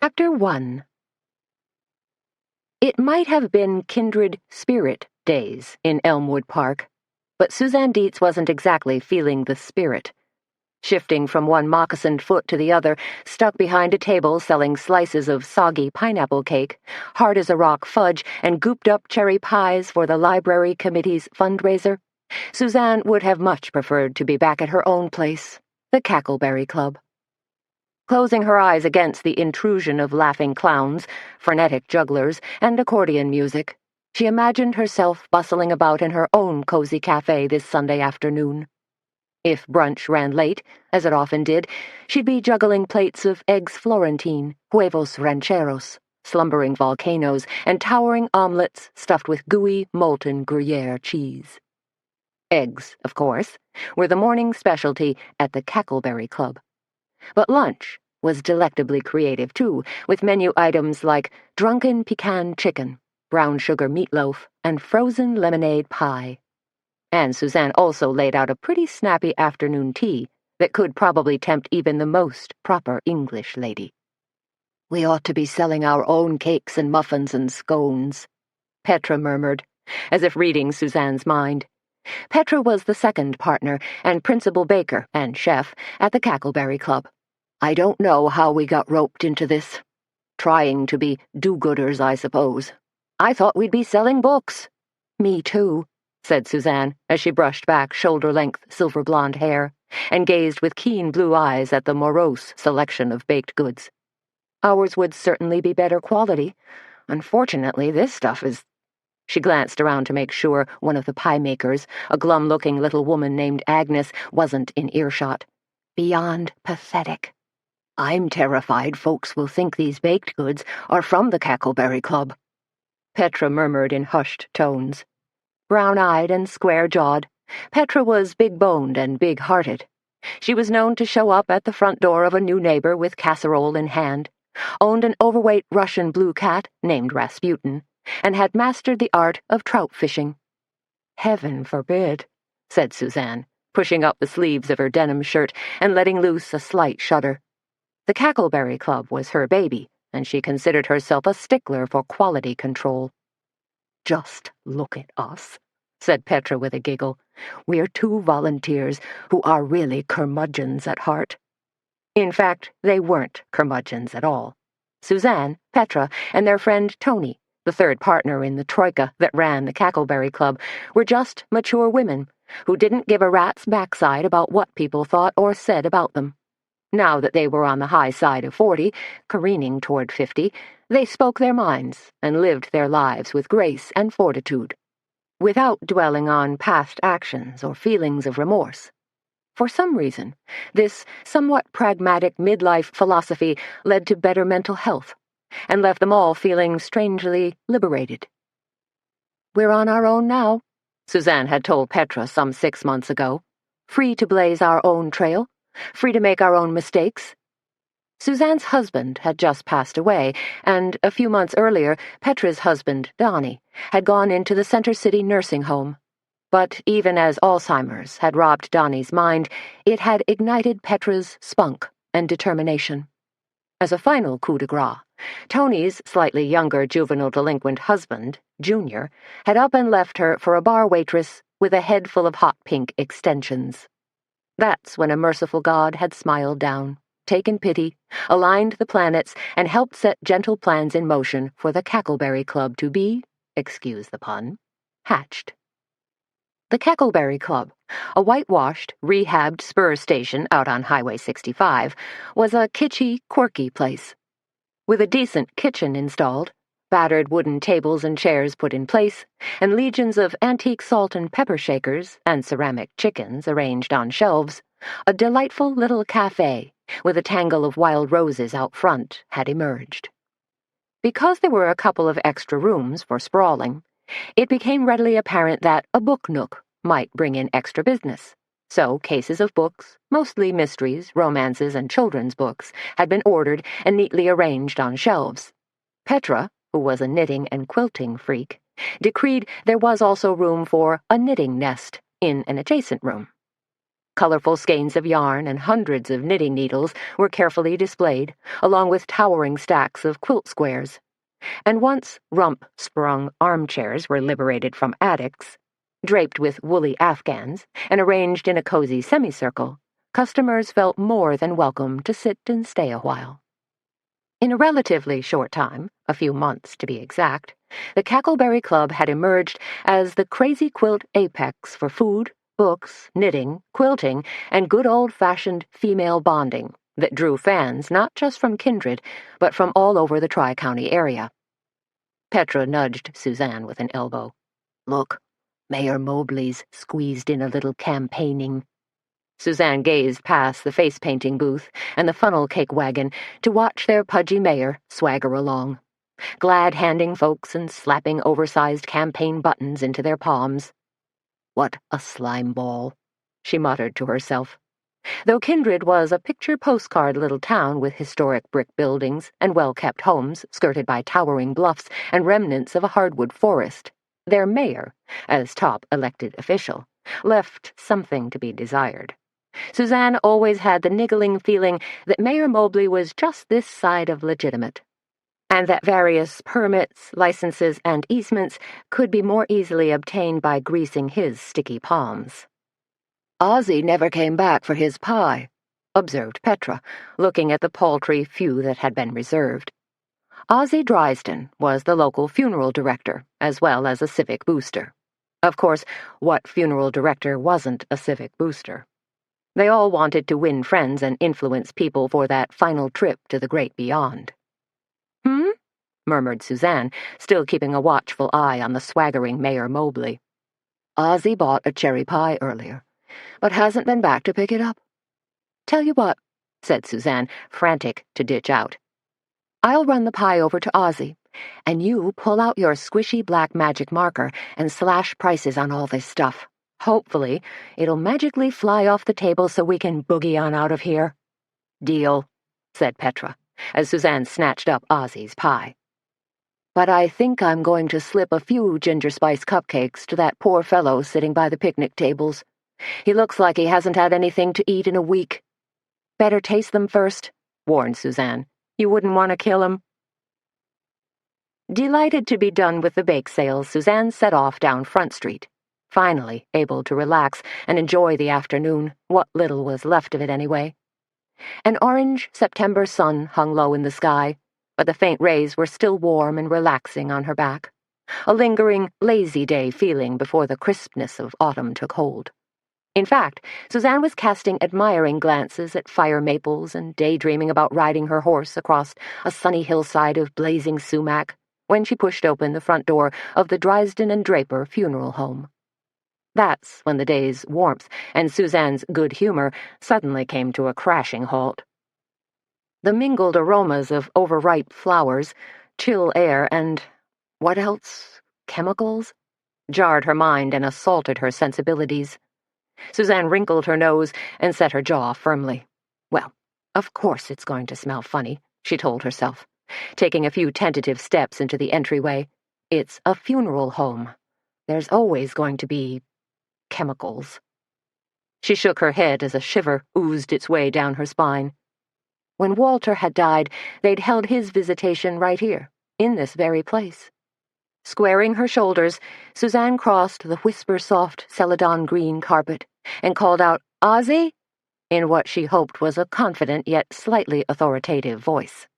Chapter 1. It might have been kindred spirit days in Elmwood Park, but Suzanne Dietz wasn't exactly feeling the spirit. Shifting from one moccasined foot to the other, stuck behind a table selling slices of soggy pineapple cake, hard-as-a-rock fudge, and gooped-up cherry pies for the library committee's fundraiser, Suzanne would have much preferred to be back at her own place, the Cackleberry Club. Closing her eyes against the intrusion of laughing clowns, frenetic jugglers, and accordion music, she imagined herself bustling about in her own cozy cafe this Sunday afternoon. If brunch ran late, as it often did, she'd be juggling plates of eggs Florentine, huevos rancheros, slumbering volcanoes, and towering omelets stuffed with gooey, molten Gruyere cheese. Eggs, of course, were the morning specialty at the Cackleberry Club. But lunch was delectably creative, too, with menu items like drunken pecan chicken, brown sugar meatloaf, and frozen lemonade pie. And Suzanne also laid out a pretty snappy afternoon tea that could probably tempt even the most proper English lady. "We ought to be selling our own cakes and muffins and scones," Petra murmured, as if reading Suzanne's mind. Petra was the second partner and principal baker and chef at the Cackleberry Club. "I don't know how we got roped into this. Trying to be do-gooders, I suppose. I thought we'd be selling books." "Me too," said Suzanne, as she brushed back shoulder-length silver-blonde hair and gazed with keen blue eyes at the morose selection of baked goods. "Ours would certainly be better quality. Unfortunately, this stuff is—" She glanced around to make sure one of the pie-makers, a glum-looking little woman named Agnes, wasn't in earshot. "Beyond pathetic. I'm terrified folks will think these baked goods are from the Cackleberry Club," Petra murmured in hushed tones. Brown-eyed and square-jawed, Petra was big-boned and big-hearted. She was known to show up at the front door of a new neighbor with casserole in hand, owned an overweight Russian blue cat named Rasputin, and had mastered the art of trout fishing. "Heaven forbid," said Suzanne, pushing up the sleeves of her denim shirt and letting loose a slight shudder. The Cackleberry Club was her baby, and she considered herself a stickler for quality control. "Just look at us," said Petra with a giggle. "We're two volunteers who are really curmudgeons at heart." In fact, they weren't curmudgeons at all. Suzanne, Petra, and their friend Tony, the third partner in the troika that ran the Cackleberry Club, were just mature women who didn't give a rat's backside about what people thought or said about them. Now that they were on the high side of 40, careening toward 50, they spoke their minds and lived their lives with grace and fortitude, without dwelling on past actions or feelings of remorse. For some reason, this somewhat pragmatic midlife philosophy led to better mental health, and left them all feeling strangely liberated. "We're on our own now," Suzanne had told Petra some 6 months ago. "Free to blaze our own trail. Free to make our own mistakes." Suzanne's husband had just passed away, and a few months earlier, Petra's husband, Donnie, had gone into the Center City nursing home. But even as Alzheimer's had robbed Donnie's mind, it had ignited Petra's spunk and determination. As a final coup de grace, Tony's slightly younger juvenile delinquent husband, Junior, had up and left her for a bar waitress with a head full of hot pink extensions. That's when a merciful God had smiled down, taken pity, aligned the planets, and helped set gentle plans in motion for the Cackleberry Club to be, excuse the pun, hatched. The Cackleberry Club, a whitewashed, rehabbed spur station out on Highway 65, was a kitschy, quirky place. With a decent kitchen installed, battered wooden tables and chairs put in place, and legions of antique salt and pepper shakers and ceramic chickens arranged on shelves, a delightful little cafe with a tangle of wild roses out front had emerged. Because there were a couple of extra rooms for sprawling, it became readily apparent that a book nook might bring in extra business. So cases of books, mostly mysteries, romances, and children's books, had been ordered and neatly arranged on shelves. Petra, who was a knitting and quilting freak, decreed there was also room for a knitting nest in an adjacent room. Colorful skeins of yarn and hundreds of knitting needles were carefully displayed, along with towering stacks of quilt squares. And once rump-sprung armchairs were liberated from attics, draped with woolly afghans and arranged in a cozy semicircle, customers felt more than welcome to sit and stay a while. In a relatively short time, a few months to be exact, the Cackleberry Club had emerged as the crazy quilt apex for food, books, knitting, quilting, and good old-fashioned female bonding that drew fans not just from Kindred, but from all over the Tri-County area. Petra nudged Suzanne with an elbow. "Look, Mayor Mobley's squeezed in a little campaigning." Suzanne gazed past the face-painting booth and the funnel cake wagon to watch their pudgy mayor swagger along, glad-handing folks and slapping oversized campaign buttons into their palms. "What a slime ball," she muttered to herself. Though Kindred was a picture-postcard little town with historic brick buildings and well-kept homes skirted by towering bluffs and remnants of a hardwood forest, their mayor, as top elected official, left something to be desired. Suzanne always had the niggling feeling that Mayor Mobley was just this side of legitimate, and that various permits, licenses, and easements could be more easily obtained by greasing his sticky palms. "Ozzy never came back for his pie," observed Petra, looking at the paltry few that had been reserved. Ozzy Drysden was the local funeral director, as well as a civic booster. Of course, what funeral director wasn't a civic booster? They all wanted to win friends and influence people for that final trip to the great beyond. "Hmm?" murmured Suzanne, still keeping a watchful eye on the swaggering Mayor Mobley. "Ozzy bought a cherry pie earlier, but hasn't been back to pick it up." "Tell you what," said Suzanne, frantic to ditch out. "I'll run the pie over to Ozzy, and you pull out your squishy black magic marker and slash prices on all this stuff. Hopefully, it'll magically fly off the table so we can boogie on out of here." "Deal," said Petra, as Suzanne snatched up Ozzy's pie. "But I think I'm going to slip a few ginger spice cupcakes to that poor fellow sitting by the picnic tables. He looks like he hasn't had anything to eat in a week." "Better taste them first," warned Suzanne. "You wouldn't want to kill him." Delighted to be done with the bake sales, Suzanne set off down Front Street, finally able to relax and enjoy the afternoon, what little was left of it anyway. An orange September sun hung low in the sky, but the faint rays were still warm and relaxing on her back, a lingering, lazy day feeling before the crispness of autumn took hold. In fact, Suzanne was casting admiring glances at fire maples and daydreaming about riding her horse across a sunny hillside of blazing sumac when she pushed open the front door of the Drysden and Draper funeral home. That's when the day's warmth and Suzanne's good humor suddenly came to a crashing halt. The mingled aromas of overripe flowers, chill air, and what else? Chemicals? Jarred her mind and assaulted her sensibilities. Suzanne wrinkled her nose and set her jaw firmly. Well, of course it's going to smell funny, she told herself, taking a few tentative steps into the entryway. It's a funeral home. There's always going to be chemicals. She shook her head as a shiver oozed its way down her spine. When Walter had died, they'd held his visitation right here, in this very place. Squaring her shoulders, Suzanne crossed the whisper-soft celadon green carpet and called out, "Ozzy?" in what she hoped was a confident yet slightly authoritative voice.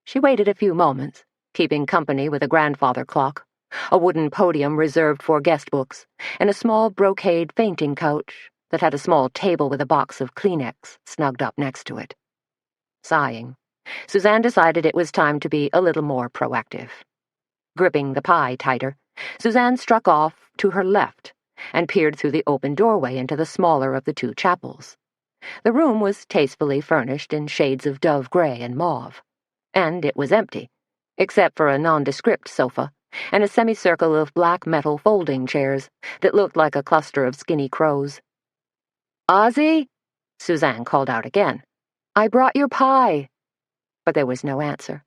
She waited a few moments, keeping company with a grandfather clock, a wooden podium reserved for guest books, and a small brocade fainting couch that had a small table with a box of Kleenex snugged up next to it. Sighing, Suzanne decided it was time to be a little more proactive. Gripping the pie tighter, Suzanne struck off to her left and peered through the open doorway into the smaller of the two chapels. The room was tastefully furnished in shades of dove gray and mauve, and it was empty, except for a nondescript sofa and a semicircle of black metal folding chairs that looked like a cluster of skinny crows. "Ozzy?" Suzanne called out again. "I brought your pie." But there was no answer,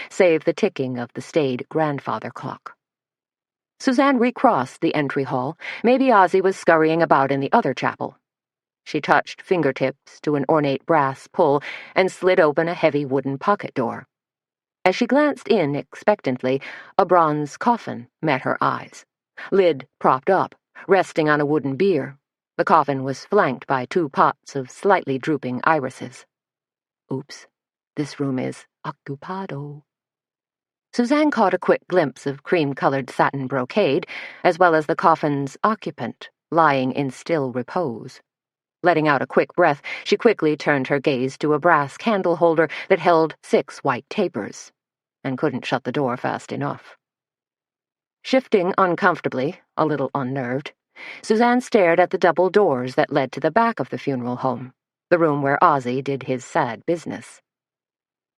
save the ticking of the staid grandfather clock. Suzanne recrossed the entry hall. Maybe Ozzy was scurrying about in the other chapel. She touched fingertips to an ornate brass pull and slid open a heavy wooden pocket door. As she glanced in expectantly, a bronze coffin met her eyes. Lid propped up, resting on a wooden bier. The coffin was flanked by 2 pots of slightly drooping irises. Oops, this room is occupado. Suzanne caught a quick glimpse of cream-colored satin brocade, as well as the coffin's occupant, lying in still repose. Letting out a quick breath, she quickly turned her gaze to a brass candle holder that held 6 white tapers, and couldn't shut the door fast enough. Shifting uncomfortably, a little unnerved, Suzanne stared at the double doors that led to the back of the funeral home, the room where Ozzy did his sad business.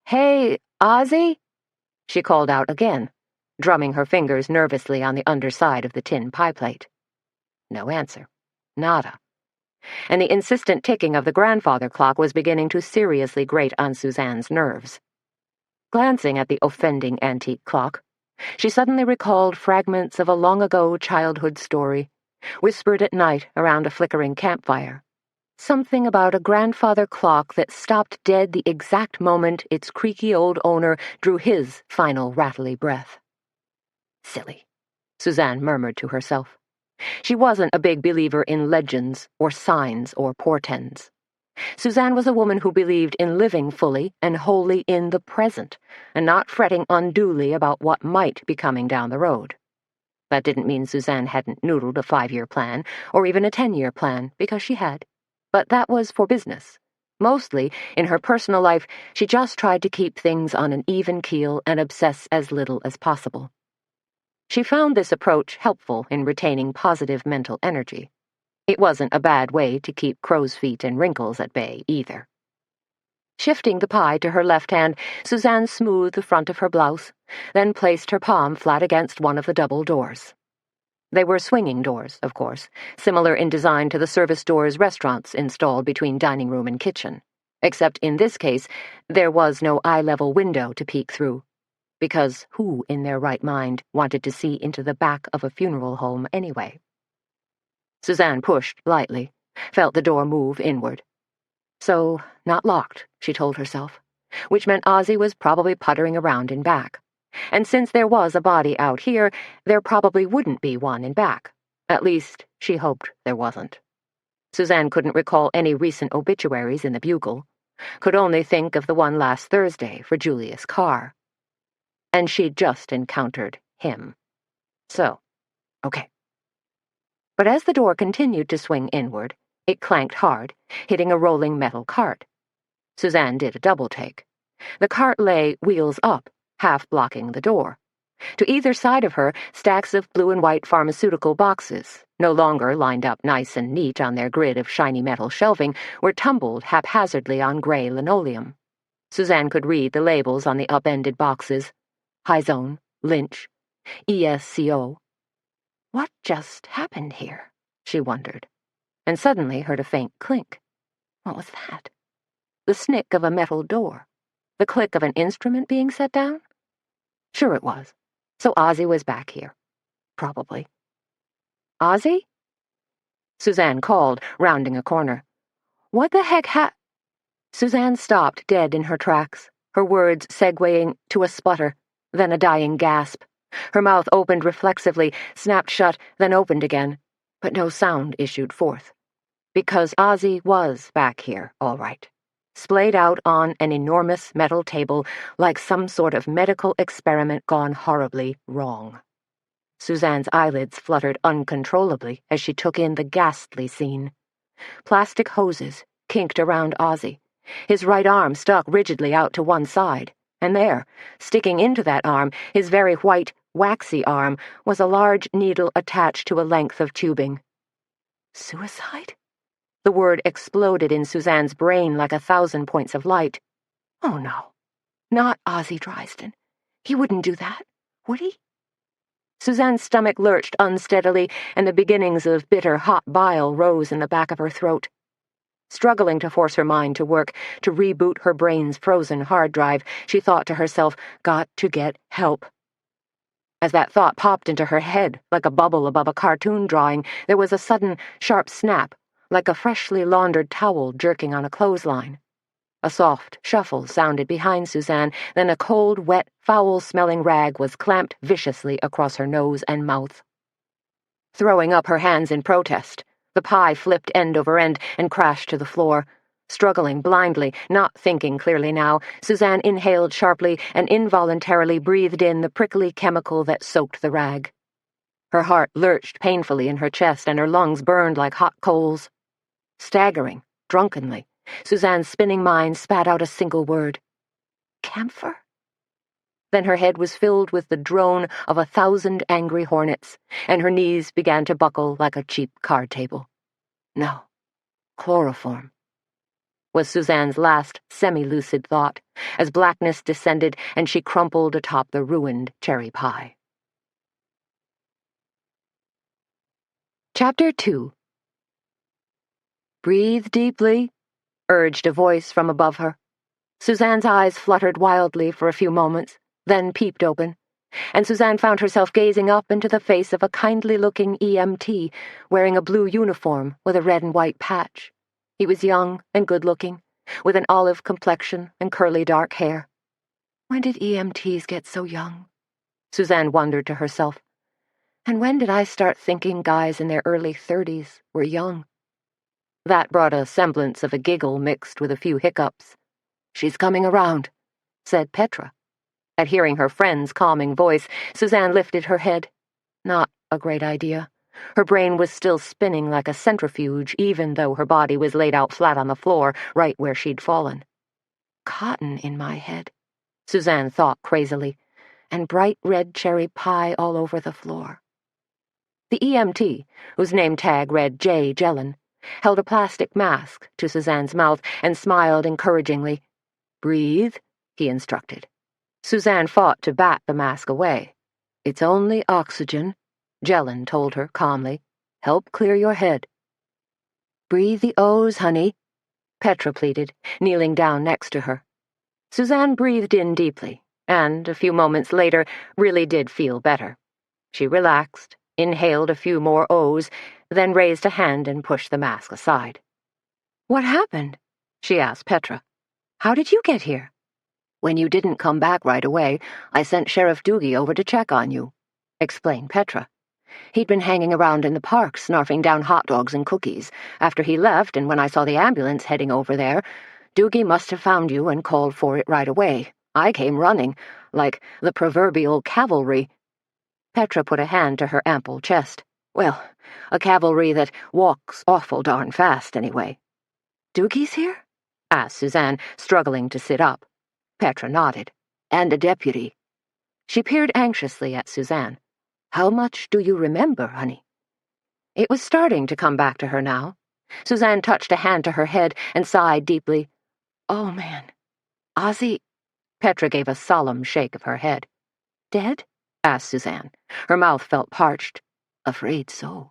"Hey, Ozzy?" she called out again, drumming her fingers nervously on the underside of the tin pie plate. No answer. Nada. And the insistent ticking of the grandfather clock was beginning to seriously grate on Suzanne's nerves. Glancing at the offending antique clock, she suddenly recalled fragments of a long-ago childhood story, whispered at night around a flickering campfire. Something about a grandfather clock that stopped dead the exact moment its creaky old owner drew his final rattly breath. Silly, Suzanne murmured to herself. She wasn't a big believer in legends or signs or portents. Suzanne was a woman who believed in living fully and wholly in the present, and not fretting unduly about what might be coming down the road. That didn't mean Suzanne hadn't noodled a 5-year plan, or even a 10-year plan, because she had. But that was for business. Mostly, in her personal life, she just tried to keep things on an even keel and obsess as little as possible. She found this approach helpful in retaining positive mental energy. It wasn't a bad way to keep crow's feet and wrinkles at bay, either. Shifting the pie to her left hand, Suzanne smoothed the front of her blouse, then placed her palm flat against one of the double doors. They were swinging doors, of course, similar in design to the service doors restaurants installed between dining room and kitchen, except in this case, there was no eye-level window to peek through. Because who in their right mind wanted to see into the back of a funeral home anyway? Suzanne pushed lightly, felt the door move inward. So, not locked, she told herself, which meant Ozzy was probably puttering around in back. And since there was a body out here, there probably wouldn't be one in back. At least, she hoped there wasn't. Suzanne couldn't recall any recent obituaries in the Bugle, could only think of the one last Thursday for Julius Carr. And she'd just encountered him. So, okay. But as the door continued to swing inward, it clanked hard, hitting a rolling metal cart. Suzanne did a double-take. The cart lay wheels up, half blocking the door. To either side of her, stacks of blue and white pharmaceutical boxes, no longer lined up nice and neat on their grid of shiny metal shelving, were tumbled haphazardly on gray linoleum. Suzanne could read the labels on the upended boxes. Hyzone, Lynch, ESCO. What just happened here? She wondered, and suddenly heard a faint clink. What was that? The snick of a metal door. The click of an instrument being set down? Sure it was. So Ozzy was back here. Probably. Ozzy? Suzanne called, rounding a corner. What the heck Suzanne stopped dead in her tracks, her words segueing to a sputter, then a dying gasp. Her mouth opened reflexively, snapped shut, then opened again, but no sound issued forth. Because Ozzy was back here, all right, splayed out on an enormous metal table like some sort of medical experiment gone horribly wrong. Suzanne's eyelids fluttered uncontrollably as she took in the ghastly scene. Plastic hoses kinked around Ozzy, his right arm stuck rigidly out to one side. And there, sticking into that arm, his very white, waxy arm, was a large needle attached to a length of tubing. Suicide? The word exploded in Suzanne's brain like 1,000 points of light. Oh, no. Not Ozzy Drisden. He wouldn't do that, would he? Suzanne's stomach lurched unsteadily, and the beginnings of bitter, hot bile rose in the back of her throat. Struggling to force her mind to work, to reboot her brain's frozen hard drive, she thought to herself, got to get help. As that thought popped into her head, like a bubble above a cartoon drawing, there was a sudden, sharp snap, like a freshly laundered towel jerking on a clothesline. A soft shuffle sounded behind Suzanne, then a cold, wet, foul-smelling rag was clamped viciously across her nose and mouth. Throwing up her hands in protest, the pie flipped end over end and crashed to the floor. Struggling blindly, not thinking clearly now, Suzanne inhaled sharply and involuntarily breathed in the prickly chemical that soaked the rag. Her heart lurched painfully in her chest and her lungs burned like hot coals. Staggering, drunkenly, Suzanne's spinning mind spat out a single word. Camphor? Then her head was filled with the drone of 1,000 angry hornets, and her knees began to buckle like a cheap card table. No. Chloroform was Suzanne's last semi-lucid thought, as blackness descended and she crumpled atop the ruined cherry pie. Chapter 2. Breathe deeply, urged a voice from above her. Suzanne's eyes fluttered wildly for a few moments, then peeped open, and Suzanne found herself gazing up into the face of a kindly-looking EMT wearing a blue uniform with a red and white patch. He was young and good-looking, with an olive complexion and curly dark hair. When did EMTs get so young? Suzanne wondered to herself. And when did I start thinking guys in their early 30s were young? That brought a semblance of a giggle mixed with a few hiccups. She's coming around, said Petra. At hearing her friend's calming voice, Suzanne lifted her head. Not a great idea. Her brain was still spinning like a centrifuge, even though her body was laid out flat on the floor, right where she'd fallen. Cotton in my head, Suzanne thought crazily, and bright red cherry pie all over the floor. The EMT, whose name tag read J. Jellin, held a plastic mask to Suzanne's mouth and smiled encouragingly. Breathe, he instructed. Suzanne fought to bat the mask away. It's only oxygen, Jellin told her calmly. Help clear your head. Breathe the O's, honey, Petra pleaded, kneeling down next to her. Suzanne breathed in deeply, and, a few moments later, really did feel better. She relaxed, inhaled a few more O's, then raised a hand and pushed the mask aside. What happened? She asked Petra. How did you get here? When you didn't come back right away, I sent Sheriff Doogie over to check on you, explained Petra. He'd been hanging around in the park, snarfing down hot dogs and cookies. After he left, and when I saw the ambulance heading over there, Doogie must have found you and called for it right away. I came running, like the proverbial cavalry. Petra put a hand to her ample chest. Well, a cavalry that walks awful darn fast, anyway. Doogie's here? Asked Suzanne, struggling to sit up. Petra nodded. And a deputy. She peered anxiously at Suzanne. How much do you remember, honey? It was starting to come back to her now. Suzanne touched a hand to her head and sighed deeply. Oh, man. Ozzy... Petra gave a solemn shake of her head. Dead? Asked Suzanne. Her mouth felt parched. Afraid so,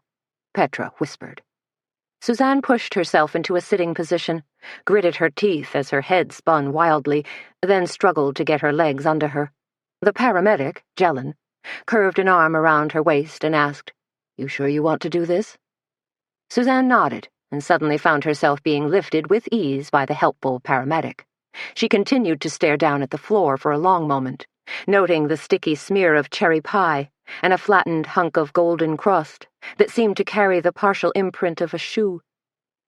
Petra whispered. Suzanne pushed herself into a sitting position, gritted her teeth as her head spun wildly, then struggled to get her legs under her. The paramedic, Jellin, curved an arm around her waist and asked, You sure you want to do this? Suzanne nodded and suddenly found herself being lifted with ease by the helpful paramedic. She continued to stare down at the floor for a long moment, noting the sticky smear of cherry pie and a flattened hunk of golden crust that seemed to carry the partial imprint of a shoe.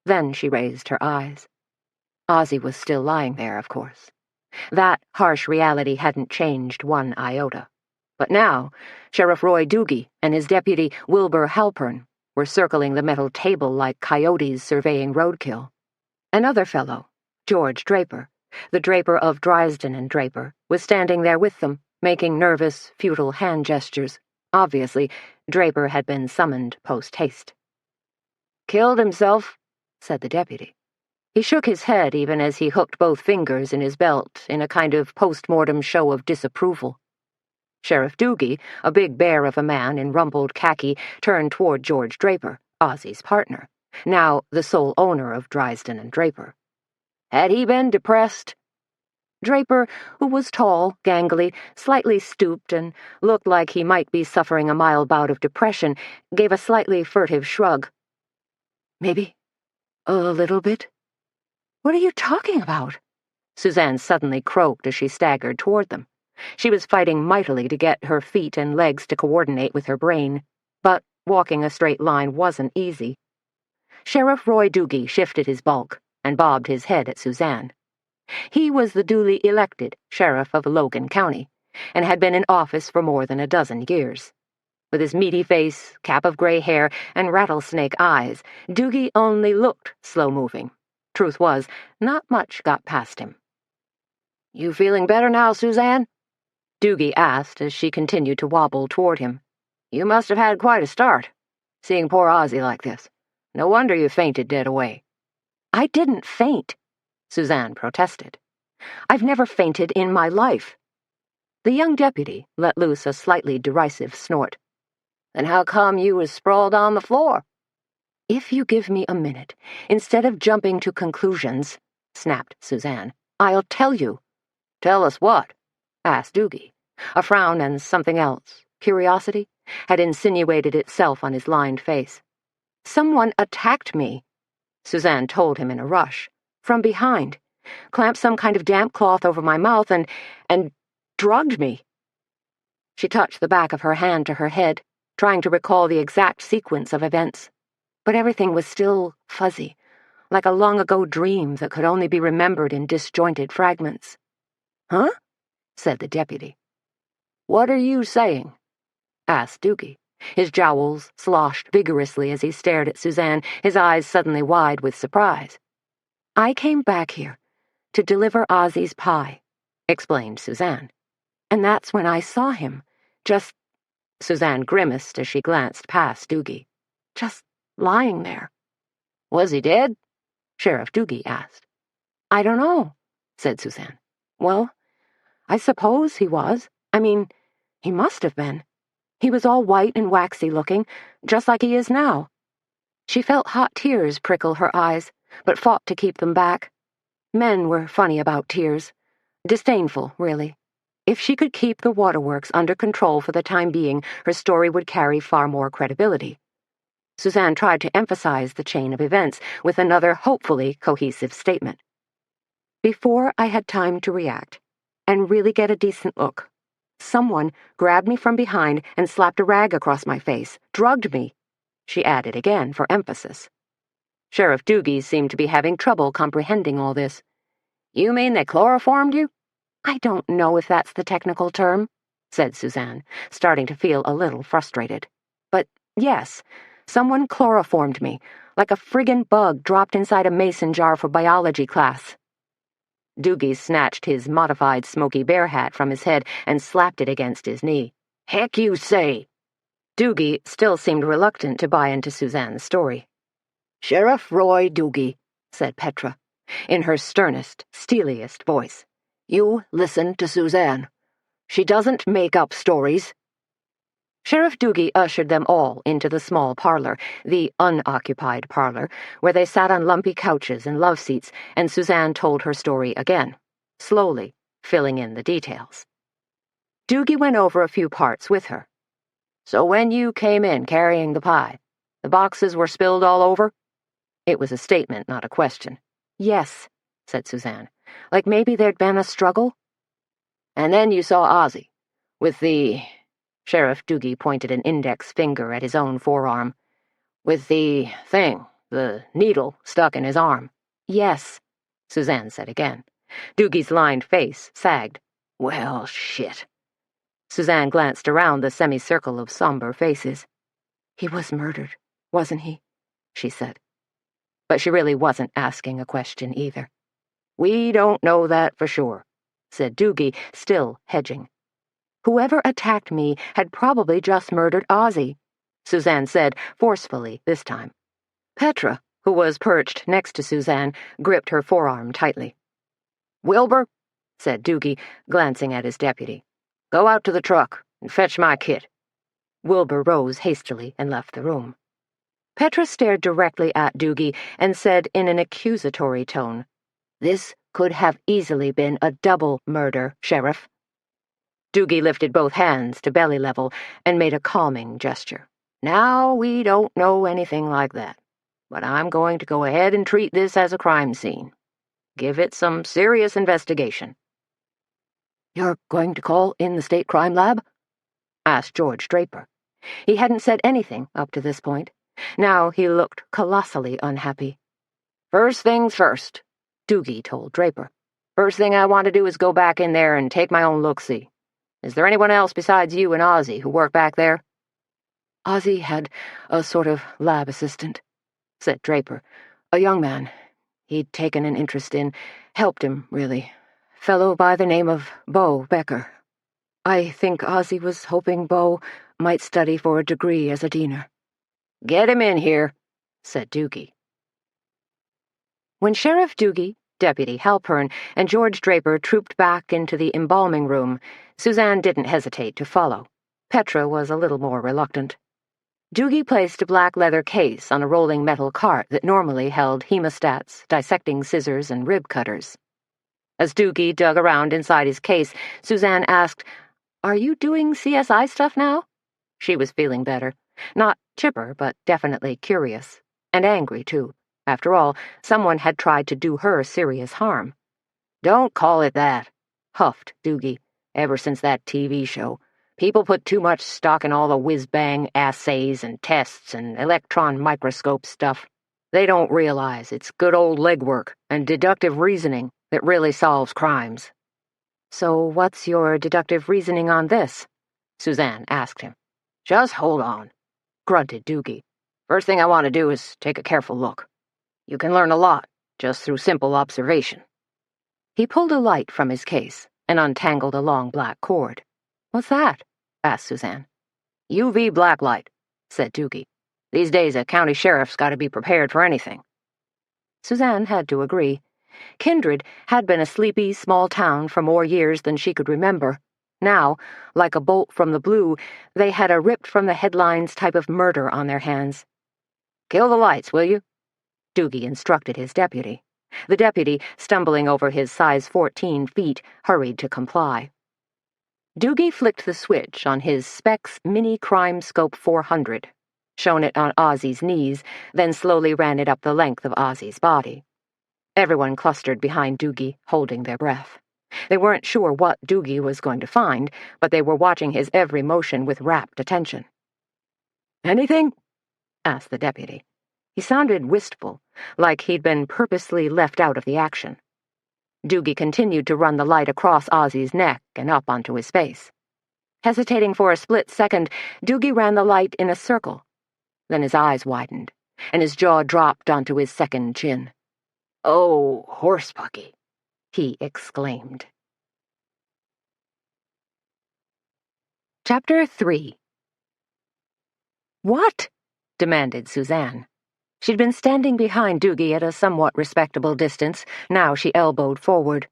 Then she raised her eyes. Ozzy was still lying there, of course. That harsh reality hadn't changed one iota. But now, Sheriff Roy Doogie and his deputy Wilbur Halpern were circling the metal table like coyotes surveying roadkill. Another fellow, George Draper, the Draper of Drysden and Draper, was standing there with them, making nervous, futile hand gestures. Obviously, Draper had been summoned post-haste. Killed himself, said the deputy. He shook his head even as he hooked both fingers in his belt in a kind of post-mortem show of disapproval. Sheriff Doogie, a big bear of a man in rumpled khaki, turned toward George Draper, Ozzy's partner, now the sole owner of Drysden and Draper. Had he been depressed? Draper, who was tall, gangly, slightly stooped, and looked like he might be suffering a mild bout of depression, gave a slightly furtive shrug. Maybe. A little bit. What are you talking about? Suzanne suddenly croaked as she staggered toward them. She was fighting mightily to get her feet and legs to coordinate with her brain, but walking a straight line wasn't easy. Sheriff Roy Doogie shifted his bulk and bobbed his head at Suzanne. He was the duly elected sheriff of Logan County, and had been in office for more than a dozen years. With his meaty face, cap of gray hair, and rattlesnake eyes, Doogie only looked slow-moving. Truth was, not much got past him. "You feeling better now, Suzanne?" Doogie asked as she continued to wobble toward him. "You must have had quite a start, seeing poor Ozzy like this. No wonder you fainted dead away." "I didn't faint," Suzanne protested. "I've never fainted in my life." The young deputy let loose a slightly derisive snort. "Then how come you was sprawled on the floor?" "If you give me a minute, instead of jumping to conclusions," snapped Suzanne, "I'll tell you." "Tell us what?" asked Doogie. A frown and something else, curiosity, had insinuated itself on his lined face. "Someone attacked me," Suzanne told him in a rush, "from behind, clamped some kind of damp cloth over my mouth and drugged me." She touched the back of her hand to her head, trying to recall the exact sequence of events. But everything was still fuzzy, like a long-ago dream that could only be remembered in disjointed fragments. "Huh?" said the deputy. "What are you saying?" asked Doogie. His jowls sloshed vigorously as he stared at Suzanne, his eyes suddenly wide with surprise. "I came back here to deliver Ozzy's pie," explained Suzanne. "And that's when I saw him, just—" Suzanne grimaced as she glanced past Doogie. "Just lying there." "Was he dead?" Sheriff Doogie asked. "I don't know," said Suzanne. "Well, I suppose he was. I mean, he must have been. He was all white and waxy looking, just like he is now." She felt hot tears prickle her eyes, but fought to keep them back. Men were funny about tears. Disdainful, really. If she could keep the waterworks under control for the time being, her story would carry far more credibility. Suzanne tried to emphasize the chain of events with another hopefully cohesive statement. "Before I had time to react and really get a decent look, someone grabbed me from behind and slapped a rag across my face, drugged me," she added again for emphasis. Sheriff Doogie seemed to be having trouble comprehending all this. "You mean they chloroformed you?" "I don't know if that's the technical term," said Suzanne, starting to feel a little frustrated. "But yes, someone chloroformed me, like a friggin' bug dropped inside a mason jar for biology class." Doogie snatched his modified Smokey Bear hat from his head and slapped it against his knee. "Heck you say!" Doogie still seemed reluctant to buy into Suzanne's story. "Sheriff Roy Doogie," said Petra, in her sternest, steeliest voice. "You listen to Suzanne. She doesn't make up stories." Sheriff Doogie ushered them all into the small parlor, the unoccupied parlor, where they sat on lumpy couches and love seats, and Suzanne told her story again, slowly, filling in the details. Doogie went over a few parts with her. "So when you came in carrying the pie, the boxes were spilled all over?" It was a statement, not a question. "Yes," said Suzanne. "Like maybe there'd been a struggle." "And then you saw Ozzy, with the—" Sheriff Doogie pointed an index finger at his own forearm. "With the thing, the needle, stuck in his arm." "Yes," Suzanne said again. Doogie's lined face sagged. "Well, shit." Suzanne glanced around the semicircle of somber faces. "He was murdered, wasn't he?" she said. But she really wasn't asking a question either. "We don't know that for sure," said Doogie, still hedging. "Whoever attacked me had probably just murdered Ozzy," Suzanne said, forcefully this time. Petra, who was perched next to Suzanne, gripped her forearm tightly. "Wilbur," said Doogie, glancing at his deputy, "go out to the truck and fetch my kit." Wilbur rose hastily and left the room. Petra stared directly at Doogie and said in an accusatory tone, "This could have easily been a double murder, Sheriff." Doogie lifted both hands to belly level and made a calming gesture. "Now we don't know anything like that. but I'm going to go ahead and treat this as a crime scene. Give it some serious investigation." "You're going to call in the state crime lab?" asked George Draper. He hadn't said anything up to this point. Now he looked colossally unhappy. "First things first," Doogie told Draper. "First thing I want to do is go back in there and take my own look-see. Is there anyone else besides you and Ozzy who work back there?" "Ozzy had a sort of lab assistant," said Draper. "A young man. He'd taken an interest in, helped him, really. Fellow by the name of Bo Becker. I think Ozzy was hoping Bo might study for a degree as a diener." "Get him in here," said Doogie. When Sheriff Doogie, Deputy Halpern, and George Draper trooped back into the embalming room, Suzanne didn't hesitate to follow. Petra was a little more reluctant. Doogie placed a black leather case on a rolling metal cart that normally held hemostats, dissecting scissors, and rib cutters. As Doogie dug around inside his case, Suzanne asked, "Are you doing CSI stuff now?" She was feeling better. Not chipper, but definitely curious. And angry, too. After all, someone had tried to do her serious harm. "Don't call it that," huffed Doogie. "Ever since that TV show, people put too much stock in all the whiz-bang assays and tests and electron microscope stuff. They don't realize it's good old legwork and deductive reasoning that really solves crimes." "So what's your deductive reasoning on this?" Suzanne asked him. "Just hold on," grunted Doogie. "First thing I want to do is take a careful look. You can learn a lot just through simple observation." He pulled a light from his case and untangled a long black cord. "What's that?" asked Suzanne. "UV blacklight," said Doogie. "These days a county sheriff's got to be prepared for anything." Suzanne had to agree. Kindred had been a sleepy, small town for more years than she could remember. Now, like a bolt from the blue, they had a ripped-from-the-headlines type of murder on their hands. "Kill the lights, will you?" Doogie instructed his deputy. The deputy, stumbling over his size 14 feet, hurried to comply. Doogie flicked the switch on his Specs Mini Crime Scope 400, shone it on Ozzy's knees, then slowly ran it up the length of Ozzy's body. Everyone clustered behind Doogie, holding their breath. They weren't sure what Doogie was going to find, but they were watching his every motion with rapt attention. "Anything?" asked the deputy. He sounded wistful, like he'd been purposely left out of the action. Doogie continued to run the light across Ozzy's neck and up onto his face. Hesitating for a split second, Doogie ran the light in a circle. Then his eyes widened, and his jaw dropped onto his second chin. "Oh, horsepucky," he exclaimed. Chapter 3. "What?" demanded Suzanne. She'd been standing behind Doogie at a somewhat respectable distance. Now she elbowed forward.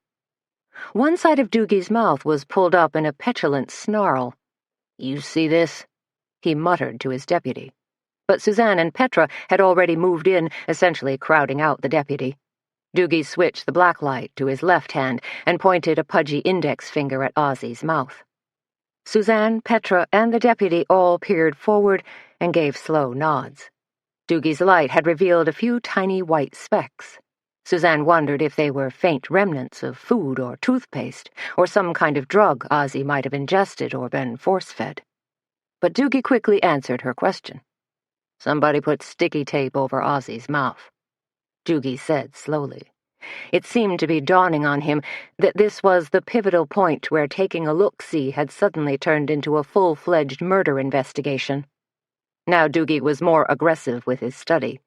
One side of Doogie's mouth was pulled up in a petulant snarl. "You see this?" he muttered to his deputy. But Suzanne and Petra had already moved in, essentially crowding out the deputy. Doogie switched the black light to his left hand and pointed a pudgy index finger at Ozzy's mouth. Suzanne, Petra, and the deputy all peered forward and gave slow nods. Doogie's light had revealed a few tiny white specks. Suzanne wondered if they were faint remnants of food or toothpaste, or some kind of drug Ozzy might have ingested or been force-fed. But Doogie quickly answered her question. "Somebody put sticky tape over Ozzy's mouth," Doogie said slowly. It seemed to be dawning on him that this was the pivotal point where taking a look-see had suddenly turned into a full-fledged murder investigation. Now Doogie was more aggressive with his study.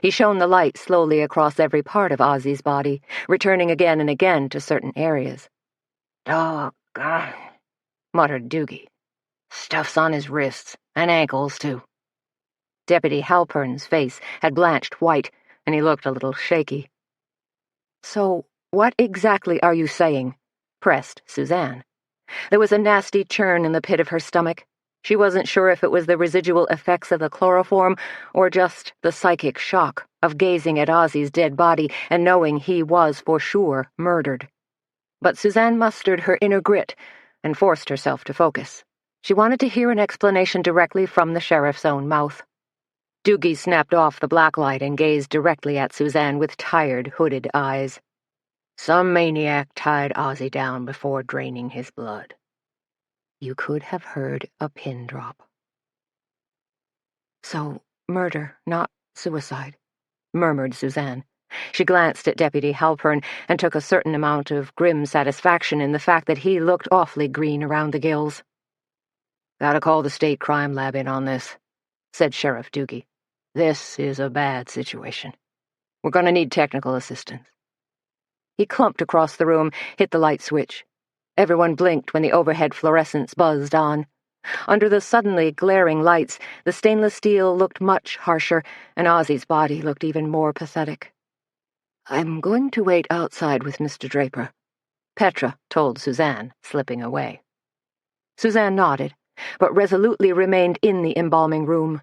He shone the light slowly across every part of Ozzy's body, returning again and again to certain areas. "Doggone," muttered Doogie. "Stuff's on his wrists, and ankles, too." Deputy Halpern's face had blanched white, and he looked a little shaky. "So, what exactly are you saying?" pressed Suzanne. There was a nasty churn in the pit of her stomach. She wasn't sure if it was the residual effects of the chloroform or just the psychic shock of gazing at Ozzy's dead body and knowing he was for sure murdered. But Suzanne mustered her inner grit and forced herself to focus. She wanted to hear an explanation directly from the sheriff's own mouth. Doogie snapped off the blacklight and gazed directly at Suzanne with tired, hooded eyes. Some maniac tied Ozzy down before draining his blood. You could have heard a pin drop. So, murder, not suicide, murmured Suzanne. She glanced at Deputy Halpern and took a certain amount of grim satisfaction in the fact that he looked awfully green around the gills. Gotta call the state crime lab in on this, said Sheriff Doogie. This is a bad situation. We're gonna need technical assistance. He clumped across the room, hit the light switch. Everyone blinked when the overhead fluorescents buzzed on. Under the suddenly glaring lights, the stainless steel looked much harsher, and Ozzy's body looked even more pathetic. I'm going to wait outside with Mr. Draper, Petra told Suzanne, slipping away. Suzanne nodded, but resolutely remained in the embalming room.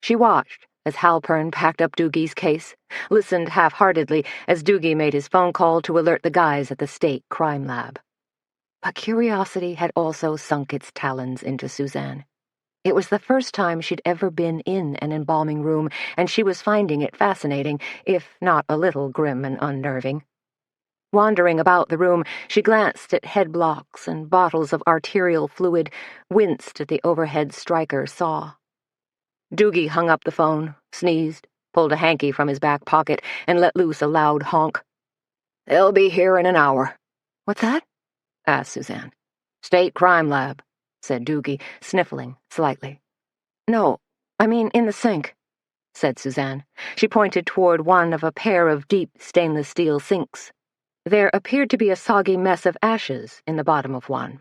She watched as Halpern packed up Doogie's case, listened half-heartedly as Doogie made his phone call to alert the guys at the state crime lab. But curiosity had also sunk its talons into Suzanne. It was the first time she'd ever been in an embalming room, and she was finding it fascinating, if not a little grim and unnerving. Wandering about the room, she glanced at head blocks and bottles of arterial fluid, winced at the overhead striker saw. Doogie hung up the phone, sneezed, pulled a hanky from his back pocket, and let loose a loud honk. They'll be here in an hour. What's that? Asked Suzanne. State crime lab, said Doogie, sniffling slightly. No, I mean in the sink, said Suzanne. She pointed toward one of a pair of deep stainless steel sinks. There appeared to be a soggy mess of ashes in the bottom of one.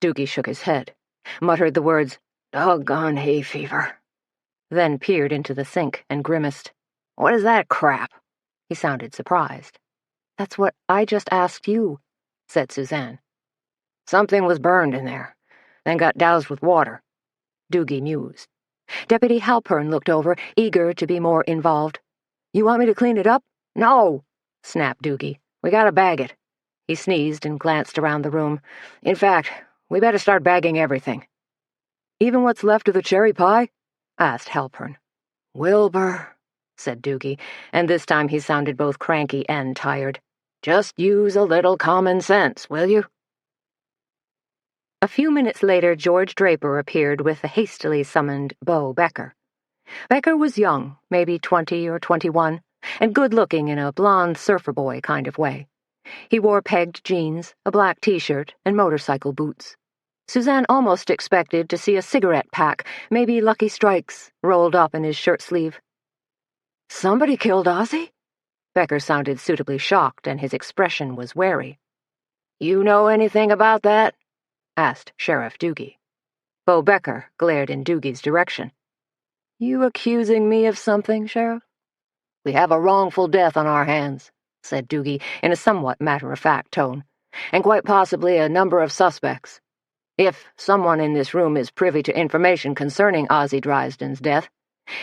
Doogie shook his head, muttered the words, doggone hay fever, then peered into the sink and grimaced. What is that crap? He sounded surprised. That's what I just asked you, said Suzanne. Something was burned in there, then got doused with water, Doogie mused. Deputy Halpern looked over, eager to be more involved. You want me to clean it up? No, snapped Doogie. We gotta bag it. He sneezed and glanced around the room. In fact, we better start bagging everything. Even what's left of the cherry pie? Asked Halpern. Wilbur, said Doogie, and this time he sounded both cranky and tired. Just use a little common sense, will you? A few minutes later, George Draper appeared with the hastily summoned Beau Becker. Becker was young, maybe 20 or 21, and good-looking in a blonde surfer boy kind of way. He wore pegged jeans, a black T-shirt, and motorcycle boots. Suzanne almost expected to see a cigarette pack, maybe Lucky Strikes, rolled up in his shirt sleeve. Somebody killed Ozzy? Becker sounded suitably shocked, and his expression was wary. You know anything about that? Asked Sheriff Doogie. Beau Becker glared in Doogie's direction. You accusing me of something, Sheriff? We have a wrongful death on our hands, said Doogie in a somewhat matter-of-fact tone, and quite possibly a number of suspects. If someone in this room is privy to information concerning Ozzy Dryden's death,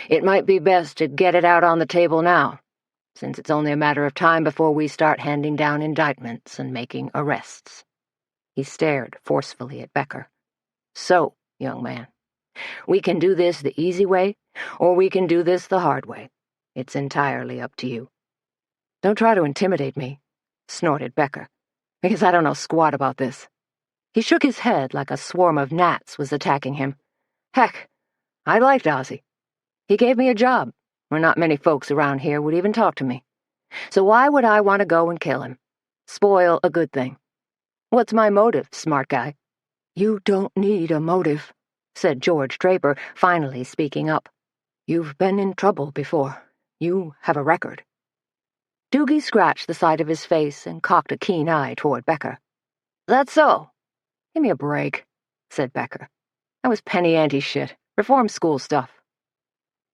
it might be best to get it out on the table now, since it's only a matter of time before we start handing down indictments and making arrests. He stared forcefully at Becker. So, young man, we can do this the easy way, or we can do this the hard way. It's entirely up to you. Don't try to intimidate me, snorted Becker, because I don't know squat about this. He shook his head like a swarm of gnats was attacking him. Heck, I liked Ozzy. He gave me a job, where not many folks around here would even talk to me. So why would I want to go and kill him? Spoil a good thing. What's my motive, smart guy? You don't need a motive, said George Draper, finally speaking up. You've been in trouble before. You have a record. Doogie scratched the side of his face and cocked a keen eye toward Becker. That's so? Give me a break, said Becker. That was penny ante shit, reform school stuff.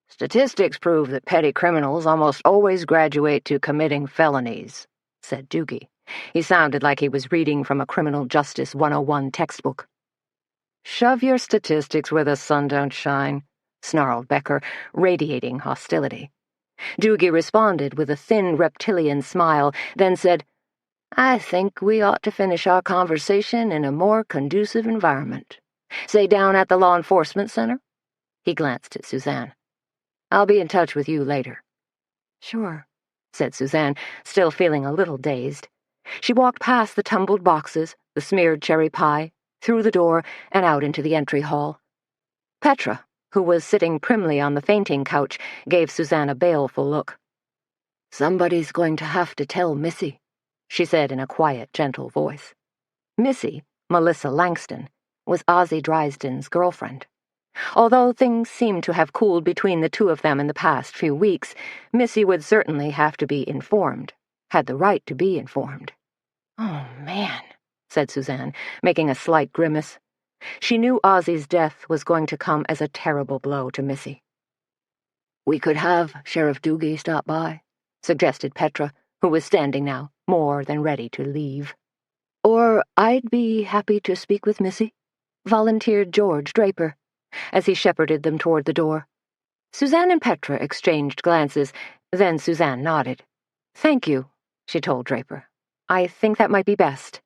Statistics prove that petty criminals almost always graduate to committing felonies, said Doogie. He sounded like he was reading from a Criminal Justice 101 textbook. Shove your statistics where the sun don't shine, snarled Becker, radiating hostility. Doogie responded with a thin reptilian smile, then said, I think we ought to finish our conversation in a more conducive environment. Say down at the Law Enforcement Center? He glanced at Suzanne. I'll be in touch with you later." "Sure," said Suzanne, still feeling a little dazed. She walked past the tumbled boxes, the smeared cherry pie, through the door, and out into the entry hall. Petra, who was sitting primly on the fainting couch, gave Suzanne a baleful look. "Somebody's going to have to tell Missy," she said in a quiet, gentle voice. Missy, Melissa Langston, was Ozzie Drysden's girlfriend. Although things seemed to have cooled between the two of them in the past few weeks, Missy would certainly have to be informed, had the right to be informed. "Oh, man," said Suzanne, making a slight grimace. She knew Ozzie's death was going to come as a terrible blow to Missy. "We could have Sheriff Doogie stop by," suggested Petra, who was standing now, more than ready to leave. "Or I'd be happy to speak with Missy," volunteered George Draper, as he shepherded them toward the door. Suzanne and Petra exchanged glances, then Suzanne nodded. "Thank you," she told Draper. "I think that might be best."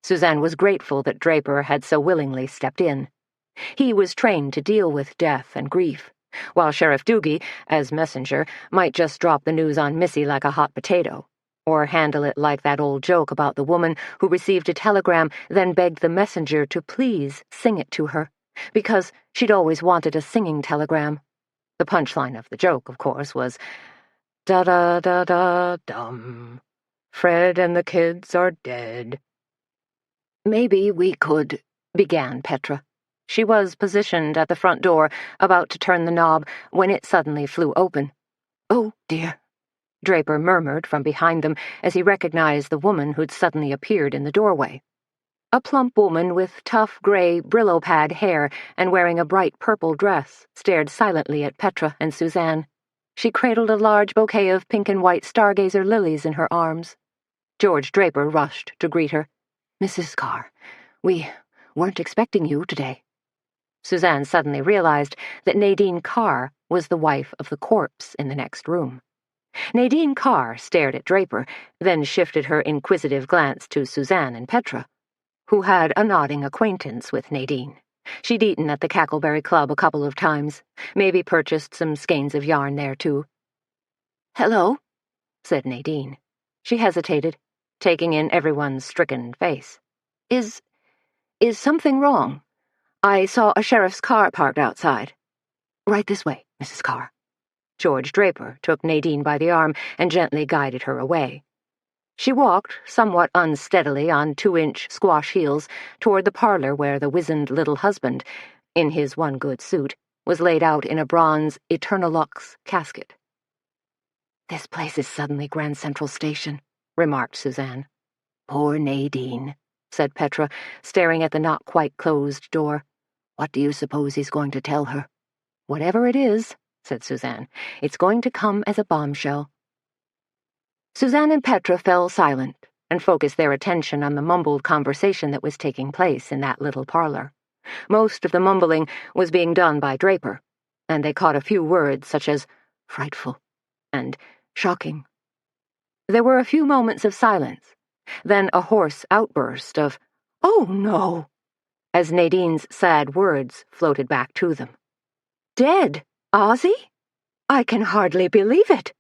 Suzanne was grateful that Draper had so willingly stepped in. He was trained to deal with death and grief, while Sheriff Doogie, as messenger, might just drop the news on Missy like a hot potato, or handle it like that old joke about the woman who received a telegram, then begged the messenger to please sing it to her, because she'd always wanted a singing telegram. The punchline of the joke, of course, was, "Da-da-da-da-dum. Fred and the kids are dead." "Maybe we could," began Petra. She was positioned at the front door, about to turn the knob, when it suddenly flew open. "Oh, dear," Draper murmured from behind them as he recognized the woman who'd suddenly appeared in the doorway. A plump woman with tough gray Brillo-pad hair and wearing a bright purple dress stared silently at Petra and Suzanne. She cradled a large bouquet of pink and white stargazer lilies in her arms. George Draper rushed to greet her. "Mrs. Carr, we weren't expecting you today." Suzanne suddenly realized that Nadine Carr was the wife of the corpse in the next room. Nadine Carr stared at Draper, then shifted her inquisitive glance to Suzanne and Petra, who had a nodding acquaintance with Nadine. She'd eaten at the Cackleberry Club a couple of times, maybe purchased some skeins of yarn there, too. "Hello," said Nadine. She hesitated, taking in everyone's stricken face. Is something wrong? I saw a sheriff's car parked outside." "Right this way, Mrs. Carr." George Draper took Nadine by the arm and gently guided her away. She walked, somewhat unsteadily on 2-inch squash heels, toward the parlor where the wizened little husband, in his one good suit, was laid out in a bronze Eternalux casket. "This place is suddenly Grand Central Station," remarked Suzanne. "Poor Nadine," said Petra, staring at the not-quite-closed door. "What do you suppose he's going to tell her?" "Whatever it is," said Suzanne, "it's going to come as a bombshell." Suzanne and Petra fell silent and focused their attention on the mumbled conversation that was taking place in that little parlor. Most of the mumbling was being done by Draper, and they caught a few words such as frightful and shocking. There were a few moments of silence, then a hoarse outburst of, "Oh, no," as Nadine's sad words floated back to them. "Dead, Ozzie? I can hardly believe it."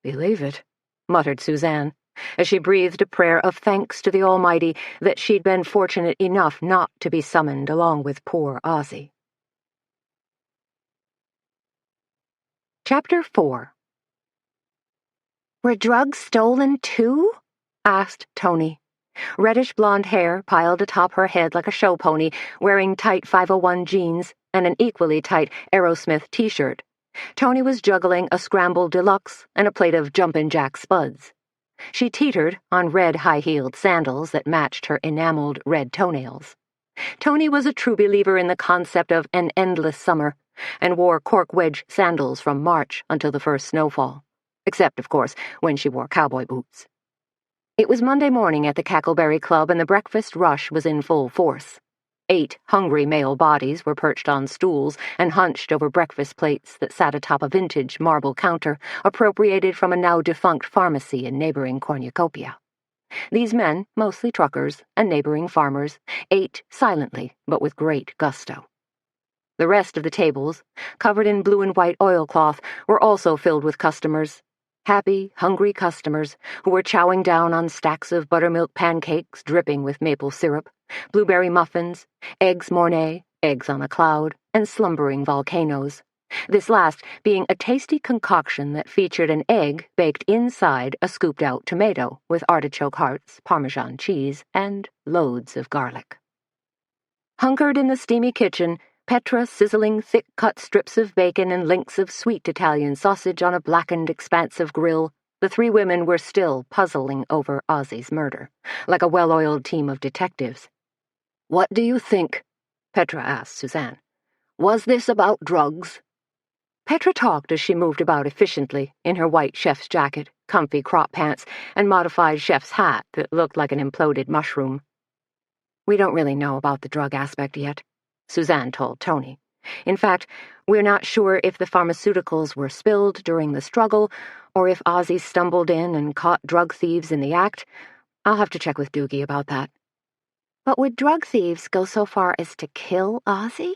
"Believe it," muttered Suzanne, as she breathed a prayer of thanks to the Almighty that she'd been fortunate enough not to be summoned along with poor Ozzie. Chapter 4. "Were drugs stolen too?" asked Tony. Reddish-blonde hair piled atop her head like a show pony, wearing tight 501 jeans and an equally tight Aerosmith t-shirt. Tony was juggling a scramble deluxe and a plate of Jumpin' Jack Spuds. She teetered on red high-heeled sandals that matched her enameled red toenails. Tony was a true believer in the concept of an endless summer, and wore cork wedge sandals from March until the first snowfall, except, of course, when she wore cowboy boots. It was Monday morning at the Cackleberry Club, and the breakfast rush was in full force. 8 hungry male bodies were perched on stools and hunched over breakfast plates that sat atop a vintage marble counter appropriated from a now-defunct pharmacy in neighboring cornucopia. These men, mostly truckers and neighboring farmers, ate silently but with great gusto. The rest of the tables, covered in blue and white oilcloth, were also filled with customers. Happy, hungry customers who were chowing down on stacks of buttermilk pancakes dripping with maple syrup, blueberry muffins, eggs mornay, eggs on a cloud, and slumbering volcanoes. This last being a tasty concoction that featured an egg baked inside a scooped-out tomato with artichoke hearts, Parmesan cheese, and loads of garlic. Hunkered in the steamy kitchen, Petra sizzling thick-cut strips of bacon and links of sweet Italian sausage on a blackened expanse of grill, the three women were still puzzling over Ozzy's murder, like a well-oiled team of detectives. "What do you think?" Petra asked Suzanne. "Was this about drugs?" Petra talked as she moved about efficiently in her white chef's jacket, comfy crop pants, and modified chef's hat that looked like an imploded mushroom. "We don't really know about the drug aspect yet," Suzanne told Tony. "In fact, we're not sure if the pharmaceuticals were spilled during the struggle or if Ozzy stumbled in and caught drug thieves in the act. I'll have to check with Doogie about that." "But would drug thieves go so far as to kill Ozzy?"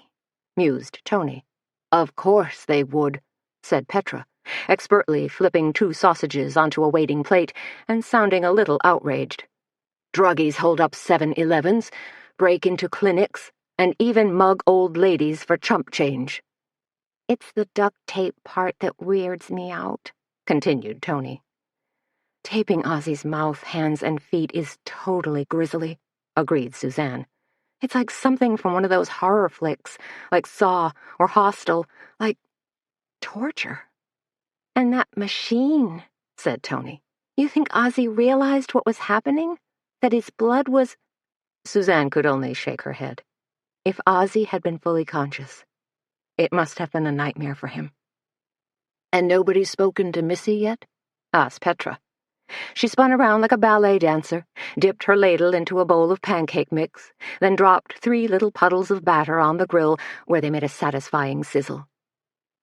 mused Tony. "Of course they would," said Petra, expertly flipping 2 sausages onto a waiting plate and sounding a little outraged. "Druggies hold up 7-Elevens, break into clinics, and even mug old ladies for chump change." "It's the duct tape part that weirds me out," continued Tony. "Taping Ozzy's mouth, hands, and feet is totally grisly," agreed Suzanne. "It's like something from one of those horror flicks, like Saw or Hostel, like torture." "And that machine," said Tony. "You think Ozzy realized what was happening? That his blood was—" Suzanne could only shake her head. If Ozzy had been fully conscious, it must have been a nightmare for him. "And nobody's spoken to Missy yet?" asked Petra. She spun around like a ballet dancer, dipped her ladle into a bowl of pancake mix, then dropped 3 little puddles of batter on the grill where they made a satisfying sizzle.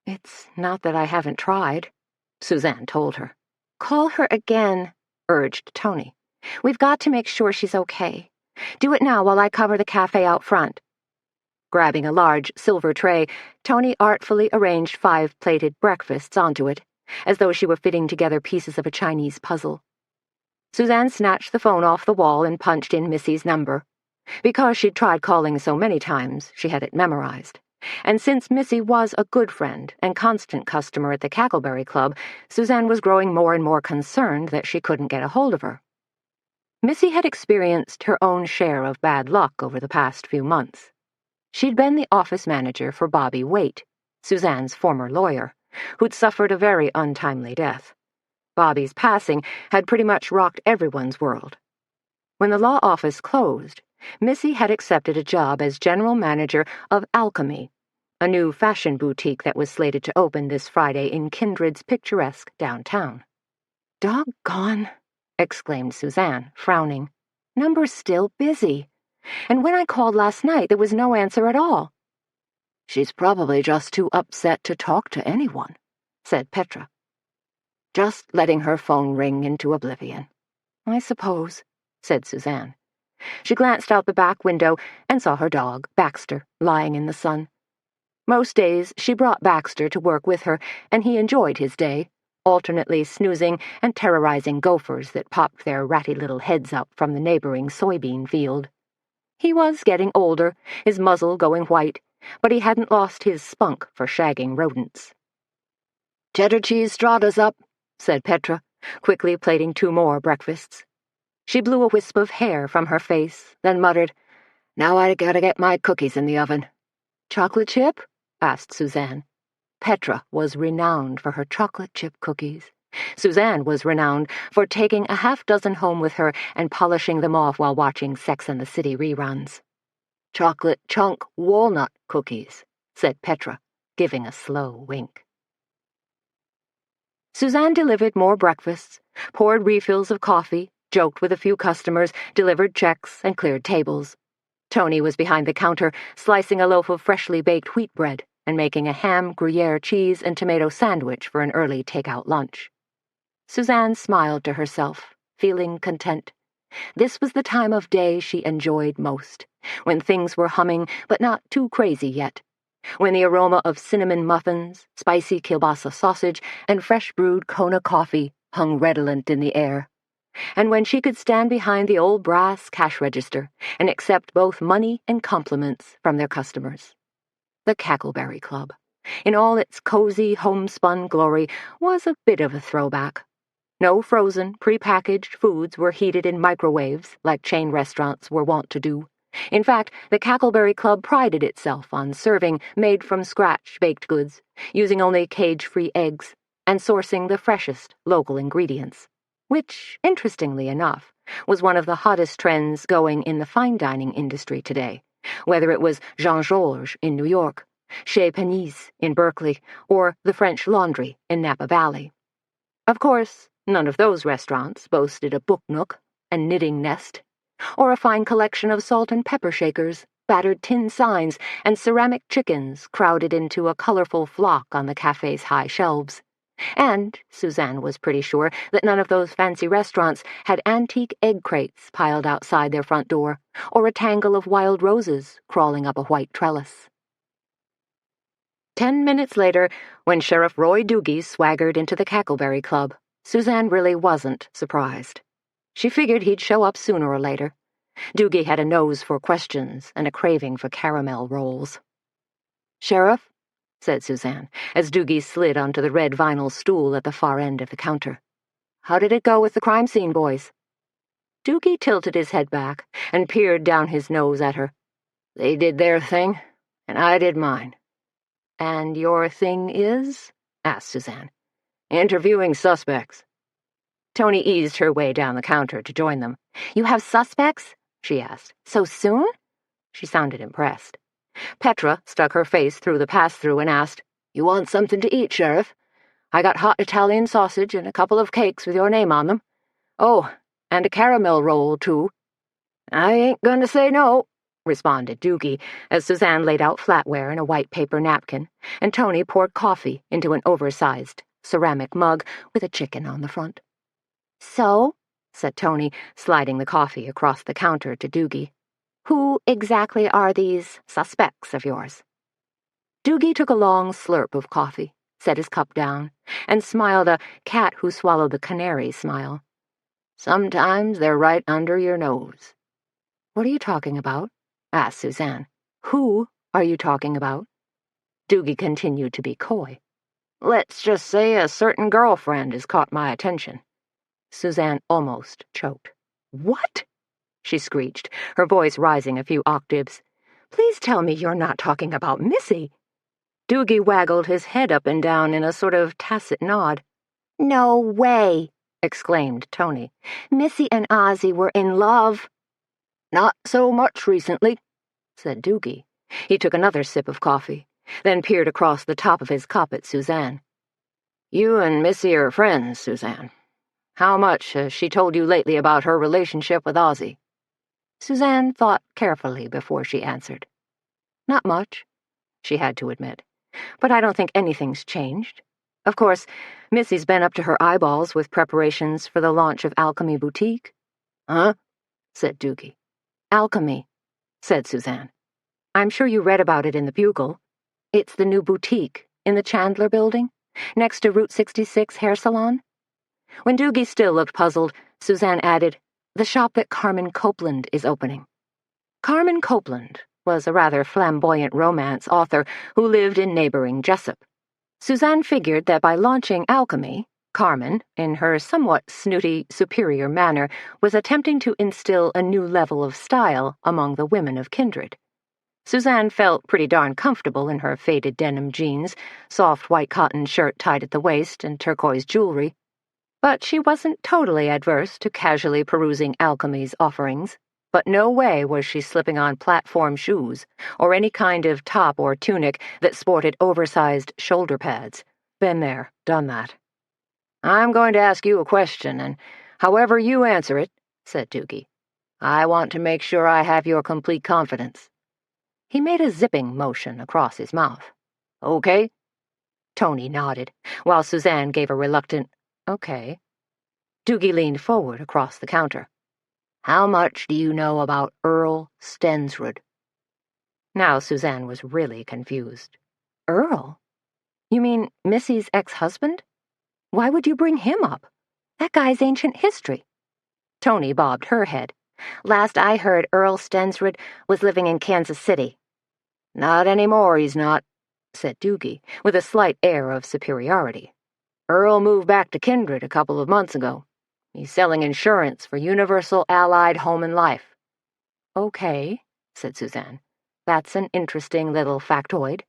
"It's not that I haven't tried," Suzanne told her. "Call her again," urged Tony. "We've got to make sure she's okay. Do it now while I cover the cafe out front." Grabbing a large silver tray, Tony artfully arranged 5 plated breakfasts onto it, as though she were fitting together pieces of a Chinese puzzle. Suzanne snatched the phone off the wall and punched in Missy's number. Because she'd tried calling so many times, she had it memorized. And since Missy was a good friend and constant customer at the Cackleberry Club, Suzanne was growing more and more concerned that she couldn't get a hold of her. Missy had experienced her own share of bad luck over the past few months. She'd been the office manager for Bobby Waite, Suzanne's former lawyer, who'd suffered a very untimely death. Bobby's passing had pretty much rocked everyone's world. When the law office closed, Missy had accepted a job as general manager of Alchemy, a new fashion boutique that was slated to open this Friday in Kindred's picturesque downtown. "Doggone," exclaimed Suzanne, frowning. "Number's still busy. And when I called last night, there was no answer at all." "She's probably just too upset to talk to anyone," said Petra. "Just letting her phone ring into oblivion." "I suppose," said Suzanne. She glanced out the back window and saw her dog, Baxter, lying in the sun. Most days she brought Baxter to work with her, and he enjoyed his day, alternately snoozing and terrorizing gophers that popped their ratty little heads up from the neighboring soybean field. He was getting older, his muzzle going white, but he hadn't lost his spunk for shagging rodents. "Cheddar cheese strata's up," said Petra, quickly plating 2 more breakfasts. She blew a wisp of hair from her face, then muttered, "Now I gotta get my cookies in the oven." "Chocolate chip?" asked Suzanne. Petra was renowned for her chocolate chip cookies. Suzanne was renowned for taking a 6 home with her and polishing them off while watching Sex and the City reruns. "Chocolate chunk walnut cookies," said Petra, giving a slow wink. Suzanne delivered more breakfasts, poured refills of coffee, joked with a few customers, delivered checks, and cleared tables. Tony was behind the counter, slicing a loaf of freshly baked wheat bread and making a ham, Gruyere cheese, and tomato sandwich for an early takeout lunch. Suzanne smiled to herself, feeling content. This was the time of day she enjoyed most, when things were humming but not too crazy yet, when the aroma of cinnamon muffins, spicy kielbasa sausage, and fresh-brewed Kona coffee hung redolent in the air, and when she could stand behind the old brass cash register and accept both money and compliments from their customers. The Cackleberry Club, in all its cozy, homespun glory, was a bit of a throwback. No frozen, prepackaged foods were heated in microwaves like chain restaurants were wont to do. In fact, the Cackleberry Club prided itself on serving made-from-scratch baked goods, using only cage-free eggs, and sourcing the freshest local ingredients, which, interestingly enough, was one of the hottest trends going in the fine dining industry today, whether it was Jean-Georges in New York, Chez Panisse in Berkeley, or the French Laundry in Napa Valley. Of course, none of those restaurants boasted a book nook and knitting nest, or a fine collection of salt and pepper shakers, battered tin signs, and ceramic chickens crowded into a colorful flock on the cafe's high shelves. And Suzanne was pretty sure that none of those fancy restaurants had antique egg crates piled outside their front door, or a tangle of wild roses crawling up a white trellis. 10 minutes later, when Sheriff Roy Doogie swaggered into the Cackleberry Club, Suzanne really wasn't surprised. She figured he'd show up sooner or later. Doogie had a nose for questions and a craving for caramel rolls. "Sheriff?" said Suzanne, as Doogie slid onto the red vinyl stool at the far end of the counter. "How did it go with the crime scene boys?" Doogie tilted his head back and peered down his nose at her. "They did their thing, and I did mine." "And your thing is?" asked Suzanne. "Interviewing suspects." Tony eased her way down the counter to join them. "You have suspects?" she asked. "So soon?" She sounded impressed. Petra stuck her face through the pass-through and asked, "You want something to eat, Sheriff? I got hot Italian sausage and a couple of cakes with your name on them. Oh, and a caramel roll, too." "I ain't gonna say no," responded Doogie, as Suzanne laid out flatware in a white paper napkin, and Tony poured coffee into an oversized ceramic mug with a chicken on the front. "So," said Tony, sliding the coffee across the counter to Doogie, "who exactly are these suspects of yours?" Doogie took a long slurp of coffee, set his cup down, and smiled a cat who swallowed the canary smile. "Sometimes they're right under your nose." "What are you talking about?" asked Suzanne. "Who are you talking about?" Doogie continued to be coy. "Let's just say a certain girlfriend has caught my attention." Suzanne almost choked. "What?" she screeched, her voice rising a few octaves. "Please tell me you're not talking about Missy." Doogie waggled his head up and down in a sort of tacit nod. "No way!" exclaimed Tony. "Missy and Ozzy were in love." "Not so much recently," said Doogie. He took another sip of coffee, then peered across the top of his cup at Suzanne. "You and Missy are friends, Suzanne. How much has she told you lately about her relationship with Ozzy?" Suzanne thought carefully before she answered. "Not much," she had to admit. "But I don't think anything's changed. Of course, Missy's been up to her eyeballs with preparations for the launch of Alchemy Boutique." "Huh?" said Doogie. "Alchemy," said Suzanne. "I'm sure you read about it in the Bugle. It's the new boutique in the Chandler Building, next to Route 66 Hair Salon." When Doogie still looked puzzled, Suzanne added, "The shop that Carmen Copeland is opening." Carmen Copeland was a rather flamboyant romance author who lived in neighboring Jessup. Suzanne figured that by launching Alchemy, Carmen, in her somewhat snooty, superior manner, was attempting to instill a new level of style among the women of Kindred. Suzanne felt pretty darn comfortable in her faded denim jeans, soft white cotton shirt tied at the waist, and turquoise jewelry. But she wasn't totally adverse to casually perusing Alchemy's offerings. But no way was she slipping on platform shoes, or any kind of top or tunic that sported oversized shoulder pads. Been there, done that. "I'm going to ask you a question, and however you answer it," said Doogie, "I want to make sure I have your complete confidence." He made a zipping motion across his mouth. "Okay?" Tony nodded, while Suzanne gave a reluctant, "Okay." Doogie leaned forward across the counter. "How much do you know about Earl Stensrud?" Now Suzanne was really confused. Earl? You mean Missy's ex-husband? Why would you bring him up? That guy's ancient history. Tony bobbed her head. Last I heard, Earl Stensrud was living in Kansas City. Not anymore, he's not, said Doogie, with a slight air of superiority. Earl moved back to Kindred a couple of months ago. He's selling insurance for Universal Allied Home and Life. Okay, said Suzanne. That's an interesting little factoid.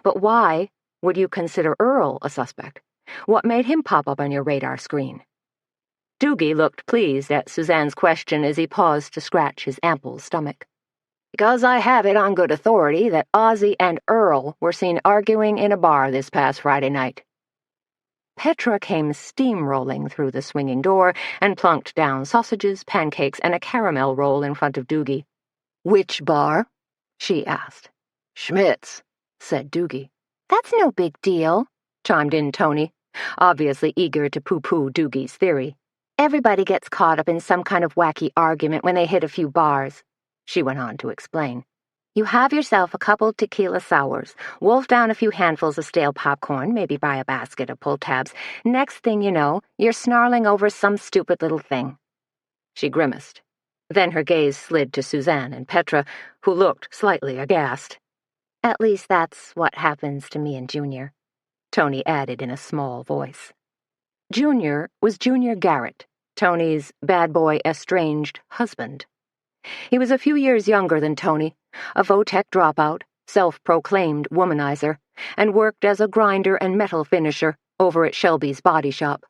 But why would you consider Earl a suspect? What made him pop up on your radar screen? Doogie looked pleased at Suzanne's question as he paused to scratch his ample stomach. Because I have it on good authority that Ozzy and Earl were seen arguing in a bar this past Friday night. Petra came steamrolling through the swinging door and plunked down sausages, pancakes, and a caramel roll in front of Doogie. Which bar? She asked. Schmidt's, said Doogie. That's no big deal, chimed in Tony, obviously eager to poo-poo Doogie's theory. Everybody gets caught up in some kind of wacky argument when they hit a few bars, she went on to explain. You have yourself a couple tequila sours, wolf down a few handfuls of stale popcorn, maybe buy a basket of pull tabs. Next thing you know, you're snarling over some stupid little thing. She grimaced. Then her gaze slid to Suzanne and Petra, who looked slightly aghast. At least that's what happens to me and Junior, Tony added in a small voice. Junior was Junior Garrett, Tony's bad boy estranged husband. He was a few years younger than Tony, a Votech dropout, self-proclaimed womanizer, and worked as a grinder and metal finisher over at Shelby's body shop.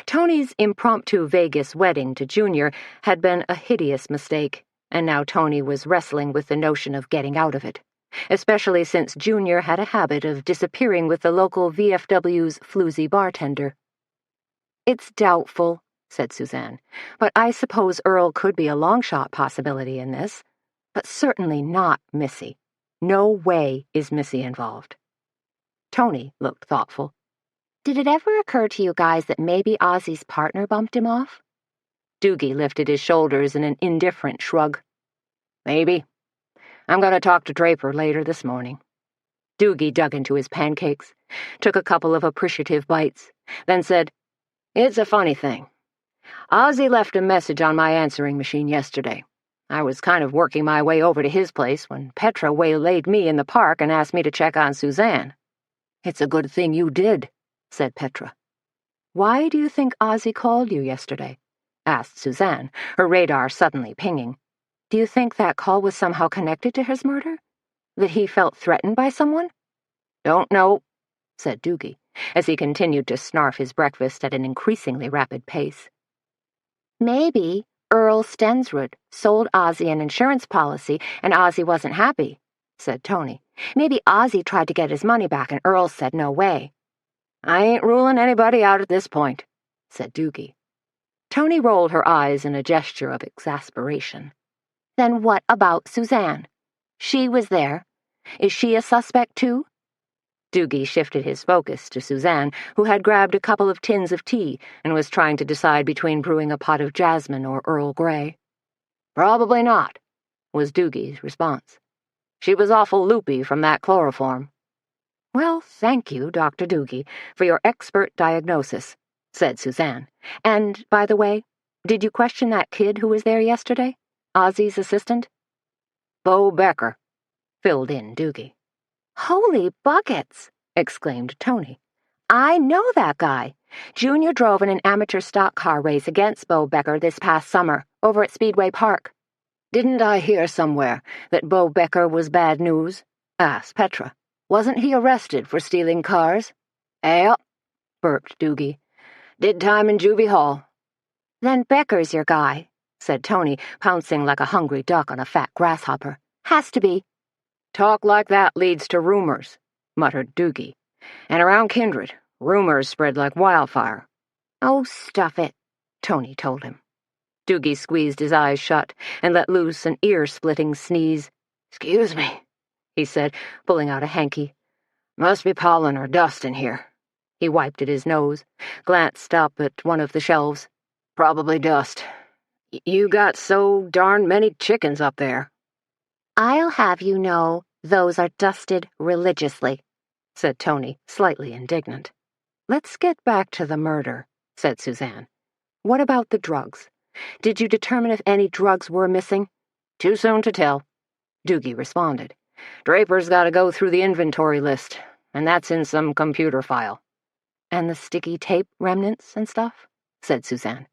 Tony's impromptu Vegas wedding to Junior had been a hideous mistake, and now Tony was wrestling with the notion of getting out of it, especially since Junior had a habit of disappearing with the local VFW's floozy bartender. It's doubtful, said Suzanne, but I suppose Earl could be a long-shot possibility in this, but certainly not Missy. No way is Missy involved. Tony looked thoughtful. Did it ever occur to you guys that maybe Ozzy's partner bumped him off? Doogie lifted his shoulders in an indifferent shrug. Maybe. I'm going to talk to Draper later this morning. Doogie dug into his pancakes, took a couple of appreciative bites, then said, It's a funny thing. Ozzy left a message on my answering machine yesterday. I was kind of working my way over to his place when Petra waylaid me in the park and asked me to check on Suzanne. It's a good thing you did, said Petra. Why do you think Ozzy called you yesterday? Asked Suzanne, her radar suddenly pinging. Do you think that call was somehow connected to his murder? That he felt threatened by someone? Don't know, said Doogie, as he continued to snarf his breakfast at an increasingly rapid pace. Maybe Earl Stensrud sold Ozzy an insurance policy and Ozzy wasn't happy, said Tony. Maybe Ozzy tried to get his money back and Earl said no way. I ain't ruling anybody out at this point, said Doogie. Tony rolled her eyes in a gesture of exasperation. Then what about Suzanne? She was there. Is she a suspect too? Doogie shifted his focus to Suzanne, who had grabbed a couple of tins of tea and was trying to decide between brewing a pot of jasmine or Earl Grey. Probably not, was Doogie's response. She was awful loopy from that chloroform. Well, thank you, Dr. Doogie, for your expert diagnosis, said Suzanne. And, by the way, did you question that kid who was there yesterday? Ozzy's assistant? Bo Becker, filled in Doogie. Holy buckets, exclaimed Tony. I know that guy. Junior drove in an amateur stock car race against Bo Becker this past summer, over at Speedway Park. Didn't I hear somewhere that Bo Becker was bad news? Asked Petra. Wasn't he arrested for stealing cars? Yep, burped Doogie. Did time in Juvie Hall. Then Becker's your guy, said Tony, pouncing like a hungry duck on a fat grasshopper. Has to be. Talk like that leads to rumors, muttered Doogie. And around Kindred, rumors spread like wildfire. Oh, stuff it, Tony told him. Doogie squeezed his eyes shut and let loose an ear-splitting sneeze. Excuse me, he said, pulling out a hanky. Must be pollen or dust in here. He wiped at his nose, glanced up at one of the shelves. Probably dust. You got so darn many chickens up there. I'll have you know, Those are dusted religiously, said Tony, slightly indignant. Let's get back to the murder, said Suzanne. What about the drugs? Did you determine if any drugs were missing? Too soon to tell, Doogie responded. Draper's got to go through the inventory list, and that's in some computer file. And the sticky tape remnants and stuff? Said Suzanne.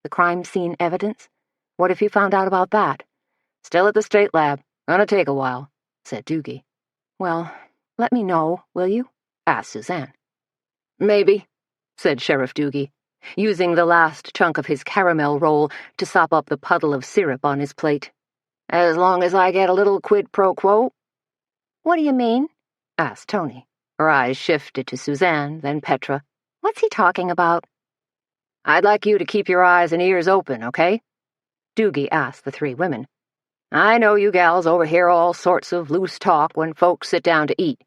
The crime scene evidence? What if you found out about that? Still at the state lab. Gonna take a while, said Doogie. Well, let me know, will you? Asked Suzanne. Maybe, said Sheriff Doogie, using the last chunk of his caramel roll to sop up the puddle of syrup on his plate. As long as I get a little quid pro quo. What do you mean? Asked Tony. Her eyes shifted to Suzanne, then Petra. What's he talking about? I'd like you to keep your eyes and ears open, okay? Doogie asked the three women. I know you gals overhear all sorts of loose talk when folks sit down to eat.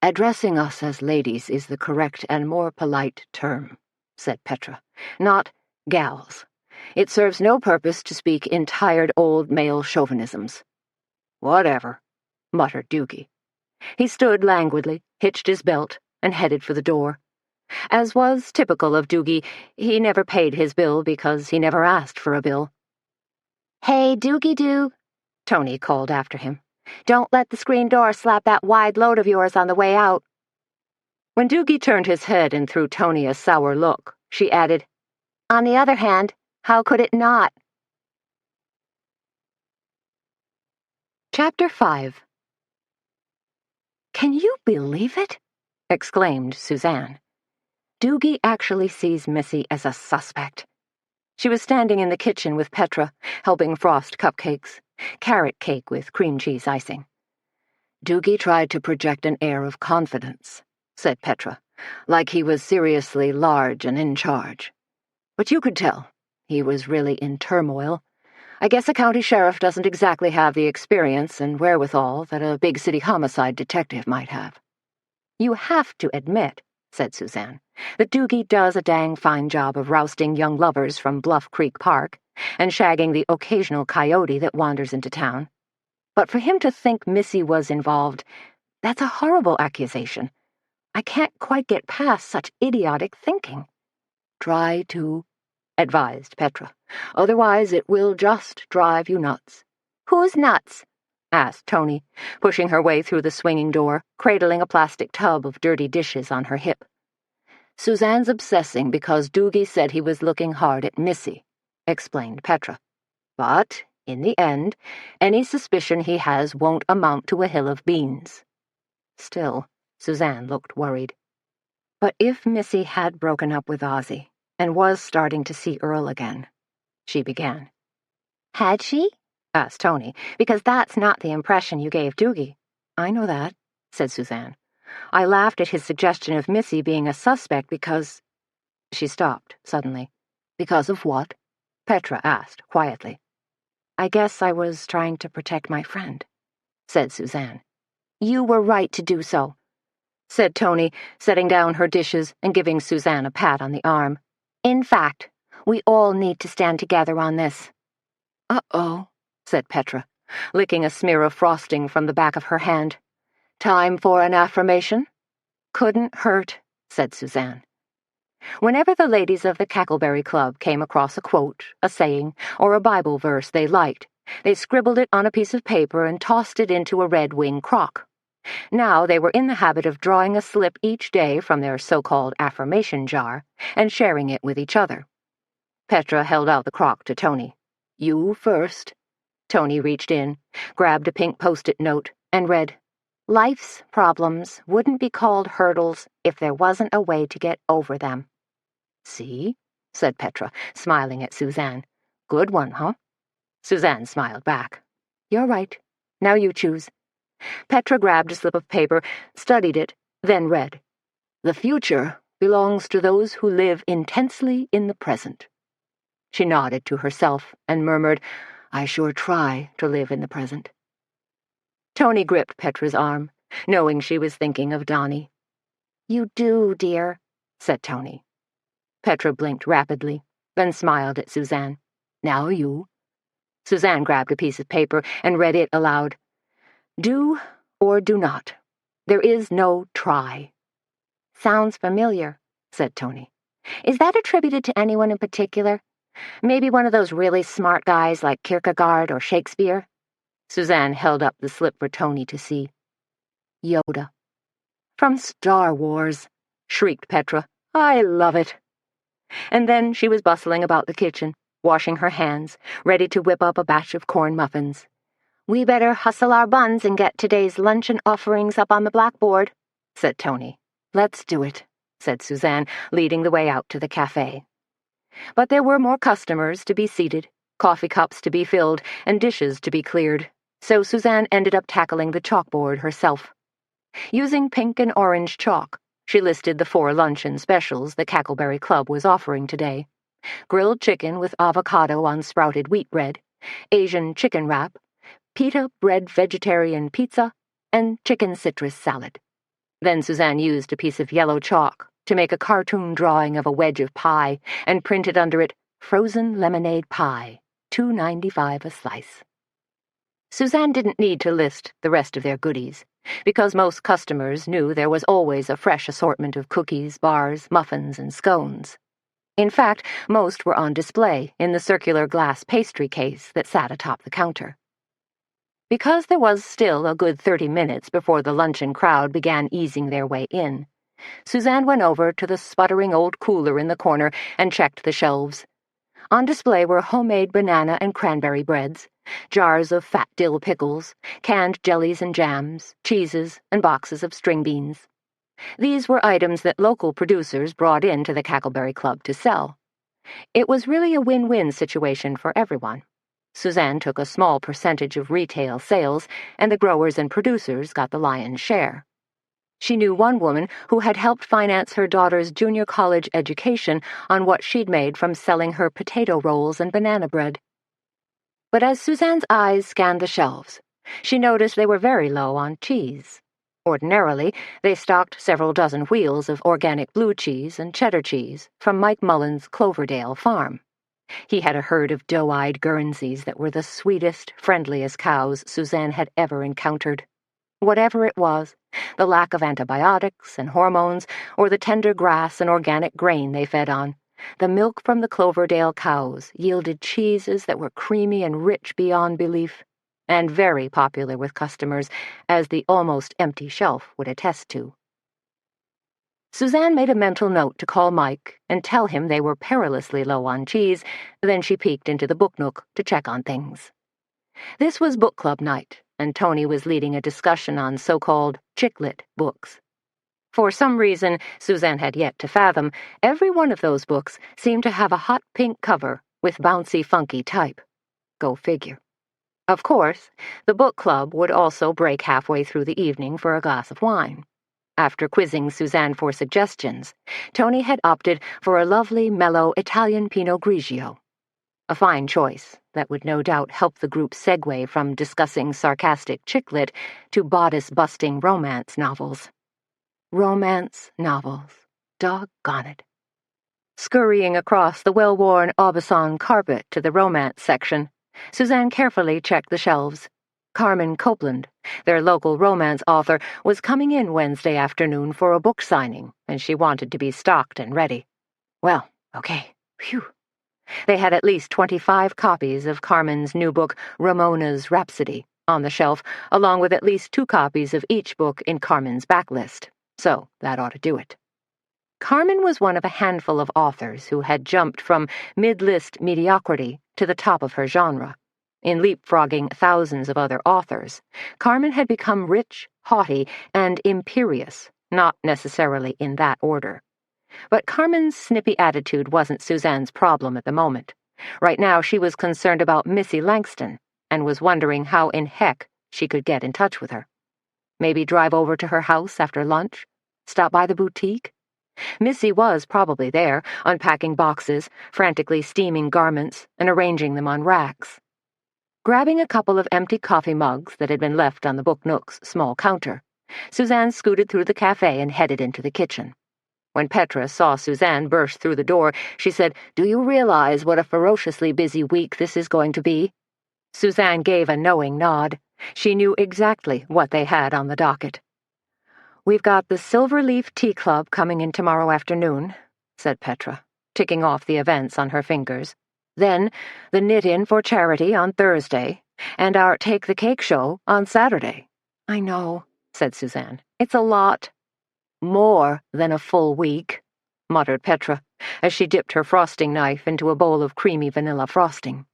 Addressing us as ladies is the correct and more polite term, said Petra, not gals. It serves no purpose to speak in tired old male chauvinisms. Whatever, muttered Doogie. He stood languidly, hitched his belt, and headed for the door. As was typical of Doogie, he never paid his bill because he never asked for a bill. Hey, Doogie-doo, Tony called after him. Don't let the screen door slap that wide load of yours on the way out. When Doogie turned his head and threw Tony a sour look, she added, On the other hand, how could it not? Chapter 5. Can you believe it? Exclaimed Suzanne. Doogie actually sees Missy as a suspect. She was standing in the kitchen with Petra, helping frost cupcakes, carrot cake with cream cheese icing. Doogie tried to project an air of confidence, said Petra, like he was seriously large and in charge. But you could tell he was really in turmoil. I guess a county sheriff doesn't exactly have the experience and wherewithal that a big city homicide detective might have. You have to admit, said Suzanne, that Doogie does a dang fine job of rousting young lovers from Bluff Creek Park and shagging the occasional coyote that wanders into town. But for him to think Missy was involved, that's a horrible accusation. I can't quite get past such idiotic thinking. Try to, advised Petra. Otherwise it will just drive you nuts. Who's nuts? Asked Tony, pushing her way through the swinging door, cradling a plastic tub of dirty dishes on her hip. Suzanne's obsessing because Doogie said he was looking hard at Missy, explained Petra. But, in the end, any suspicion he has won't amount to a hill of beans. Still, Suzanne looked worried. But if Missy had broken up with Ozzy and was starting to see Earl again, she began. Had she? Asked Tony, because that's not the impression you gave Doogie. I know that, said Suzanne. I laughed at his suggestion of Missy being a suspect because... She stopped, suddenly. Because of what? Petra asked, quietly. I guess I was trying to protect my friend, said Suzanne. You were right to do so, said Tony, setting down her dishes and giving Suzanne a pat on the arm. In fact, we all need to stand together on this. Uh-oh, said Petra, licking a smear of frosting from the back of her hand. Time for an affirmation? Couldn't hurt, said Suzanne. Whenever the ladies of the Cackleberry Club came across a quote, a saying, or a Bible verse they liked, they scribbled it on a piece of paper and tossed it into a red wing crock. Now they were in the habit of drawing a slip each day from their so-called affirmation jar and sharing it with each other. Petra held out the crock to Tony. You first. Tony reached in, grabbed a pink post-it note, and read, Life's problems wouldn't be called hurdles if there wasn't a way to get over them. See? Said Petra, smiling at Suzanne. Good one, huh? Suzanne smiled back. You're right. Now you choose. Petra grabbed a slip of paper, studied it, then read, The future belongs to those who live intensely in the present. She nodded to herself and murmured, I sure try to live in the present. Tony gripped Petra's arm, knowing she was thinking of Donnie. You do, dear, said Tony. Petra blinked rapidly, then smiled at Suzanne. Now you. Suzanne grabbed a piece of paper and read it aloud. Do or do not. There is no try. Sounds familiar, said Tony. Is that attributed to anyone in particular? Maybe one of those really smart guys like Kierkegaard or Shakespeare? Suzanne held up the slip for Tony to see. Yoda. From Star Wars, shrieked Petra. I love it. And then she was bustling about the kitchen, washing her hands, ready to whip up a batch of corn muffins. We better hustle our buns and get today's luncheon offerings up on the blackboard, said Tony. Let's do it, said Suzanne, leading the way out to the cafe. But there were more customers to be seated, coffee cups to be filled, and dishes to be cleared, so Suzanne ended up tackling the chalkboard herself. Using pink and orange chalk, she listed the 4 luncheon specials the Cackleberry Club was offering today: grilled chicken with avocado on sprouted wheat bread, Asian chicken wrap, pita bread vegetarian pizza, and chicken citrus salad. Then Suzanne used a piece of yellow chalk to make a cartoon drawing of a wedge of pie and printed under it, "Frozen lemonade pie, $2.95 a slice." Suzanne didn't need to list the rest of their goodies, because most customers knew there was always a fresh assortment of cookies, bars, muffins, and scones. In fact, most were on display in the circular glass pastry case that sat atop the counter. Because there was still a good 30 minutes before the luncheon crowd began easing their way in, Suzanne went over to the sputtering old cooler in the corner and checked the shelves. On display were homemade banana and cranberry breads, jars of fat dill pickles, canned jellies and jams, cheeses, and boxes of string beans. These were items that local producers brought in to the Cackleberry Club to sell. It was really a win-win situation for everyone. Suzanne took a small percentage of retail sales, and the growers and producers got the lion's share. She knew one woman who had helped finance her daughter's junior college education on what she'd made from selling her potato rolls and banana bread. But as Suzanne's eyes scanned the shelves, she noticed they were very low on cheese. Ordinarily, they stocked several dozen wheels of organic blue cheese and cheddar cheese from Mike Mullen's Cloverdale farm. He had a herd of doe-eyed Guernseys that were the sweetest, friendliest cows Suzanne had ever encountered. Whatever it was, the lack of antibiotics and hormones, or the tender grass and organic grain they fed on, the milk from the Cloverdale cows yielded cheeses that were creamy and rich beyond belief, and very popular with customers, as the almost empty shelf would attest to. Suzanne made a mental note to call Mike and tell him they were perilously low on cheese, then she peeked into the book nook to check on things. This was book club night, and Tony was leading a discussion on so-called chick-lit books. For some reason Suzanne had yet to fathom, every one of those books seemed to have a hot pink cover with bouncy, funky type. Go figure. Of course, the book club would also break halfway through the evening for a glass of wine. After quizzing Suzanne for suggestions, Tony had opted for a lovely, mellow Italian Pinot Grigio. A fine choice that would no doubt help the group segue from discussing sarcastic chick-lit to bodice-busting romance novels. Romance novels. Doggone it. Scurrying across the well-worn Aubusson carpet to the romance section, Suzanne carefully checked the shelves. Carmen Copeland, their local romance author, was coming in Wednesday afternoon for a book signing, and she wanted to be stocked and ready. Well, okay, phew. They had at least 25 copies of Carmen's new book, Ramona's Rhapsody, on the shelf, along with at least 2 copies of each book in Carmen's backlist, so that ought to do it. Carmen was one of a handful of authors who had jumped from mid-list mediocrity to the top of her genre. In leapfrogging thousands of other authors, Carmen had become rich, haughty, and imperious, not necessarily in that order. But Carmen's snippy attitude wasn't Suzanne's problem at the moment. Right now she was concerned about Missy Langston, and was wondering how in heck she could get in touch with her. Maybe drive over to her house after lunch? Stop by the boutique? Missy was probably there, unpacking boxes, frantically steaming garments, and arranging them on racks. Grabbing a couple of empty coffee mugs that had been left on the book nook's small counter, Suzanne scooted through the cafe and headed into the kitchen. When Petra saw Suzanne burst through the door, she said, "Do you realize what a ferociously busy week this is going to be?" Suzanne gave a knowing nod. She knew exactly what they had on the docket. "We've got the Silverleaf Tea Club coming in tomorrow afternoon," said Petra, ticking off the events on her fingers. "Then the knit-in for charity on Thursday, and our Take the Cake show on Saturday." "I know," said Suzanne. "It's a lot." "More than a full week," muttered Petra, as she dipped her frosting knife into a bowl of creamy vanilla frosting.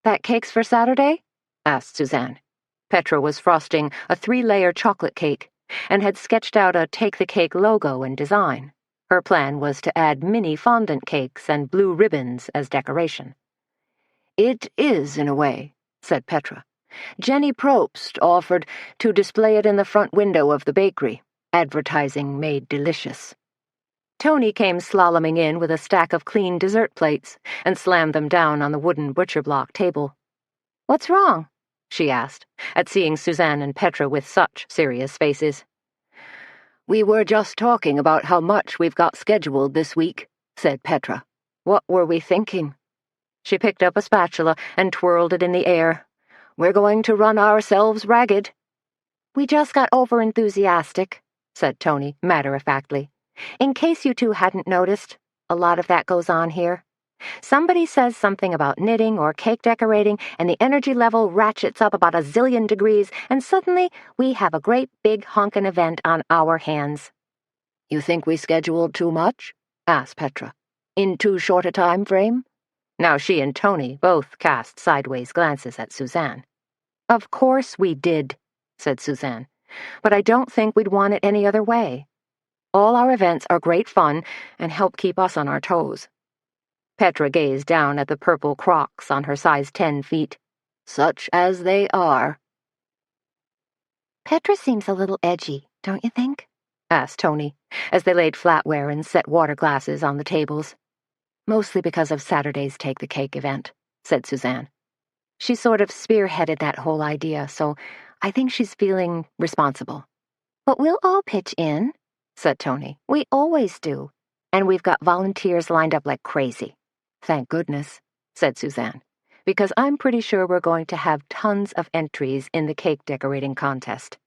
"That cake's for Saturday?" asked Suzanne. Petra was frosting a 3-layer chocolate cake and had sketched out a Take the Cake logo and design. Her plan was to add mini fondant cakes and blue ribbons as decoration. "It is, in a way," said Petra. "Jenny Probst offered to display it in the front window of the bakery. Advertising made delicious." Tony came slaloming in with a stack of clean dessert plates and slammed them down on the wooden butcher block table. "What's wrong?" she asked, at seeing Suzanne and Petra with such serious faces. "We were just talking about how much we've got scheduled this week," said Petra. "What were we thinking?" She picked up a spatula and twirled it in the air. "We're going to run ourselves ragged." "We just got over-enthusiastic," said Tony, matter-of-factly. "In case you two hadn't noticed, a lot of that goes on here. Somebody says something about knitting or cake decorating, and the energy level ratchets up about 1,000,000,000 degrees, and suddenly we have a great big honkin' event on our hands." "You think we scheduled too much?" asked Petra. "In too short a time frame?" Now she and Tony both cast sideways glances at Suzanne. "Of course we did," said Suzanne, "but I don't think we'd want it any other way. All our events are great fun and help keep us on our toes." Petra gazed down at the purple Crocs on her size 10 feet. "Such as they are." "Petra seems a little edgy, don't you think?" asked Tony, as they laid flatware and set water glasses on the tables. "Mostly because of Saturday's Take the Cake event," said Suzanne. "She sort of spearheaded that whole idea, so I think she's feeling responsible." "But we'll all pitch in," said Tony. "We always do. And we've got volunteers lined up like crazy." "Thank goodness," said Suzanne, "because I'm pretty sure we're going to have tons of entries in the cake decorating contest,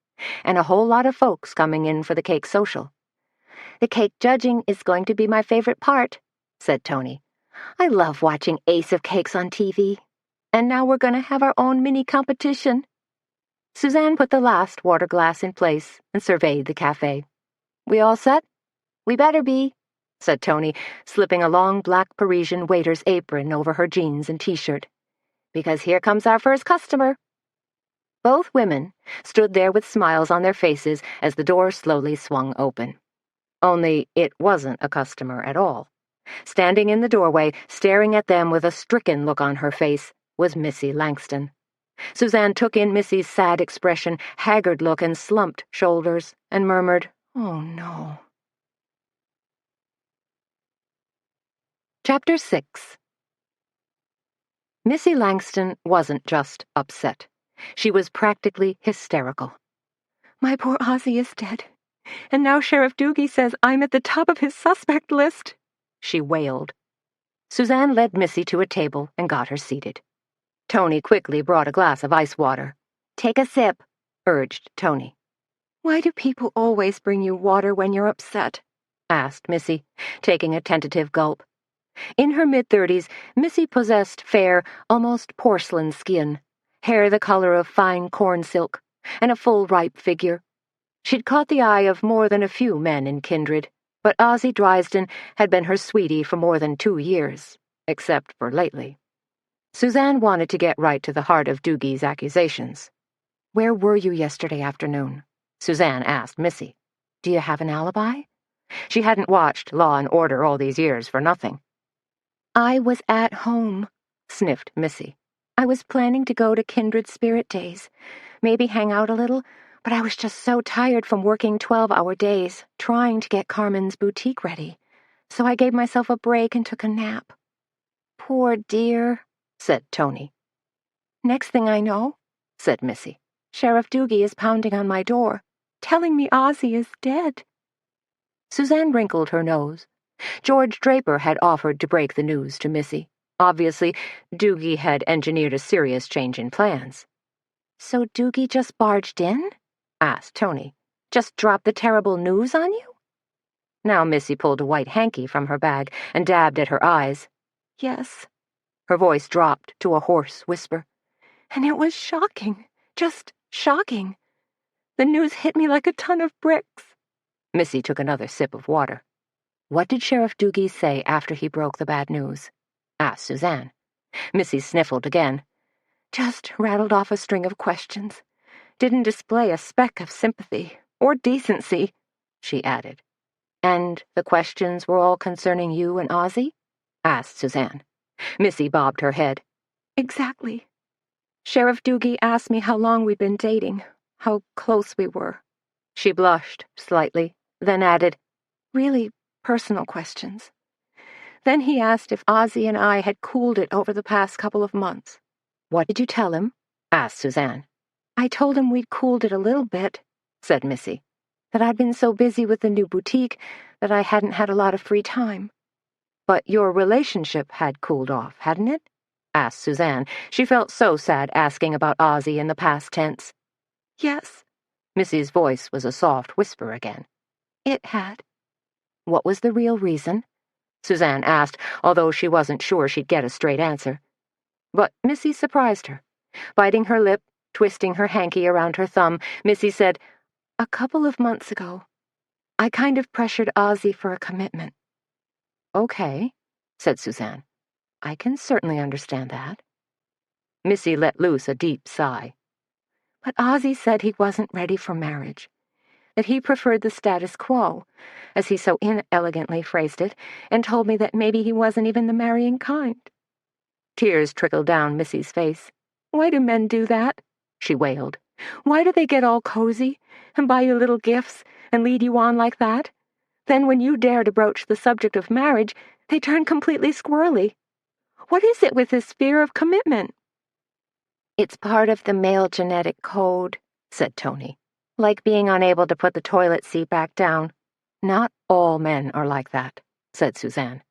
and a whole lot of folks coming in for the cake social." "The cake judging is going to be my favorite part," said Tony. "I love watching Ace of Cakes on TV. And now we're going to have our own mini competition." Suzanne put the last water glass in place and surveyed the cafe. "We all set?" "We better be," said Tony, slipping a long black Parisian waiter's apron over her jeans and t-shirt. "Because here comes our first customer." Both women stood there with smiles on their faces as the door slowly swung open. Only it wasn't a customer at all. Standing in the doorway, staring at them with a stricken look on her face, was Missy Langston. Suzanne took in Missy's sad expression, haggard look, and slumped shoulders, and murmured, "Oh, no." Chapter 6. Missy Langston wasn't just upset. She was practically hysterical. "My poor Ozzy is dead, and now Sheriff Doogie says I'm at the top of his suspect list," she wailed. Suzanne led Missy to a table and got her seated. Tony quickly brought a glass of ice water. "Take a sip," urged Tony. "Why do people always bring you water when you're upset?" asked Missy, taking a tentative gulp. In her mid-30s, Missy possessed fair, almost porcelain skin, hair the color of fine corn silk, and a full, ripe figure. She'd caught the eye of more than a few men in Kindred, but Ozzie Drysden had been her sweetie for more than 2 years, except for lately. Suzanne wanted to get right to the heart of Doogie's accusations. "Where were you yesterday afternoon?" Suzanne asked Missy. "Do you have an alibi?" She hadn't watched Law and Order all these years for nothing. "I was at home," sniffed Missy. "I was planning to go to Kindred Spirit Days, maybe hang out a little, but I was just so tired from working 12-hour days, trying to get Carmen's boutique ready. So I gave myself a break and took a nap." "Poor dear," said Tony. "Next thing I know," said Missy, "Sheriff Doogie is pounding on my door, telling me Ozzie is dead." Suzanne wrinkled her nose. George Draper had offered to break the news to Missy. Obviously, Doogie had engineered a serious change in plans. So Doogie just barged in? Asked Tony. Just dropped the terrible news on you? Now Missy pulled a white hanky from her bag and dabbed at her eyes. Yes. Her voice dropped to a hoarse whisper. And it was shocking. Just shocking. The news hit me like a ton of bricks. Missy took another sip of water. What did Sheriff Doogie say after he broke the bad news? Asked Suzanne. Missy sniffled again. Just rattled off a string of questions. Didn't display a speck of sympathy or decency, she added. And the questions were all concerning you and Ozzy? Asked Suzanne. Missy bobbed her head. Exactly. Sheriff Doogie asked me how long we'd been dating, how close we were. She blushed slightly, then added, really personal questions. Then he asked if Ozzy and I had cooled it over the past couple of months. What did you tell him? Asked Suzanne. I told him we'd cooled it a little bit, said Missy, that I'd been so busy with the new boutique that I hadn't had a lot of free time. But your relationship had cooled off, hadn't it? Asked Suzanne. She felt so sad asking about Ozzy in the past tense. Yes. Missy's voice was a soft whisper again. It had. What was the real reason? Suzanne asked, although she wasn't sure she'd get a straight answer. But Missy surprised her. Biting her lip, twisting her hanky around her thumb, Missy said, A couple of months ago, I kind of pressured Ozzy for a commitment. Okay, said Suzanne. I can certainly understand that. Missy let loose a deep sigh. But Ozzy said he wasn't ready for marriage, that he preferred the status quo, as he so inelegantly phrased it, and told me that maybe he wasn't even the marrying kind. Tears trickled down Missy's face. Why do men do that? She wailed. Why do they get all cozy and buy you little gifts and lead you on like that? Then when you dare to broach the subject of marriage, they turn completely squirrely. What is it with this fear of commitment? It's part of the male genetic code, said Tony, like being unable to put the toilet seat back down. Not all men are like that, said Suzanne.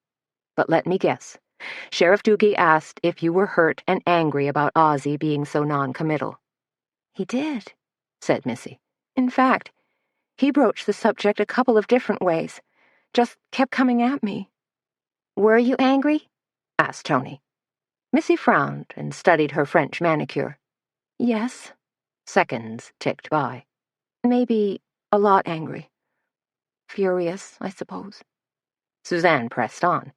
But let me guess. Sheriff Doogie asked if you were hurt and angry about Ozzy being so non-committal. He did, said Missy. In fact, he broached the subject a couple of different ways. Just kept coming at me. Were you angry? Asked Tony. Missy frowned and studied her French manicure. Yes. Seconds ticked by. Maybe a lot angry. Furious, I suppose. Suzanne pressed on.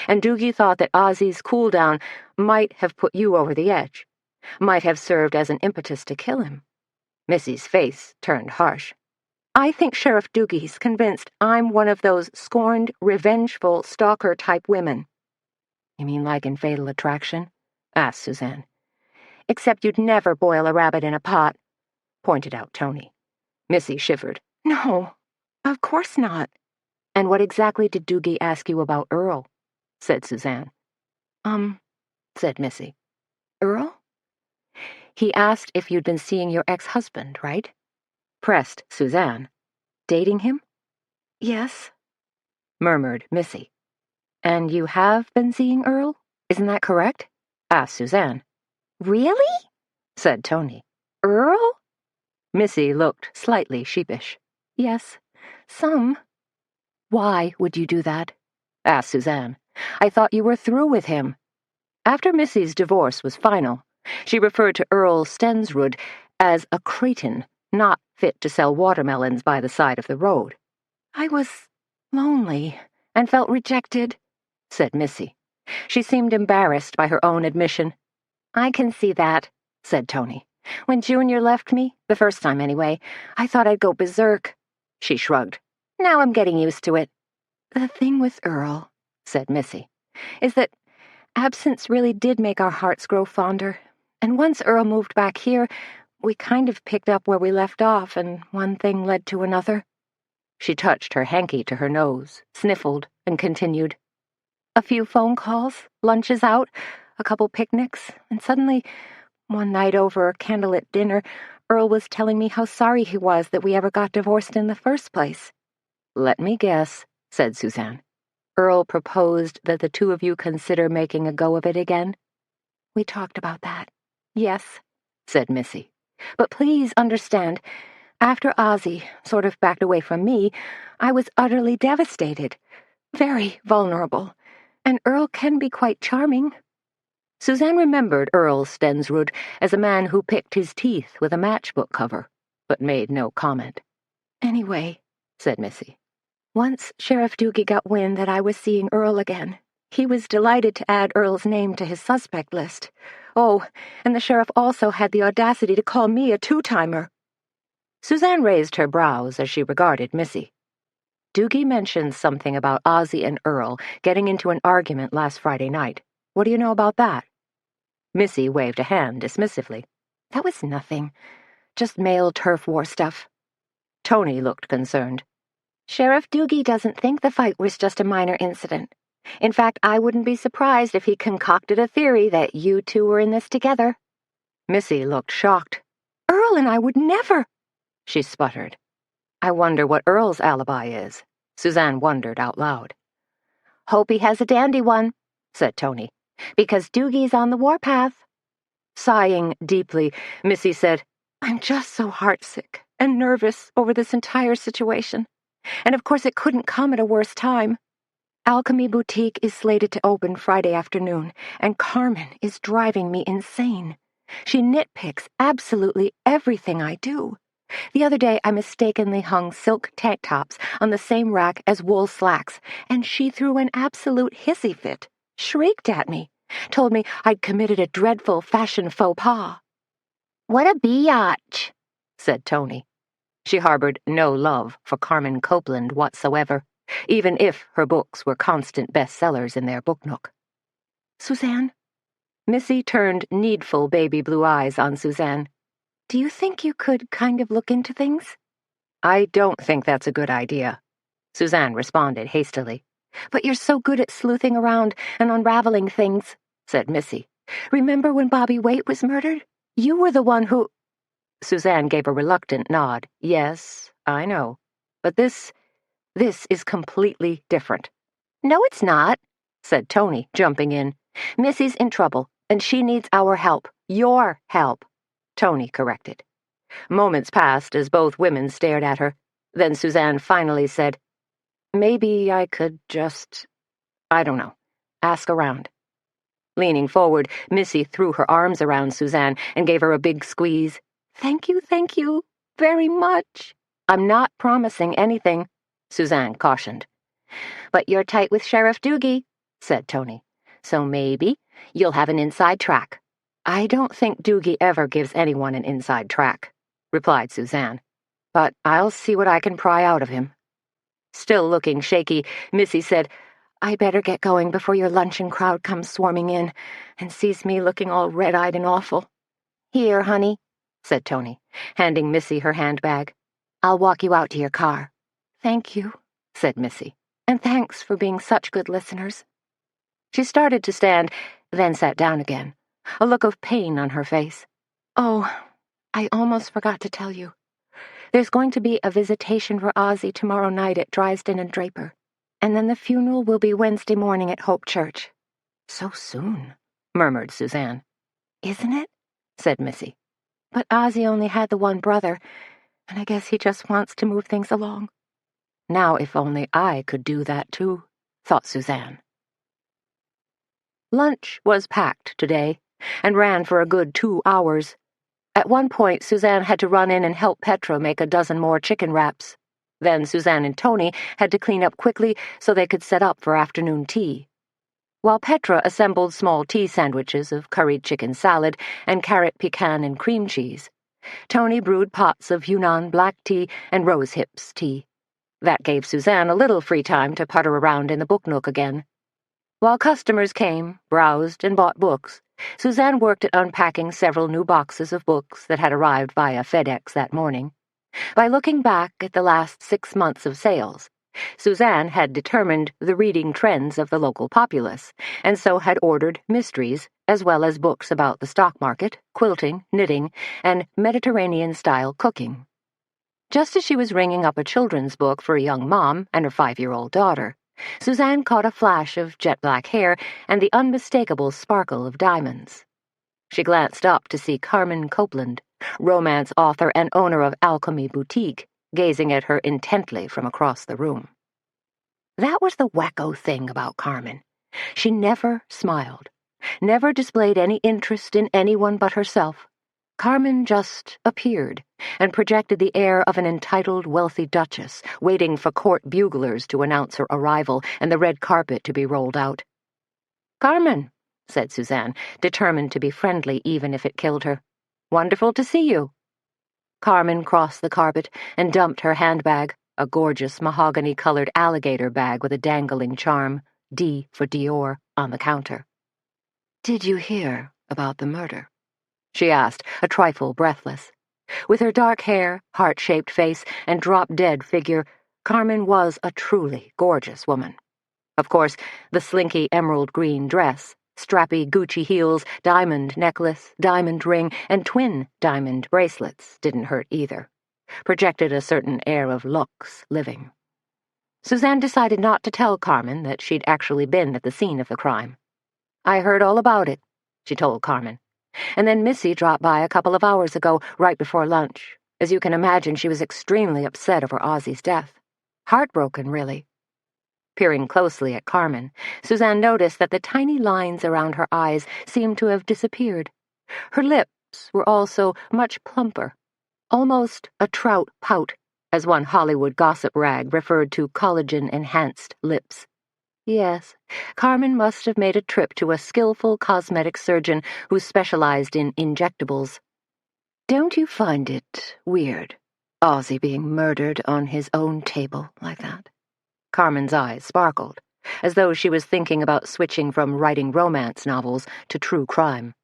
And Doogie thought that Ozzy's cool-down might have put you over the edge, might have served as an impetus to kill him. Missy's face turned harsh. I think Sheriff Doogie's convinced I'm one of those scorned, revengeful, stalker-type women. You mean like in Fatal Attraction? Asked Suzanne. Except you'd never boil a rabbit in a pot, pointed out Tony. Missy shivered. No, of course not. And what exactly did Doogie ask you about Earl? Said Suzanne. Said Missy. Earl? He asked if you'd been seeing your ex-husband, right? Pressed Suzanne. Dating him? Yes, murmured Missy. And you have been seeing Earl? Isn't that correct? Asked Suzanne. Really? Said Tony. Earl? Missy looked slightly sheepish. Yes, some. Why would you do that? Asked Suzanne. I thought you were through with him. After Missy's divorce was final, she referred to Earl Stensrud as a cretin, not fit to sell watermelons by the side of the road. I was lonely and felt rejected, said Missy. She seemed embarrassed by her own admission. I can see that, said Tony. When Junior left me, the first time anyway, I thought I'd go berserk. She shrugged. Now I'm getting used to it. The thing with Earl, said Missy, is that absence really did make our hearts grow fonder. And once Earl moved back here, we kind of picked up where we left off, and one thing led to another. She touched her hanky to her nose, sniffled, and continued. A few phone calls, lunches out, a couple picnics, and suddenly, one night over candlelit dinner, Earl was telling me how sorry he was that we ever got divorced in the first place. Let me guess, said Suzanne. Earl proposed that the two of you consider making a go of it again? We talked about that. Yes, said Missy. But please understand, after Ozzy sort of backed away from me, I was utterly devastated, very vulnerable, and Earl can be quite charming." Suzanne remembered Earl Stensrud as a man who picked his teeth with a matchbook cover, but made no comment. "Anyway," said Missy, "once Sheriff Doogie got wind that I was seeing Earl again, he was delighted to add Earl's name to his suspect list. Oh, and the sheriff also had the audacity to call me a two-timer." Suzanne raised her brows as she regarded Missy. "Doogie mentioned something about Ozzy and Earl getting into an argument last Friday night. What do you know about that?" Missy waved a hand dismissively. "That was nothing. Just male turf war stuff." Tony looked concerned. "Sheriff Doogie doesn't think the fight was just a minor incident. In fact, I wouldn't be surprised if he concocted a theory that you two were in this together." Missy looked shocked. "Earl and I would never," she sputtered. "I wonder what Earl's alibi is," Suzanne wondered out loud. "Hope he has a dandy one," said Tony, "because Doogie's on the warpath." Sighing deeply, Missy said, "I'm just so heartsick and nervous over this entire situation. And of course it couldn't come at a worse time. Alchemy Boutique is slated to open Friday afternoon, and Carmen is driving me insane. She nitpicks absolutely everything I do. The other day I mistakenly hung silk tank tops on the same rack as wool slacks, and she threw an absolute hissy fit, shrieked at me, told me I'd committed a dreadful fashion faux pas." "What a biatch," said Tony. She harbored no love for Carmen Copeland whatsoever, even if her books were constant bestsellers in their book nook. "Suzanne?" Missy turned needful baby blue eyes on Suzanne. "Do you think you could kind of look into things?" "I don't think that's a good idea," Suzanne responded hastily. "But you're so good at sleuthing around and unraveling things," said Missy. "Remember when Bobby Waite was murdered? You were the one who—" Suzanne gave a reluctant nod. "Yes, I know. But this is completely different." "No, it's not," said Tony, jumping in. "Missy's in trouble, and she needs our help. Your help," Tony corrected. Moments passed as both women stared at her. Then Suzanne finally said, "Maybe I could just, I don't know, ask around." Leaning forward, Missy threw her arms around Suzanne and gave her a big squeeze. Thank you, very much." "I'm not promising anything," Suzanne cautioned. "But you're tight with Sheriff Doogie," said Tony. "So maybe you'll have an inside track." "I don't think Doogie ever gives anyone an inside track," replied Suzanne. "But I'll see what I can pry out of him." Still looking shaky, Missy said, "I better get going before your luncheon crowd comes swarming in and sees me looking all red-eyed and awful." "Here, honey," said Tony, handing Missy her handbag. "I'll walk you out to your car." "Thank you," said Missy. "And thanks for being such good listeners." She started to stand, then sat down again, a look of pain on her face. "Oh, I almost forgot to tell you. There's going to be a visitation for Ozzy tomorrow night at Drysdale and Draper, and then the funeral will be Wednesday morning at Hope Church." "So soon," murmured Suzanne. "Isn't it?" said Missy. "But Ozzy only had the one brother, and I guess he just wants to move things along." Now if only I could do that too, thought Suzanne. Lunch was packed today, and ran for a good 2 hours. At one point, Suzanne had to run in and help Petra make a dozen more chicken wraps. Then Suzanne and Tony had to clean up quickly so they could set up for afternoon tea. While Petra assembled small tea sandwiches of curried chicken salad and carrot pecan and cream cheese, Tony brewed pots of Yunnan black tea and rose hips tea. That gave Suzanne a little free time to putter around in the book nook again. While customers came, browsed, and bought books, Suzanne worked at unpacking several new boxes of books that had arrived via FedEx that morning. By looking back at the last 6 months of sales, Suzanne had determined the reading trends of the local populace, and so had ordered mysteries, as well as books about the stock market, quilting, knitting, and Mediterranean-style cooking. Just as she was ringing up a children's book for a young mom and her 5-year-old daughter, Suzanne caught a flash of jet-black hair and the unmistakable sparkle of diamonds. She glanced up to see Carmen Copeland, romance author and owner of Alchemy Boutique, gazing at her intently from across the room. That was the wacko thing about Carmen. She never smiled, never displayed any interest in anyone but herself. Carmen just appeared and projected the air of an entitled, wealthy duchess, waiting for court buglers to announce her arrival and the red carpet to be rolled out. "Carmen," said Suzanne, determined to be friendly even if it killed her. "Wonderful to see you." Carmen crossed the carpet and dumped her handbag, a gorgeous mahogany-colored alligator bag with a dangling charm, D for Dior, on the counter. "Did you hear about the murder?" she asked, a trifle breathless. With her dark hair, heart-shaped face, and drop-dead figure, Carmen was a truly gorgeous woman. Of course, the slinky emerald-green dress, strappy Gucci heels, diamond necklace, diamond ring, and twin diamond bracelets didn't hurt either. Projected a certain air of luxe living. Suzanne decided not to tell Carmen that she'd actually been at the scene of the crime. "I heard all about it," she told Carmen. "And then Missy dropped by a couple of hours ago, right before lunch. As you can imagine, she was extremely upset over Ozzy's death. Heartbroken, really." Peering closely at Carmen, Suzanne noticed that the tiny lines around her eyes seemed to have disappeared. Her lips were also much plumper, almost a trout pout, as one Hollywood gossip rag referred to collagen-enhanced lips. Yes, Carmen must have made a trip to a skillful cosmetic surgeon who specialized in injectables. "Don't you find it weird, Ozzy being murdered on his own table like that?" Carmen's eyes sparkled, as though she was thinking about switching from writing romance novels to true crime.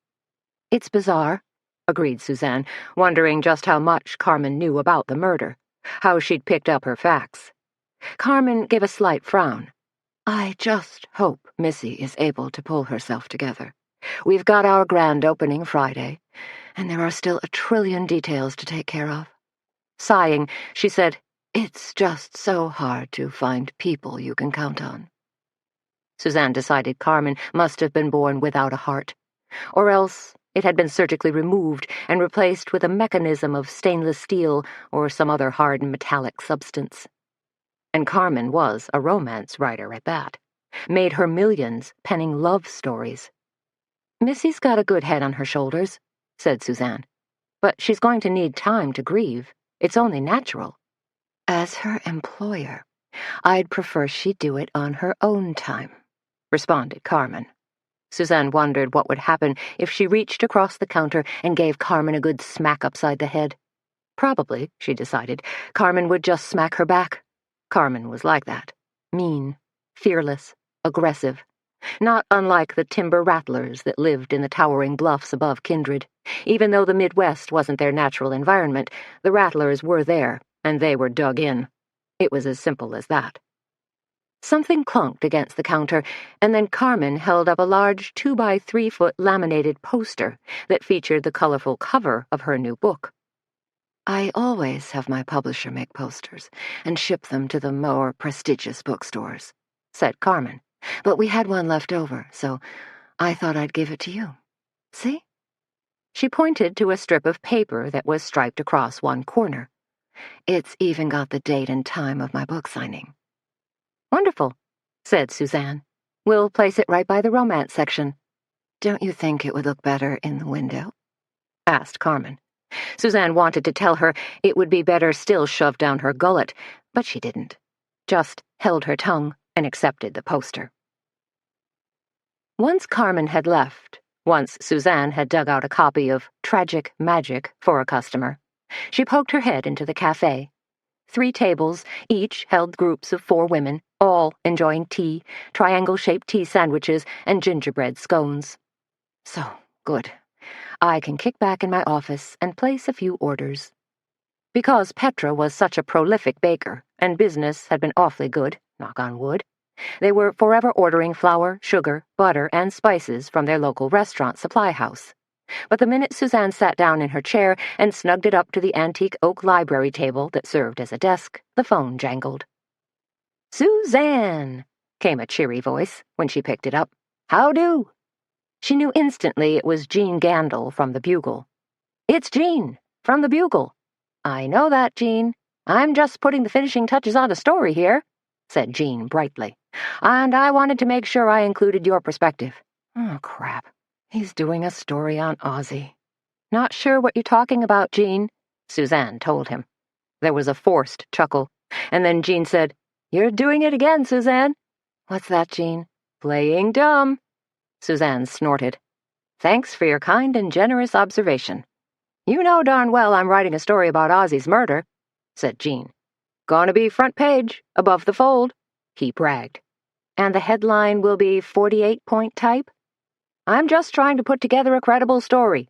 "It's bizarre," agreed Suzanne, wondering just how much Carmen knew about the murder, how she'd picked up her facts. Carmen gave a slight frown. "I just hope Missy is able to pull herself together. We've got our grand opening Friday, and there are still a trillion details to take care of." Sighing, she said, "It's just so hard to find people you can count on." Suzanne decided Carmen must have been born without a heart, or else it had been surgically removed and replaced with a mechanism of stainless steel or some other hard metallic substance. And Carmen was a romance writer at that, made her millions penning love stories. "Missy's got a good head on her shoulders," said Suzanne, "but she's going to need time to grieve. It's only natural." "As her employer, I'd prefer she do it on her own time," responded Carmen. Suzanne wondered what would happen if she reached across the counter and gave Carmen a good smack upside the head. Probably, she decided, Carmen would just smack her back. Carmen was like that. Mean, fearless, aggressive. Not unlike the timber rattlers that lived in the towering bluffs above Kindred. Even though the Midwest wasn't their natural environment, the rattlers were there, and they were dug in. It was as simple as that. Something clunked against the counter, and then Carmen held up a large 2-by-3-foot laminated poster that featured the colorful cover of her new book. "I always have my publisher make posters and ship them to the more prestigious bookstores," said Carmen. "But we had one left over, so I thought I'd give it to you. See?" She pointed to a strip of paper that was striped across one corner. "It's even got the date and time of my book signing." "Wonderful," said Suzanne. "We'll place it right by the romance section." "Don't you think it would look better in the window?" asked Carmen. Suzanne wanted to tell her it would be better still shoved down her gullet, but she didn't. Just held her tongue and accepted the poster. Once Carmen had left, once Suzanne had dug out a copy of Tragic Magic for a customer, she poked her head into the cafe. 3 tables, each held groups of 4 women, all enjoying tea, triangle-shaped tea sandwiches, and gingerbread scones. So, good. I can kick back in my office and place a few orders. Because Petra was such a prolific baker, and business had been awfully good, knock on wood, they were forever ordering flour, sugar, butter, and spices from their local restaurant supply house. But the minute Suzanne sat down in her chair and snugged it up to the antique oak library table that served as a desk, the phone jangled. "Suzanne!" came a cheery voice when she picked it up. "How do?" She knew instantly it was Jean Gandil from the Bugle. "It's Jean," From the Bugle. I know that, Jean. I'm just putting the finishing touches on the story here, said Jean brightly. And I wanted to make sure I included your perspective. Oh, crap. He's doing a story on Ozzy. Not sure what you're talking about, Jean, Suzanne told him. There was a forced chuckle, and then Jean said, You're doing it again, Suzanne. What's that, Jean? Playing dumb. Suzanne snorted. Thanks for your kind and generous observation. You know darn well I'm writing a story about Ozzy's murder, said Jean. Gonna be front page, above the fold, he bragged. And the headline will be 48-point type? I'm just trying to put together a credible story,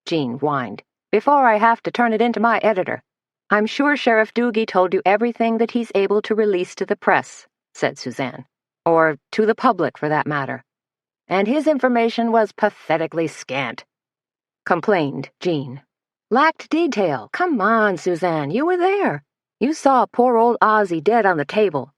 Jean whined, before I have to turn it into my editor. I'm sure Sheriff Doogie told you everything that he's able to release to the press, said Suzanne. Or to the public, for that matter. And his information was pathetically scant, complained Jean. Lacked detail. Come on, Suzanne, you were there. You saw poor old Ozzy dead on the table.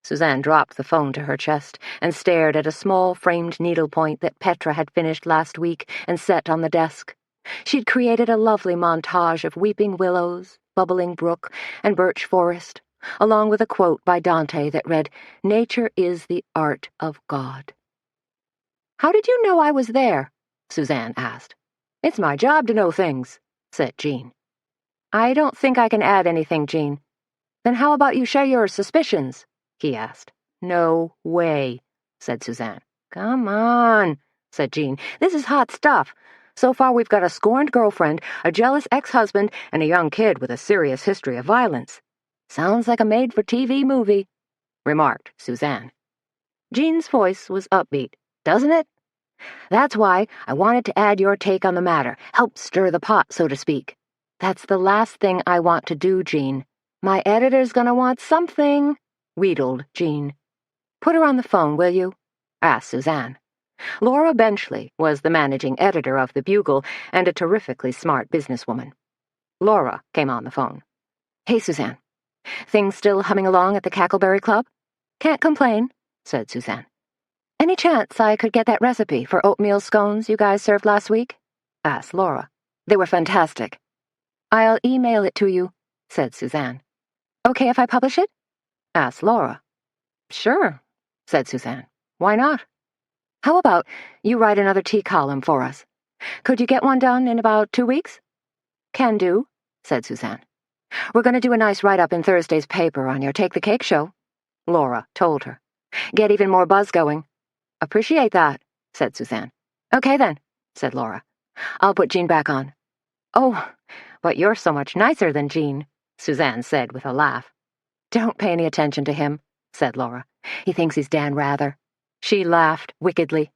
Suzanne dropped the phone to her chest and stared at a small framed needlepoint that Petra had finished last week and set on the desk. She'd created a lovely montage of weeping willows, bubbling brook, and birch forest, along with a quote by Dante that read, Nature is the art of God. How did you know I was there? Suzanne asked. It's my job to know things, said Jean. I don't think I can add anything, Jean. Then how about you share your suspicions? He asked. No way, said Suzanne. Come on, said Jean. This is hot stuff. So far we've got a scorned girlfriend, a jealous ex-husband, and a young kid with a serious history of violence. Sounds like a made-for-TV movie, remarked Suzanne. Jean's voice was upbeat, doesn't it? That's why I wanted to add your take on the matter, help stir the pot, so to speak. That's the last thing I want to do, Jean. My editor's gonna want something, wheedled Jean. Put her on the phone, will you? Asked Suzanne. Laura Benchley was the managing editor of the Bugle and a terrifically smart businesswoman. Laura came on the phone. Hey, Suzanne. Things still humming along at the Cackleberry Club? Can't complain, said Suzanne. Any chance I could get that recipe for oatmeal scones you guys served last week? Asked Laura. They were fantastic. I'll email it to you, said Suzanne. Okay if I publish it? Asked Laura. Sure, said Suzanne. Why not? How about you write another tea column for us? Could you get one done in about 2 weeks? Can do, said Suzanne. We're going to do a nice write-up in Thursday's paper on your Take the Cake show, Laura told her. Get even more buzz going. Appreciate that, said Suzanne. Okay then, said Laura. I'll put Jean back on. Oh, but you're so much nicer than Jean, Suzanne said with a laugh. Don't pay any attention to him, said Laura. He thinks he's Dan Rather. She laughed wickedly.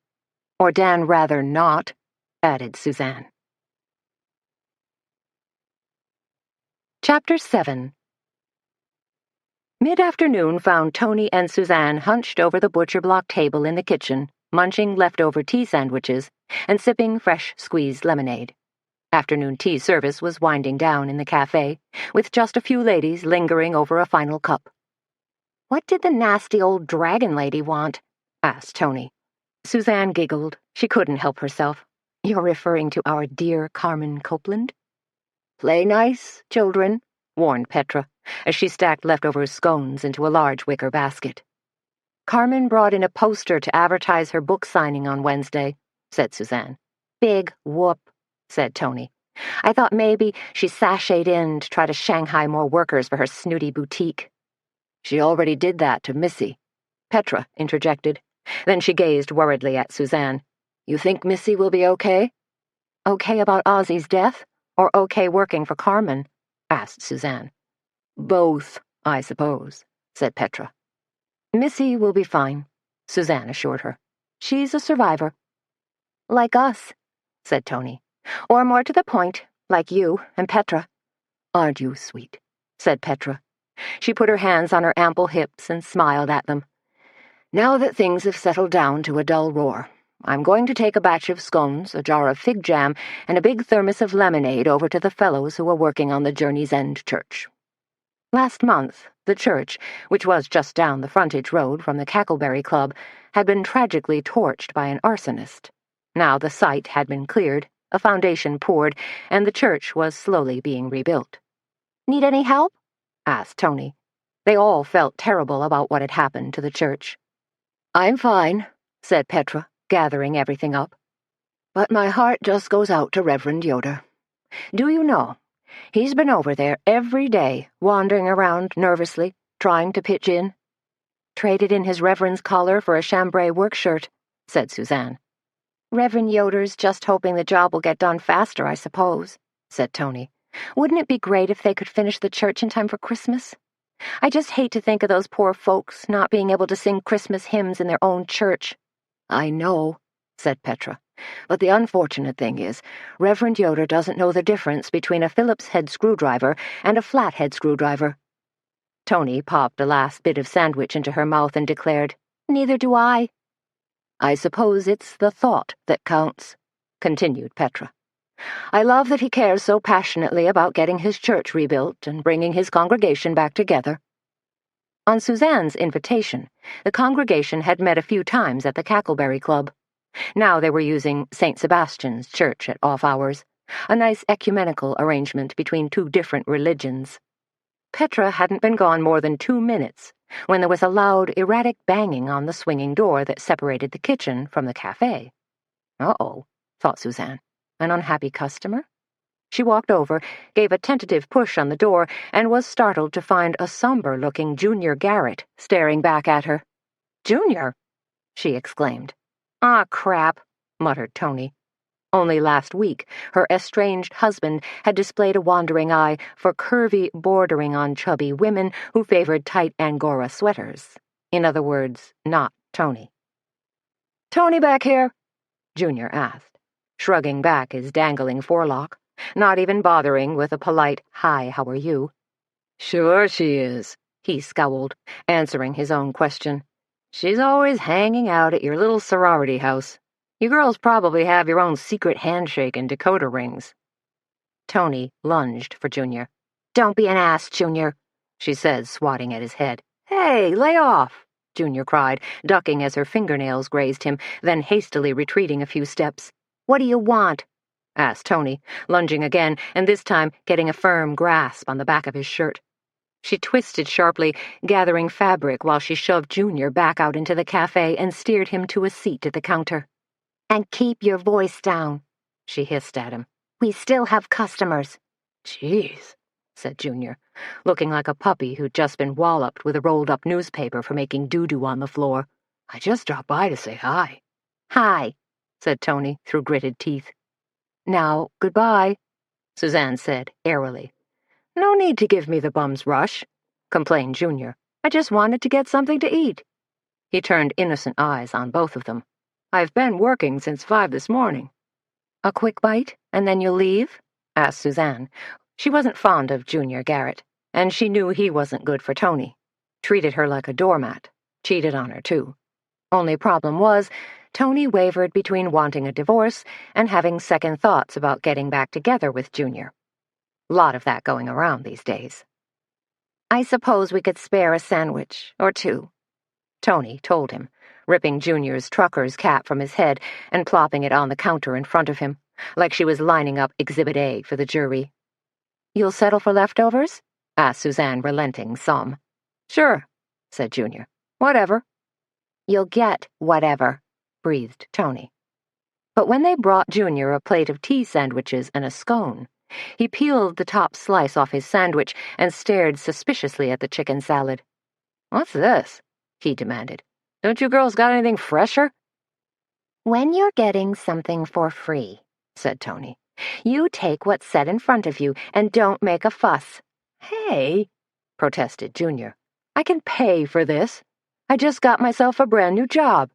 Or Dan Rather not, added Suzanne. Chapter 7. Mid-afternoon found Tony and Suzanne hunched over the butcher block table in the kitchen, munching leftover tea sandwiches and sipping fresh squeezed lemonade. Afternoon tea service was winding down in the cafe, with just a few ladies lingering over a final cup. What did the nasty old dragon lady want? Asked Tony. Suzanne giggled. She couldn't help herself. You're referring to our dear Carmen Copeland? Play nice, children, warned Petra, as she stacked leftover scones into a large wicker basket. Carmen brought in a poster to advertise her book signing on Wednesday, said Suzanne. Big whoop, said Tony. I thought maybe she sashayed in to try to Shanghai more workers for her snooty boutique. She already did that to Missy, Petra interjected. Then she gazed worriedly at Suzanne. You think Missy will be okay? Okay about Ozzy's death? Or okay working for Carmen? Asked Suzanne. Both, I suppose, said Petra. Missy will be fine, Suzanne assured her. She's a survivor. Like us, said Tony. Or more to the point, like you and Petra. Aren't you sweet? Said Petra. She put her hands on her ample hips and smiled at them. Now that things have settled down to a dull roar, I'm going to take a batch of scones, a jar of fig jam, and a big thermos of lemonade over to the fellows who are working on the Journey's End church. Last month, the church, which was just down the frontage road from the Cackleberry Club, had been tragically torched by an arsonist. Now the site had been cleared, A foundation poured, and the church was slowly being rebuilt. "Need any help?" asked Tony. They all felt terrible about what had happened to the church. "I'm fine," said Petra, gathering everything up. "But my heart just goes out to Reverend Yoder. Do you know, he's been over there every day, wandering around nervously, trying to pitch in." "Traded in his Reverend's collar for a chambray work shirt," said Suzanne. "Reverend Yoder's just hoping the job will get done faster, I suppose," said Tony. "Wouldn't it be great if they could finish the church in time for Christmas? I just hate to think of those poor folks not being able to sing Christmas hymns in their own church." "I know," said Petra. "But the unfortunate thing is, Reverend Yoder doesn't know the difference between a Phillips head screwdriver and a flathead screwdriver." Tony popped a last bit of sandwich into her mouth and declared, "Neither do I." "I suppose it's the thought that counts," continued Petra. "I love that he cares so passionately about getting his church rebuilt and bringing his congregation back together." On Suzanne's invitation, the congregation had met a few times at the Cackleberry Club. Now they were using St. Sebastian's Church at off hours, a nice ecumenical arrangement between two different religions. Petra hadn't been gone more than 2 minutes when there was a loud, erratic banging on the swinging door that separated the kitchen from the cafe. "Uh-oh," thought Suzanne. "An unhappy customer?" She walked over, gave a tentative push on the door, and was startled to find a somber-looking Junior Garrett staring back at her. "Junior!" she exclaimed. "Ah, crap," muttered Tony. Only last week, her estranged husband had displayed a wandering eye for curvy, bordering on chubby women who favored tight Angora sweaters. In other words, not Tony. "Tony back here?" Junior asked, shrugging back his dangling forelock, not even bothering with a polite, "Hi, how are you?" "Sure she is," he scowled, answering his own question. "She's always hanging out at your little sorority house. You girls probably have your own secret handshake and decoder rings." Tony lunged for Junior. "Don't be an ass, Junior," she said, swatting at his head. "Hey, lay off," Junior cried, ducking as her fingernails grazed him, then hastily retreating a few steps. "What do you want?" asked Tony, lunging again, and this time getting a firm grasp on the back of his shirt. She twisted sharply, gathering fabric while she shoved Junior back out into the cafe and steered him to a seat at the counter. "And keep your voice down," she hissed at him. "We still have customers." "Jeez," said Junior, looking like a puppy who'd just been walloped with a rolled-up newspaper for making doo-doo on the floor. "I just dropped by to say hi." "Hi," said Tony through gritted teeth. "Now, goodbye," Suzanne said airily. "No need to give me the bum's rush," complained Junior. "I just wanted to get something to eat." He turned innocent eyes on both of them. "I've been working since 5 this morning." "A quick bite, and then you'll leave?" asked Suzanne. She wasn't fond of Junior Garrett, and she knew he wasn't good for Tony. Treated her like a doormat. Cheated on her, too. Only problem was, Tony wavered between wanting a divorce and having second thoughts about getting back together with Junior. Lot of that going around these days. "I suppose we could spare a sandwich or two," Tony told him, ripping Junior's trucker's cap from his head and plopping it on the counter in front of him, like she was lining up Exhibit A for the jury. "You'll settle for leftovers?" asked Suzanne, relenting some. "Sure," said Junior. "Whatever." "You'll get whatever," breathed Tony. But when they brought Junior a plate of tea sandwiches and a scone, he peeled the top slice off his sandwich and stared suspiciously at the chicken salad. "What's this?" he demanded. "Don't you girls got anything fresher?" "When you're getting something for free," said Tony, "you take what's set in front of you and don't make a fuss." "Hey," protested Junior. "I can pay for this. I just got myself a brand new job."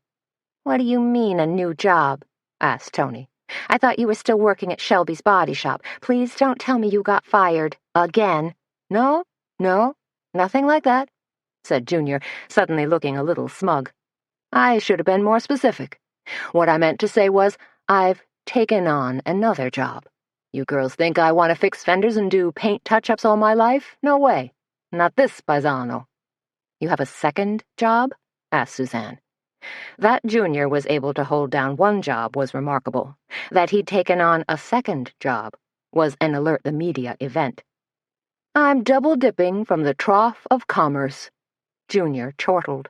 "What do you mean, a new job?" asked Tony. "I thought you were still working at Shelby's body shop. Please don't tell me you got fired. Again." No, nothing like that," said Junior, suddenly looking a little smug. "I should have been more specific. What I meant to say was, I've taken on another job. You girls think I want to fix fenders and do paint touch-ups all my life? No way. Not this paisano." "You have a second job?" asked Suzanne. That Junior was able to hold down one job was remarkable. That he'd taken on a second job was an alert the media event. "I'm double-dipping from the trough of commerce," Junior chortled,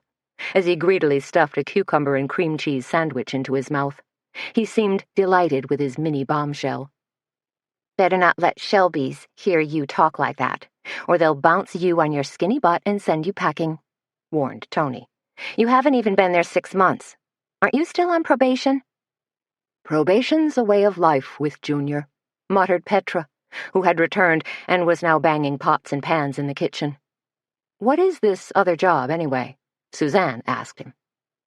as he greedily stuffed a cucumber and cream cheese sandwich into his mouth. He seemed delighted with his mini bombshell. Better not let Shelby's hear you talk like that, or they'll bounce you on your skinny butt and send you packing," warned Tony. "You haven't even been there 6 months. Aren't you still on probation?" "Probation's a way of life with Junior," muttered Petra, who had returned and was now banging pots and pans in the kitchen. "What is this other job, anyway?" Suzanne asked him.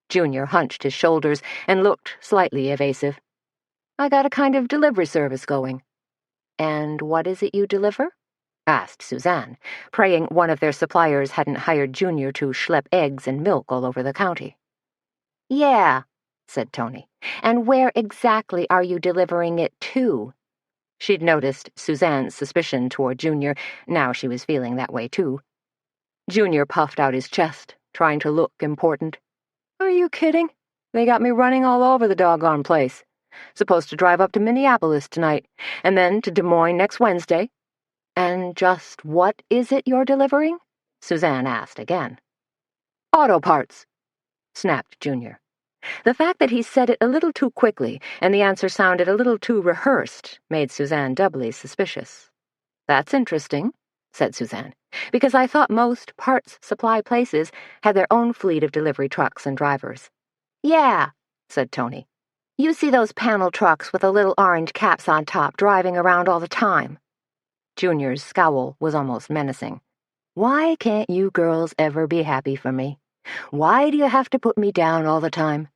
Junior hunched his shoulders and looked slightly evasive. "I got a kind of delivery service going." "And what is it you deliver?" asked Suzanne, praying one of their suppliers hadn't hired Junior to schlep eggs and milk all over the county. "Yeah," said Tony. "And where exactly are you delivering it to?" She'd noticed Suzanne's suspicion toward Junior. Now she was feeling that way, too. Junior puffed out his chest, trying to look important. "Are you kidding? They got me running all over the doggone place. Supposed to drive up to Minneapolis tonight, and then to Des Moines next Wednesday." "And just what is it you're delivering?" Suzanne asked again. "Auto parts," snapped Junior. The fact that he said it a little too quickly and the answer sounded a little too rehearsed made Suzanne doubly suspicious. "That's interesting," said Suzanne, "because I thought most parts supply places had their own fleet of delivery trucks and drivers." "Yeah," said Tony. "You see those panel trucks with the little orange caps on top driving around all the time." Junior's scowl was almost menacing. "Why can't you girls ever be happy for me? Why do you have to put me down all the time?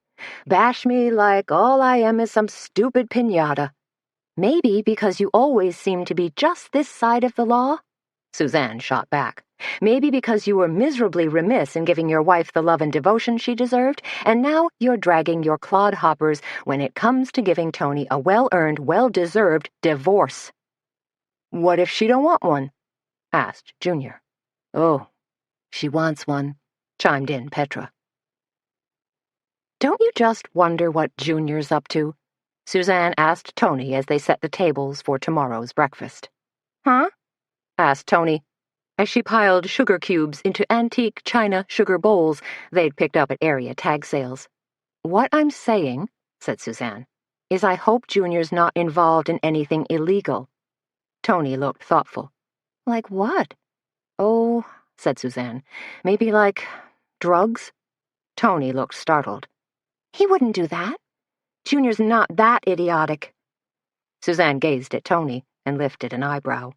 Bash me like all I am is some stupid piñata." "Maybe because you always seem to be just this side of the law?" Suzanne shot back. "Maybe because you were miserably remiss in giving your wife the love and devotion she deserved, and now you're dragging your clodhoppers when it comes to giving Tony a well-earned, well-deserved divorce." "What if she don't want one?" asked Junior. "Oh, she wants one," chimed in Petra. "Don't you just wonder what Junior's up to?" Suzanne asked Tony as they set the tables for tomorrow's breakfast. "Huh?" asked Tony, as she piled sugar cubes into antique china sugar bowls they'd picked up at area tag sales. "What I'm saying," said Suzanne, "is I hope Junior's not involved in anything illegal." Tony looked thoughtful. "Like what?" "Oh," said Suzanne, "maybe like drugs?" Tony looked startled. "He wouldn't do that. Junior's not that idiotic." Suzanne gazed at Tony and lifted an eyebrow.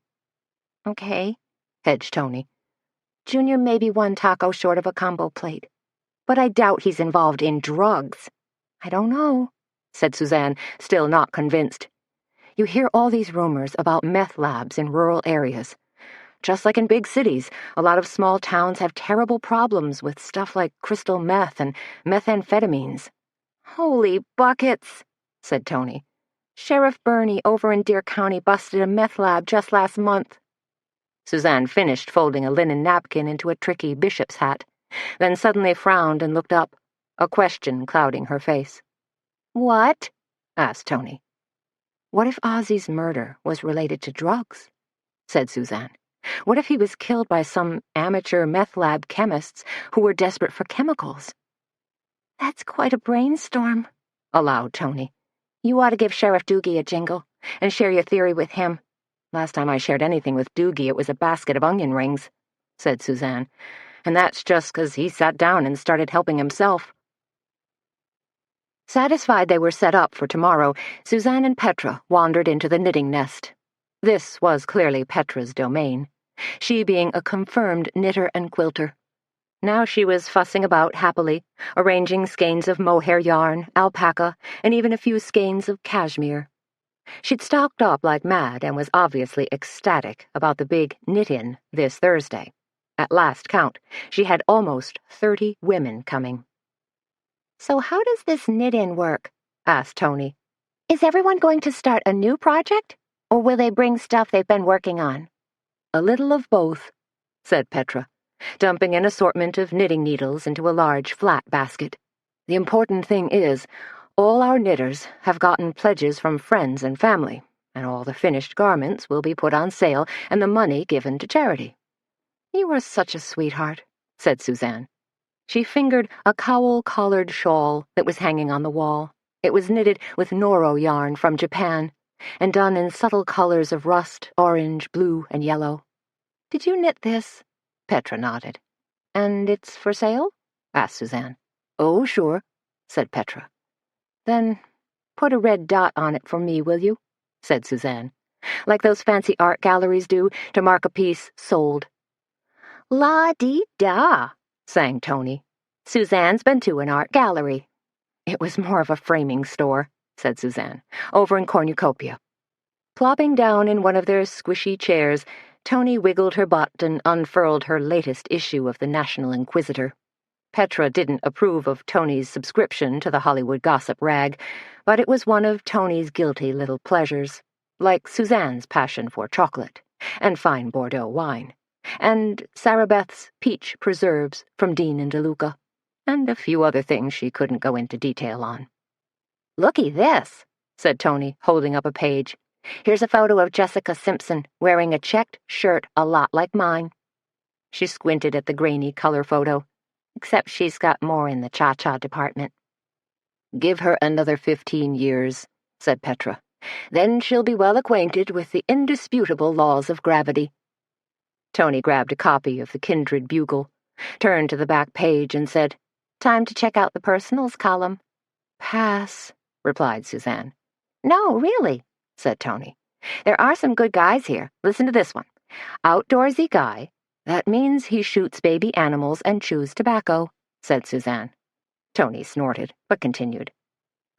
"Okay," hedged Tony. "Junior may be one taco short of a combo plate, but I doubt he's involved in drugs." "I don't know," said Suzanne, still not convinced. "You hear all these rumors about meth labs in rural areas. Just like in big cities, a lot of small towns have terrible problems with stuff like crystal meth and methamphetamines." "Holy buckets," said Tony. "Sheriff Burney over in Deer County busted a meth lab just last month." Suzanne finished folding a linen napkin into a tricky bishop's hat, then suddenly frowned and looked up, a question clouding her face. "What?" asked Tony. "What if Ozzy's murder was related to drugs?" said Suzanne. "What if he was killed by some amateur meth lab chemists who were desperate for chemicals?" "That's quite a brainstorm," allowed Tony. "You ought to give Sheriff Doogie a jingle and share your theory with him." "Last time I shared anything with Doogie, it was a basket of onion rings," said Suzanne. "And that's just 'cause he sat down and started helping himself." Satisfied they were set up for tomorrow, Suzanne and Petra wandered into the knitting nest. This was clearly Petra's domain, she being a confirmed knitter and quilter. Now she was fussing about happily, arranging skeins of mohair yarn, alpaca, and even a few skeins of cashmere. She'd stocked up like mad and was obviously ecstatic about the big knit-in this Thursday. At last count, she had almost 30 women coming. "So how does this knit-in work?" asked Tony. "Is everyone going to start a new project, or will they bring stuff they've been working on?" "A little of both," said Petra, dumping an assortment of knitting needles into a large flat basket. The important thing is, all our knitters have gotten pledges from friends and family, and all the finished garments will be put on sale and the money given to charity." "You are such a sweetheart," said Suzanne. She fingered a cowl-collared shawl that was hanging on the wall. It was knitted with Noro yarn from Japan, and done in subtle colors of rust, orange, blue, and yellow. "Did you knit this?" Petra nodded. "And it's for sale?" asked Suzanne. "Oh, sure," said Petra. "Then put a red dot on it for me, will you?" said Suzanne. "Like those fancy art galleries do, to mark a piece sold." "La-dee-da," sang Tony. "Suzanne's been to an art gallery." "It was more of a framing store," said Suzanne, "over in Cornucopia." Plopping down in one of their squishy chairs, Tony wiggled her butt and unfurled her latest issue of the National Inquisitor. Petra didn't approve of Tony's subscription to the Hollywood gossip rag, but it was one of Tony's guilty little pleasures, like Suzanne's passion for chocolate, and fine Bordeaux wine, and Sarah Beth's peach preserves from Dean and DeLuca, and a few other things she couldn't go into detail on. "Looky this," said Tony, holding up a page. "Here's a photo of Jessica Simpson wearing a checked shirt a lot like mine." She squinted at the grainy color photo, except she's got more in the cha-cha department. "Give her another 15 years, said Petra. "Then she'll be well acquainted with the indisputable laws of gravity." Tony grabbed a copy of the Kindred Bugle, turned to the back page, and said, "Time to check out the personals column." "Pass," replied Suzanne. "No, really," said Tony. "There are some good guys here. Listen to this one. Outdoorsy guy. That means he shoots baby animals and chews tobacco," said Suzanne. Tony snorted, but continued.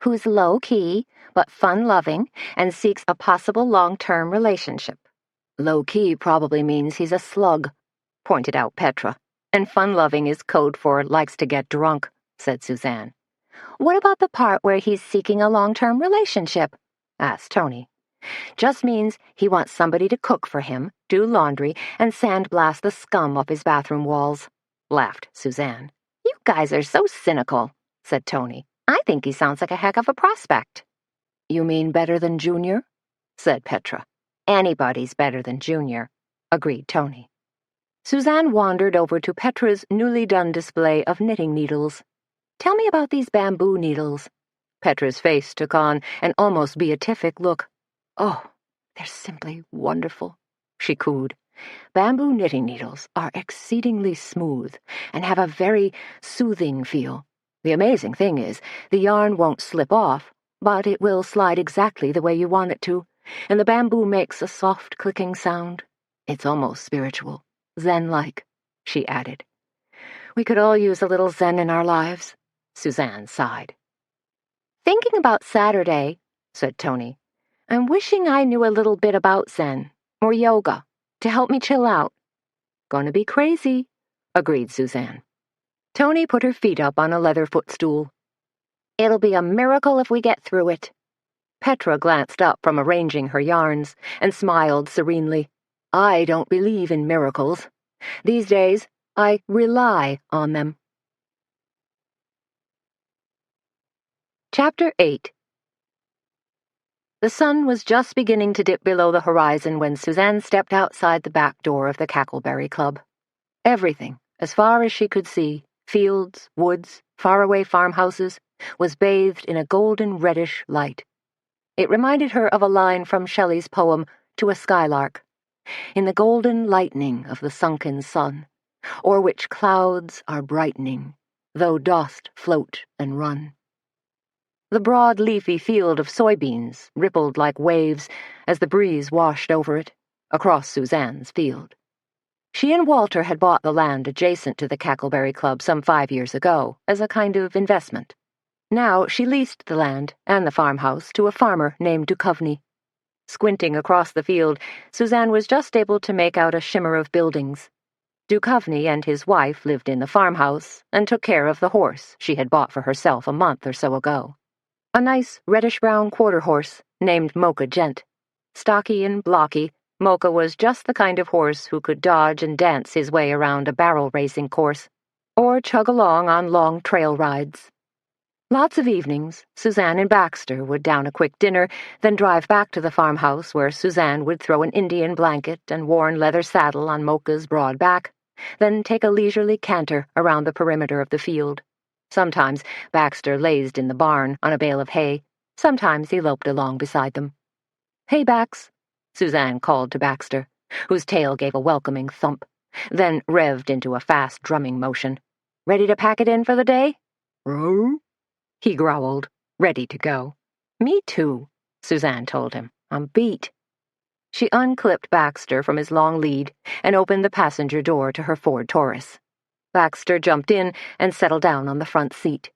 "Who's low-key, but fun-loving, and seeks a possible long-term relationship." "Low-key probably means he's a slug," pointed out Petra. "And fun-loving is code for likes to get drunk," said Suzanne. "What about the part where he's seeking a long-term relationship?" asked Tony. "Just means he wants somebody to cook for him, do laundry, and sandblast the scum off his bathroom walls," laughed Suzanne. "You guys are so cynical," said Tony. "I think he sounds like a heck of a prospect." "You mean better than Junior?" said Petra. "Anybody's better than Junior," agreed Tony. Suzanne wandered over to Petra's newly done display of knitting needles. "Tell me about these bamboo needles." Petra's face took on an almost beatific look. "Oh, they're simply wonderful," she cooed. "Bamboo knitting needles are exceedingly smooth and have a very soothing feel. The amazing thing is, the yarn won't slip off, but it will slide exactly the way you want it to, and the bamboo makes a soft clicking sound. It's almost spiritual, zen-like," she added. "We could all use a little zen in our lives," Suzanne sighed. "Thinking about Saturday," said Tony. "I'm wishing I knew a little bit about Zen, or yoga, to help me chill out." "Gonna be crazy," agreed Suzanne. Tony put her feet up on a leather footstool. "It'll be a miracle if we get through it." Petra glanced up from arranging her yarns and smiled serenely. "I don't believe in miracles. These days, I rely on them." Chapter 8. The sun was just beginning to dip below the horizon when Suzanne stepped outside the back door of the Cackleberry Club. Everything, as far as she could see, fields, woods, faraway farmhouses, was bathed in a golden reddish light. It reminded her of a line from Shelley's poem To a Skylark, "In the golden lightning of the sunken sun, o'er which clouds are brightening, though dost float and run." The broad leafy field of soybeans rippled like waves as the breeze washed over it, across Suzanne's field. She and Walter had bought the land adjacent to the Cackleberry Club some 5 years ago as a kind of investment. Now she leased the land and the farmhouse to a farmer named Duchovny. Squinting across the field, Suzanne was just able to make out a shimmer of buildings. Duchovny and his wife lived in the farmhouse and took care of the horse she had bought for herself a month or so ago. A nice reddish-brown quarter horse named Mocha Gent. Stocky and blocky, Mocha was just the kind of horse who could dodge and dance his way around a barrel racing course, or chug along on long trail rides. Lots of evenings, Suzanne and Baxter would down a quick dinner, then drive back to the farmhouse where Suzanne would throw an Indian blanket and worn leather saddle on Mocha's broad back, then take a leisurely canter around the perimeter of the field. Sometimes Baxter lazed in the barn on a bale of hay. Sometimes he loped along beside them. "Hey, Bax," Suzanne called to Baxter, whose tail gave a welcoming thump, then revved into a fast drumming motion. "Ready to pack it in for the day?" "Row?" he growled, ready to go. "Me too," Suzanne told him. "I'm beat." She unclipped Baxter from his long lead and opened the passenger door to her Ford Taurus. Baxter jumped in and settled down on the front seat.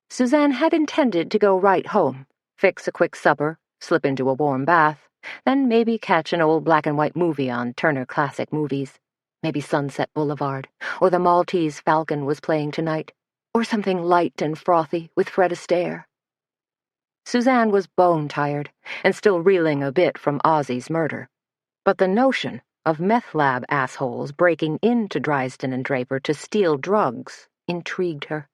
Suzanne had intended to go right home, fix a quick supper, slip into a warm bath, then maybe catch an old black-and-white movie on Turner Classic Movies. Maybe Sunset Boulevard, or The Maltese Falcon was playing tonight, or something light and frothy with Fred Astaire. Suzanne was bone-tired and still reeling a bit from Ozzy's murder. But the notion of meth lab assholes breaking into Drysdale and Draper to steal drugs intrigued her,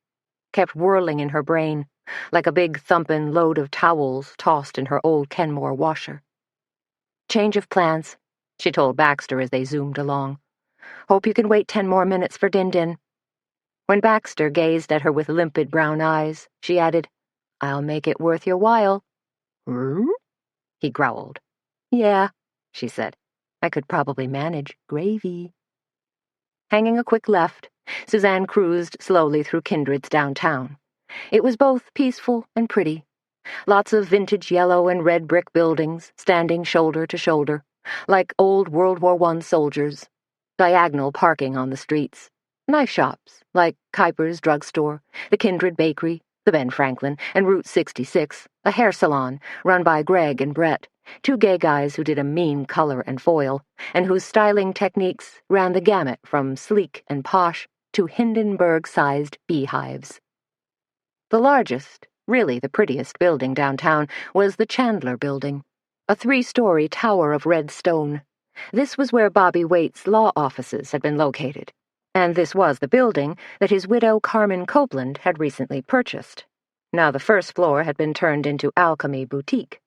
kept whirling in her brain, like a big thumpin' load of towels tossed in her old Kenmore washer. "Change of plans," she told Baxter as they zoomed along. "Hope you can wait 10 more minutes for Din-Din." When Baxter gazed at her with limpid brown eyes, she added, "I'll make it worth your while." "Hmm?" he growled. "Yeah," she said. "I could probably manage gravy." Hanging a quick left, Suzanne cruised slowly through Kindred's downtown. It was both peaceful and pretty. Lots of vintage yellow and red brick buildings standing shoulder to shoulder, like old World War I soldiers. Diagonal parking on the streets. Knife shops, like Kuiper's drugstore, the Kindred Bakery, the Ben Franklin, and Route 66, a hair salon run by Greg and Brett, 2 gay guys who did a mean color and foil, and whose styling techniques ran the gamut from sleek and posh to Hindenburg-sized beehives. The largest, really the prettiest building downtown was the Chandler Building, a 3-story tower of red stone. This was where Bobby Waite's law offices had been located, and this was the building that his widow Carmen Copeland had recently purchased. Now the first floor had been turned into Alchemy Boutique.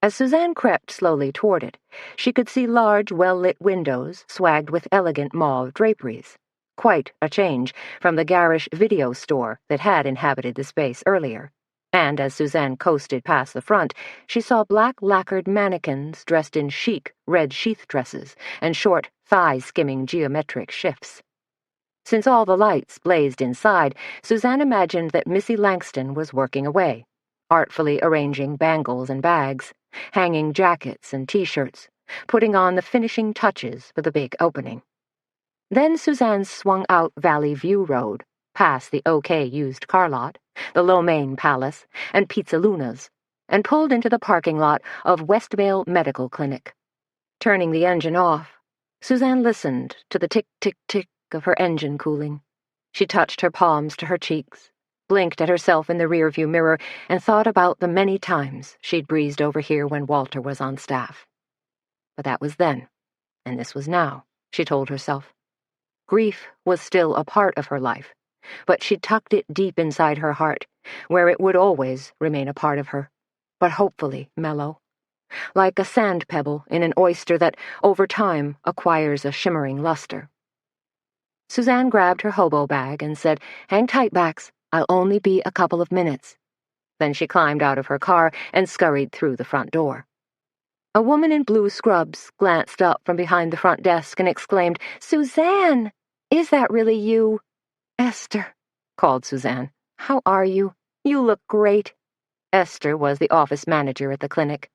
As Suzanne crept slowly toward it, she could see large, well-lit windows swagged with elegant mauve draperies. Quite a change from the garish video store that had inhabited the space earlier. And as Suzanne coasted past the front, she saw black lacquered mannequins dressed in chic red sheath dresses and short, thigh-skimming geometric shifts. Since all the lights blazed inside, Suzanne imagined that Missy Langston was working away, artfully arranging bangles and bags, hanging jackets and T-shirts, putting on the finishing touches for the big opening. Then Suzanne swung out Valley View Road, past the OK used car lot, the Lomaine Palace, and Pizza Luna's, and pulled into the parking lot of Westvale Medical Clinic. Turning the engine off, Suzanne listened to the tick-tick-tick of her engine cooling. She touched her palms to her cheeks, blinked at herself in the rearview mirror, and thought about the many times she'd breezed over here when Walter was on staff. But that was then, and this was now, she told herself. Grief was still a part of her life, but she tucked it deep inside her heart, where it would always remain a part of her, but hopefully mellow, like a sand pebble in an oyster that, over time, acquires a shimmering luster. Suzanne grabbed her hobo bag and said, "Hang tight, Bax. I'll only be a couple of minutes." Then she climbed out of her car and scurried through the front door. A woman in blue scrubs glanced up from behind the front desk and exclaimed, "Suzanne! Is that really you?" "Esther," called Suzanne. "How are you? You look great." Esther was the office manager at the clinic.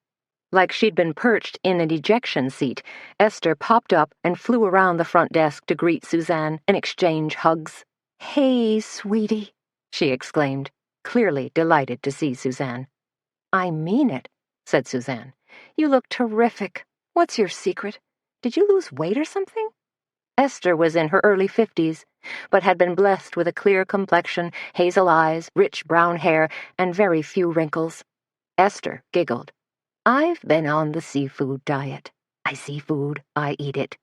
Like she'd been perched in an ejection seat, Esther popped up and flew around the front desk to greet Suzanne and exchange hugs. "Hey, sweetie," she exclaimed, clearly delighted to see Suzanne. "I mean it," said Suzanne. "You look terrific. What's your secret? Did you lose weight or something?" Esther was in her early 50s, but had been blessed with a clear complexion, hazel eyes, rich brown hair, and very few wrinkles. Esther giggled. "I've been on the seafood diet. I see food, I eat it."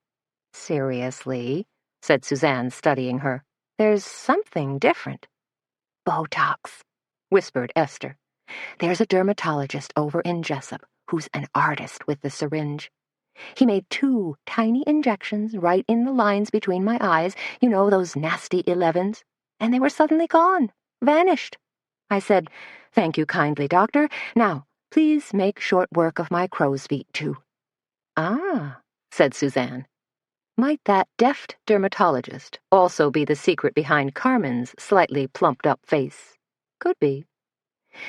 "Seriously?" said Suzanne, studying her. "There's something different." "Botox," whispered Esther. "There's a dermatologist over in Jessup who's an artist with the syringe. He made 2 tiny injections right in the lines between my eyes, you know, those nasty 11s, and they were suddenly gone, vanished. I said, 'Thank you kindly, doctor. Now, please make short work of my crow's feet, too.'" "Ah," said Suzanne. Might that deft dermatologist also be the secret behind Carmen's slightly plumped-up face? Could be.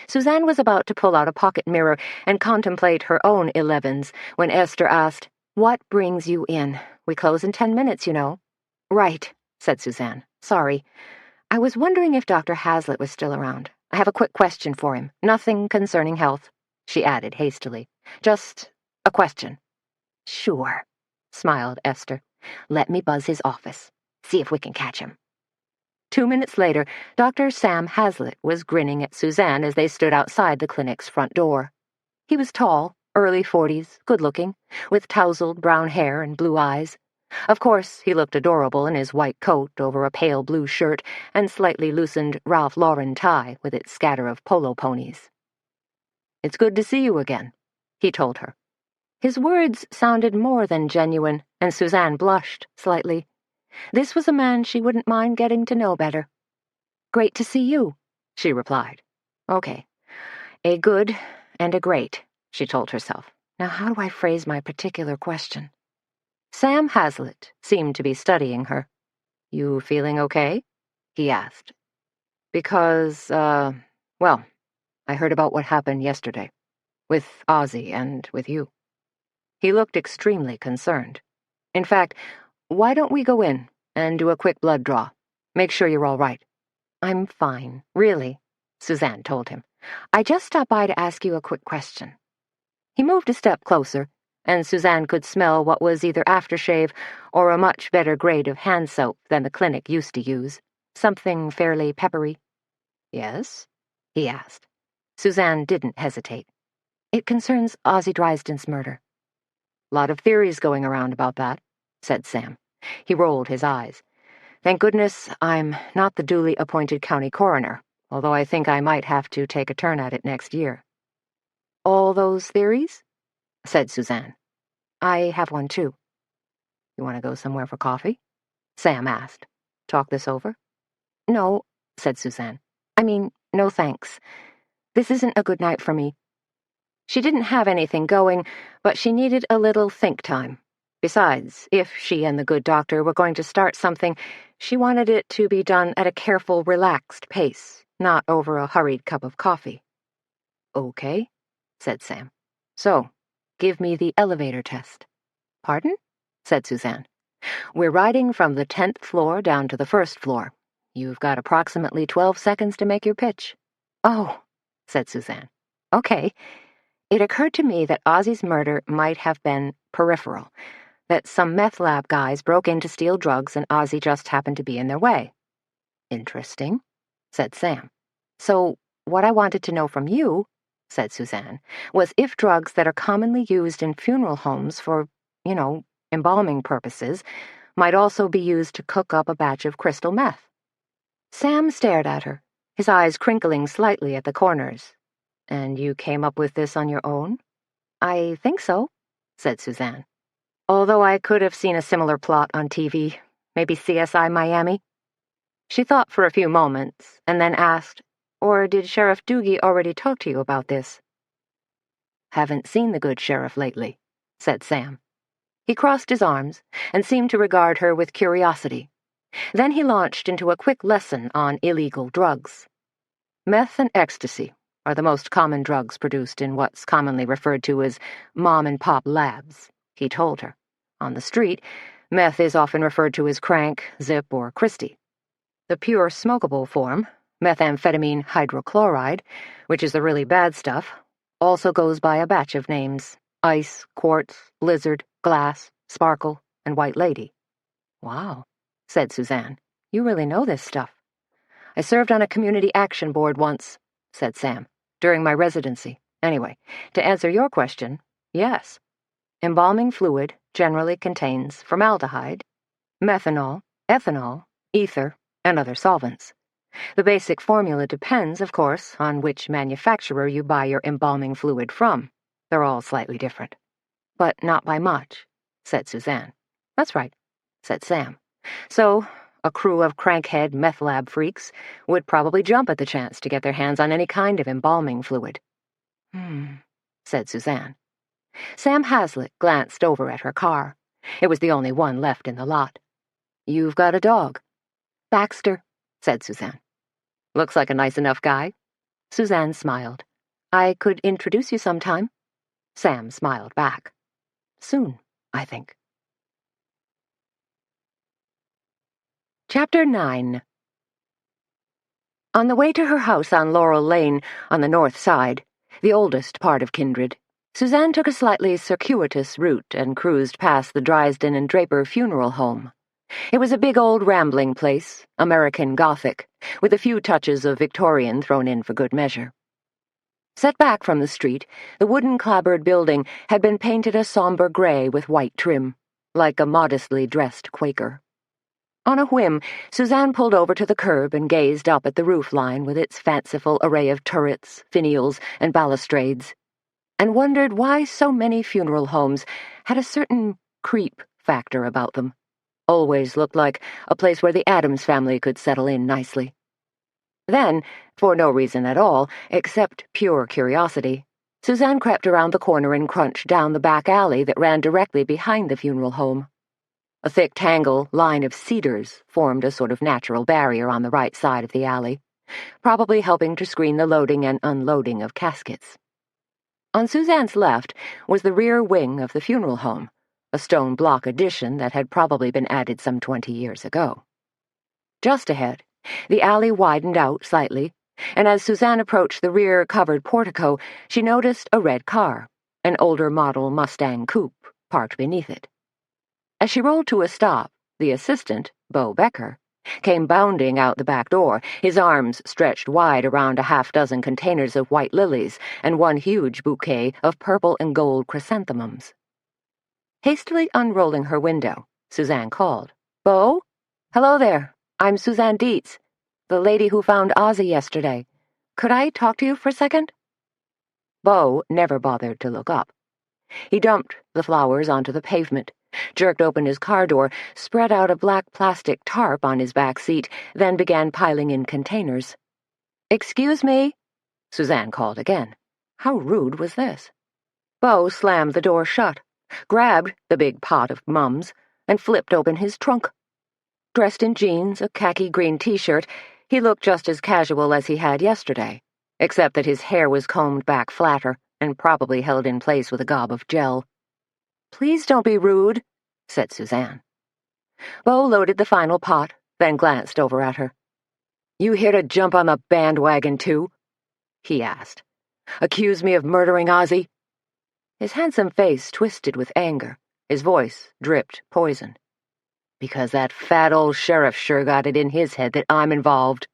Suzanne was about to pull out a pocket mirror and contemplate her own 11s when Esther asked, "What brings you in? We close in 10 minutes, you know." "Right," said Suzanne. "Sorry. I was wondering if Dr. Hazlitt was still around. I have a quick question for him. Nothing concerning health," she added hastily. "Just a question." "Sure," smiled Esther. "Let me buzz his office. See if we can catch him." 2 minutes later, Dr. Sam Hazlitt was grinning at Suzanne as they stood outside the clinic's front door. He was tall, early 40s, good-looking, with tousled brown hair and blue eyes. Of course, he looked adorable in his white coat over a pale blue shirt and slightly loosened Ralph Lauren tie with its scatter of polo ponies. "It's good to see you again," he told her. His words sounded more than genuine, and Suzanne blushed slightly. This was a man she wouldn't mind getting to know better. "Great to see you," she replied. "Okay. A good and a great," she told herself. "Now how do I phrase my particular question?" Sam Hazlitt seemed to be studying her. "You feeling okay?" he asked. "Because, well, I heard about what happened yesterday. With Ozzy and with you." He looked extremely concerned. "In fact, why don't we go in and do a quick blood draw? Make sure you're all right." "I'm fine, really," Suzanne told him. "I just stopped by to ask you a quick question." He moved a step closer, and Suzanne could smell what was either aftershave or a much better grade of hand soap than the clinic used to use, something fairly peppery. "Yes?" he asked. Suzanne didn't hesitate. "It concerns Ozzy Dryden's murder." "Lot of theories going around about that," said Sam. He rolled his eyes. "Thank goodness I'm not the duly appointed county coroner, although I think I might have to take a turn at it next year." "All those theories?" said Suzanne. "I have one, too." "You want to go somewhere for coffee?" Sam asked. "Talk this over?" "No," said Suzanne. "I mean, no thanks. This isn't a good night for me." She didn't have anything going, but she needed a little think time. Besides, if she and the good doctor were going to start something, she wanted it to be done at a careful, relaxed pace, not over a hurried cup of coffee. "Okay," said Sam. "So, give me the elevator test." "Pardon?" said Suzanne. "We're riding from the 10th floor down to the 1st floor. You've got approximately 12 seconds to make your pitch." "Oh," said Suzanne. "Okay." It occurred to me that Ozzy's murder might have been peripheral, that some meth lab guys broke in to steal drugs and Ozzy just happened to be in their way. "Interesting," said Sam. "So, what I wanted to know from you," said Suzanne, "was if drugs that are commonly used in funeral homes for, embalming purposes might also be used to cook up a batch of crystal meth." Sam stared at her, his eyes crinkling slightly at the corners. "And you came up with this on your own?" "I think so," said Suzanne. "Although I could have seen a similar plot on TV, maybe CSI Miami." She thought for a few moments, and then asked, "Or did Sheriff Doogie already talk to you about this?" "Haven't seen the good sheriff lately," said Sam. He crossed his arms and seemed to regard her with curiosity. Then he launched into a quick lesson on illegal drugs. "Meth and ecstasy are the most common drugs produced in what's commonly referred to as mom-and-pop labs," he told her. "On the street, meth is often referred to as crank, zip, or Christie. The pure smokable form, methamphetamine hydrochloride, which is the really bad stuff, also goes by a batch of names: ice, quartz, blizzard, glass, sparkle, and white lady." "Wow," said Suzanne. "You really know this stuff." "I served on a community action board once," said Sam, "during my residency. Anyway, to answer your question, yes. Embalming fluid generally contains formaldehyde, methanol, ethanol, ether, and other solvents. The basic formula depends, of course, on which manufacturer you buy your embalming fluid from. They're all slightly different. But not by much, said Suzanne. That's right, said Sam. So, a crew of crankhead meth lab freaks would probably jump at the chance to get their hands on any kind of embalming fluid. Said Suzanne. Sam Haslett glanced over at her car. It was the only one left in the lot. You've got a dog. Baxter, said Suzanne. Looks like a nice enough guy. Suzanne smiled. I could introduce you sometime. Sam smiled back. Soon, I think. Chapter 9. On the way to her house on Laurel Lane, on the north side, the oldest part of Kindred, Suzanne took a slightly circuitous route and cruised past the Drysden and Draper funeral home. It was a big old rambling place, American Gothic, with a few touches of Victorian thrown in for good measure. Set back from the street, the wooden-clapboard building had been painted a somber gray with white trim, like a modestly dressed Quaker. On a whim, Suzanne pulled over to the curb and gazed up at the roofline with its fanciful array of turrets, finials, and balustrades, and wondered why so many funeral homes had a certain creep factor about them. Always looked like a place where the Addams family could settle in nicely. Then, for no reason at all, except pure curiosity, Suzanne crept around the corner and crunched down the back alley that ran directly behind the funeral home. A thick tangle line of cedars formed a sort of natural barrier on the right side of the alley, probably helping to screen the loading and unloading of caskets. On Suzanne's left was the rear wing of the funeral home, a stone block addition that had probably been added some 20 years ago. Just ahead, the alley widened out slightly, and as Suzanne approached the rear covered portico, she noticed a red car, an older model Mustang coupe, parked beneath it. As she rolled to a stop, the assistant, Beau Becker, came bounding out the back door, his arms stretched wide around a half-dozen containers of white lilies and one huge bouquet of purple and gold chrysanthemums. Hastily unrolling her window, Suzanne called, "Beau? Hello there. I'm Suzanne Dietz, the lady who found Ozzy yesterday. Could I talk to you for a second?" Beau never bothered to look up. He dumped the flowers onto the pavement, jerked open his car door, spread out a black plastic tarp on his back seat, then began piling in containers. "Excuse me?" Suzanne called again. How rude was this? Beau slammed the door shut, grabbed the big pot of mums, and flipped open his trunk. Dressed in jeans, a khaki green t-shirt, he looked just as casual as he had yesterday, except that his hair was combed back flatter and probably held in place with a gob of gel. "Please don't be rude," said Suzanne. Beau loaded the final pot, then glanced over at her. "You here to jump on the bandwagon, too?" he asked. "Accuse me of murdering Ozzy?" His handsome face twisted with anger. His voice dripped poison. "Because that fat old sheriff sure got it in his head that I'm involved."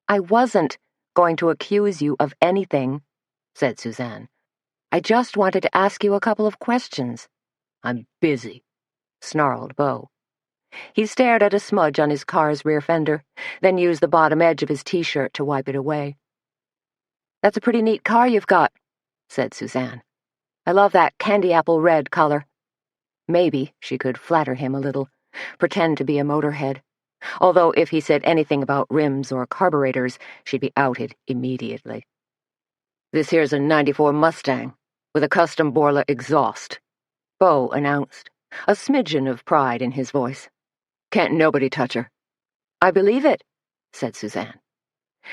"I wasn't going to accuse you of anything," said Suzanne. "I just wanted to ask you a couple of questions." "I'm busy," snarled Beau. He stared at a smudge on his car's rear fender, then used the bottom edge of his t-shirt to wipe it away. "That's a pretty neat car you've got," said Suzanne. "I love that candy apple red color." Maybe she could flatter him a little, pretend to be a motorhead, although if he said anything about rims or carburetors, she'd be outed immediately. "This here's a '94 Mustang, with a custom Borla exhaust," Beau announced, a smidgen of pride in his voice. "Can't nobody touch her." "I believe it," said Suzanne.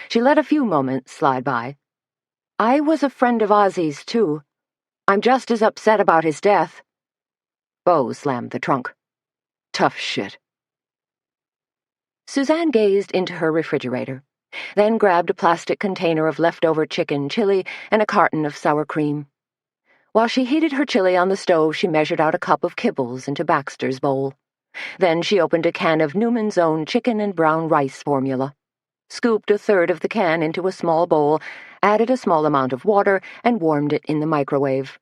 She let a few moments slide by. "I was a friend of Ozzy's, too. I'm just as upset about his death." Beau slammed the trunk. "Tough shit." Suzanne gazed into her refrigerator, then grabbed a plastic container of leftover chicken chili and a carton of sour cream. While she heated her chili on the stove, she measured out a cup of kibbles into Baxter's bowl. Then she opened a can of Newman's Own chicken and brown rice formula, scooped a third of the can into a small bowl, added a small amount of water, and warmed it in the microwave.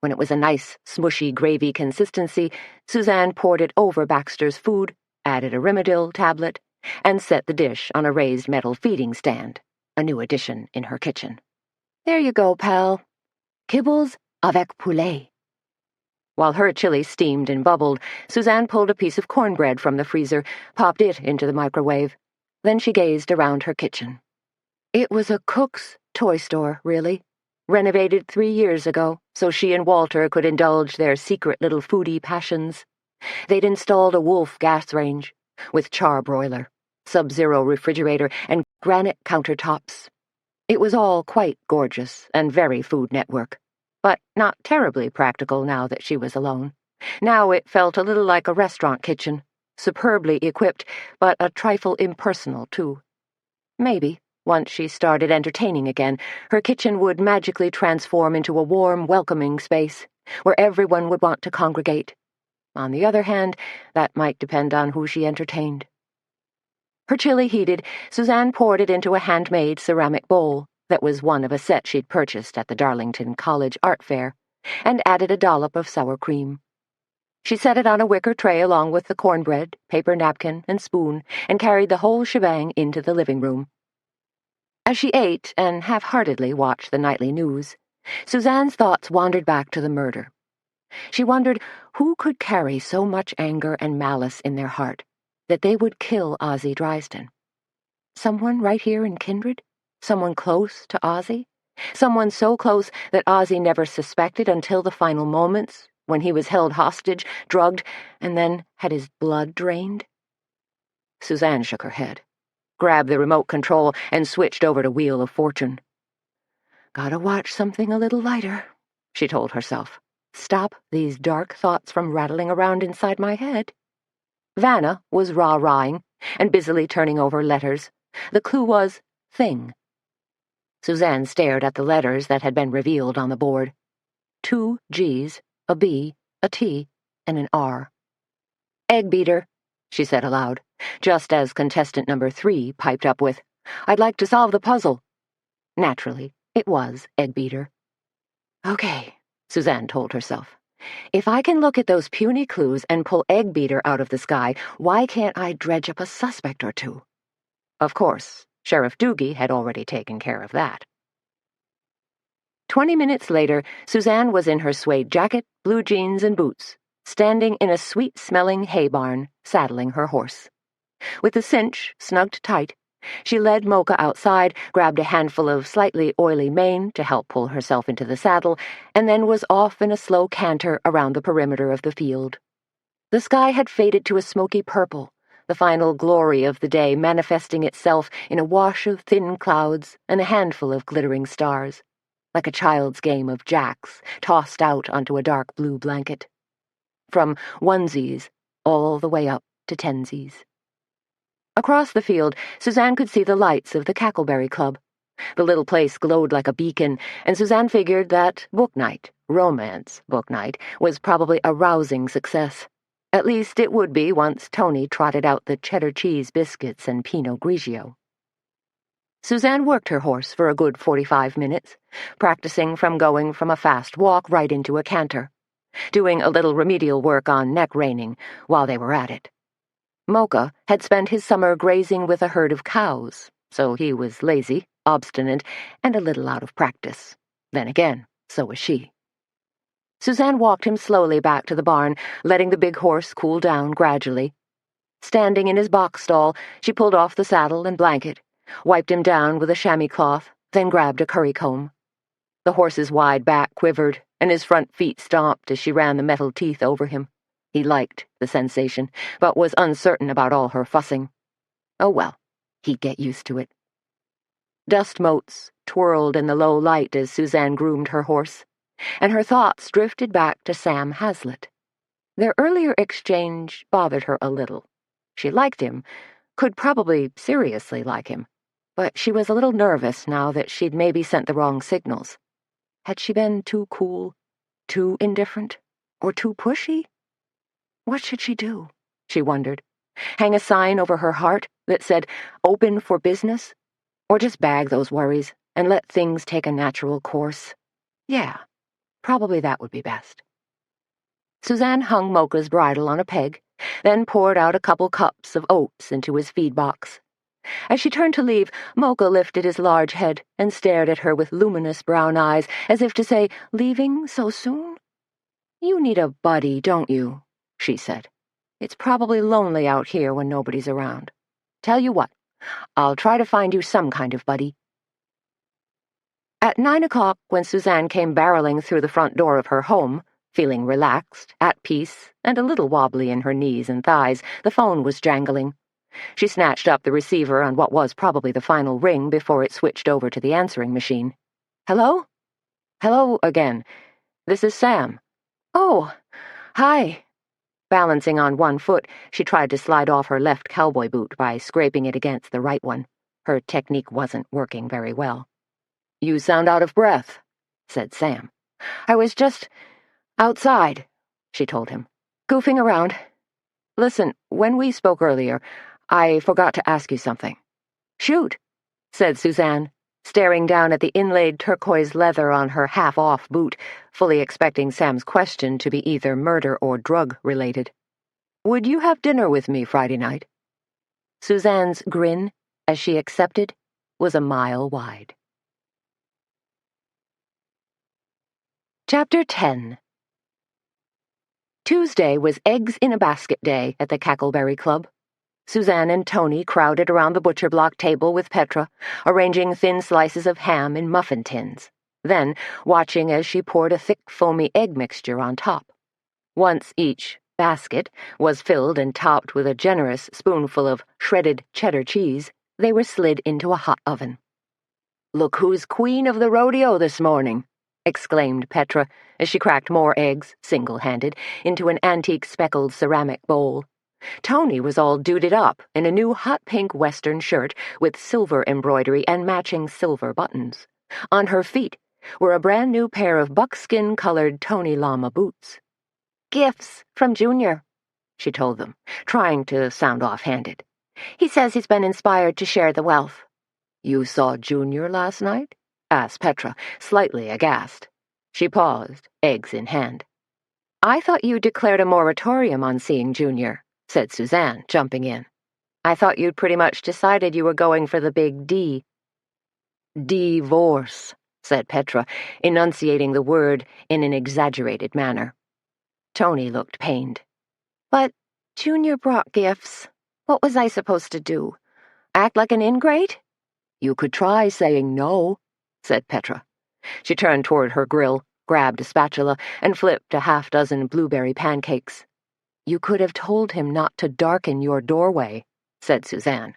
When it was a nice, smushy gravy consistency, Suzanne poured it over Baxter's food, added a Rimadyl tablet, and set the dish on a raised metal feeding stand, a new addition in her kitchen. "There you go, pal. Kibbles avec poulet." While her chili steamed and bubbled, Suzanne pulled a piece of cornbread from the freezer, popped it into the microwave. Then she gazed around her kitchen. It was a cook's toy store, really. Renovated 3 years ago, so she and Walter could indulge their secret little foodie passions. They'd installed a Wolf gas range, with charbroiler, sub-zero refrigerator, and granite countertops. It was all quite gorgeous and very Food Network, but not terribly practical now that she was alone. Now it felt a little like a restaurant kitchen, superbly equipped, but a trifle impersonal, too. Maybe, once she started entertaining again, her kitchen would magically transform into a warm, welcoming space, where everyone would want to congregate. On the other hand, that might depend on who she entertained. Her chili heated, Suzanne poured it into a handmade ceramic bowl that was one of a set she'd purchased at the Darlington College Art Fair, and added a dollop of sour cream. She set it on a wicker tray along with the cornbread, paper napkin, and spoon, and carried the whole shebang into the living room. As she ate and half-heartedly watched the nightly news, Suzanne's thoughts wandered back to the murder. She wondered who could carry so much anger and malice in their heart that they would kill Ozzie Drysden. Someone right here in Kindred? Someone close to Ozzie? Someone so close that Ozzie never suspected until the final moments, when he was held hostage, drugged, and then had his blood drained? Suzanne shook her head, grabbed the remote control, and switched over to Wheel of Fortune. "Gotta watch something a little lighter," she told herself. "Stop these dark thoughts from rattling around inside my head." Vanna was rah-rahing and busily turning over letters. The clue was thing. Suzanne stared at the letters that had been revealed on the board. 2 G's, a B, a T, and an R. "Egg beater," she said aloud, just as contestant number 3 piped up with, "I'd like to solve the puzzle." Naturally, it was egg beater. "Okay," Suzanne told herself. "If I can look at those puny clues and pull egg beater out of the sky, why can't I dredge up a suspect or two?" Of course, Sheriff Doogie had already taken care of that. 20 minutes later, Suzanne was in her suede jacket, blue jeans, and boots, standing in a sweet-smelling hay barn, saddling her horse. With the cinch snugged tight, she led Mocha outside, grabbed a handful of slightly oily mane to help pull herself into the saddle, and then was off in a slow canter around the perimeter of the field. The sky had faded to a smoky purple, the final glory of the day manifesting itself in a wash of thin clouds and a handful of glittering stars, like a child's game of jacks tossed out onto a dark blue blanket. From onesies all the way up to tensies. Across the field, Suzanne could see the lights of the Cackleberry Club. The little place glowed like a beacon, and Suzanne figured that book night, romance book night, was probably a rousing success. At least it would be once Tony trotted out the cheddar cheese biscuits and Pinot Grigio. Suzanne worked her horse for a good 45 minutes, practicing from going from a fast walk right into a canter, doing a little remedial work on neck reining while they were at it. Mocha had spent his summer grazing with a herd of cows, so he was lazy, obstinate, and a little out of practice. Then again, so was she. Suzanne walked him slowly back to the barn, letting the big horse cool down gradually. Standing in his box stall, she pulled off the saddle and blanket, wiped him down with a chamois cloth, then grabbed a curry comb. The horse's wide back quivered, and his front feet stomped as she ran the metal teeth over him. He liked the sensation, but was uncertain about all her fussing. Oh well, he'd get used to it. Dust motes twirled in the low light as Suzanne groomed her horse, and her thoughts drifted back to Sam Hazlitt. Their earlier exchange bothered her a little. She liked him, could probably seriously like him, but she was a little nervous now that she'd maybe sent the wrong signals. Had she been too cool, too indifferent, or too pushy? What should she do? She wondered. Hang a sign over her heart that said, "Open for business"? Or just bag those worries and let things take a natural course? Yeah, probably that would be best. Suzanne hung Mocha's bridle on a peg, then poured out a couple cups of oats into his feed box. As she turned to leave, Mocha lifted his large head and stared at her with luminous brown eyes, as if to say, "Leaving so soon?" "You need a buddy, don't you?" she said. "It's probably lonely out here when nobody's around. Tell you what, I'll try to find you some kind of buddy." At 9 o'clock, when Suzanne came barreling through the front door of her home, feeling relaxed, at peace, and a little wobbly in her knees and thighs, the phone was jangling. She snatched up the receiver on what was probably the final ring before it switched over to the answering machine. "Hello?" "Hello again. This is Sam." "Oh, hi." Balancing on one foot, she tried to slide off her left cowboy boot by scraping it against the right one. Her technique wasn't working very well. "You sound out of breath," said Sam. "I was just outside," she told him, "goofing around. Listen, when we spoke earlier, I forgot to ask you something." "Shoot," said Suzanne, staring down at the inlaid turquoise leather on her half-off boot, fully expecting Sam's question to be either murder or drug-related. "Would you have dinner with me Friday night?" Suzanne's grin, as she accepted, was a mile wide. Chapter 10. Tuesday was eggs-in-a-basket day at the Cackleberry Club. Suzanne and Tony crowded around the butcher block table with Petra, arranging thin slices of ham in muffin tins, then watching as she poured a thick, foamy egg mixture on top. Once each basket was filled and topped with a generous spoonful of shredded cheddar cheese, they were slid into a hot oven. "Look who's queen of the rodeo this morning," exclaimed Petra as she cracked more eggs, single-handed, into an antique speckled ceramic bowl. Tony was all duded up in a new hot pink western shirt with silver embroidery and matching silver buttons. On her feet were a brand-new pair of buckskin-colored Tony Llama boots. "Gifts from Junior," she told them, trying to sound off-handed. "He says he's been inspired to share the wealth." "You saw Junior last night?" asked Petra, slightly aghast. She paused, eggs in hand. "I thought you declared a moratorium on seeing Junior," said Suzanne, jumping in. "I thought you'd pretty much decided you were going for the big D." "Divorce," said Petra, enunciating the word in an exaggerated manner. Tony looked pained. "But Junior brought gifts. What was I supposed to do? Act like an ingrate?" "You could try saying no," said Petra. She turned toward her grill, grabbed a spatula, and flipped a half-dozen blueberry pancakes. "You could have told him not to darken your doorway," said Suzanne.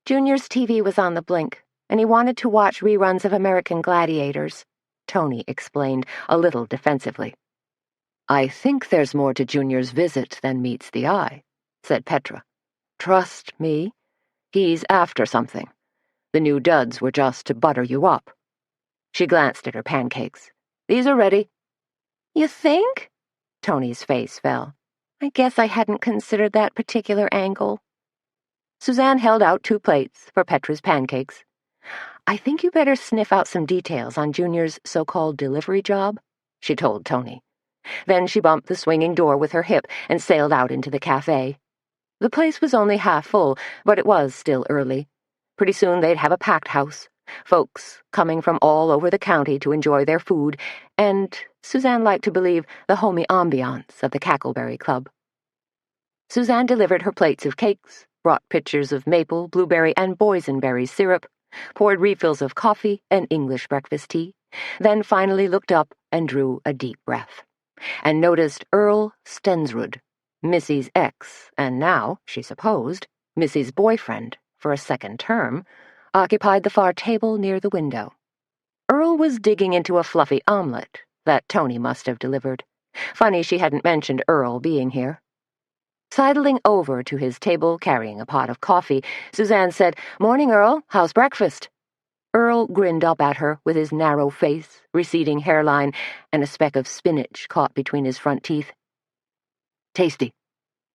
"Junior's TV was on the blink, and he wanted to watch reruns of American Gladiators," Tony explained, a little defensively. "I think there's more to Junior's visit than meets the eye," said Petra. "Trust me, he's after something. The new duds were just to butter you up." She glanced at her pancakes. "These are ready." "You think?" Tony's face fell. "I guess I hadn't considered that particular angle." Suzanne held out 2 plates for Petra's pancakes. "I think you better sniff out some details on Junior's so-called delivery job," she told Tony. Then she bumped the swinging door with her hip and sailed out into the cafe. The place was only half full, but it was still early. Pretty soon they'd have a packed house, folks coming from all over the county to enjoy their food, and, Suzanne liked to believe, the homey ambiance of the Cackleberry Club. Suzanne delivered her plates of cakes, brought pitchers of maple, blueberry, and boysenberry syrup, poured refills of coffee and English breakfast tea, then finally looked up and drew a deep breath, and noticed Earl Stensrud, Missy's ex, and now, she supposed, Missy's boyfriend, for a second term, occupied the far table near the window. Earl was digging into a fluffy omelet that Tony must have delivered. Funny she hadn't mentioned Earl being here. Sidling over to his table, carrying a pot of coffee, Suzanne said, "Morning, Earl. How's breakfast?" Earl grinned up at her with his narrow face, receding hairline, and a speck of spinach caught between his front teeth. "Tasty,"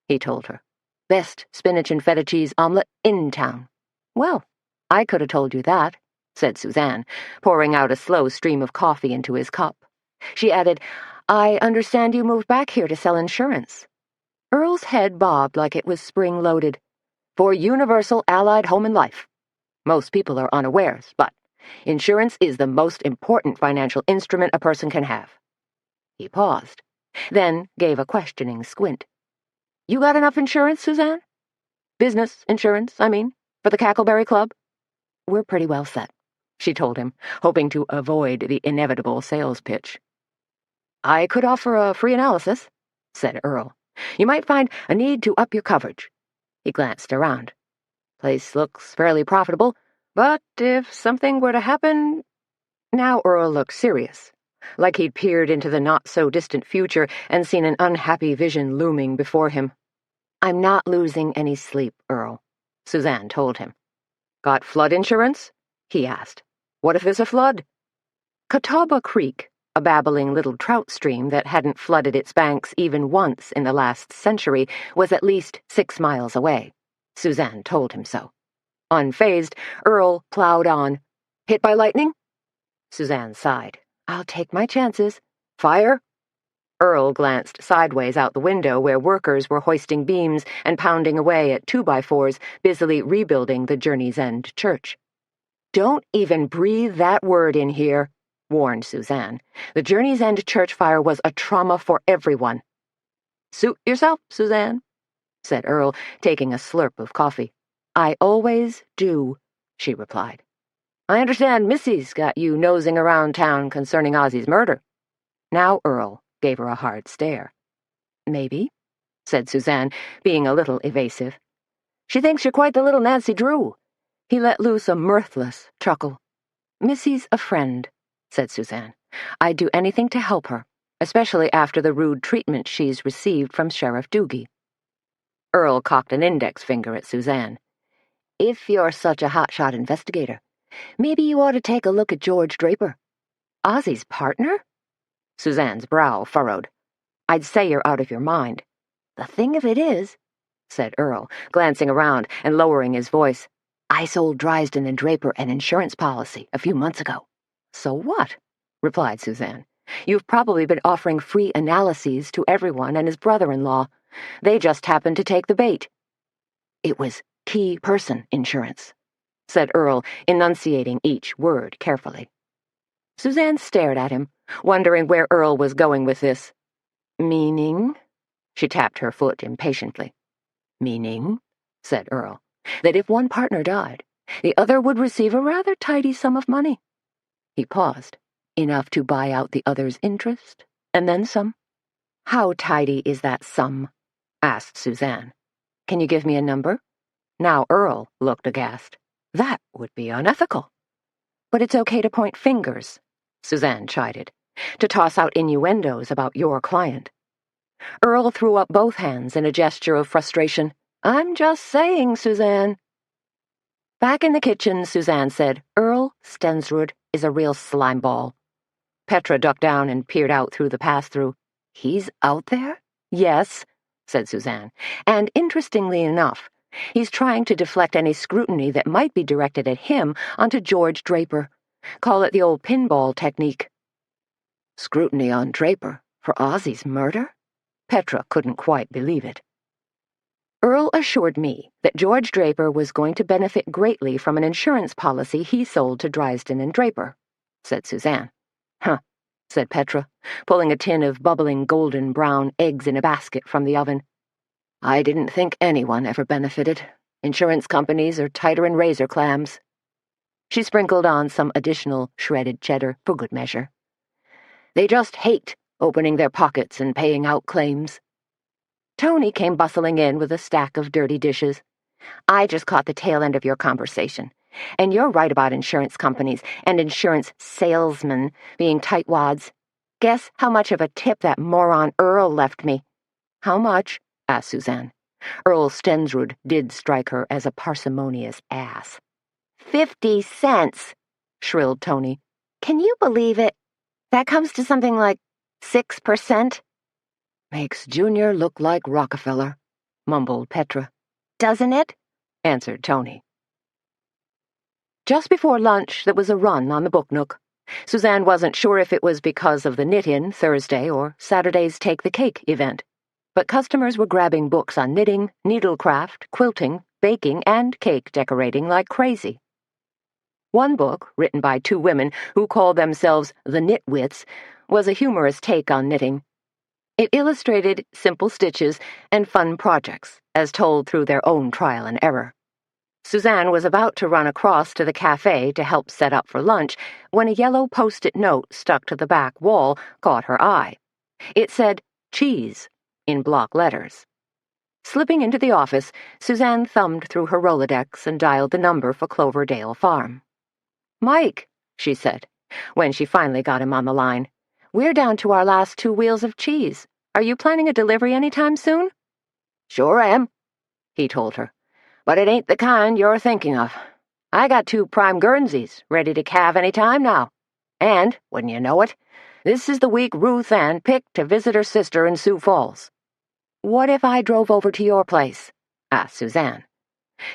he told her. "Best spinach and feta cheese omelet in town." "Well, I could have told you that," said Suzanne, pouring out a slow stream of coffee into his cup. She added, "I understand you moved back here to sell insurance." Earl's head bobbed like it was spring-loaded. For Universal Allied Home and Life. Most people are unawares, but insurance is the most important financial instrument a person can have. He paused, then gave a questioning squint. You got enough insurance, Suzanne? Business insurance, I mean, for the Cackleberry Club? We're pretty well set, she told him, hoping to avoid the inevitable sales pitch. I could offer a free analysis, said Earl. You might find a need to up your coverage. He glanced around. Place looks fairly profitable, but if something were to happen... Now Earl looked serious, like he'd peered into the not-so-distant future and seen an unhappy vision looming before him. I'm not losing any sleep, Earl, Suzanne told him. Got flood insurance? He asked. What if there's a flood? Catawba Creek, a babbling little trout stream that hadn't flooded its banks even once in the last century, was at least 6 miles away. Suzanne told him so. Unfazed, Earl plowed on. Hit by lightning? Suzanne sighed. I'll take my chances. Fire? Earl glanced sideways out the window where workers were hoisting beams and pounding away at 2x4s, busily rebuilding the Journey's End church. Don't even breathe that word in here, warned Suzanne. The Journey's End church fire was a trauma for everyone. Suit yourself, Suzanne, said Earl, taking a slurp of coffee. I always do, she replied. I understand Missy's got you nosing around town concerning Ozzy's murder. Now Earl gave her a hard stare. Maybe, said Suzanne, being a little evasive. She thinks you're quite the little Nancy Drew. He let loose a mirthless chuckle. Missy's a friend, said Suzanne. I'd do anything to help her, especially after the rude treatment she's received from Sheriff Doogie. Earl cocked an index finger at Suzanne. If you're such a hotshot investigator, maybe you ought to take a look at George Draper. Ozzy's partner? Suzanne's brow furrowed. I'd say you're out of your mind. The thing of it is, said Earl, glancing around and lowering his voice, I sold Drysdale and Draper an insurance policy a few months ago. So what? Replied Suzanne. You've probably been offering free analyses to everyone and his brother-in-law. They just happened to take the bait. It was key person insurance, said Earl, enunciating each word carefully. Suzanne stared at him, wondering where Earl was going with this. Meaning? She tapped her foot impatiently. Meaning, said Earl, that if one partner died, the other would receive a rather tidy sum of money. He paused. Enough to buy out the other's interest, and then some. How tidy is that sum? Asked Suzanne. Can you give me a number? Now Earl looked aghast. That would be unethical. But it's okay to point fingers, Suzanne chided, to toss out innuendos about your client. Earl threw up both hands in a gesture of frustration. I'm just saying, Suzanne. Back in the kitchen, Suzanne said, Earl Stensrud is a real slimeball. Petra ducked down and peered out through the pass-through. He's out there? Yes, said Suzanne. And interestingly enough, he's trying to deflect any scrutiny that might be directed at him onto George Draper. Call it the old pinball technique. Scrutiny on Draper for Ozzy's murder? Petra couldn't quite believe it. Earl assured me that George Draper was going to benefit greatly from an insurance policy he sold to Drysdale and Draper, said Suzanne. Huh, said Petra, pulling a tin of bubbling golden brown eggs in a basket from the oven. I didn't think anyone ever benefited. Insurance companies are tighter than razor clams. She sprinkled on some additional shredded cheddar for good measure. They just hate opening their pockets and paying out claims. Tony came bustling in with a stack of dirty dishes. I just caught the tail end of your conversation. And you're right about insurance companies and insurance salesmen being tightwads. Guess how much of a tip that moron Earl left me? How much? Asked Suzanne. Earl Stensrud did strike her as a parsimonious ass. 50 cents, shrilled Tony. Can you believe it? That comes to something like 6%. Makes Junior look like Rockefeller, mumbled Petra. Doesn't it? Answered Tony. Just before lunch, there was a run on the Book Nook. Suzanne wasn't sure if it was because of the knit-in Thursday or Saturday's Take the Cake event. but customers were grabbing books on knitting, needlecraft, quilting, baking, and cake decorating like crazy. One book, written by two women who called themselves the Knitwits, was a humorous take on knitting. It illustrated simple stitches and fun projects, as told through their own trial and error. Suzanne was about to run across to the cafe to help set up for lunch when a yellow post-it note stuck to the back wall caught her eye. It said, "Cheese," in block letters. Slipping into the office, Suzanne thumbed through her Rolodex and dialed the number for Cloverdale Farm. "Mike," she said, when she finally got him on the line, "we're down to our last 2 wheels of cheese. Are you planning a delivery anytime soon?" "Sure am," he told her. "But it ain't the kind you're thinking of. I got 2 prime Guernseys ready to calve any time now. And, wouldn't you know it, this is the week Ruth Ann picked to visit her sister in Sioux Falls." "What if I drove over to your place?" asked Suzanne.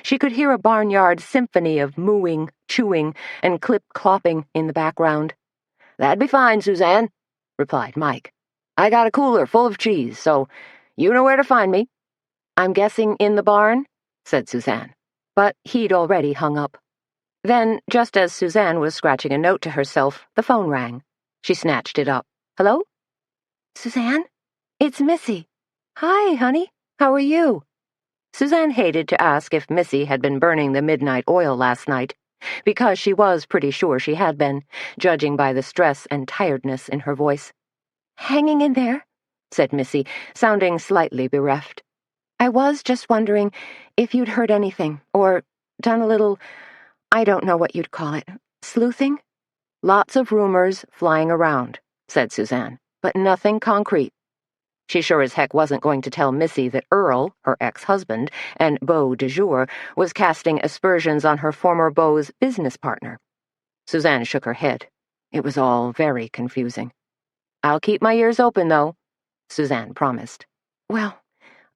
She could hear a barnyard symphony of mooing, chewing, and clip-clopping in the background. "That'd be fine, Suzanne," replied Mike. "I got a cooler full of cheese, so you know where to find me." "I'm guessing in the barn?" said Suzanne. But he'd already hung up. Then, just as Suzanne was scratching a note to herself, the phone rang. She snatched it up. "Hello?" "Suzanne? It's Missy." "Hi, honey. How are you?" Suzanne hated to ask if Missy had been burning the midnight oil last night, because she was pretty sure she had been, judging by the stress and tiredness in her voice. "Hanging in there," said Missy, sounding slightly bereft. "I was just wondering if you'd heard anything, or done a little, I don't know what you'd call it, sleuthing?" "Lots of rumors flying around," said Suzanne, "but nothing concrete." She sure as heck wasn't going to tell Missy that Earl, her ex-husband, and beau du jour, was casting aspersions on her former beau's business partner. Suzanne shook her head. It was all very confusing. "I'll keep my ears open, though," Suzanne promised. "Well,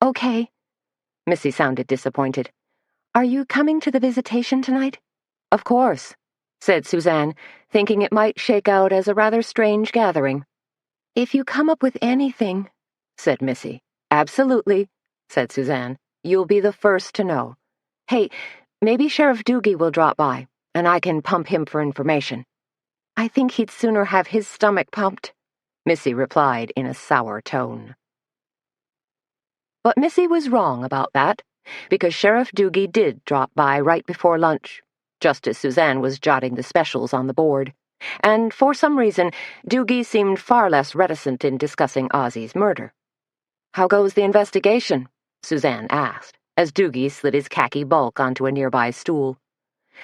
okay." Missy sounded disappointed. "Are you coming to the visitation tonight?" "Of course," said Suzanne, thinking it might shake out as a rather strange gathering. "If you come up with anything," said Missy. "Absolutely," said Suzanne. "You'll be the first to know. Hey, maybe Sheriff Doogie will drop by, and I can pump him for information." "I think he'd sooner have his stomach pumped," Missy replied in a sour tone. But Missy was wrong about that, because Sheriff Doogie did drop by right before lunch, just as Suzanne was jotting the specials on the board. And for some reason, Doogie seemed far less reticent in discussing Ozzy's murder. "How goes the investigation?" Suzanne asked, as Doogie slid his khaki bulk onto a nearby stool.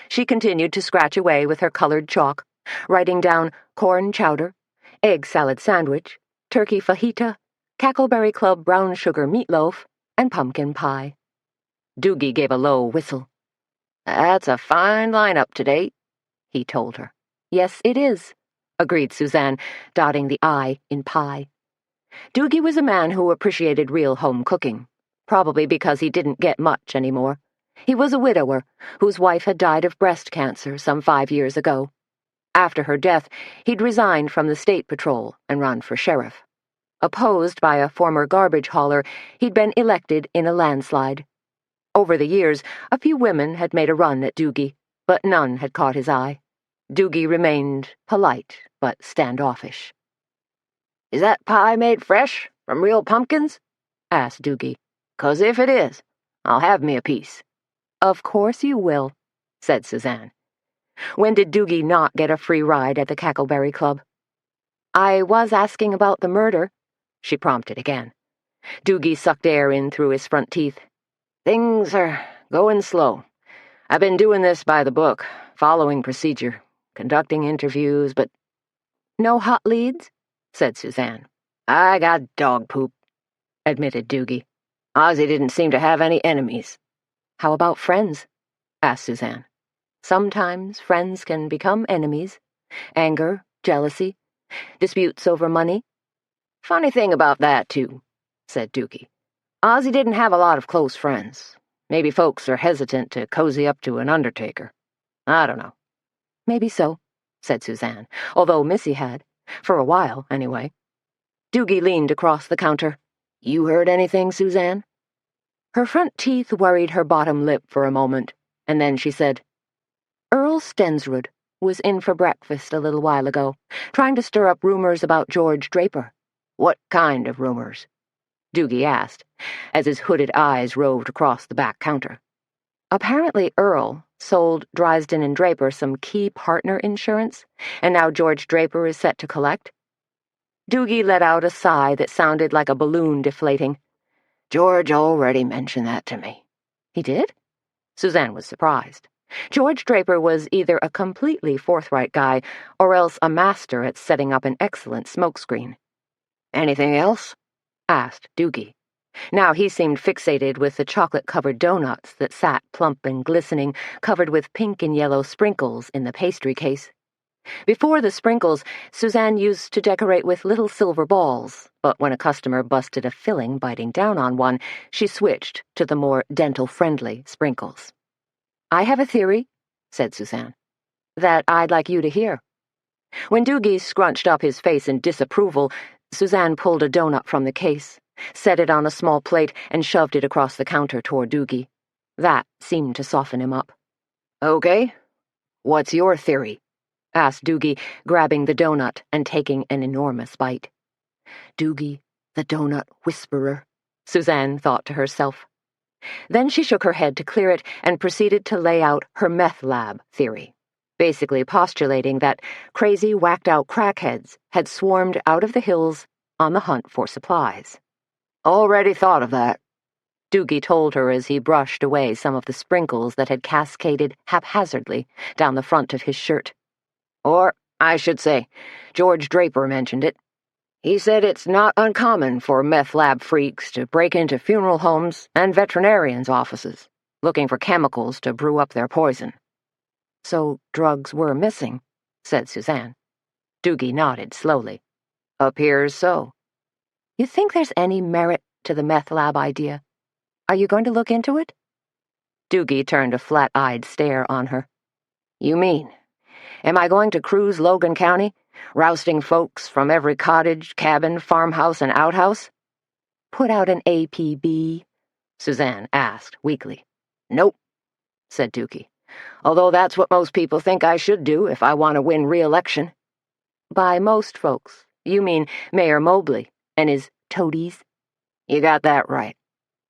She continued to scratch away with her colored chalk, writing down corn chowder, egg salad sandwich, turkey fajita, Cackleberry Club brown sugar meatloaf, and pumpkin pie. Doogie gave a low whistle. "That's a fine lineup today," he told her. "Yes, it is," agreed Suzanne, dotting the I in pie. Doogie was a man who appreciated real home cooking, probably because he didn't get much anymore. He was a widower whose wife had died of breast cancer some 5 years ago. After her death, he'd resigned from the state patrol and run for sheriff. Opposed by a former garbage hauler, he'd been elected in a landslide. Over the years, a few women had made a run at Doogie, but none had caught his eye. Doogie remained polite but standoffish. "Is that pie made fresh, from real pumpkins?" asked Doogie. "'Cause if it is, I'll have me a piece." "Of course you will," said Suzanne. When did Doogie not get a free ride at the Cackleberry Club? "I was asking about the murder," she prompted again. Doogie sucked air in through his front teeth. "Things are going slow. I've been doing this by the book, following procedure, conducting interviews, but—" "No hot leads?" said Suzanne. "I got dog poop," admitted Doogie. "Ozzy didn't seem to have any enemies." "How about friends?" asked Suzanne. "Sometimes friends can become enemies. Anger, jealousy, disputes over money." "Funny thing about that, too," said Doogie. "Ozzy didn't have a lot of close friends. Maybe folks are hesitant to cozy up to an undertaker. I don't know." "Maybe so," said Suzanne, although Missy had. For a while, anyway. Doogie leaned across the counter. You heard anything, Suzanne?" Her front teeth worried her bottom lip for a moment, and then she said, "Earl Stensrud was in for breakfast a little while ago, trying to stir up rumors about George Draper." "What kind of rumors?" Doogie asked, as his hooded eyes roved across the back counter. "Apparently Earl sold Drysden and Draper some key partner insurance, and now George Draper is set to collect." Doogie let out a sigh that sounded like a balloon deflating. "George already mentioned that to me." "He did?" Suzanne was surprised. George Draper was either a completely forthright guy or else a master at setting up an excellent smokescreen. "Anything else?" asked Doogie. Now he seemed fixated with the chocolate-covered donuts that sat plump and glistening, covered with pink and yellow sprinkles in the pastry case. Before the sprinkles, Suzanne used to decorate with little silver balls, but when a customer busted a filling biting down on one, she switched to the more dental-friendly sprinkles. "I have a theory," said Suzanne, "that I'd like you to hear." When Doogie scrunched up his face in disapproval, Suzanne pulled a donut from the case, set it on a small plate, and shoved it across the counter toward Doogie. That seemed to soften him up. "Okay, what's your theory?" asked Doogie, grabbing the donut and taking an enormous bite. Doogie, the donut whisperer, Suzanne thought to herself. Then she shook her head to clear it and proceeded to lay out her meth lab theory, basically postulating that crazy, whacked-out crackheads had swarmed out of the hills on the hunt for supplies. "Already thought of that," Doogie told her as he brushed away some of the sprinkles that had cascaded haphazardly down the front of his shirt. "Or, I should say, George Draper mentioned it. He said it's not uncommon for meth lab freaks to break into funeral homes and veterinarians' offices, looking for chemicals to brew up their poison." "So drugs were missing," said Suzanne. Doogie nodded slowly. "Appears so." "You think there's any merit to the meth lab idea? Are you going to look into it?" Doogie turned a flat-eyed stare on her. "You mean, am I going to cruise Logan County, rousting folks from every cottage, cabin, farmhouse, and outhouse?" "Put out an APB?" Suzanne asked weakly. "Nope," said Doogie, "although that's what most people think I should do if I want to win re-election." "By most folks, you mean Mayor Mobley and his toadies?" "You got that right,"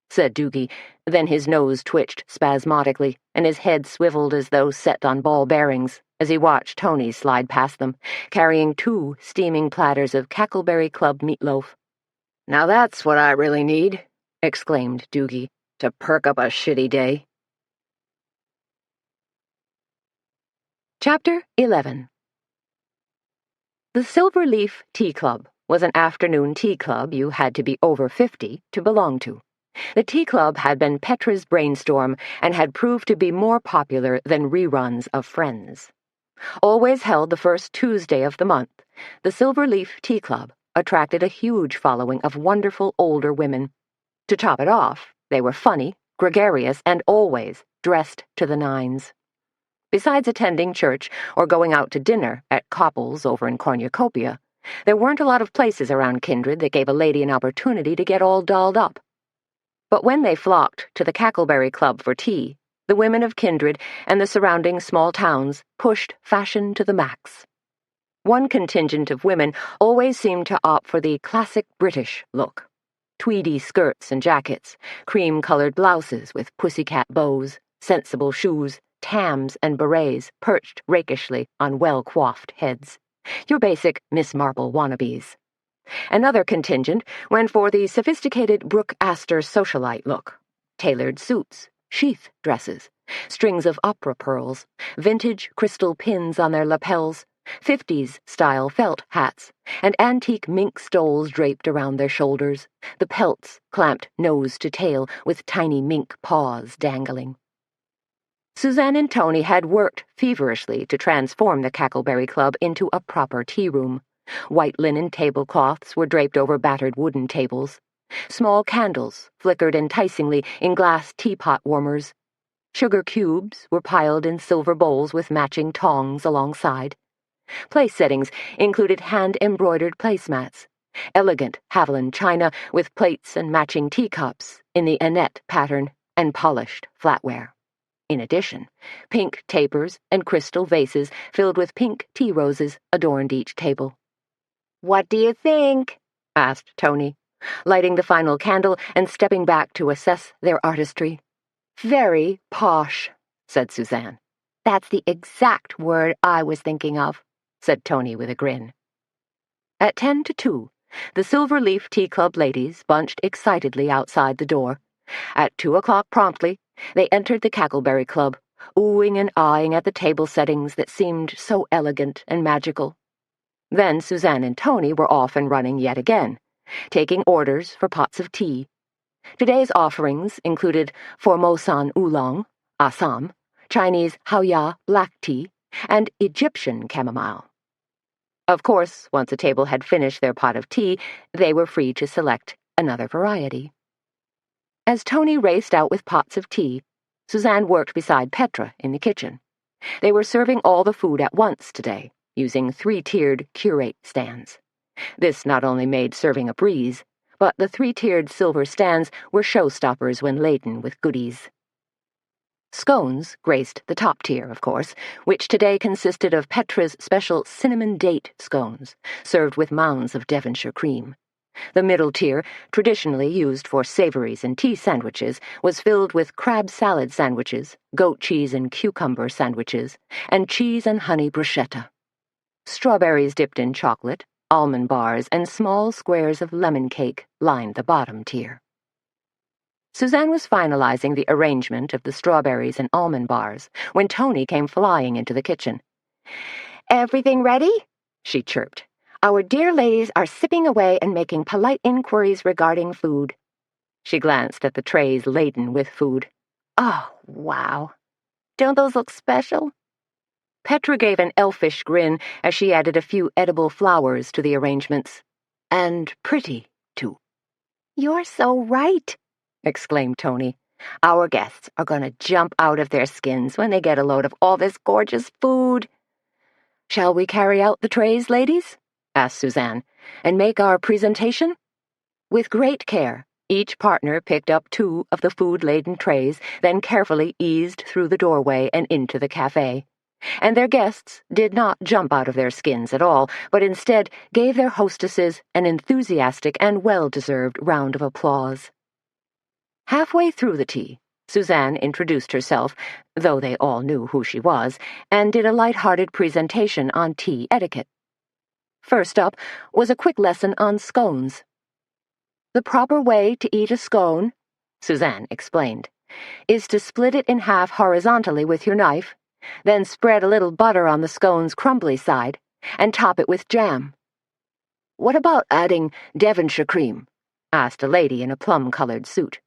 said Doogie. Then his nose twitched spasmodically, and his head swiveled as though set on ball bearings as he watched Tony slide past them, carrying 2 steaming platters of Cackleberry Club meatloaf. "Now that's what I really need," exclaimed Doogie, "to perk up a shitty day." Chapter 11. The Silver Leaf Tea Club was an afternoon tea club you had to be over 50 to belong to. The tea club had been Petra's brainstorm and had proved to be more popular than reruns of Friends. Always held the first Tuesday of the month, the Silver Leaf Tea Club attracted a huge following of wonderful older women. To top it off, they were funny, gregarious, and always dressed to the nines. Besides attending church or going out to dinner at Copple's over in Cornucopia, there weren't a lot of places around Kindred that gave a lady an opportunity to get all dolled up. But when they flocked to the Cackleberry Club for tea, the women of Kindred and the surrounding small towns pushed fashion to the max. One contingent of women always seemed to opt for the classic British look. Tweedy skirts and jackets, cream-colored blouses with pussycat bows, sensible shoes, tams and berets perched rakishly on well-coiffed heads. Your basic Miss Marple wannabes. Another contingent went for the sophisticated Brooke Astor socialite look. Tailored suits, sheath dresses, strings of opera pearls, vintage crystal pins on their lapels, 50s-style felt hats, and antique mink stoles draped around their shoulders, the pelts clamped nose to tail with tiny mink paws dangling. Suzanne and Tony had worked feverishly to transform the Cackleberry Club into a proper tea room. White linen tablecloths were draped over battered wooden tables. Small candles flickered enticingly in glass teapot warmers. Sugar cubes were piled in silver bowls with matching tongs alongside. Place settings included hand-embroidered placemats, elegant Haviland china with plates and matching teacups in the Annette pattern and polished flatware. In addition, pink tapers and crystal vases filled with pink tea roses adorned each table. "What do you think?" asked Tony, lighting the final candle and stepping back to assess their artistry. "Very posh," said Suzanne. "That's the exact word I was thinking of," said Tony with a grin. At 10 to 2, the Silver Leaf Tea Club ladies bunched excitedly outside the door. At 2 o'clock promptly, they entered the Cackleberry Club, oohing and eyeing at the table settings that seemed so elegant and magical. Then Suzanne and Tony were off and running yet again, taking orders for pots of tea. Today's offerings included Formosan oolong, Assam, Chinese Haoya black tea, and Egyptian chamomile. Of course, once a table had finished their pot of tea, they were free to select another variety. As Tony raced out with pots of tea, Suzanne worked beside Petra in the kitchen. They were serving all the food at once today, using 3-tiered curate stands. This not only made serving a breeze, but the 3-tiered silver stands were showstoppers when laden with goodies. Scones graced the top tier, of course, which today consisted of Petra's special cinnamon date scones, served with mounds of Devonshire cream. The middle tier, traditionally used for savories and tea sandwiches, was filled with crab salad sandwiches, goat cheese and cucumber sandwiches, and cheese and honey bruschetta. Strawberries dipped in chocolate, almond bars, and small squares of lemon cake lined the bottom tier. Suzanne was finalizing the arrangement of the strawberries and almond bars when Tony came flying into the kitchen. "Everything ready?" she chirped. "Our dear ladies are sipping away and making polite inquiries regarding food." She glanced at the trays laden with food. "Oh, wow. Don't those look special?" Petra gave an elfish grin as she added a few edible flowers to the arrangements. And pretty, too. "You're so right," exclaimed Tony. "Our guests are going to jump out of their skins when they get a load of all this gorgeous food." "Shall we carry out the trays, ladies?" asked Suzanne, "and make our presentation?" With great care, each partner picked up 2 of the food-laden trays, then carefully eased through the doorway and into the cafe. And their guests did not jump out of their skins at all, but instead gave their hostesses an enthusiastic and well-deserved round of applause. Halfway through the tea, Suzanne introduced herself, though they all knew who she was, and did a light-hearted presentation on tea etiquette. First up was a quick lesson on scones. "The proper way to eat a scone," Suzanne explained, "is to split it in half horizontally with your knife, then spread a little butter on the scone's crumbly side, and top it with jam." "What about adding Devonshire cream?" asked a lady in a plum-colored suit.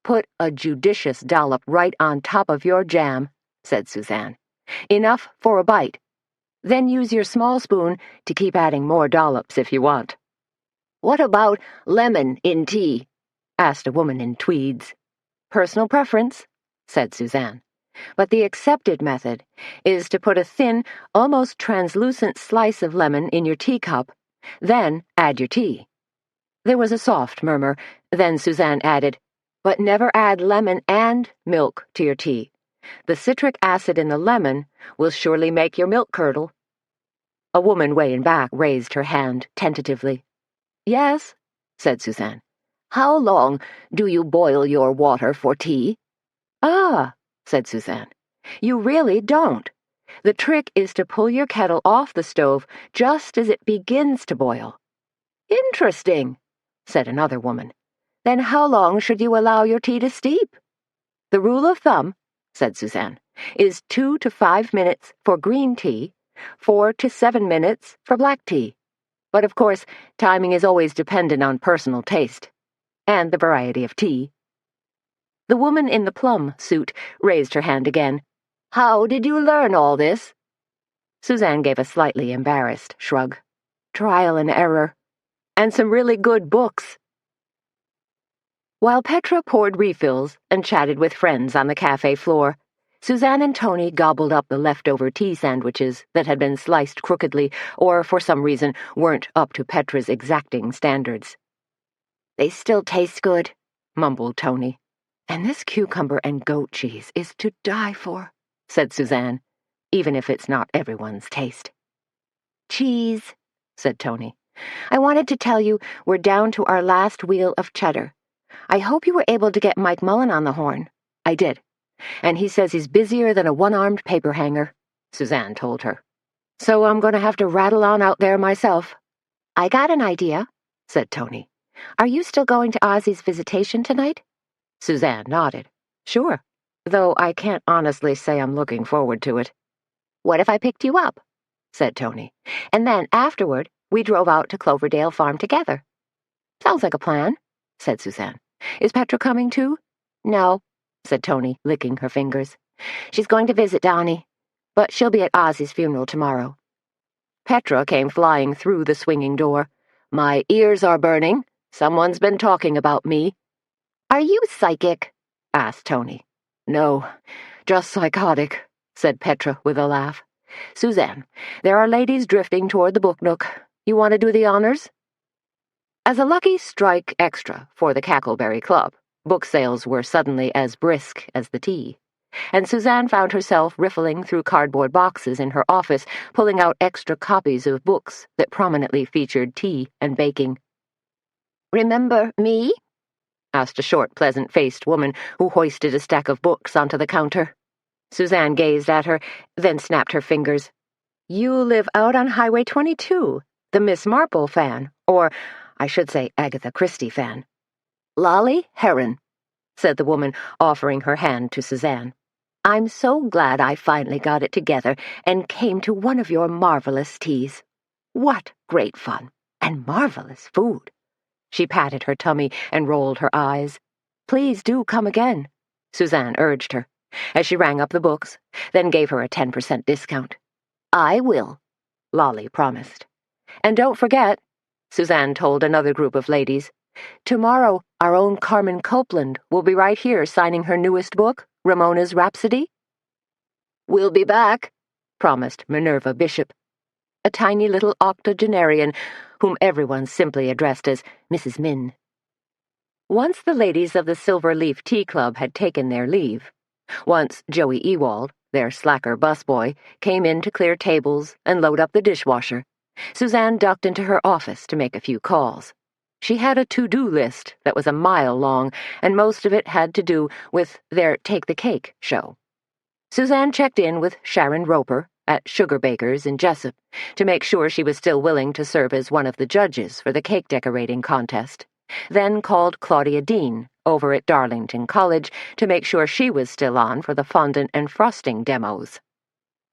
"Put a judicious dollop right on top of your jam," said Suzanne. "Enough for a bite. Then use your small spoon to keep adding more dollops if you want." "What about lemon in tea?" asked a woman in tweeds. "Personal preference," said Suzanne. "But the accepted method is to put a thin, almost translucent slice of lemon in your teacup, then add your tea." There was a soft murmur. Then Suzanne added, "But never add lemon and milk to your tea. The citric acid in the lemon will surely make your milk curdle." A woman way in back raised her hand tentatively. "Yes," said Suzanne. "How long do you boil your water for tea?" "Ah," said Suzanne, "you really don't. The trick is to pull your kettle off the stove just as it begins to boil." "Interesting," said another woman. "Then how long should you allow your tea to steep?" "The rule of thumb," said Suzanne, "is 2 to 5 minutes for green tea, 4 to 7 minutes for black tea. But of course, timing is always dependent on personal taste and the variety of tea." The woman in the plum suit raised her hand again. "How did you learn all this?" Suzanne gave a slightly embarrassed shrug. "Trial and error. And some really good books." While Petra poured refills and chatted with friends on the cafe floor, Suzanne and Tony gobbled up the leftover tea sandwiches that had been sliced crookedly or, for some reason, weren't up to Petra's exacting standards. "They still taste good," mumbled Tony. "And this cucumber and goat cheese is to die for," said Suzanne, even if it's not everyone's taste. "Cheese," said Tony. "I wanted to tell you we're down to our last wheel of cheddar. I hope you were able to get Mike Mullen on the horn." "I did. And he says he's busier than a one-armed paper hanger," Suzanne told her. "So I'm going to have to rattle on out there myself." "I got an idea," said Tony. "Are you still going to Ozzy's visitation tonight?" Suzanne nodded. "Sure, though I can't honestly say I'm looking forward to it." "What if I picked you up?" said Tony. "And then, afterward, we drove out to Cloverdale Farm together." "Sounds like a plan," said Suzanne. "Is Petra coming too?" "No," said Tony, licking her fingers. "She's going to visit Donnie, but she'll be at Ozzy's funeral tomorrow." Petra came flying through the swinging door. "My ears are burning. Someone's been talking about me." "Are you psychic?" asked Tony. "No, just psychotic," said Petra with a laugh. "Suzanne, there are ladies drifting toward the book nook. You want to do the honors?" As a lucky strike extra for the Cackleberry Club, book sales were suddenly as brisk as the tea, and Suzanne found herself riffling through cardboard boxes in her office, pulling out extra copies of books that prominently featured tea and baking. "Remember me?" asked a short, pleasant-faced woman who hoisted a stack of books onto the counter. Suzanne gazed at her, then snapped her fingers. "You live out on Highway 22, the Miss Marple fan, or, I should say, Agatha Christie fan." "Lolly Heron," said the woman, offering her hand to Suzanne. "I'm so glad I finally got it together and came to one of your marvelous teas. What great fun, and marvelous food." She patted her tummy and rolled her eyes. "Please do come again," Suzanne urged her, as she rang up the books, then gave her a 10% discount. "I will," Lolly promised. "And don't forget," Suzanne told another group of ladies, "tomorrow our own Carmen Copeland will be right here signing her newest book, Ramona's Rhapsody." "We'll be back," promised Minerva Bishop, a tiny little octogenarian whom everyone simply addressed as Mrs. Min. Once the ladies of the Silver Leaf Tea Club had taken their leave, once Joey Ewald, their slacker busboy, came in to clear tables and load up the dishwasher, Suzanne ducked into her office to make a few calls. She had a to-do list that was a mile long, and most of it had to do with their Take the Cake show. Suzanne checked in with Sharon Roper at Sugar Bakers in Jessup to make sure she was still willing to serve as one of the judges for the cake decorating contest, then called Claudia Dean over at Darlington College to make sure she was still on for the fondant and frosting demos.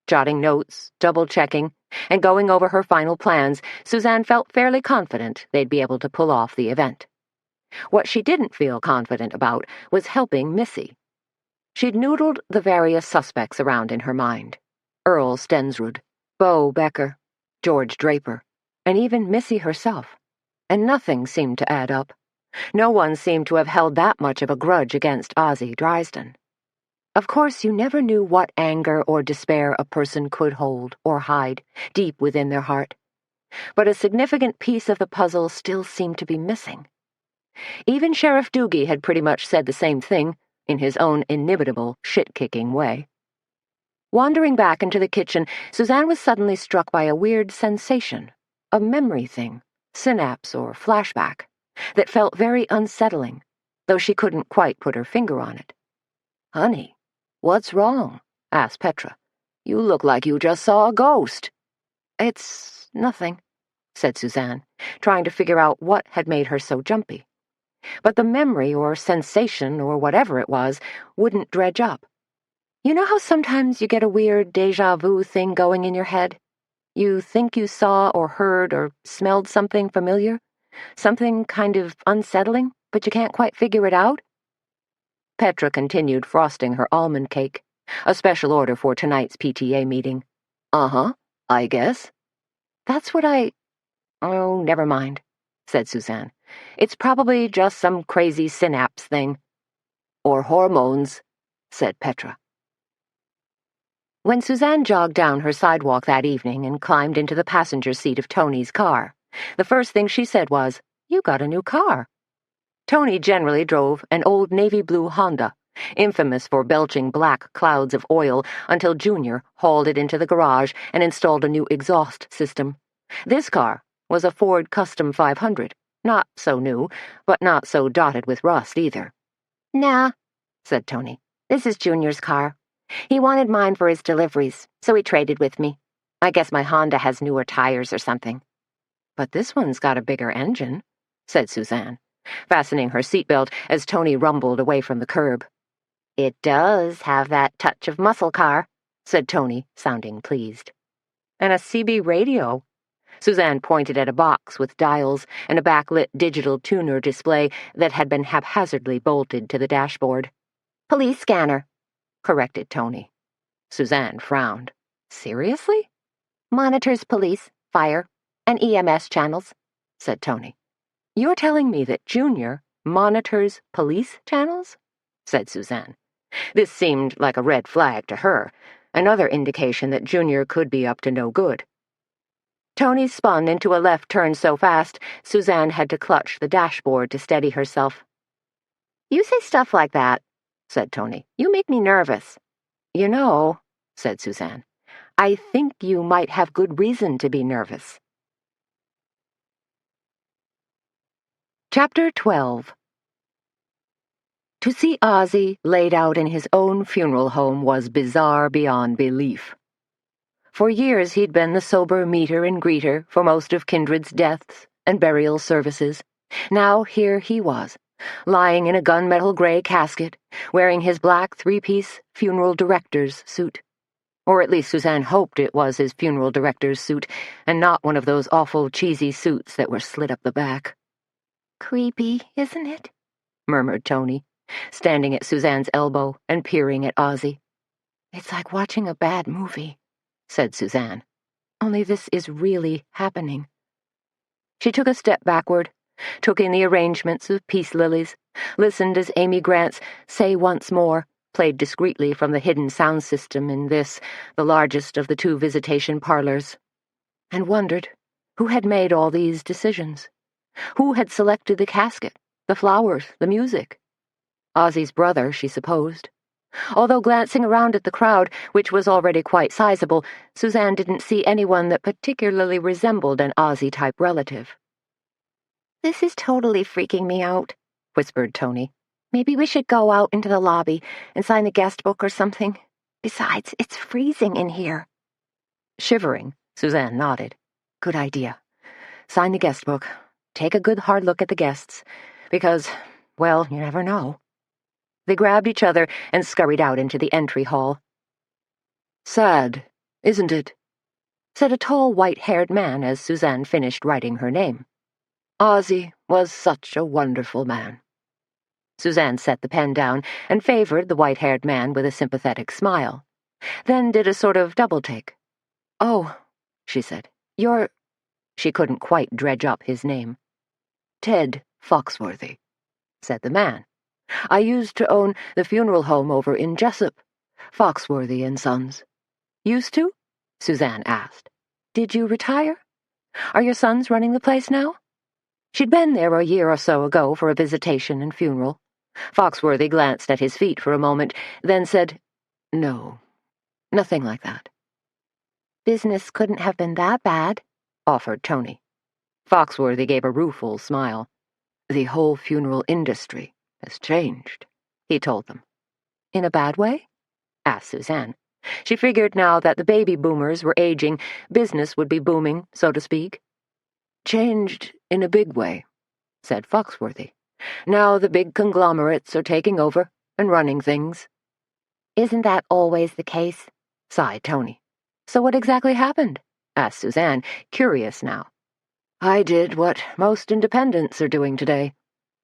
Jotting notes, double-checking, and going over her final plans, Suzanne felt fairly confident they'd be able to pull off the event. What she didn't feel confident about was helping Missy. She'd noodled the various suspects around in her mind. Earl Stensrud, Bo Becker, George Draper, and even Missy herself. And nothing seemed to add up. No one seemed to have held that much of a grudge against Ozzy Drysdale. Of course, you never knew what anger or despair a person could hold or hide deep within their heart. But a significant piece of the puzzle still seemed to be missing. Even Sheriff Doogie had pretty much said the same thing, in his own inimitable, shit-kicking way. Wandering back into the kitchen, Suzanne was suddenly struck by a weird sensation, a memory thing, synapse or flashback, that felt very unsettling, though she couldn't quite put her finger on it. "Honey, what's wrong?" asked Petra. "You look like you just saw a ghost." "It's nothing," said Suzanne, trying to figure out what had made her so jumpy. But the memory or sensation or whatever it was wouldn't dredge up. You know how sometimes you get a weird déjà vu thing going in your head? You think you saw or heard or smelled something familiar? Something kind of unsettling, but you can't quite figure it out? Petra continued frosting her almond cake, a special order for tonight's PTA meeting. "Uh-huh, I guess." "That's what Oh, never mind," said Suzanne. "It's probably just some crazy synapse thing." "Or hormones," said Petra. When Suzanne jogged down her sidewalk that evening and climbed into the passenger seat of Tony's car, the first thing she said was, "You got a new car." Tony generally drove an old navy blue Honda, infamous for belching black clouds of oil, until Junior hauled it into the garage and installed a new exhaust system. This car was a Ford Custom 500, not so new, but not so dotted with rust either. "Nah," said Tony. "This is Junior's car. He wanted mine for his deliveries, so he traded with me. I guess my Honda has newer tires or something." "But this one's got a bigger engine," said Suzanne, fastening her seatbelt as Tony rumbled away from the curb. "It does have that touch of muscle car," said Tony, sounding pleased. "And a CB radio." Suzanne pointed at a box with dials and a backlit digital tuner display that had been haphazardly bolted to the dashboard. "Police scanner," corrected Tony. Suzanne frowned. "Seriously?" "Monitors police, fire, and EMS channels," said Tony. "You're telling me that Junior monitors police channels?" said Suzanne. This seemed like a red flag to her, another indication that Junior could be up to no good. Tony spun into a left turn so fast, Suzanne had to clutch the dashboard to steady herself. "You say stuff like that," said Tony. "You make me nervous." "You know," said Suzanne, "I think you might have good reason to be nervous." Chapter 12. To see Ozzy laid out in his own funeral home was bizarre beyond belief. For years he'd been the sober meter and greeter for most of Kindred's deaths and burial services. Now here he was, lying in a gunmetal gray casket, wearing his black three-piece funeral director's suit. Or at least Suzanne hoped it was his funeral director's suit, and not one of those awful cheesy suits that were slit up the back. "Creepy, isn't it?" murmured Tony, standing at Suzanne's elbow and peering at Ozzy. "It's like watching a bad movie," said Suzanne. "Only this is really happening." She took a step backward, took in the arrangements of peace lilies, listened as Amy Grant's "Say Once More" played discreetly from the hidden sound system in this, the largest of the two visitation parlors, and wondered who had made all these decisions. Who had selected the casket, the flowers, the music? Ozzy's brother, she supposed. Although glancing around at the crowd, which was already quite sizable, Suzanne didn't see anyone that particularly resembled an Ozzy-type relative. "This is totally freaking me out," whispered Tony. "Maybe we should go out into the lobby and sign the guest book or something. Besides, it's freezing in here." Shivering, Suzanne nodded. "Good idea. Sign the guest book. Take a good hard look at the guests, because, well, you never know." They grabbed each other and scurried out into the entry hall. "Sad, isn't it?" said a tall, white-haired man as Suzanne finished writing her name. "Ozzy was such a wonderful man." Suzanne set the pen down and favored the white-haired man with a sympathetic smile, then did a sort of double-take. "Oh," she said, "you're—" She couldn't quite dredge up his name. "Ted Foxworthy," said the man. "I used to own the funeral home over in Jessup, Foxworthy and Sons." "Used to?" Suzanne asked. "Did you retire? Are your sons running the place now?" She'd been there a year or so ago for a visitation and funeral. Foxworthy glanced at his feet for a moment, then said, "No, nothing like that." "Business couldn't have been that bad," offered Tony. Foxworthy gave a rueful smile. "The whole funeral industry has changed," he told them. "In a bad way?" asked Suzanne. She figured now that the baby boomers were aging, business would be booming, so to speak. "Changed in a big way," said Foxworthy. "Now the big conglomerates are taking over and running things." "Isn't that always the case?" sighed Tony. "So what exactly happened?" asked Suzanne, curious now. "I did what most independents are doing today,"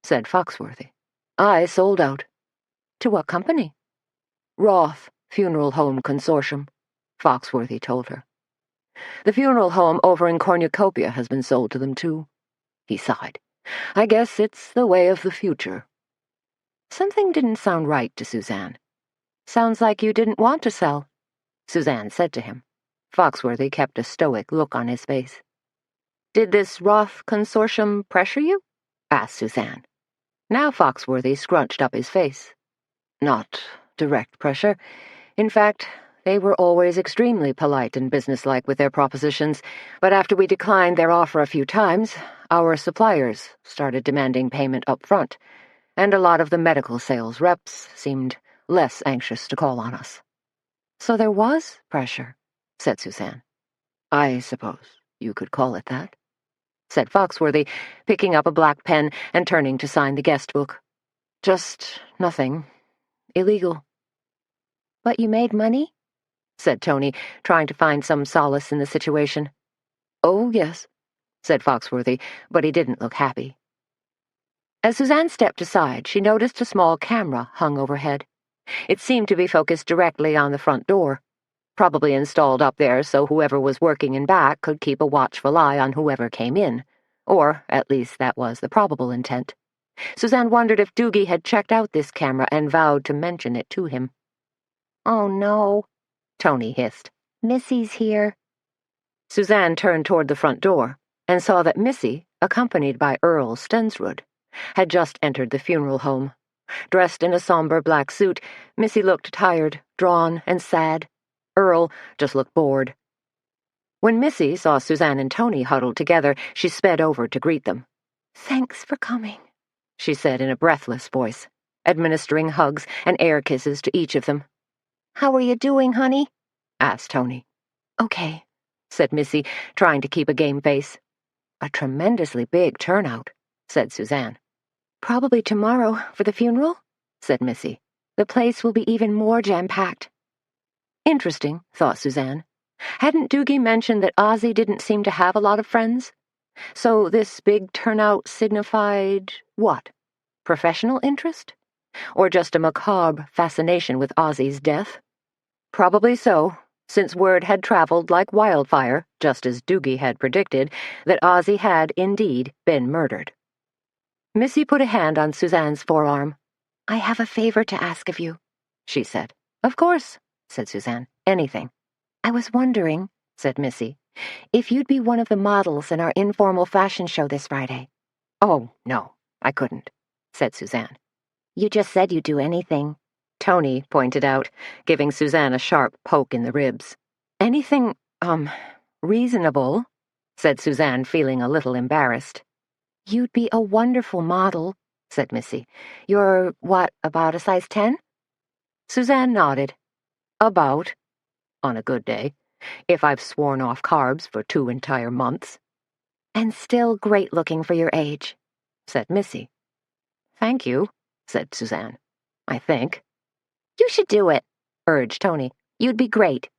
said Foxworthy. "I sold out." "To what company?" "Roth Funeral Home Consortium," Foxworthy told her. "The funeral home over in Cornucopia has been sold to them, too." He sighed. "I guess it's the way of the future." Something didn't sound right to Suzanne. "Sounds like you didn't want to sell." Suzanne said to him. Foxworthy kept a stoic look on his face. "Did this Roth consortium pressure you?" asked Suzanne. Now Foxworthy scrunched up his face. "Not direct pressure. In fact, they were always extremely polite and businesslike with their propositions, but after we declined their offer a few times, our suppliers started demanding payment up front, and a lot of the medical sales reps seemed less anxious to call on us." "So there was pressure," said Suzanne. "I suppose you could call it that," said Foxworthy, picking up a black pen and turning to sign the guest book. "Just nothing illegal." "But you made money?" said Tony, trying to find some solace in the situation. "Oh, yes," said Foxworthy, but he didn't look happy. As Suzanne stepped aside, she noticed a small camera hung overhead. It seemed to be focused directly on the front door, probably installed up there so whoever was working in back could keep a watchful eye on whoever came in, or at least that was the probable intent. Suzanne wondered if Doogie had checked out this camera and vowed to mention it to him. "Oh, no," Tony hissed. "Missy's here." Suzanne turned toward the front door and saw that Missy, accompanied by Earl Stensrud, had just entered the funeral home. Dressed in a somber black suit, Missy looked tired, drawn, and sad. Earl just looked bored. When Missy saw Suzanne and Tony huddled together, she sped over to greet them. "Thanks for coming," she said in a breathless voice, administering hugs and air kisses to each of them. "How are you doing, honey?" asked Tony. "Okay," said Missy, trying to keep a game face. "A tremendously big turnout," said Suzanne. "Probably tomorrow for the funeral," said Missy. "The place will be even more jam-packed." Interesting, thought Suzanne. Hadn't Doogie mentioned that Ozzy didn't seem to have a lot of friends? So this big turnout signified what? Professional interest? Or just a macabre fascination with Ozzy's death? Probably so, since word had traveled like wildfire, just as Doogie had predicted, that Ozzy had indeed been murdered. Missy put a hand on Suzanne's forearm. "I have a favor to ask of you," she said. "Of course," said Suzanne. "Anything." "I was wondering," said Missy, "if you'd be one of the models in our informal fashion show this Friday." "Oh, no, I couldn't," said Suzanne. "You just said you'd do anything," Tony pointed out, giving Suzanne a sharp poke in the ribs. "Anything, reasonable," said Suzanne, feeling a little embarrassed. "You'd be a wonderful model," said Missy. "You're, what, about a size 10? Suzanne nodded. "About, on a good day, if I've sworn off carbs for 2 entire months." "And still great-looking for your age," said Missy. "Thank you," said Suzanne. "I think." "You should do it," urged Tony. "You'd be great.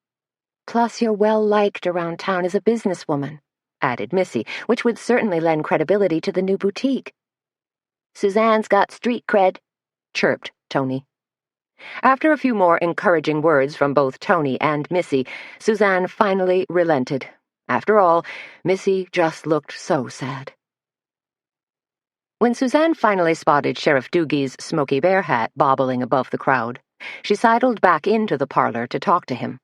Plus you're well-liked around town as a businesswoman," added Missy, which would certainly lend credibility to the new boutique. "Suzanne's got street cred," chirped Tony. After a few more encouraging words from both Tony and Missy, Suzanne finally relented. After all, Missy just looked so sad. When Suzanne finally spotted Sheriff Doogie's Smokey Bear hat bobbling above the crowd, she sidled back into the parlor to talk to him.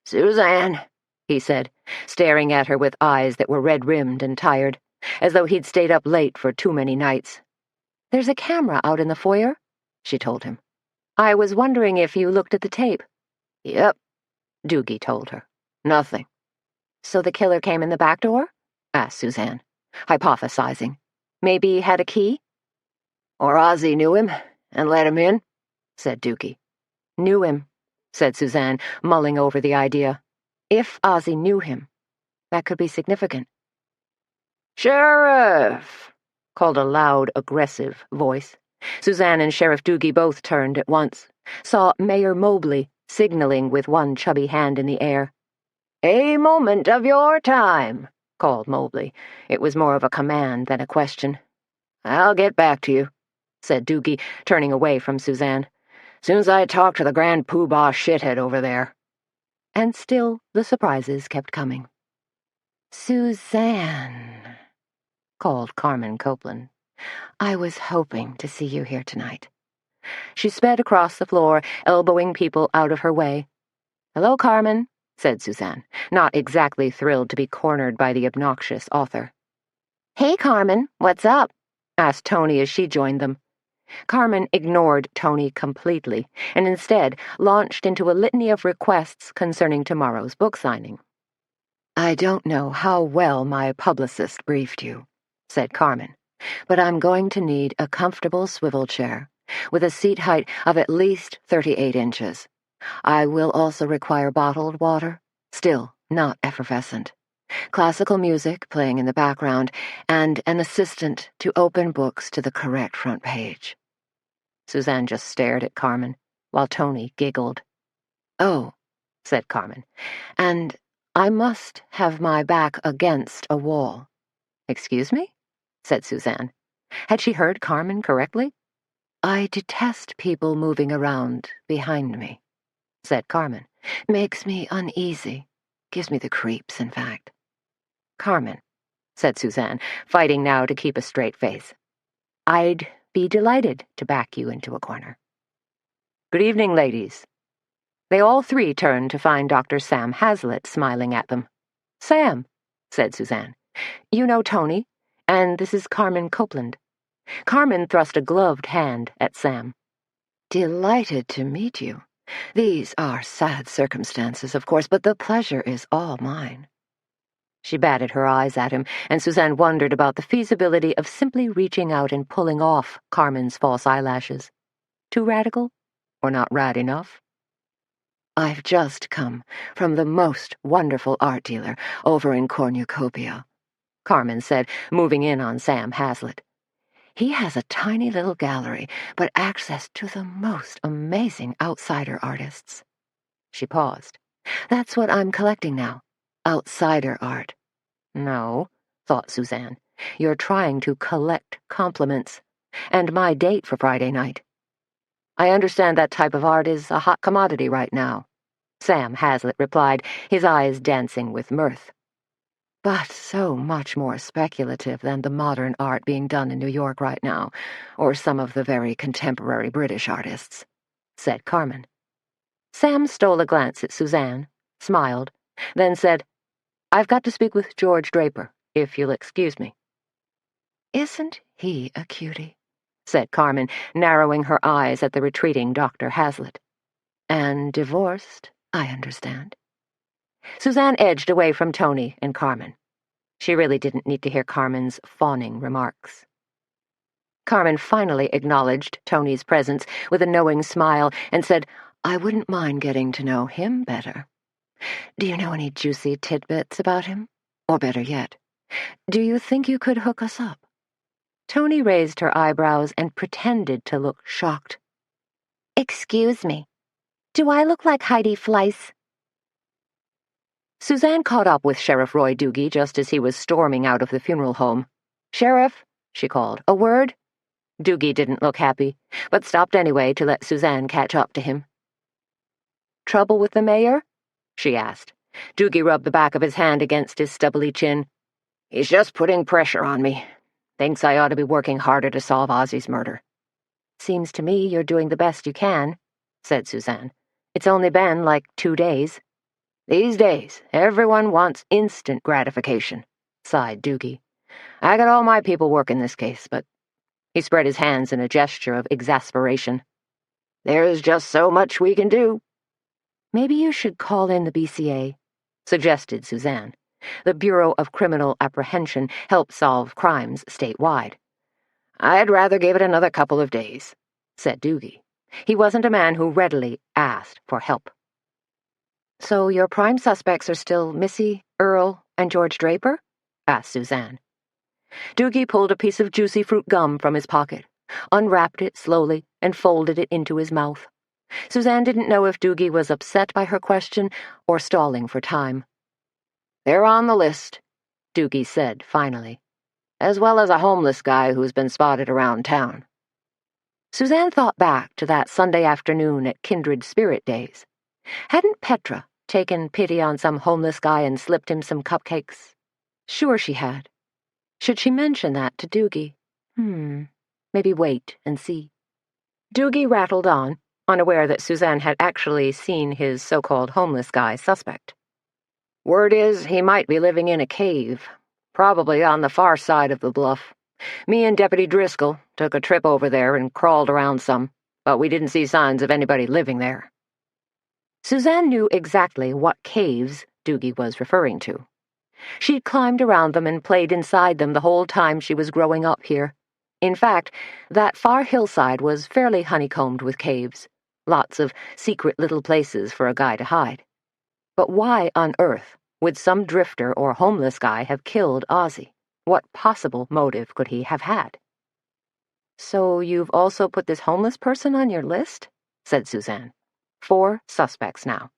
"Suzanne," he said, staring at her with eyes that were red-rimmed and tired, as though he'd stayed up late for too many nights. "There's a camera out in the foyer," she told him. "I was wondering if you looked at the tape." "Yep," Doogie told her. "Nothing." "So the killer came in the back door?" asked Suzanne, hypothesizing. "Maybe he had a key?" "Or Ozzy knew him and let him in," said Doogie. "Knew him," said Suzanne, mulling over the idea. "If Ozzy knew him, that could be significant." "Sheriff!" called a loud, aggressive voice. Suzanne and Sheriff Doogie both turned at once, saw Mayor Mobley signaling with one chubby hand in the air. "A moment of your time," called Mobley. It was more of a command than a question. "I'll get back to you," said Doogie, turning away from Suzanne. "Soon as I talk to the grand poobah shithead over there." And still the surprises kept coming. "Suzanne," called Carmen Copeland. "I was hoping to see you here tonight." She sped across the floor, elbowing people out of her way. "Hello, Carmen," said Suzanne, not exactly thrilled to be cornered by the obnoxious author. "Hey, Carmen, what's up?" asked Tony as she joined them. Carmen ignored Tony completely and instead launched into a litany of requests concerning tomorrow's book signing. "I don't know how well my publicist briefed you," said Carmen, "but I'm going to need a comfortable swivel chair with a seat height of at least 38 inches. I will also require bottled water, still not effervescent, classical music playing in the background, and an assistant to open books to the correct front page." Suzanne just stared at Carmen, while Tony giggled. "Oh," said Carmen, "and I must have my back against a wall." "Excuse me?" said Suzanne. Had she heard Carmen correctly? "I detest people moving around behind me," said Carmen. "Makes me uneasy. Gives me the creeps, in fact." "Carmen," said Suzanne, fighting now to keep a straight face, "I'd be delighted to back you into a corner." "Good evening, ladies." They all three turned to find Dr. Sam Hazlitt smiling at them. "Sam," said Suzanne, "you know Tony, and this is Carmen Copeland." Carmen thrust a gloved hand at Sam. "Delighted to meet you. These are sad circumstances, of course, but the pleasure is all mine." She batted her eyes at him, and Suzanne wondered about the feasibility of simply reaching out and pulling off Carmen's false eyelashes. Too radical? Or not rad enough? "I've just come from the most wonderful art dealer over in Cornucopia," Carmen said, moving in on Sam Hazlitt. "He has a tiny little gallery, but access to the most amazing outsider artists." She paused. "That's what I'm collecting now. Outsider art." "No," thought Suzanne. "You're trying to collect compliments. And my date for Friday night. I understand that type of art is a hot commodity right now," Sam Hazlitt replied, his eyes dancing with mirth. "But so much more speculative than the modern art being done in New York right now, or some of the very contemporary British artists," said Carmen. Sam stole a glance at Suzanne, smiled, then said, "I've got to speak with George Draper, if you'll excuse me." "Isn't he a cutie?" said Carmen, narrowing her eyes at the retreating Dr. Hazlitt. "And divorced, I understand." Suzanne edged away from Tony and Carmen. She really didn't need to hear Carmen's fawning remarks. Carmen finally acknowledged Tony's presence with a knowing smile and said, "I wouldn't mind getting to know him better. Do you know any juicy tidbits about him? Or better yet, do you think you could hook us up?" Tony raised her eyebrows and pretended to look shocked. "Excuse me. Do I look like Heidi Fleiss?" Suzanne caught up with Sheriff Roy Doogie just as he was storming out of the funeral home. "Sheriff," she called, "a word?" Doogie didn't look happy, but stopped anyway to let Suzanne catch up to him. "Trouble with the mayor?" she asked. Doogie rubbed the back of his hand against his stubbly chin. "He's just putting pressure on me. Thinks I ought to be working harder to solve Ozzy's murder." "Seems to me you're doing the best you can," said Suzanne. "It's only been like 2 days." "These days, everyone wants instant gratification," sighed Doogie. "I got all my people working this case, but—" He spread his hands in a gesture of exasperation. "There's just so much we can do." "Maybe you should call in the BCA," suggested Suzanne. The Bureau of Criminal Apprehension helps solve crimes statewide. "I'd rather give it another couple of days," said Doogie. He wasn't a man who readily asked for help. "So your prime suspects are still Missy, Earl, and George Draper?" asked Suzanne. Doogie pulled a piece of juicy fruit gum from his pocket, unwrapped it slowly, and folded it into his mouth. Suzanne didn't know if Doogie was upset by her question or stalling for time. "They're on the list," Doogie said finally, "as well as a homeless guy who's been spotted around town." Suzanne thought back to that Sunday afternoon at Kindred Spirit Days. Hadn't Petra taken pity on some homeless guy and slipped him some cupcakes? Sure she had. Should she mention that to Doogie? Maybe wait and see. Doogie rattled on, unaware that Suzanne had actually seen his so-called homeless guy suspect. "Word is he might be living in a cave, probably on the far side of the bluff. Me and Deputy Driscoll took a trip over there and crawled around some, but we didn't see signs of anybody living there." Suzanne knew exactly what caves Doogie was referring to. She'd climbed around them and played inside them the whole time she was growing up here. In fact, that far hillside was fairly honeycombed with caves, lots of secret little places for a guy to hide. But why on earth would some drifter or homeless guy have killed Ozzy? What possible motive could he have had? "So you've also put this homeless person on your list?" said Suzanne. 4 suspects now.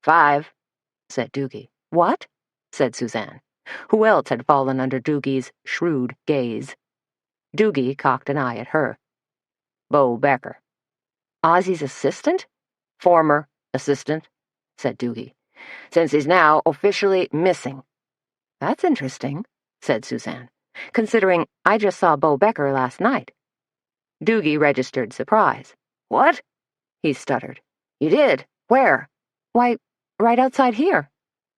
5, said Doogie. "What?" said Suzanne, who else had fallen under Doogie's shrewd gaze. Doogie cocked an eye at her. "Bo Becker." "Ozzy's assistant?" "Former assistant," said Doogie, "since he's now officially missing." "That's interesting," said Suzanne, "considering I just saw Bo Becker last night." Doogie registered surprise. "What?" he stuttered. "You did? Where?" "Why, right outside here,"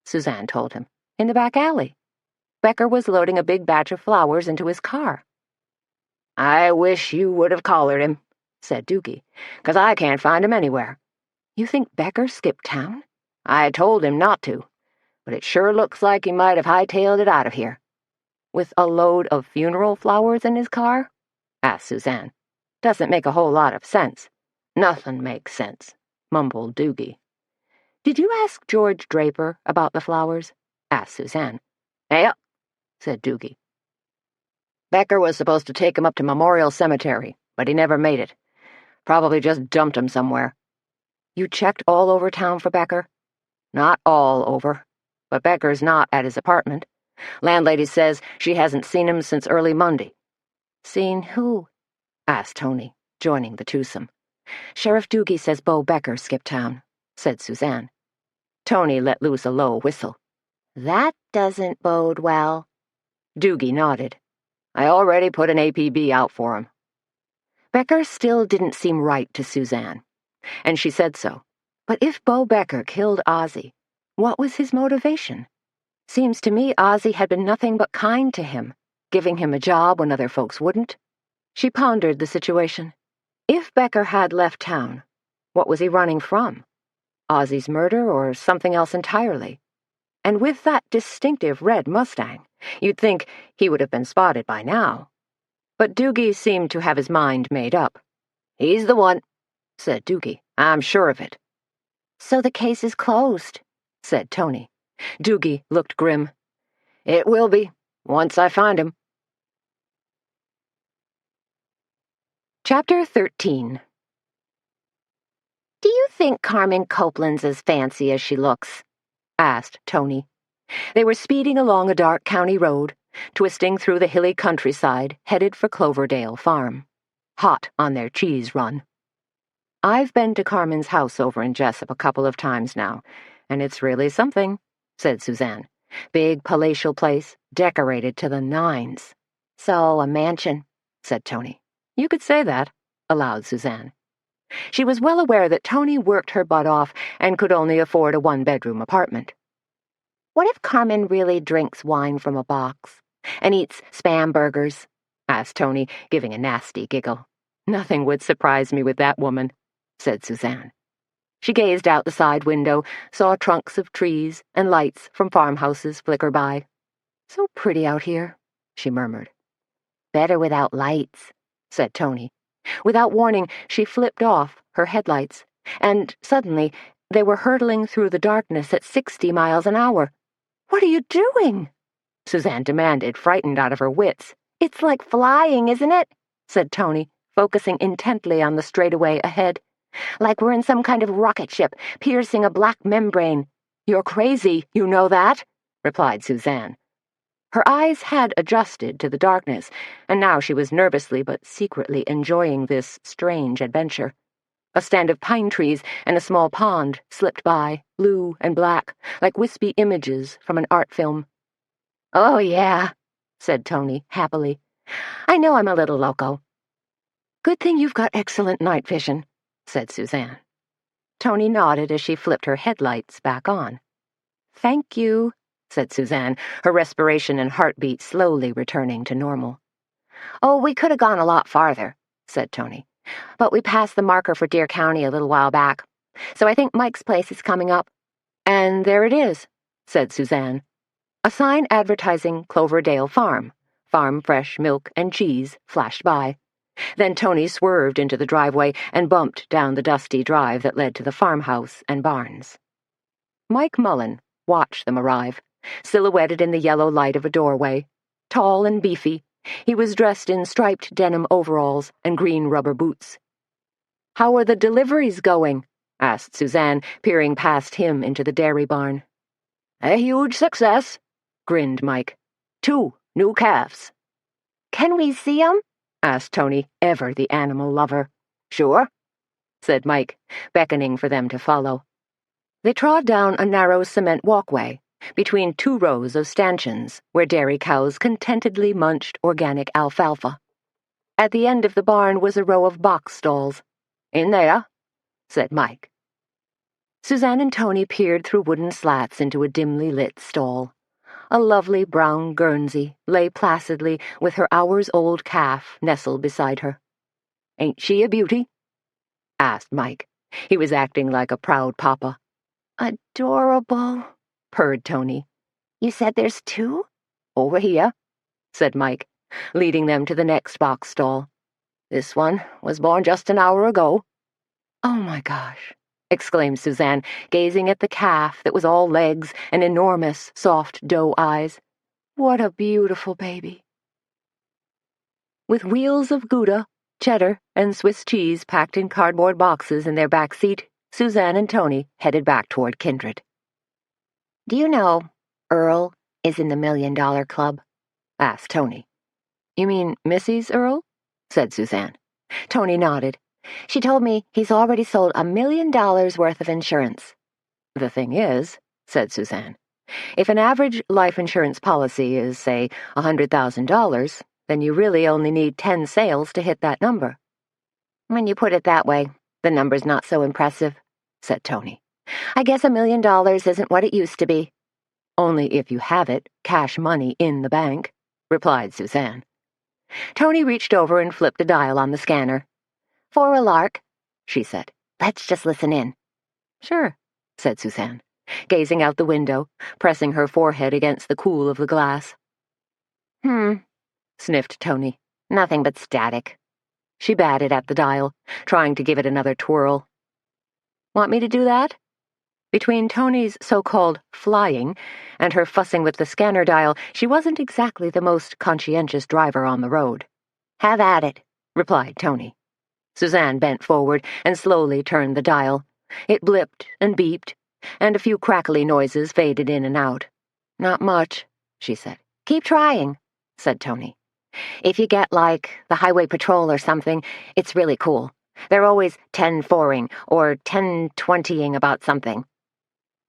Suzanne told him, "in the back alley. Becker was loading a big batch of flowers into his car." "I wish you would have collared him," said Doogie, "'cause I can't find him anywhere." "You think Becker skipped town?" "I told him not to, but it sure looks like he might have hightailed it out of here." "With a load of funeral flowers in his car?" asked Suzanne. "Doesn't make a whole lot of sense." "Nothing makes sense," mumbled Doogie. "Did you ask George Draper about the flowers?" asked Suzanne. "Yeah," said Doogie. "Becker was supposed to take him up to Memorial Cemetery, but he never made it. Probably just dumped him somewhere." "You checked all over town for Becker?" "Not all over, but Becker's not at his apartment. Landlady says she hasn't seen him since early Monday." "Seen who?" asked Tony, joining the twosome. "Sheriff Doogie says Bo Becker skipped town," said Suzanne. Tony let loose a low whistle. "That doesn't bode well." Doogie nodded. "I already put an APB out for him." Becker still didn't seem right to Suzanne, and she said so. But if Bo Becker killed Ozzy, what was his motivation? Seems to me Ozzy had been nothing but kind to him, giving him a job when other folks wouldn't. She pondered the situation. If Becker had left town, what was he running from? Ozzy's murder or something else entirely? And with that distinctive red Mustang, you'd think he would have been spotted by now. But Doogie seemed to have his mind made up. "He's the one," said Doogie. "I'm sure of it." "So the case is closed," said Tony. Doogie looked grim. "It will be, once I find him." Chapter 13. "Do you think Carmen Copeland's as fancy as she looks?" asked Tony. They were speeding along a dark county road, twisting through the hilly countryside, headed for Cloverdale Farm. Hot on their cheese run. "I've been to Carmen's house over in Jessup a couple of times now, and it's really something," said Suzanne. "Big palatial place, decorated to the nines." "So, a mansion," said Tony. "You could say that," allowed Suzanne. She was well aware that Tony worked her butt off and could only afford a 1-bedroom apartment. "What if Carmen really drinks wine from a box and eats Spam burgers?" asked Tony, giving a nasty giggle. "Nothing would surprise me with that woman," said Suzanne. She gazed out the side window, saw trunks of trees and lights from farmhouses flicker by. "So pretty out here," she murmured. "Better without lights," said Tony. Without warning, she flipped off her headlights, and suddenly they were hurtling through the darkness at 60 miles an hour. "What are you doing?" Suzanne demanded, frightened out of her wits. "It's like flying, isn't it?" said Tony, focusing intently on the straightaway ahead. "Like we're in some kind of rocket ship, piercing a black membrane." "You're crazy, you know that," replied Suzanne. Her eyes had adjusted to the darkness, and now she was nervously but secretly enjoying this strange adventure. A stand of pine trees and a small pond slipped by, blue and black, like wispy images from an art film. "Oh, yeah," said Tony, happily. "I know I'm a little loco." "Good thing you've got excellent night vision," said Suzanne. Tony nodded as she flipped her headlights back on. Thank you, said Suzanne, her respiration and heartbeat slowly returning to normal. Oh, we could have gone a lot farther, said Tony. But we passed the marker for Deer County a little while back. So I think Mike's place is coming up. And there it is, said Suzanne. A sign advertising Cloverdale Farm. Farm fresh milk and cheese flashed by. Then Tony swerved into the driveway and bumped down the dusty drive that led to the farmhouse and barns. Mike Mullen watched them arrive, silhouetted in the yellow light of a doorway. Tall and beefy, he was dressed in striped denim overalls and green rubber boots. How are the deliveries going? Asked Suzanne, peering past him into the dairy barn. A huge success, grinned Mike. 2 new calves. Can we see 'em? Asked Tony, ever the animal lover. Sure, said Mike, beckoning for them to follow. They trod down a narrow cement walkway, between 2 rows of stanchions, where dairy cows contentedly munched organic alfalfa. At the end of the barn was a row of box stalls. In there, said Mike. Suzanne and Tony peered through wooden slats into a dimly lit stall. A lovely brown Guernsey lay placidly with her hours-old calf nestled beside her. Ain't she a beauty? Asked Mike. He was acting like a proud papa. Adorable, purred Tony. You said there's 2? Over here, said Mike, leading them to the next box stall. This one was born just an hour ago. Oh my gosh, exclaimed Suzanne, gazing at the calf that was all legs and enormous, soft doe eyes. What a beautiful baby. With wheels of Gouda, cheddar, and Swiss cheese packed in cardboard boxes in their back seat, Suzanne and Tony headed back toward Kindred. Do you know Earl is in the $1 Million Club? Asked Tony. You mean Mrs. Earl? Said Suzanne. Tony nodded. She told me he's already sold $1 million worth of insurance. The thing is, said Suzanne, if an average life insurance policy is, say, $100,000, then you really only need 10 sales to hit that number. When you put it that way, the number's not so impressive, said Tony. I guess $1 million isn't what it used to be. Only if you have it, cash money in the bank, replied Suzanne. Tony reached over and flipped a dial on the scanner. For a lark, she said. Let's just listen in. Sure, said Suzanne, gazing out the window, pressing her forehead against the cool of the glass. Sniffed Tony. Nothing but static. She batted at the dial, trying to give it another twirl. Want me to do that? Between Tony's so-called flying and her fussing with the scanner dial, she wasn't exactly the most conscientious driver on the road. Have at it, replied Tony. Suzanne bent forward and slowly turned the dial. It blipped and beeped, and a few crackly noises faded in and out. Not much, she said. Keep trying, said Tony. If you get, like, the highway patrol or something, it's really cool. They're always 10-4ing or 10-20ing about something.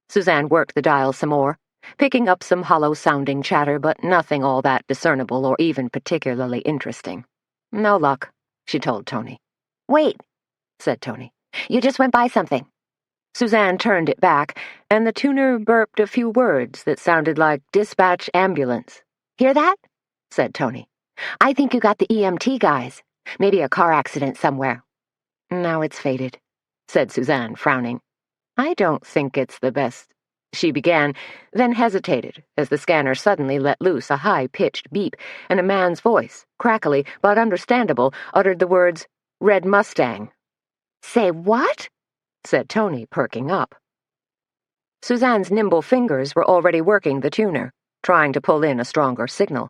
Suzanne worked the dial some more, picking up some hollow-sounding chatter, but nothing all that discernible or even particularly interesting. No luck, she told Tony. Wait, said Tony. You just went by something. Suzanne turned it back, and the tuner burped a few words that sounded like dispatch ambulance. Hear that? Said Tony. I think you got the EMT guys. Maybe a car accident somewhere. Now it's faded, said Suzanne, frowning. I don't think it's the best, she began, then hesitated as the scanner suddenly let loose a high-pitched beep, and a man's voice, crackly but understandable, uttered the words, Red Mustang. Say what? Said Tony, perking up. Suzanne's nimble fingers were already working the tuner, trying to pull in a stronger signal.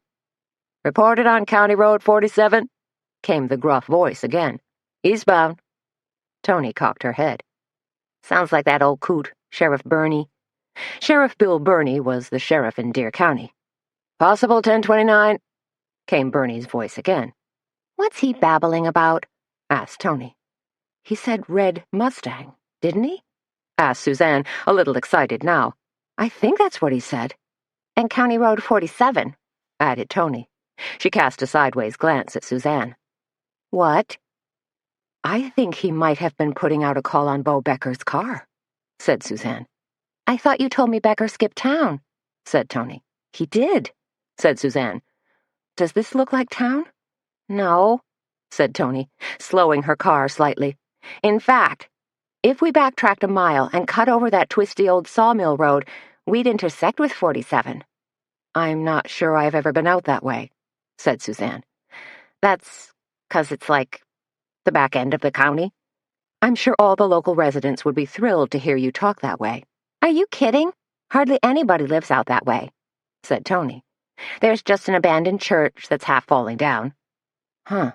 Reported on County Road 47, came the gruff voice again. Eastbound. Tony cocked her head. Sounds like that old coot, Sheriff Burney. Sheriff Bill Burney was the sheriff in Deer County. Possible 1029, came Burney's voice again. What's he babbling about? Asked Tony. He said Red Mustang, didn't he? Asked Suzanne, a little excited now. I think that's what he said. And County Road 47, added Tony. She cast a sideways glance at Suzanne. What? I think he might have been putting out a call on Bo Becker's car, said Suzanne. I thought you told me Becker skipped town, said Tony. He did, said Suzanne. Does this look like town? No, said Tony, slowing her car slightly. In fact, if we backtracked a mile and cut over that twisty old sawmill road, we'd intersect with 47. I'm not sure I've ever been out that way, said Suzanne. That's 'cause it's like the back end of the county. I'm sure all the local residents would be thrilled to hear you talk that way. Are you kidding? Hardly anybody lives out that way, said Tony. There's just an abandoned church that's half falling down. Huh,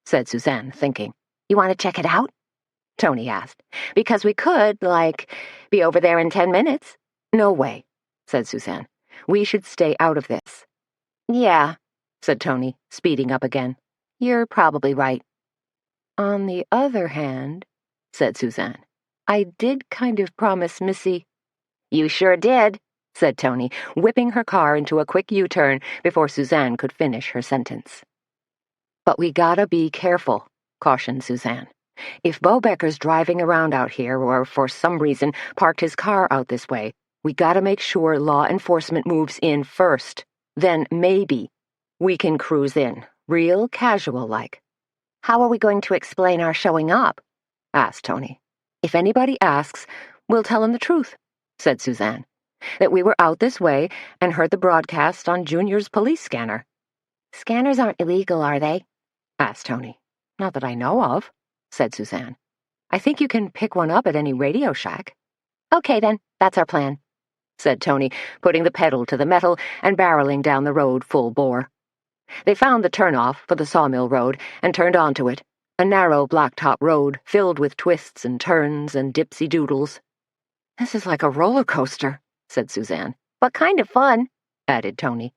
said Suzanne, thinking. You want to check it out? Tony asked. Because we could, be over there in 10 minutes. No way, said Suzanne. We should stay out of this. Yeah, said Tony, speeding up again. You're probably right. On the other hand, said Suzanne, I did kind of promise Missy. You sure did, said Tony, whipping her car into a quick U-turn before Suzanne could finish her sentence. But we gotta be careful, cautioned Suzanne. If Bo Becker's driving around out here or for some reason parked his car out this way, we gotta make sure law enforcement moves in first. Then maybe we can cruise in, real casual-like. How are we going to explain our showing up? Asked Tony. If anybody asks, we'll tell them the truth, said Suzanne. That we were out this way and heard the broadcast on Junior's police scanner. Scanners aren't illegal, are they? Asked Tony. Not that I know of, said Suzanne. I think you can pick one up at any Radio Shack. Okay then, that's our plan, said Tony, putting the pedal to the metal and barreling down the road full bore. They found the turnoff for the sawmill road and turned onto it, a narrow blacktop road filled with twists and turns and dipsy-doodles. This is like a roller coaster, said Suzanne. But kind of fun, added Tony.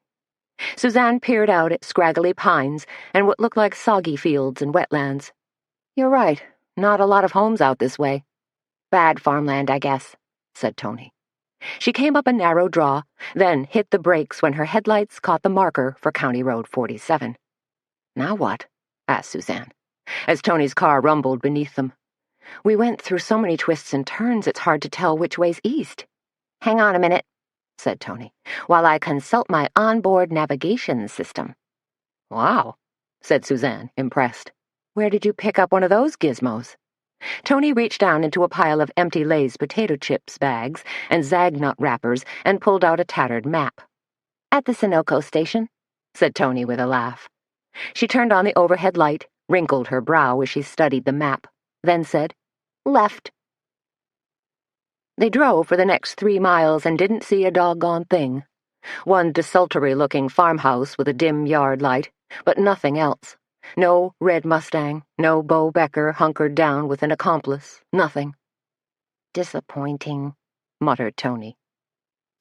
Suzanne peered out at scraggly pines and what looked like soggy fields and wetlands. You're right, not a lot of homes out this way. Bad farmland, I guess, said Tony. She came up a narrow draw, then hit the brakes when her headlights caught the marker for County Road 47. Now what? Asked Suzanne, as Tony's car rumbled beneath them. We went through so many twists and turns it's hard to tell which way's east. Hang on a minute, said Tony, while I consult my onboard navigation system. Wow, said Suzanne, impressed. Where did you pick up one of those gizmos? Tony reached down into a pile of empty Lay's potato chips bags and Zagnut wrappers and pulled out a tattered map. At the Sunoco station, said Tony with a laugh. She turned on the overhead light, wrinkled her brow as she studied the map, then said, Left. They drove for the next 3 miles and didn't see a doggone thing. One desultory-looking farmhouse with a dim yard light, but nothing else. No red Mustang, no Bo Becker hunkered down with an accomplice, nothing. Disappointing, muttered Tony.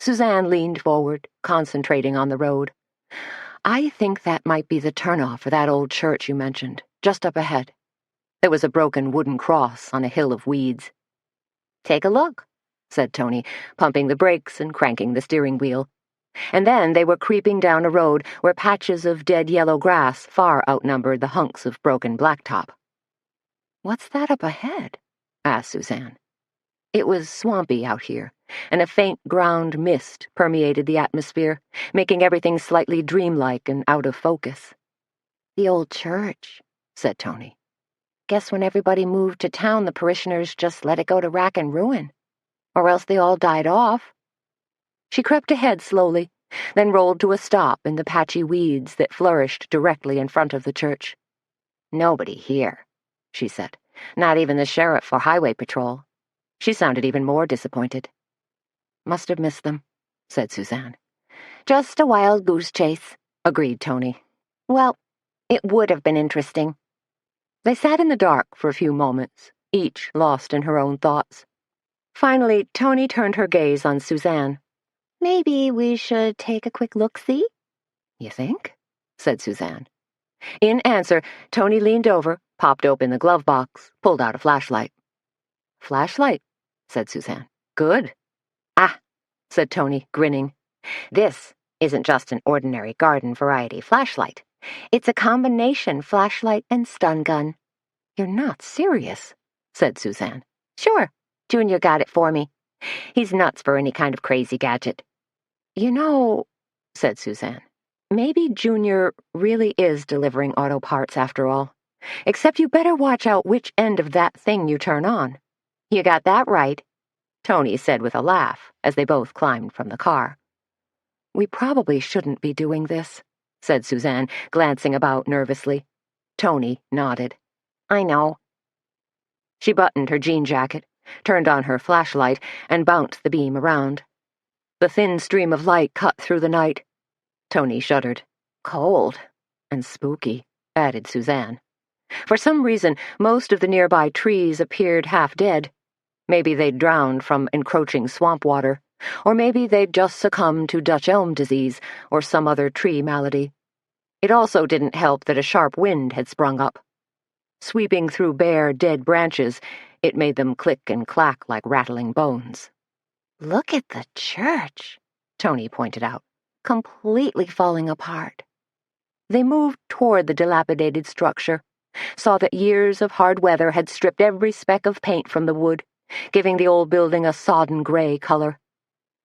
Suzanne leaned forward, concentrating on the road. I think that might be the turnoff for that old church you mentioned, just up ahead. There was a broken wooden cross on a hill of weeds. Take a look, said Tony, pumping the brakes and cranking the steering wheel. And then they were creeping down a road where patches of dead yellow grass far outnumbered the hunks of broken blacktop. What's that up ahead? Asked Suzanne. It was swampy out here, and a faint ground mist permeated the atmosphere, making everything slightly dreamlike and out of focus. The old church, said Tony. Guess when everybody moved to town, the parishioners just let it go to rack and ruin. Or else they all died off. She crept ahead slowly, then rolled to a stop in the patchy weeds that flourished directly in front of the church. Nobody here, she said. Not even the sheriff or highway patrol. She sounded even more disappointed. Must have missed them, said Suzanne. Just a wild goose chase, agreed Tony. Well, it would have been interesting. They sat in the dark for a few moments, each lost in her own thoughts. Finally, Tony turned her gaze on Suzanne. Maybe we should take a quick look-see? You think? Said Suzanne. In answer, Tony leaned over, popped open the glove box, pulled out a flashlight. Flashlight, said Suzanne. Good. Ah, said Tony, grinning. This isn't just an ordinary garden variety flashlight. It's a combination flashlight and stun gun. You're not serious, said Suzanne. Sure, Junior got it for me. He's nuts for any kind of crazy gadget. You know, said Suzanne, maybe Junior really is delivering auto parts after all. Except you better watch out which end of that thing you turn on. You got that right, Tony said with a laugh as they both climbed from the car. We probably shouldn't be doing this, said Suzanne, glancing about nervously. Tony nodded. I know. She buttoned her jean jacket, turned on her flashlight, and bounced the beam around. The thin stream of light cut through the night. Tony shuddered. Cold. And spooky, added Suzanne. For some reason, most of the nearby trees appeared half dead. Maybe they'd drowned from encroaching swamp water, or maybe they'd just succumbed to Dutch elm disease or some other tree malady. It also didn't help that a sharp wind had sprung up. Sweeping through bare, dead branches, it made them click and clack like rattling bones. Look at the church, Tony pointed out, completely falling apart. They moved toward the dilapidated structure, saw that years of hard weather had stripped every speck of paint from the wood, giving the old building a sodden gray color.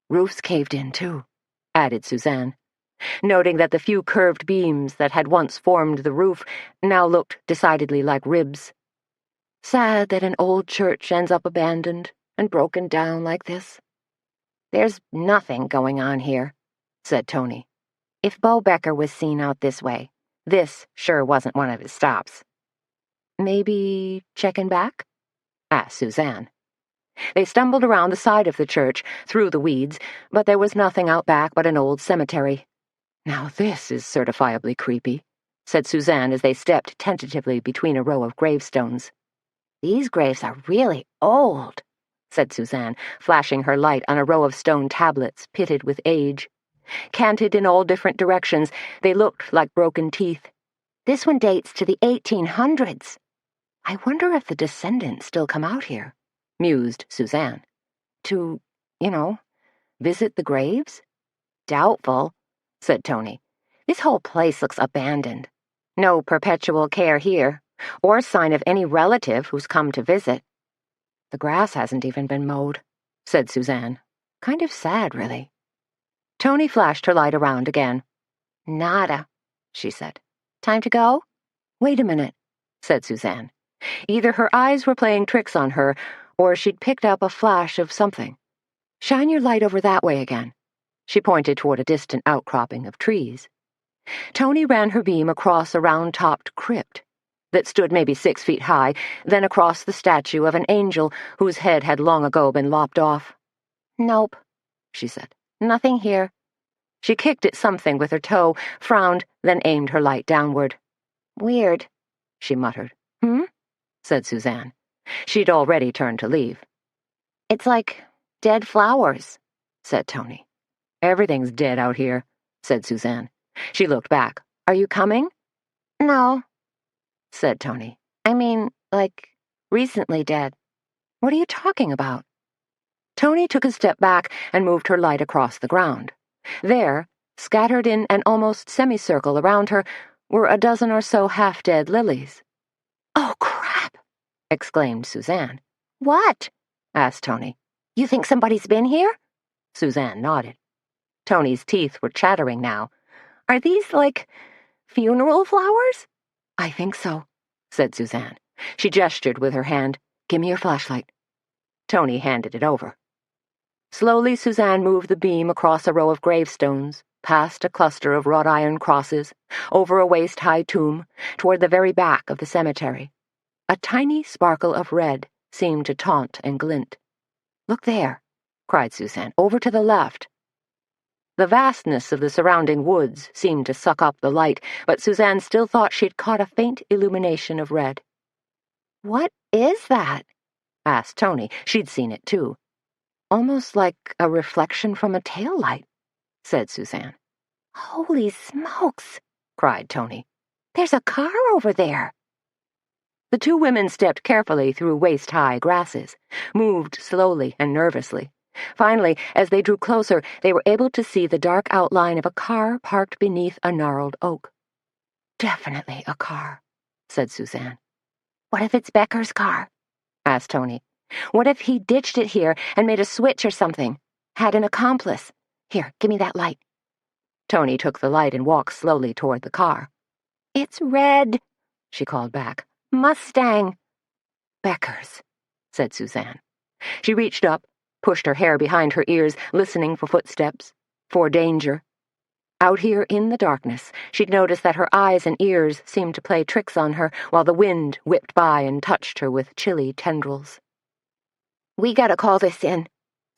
Roofs caved in, too, added Suzanne, noting that the few curved beams that had once formed the roof now looked decidedly like ribs. Sad that an old church ends up abandoned and broken down like this. There's nothing going on here, said Tony. If Bo Becker was seen out this way, this sure wasn't one of his stops. Maybe checking back? Asked Suzanne. They stumbled around the side of the church, through the weeds, but there was nothing out back but an old cemetery. Now this is certifiably creepy, said Suzanne as they stepped tentatively between a row of gravestones. These graves are really old, said Suzanne, flashing her light on a row of stone tablets pitted with age. Canted in all different directions, they looked like broken teeth. This one dates to the 1800s. I wonder if the descendants still come out here, mused Suzanne. To, visit the graves? Doubtful, said Tony. This whole place looks abandoned. No perpetual care here, or sign of any relative who's come to visit. The grass hasn't even been mowed, said Suzanne. Kind of sad, really. Tony flashed her light around again. Nada, she said. Time to go? Wait a minute, said Suzanne. Either her eyes were playing tricks on her, or she'd picked up a flash of something. Shine your light over that way again. She pointed toward a distant outcropping of trees. Tony ran her beam across a round-topped crypt that stood maybe 6 feet high, then across the statue of an angel whose head had long ago been lopped off. Nope, she said. Nothing here. She kicked at something with her toe, frowned, then aimed her light downward. Weird, she muttered. Said Suzanne. She'd already turned to leave. It's like dead flowers, said Tony. Everything's dead out here, said Suzanne. She looked back. Are you coming? No, said Tony. I mean, like, recently dead. What are you talking about? Tony took a step back and moved her light across the ground. There, scattered in an almost semicircle around her, were a dozen or so half-dead lilies. Oh, crap! Exclaimed Suzanne. What? Asked Tony. You think somebody's been here? Suzanne nodded. Tony's teeth were chattering now. Are these, like, funeral flowers? I think so, said Suzanne. She gestured with her hand. Give me your flashlight. Tony handed it over. Slowly, Suzanne moved the beam across a row of gravestones, past a cluster of wrought iron crosses, over a waist-high tomb, toward the very back of the cemetery. A tiny sparkle of red seemed to taunt and glint. Look there, cried Suzanne, over to the left. The vastness of the surrounding woods seemed to suck up the light, but Suzanne still thought she'd caught a faint illumination of red. What is that? Asked Tony. She'd seen it, too. Almost like a reflection from a tail light, said Suzanne. Holy smokes, cried Tony. There's a car over there. The two women stepped carefully through waist-high grasses, moved slowly and nervously. Finally, as they drew closer, they were able to see the dark outline of a car parked beneath a gnarled oak. Definitely a car, said Suzanne. What if it's Becker's car? Asked Tony. What if he ditched it here and made a switch or something? Had an accomplice? Here, give me that light. Tony took the light and walked slowly toward the car. It's red, she called back. Mustang. Becker's, said Suzanne. She reached up, pushed her hair behind her ears, listening for footsteps, for danger. Out here in the darkness, she'd noticed that her eyes and ears seemed to play tricks on her while the wind whipped by and touched her with chilly tendrils. We gotta call this in,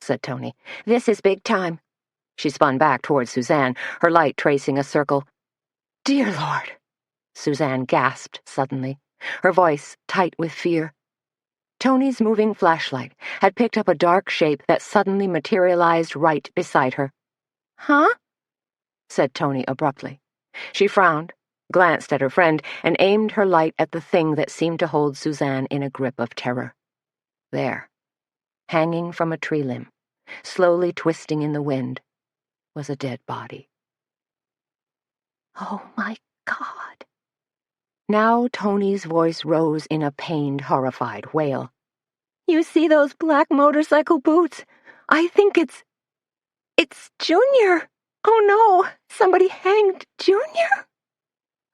said Tony. This is big time. She spun back toward Suzanne, her light tracing a circle. Dear Lord, Suzanne gasped suddenly, her voice tight with fear. Tony's moving flashlight had picked up a dark shape that suddenly materialized right beside her. Huh? Said Tony abruptly. She frowned, glanced at her friend, and aimed her light at the thing that seemed to hold Suzanne in a grip of terror. There, hanging from a tree limb, slowly twisting in the wind, was a dead body. Oh, my God. Now Tony's voice rose in a pained, horrified wail. You see those black motorcycle boots? I think it's Junior. Oh, no, somebody hanged Junior?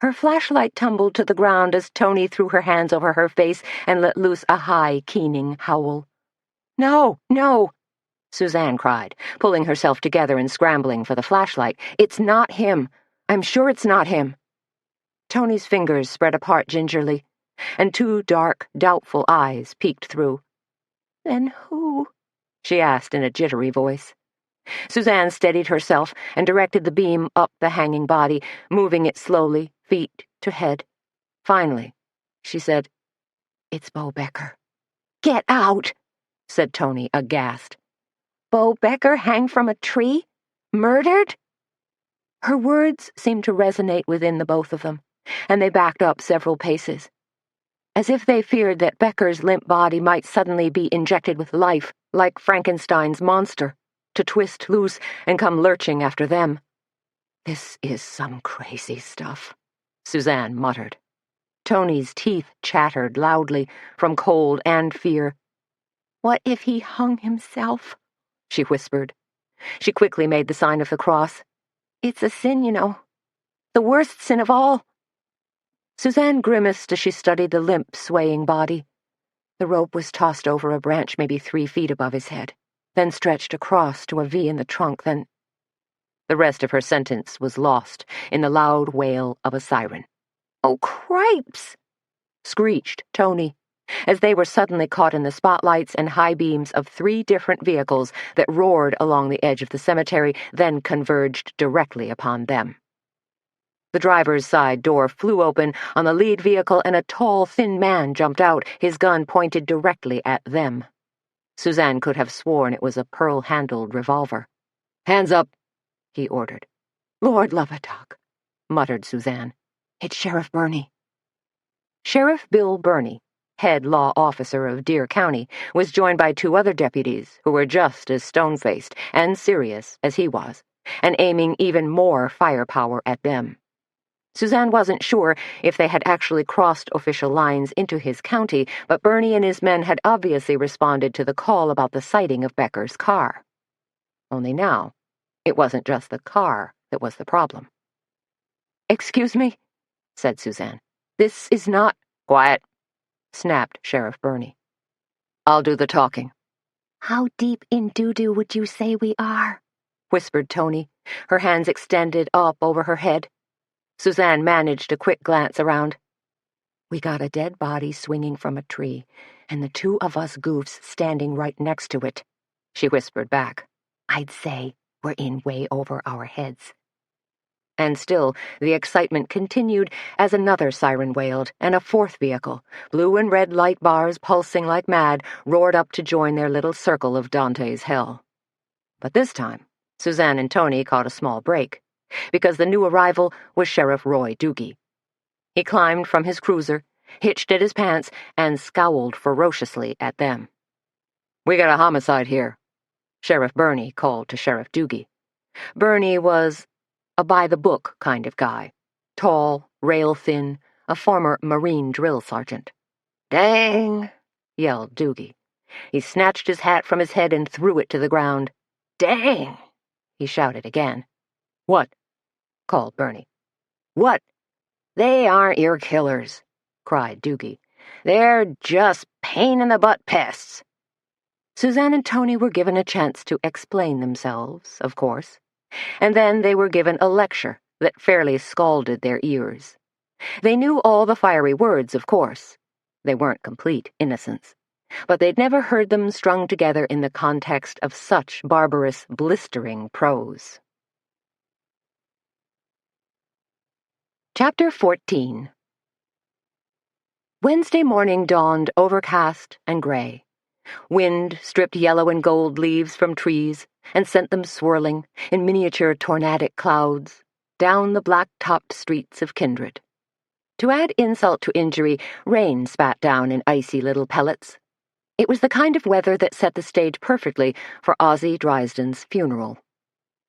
Her flashlight tumbled to the ground as Tony threw her hands over her face and let loose a high, keening howl. No, no, Suzanne cried, pulling herself together and scrambling for the flashlight. It's not him. I'm sure it's not him. Tony's fingers spread apart gingerly, and two dark, doubtful eyes peeked through. Then who? She asked in a jittery voice. Suzanne steadied herself and directed the beam up the hanging body, moving it slowly, feet to head. Finally, she said, It's Bo Becker. Get out, said Tony, aghast. Bo Becker hang from a tree? Murdered? Her words seemed to resonate within the both of them, and they backed up several paces. As if they feared that Becker's limp body might suddenly be injected with life, like Frankenstein's monster, to twist loose and come lurching after them. This is some crazy stuff, Suzanne muttered. Tony's teeth chattered loudly from cold and fear. What if he hung himself? She whispered. She quickly made the sign of the cross. It's a sin, you know. The worst sin of all. Suzanne grimaced as she studied the limp, swaying body. The rope was tossed over a branch maybe 3 feet above his head, then stretched across to a V in the trunk, then... The rest of her sentence was lost in the loud wail of a siren. Oh, cripes! Screeched Tony, as they were suddenly caught in the spotlights and high beams of 3 different vehicles that roared along the edge of the cemetery, then converged directly upon them. The driver's side door flew open on the lead vehicle, and a tall, thin man jumped out, his gun pointed directly at them. Suzanne could have sworn it was a pearl-handled revolver. Hands up, he ordered. Lord love a dog, muttered Suzanne. It's Sheriff Burney. Sheriff Bill Burney, head law officer of Deer County, was joined by 2 other deputies who were just as stone-faced and serious as he was, and aiming even more firepower at them. Suzanne wasn't sure if they had actually crossed official lines into his county, but Burney and his men had obviously responded to the call about the sighting of Becker's car. Only now, it wasn't just the car that was the problem. Excuse me, said Suzanne. This is not... Quiet, snapped Sheriff Burney. I'll do the talking. How deep in doo-doo would you say we are? Whispered Tony, her hands extended up over her head. Suzanne managed a quick glance around. We got a dead body swinging from a tree, and the 2 of us goofs standing right next to it, she whispered back. I'd say we're in way over our heads. And still, the excitement continued as another siren wailed, and a 4th vehicle, blue and red light bars pulsing like mad, roared up to join their little circle of Dante's hell. But this time, Suzanne and Tony caught a small break, because the new arrival was Sheriff Roy Doogie. He climbed from his cruiser, hitched at his pants, and scowled ferociously at them. We got a homicide here, Sheriff Burney called to Sheriff Doogie. Burney was a by-the-book kind of guy, tall, rail-thin, a former Marine drill sergeant. "Dang!" yelled Doogie. He snatched his hat from his head and threw it to the ground. "Dang!" he shouted again. "What?" called Bernie. "What?" "They aren't your killers," cried Doogie. "They're just pain-in-the-butt pests." Suzanne and Tony were given a chance to explain themselves, of course, and then they were given a lecture that fairly scalded their ears. They knew all the fiery words, of course. They weren't complete innocents, but they'd never heard them strung together in the context of such barbarous, blistering prose. Chapter 14. Wednesday morning dawned overcast and gray. Wind stripped yellow and gold leaves from trees and sent them swirling in miniature tornadic clouds down the black-topped streets of Kindred. To add insult to injury, rain spat down in icy little pellets. It was the kind of weather that set the stage perfectly for Ozzie Dryasden's funeral.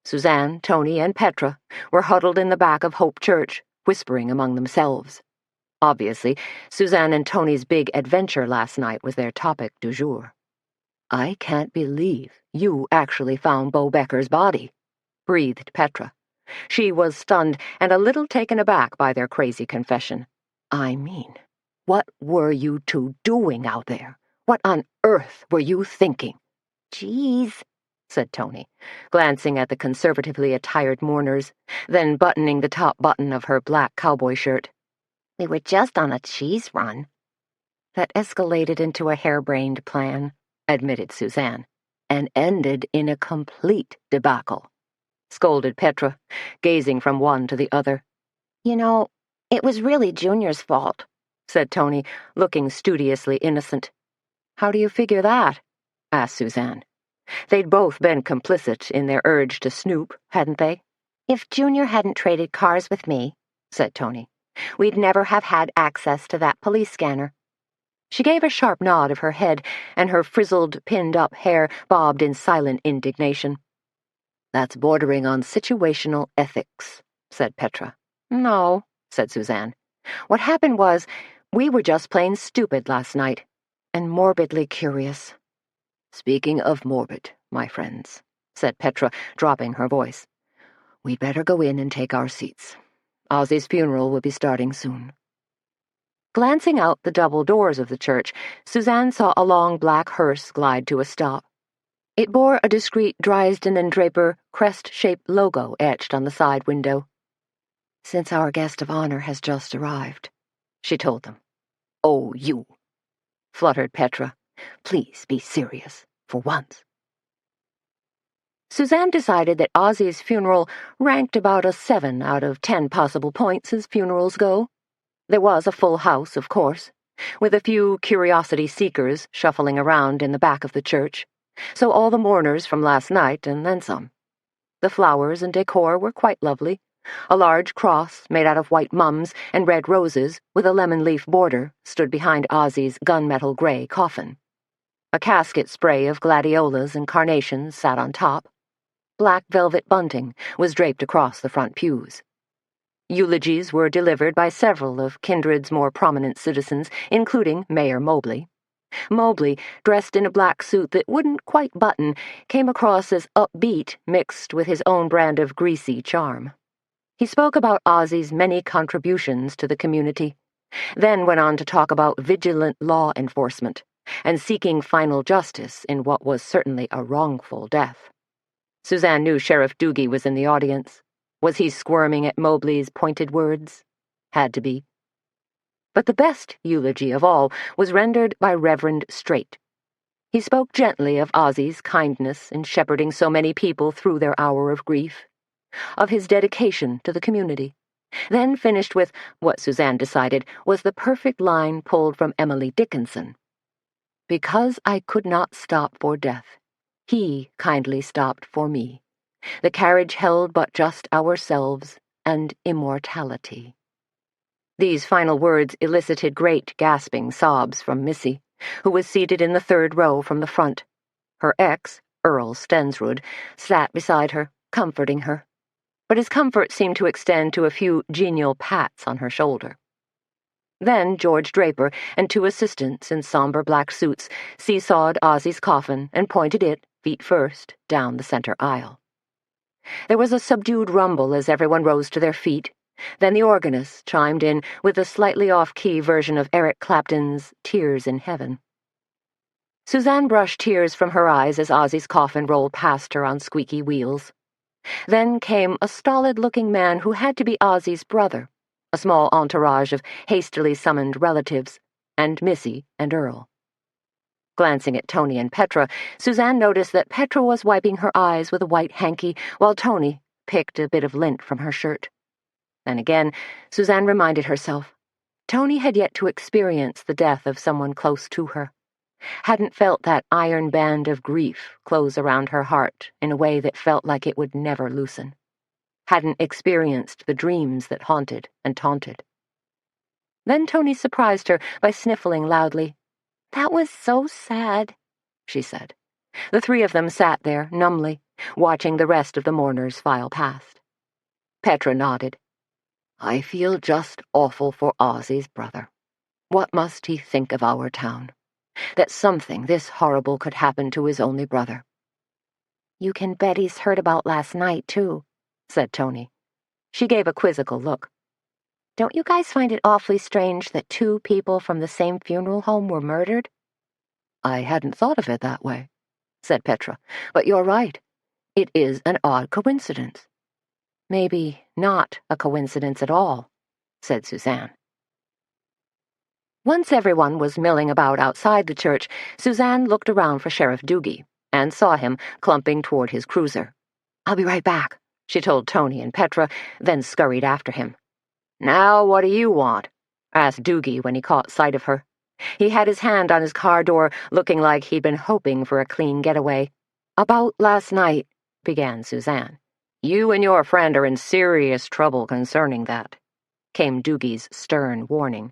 Suzanne, Tony, and Petra were huddled in the back of Hope Church, whispering among themselves. Obviously, Suzanne and Tony's big adventure last night was their topic du jour. "I can't believe you actually found Bo Becker's body," breathed Petra. She was stunned and a little taken aback by their crazy confession. "I mean, what were you two doing out there? What on earth were you thinking?" "Geez," said Tony, glancing at the conservatively attired mourners, then buttoning the top button of her black cowboy shirt. "We were just on a cheese run." "That escalated into a harebrained plan," admitted Suzanne, "and ended in a complete debacle," scolded Petra, gazing from one to the other. "You know, it was really Junior's fault," said Tony, looking studiously innocent. "How do you figure that?" asked Suzanne. They'd both been complicit in their urge to snoop, hadn't they? "If Junior hadn't traded cars with me," said Tony, "we'd never have had access to that police scanner." She gave a sharp nod of her head, and her frizzled, pinned-up hair bobbed in silent indignation. "That's bordering on situational ethics," said Petra. "No," said Suzanne. "What happened was, we were just plain stupid last night, and morbidly curious." "Speaking of morbid, my friends," said Petra, dropping her voice, "we'd better go in and take our seats. Ozzie's funeral will be starting soon." Glancing out the double doors of the church, Suzanne saw a long black hearse glide to a stop. It bore a discreet Dryasden and Draper crest-shaped logo etched on the side window. "Since our guest of honor has just arrived," she told them. "Oh, you," fluttered Petra. "Please be serious, for once." Suzanne decided that Ozzie's funeral ranked about a 7 out of 10 possible points as funerals go. There was a full house, of course, with a few curiosity seekers shuffling around in the back of the church, so all the mourners from last night and then some. The flowers and decor were quite lovely. A large cross made out of white mums and red roses with a lemon leaf border stood behind Ozzie's gunmetal gray coffin. A casket spray of gladiolas and carnations sat on top. Black velvet bunting was draped across the front pews. Eulogies were delivered by several of Kindred's more prominent citizens, including Mayor Mobley. Mobley, dressed in a black suit that wouldn't quite button, came across as upbeat mixed with his own brand of greasy charm. He spoke about Ozzie's many contributions to the community, then went on to talk about vigilant law enforcement and seeking final justice in what was certainly a wrongful death. Suzanne knew Sheriff Doogie was in the audience. Was he squirming at Mobley's pointed words? Had to be. But the best eulogy of all was rendered by Reverend Straight. He spoke gently of Ozzie's kindness in shepherding so many people through their hour of grief, of his dedication to the community, then finished with what Suzanne decided was the perfect line pulled from Emily Dickinson. "Because I could not stop for death, he kindly stopped for me. The carriage held but just ourselves and immortality." These final words elicited great gasping sobs from Missy, who was seated in the third row from the front. Her ex, Earl Stensrud, sat beside her, comforting her, but his comfort seemed to extend to a few genial pats on her shoulder. Then George Draper and two assistants in somber black suits seesawed Ozzy's coffin and pointed it, feet first, down the center aisle. There was a subdued rumble as everyone rose to their feet. Then the organist chimed in with a slightly off-key version of Eric Clapton's Tears in Heaven. Suzanne brushed tears from her eyes as Ozzy's coffin rolled past her on squeaky wheels. Then came a stolid-looking man who had to be Ozzy's brother, a small entourage of hastily summoned relatives, and Missy and Earl. Glancing at Tony and Petra, Suzanne noticed that Petra was wiping her eyes with a white hanky, while Tony picked a bit of lint from her shirt. Then again, Suzanne reminded herself, Tony had yet to experience the death of someone close to her, hadn't felt that iron band of grief close around her heart in a way that felt like it would never loosen, hadn't experienced the dreams that haunted and taunted. Then Tony surprised her by sniffling loudly. "That was so sad," she said. The three of them sat there, numbly, watching the rest of the mourners file past. Petra nodded. I feel just awful for Ozzy's brother. What must he think of our town? That something this horrible could happen to his only brother. "You can bet he's heard about last night, too," said Tony. She gave a quizzical look. "Don't you guys find it awfully strange that two people from the same funeral home were murdered?" I hadn't thought of it that way, said Petra, but you're right. It is an odd coincidence. Maybe not a coincidence at all, said Suzanne. Once everyone was milling about outside the church, Suzanne looked around for Sheriff Doogie and saw him clumping toward his cruiser. I'll be right back, she told Tony and Petra, then scurried after him. Now what do you want? Asked Doogie when he caught sight of her. He had his hand on his car door, looking like he'd been hoping for a clean getaway. About last night, began Suzanne. You and your friend are in serious trouble concerning that, came Doogie's stern warning.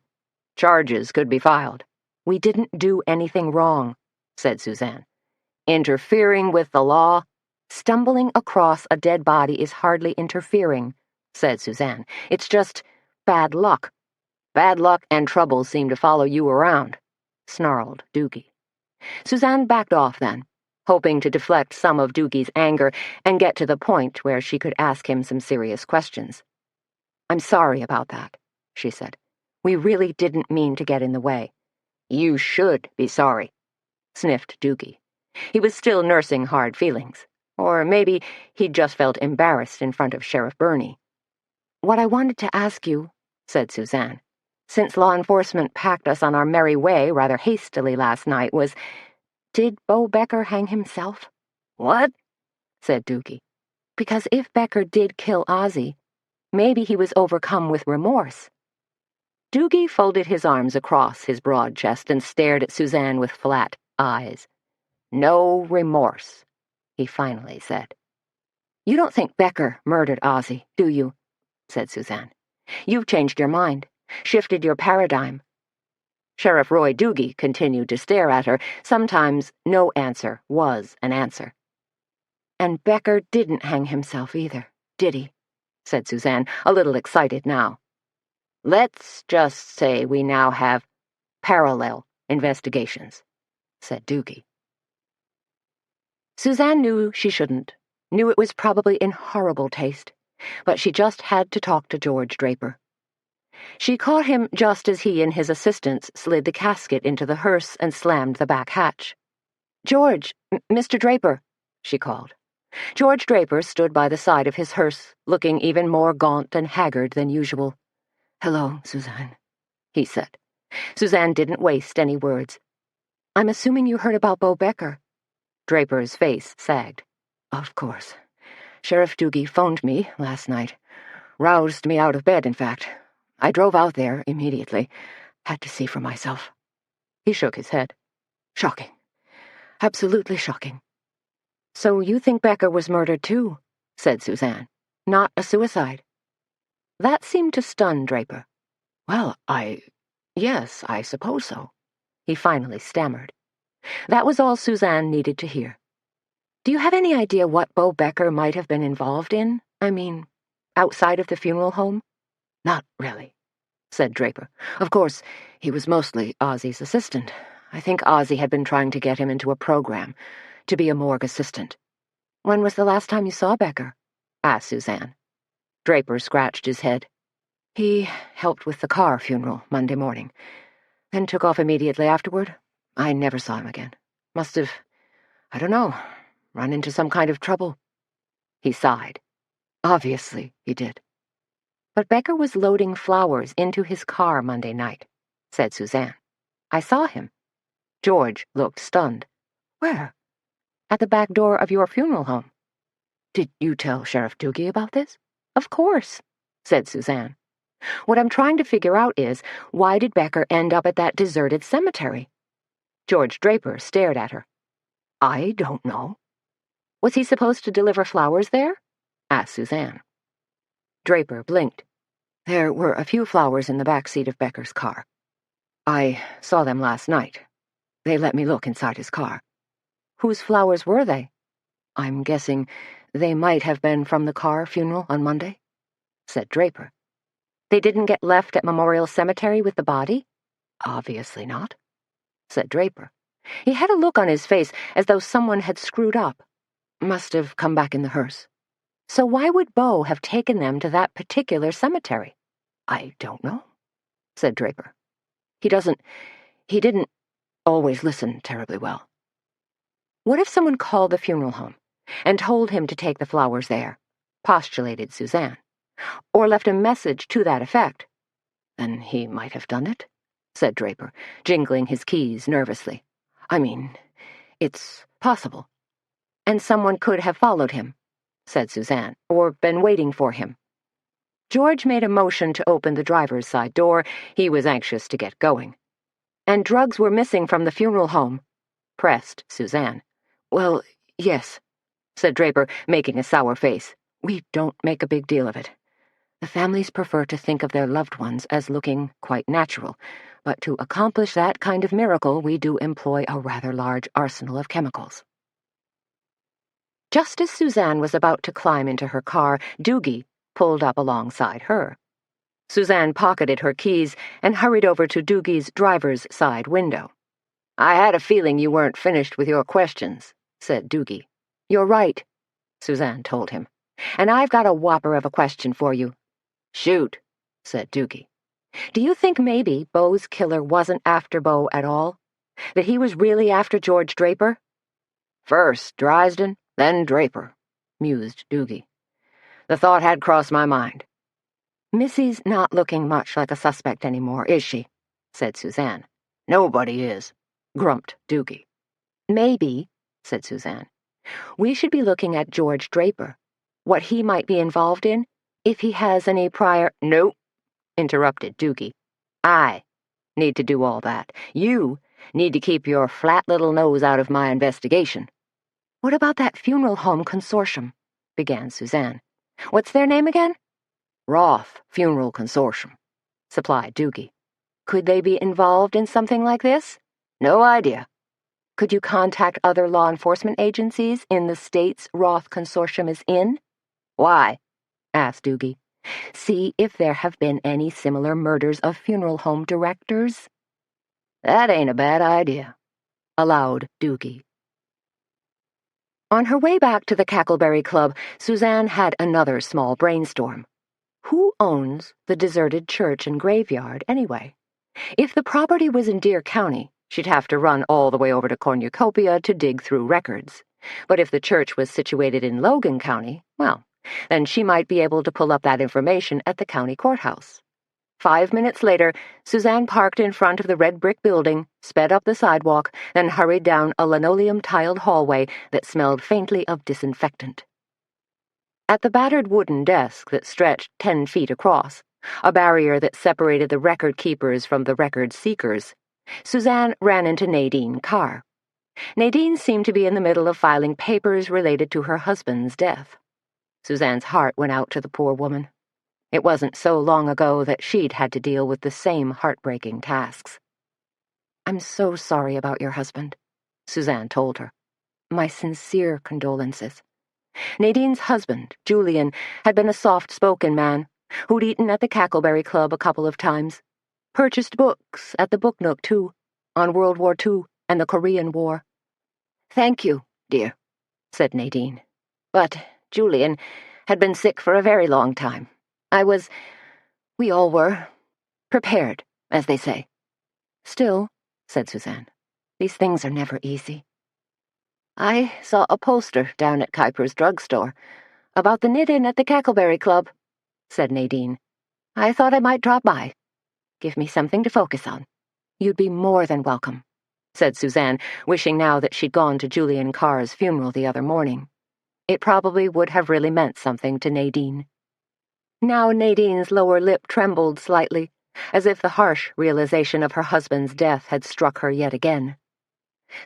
Charges could be filed. We didn't do anything wrong, said Suzanne. Interfering with the law? Stumbling across a dead body is hardly interfering, said Suzanne. It's just bad luck. Bad luck and trouble seem to follow you around, snarled Doogie. Suzanne backed off then, hoping to deflect some of Doogie's anger and get to the point where she could ask him some serious questions. I'm sorry about that, she said. We really didn't mean to get in the way. You should be sorry, sniffed Doogie. He was still nursing hard feelings. Or maybe he'd just felt embarrassed in front of Sheriff Burney. What I wanted to ask you, said Suzanne, since law enforcement packed us on our merry way rather hastily last night, was, did Bo Becker hang himself? What? Said Doogie. Because if Becker did kill Ozzy, maybe he was overcome with remorse. Doogie folded his arms across his broad chest and stared at Suzanne with flat eyes. No remorse, he finally said. You don't think Becker murdered Ozzy, do you? Said Suzanne. You've changed your mind, shifted your paradigm. Sheriff Roy Doogie continued to stare at her. Sometimes no answer was an answer. And Becker didn't hang himself either, did he? Said Suzanne, a little excited now. Let's just say we now have parallel investigations, said Doogie. Suzanne knew she shouldn't, knew it was probably in horrible taste, but she just had to talk to George Draper. She caught him just as he and his assistants slid the casket into the hearse and slammed the back hatch. George, Mr. Draper, she called. George Draper stood by the side of his hearse, looking even more gaunt and haggard than usual. Hello, Suzanne, he said. Suzanne didn't waste any words. I'm assuming you heard about Bo Becker. Draper's face sagged. Of course. Sheriff Doogie phoned me last night. Roused me out of bed, in fact. I drove out there immediately. Had to see for myself. He shook his head. Shocking. Absolutely shocking. So you think Becker was murdered too, said Suzanne. Not a suicide. That seemed to stun Draper. Well, yes, I suppose so, he finally stammered. That was all Suzanne needed to hear. Do you have any idea what Bo Becker might have been involved in? I mean, outside of the funeral home? Not really, said Draper. Of course, he was mostly Ozzy's assistant. I think Ozzy had been trying to get him into a program, to be a morgue assistant. When was the last time you saw Becker? Asked Suzanne. Draper scratched his head. He helped with the car funeral Monday morning, then took off immediately afterward. I never saw him again. Must have, I don't know, run into some kind of trouble. He sighed. Obviously, he did. But Becker was loading flowers into his car Monday night, said Suzanne. I saw him. George looked stunned. Where? At the back door of your funeral home. Did you tell Sheriff Doogie about this? Of course, said Suzanne. What I'm trying to figure out is, why did Becker end up at that deserted cemetery? George Draper stared at her. I don't know. Was he supposed to deliver flowers there? Asked Suzanne. Draper blinked. There were a few flowers in the back seat of Becker's car. I saw them last night. They let me look inside his car. Whose flowers were they? I'm guessing they might have been from the car funeral on Monday, said Draper. They didn't get left at Memorial Cemetery with the body? Obviously not, said Draper. He had a look on his face as though someone had screwed up. Must have come back in the hearse. So why would Beau have taken them to that particular cemetery? I don't know, said Draper. He didn't always listen terribly well. What if someone called the funeral home and told him to take the flowers there, postulated Suzanne, or left a message to that effect? Then he might have done it, said Draper, jingling his keys nervously. I mean, it's possible. And someone could have followed him, said Suzanne, or been waiting for him. George made a motion to open the driver's side door. He was anxious to get going. And drugs were missing from the funeral home, pressed Suzanne. Well, yes, said Draper, making a sour face. We don't make a big deal of it. The families prefer to think of their loved ones as looking quite natural, but to accomplish that kind of miracle, we do employ a rather large arsenal of chemicals. Just as Suzanne was about to climb into her car, Doogie pulled up alongside her. Suzanne pocketed her keys and hurried over to Doogie's driver's side window. I had a feeling you weren't finished with your questions, said Doogie. You're right, Suzanne told him. And I've got a whopper of a question for you. Shoot, said Doogie. Do you think maybe Beau's killer wasn't after Beau at all? That he was really after George Draper? First Drysden, then Draper, mused Doogie. The thought had crossed my mind. Missy's not looking much like a suspect anymore, is she? Said Suzanne. Nobody is, grumped Doogie. Maybe, said Suzanne, we should be looking at George Draper, what he might be involved in, if he has any prior— Nope, interrupted Doogie. I need to do all that. You need to keep your flat little nose out of my investigation. What about that funeral home consortium? Began Suzanne. What's their name again? Roth Funeral Consortium, supplied Doogie. Could they be involved in something like this? No idea. Could you contact other law enforcement agencies in the states Roth Consortium is in? Why? Asked Doogie. See if there have been any similar murders of funeral home directors? That ain't a bad idea, allowed Doogie. On her way back to the Cackleberry Club, Suzanne had another small brainstorm. Who owns the deserted church and graveyard, anyway? If the property was in Deer County, she'd have to run all the way over to Cornucopia to dig through records. But if the church was situated in Logan County, well, then she might be able to pull up that information at the county courthouse. 5 minutes later, Suzanne parked in front of the red brick building, sped up the sidewalk, then hurried down a linoleum-tiled hallway that smelled faintly of disinfectant. At the battered wooden desk that stretched 10 feet across, a barrier that separated the record keepers from the record seekers, Suzanne ran into Nadine Carr. Nadine seemed to be in the middle of filing papers related to her husband's death. Suzanne's heart went out to the poor woman. It wasn't so long ago that she'd had to deal with the same heartbreaking tasks. I'm so sorry about your husband, Suzanne told her. My sincere condolences. Nadine's husband, Julian, had been a soft-spoken man, who'd eaten at the Cackleberry Club a couple of times, purchased books at the Book Nook, too, on World War II and the Korean War. "Thank you, dear," said Nadine. "But Julian had been sick for a very long time. We all were, prepared, as they say." "Still," said Suzanne, "these things are never easy." "I saw a poster down at Kuiper's drugstore about the knit-in at the Cackleberry Club," said Nadine. "I thought I might drop by. Give me something to focus on." "You'd be more than welcome," said Suzanne, wishing now that she'd gone to Julian Carr's funeral the other morning. It probably would have really meant something to Nadine. Now Nadine's lower lip trembled slightly, as if the harsh realization of her husband's death had struck her yet again.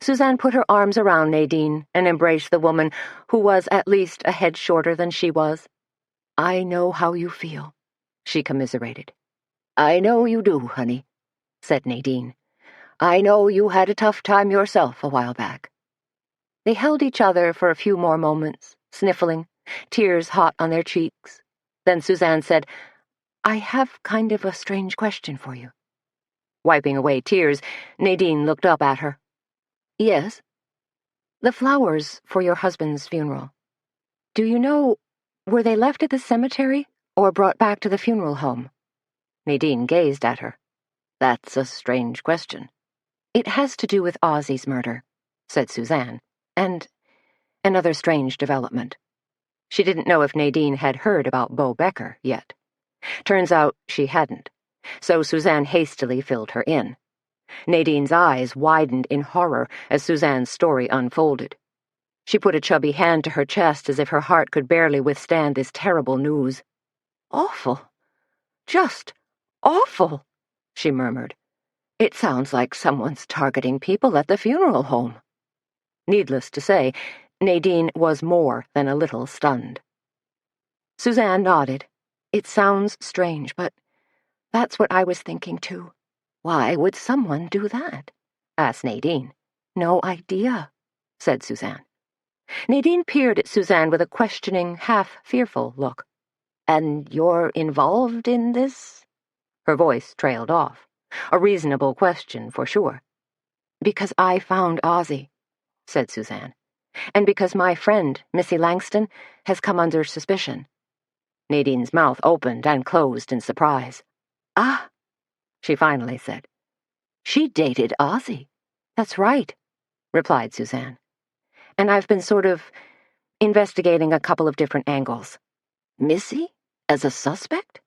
Suzanne put her arms around Nadine and embraced the woman who was at least a head shorter than she was. "I know how you feel," she commiserated. "I know you do, honey," said Nadine. "I know you had a tough time yourself a while back." They held each other for a few more moments, sniffling, tears hot on their cheeks. Then Suzanne said, "I have kind of a strange question for you." Wiping away tears, Nadine looked up at her. "Yes?" "The flowers for your husband's funeral. Do you know, were they left at the cemetery or brought back to the funeral home?" Nadine gazed at her. "That's a strange question." "It has to do with Ozzy's murder," said Suzanne, "and another strange development." She didn't know if Nadine had heard about Beau Becker yet. Turns out she hadn't, so Suzanne hastily filled her in. Nadine's eyes widened in horror as Suzanne's story unfolded. She put a chubby hand to her chest as if her heart could barely withstand this terrible news. "Awful. Just awful," she murmured. "It sounds like someone's targeting people at the funeral home." Needless to say, Nadine was more than a little stunned. Suzanne nodded. "It sounds strange, but that's what I was thinking too." "Why would someone do that?" asked Nadine. "No idea," said Suzanne. Nadine peered at Suzanne with a questioning, half-fearful look. "And you're involved in this?" Her voice trailed off. A reasonable question, for sure. "Because I found Ozzy," said Suzanne, "and because my friend, Missy Langston, has come under suspicion." Nadine's mouth opened and closed in surprise. "Ah," she finally said. "She dated Ozzy." "That's right," replied Suzanne. "And I've been sort of investigating a couple of different angles." "Missy? As a suspect?"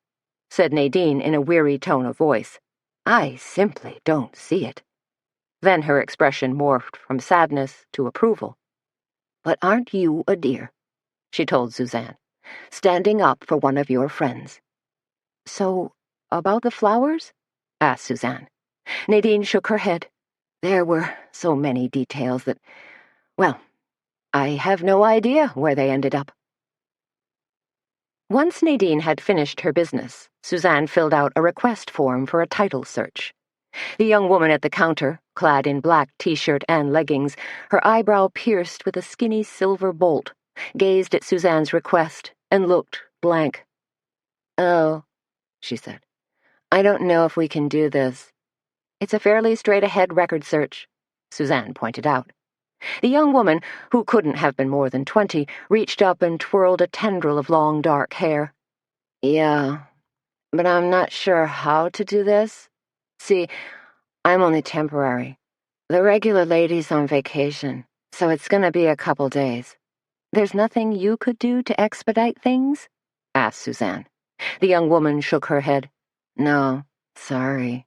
said Nadine in a weary tone of voice. "I simply don't see it." Then her expression morphed from sadness to approval. "But aren't you a dear?" she told Suzanne, "standing up for one of your friends." "So, about the flowers?" asked Suzanne. Nadine shook her head. "There were so many details that, well, I have no idea where they ended up." Once Nadine had finished her business, Suzanne filled out a request form for a title search. The young woman at the counter, clad in black t-shirt and leggings, her eyebrow pierced with a skinny silver bolt, gazed at Suzanne's request and looked blank. "Oh," she said, "I don't know if we can do this." "It's a fairly straight-ahead record search," Suzanne pointed out. The young woman, who couldn't have been more than 20, reached up and twirled a tendril of long dark hair. "Yeah, but I'm not sure how to do this. See, I'm only temporary. The regular lady's on vacation, so it's gonna be a couple days." "There's nothing you could do to expedite things?" asked Suzanne. The young woman shook her head. "No, sorry."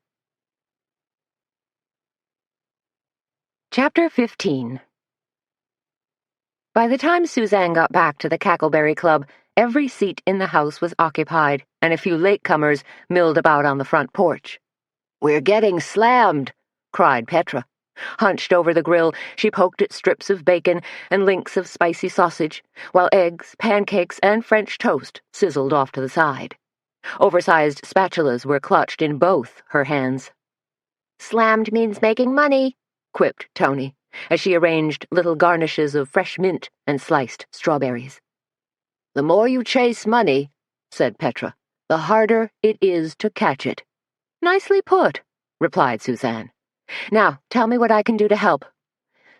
Chapter 15. By the time Suzanne got back to the Cackleberry Club, every seat in the house was occupied, and a few latecomers milled about on the front porch. "We're getting slammed," cried Petra. Hunched over the grill, she poked at strips of bacon and links of spicy sausage, while eggs, pancakes, and French toast sizzled off to the side. Oversized spatulas were clutched in both her hands. "Slammed means making money," quipped Tony, as she arranged little garnishes of fresh mint and sliced strawberries. "The more you chase money," said Petra, the harder it is to catch it." "Nicely put," replied Suzanne. "Now, tell me what I can do to help."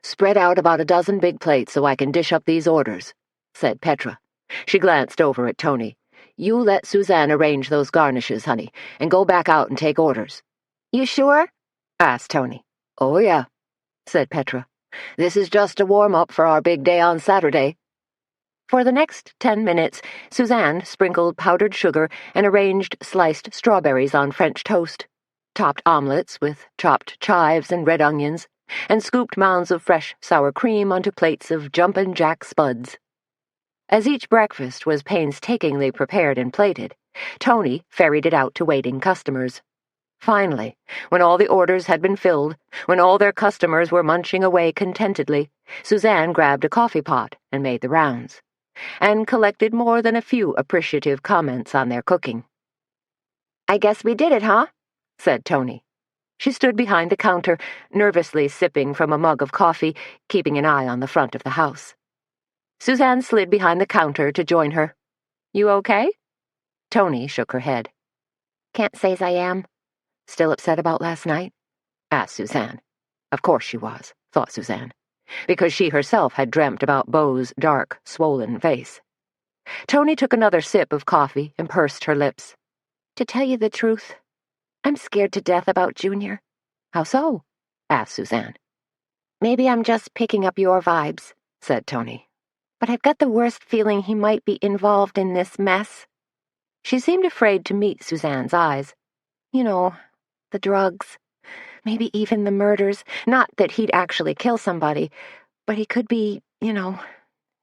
"Spread out about a dozen big plates so I can dish up these orders," said Petra. She glanced over at Tony. "You let Suzanne arrange those garnishes, honey, and go back out and take orders." You sure? asked Tony. "Oh, yeah," said Petra. "This is just a warm-up for our big day on Saturday." For the next 10 minutes, Suzanne sprinkled powdered sugar and arranged sliced strawberries on French toast, topped omelets with chopped chives and red onions, and scooped mounds of fresh sour cream onto plates of Jumpin' Jack spuds. As each breakfast was painstakingly prepared and plated, Tony ferried it out to waiting customers. Finally, when all the orders had been filled, when all their customers were munching away contentedly, Suzanne grabbed a coffee pot and made the rounds, and collected more than a few appreciative comments on their cooking. "I guess we did it, huh?" said Tony. She stood behind the counter, nervously sipping from a mug of coffee, keeping an eye on the front of the house. Suzanne slid behind the counter to join her. "You okay?" Tony shook her head. "Can't say's I am." "Still upset about last night?" asked Suzanne. Of course she was, thought Suzanne, because she herself had dreamt about Beau's dark, swollen face. Tony took another sip of coffee and pursed her lips. "To tell you the truth, I'm scared to death about Junior." "How so?" asked Suzanne. "Maybe I'm just picking up your vibes," said Tony. "but I've got the worst feeling he might be involved in this mess." She seemed afraid to meet Suzanne's eyes. "You know, the drugs, maybe even the murders. Not that he'd actually kill somebody, but he could be,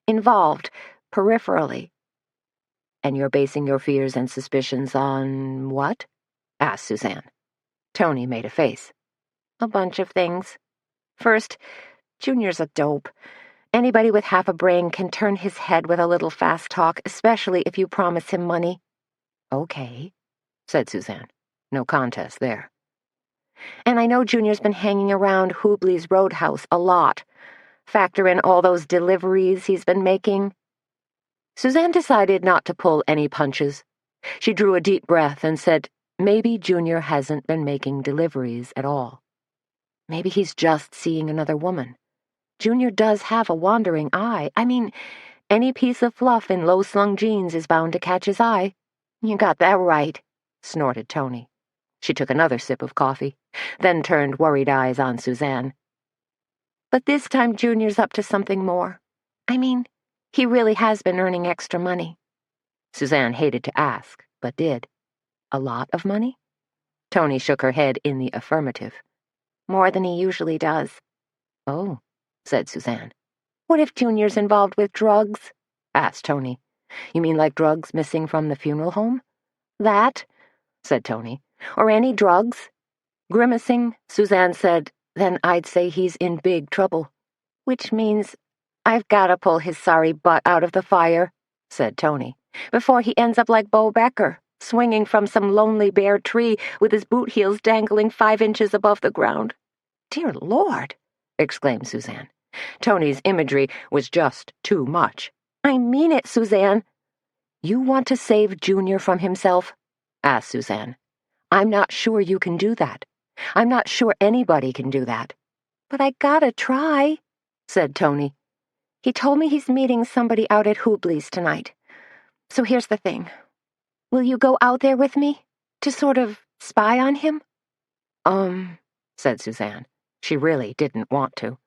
involved, peripherally." "And you're basing your fears and suspicions on what?" asked Suzanne. Tony made a face. "A bunch of things. First, Junior's a dope. Anybody with half a brain can turn his head with a little fast talk, especially if you promise him money." "Okay," said Suzanne. No contest there. "And I know Junior's been hanging around Hubley's Roadhouse a lot. Factor in all those deliveries he's been making." Suzanne decided not to pull any punches. She drew a deep breath and said, maybe Junior hasn't been making deliveries at all. Maybe he's just seeing another woman. Junior does have a wandering eye. I mean, any piece of fluff in low-slung jeans is bound to catch his eye. "You got that right," snorted Tony. She took another sip of coffee, then turned worried eyes on Suzanne. "But this time Junior's up to something more. I mean, he really has been earning extra money." Suzanne hated to ask, but did. A lot of money? Tony shook her head in the affirmative. "More than he usually does." "Oh," said Suzanne. "What if Junior's involved with drugs?" asked Tony. "You mean like drugs missing from the funeral home?" "That," said Tony. "or any drugs." Grimacing, Suzanne said, "Then I'd say he's in big trouble." "Which means I've got to pull his sorry butt out of the fire," said Tony, "before he ends up like Beau Becker, swinging from some lonely bare tree with his boot heels dangling 5 inches above the ground." "Dear Lord!" exclaimed Suzanne. Tony's imagery was just too much. "I mean it, Suzanne." "You want to save Junior from himself?" asked Suzanne. "I'm not sure you can do that. I'm not sure anybody can do that." "But I gotta try," said Tony. "He told me he's meeting somebody out at Hubley's tonight. So here's the thing. Will you go out there with me? To sort of spy on him?" Said Suzanne. She really didn't want to.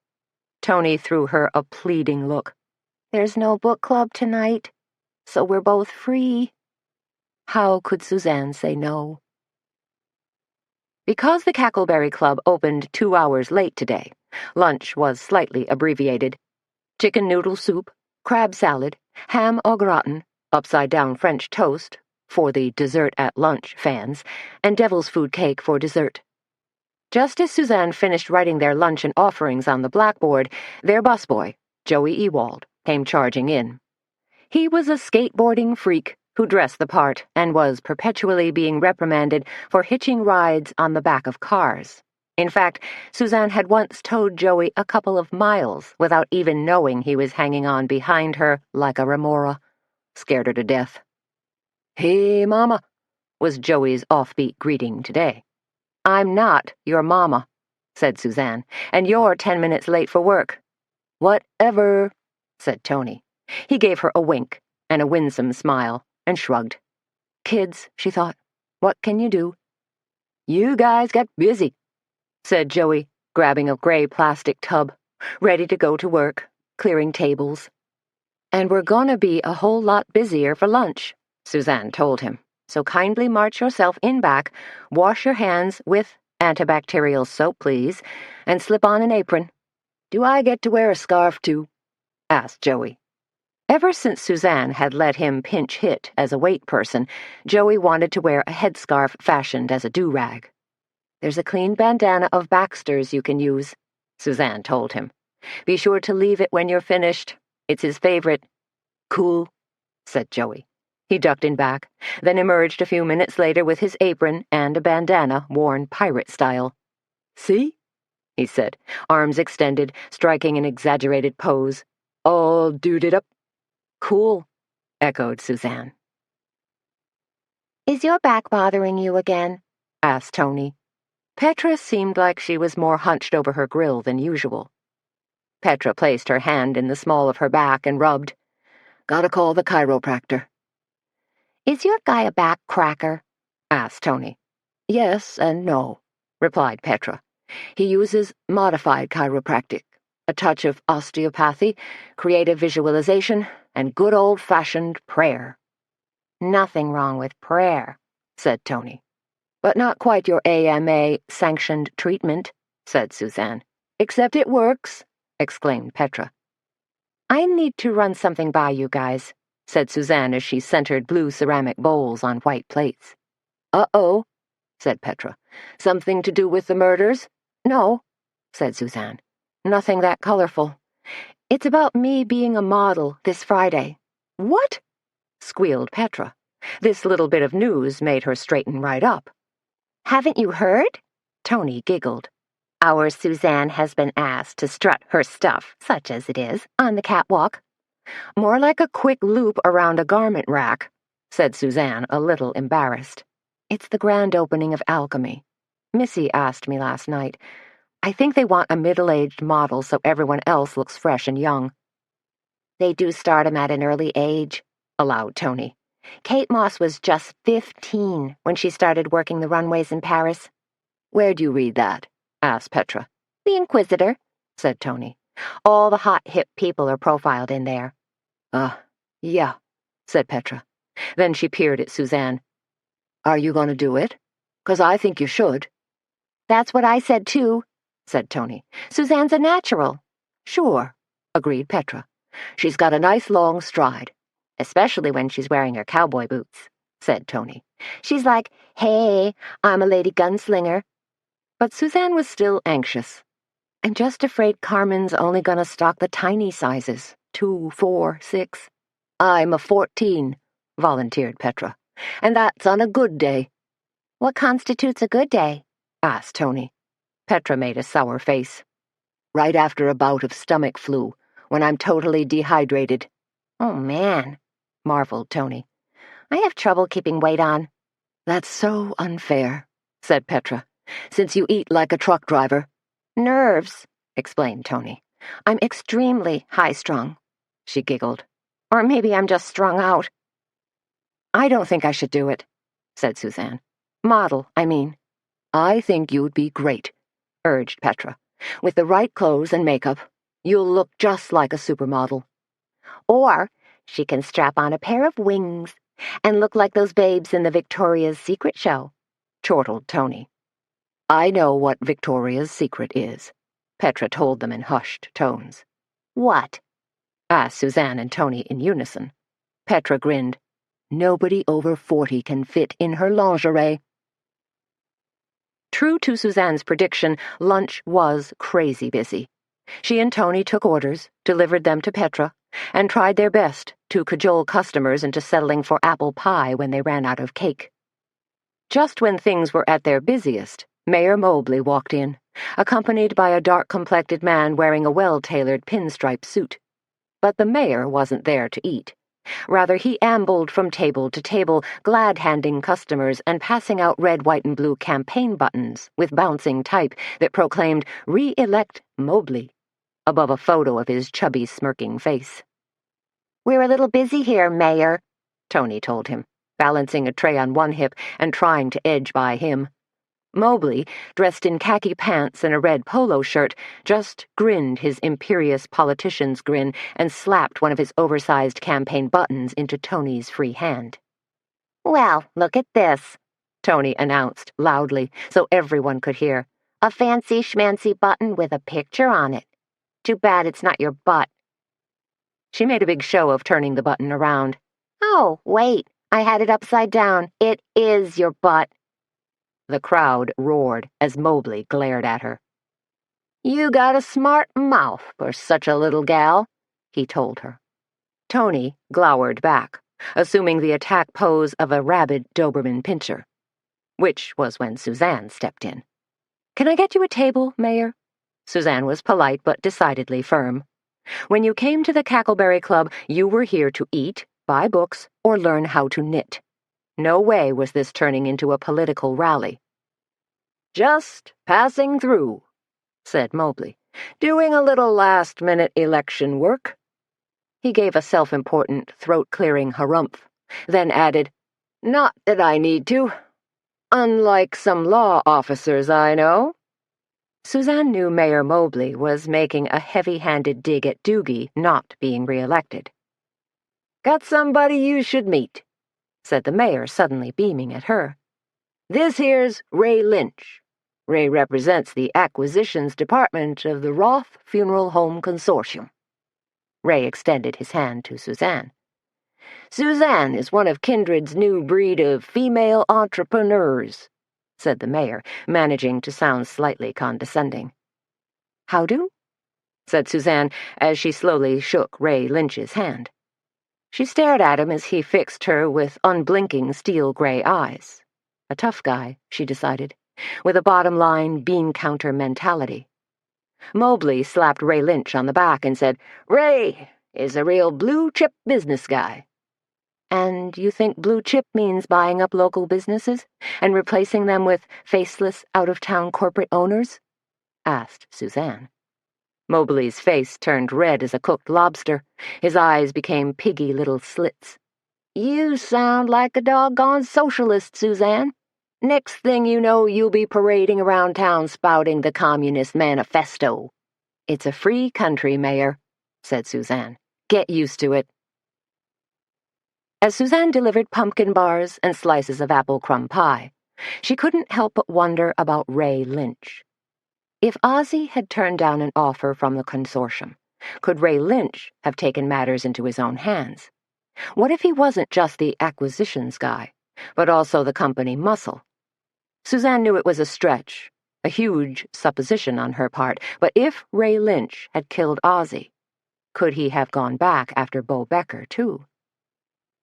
Tony threw her a pleading look. "There's no book club tonight, so we're both free." How could Suzanne say no? Because the Cackleberry Club opened 2 hours late today, lunch was slightly abbreviated. Chicken noodle soup, crab salad, ham au gratin, upside-down French toast, for the dessert at lunch fans, and devil's food cake for dessert. Just as Suzanne finished writing their luncheon offerings on the blackboard, their busboy, Joey Ewald, came charging in. He was a skateboarding freak who dressed the part and was perpetually being reprimanded for hitching rides on the back of cars. In fact, Suzanne had once towed Joey a couple of miles without even knowing he was hanging on behind her like a remora. Scared her to death. "Hey, Mama," was Joey's offbeat greeting today. "I'm not your mama," said Suzanne, "and you're 10 minutes late for work." "Whatever," said Tony. He gave her a wink and a winsome smile and shrugged. Kids, she thought, what can you do? "You guys get busy," said Joey, grabbing a gray plastic tub, ready to go to work, clearing tables. "And we're gonna be a whole lot busier for lunch," Suzanne told him. "So kindly march yourself in back, wash your hands with antibacterial soap, please, and slip on an apron." "Do I get to wear a scarf, too?" asked Joey. Ever since Suzanne had let him pinch hit as a wait person, Joey wanted to wear a headscarf fashioned as a do-rag. "There's a clean bandana of Baxter's you can use," Suzanne told him. "Be sure to leave it when you're finished. It's his favorite." "Cool," said Joey. He ducked in back, then emerged a few minutes later with his apron and a bandana worn pirate style. "See?" he said, arms extended, striking an exaggerated pose. "All duded up." "Cool," echoed Suzanne. "Is your back bothering you again?" asked Tony. Petra seemed like she was more hunched over her grill than usual. Petra placed her hand in the small of her back and rubbed. "Gotta call the chiropractor." "Is your guy a back cracker?" asked Tony. "Yes and no," replied Petra. "He uses modified chiropractic, a touch of osteopathy, creative visualization, and good old-fashioned prayer." "Nothing wrong with prayer," said Tony. "But not quite your AMA-sanctioned treatment," said Suzanne. "Except it works," exclaimed Petra. "I need to run something by you guys," said Suzanne as she centered blue ceramic bowls on white plates. "Uh-oh," said Petra. "Something to do with the murders?" "No," said Suzanne. "Nothing that colorful. It's about me being a model this Friday." "What?" squealed Petra. This little bit of news made her straighten right up. "Haven't you heard?" Tony giggled. "Our Suzanne has been asked to strut her stuff, such as it is, on the catwalk." "More like a quick loop around a garment rack," said Suzanne, a little embarrassed. "It's the grand opening of Alchemy. Missy asked me last night. I think they want a middle-aged model so everyone else looks fresh and young." "They do start 'em at an early age," allowed Tony. "Kate Moss was just 15 when she started working the runways in Paris." "Where'd you read that?" asked Petra. "The Inquisitor," said Tony. "All the hot, hip people are profiled in there." Yeah," said Petra. Then she peered at Suzanne. "Are you going to do it? 'Cause I think you should." "That's what I said, too," said Tony. "Suzanne's a natural." "Sure," agreed Petra. "She's got a nice long stride." "Especially when she's wearing her cowboy boots," said Tony. "She's like, 'Hey, I'm a lady gunslinger.'" But Suzanne was still anxious. "I'm just afraid Carmen's only gonna stock the tiny sizes, 2, 4, 6. "I'm a 14, volunteered Petra. "And that's on a good day." "What constitutes a good day?" asked Tony. Petra made a sour face. "Right after a bout of stomach flu, when I'm totally dehydrated." "Oh, man," marveled Tony. "I have trouble keeping weight on." "That's so unfair," said Petra, "since you eat like a truck driver." "Nerves," explained Tony. "I'm extremely high-strung." She giggled. "Or maybe I'm just strung out." "I don't think I should do it," said Suzanne. "Model, I mean." "I think you'd be great," urged Petra. "With the right clothes and makeup, you'll look just like a supermodel." "Or she can strap on a pair of wings and look like those babes in the Victoria's Secret show," chortled Tony. "I know what Victoria's Secret is," Petra told them in hushed tones. "What?" asked Suzanne and Tony in unison. Petra grinned. "Nobody over 40 can fit in her lingerie." True to Suzanne's prediction, lunch was crazy busy. She and Tony took orders, delivered them to Petra, and tried their best to cajole customers into settling for apple pie when they ran out of cake. Just when things were at their busiest, Mayor Mobley walked in, accompanied by a dark-complected man wearing a well-tailored pinstripe suit. But the mayor wasn't there to eat. Rather, he ambled from table to table, glad-handing customers and passing out red, white, and blue campaign buttons with bouncing type that proclaimed, "Re-elect Mobley," above a photo of his chubby, smirking face. "We're a little busy here, Mayor," Tony told him, balancing a tray on one hip and trying to edge by him. Mobley, dressed in khaki pants and a red polo shirt, just grinned his imperious politician's grin and slapped one of his oversized campaign buttons into Tony's free hand. "Well, look at this," Tony announced loudly so everyone could hear. "A fancy schmancy button with a picture on it. Too bad it's not your butt." She made a big show of turning the button around. "Oh, wait, I had it upside down. It is your butt." The crowd roared as Mobley glared at her. "You got a smart mouth for such a little gal," he told her. Tony glowered back, assuming the attack pose of a rabid Doberman pinscher. Which was when Suzanne stepped in. "Can I get you a table, Mayor?" Suzanne was polite but decidedly firm. "When you came to the Cackleberry Club, you were here to eat, buy books, or learn how to knit. No way was this turning into a political rally." "Just passing through," said Mobley. "Doing a little last-minute election work." He gave a self-important, throat-clearing harumph, then added, "Not that I need to. Unlike some law officers I know." Suzanne knew Mayor Mobley was making a heavy-handed dig at Doogie not being re-elected. "Got somebody you should meet," said the mayor, suddenly beaming at her. "This here's Ray Lynch. Ray represents the Acquisitions Department of the Roth Funeral Home Consortium." Ray extended his hand to Suzanne. "Suzanne is one of Kindred's new breed of female entrepreneurs," said the mayor, managing to sound slightly condescending. "How do?" said Suzanne as she slowly shook Ray Lynch's hand. She stared at him as he fixed her with unblinking steel-gray eyes. A tough guy, she decided, with a bottom-line bean-counter mentality. Mobley slapped Ray Lynch on the back and said, "Ray is a real blue-chip business guy." "And you think blue chip means buying up local businesses and replacing them with faceless, out-of-town corporate owners?" asked Suzanne. Mobley's face turned red as a cooked lobster. His eyes became piggy little slits. "You sound like a doggone socialist, Suzanne. Next thing you know, you'll be parading around town spouting the Communist Manifesto." "It's a free country, Mayor," said Suzanne. "Get used to it." As Suzanne delivered pumpkin bars and slices of apple crumb pie, she couldn't help but wonder about Ray Lynch. If Ozzie had turned down an offer from the consortium, could Ray Lynch have taken matters into his own hands? What if he wasn't just the acquisitions guy, but also the company muscle? Suzanne knew it was a stretch, a huge supposition on her part, but if Ray Lynch had killed Ozzie, could he have gone back after Bo Becker, too?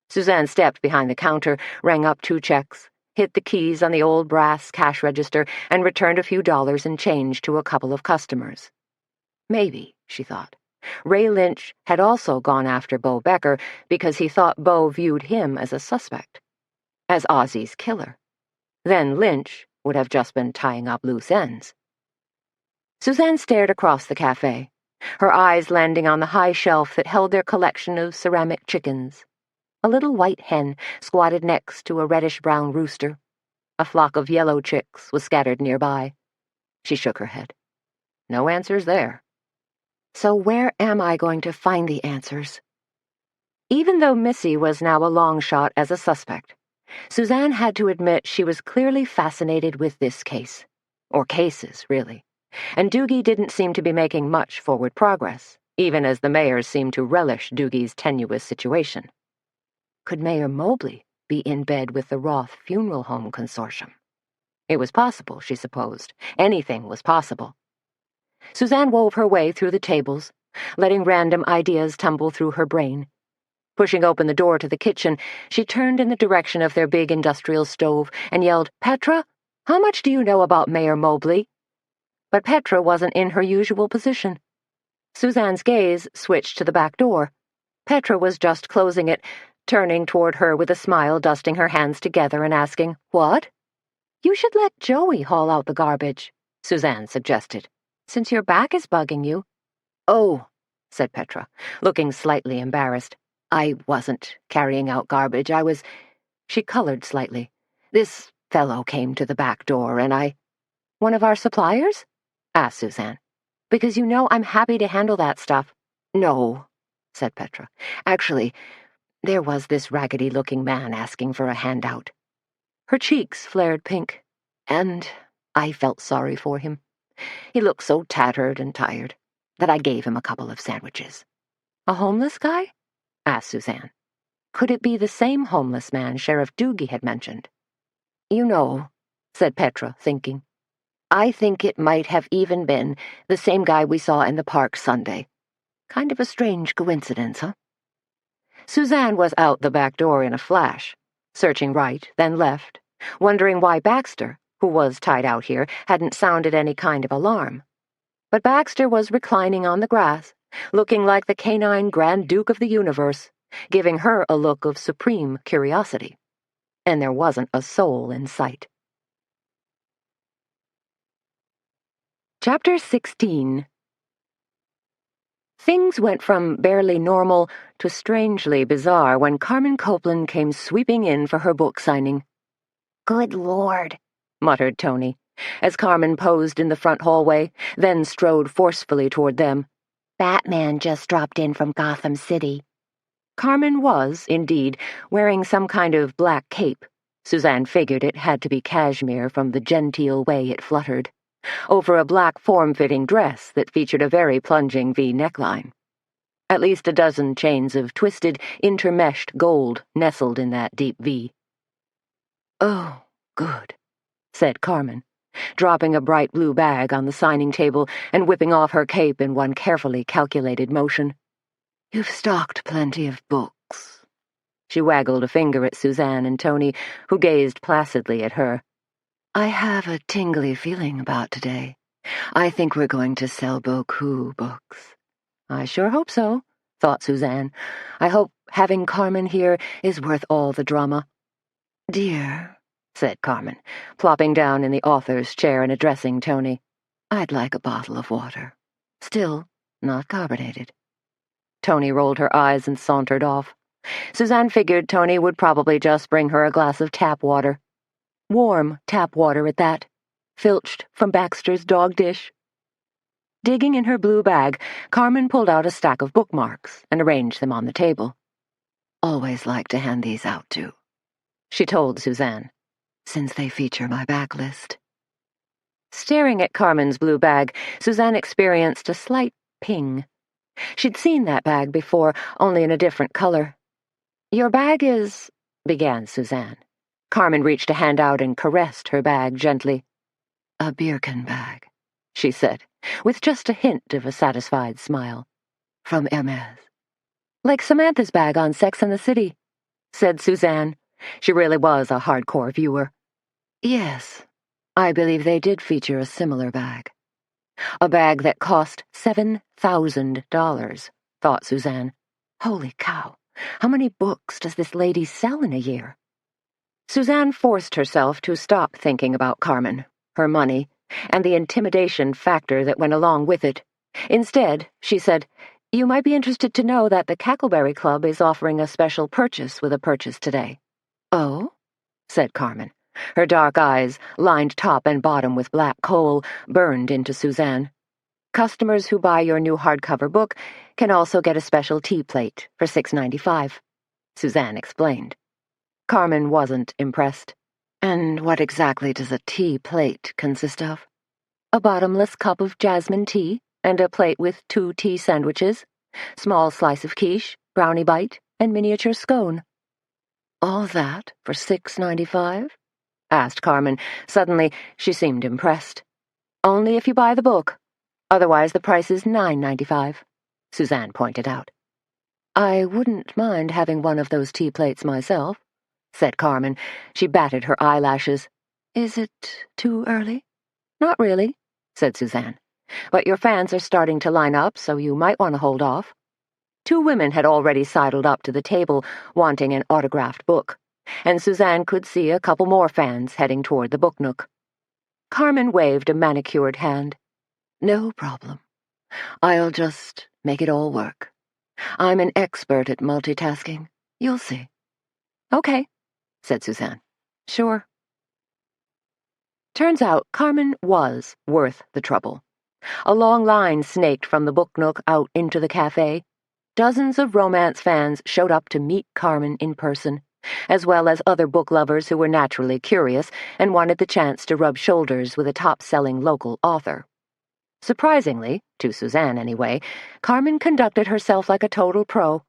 Suzanne stepped behind the counter, rang up 2 checks, hit the keys on the old brass cash register, and returned a few dollars in change to a couple of customers. Maybe, she thought, Ray Lynch had also gone after Bo Becker because he thought Bo viewed him as a suspect, as Ozzie's killer. Then Lynch would have just been tying up loose ends. Suzanne stared across the cafe, her eyes landing on the high shelf that held their collection of ceramic chickens. A little white hen squatted next to a reddish-brown rooster. A flock of yellow chicks was scattered nearby. She shook her head. No answers there. So where am I going to find the answers? Even though Missy was now a long shot as a suspect, Suzanne had to admit she was clearly fascinated with this case. Or cases, really. And Doogie didn't seem to be making much forward progress, even as the mayor seemed to relish Doogie's tenuous situation. Could Mayor Mobley be in bed with the Roth Funeral Home Consortium? It was possible, she supposed. Anything was possible. Suzanne wove her way through the tables, letting random ideas tumble through her brain. Pushing open the door to the kitchen, she turned in the direction of their big industrial stove and yelled, "Petra, how much do you know about Mayor Mobley?" But Petra wasn't in her usual position. Suzanne's gaze switched to the back door. Petra was just closing it, turning toward her with a smile, dusting her hands together and asking, "What?" "You should let Joey haul out the garbage," Suzanne suggested, "since your back is bugging you." "Oh," said Petra, looking slightly embarrassed. "I wasn't carrying out garbage. I was—" She colored slightly. "This fellow came to the back door, and I—" "One of our suppliers?" asked Suzanne. "Because you know I'm happy to handle that stuff." "No," said Petra. "Actually, there was this raggedy-looking man asking for a handout." Her cheeks flared pink, and I felt sorry for him. He looked so tattered and tired that I gave him a couple of sandwiches. "A homeless guy?" asked Suzanne. "Could it be the same homeless man Sheriff Doogie had mentioned?" "You know," said Petra, thinking. "I think it might have even been the same guy we saw in the park Sunday. Kind of a strange coincidence, huh?" Suzanne was out the back door in a flash, searching right, then left, wondering why Baxter, who was tied out here, hadn't sounded any kind of alarm. But Baxter was reclining on the grass, looking like the canine Grand Duke of the universe, giving her a look of supreme curiosity. And there wasn't a soul in sight. Chapter 16. Things went from barely normal to strangely bizarre when Carmen Copeland came sweeping in for her book signing. "Good Lord," muttered Tony, as Carmen posed in the front hallway, then strode forcefully toward them. "Batman just dropped in from Gotham City." Carmen was, indeed, wearing some kind of black cape. Suzanne figured it had to be cashmere from the genteel way it fluttered, over a black form-fitting dress that featured a very plunging V neckline. At least a dozen chains of twisted, intermeshed gold nestled in that deep V. "Oh, good," said Carmen, dropping a bright blue bag on the signing table and whipping off her cape in one carefully calculated motion. "You've stocked plenty of books." She waggled a finger at Suzanne and Tony, who gazed placidly at her. "I have a tingly feeling about today. I think we're going to sell beaucoup books." "I sure hope so," thought Suzanne. "I hope having Carmen here is worth all the drama." "Dear," said Carmen, plopping down in the author's chair and addressing Tony, "I'd like a bottle of water. Still, not carbonated." Tony rolled her eyes and sauntered off. Suzanne figured Tony would probably just bring her a glass of tap water. Warm tap water at that, filched from Baxter's dog dish. Digging in her blue bag, Carmen pulled out a stack of bookmarks and arranged them on the table. "Always like to hand these out, too," she told Suzanne, "since they feature my backlist." Staring at Carmen's blue bag, Suzanne experienced a slight ping. She'd seen that bag before, only in a different color. "Your bag is—" began Suzanne. Carmen reached a hand out and caressed her bag gently. "A Birkin bag," she said, with just a hint of a satisfied smile. "From Hermes." "Like Samantha's bag on Sex and the City," said Suzanne. She really was a hardcore viewer. "Yes, I believe they did feature a similar bag. A bag that cost $7,000, thought Suzanne. Holy cow, how many books does this lady sell in a year?" Suzanne forced herself to stop thinking about Carmen, her money, and the intimidation factor that went along with it. Instead, she said, "You might be interested to know that the Cackleberry Club is offering a special purchase with a purchase today." "Oh?" said Carmen. Her dark eyes, lined top and bottom with black coal, burned into Suzanne. "Customers who buy your new hardcover book can also get a special tea plate for $6.95, Suzanne explained. Carmen wasn't impressed. "And what exactly does a tea plate consist of?" "A bottomless cup of jasmine tea, and a plate with 2 tea sandwiches, small slice of quiche, brownie bite, and miniature scone." "All that for $6.95? asked Carmen. Suddenly, she seemed impressed. "Only if you buy the book. Otherwise, the price is $9.95, Suzanne pointed out. "I wouldn't mind having one of those tea plates myself," said Carmen. She batted her eyelashes. "Is it too early?" "Not really," said Suzanne. "But your fans are starting to line up, so you might want to hold off." 2 women had already sidled up to the table, wanting an autographed book, and Suzanne could see a couple more fans heading toward the book nook. Carmen waved a manicured hand. "No problem. I'll just make it all work. I'm an expert at multitasking. You'll see." "Okay," said Suzanne. "Sure." Turns out Carmen was worth the trouble. A long line snaked from the book nook out into the cafe. Dozens of romance fans showed up to meet Carmen in person, as well as other book lovers who were naturally curious and wanted the chance to rub shoulders with a top-selling local author. Surprisingly, to Suzanne anyway, Carmen conducted herself like a total pro.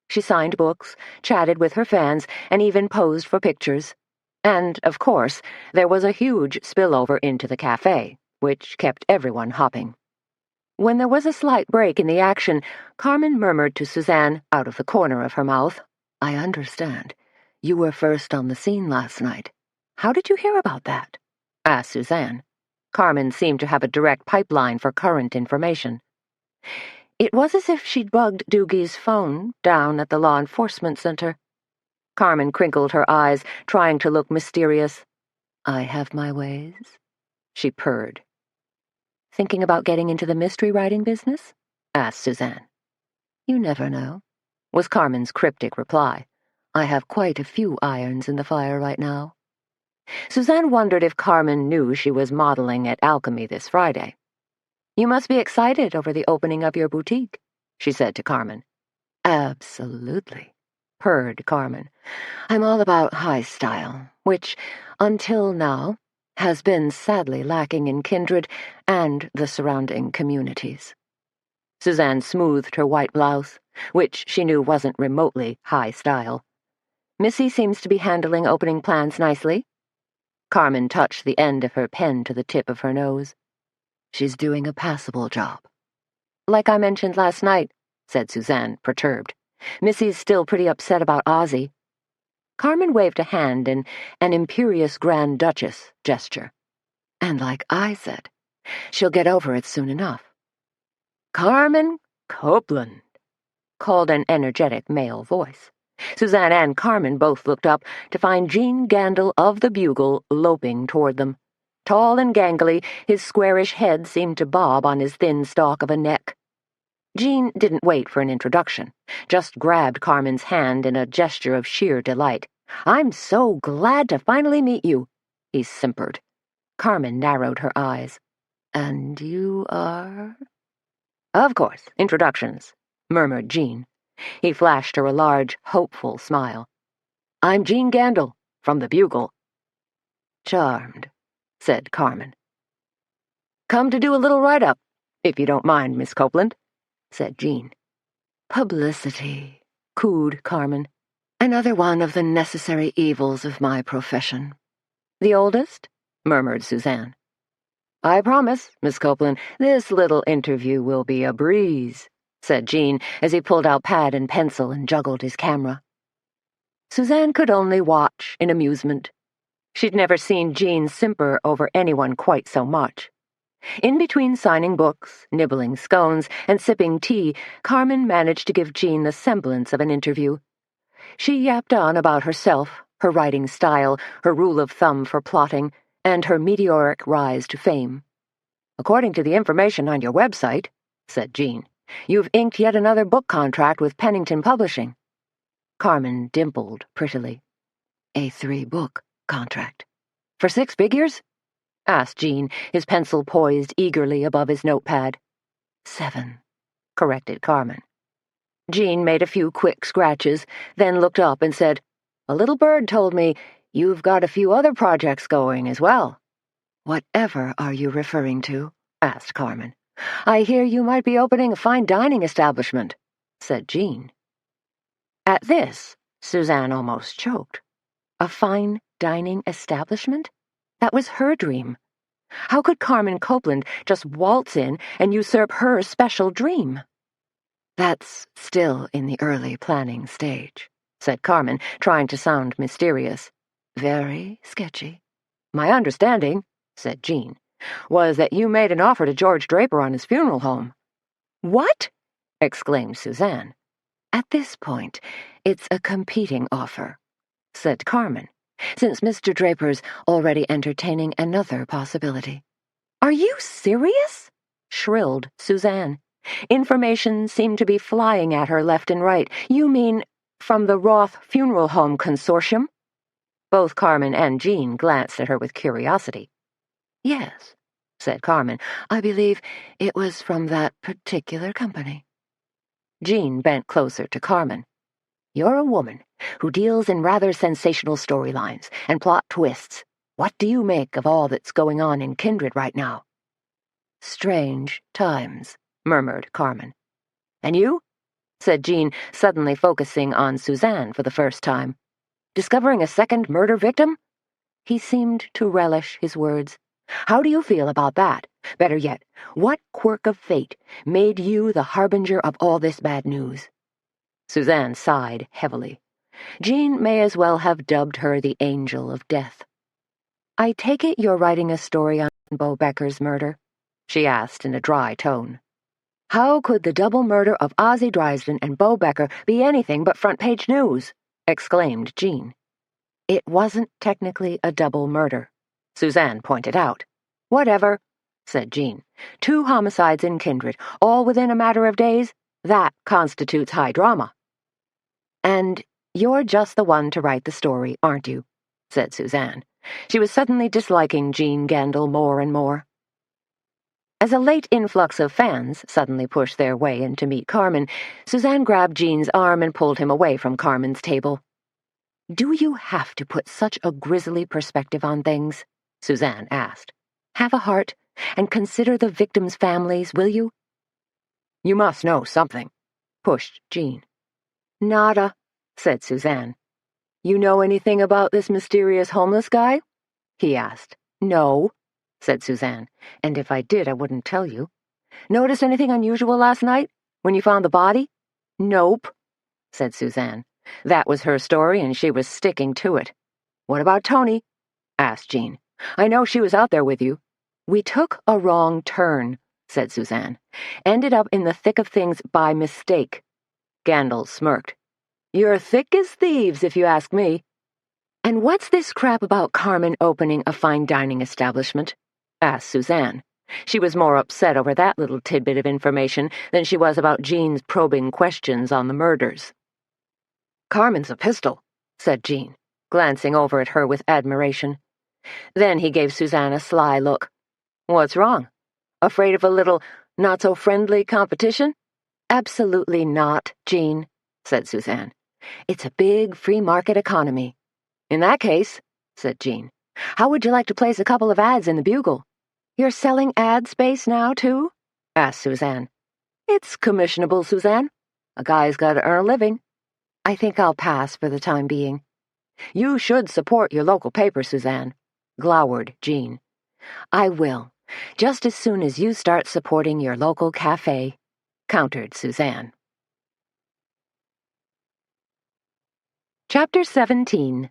She signed books, chatted with her fans, and even posed for pictures. And, of course, there was a huge spillover into the cafe, which kept everyone hopping. When there was a slight break in the action, Carmen murmured to Suzanne out of the corner of her mouth, "I understand. You were first on the scene last night. How did you hear about that?" asked Suzanne. Carmen seemed to have a direct pipeline for current information. It was as if she'd bugged Doogie's phone down at the law enforcement center. Carmen crinkled her eyes, trying to look mysterious. "I have my ways," she purred. "Thinking about getting into the mystery writing business?" asked Suzanne. "You never know," was Carmen's cryptic reply. "I have quite a few irons in the fire right now." Suzanne wondered if Carmen knew she was modeling at Alchemy this Friday. "You must be excited over the opening of your boutique," she said to Carmen. "Absolutely," purred Carmen. "I'm all about high style, which, until now, has been sadly lacking in Kindred and the surrounding communities." Suzanne smoothed her white blouse, which she knew wasn't remotely high style. "Missy seems to be handling opening plans nicely." Carmen touched the end of her pen to the tip of her nose. "She's doing a passable job." "Like I mentioned last night," said Suzanne, perturbed. "Missy's still pretty upset about Ozzy." Carmen waved a hand in an imperious Grand Duchess gesture. "And like I said, she'll get over it soon enough." "Carmen Copeland," called an energetic male voice. Suzanne and Carmen both looked up to find Gene Gandil of the Bugle loping toward them. Tall and gangly, his squarish head seemed to bob on his thin stalk of a neck. Gene didn't wait for an introduction, just grabbed Carmen's hand in a gesture of sheer delight. "I'm so glad to finally meet you," he simpered. Carmen narrowed her eyes. "And you are?" "Of course, introductions," murmured Gene. He flashed her a large, hopeful smile. "I'm Gene Gandil, from the Bugle." "Charmed," said Carmen. "Come to do a little write-up, if you don't mind, Miss Copeland," said Gene. "Publicity," cooed Carmen. "Another one of the necessary evils of my profession." "The oldest?" murmured Suzanne. "I promise, Miss Copeland, this little interview will be a breeze," said Gene as he pulled out pad and pencil and juggled his camera. Suzanne could only watch in amusement. She'd never seen Gene simper over anyone quite so much. In between signing books, nibbling scones, and sipping tea, Carmen managed to give Gene the semblance of an interview. She yapped on about herself, her writing style, her rule of thumb for plotting, and her meteoric rise to fame. "According to the information on your website," said Gene, "you've inked yet another book contract with Pennington Publishing." Carmen dimpled prettily. "A 3-book contract." "For 6 figures?" asked Gene, his pencil poised eagerly above his notepad. 7, corrected Carmen. Gene made a few quick scratches, then looked up and said, "A little bird told me you've got a few other projects going as well." "Whatever are you referring to?" asked Carmen. "I hear you might be opening a fine dining establishment," said Gene. At this, Suzanne almost choked. A fine dining establishment? That was her dream. How could Carmen Copeland just waltz in and usurp her special dream? "That's still in the early planning stage," said Carmen, trying to sound mysterious. "Very sketchy." "My understanding," said Gene, "was that you made an offer to George Draper on his funeral home." "What?" exclaimed Suzanne. At this point, it's a competing offer, said Carmen, since Mr. Draper's already entertaining another possibility. Are you serious? Shrilled Suzanne. Information seemed to be flying at her left and right. You mean from the Roth Funeral Home Consortium? Both Carmen and Jean glanced at her with curiosity. Yes, said Carmen. I believe it was from that particular company. Jean bent closer to Carmen. You're a woman who deals in rather sensational storylines and plot twists. What do you make of all that's going on in Kindred right now? Strange times, murmured Carmen. And you? Said Jean, suddenly focusing on Suzanne for the first time. Discovering a second murder victim? He seemed to relish his words. How do you feel about that? Better yet, what quirk of fate made you the harbinger of all this bad news? Suzanne sighed heavily. Jean may as well have dubbed her the Angel of Death. I take it you're writing a story on Bo Becker's murder? She asked in a dry tone. How could the double murder of Ozzie Drisden and Bo Becker be anything but front-page news? Exclaimed Jean. It wasn't technically a double murder, Suzanne pointed out. Whatever, said Jean. 2 homicides in Kindred, all within a matter of days? That constitutes high drama. And you're just the one to write the story, aren't you? Said Suzanne. She was suddenly disliking Jean Gandil more and more. As a late influx of fans suddenly pushed their way in to meet Carmen, Suzanne grabbed Jean's arm and pulled him away from Carmen's table. Do you have to put such a grisly perspective on things? Suzanne asked. Have a heart and consider the victims' families, will you? You must know something, pushed Jean. Nada, said Suzanne. You know anything about this mysterious homeless guy? He asked. No, said Suzanne, and if I did, I wouldn't tell you. Notice anything unusual last night, when you found the body? Nope, said Suzanne. That was her story, and she was sticking to it. What about Tony? Asked Jean. I know she was out there with you. We took a wrong turn, said Suzanne. Ended up in the thick of things by mistake. Gandil smirked. You're thick as thieves, if you ask me. And what's this crap about Carmen opening a fine dining establishment? Asked Suzanne. She was more upset over that little tidbit of information than she was about Jean's probing questions on the murders. Carmen's a pistol, said Jean, glancing over at her with admiration. Then he gave Suzanne a sly look. What's wrong? Afraid of a little not-so-friendly competition? Absolutely not, Jean, said Suzanne. It's a big free market economy. In that case, said Jean, how would you like to place a couple of ads in the Bugle? You're selling ad space now, too? Asked Suzanne. It's commissionable, Suzanne. A guy's got to earn a living. I think I'll pass for the time being. You should support your local paper, Suzanne, glowered Jean. I will, just as soon as you start supporting your local cafe, countered Suzanne. Chapter 17.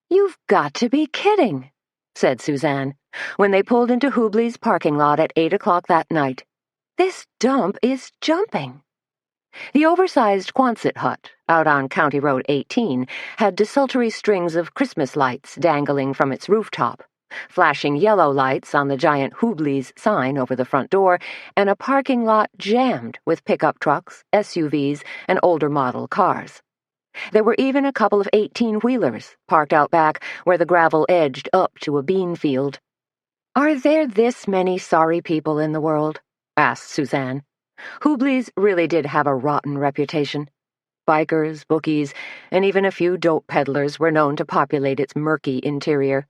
You've got to be kidding, said Suzanne, when they pulled into Hubley's parking lot at 8 o'clock that night. This dump is jumping. The oversized Quonset hut, out on County Road 18, had desultory strings of Christmas lights dangling from its rooftop, flashing yellow lights on the giant Hubley's sign over the front door, and a parking lot jammed with pickup trucks, SUVs, and older model cars. There were even a couple of 18-wheelers parked out back where the gravel edged up to a bean field. Are there this many sorry people in the world? Asked Suzanne. Hubley's really did have a rotten reputation. Bikers, bookies, and even a few dope peddlers were known to populate its murky interior.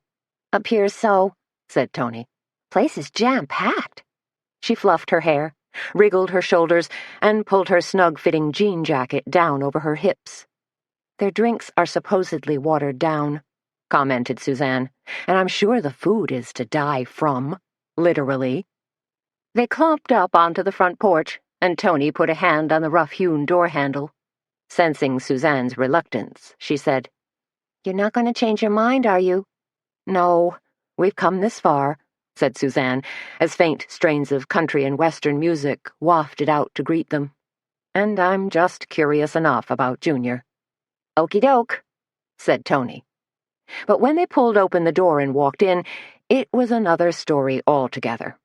Appears so, said Tony. Place is jam-packed. She fluffed her hair, wriggled her shoulders, and pulled her snug-fitting jean jacket down over her hips. Their drinks are supposedly watered down, commented Suzanne, and I'm sure the food is to die from, literally. They clomped up onto the front porch, and Tony put a hand on the rough-hewn door handle. Sensing Suzanne's reluctance, she said, You're not going to change your mind, are you? No, we've come this far, said Suzanne, as faint strains of country and western music wafted out to greet them. and I'm just curious enough about Junior." "Okie doke," said Tony. But when they pulled open the door and walked in, it was another story altogether.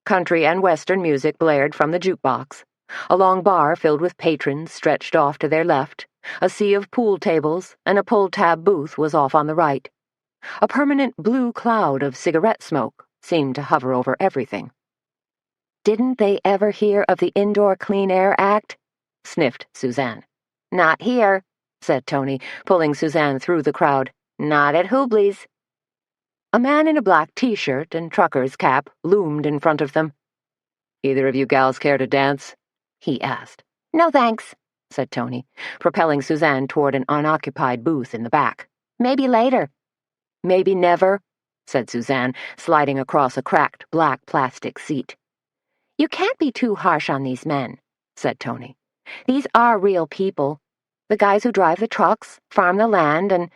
Country and Western music blared from the jukebox. A long bar filled with patrons stretched off to their left. A sea of pool tables and a pull-tab booth was off on the right. A permanent blue cloud of cigarette smoke seemed to hover over everything. "Didn't they ever hear of the Indoor Clean Air Act?" sniffed Suzanne. "Not here," said Tony, pulling Suzanne through the crowd. "Not at Hubley's." A man in a black t-shirt and trucker's cap loomed in front of them. "Either of you gals care to dance?" he asked. "No thanks," said Tony, propelling Suzanne toward an unoccupied booth in the back. "Maybe later." "Maybe never," said Suzanne, sliding across a cracked black plastic seat. "You can't be too harsh on these men," said Tony. "These are real people. The guys who drive the trucks, farm the land, and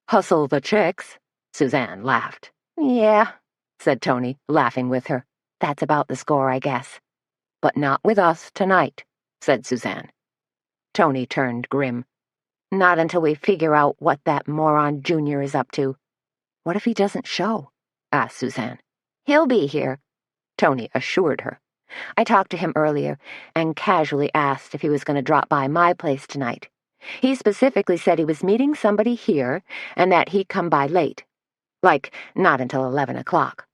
hustle the chicks." Suzanne laughed. "Yeah," said Tony, laughing with her. "That's about the score, I guess." "But not with us tonight," said Suzanne. Tony turned grim. "Not until we figure out what that moron Junior is up to." "What if he doesn't show?" asked Suzanne. "He'll be here," Tony assured her. "I talked to him earlier and casually asked if he was going to drop by my place tonight. He specifically said he was meeting somebody here and that he'd come by late. Like, not until 11 o'clock.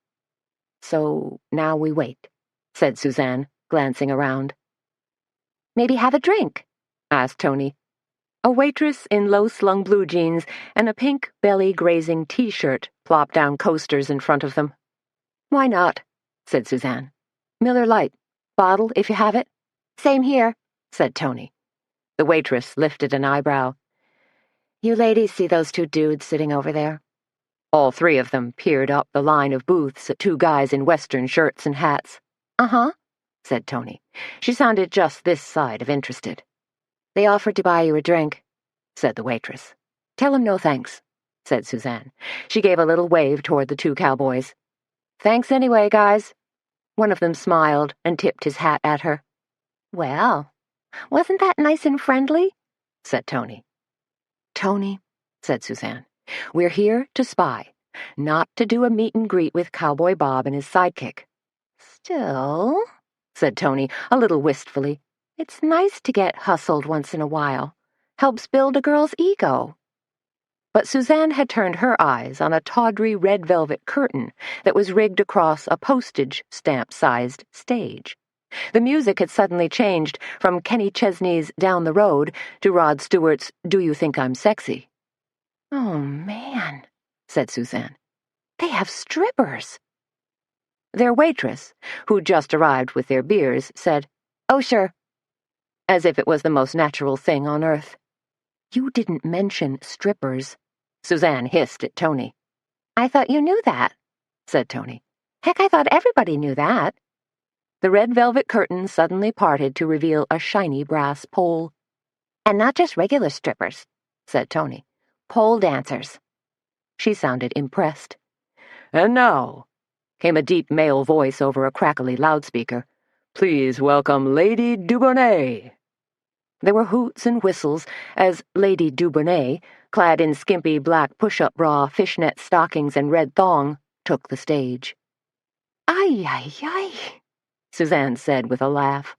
"So now we wait," said Suzanne, glancing around. "Maybe have a drink?" asked Tony. A waitress in low-slung blue jeans and a pink belly-grazing t-shirt plopped down coasters in front of them. "Why not?" said Suzanne. "Miller Lite. Bottle, if you have it." "Same here," said Tony. The waitress lifted an eyebrow. "You ladies see those two dudes sitting over there?" All three of them peered up the line of booths at two guys in Western shirts and hats. "Uh-huh," said Tony. She sounded just this side of interested. "They offered to buy you a drink," said the waitress. "Tell him no thanks," said Suzanne. She gave a little wave toward the two cowboys. "Thanks anyway, guys." One of them smiled and tipped his hat at her. "Well, wasn't that nice and friendly?" said Tony. "Tony," said Suzanne, "we're here to spy, not to do a meet and greet with Cowboy Bob and his sidekick." "Still," said Tony, a little wistfully, "it's nice to get hustled once in a while. Helps build a girl's ego." But Suzanne had turned her eyes on a tawdry red velvet curtain that was rigged across a postage stamp-sized stage. The music had suddenly changed from Kenny Chesney's Down the Road to Rod Stewart's Do You Think I'm Sexy? "Oh, man," said Suzanne. "They have strippers." Their waitress, who'd just arrived with their beers, said, "Oh, sure," as if it was the most natural thing on earth. "You didn't mention strippers," Suzanne hissed at Tony. "I thought you knew that," said Tony. "Heck, I thought everybody knew that." The red velvet curtain suddenly parted to reveal a shiny brass pole. "And not just regular strippers," said Tony. "Pole dancers." She sounded impressed. "And now," came a deep male voice over a crackly loudspeaker, "please welcome Lady Dubonnet." There were hoots and whistles as Lady Dubonnet, clad in skimpy black push-up bra, fishnet stockings, and red thong, took the stage. "Ay, ay, ay," Suzanne said with a laugh.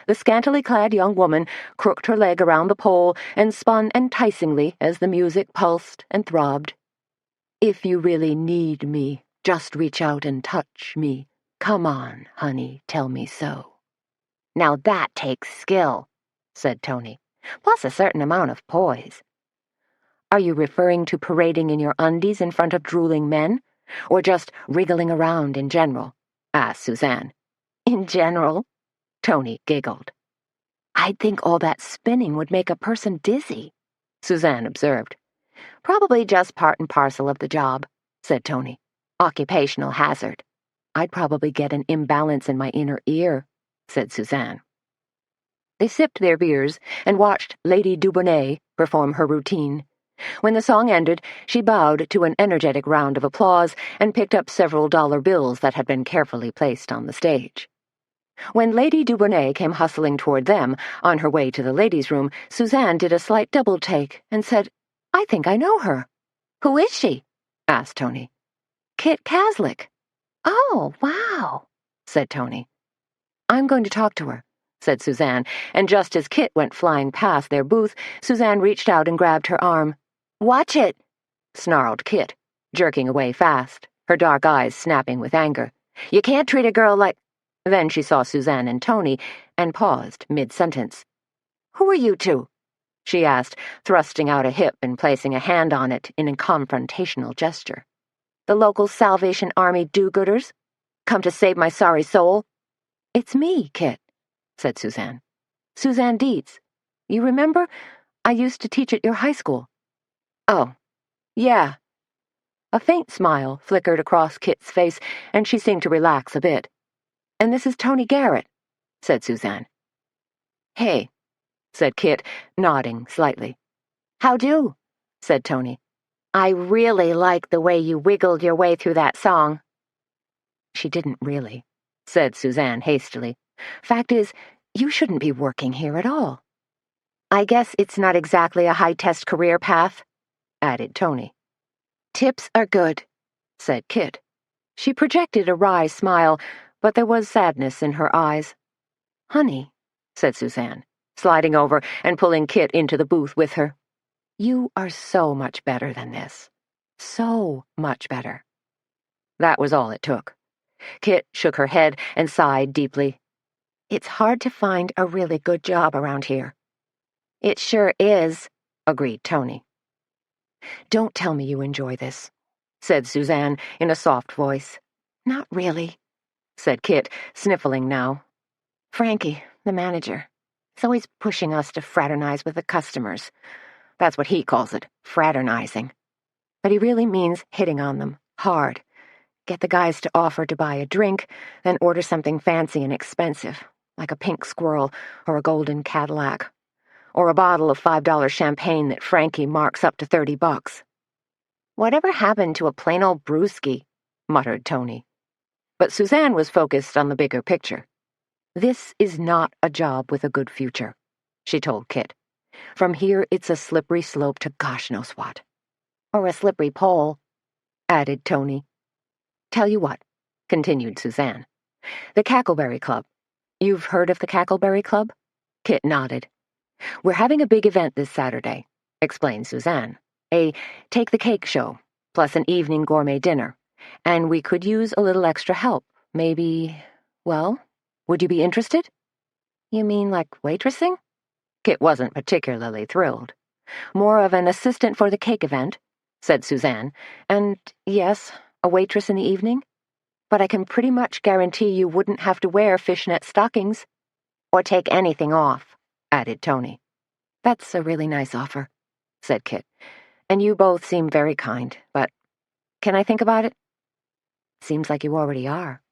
The scantily clad young woman crooked her leg around the pole and spun enticingly as the music pulsed and throbbed. "If you really need me, just reach out and touch me. Come on, honey, tell me so." "Now that takes skill," said Tony, "plus a certain amount of poise." "Are you referring to parading in your undies in front of drooling men, or just wriggling around in general?" asked Suzanne. "In general," Tony giggled. "I'd think all that spinning would make a person dizzy," Suzanne observed. "Probably just part and parcel of the job," said Tony. "Occupational hazard." "I'd probably get an imbalance in my inner ear," said Suzanne. They sipped their beers and watched Lady Dubonnet perform her routine. When the song ended, she bowed to an energetic round of applause and picked up several dollar bills that had been carefully placed on the stage. When Lady Dubonnet came hustling toward them, on her way to the ladies' room, Suzanne did a slight double-take and said, "I think I know her." "Who is she?" asked Tony. "Kit Caslick." "Oh, wow," said Tony. "I'm going to talk to her," said Suzanne, and just as Kit went flying past their booth, Suzanne reached out and grabbed her arm. "Watch it," snarled Kit, jerking away fast, her dark eyes snapping with anger. "You can't treat a girl like—" Then she saw Suzanne and Tony and paused mid-sentence. "Who are you two?" she asked, thrusting out a hip and placing a hand on it in a confrontational gesture. "The local Salvation Army do-gooders? Come to save my sorry soul?" "It's me, Kit," said Suzanne. "Suzanne Dietz. You remember? I used to teach at your high school." "Oh, yeah." A faint smile flickered across Kit's face, and she seemed to relax a bit. "And this is Tony Garrett," said Suzanne. "Hey," said Kit, nodding slightly. "How do?" said Tony. "I really like the way you wiggled your way through that song." "She didn't really," said Suzanne hastily. "Fact is, you shouldn't be working here at all." "I guess it's not exactly a high-test career path," added Tony. "Tips are good," said Kit. She projected a wry smile, but there was sadness in her eyes. "Honey," said Suzanne, sliding over and pulling Kit into the booth with her. "You are so much better than this. So much better." That was all it took. Kit shook her head and sighed deeply. "It's hard to find a really good job around here." "It sure is," agreed Tony. "Don't tell me you enjoy this," said Suzanne in a soft voice. "Not really," said Kit, sniffling now. "Frankie, the manager, is always pushing us to fraternize with the customers. That's what he calls it, fraternizing. But he really means hitting on them, hard. Get the guys to offer to buy a drink, then order something fancy and expensive, like a pink squirrel or a golden Cadillac, or a bottle of $5 champagne that Frankie marks up to $30. "Whatever happened to a plain old brewski?" muttered Tony. But Suzanne was focused on the bigger picture. "This is not a job with a good future," she told Kit. "From here, it's a slippery slope to gosh knows what." "Or a slippery pole," added Tony. "Tell you what," continued Suzanne. "The Cackleberry Club. You've heard of the Cackleberry Club?" Kit nodded. "We're having a big event this Saturday," explained Suzanne. "A take-the-cake show, plus an evening gourmet dinner. And we could use a little extra help. Maybe, well, would you be interested?" "You mean like waitressing?" Kit wasn't particularly thrilled. "More of an assistant for the cake event," said Suzanne. "And, yes, a waitress in the evening. But I can pretty much guarantee you wouldn't have to wear fishnet stockings." "Or take anything off," added Tony. "That's a really nice offer," said Kit. "And you both seem very kind, but can I think about it?" "Seems like you already are."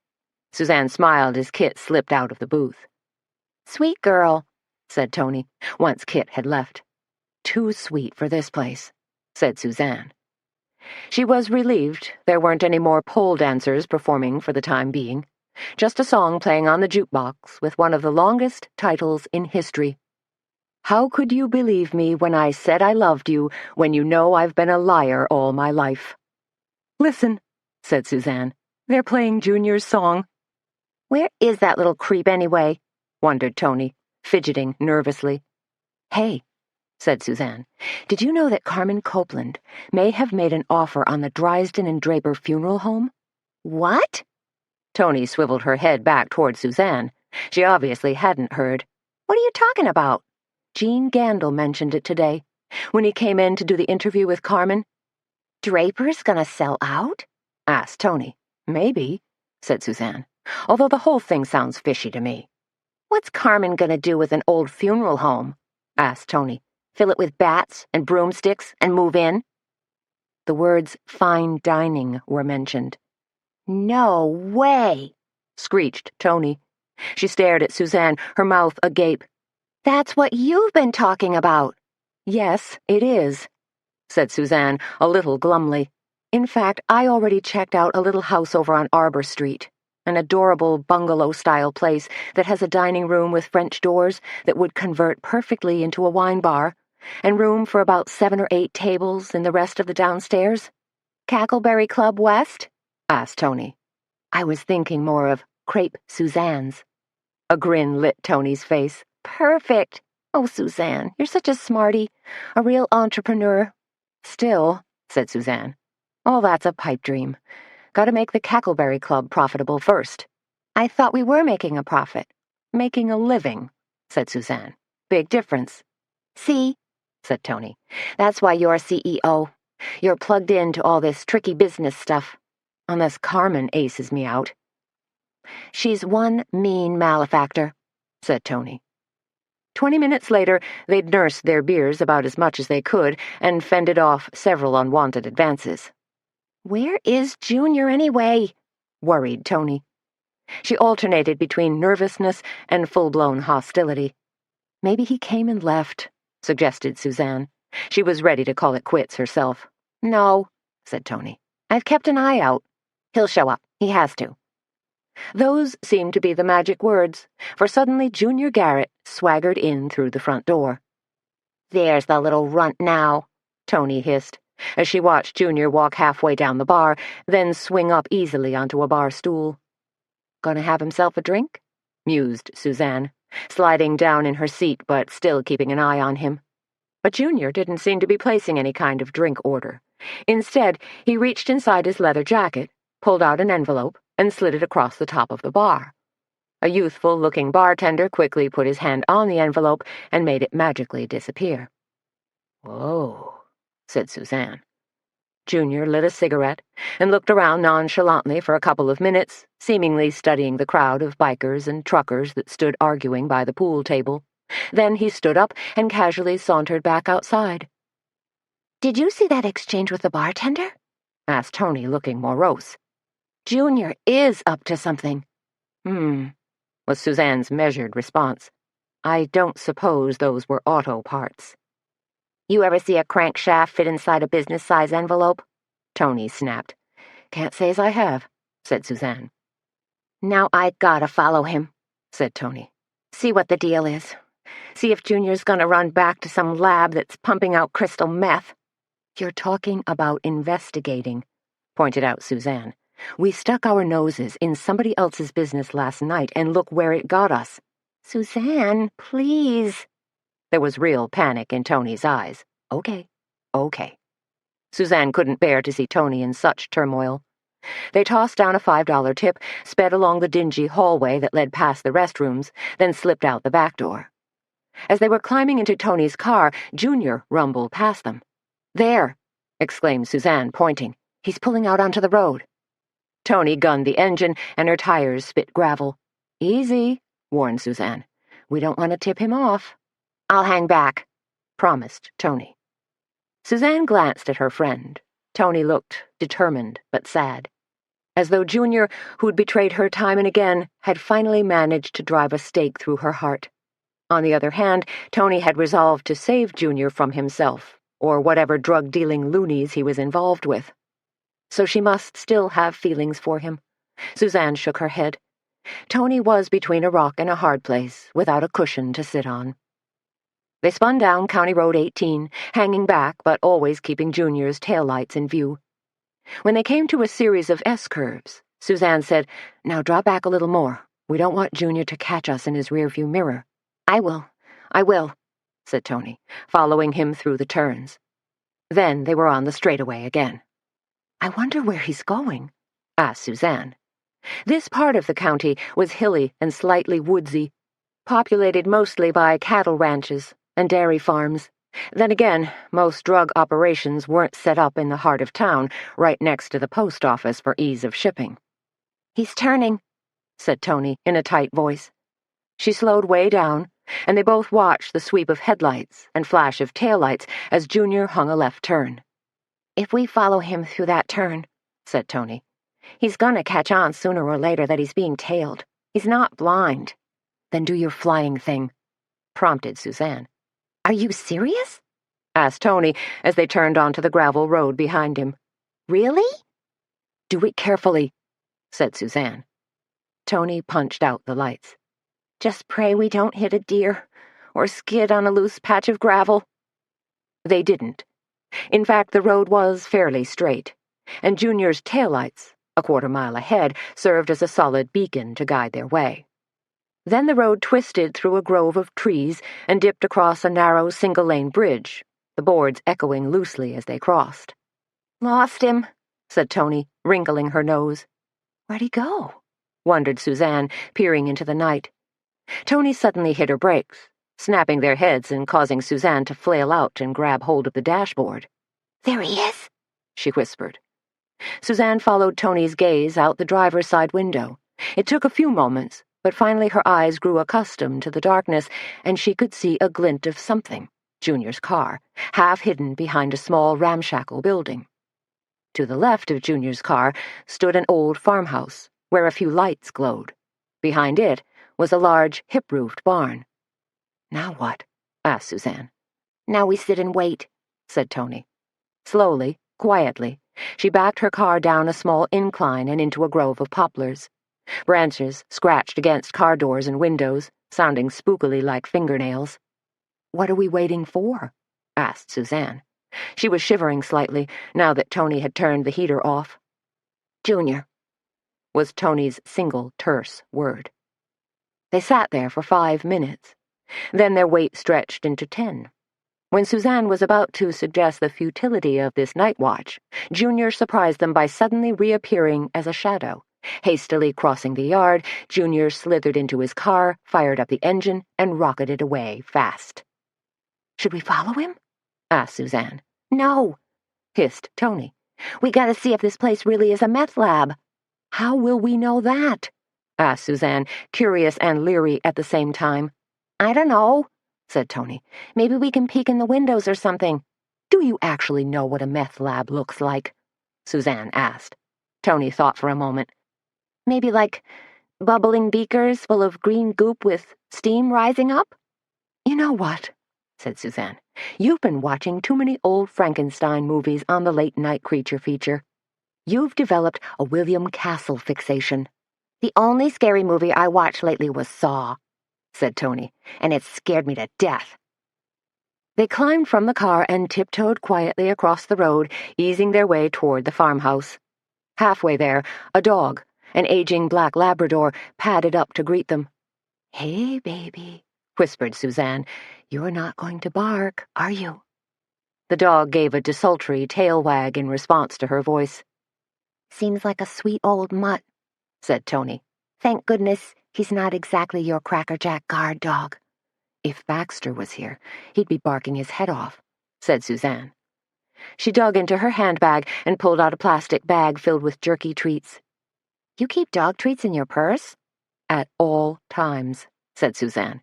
Suzanne smiled as Kit slipped out of the booth. "Sweet girl," said Tony, once Kit had left. "Too sweet for this place," said Suzanne. She was relieved there weren't any more pole dancers performing for the time being. Just a song playing on the jukebox with one of the longest titles in history. "How could you believe me when I said I loved you, when you know I've been a liar all my life?" "Listen," said Suzanne. "They're playing Junior's song." "Where is that little creep anyway?" wondered Tony, fidgeting nervously. "Hey," said Suzanne, "did you know that Carmen Copeland may have made an offer on the Drysden and Draper funeral home?" "What?" Tony swiveled her head back toward Suzanne. She obviously hadn't heard. "What are you talking about?" Gene Gandil mentioned it today, when he came in to do the interview with Carmen. "Draper's gonna sell out?" asked Tony. "Maybe," said Suzanne, "although the whole thing sounds fishy to me." "What's Carmen gonna do with an old funeral home?" asked Tony. "Fill it with bats and broomsticks and move in?" The words fine dining were mentioned. "No way!" screeched Tony. She stared at Suzanne, her mouth agape. "That's what you've been talking about." "Yes, it is," said Suzanne, a little glumly. "In fact, I already checked out a little house over on Arbor Street." an adorable bungalow-style place that has a dining room with French doors that would convert perfectly into a wine bar, and room for about 7 or 8 tables in the rest of the downstairs? Cackleberry Club West? Asked Tony. I was thinking more of Crepe Suzanne's. A grin lit Tony's face. Perfect. Oh, Suzanne, you're such a smarty, a real entrepreneur. Still, said Suzanne, all that's a pipe dream. Gotta make the Cackleberry Club profitable first. I thought we were making a profit. Making a living, said Suzanne. Big difference. See, said Tony, that's why you're CEO. You're plugged into all this tricky business stuff. Unless Carmen aces me out. She's one mean malefactor, said Tony. 20 minutes later, they'd nursed their beers about as much as they could and fended off several unwanted advances. Where is Junior anyway? Worried Tony. She alternated between nervousness and full-blown hostility. Maybe he came and left, suggested Suzanne. She was ready to call it quits herself. No, said Tony. I've kept an eye out. He'll show up. He has to. Those seemed to be the magic words, for suddenly Junior Garrett swaggered in through the front door. There's the little runt now, Tony hissed, as she watched Junior walk halfway down the bar, then swing up easily onto a bar stool. Gonna have himself a drink? Mused Suzanne, sliding down in her seat but still keeping an eye on him. But Junior didn't seem to be placing any kind of drink order. Instead, he reached inside his leather jacket, pulled out an envelope, and slid it across the top of the bar. A youthful-looking bartender quickly put his hand on the envelope and made it magically disappear. "Whoa," said Suzanne. Junior lit a cigarette and looked around nonchalantly for a couple of minutes, seemingly studying the crowd of bikers and truckers that stood arguing by the pool table. Then he stood up and casually sauntered back outside. "Did you see that exchange with the bartender?" asked Tony, looking morose. "Junior is up to something." Was Suzanne's measured response. "I don't suppose those were auto parts." "You ever see a crankshaft fit inside a business-size envelope?" Tony snapped. "Can't say as I have," said Suzanne. "Now I gotta follow him," said Tony. "See what the deal is. See if Junior's gonna run back to some lab that's pumping out crystal meth." "You're talking about investigating," pointed out Suzanne. "We stuck our noses in somebody else's business last night, and look where it got us." "Suzanne, please." There was real panic in Tony's eyes. Okay. Suzanne couldn't bear to see Tony in such turmoil. They tossed down a $5 tip, sped along the dingy hallway that led past the restrooms, then slipped out the back door. As they were climbing into Tony's car, Junior rumbled past them. "There!" exclaimed Suzanne, pointing. "He's pulling out onto the road." Tony gunned the engine, and her tires spit gravel. "Easy," warned Suzanne. "We don't want to tip him off." "I'll hang back," promised Tony. Suzanne glanced at her friend. Tony looked determined but sad, as though Junior, who'd betrayed her time and again, had finally managed to drive a stake through her heart. On the other hand, Tony had resolved to save Junior from himself, or whatever drug-dealing loonies he was involved with. So she must still have feelings for him. Suzanne shook her head. Tony was between a rock and a hard place, without a cushion to sit on. They spun down County Road 18, hanging back but always keeping Junior's taillights in view. When they came to a series of S-curves, Suzanne said, "Now draw back a little more. We don't want Junior to catch us in his rearview mirror." I will, said Tony, following him through the turns. Then they were on the straightaway again. "I wonder where he's going?" asked Suzanne. This part of the county was hilly and slightly woodsy, populated mostly by cattle ranches and dairy farms. Then again, most drug operations weren't set up in the heart of town, right next to the post office for ease of shipping. "He's turning," said Tony in a tight voice. She slowed way down, and they both watched the sweep of headlights and flash of taillights as Junior hung a left turn. "If we follow him through that turn," said Tony, "he's gonna catch on sooner or later that he's being tailed. He's not blind." "Then do your flying thing," prompted Suzanne. "Are you serious?" asked Tony as they turned onto the gravel road behind him. "Really?" "Do it carefully," said Suzanne. Tony punched out the lights. Just pray we don't hit a deer or skid on a loose patch of gravel. They didn't. In fact, the road was fairly straight, and Junior's taillights, a quarter-mile ahead, served as a solid beacon to guide their way. Then the road twisted through a grove of trees and dipped across a narrow single-lane bridge, the boards echoing loosely as they crossed. Lost him, said Tony, wrinkling her nose. Where'd he go? Wondered Suzanne, peering into the night. Tony suddenly hit her brakes, snapping their heads and causing Suzanne to flail out and grab hold of the dashboard. There he is, she whispered. Suzanne followed Tony's gaze out the driver's side window. It took a few moments, but finally her eyes grew accustomed to the darkness, and she could see a glint of something, Junior's car, half hidden behind a small ramshackle building. To the left of Junior's car stood an old farmhouse, where a few lights glowed. Behind it was a large, hip-roofed barn. Now what? Asked Suzanne. Now we sit and wait, said Tony. Slowly, quietly, she backed her car down a small incline and into a grove of poplars. Branches scratched against car doors and windows, sounding spookily like fingernails. What are we waiting for? Asked Suzanne. She was shivering slightly, now that Tony had turned the heater off. Junior, was Tony's single, terse word. They sat there for 5 minutes. Then their wait stretched into 10. When Suzanne was about to suggest the futility of this night watch, Junior surprised them by suddenly reappearing as a shadow. Hastily crossing the yard, Junior slithered into his car, fired up the engine, and rocketed away fast. Should we follow him? Asked Suzanne. No, hissed Tony. We gotta see if this place really is a meth lab. How will we know that? Asked Suzanne, curious and leery at the same time. I don't know, said Tony. Maybe we can peek in the windows or something. Do you actually know what a meth lab looks like? Suzanne asked. Tony thought for a moment. Maybe like bubbling beakers full of green goop with steam rising up? You know what? Said Suzanne. You've been watching too many old Frankenstein movies on the late-night creature feature. You've developed a William Castle fixation. The only scary movie I watched lately was Saw, said Tony, and it scared me to death. They climbed from the car and tiptoed quietly across the road, easing their way toward the farmhouse. Halfway there, a dog, an aging black Labrador, padded up to greet them. Hey, baby, whispered Suzanne. You're not going to bark, are you? The dog gave a desultory tail wag in response to her voice. Seems like a sweet old mutt, said Tony. Thank goodness he's not exactly your crackerjack guard dog. If Baxter was here, he'd be barking his head off, said Suzanne. She dug into her handbag and pulled out a plastic bag filled with jerky treats. You keep dog treats in your purse? At all times, said Suzanne.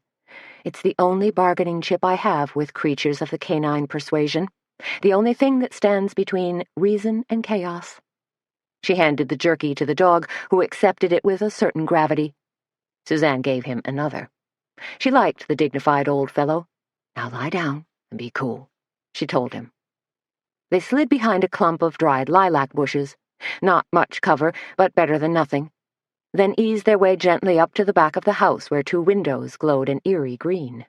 It's the only bargaining chip I have with creatures of the canine persuasion, the only thing that stands between reason and chaos. She handed the jerky to the dog, who accepted it with a certain gravity. Suzanne gave him another. She liked the dignified old fellow. Now lie down and be cool, she told him. They slid behind a clump of dried lilac bushes. Not much cover, but better than nothing. Then eased their way gently up to the back of the house where 2 windows glowed an eerie green.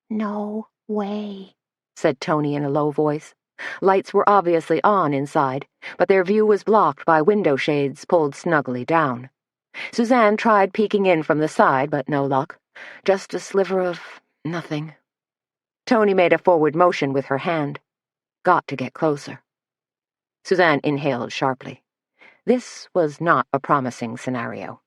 No way, said Tony in a low voice. Lights were obviously on inside, but their view was blocked by window shades pulled snugly down. Suzanne tried peeking in from the side, but no luck. Just a sliver of nothing. Tony made a forward motion with her hand. Got to get closer. Suzanne inhaled sharply. This was not a promising scenario.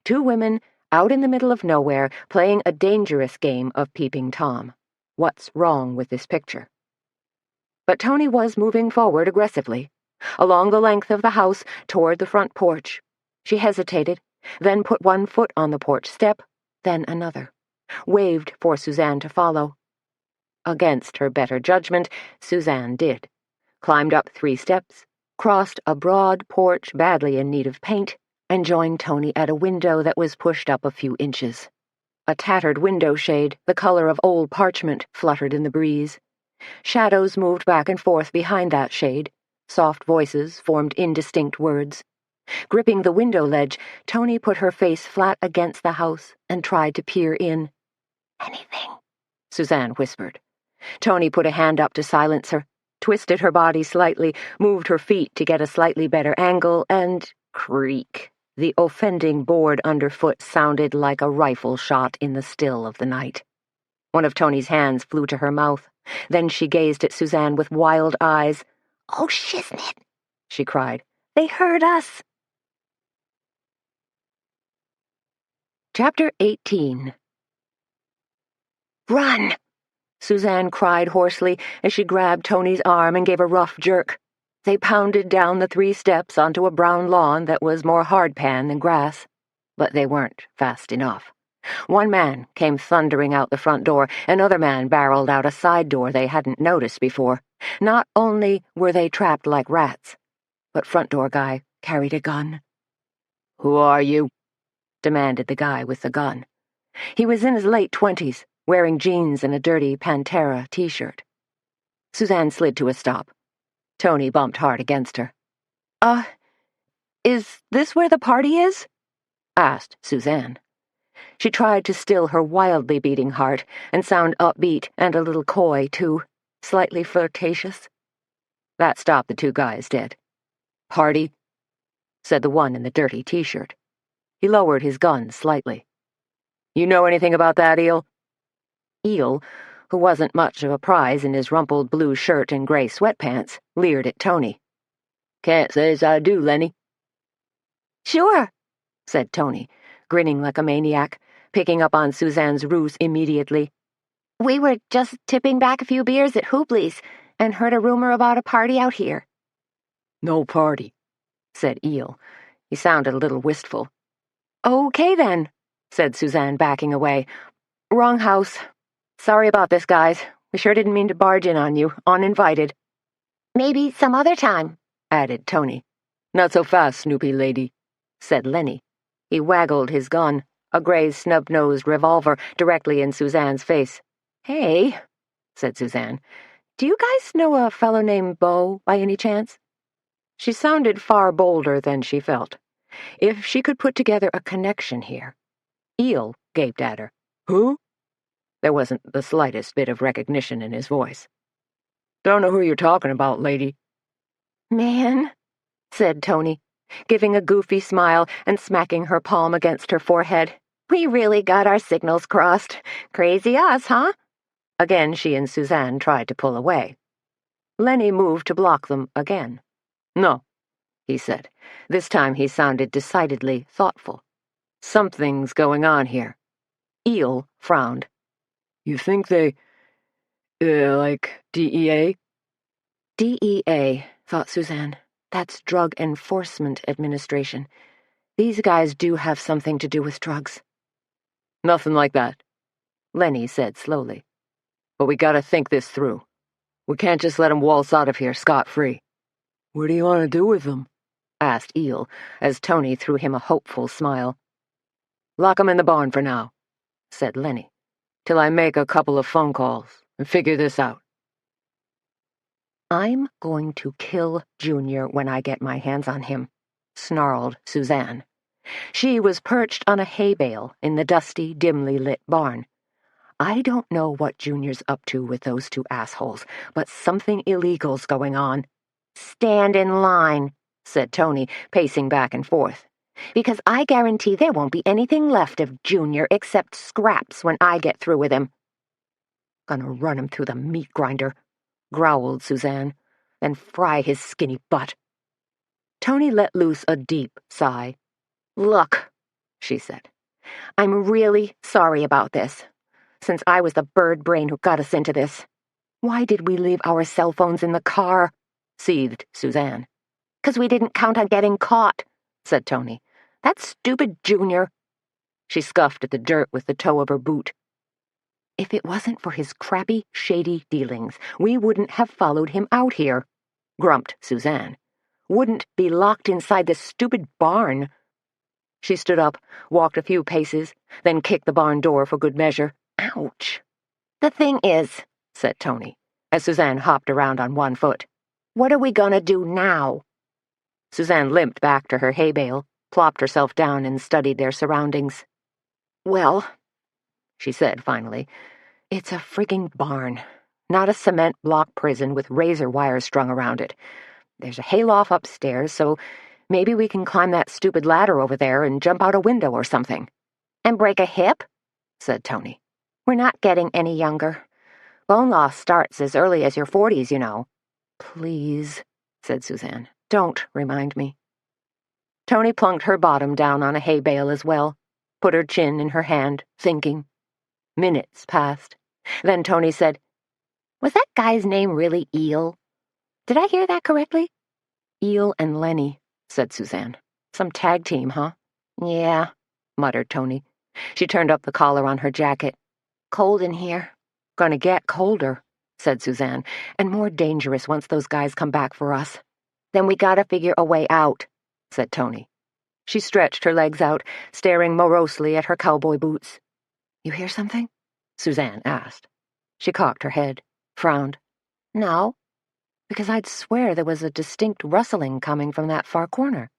2 women out in the middle of nowhere playing a dangerous game of peeping Tom. What's wrong with this picture? But Tony was moving forward aggressively, along the length of the house toward the front porch. She hesitated, then put 1 foot on the porch step, then another, waved for Suzanne to follow. Against her better judgment, Suzanne did. Climbed up 3 steps, crossed a broad porch badly in need of paint, and joined Tony at a window that was pushed up a few inches. A tattered window shade, the color of old parchment, fluttered in the breeze. Shadows moved back and forth behind that shade. Soft voices formed indistinct words. Gripping the window ledge, Tony put her face flat against the house and tried to peer in. Anything? Suzanne whispered. Tony put a hand up to silence her, twisted her body slightly, moved her feet to get a slightly better angle, and creak. The offending board underfoot sounded like a rifle shot in the still of the night. One of Tony's hands flew to her mouth. Then she gazed at Suzanne with wild eyes. "Oh, shiznit," she cried. "They heard us!" Chapter 18. "Run!" Suzanne cried hoarsely as she grabbed Tony's arm and gave a rough jerk. They pounded down the 3 steps onto a brown lawn that was more hardpan than grass. But they weren't fast enough. One man came thundering out the front door, another man barreled out a side door they hadn't noticed before. Not only were they trapped like rats, but front door guy carried a gun. "Who are you?" demanded the guy with the gun. He was in his late 20s, wearing jeans and a dirty Pantera t-shirt. Suzanne slid to a stop. Tony bumped hard against her. Is this where the party is?" asked Suzanne. She tried to still her wildly beating heart and sound upbeat and a little coy, too, slightly flirtatious. That stopped the 2 guys dead. "Party?" said the one in the dirty t-shirt. He lowered his gun slightly. "You know anything about that, Eel?" Eel, who wasn't much of a prize in his rumpled blue shirt and gray sweatpants, leered at Tony. "Can't say as I do, Lenny." "Sure," said Tony, grinning like a maniac, picking up on Suzanne's ruse immediately. "We were just tipping back a few beers at Hoobley's and heard a rumor about a party out here." "No party," said Eel. He sounded a little wistful. "Okay, then," said Suzanne, backing away. "Wrong house. Sorry about this, guys. We sure didn't mean to barge in on you, uninvited." "Maybe some other time," added Tony. "Not so fast, Snoopy lady," said Lenny. He waggled his gun, a gray snub-nosed revolver, directly in Suzanne's face. "Hey," said Suzanne, "do you guys know a fellow named Beau, by any chance?" She sounded far bolder than she felt. If she could put together a connection here. Eel gaped at her. "Who?" There wasn't the slightest bit of recognition in his voice. "Don't know who you're talking about, lady." "Man," said Tony, giving a goofy smile and smacking her palm against her forehead. "We really got our signals crossed. Crazy us, huh?" Again she and Suzanne tried to pull away. Lenny moved to block them again. "No," he said. This time he sounded decidedly thoughtful. "Something's going on here." Eel frowned. "You think they, like DEA?" DEA, thought Suzanne. That's Drug Enforcement Administration. These guys do have something to do with drugs. "Nothing like that," Lenny said slowly. "But we gotta think this through. We can't just let 'em waltz out of here scot-free." "What do you want to do with them?" asked Eel, as Tony threw him a hopeful smile. "Lock 'em in the barn for now," said Lenny, "till I make a couple of phone calls and figure this out." "I'm going to kill Junior when I get my hands on him," snarled Suzanne. She was perched on a hay bale in the dusty, dimly lit barn. "I don't know what Junior's up to with those 2 assholes, but something illegal's going on." "Stand in line," said Tony, pacing back and forth. "Because I guarantee there won't be anything left of Junior except scraps when I get through with him." "Gonna run him through the meat grinder," growled Suzanne, "then fry his skinny butt." Tony let loose a deep sigh. "Look," she said, "I'm really sorry about this. Since I was the bird brain who got us into this." "Why did we leave our cell phones in the car?" seethed Suzanne. "'Cause we didn't count on getting caught," said Tony. "That stupid Junior." She scuffed at the dirt with the toe of her boot. "If it wasn't for his crappy, shady dealings, we wouldn't have followed him out here," grumped Suzanne. "Wouldn't be locked inside this stupid barn." She stood up, walked a few paces, then kicked the barn door for good measure. "Ouch." "The thing is," said Tony, as Suzanne hopped around on one foot, "what are we gonna do now?" Suzanne limped back to her hay bale, plopped herself down, and studied their surroundings. "Well," she said finally, "it's a frigging barn. Not a cement block prison with razor wires strung around it. There's a hayloft upstairs, so maybe we can climb that stupid ladder over there and jump out a window or something." And break a hip? Said Tony. "We're not getting any younger. Bone loss starts as early as your 40s, you know." "Please," said Suzanne. "Don't remind me." Tony plunked her bottom down on a hay bale as well, put her chin in her hand, thinking. Minutes passed. Then Tony said, "Was that guy's name really Eel? Did I hear that correctly?" "Eel and Lenny," said Suzanne. "Some tag team, huh?" "Yeah," muttered Tony. She turned up the collar on her jacket. "Cold in here." "Gonna get colder," said Suzanne, "and more dangerous once those guys come back for us." "Then we gotta figure a way out," said Tony. She stretched her legs out, staring morosely at her cowboy boots. "You hear something?" Suzanne asked. She cocked her head, frowned. "No." "Because I'd swear there was a distinct rustling coming from that far corner."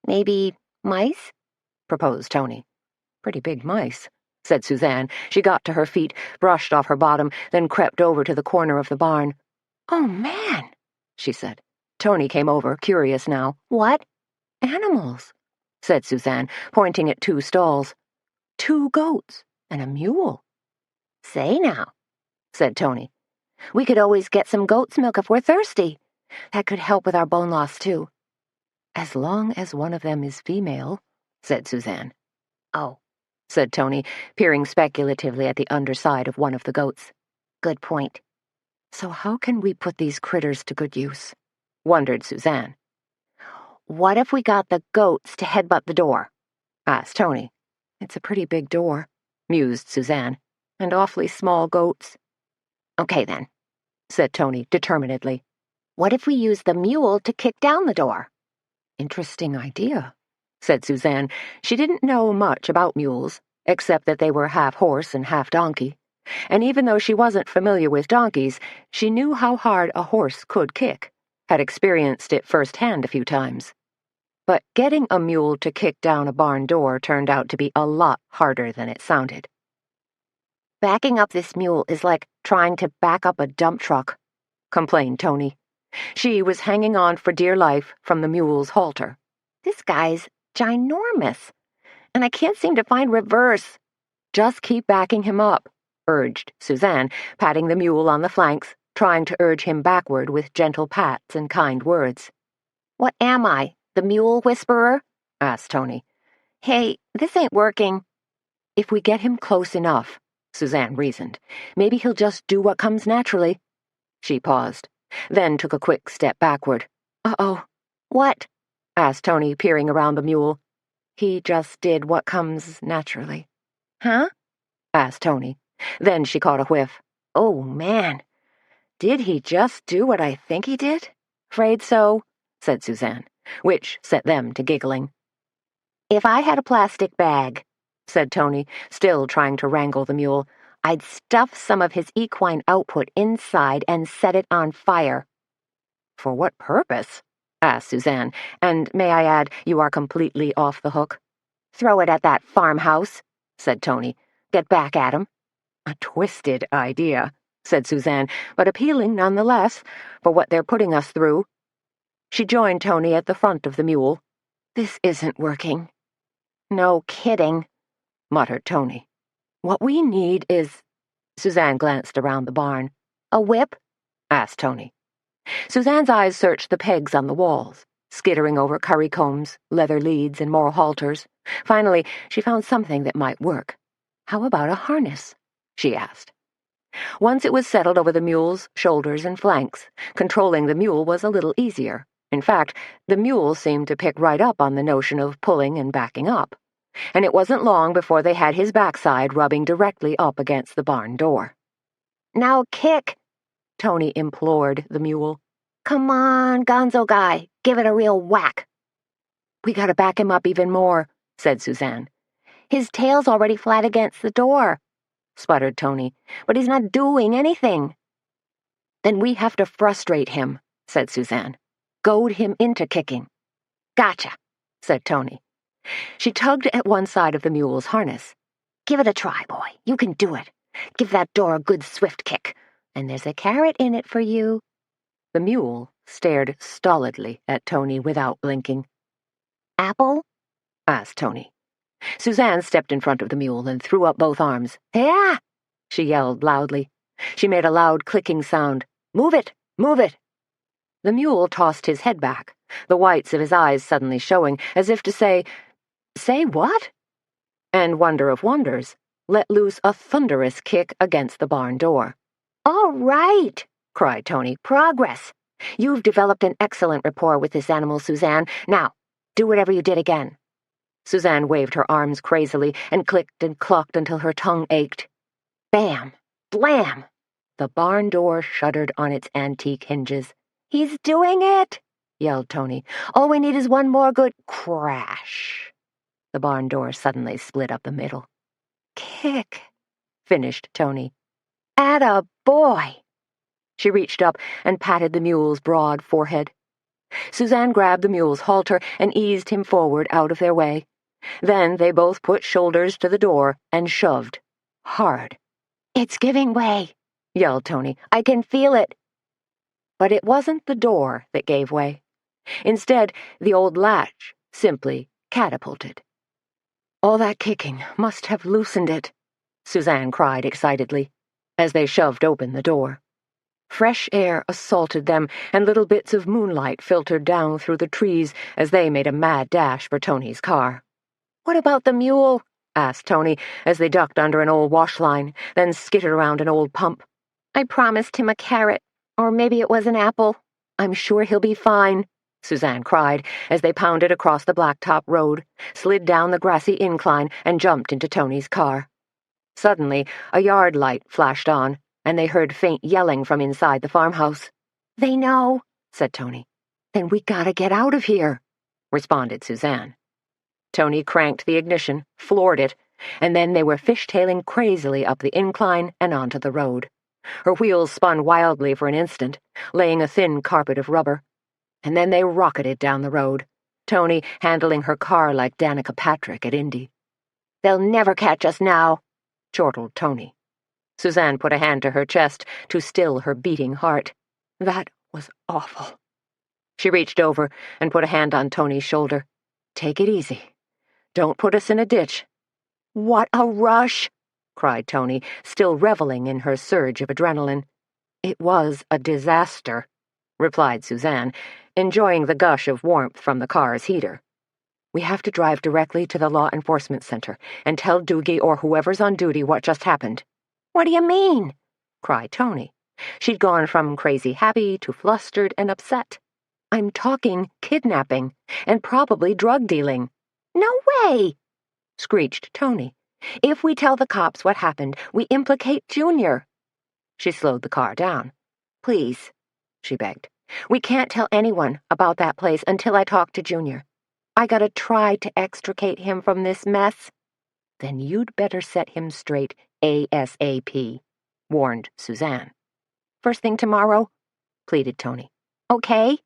"Maybe mice?" proposed Tony. "Pretty big mice," said Suzanne. She got to her feet, brushed off her bottom, then crept over to the corner of the barn. "Oh, man," she said. Tony came over, curious now. "What?" "Animals," said Suzanne, pointing at 2 stalls. 2 goats and a mule. "Say now," said Tony. "we could always get some goat's milk if we're thirsty. That could help with our bone loss, too." "As long as one of them is female," said Suzanne. "Oh," said Tony, peering speculatively at the underside of one of the goats. "good point." "So how can we put these critters to good use?" wondered Suzanne. "What if we got the goats to headbutt the door?" asked Tony. "It's a pretty big door," mused Suzanne, "and awfully small goats." "Okay, then," said Tony determinedly. "What if we use the mule to kick down the door?" "Interesting idea," said Suzanne. She didn't know much about mules, except that they were half horse and half donkey. And even though she wasn't familiar with donkeys, she knew how hard a horse could kick, had experienced it firsthand a few times. But getting a mule to kick down a barn door turned out to be a lot harder than it sounded. "Backing up this mule is like trying to back up a dump truck," complained Tony. She was hanging on for dear life from the mule's halter. "This guy's ginormous, and I can't seem to find reverse." "Just keep backing him up," urged Suzanne, patting the mule on the flanks, trying to urge him backward with gentle pats and kind words. "What am I, the mule whisperer?" asked Tony. "Hey, this ain't working." "If we get him close enough," Suzanne reasoned, "maybe he'll just do what comes naturally." She paused, then took a quick step backward. "Uh-oh." "What?" asked Tony, peering around the mule. "He just did what comes naturally." "Huh?" asked Tony. Then she caught a whiff. "Oh, man. "Did he just do what I think he did?" "'Fraid so," said Suzanne, which set them to giggling. "If I had a plastic bag," said Tony, still trying to wrangle the mule, "I'd stuff some of his equine output inside and set it on fire." "For what purpose?" asked Suzanne, "and may I add, you are completely off the hook." "Throw it at that farmhouse," said Tony. "Get back at him." "A twisted idea," said Suzanne, "but appealing nonetheless, for what they're putting us through." She joined Tony at the front of the mule. "This isn't working." "No kidding," muttered Tony. "What we need is—" Suzanne glanced around the barn. "A whip?" asked Tony. Suzanne's eyes searched the pegs on the walls, skittering over curry combs, leather leads, and more halters. Finally, she found something that might work. "How about a harness?" she asked. Once it was settled over the mule's shoulders and flanks, controlling the mule was a little easier. In fact, the mule seemed to pick right up on the notion of pulling and backing up. And it wasn't long before they had his backside rubbing directly up against the barn door. "Now kick," Tony implored the mule. "Come on, gonzo guy, give it a real whack." "We gotta back him up even more," said Suzanne. "His tail's already flat against the door," sputtered Tony. "but he's not doing anything." "Then we have to frustrate him," said Suzanne. "Goad him into kicking." Gotcha, said Tony. She tugged at one side of the mule's harness. Give it a try, boy. You can do it. Give that door a good swift kick. And there's a carrot in it for you. The mule stared stolidly at Tony without blinking. Apple? Asked Tony. Suzanne stepped in front of the mule and threw up both arms. Yeah! She yelled loudly. She made a loud clicking sound. Move it! Move it! The mule tossed his head back, the whites of his eyes suddenly showing, as if to say, "Say what?" And, wonder of wonders, let loose a thunderous kick against the barn door. All right, cried Tony. Progress. You've developed an excellent rapport with this animal, Suzanne. Now, do whatever you did again. Suzanne waved her arms crazily and clicked and clucked until her tongue ached. Bam! Blam! The barn door shuddered on its antique hinges. He's doing it, yelled Tony. All we need is one more good crash. The barn door suddenly split up the middle. Kick, finished Tony. Atta boy. She reached up and patted the mule's broad forehead. Suzanne grabbed the mule's halter and eased him forward out of their way. Then they both put shoulders to the door and shoved. Hard. It's giving way, yelled Tony. I can feel it. But it wasn't the door that gave way. Instead, the old latch simply catapulted. All that kicking must have loosened it, Suzanne cried excitedly, as they shoved open the door. Fresh air assaulted them, and little bits of moonlight filtered down through the trees as they made a mad dash for Tony's car. What about the mule? Asked Tony as they ducked under an old wash line, then skittered around an old pump. I promised him a carrot. Or maybe it was an apple. I'm sure he'll be fine, Suzanne cried as they pounded across the blacktop road, slid down the grassy incline, and jumped into Tony's car. Suddenly, a yard light flashed on, and they heard faint yelling from inside the farmhouse. They know, said Tony. Then we gotta get out of here, responded Suzanne. Tony cranked the ignition, floored it, and then they were fishtailing crazily up the incline and onto the road. Her wheels spun wildly for an instant, laying a thin carpet of rubber. And then they rocketed down the road, Tony handling her car like Danica Patrick at Indy. They'll never catch us now, chortled Tony. Suzanne put a hand to her chest to still her beating heart. That was awful. She reached over and put a hand on Tony's shoulder. Take it easy. Don't put us in a ditch. What a rush! Cried Tony, still reveling in her surge of adrenaline. It was a disaster, replied Suzanne, enjoying the gush of warmth from the car's heater. We have to drive directly to the law enforcement center and tell Doogie or whoever's on duty what just happened. What do you mean? Cried Tony. She'd gone from crazy happy to flustered and upset. I'm talking kidnapping and probably drug dealing. No way! Screeched Tony. If we tell the cops what happened, we implicate Junior. She slowed the car down. Please, she begged. We can't tell anyone about that place until I talk to Junior. I gotta try to extricate him from this mess. Then you'd better set him straight ASAP, warned Suzanne. First thing tomorrow, pleaded Tony. Okay.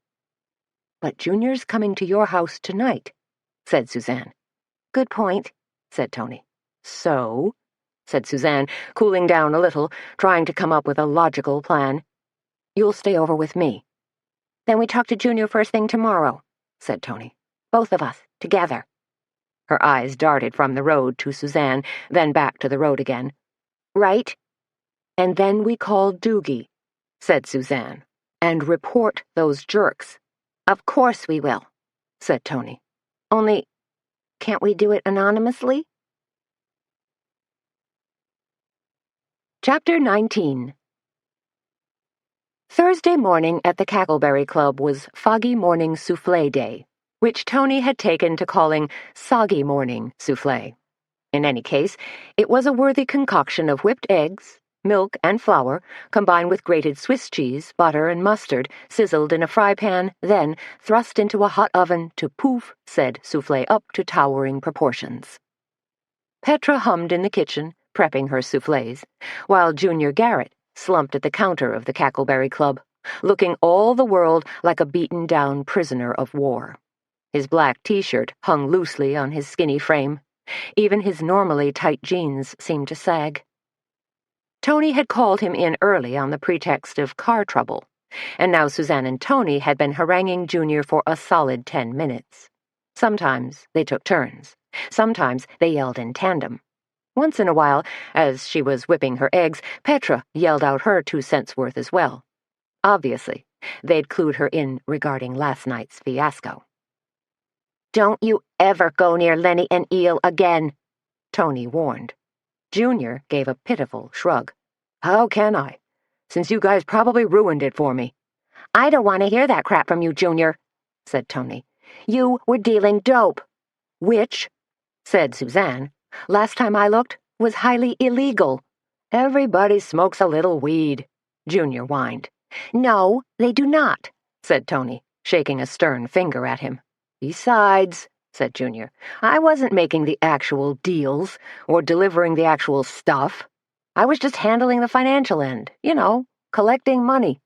But Junior's coming to your house tonight, said Suzanne. Good point, said Tony. So, said Suzanne, cooling down a little, trying to come up with a logical plan. You'll stay over with me. Then we talk to Junior first thing tomorrow, said Tony. Both of us, together. Her eyes darted from the road to Suzanne, then back to the road again. Right? And then we call Doogie, said Suzanne, and report those jerks. Of course we will, said Tony. Only, can't we do it anonymously? Chapter 19. Thursday morning at the Cackleberry Club was Foggy Morning Soufflé Day, which Tony had taken to calling Soggy Morning Soufflé. In any case, it was a worthy concoction of whipped eggs, milk, and flour, combined with grated Swiss cheese, butter, and mustard, sizzled in a fry pan, then thrust into a hot oven to poof said soufflé up to towering proportions. Petra hummed in the kitchen, prepping her soufflés, while Junior Garrett slumped at the counter of the Cackleberry Club, looking all the world like a beaten-down prisoner of war. His black t-shirt hung loosely on his skinny frame. Even his normally tight jeans seemed to sag. Tony had called him in early on the pretext of car trouble, and now Suzanne and Tony had been haranguing Junior for a solid 10 minutes. Sometimes they took turns. Sometimes they yelled in tandem. Once in a while, as she was whipping her eggs, Petra yelled out her 2 cents worth as well. Obviously, they'd clued her in regarding last night's fiasco. "Don't you ever go near Lenny and Eel again," Tony warned. Junior gave a pitiful shrug. "How can I? Since you guys probably ruined it for me." "I don't want to hear that crap from you, Junior," said Tony. "You were dealing dope." "Which," said Suzanne, "last time I looked, was highly illegal." "Everybody smokes a little weed," Junior whined. "No, they do not," said Tony, shaking a stern finger at him. "Besides," said Junior, "I wasn't making the actual deals or delivering the actual stuff. I was just handling the financial end, collecting money."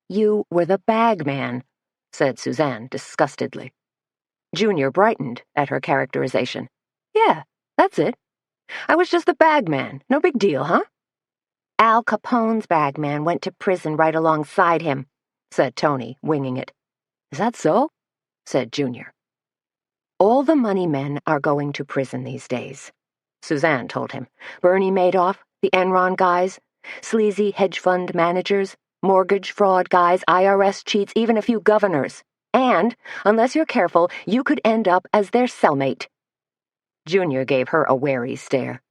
"You were the bag man," said Suzanne disgustedly. Junior brightened at her characterization. "Yeah, that's it. I was just the bag man. No big deal, huh?" "Al Capone's bag man went to prison right alongside him," said Tony, winging it. "Is that so?" said Junior. "All the money men are going to prison these days," Suzanne told him. "Bernie Madoff, the Enron guys, sleazy hedge fund managers, mortgage fraud guys, IRS cheats, even a few governors. And, unless you're careful, you could end up as their cellmate." Junior gave her a wary stare.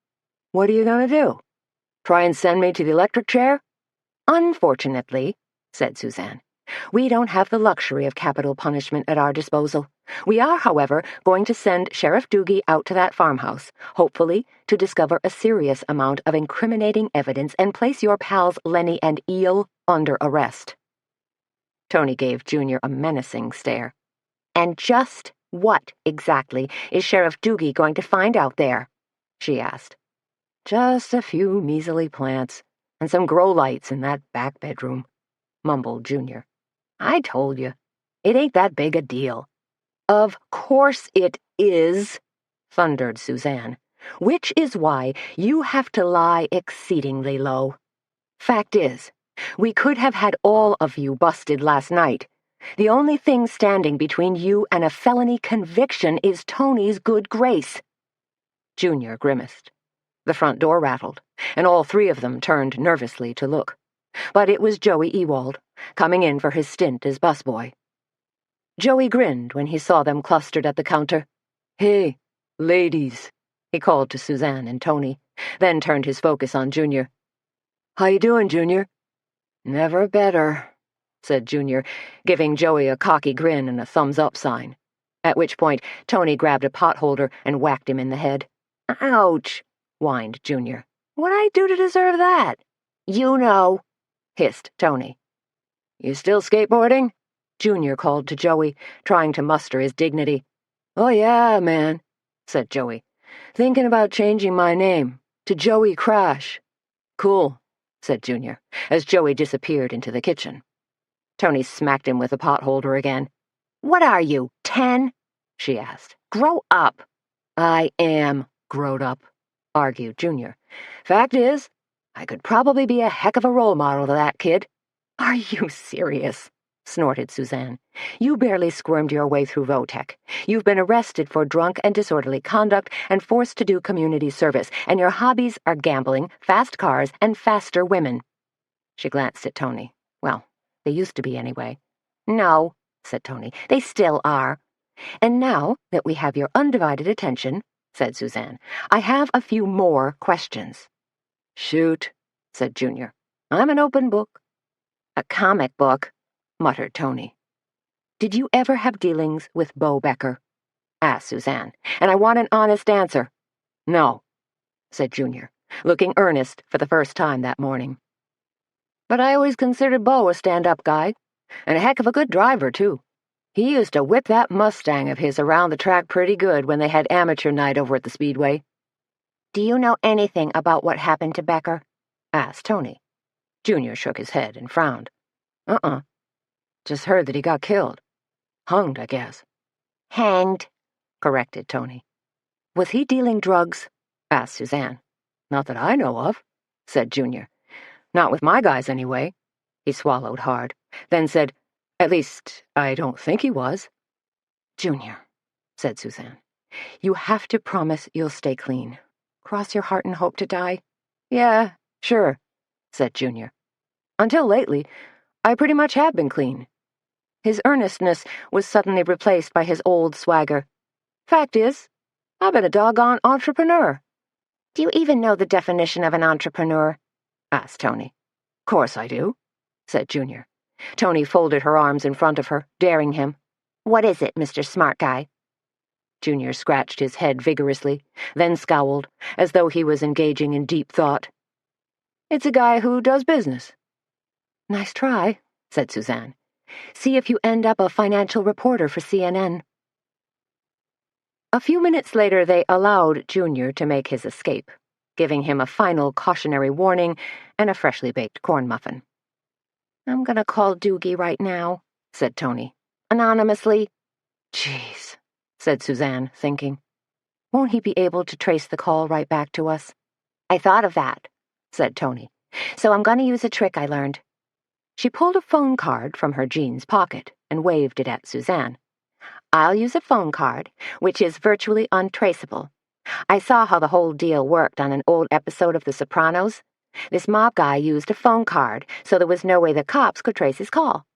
"What are you going to do? Try and send me to the electric chair?" "Unfortunately," said Suzanne, "we don't have the luxury of capital punishment at our disposal. We are, however, going to send Sheriff Doogie out to that farmhouse, hopefully to discover a serious amount of incriminating evidence and place your pals Lenny and Eel under arrest." Tony gave Junior a menacing stare. "And just what, exactly, is Sheriff Doogie going to find out there?" she asked. "Just a few measly plants and some grow lights in that back bedroom," mumbled Junior. "I told you, it ain't that big a deal." "Of course it is," thundered Suzanne, "which is why you have to lie exceedingly low. Fact is, we could have had all of you busted last night. The only thing standing between you and a felony conviction is Tony's good grace." Junior grimaced. The front door rattled, and all 3 of them turned nervously to look. But it was Joey Ewald, coming in for his stint as busboy. Joey grinned when he saw them clustered at the counter. "Hey, ladies," he called to Suzanne and Tony, then turned his focus on Junior. "How you doing, Junior?" "Never better," said Junior, giving Joey a cocky grin and a thumbs-up sign, at which point Tony grabbed a potholder and whacked him in the head. "Ouch," whined Junior. "What'd I do to deserve that?" "You know," hissed Tony. "You still skateboarding?" Junior called to Joey, trying to muster his dignity. "Oh yeah, man," said Joey. "Thinking about changing my name to Joey Crash." "Cool," said Junior, as Joey disappeared into the kitchen. Tony smacked him with the potholder again. "What are you, 10?" she asked. "Grow up." "I am growed up," argued Junior. "Fact is, I could probably be a heck of a role model to that kid." "Are you serious?" snorted Suzanne. "You barely squirmed your way through Votech. You've been arrested for drunk and disorderly conduct and forced to do community service, and your hobbies are gambling, fast cars, and faster women." She glanced at Tony. "Well, they used to be anyway." "No," said Tony, "they still are." "And now that we have your undivided attention," said Suzanne, "I have a few more questions." "Shoot," said Junior. "I'm an open book." "A comic book," muttered Tony. "Did you ever have dealings with Bo Becker?" asked Suzanne, "and I want an honest answer." "No," said Junior, looking earnest for the first time that morning. "But I always considered Bo a stand-up guy, and a heck of a good driver, too. He used to whip that Mustang of his around the track pretty good when they had amateur night over at the Speedway." "Do you know anything about what happened to Becker?" asked Tony. Junior shook his head and frowned. Just heard that he got killed. Hunged, I guess." Hanged, corrected Tony. Was he dealing drugs? Asked Suzanne. Not that I know of, said Junior. Not with my guys, anyway. He swallowed hard, then said, At least, I don't think he was. Junior, said Suzanne, you have to promise you'll stay clean. Cross your heart and hope to die? Yeah, sure, said Junior. Until lately, I pretty much have been clean. His earnestness was suddenly replaced by his old swagger. Fact is, I've been a doggone entrepreneur. Do you even know the definition of an entrepreneur? Asked Tony. Course I do, said Junior. Tony folded her arms in front of her, daring him. What is it, Mr. Smart Guy? Junior scratched his head vigorously, then scowled, as though he was engaging in deep thought. It's a guy who does business. Nice try, said Suzanne. See if you end up a financial reporter for CNN. A few minutes later, they allowed Junior to make his escape, giving him a final cautionary warning and a freshly baked corn muffin. I'm gonna call Doogie right now, said Tony. Anonymously. Jeez, said Suzanne, thinking. Won't he be able to trace the call right back to us? I thought of that, said Tony. So I'm gonna use a trick I learned. She pulled a phone card from her jeans pocket and waved it at Suzanne. I'll use a phone card, which is virtually untraceable. I saw how the whole deal worked on an old episode of The Sopranos. This mob guy used a phone card, so there was no way the cops could trace his call.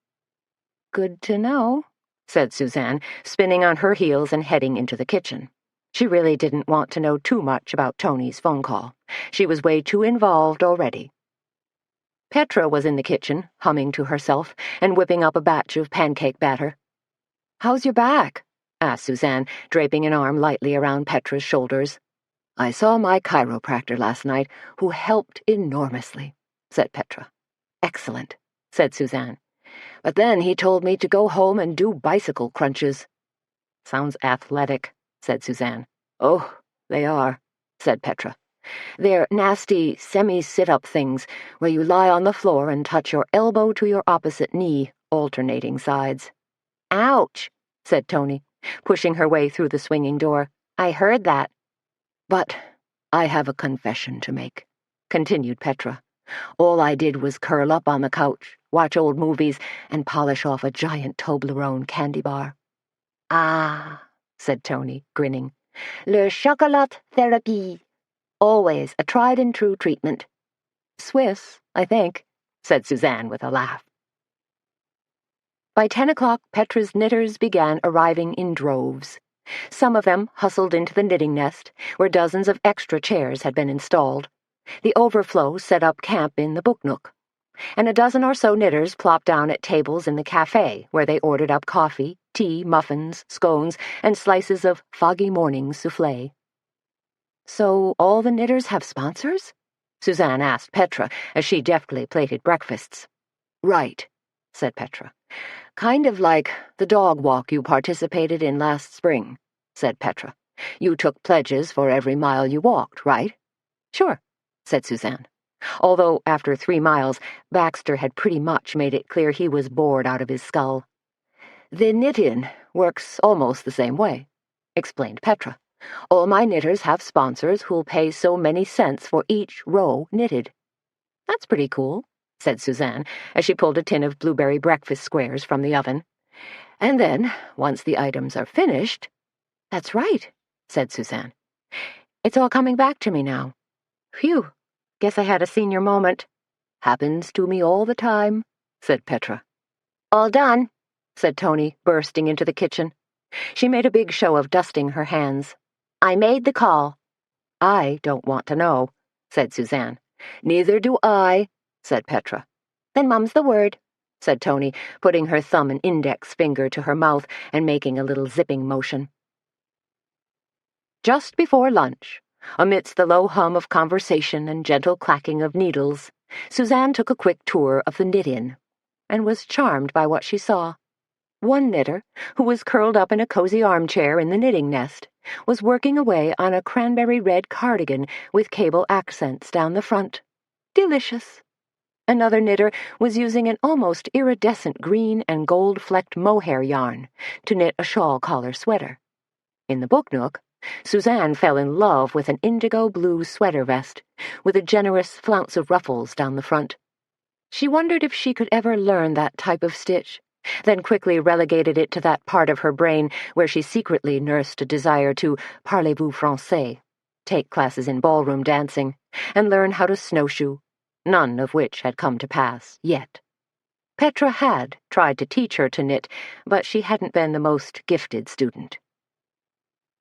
Good to know, said Suzanne, spinning on her heels and heading into the kitchen. She really didn't want to know too much about Tony's phone call. She was way too involved already. Petra was in the kitchen, humming to herself and whipping up a batch of pancake batter. How's your back? Asked Suzanne, draping an arm lightly around Petra's shoulders. I saw my chiropractor last night, who helped enormously, said Petra. Excellent, said Suzanne. But then he told me to go home and do bicycle crunches. Sounds athletic, said Suzanne. Oh, they are, said Petra. They're nasty semi-sit-up things where you lie on the floor and touch your elbow to your opposite knee, alternating sides. Ouch, said Tony, pushing her way through the swinging door. I heard that. But I have a confession to make, continued Petra. All I did was curl up on the couch, watch old movies, and polish off a giant Toblerone candy bar. Ah, said Tony, grinning. Le chocolat therapy. Always a tried-and-true treatment. Swiss, I think, said Suzanne with a laugh. By 10 o'clock, Petra's knitters began arriving in droves. Some of them hustled into the knitting nest, where dozens of extra chairs had been installed. The overflow set up camp in the book nook, and a dozen or so knitters plopped down at tables in the cafe, where they ordered up coffee, tea, muffins, scones, and slices of foggy morning soufflé. So all the knitters have sponsors? Suzanne asked Petra as she deftly plated breakfasts. Right, said Petra. Kind of like the dog walk you participated in last spring, said Petra. You took pledges for every mile you walked, right? Sure, said Suzanne. Although after 3 miles, Baxter had pretty much made it clear he was bored out of his skull. The knit-in works almost the same way, explained Petra. All my knitters have sponsors who'll pay so many cents for each row knitted. That's pretty cool, said Suzanne, as she pulled a tin of blueberry breakfast squares from the oven. And then, once the items are finished— That's right, said Suzanne. It's all coming back to me now. Phew, guess I had a senior moment. Happens to me all the time, said Petra. All done, said Tony, bursting into the kitchen. She made a big show of dusting her hands. I made the call. I don't want to know, said Suzanne. Neither do I, said Petra. Then mum's the word, said Tony, putting her thumb and index finger to her mouth and making a little zipping motion. Just before lunch, amidst the low hum of conversation and gentle clacking of needles, Suzanne took a quick tour of the knit-in, and was charmed by what she saw. One knitter, who was curled up in a cozy armchair in the knitting nest, was working away on a cranberry red cardigan with cable accents down the front. Delicious. Another knitter was using an almost iridescent green and gold-flecked mohair yarn to knit a shawl-collar sweater. In the book nook, Suzanne fell in love with an indigo-blue sweater vest with a generous flounce of ruffles down the front. She wondered if she could ever learn that type of stitch, then quickly relegated it to that part of her brain where she secretly nursed a desire to parlez-vous français, take classes in ballroom dancing, and learn how to snowshoe, none of which had come to pass yet. Petra had tried to teach her to knit, but she hadn't been the most gifted student.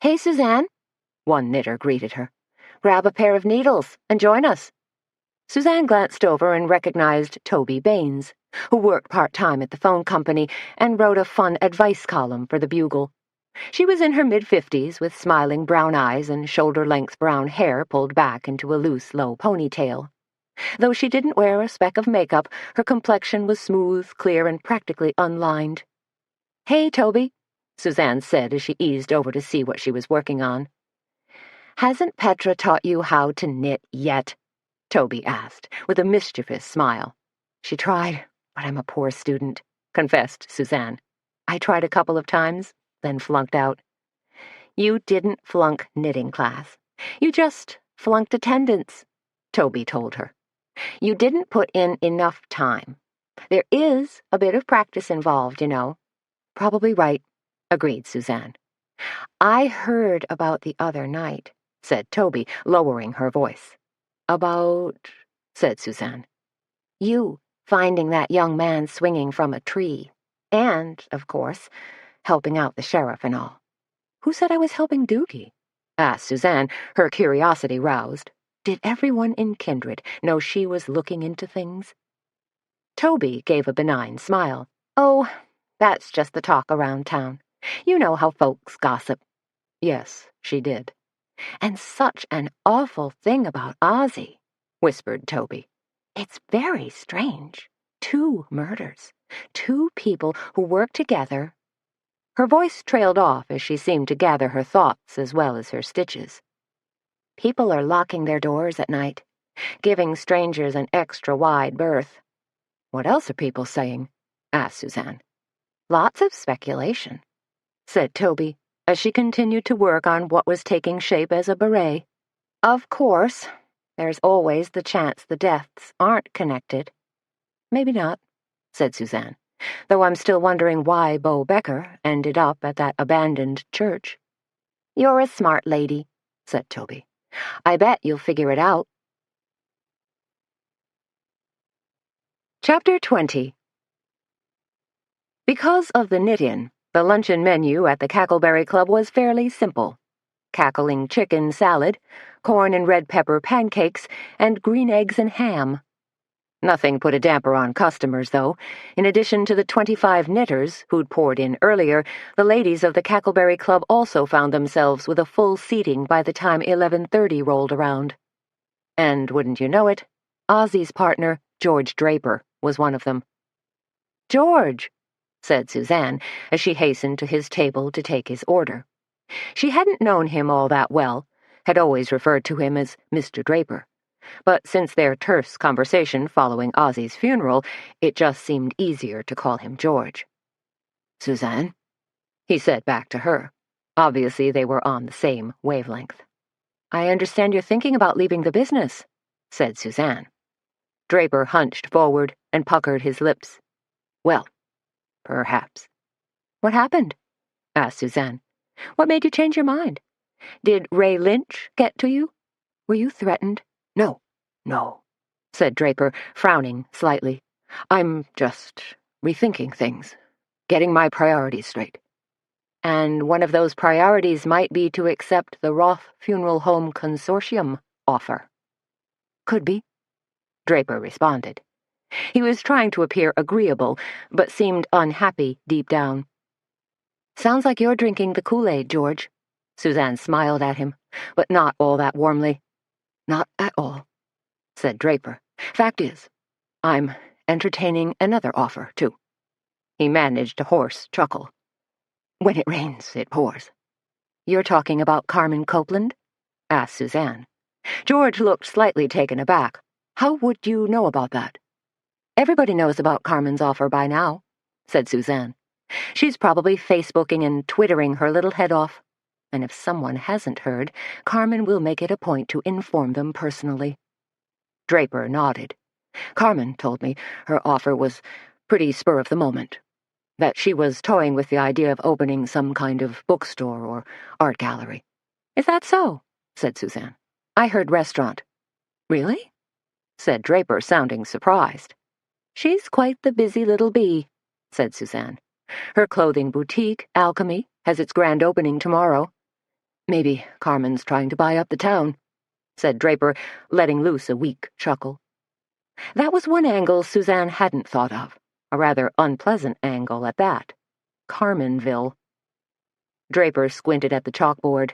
"Hey, Suzanne," one knitter greeted her. "Grab a pair of needles and join us." Suzanne glanced over and recognized Toby Baines, who worked part-time at the phone company and wrote a fun advice column for the Bugle. She was in her mid-50s with smiling brown eyes and shoulder-length brown hair pulled back into a loose, low ponytail. Though she didn't wear a speck of makeup, her complexion was smooth, clear, and practically unlined. "Hey, Toby," Suzanne said as she eased over to see what she was working on. "Hasn't Petra taught you how to knit yet?" Toby asked, with a mischievous smile. "She tried, but I'm a poor student," confessed Suzanne. "I tried a couple of times, then flunked out." "You didn't flunk knitting class. You just flunked attendance," Toby told her. "You didn't put in enough time. There is a bit of practice involved, you know." "Probably right," agreed Suzanne. "I heard about the other night," said Toby, lowering her voice. "About," said Suzanne. "You finding that young man swinging from a tree. And, of course, helping out the sheriff and all." "Who said I was helping Doogie?" asked Suzanne, her curiosity roused. Did everyone in Kindred know she was looking into things? Toby gave a benign smile. "Oh, that's just the talk around town. You know how folks gossip." Yes, she did. "And such an awful thing about Ozzy," whispered Toby. "It's very strange. 2 murders. 2 people who work together." Her voice trailed off as she seemed to gather her thoughts as well as her stitches. "People are locking their doors at night, giving strangers an extra-wide berth." "What else are people saying?" asked Suzanne. "Lots of speculation," said Toby, as she continued to work on what was taking shape as a beret. "Of course, there's always the chance the deaths aren't connected." "Maybe not," said Suzanne, "though I'm still wondering why Bo Becker ended up at that abandoned church." "You're a smart lady," said Toby. "I bet you'll figure it out." Chapter 20. Because of the knit-in, the luncheon menu at the Cackleberry Club was fairly simple. Cackling chicken salad, corn and red pepper pancakes, and green eggs and ham. Nothing put a damper on customers, though. In addition to the 25 knitters who'd poured in earlier, the ladies of the Cackleberry Club also found themselves with a full seating by the time 11:30 rolled around. And wouldn't you know it, Ozzy's partner, George Draper, was one of them. "George," said Suzanne, as she hastened to his table to take his order. She hadn't known him all that well, had always referred to him as Mr. Draper. But since their terse conversation following Ozzy's funeral, it just seemed easier to call him George. "Suzanne?" he said back to her. Obviously, they were on the same wavelength. "I understand you're thinking about leaving the business," said Suzanne. Draper hunched forward and puckered his lips. "Well, perhaps." "What happened?" asked Suzanne. "What made you change your mind? Did Ray Lynch get to you? Were you threatened?" No, said Draper, frowning slightly. "I'm just rethinking things, getting my priorities straight." "And one of those priorities might be to accept the Roth Funeral Home Consortium offer." "Could be," Draper responded. He was trying to appear agreeable, but seemed unhappy deep down. "Sounds like you're drinking the Kool-Aid, George." Suzanne smiled at him, but not all that warmly. "Not at all," said Draper. "Fact is, I'm entertaining another offer, too." He managed a hoarse chuckle. "When it rains, it pours." "You're talking about Carmen Copeland?" asked Suzanne. George looked slightly taken aback. "How would you know about that?" Everybody knows about Carmen's offer by now, said Suzanne. She's probably Facebooking and Twittering her little head off. And if someone hasn't heard, Carmen will make it a point to inform them personally. Draper nodded. Carmen told me her offer was pretty spur of the moment, that she was toying with the idea of opening some kind of bookstore or art gallery. Is that so? Said Suzanne. I heard restaurant. Really? Said Draper, sounding surprised. She's quite the busy little bee, said Suzanne. Her clothing boutique, Alchemy, has its grand opening tomorrow. Maybe Carmen's trying to buy up the town, said Draper, letting loose a weak chuckle. That was one angle Suzanne hadn't thought of, a rather unpleasant angle at that. Carmenville. Draper squinted at the chalkboard.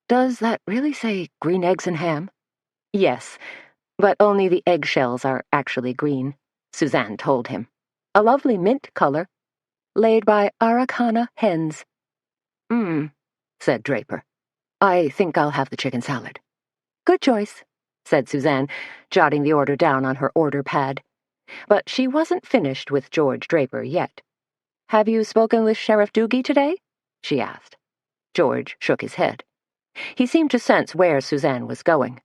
Does that really say green eggs and ham? Yes, but only the eggshells are actually green, Suzanne told him. A lovely mint color, laid by Araucana hens. Said Draper. I think I'll have the chicken salad. Good choice, said Suzanne, jotting the order down on her order pad. But she wasn't finished with George Draper yet. Have you spoken with Sheriff Doogie today? She asked. George shook his head. He seemed to sense where Suzanne was going.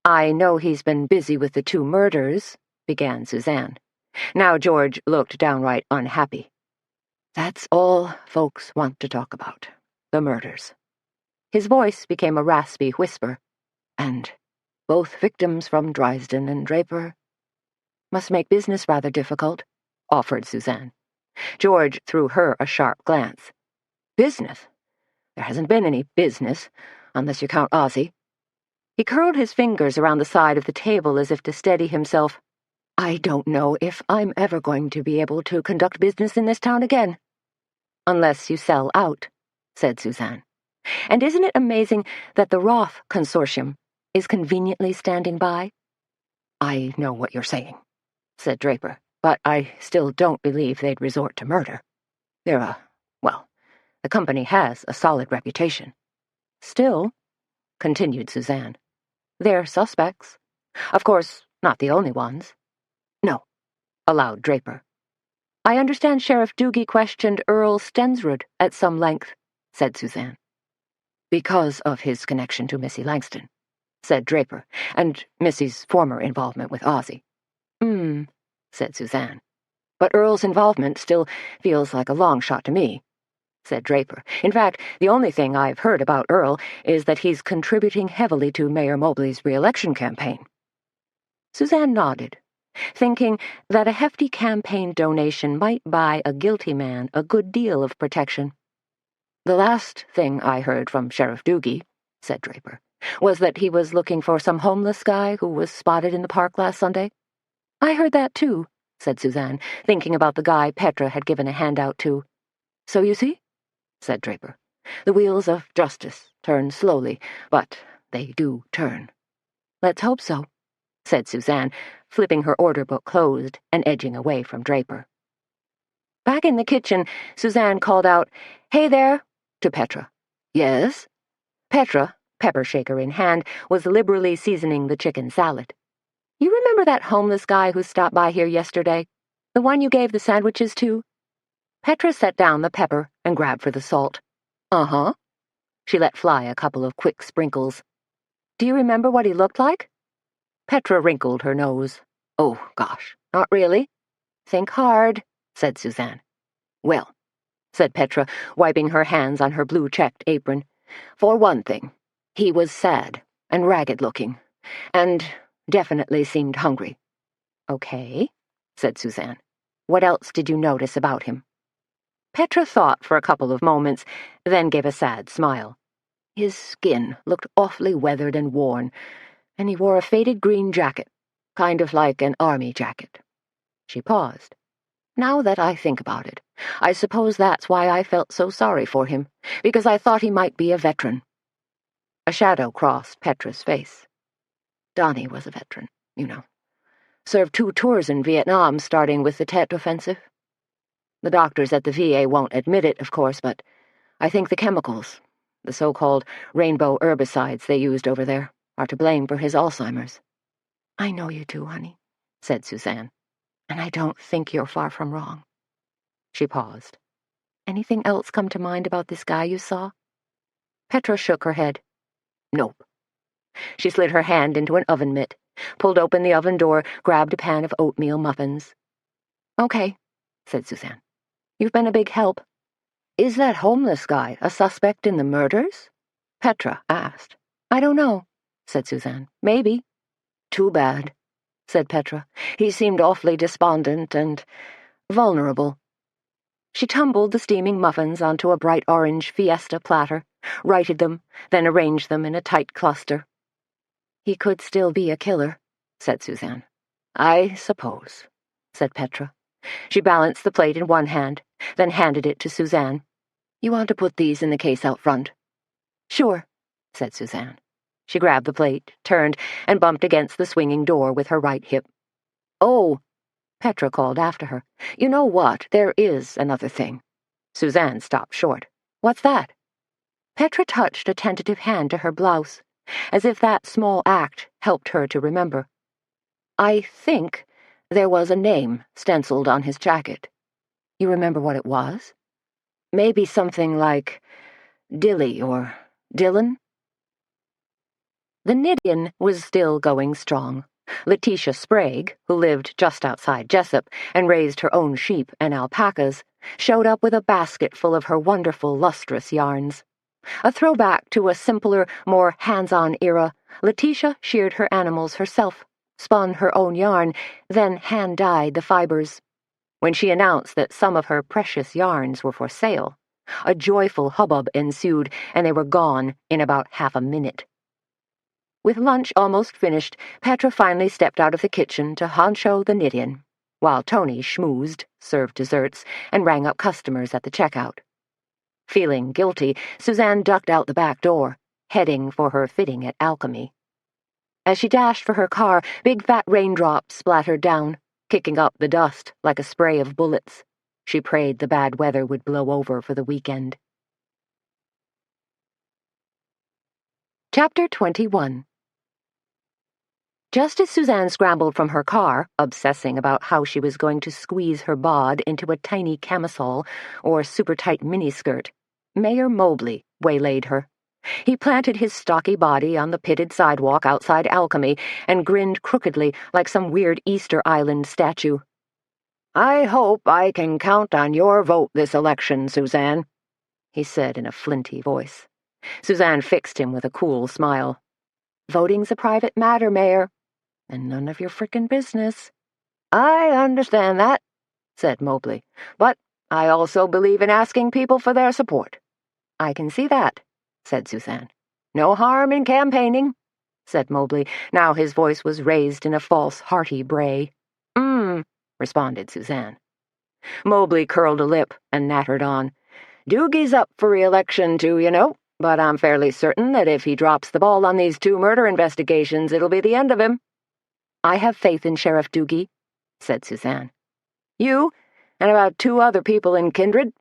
I know he's been busy with the 2 murders, began Suzanne. Now George looked downright unhappy. That's all folks want to talk about, the murders. His voice became a raspy whisper. And both victims from Dresden and Draper. Must make business rather difficult, offered Suzanne. George threw her a sharp glance. Business? There hasn't been any business, unless you count Ozzy. He curled his fingers around the side of the table as if to steady himself. I don't know if I'm ever going to be able to conduct business in this town again. Unless you sell out, said Suzanne. And isn't it amazing that the Roth Consortium is conveniently standing by? I know what you're saying, said Draper, but I still don't believe they'd resort to murder. The company has a solid reputation. Still, continued Suzanne, they're suspects. Of course, not the only ones. No, allowed Draper. I understand Sheriff Doogie questioned Earl Stensrud at some length, said Suzanne. Because of his connection to Missy Langston, said Draper, and Missy's former involvement with Ozzy. Said Suzanne. But Earl's involvement still feels like a long shot to me, said Draper. In fact, the only thing I've heard about Earl is that he's contributing heavily to Mayor Mobley's re-election campaign. Suzanne nodded, thinking that a hefty campaign donation might buy a guilty man a good deal of protection. The last thing I heard from Sheriff Doogie, said Draper, was that he was looking for some homeless guy who was spotted in the park last Sunday. I heard that too, said Suzanne, thinking about the guy Petra had given a handout to. So you see, said Draper, the wheels of justice turn slowly, but they do turn. Let's hope so, said Suzanne, flipping her order book closed and edging away from Draper. Back in the kitchen, Suzanne called out, Hey there, to Petra. Yes? Petra, pepper shaker in hand, was liberally seasoning the chicken salad. You remember that homeless guy who stopped by here yesterday? The one you gave the sandwiches to? Petra set down the pepper and grabbed for the salt. Uh-huh. She let fly a couple of quick sprinkles. Do you remember what he looked like? Petra wrinkled her nose. Oh, gosh, not really. Think hard, said Suzanne. Well, said Petra, wiping her hands on her blue-checked apron. For one thing, he was sad and ragged-looking, and definitely seemed hungry. Okay, said Suzanne. What else did you notice about him? Petra thought for a couple of moments, then gave a sad smile. His skin looked awfully weathered and worn, and he wore a faded green jacket, kind of like an army jacket. She paused. Now that I think about it, I suppose that's why I felt so sorry for him, because I thought he might be a veteran. A shadow crossed Petra's face. Donnie was a veteran, you know. Served 2 tours in Vietnam, starting with the Tet Offensive. The doctors at the VA won't admit it, of course, but I think the chemicals, the so-called rainbow herbicides they used over there, are to blame for his Alzheimer's. I know you do, honey, said Suzanne. And I don't think you're far from wrong." She paused. "Anything else come to mind about this guy you saw?" Petra shook her head. "Nope." She slid her hand into an oven mitt, pulled open the oven door, grabbed a pan of oatmeal muffins. "Okay," said Suzanne. "You've been a big help." "Is that homeless guy a suspect in the murders?" Petra asked. "I don't know," said Suzanne. "Maybe." "Too bad," said Petra. "He seemed awfully despondent and vulnerable." She tumbled the steaming muffins onto a bright orange Fiesta platter, righted them, then arranged them in a tight cluster. "He could still be a killer," said Suzanne. "I suppose," said Petra. She balanced the plate in one hand, then handed it to Suzanne. "You want to put these in the case out front?" "Sure," said Suzanne. She grabbed the plate, turned, and bumped against the swinging door with her right hip. "Oh," Petra called after her. "You know what? There is another thing." Suzanne stopped short. "What's that?" Petra touched a tentative hand to her blouse, as if that small act helped her to remember. "I think there was a name stenciled on his jacket. You remember what it was? Maybe something like Dilly or Dylan?" The Nidian was still going strong. Letitia Sprague, who lived just outside Jessup and raised her own sheep and alpacas, showed up with a basket full of her wonderful lustrous yarns. A throwback to a simpler, more hands-on era, Letitia sheared her animals herself, spun her own yarn, then hand-dyed the fibers. When she announced that some of her precious yarns were for sale, a joyful hubbub ensued, and they were gone in about half a minute. With lunch almost finished, Petra finally stepped out of the kitchen to honcho the Nidian, while Tony schmoozed, served desserts, and rang up customers at the checkout. Feeling guilty, Suzanne ducked out the back door, heading for her fitting at Alchemy. As she dashed for her car, big fat raindrops splattered down, kicking up the dust like a spray of bullets. She prayed the bad weather would blow over for the weekend. Chapter 21. Just as Suzanne scrambled from her car, obsessing about how she was going to squeeze her bod into a tiny camisole or super-tight miniskirt, Mayor Mobley waylaid her. He planted his stocky body on the pitted sidewalk outside Alchemy and grinned crookedly like some weird Easter Island statue. "I hope I can count on your vote this election, Suzanne," he said in a flinty voice. Suzanne fixed him with a cool smile. "Voting's a private matter, Mayor. And none of your frickin' business." "I understand that," said Mobley, "but I also believe in asking people for their support." "I can see that," said Suzanne. "No harm in campaigning," said Mobley. Now his voice was raised in a false, hearty bray. Responded Suzanne. Mobley curled a lip and nattered on. "Doogie's up for re-election too, you know, but I'm fairly certain that if he drops the ball on these 2 murder investigations, it'll be the end of him." "I have faith in Sheriff Doogie," said Suzanne. "You, and about 2 other people in Kindred,"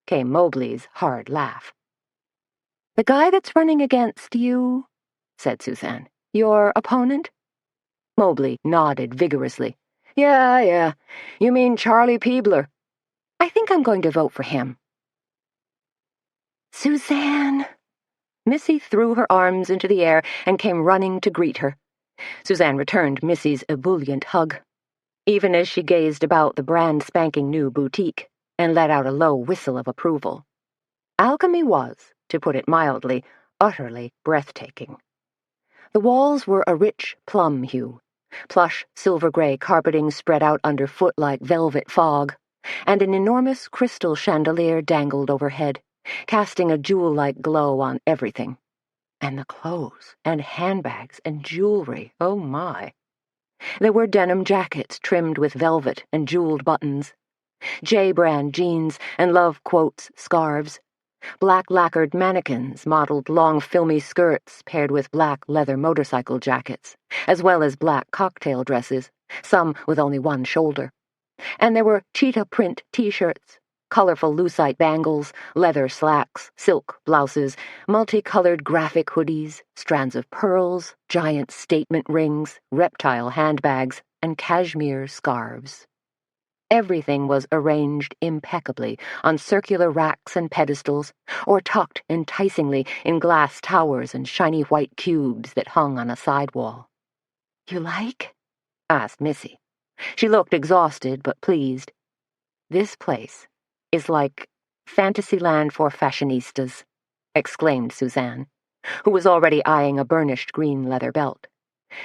came Mobley's hard laugh. "The guy that's running against you," said Suzanne. "Your opponent?" Mobley nodded vigorously. Yeah. You mean Charlie Peebler." "I think I'm going to vote for him." "Suzanne!" Missy threw her arms into the air and came running to greet her. Suzanne returned Missy's ebullient hug, even as she gazed about the brand-spanking-new boutique and let out a low whistle of approval. Alchemy was, to put it mildly, utterly breathtaking. The walls were a rich plum hue, plush silver-gray carpeting spread out underfoot like velvet fog, and an enormous crystal chandelier dangled overhead, casting a jewel-like glow on everything. And the clothes, and handbags, and jewelry, oh my. There were denim jackets trimmed with velvet and jeweled buttons, J-brand jeans and love quotes scarves, black lacquered mannequins modeled long filmy skirts paired with black leather motorcycle jackets, as well as black cocktail dresses, some with only one shoulder. And there were cheetah print t-shirts, colorful lucite bangles, leather slacks, silk blouses, multicolored graphic hoodies, strands of pearls, giant statement rings, reptile handbags, and cashmere scarves. Everything was arranged impeccably on circular racks and pedestals, or tucked enticingly in glass towers and shiny white cubes that hung on a side wall. "You like?" asked Missy. She looked exhausted but pleased. "This place is like Fantasyland for fashionistas," exclaimed Suzanne, who was already eyeing a burnished green leather belt.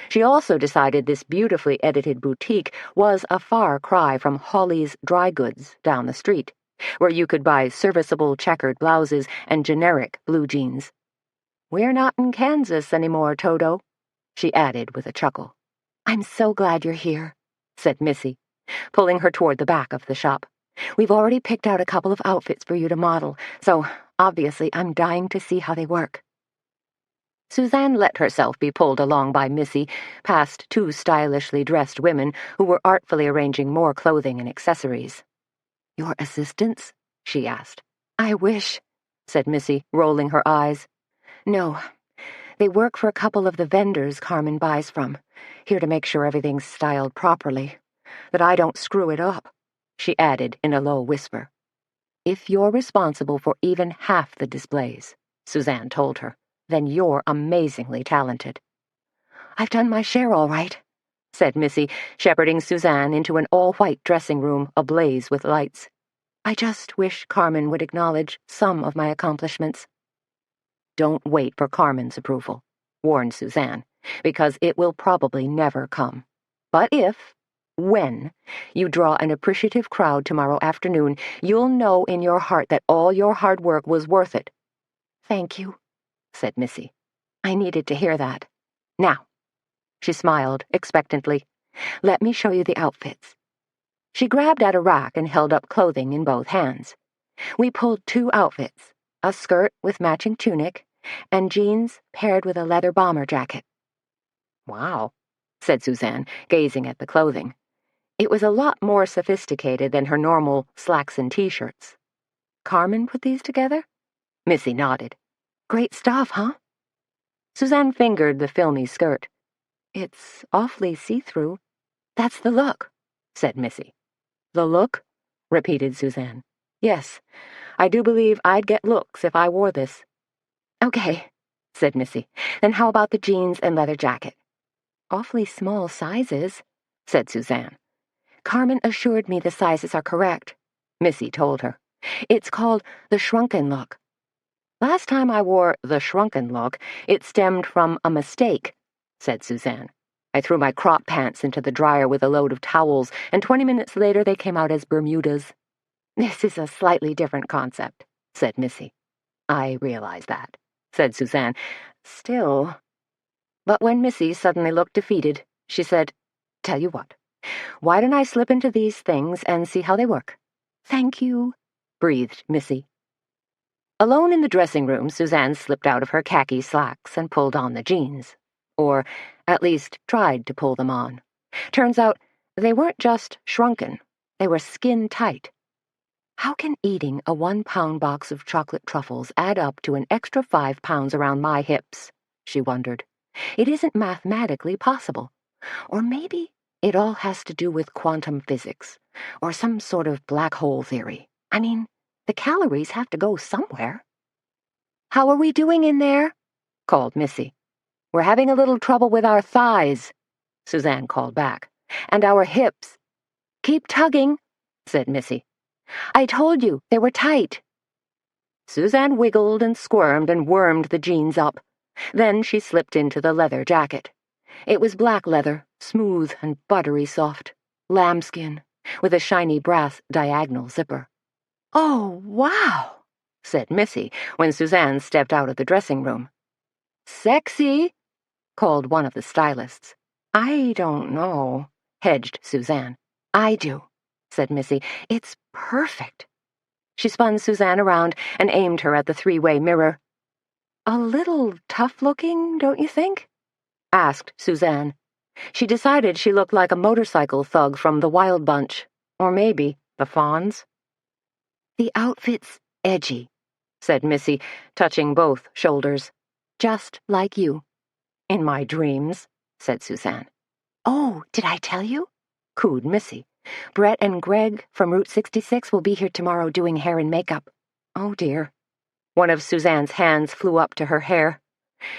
She also decided this beautifully edited boutique was a far cry from Hawley's Dry Goods down the street, where you could buy serviceable checkered blouses and generic blue jeans. "We're not in Kansas anymore, Toto," she added with a chuckle. "I'm so glad you're here," said Missy, pulling her toward the back of the shop. "We've already picked out a couple of outfits for you to model, so obviously I'm dying to see how they work." Suzanne let herself be pulled along by Missy past two stylishly dressed women who were artfully arranging more clothing and accessories. "Your assistants?" she asked. "I wish," said Missy, rolling her eyes. "No. They work for a couple of the vendors Carmen buys from, here to make sure everything's styled properly, that I don't screw it up," she added in a low whisper. "If you're responsible for even half the displays," Suzanne told her, "then you're amazingly talented." "I've done my share all right," said Missy, shepherding Suzanne into an all-white dressing room ablaze with lights. "I just wish Carmen would acknowledge some of my accomplishments." "Don't wait for Carmen's approval," warned Suzanne, "because it will probably never come. But when you draw an appreciative crowd tomorrow afternoon, you'll know in your heart that all your hard work was worth it." "Thank you," said Missy. "I needed to hear that. "Now," she smiled expectantly, "let me show you the outfits." She grabbed at a rack and held up clothing in both hands. We pulled 2 outfits, a skirt with matching tunic, and jeans paired with a leather bomber jacket. "Wow," said Suzanne, gazing at the clothing. It was a lot more sophisticated than her normal slacks and t-shirts. "Carmen put these together?" Missy nodded. "Great stuff, huh?" Suzanne fingered the filmy skirt. "It's awfully see-through." "That's the look," said Missy. "The look?" repeated Suzanne. "Yes, I do believe I'd get looks if I wore this." "Okay," said Missy. "Then how about the jeans and leather jacket?" "Awfully small sizes," said Suzanne. "Carmen assured me the sizes are correct," Missy told her. "It's called the shrunken look." "Last time I wore the shrunken look, it stemmed from a mistake," said Suzanne. "I threw my crop pants into the dryer with a load of towels, and 20 minutes later they came out as Bermudas." "This is a slightly different concept," said Missy. "I realize that," said Suzanne. "Still—" But when Missy suddenly looked defeated, she said, "Tell you what, why don't I slip into these things and see how they work?" "Thank you," breathed Missy. Alone in the dressing room, Suzanne slipped out of her khaki slacks and pulled on the jeans. Or, at least, tried to pull them on. Turns out, they weren't just shrunken, they were skin-tight. How can eating a 1-pound box of chocolate truffles add up to an extra 5 pounds around my hips? She wondered. It isn't mathematically possible. Or maybe it all has to do with quantum physics, or some sort of black hole theory. I mean, the calories have to go somewhere. "How are we doing in there?" called Missy. "We're having a little trouble with our thighs," Suzanne called back. "And our hips." "Keep tugging," said Missy. "I told you, they were tight." Suzanne wiggled and squirmed and wormed the jeans up. Then she slipped into the leather jacket. It was black leather, smooth and buttery soft, lambskin, with a shiny brass diagonal zipper. "Oh, wow," said Missy when Suzanne stepped out of the dressing room. "Sexy," called one of the stylists. "I don't know," hedged Suzanne. "I do," said Missy. "It's perfect." She spun Suzanne around and aimed her at the 3-way mirror. "A little tough-looking, don't you think?" asked Suzanne. She decided she looked like a motorcycle thug from the Wild Bunch, or maybe the Fonz. "The outfit's edgy," said Missy, touching both shoulders. "Just like you." "In my dreams," said Suzanne. "Oh, did I tell you?" cooed Missy. Brett and Greg from Route 66 will be here tomorrow doing hair and makeup. Oh, dear. One of Suzanne's hands flew up to her hair.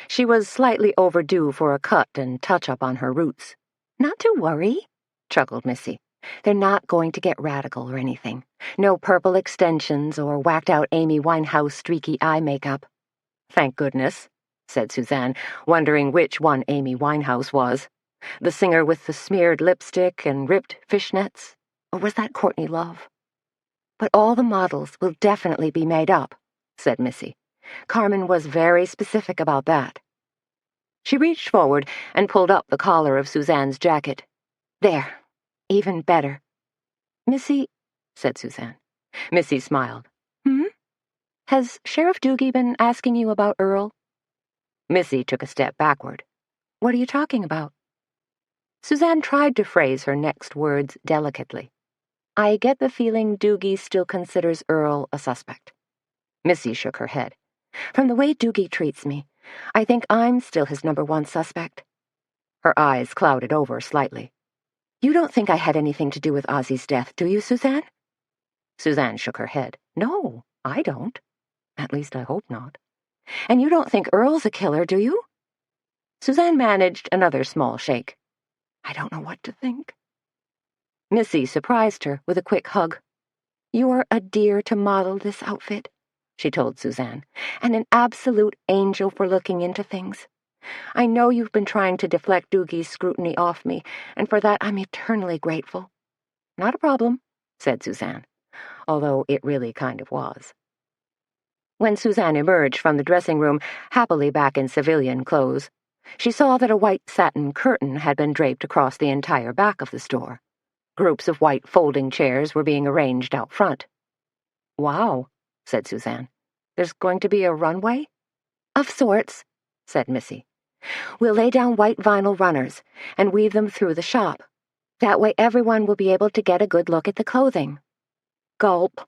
She was slightly overdue for a cut and touch-up on her roots. Not to worry, chuckled Missy. They're not going to get radical or anything. No purple extensions or whacked-out Amy Winehouse streaky eye makeup. Thank goodness, said Suzanne, wondering which one Amy Winehouse was. The singer with the smeared lipstick and ripped fishnets? Or was that Courtney Love? But all the models will definitely be made up, said Missy. Carmen was very specific about that. She reached forward and pulled up the collar of Suzanne's jacket. There. Even better. Missy, said Suzanne. Missy smiled. Has Sheriff Doogie been asking you about Earl? Missy took a step backward. What are you talking about? Suzanne tried to phrase her next words delicately. I get the feeling Doogie still considers Earl a suspect. Missy shook her head. From the way Doogie treats me, I think I'm still his #1 suspect. Her eyes clouded over slightly. You don't think I had anything to do with Ozzy's death, do you, Suzanne? Suzanne shook her head. No, I don't. At least I hope not. And you don't think Earl's a killer, do you? Suzanne managed another small shake. I don't know what to think. Missy surprised her with a quick hug. You're a dear to model this outfit, she told Suzanne, and an absolute angel for looking into things. I know you've been trying to deflect Doogie's scrutiny off me, and for that I'm eternally grateful. Not a problem, said Suzanne, although it really kind of was. When Suzanne emerged from the dressing room, happily back in civilian clothes, she saw that a white satin curtain had been draped across the entire back of the store. Groups of white folding chairs were being arranged out front. Wow, said Suzanne. There's going to be a runway? Of sorts, said Missy. We'll lay down white vinyl runners and weave them through the shop. That way everyone will be able to get a good look at the clothing. Gulp,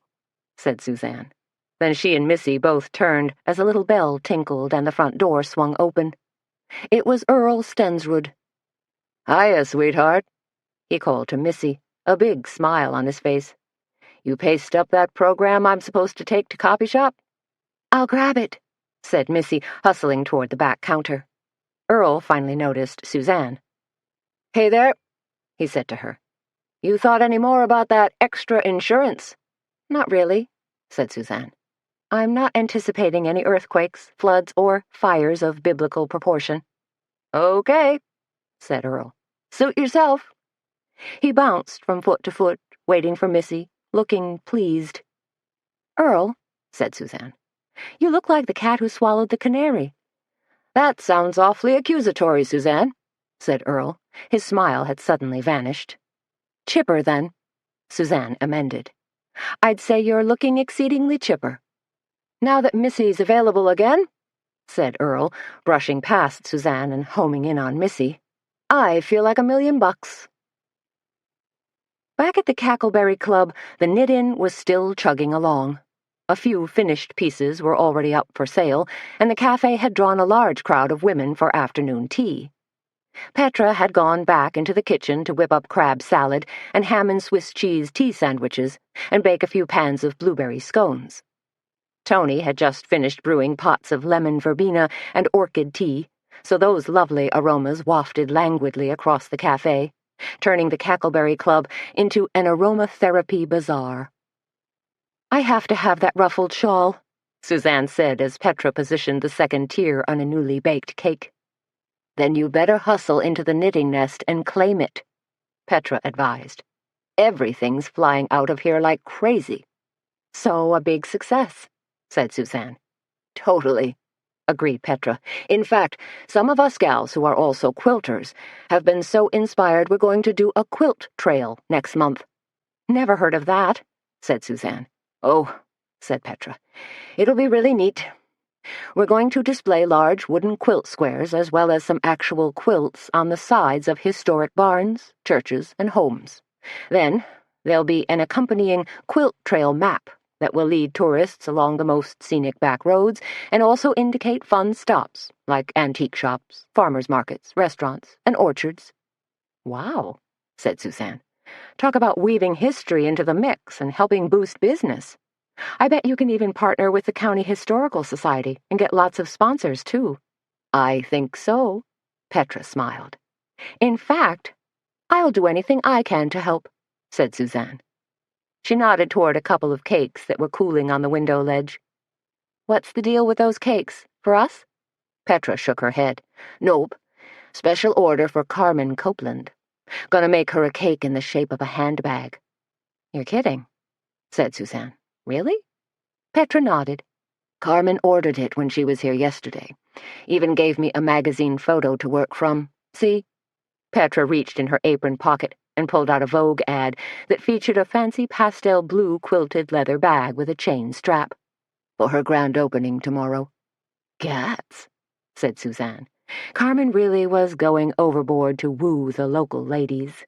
said Suzanne. Then she and Missy both turned as a little bell tinkled and the front door swung open. It was Earl Stensrud. Hiya, sweetheart, he called to Missy, a big smile on his face. You paced up that program I'm supposed to take to copy shop? I'll grab it, said Missy, hustling toward the back counter. Earl finally noticed Suzanne. Hey there, he said to her. You thought any more about that extra insurance? Not really, said Suzanne. I'm not anticipating any earthquakes, floods, or fires of biblical proportion. Okay, said Earl. Suit yourself. He bounced from foot to foot, waiting for Missy, looking pleased. Earl, said Suzanne, you look like the cat who swallowed the canary. That sounds awfully accusatory, Suzanne, said Earl. His smile had suddenly vanished. Chipper, then, Suzanne amended. I'd say you're looking exceedingly chipper. Now that Missy's available again, said Earl, brushing past Suzanne and homing in on Missy, I feel like $1,000,000. Back at the Cackleberry Club, the knit-in was still chugging along. A few finished pieces were already up for sale, and the cafe had drawn a large crowd of women for afternoon tea. Petra had gone back into the kitchen to whip up crab salad and ham and Swiss cheese tea sandwiches and bake a few pans of blueberry scones. Tony had just finished brewing pots of lemon verbena and orchid tea, so those lovely aromas wafted languidly across the cafe, turning the Cackleberry Club into an aromatherapy bazaar. I have to have that ruffled shawl, Suzanne said as Petra positioned the second tier on a newly baked cake. Then you better hustle into the knitting nest and claim it, Petra advised. Everything's flying out of here like crazy. So a big success, said Suzanne. Totally, agreed Petra. In fact, some of us gals who are also quilters have been so inspired we're going to do a quilt trail next month. Never heard of that, said Suzanne. Oh, said Petra. It'll be really neat. We're going to display large wooden quilt squares as well as some actual quilts on the sides of historic barns, churches, and homes. Then there'll be an accompanying quilt trail map that will lead tourists along the most scenic back roads and also indicate fun stops like antique shops, farmers markets, restaurants, and orchards. Wow, said Suzanne. Talk about weaving history into the mix and helping boost business. I bet you can even partner with the County Historical Society and get lots of sponsors, too. I think so, Petra smiled. In fact, I'll do anything I can to help, said Suzanne. She nodded toward a couple of cakes that were cooling on the window ledge. What's the deal with those cakes? For us? Petra shook her head. Nope. Special order for Carmen Copeland. Gonna make her a cake in the shape of a handbag. You're kidding, said Suzanne. Really? Petra nodded. Carmen ordered it when she was here yesterday. Even gave me a magazine photo to work from. See? Petra reached in her apron pocket and pulled out a Vogue ad that featured a fancy pastel blue quilted leather bag with a chain strap. For her grand opening tomorrow. Gats, said Suzanne. Carmen really was going overboard to woo the local ladies.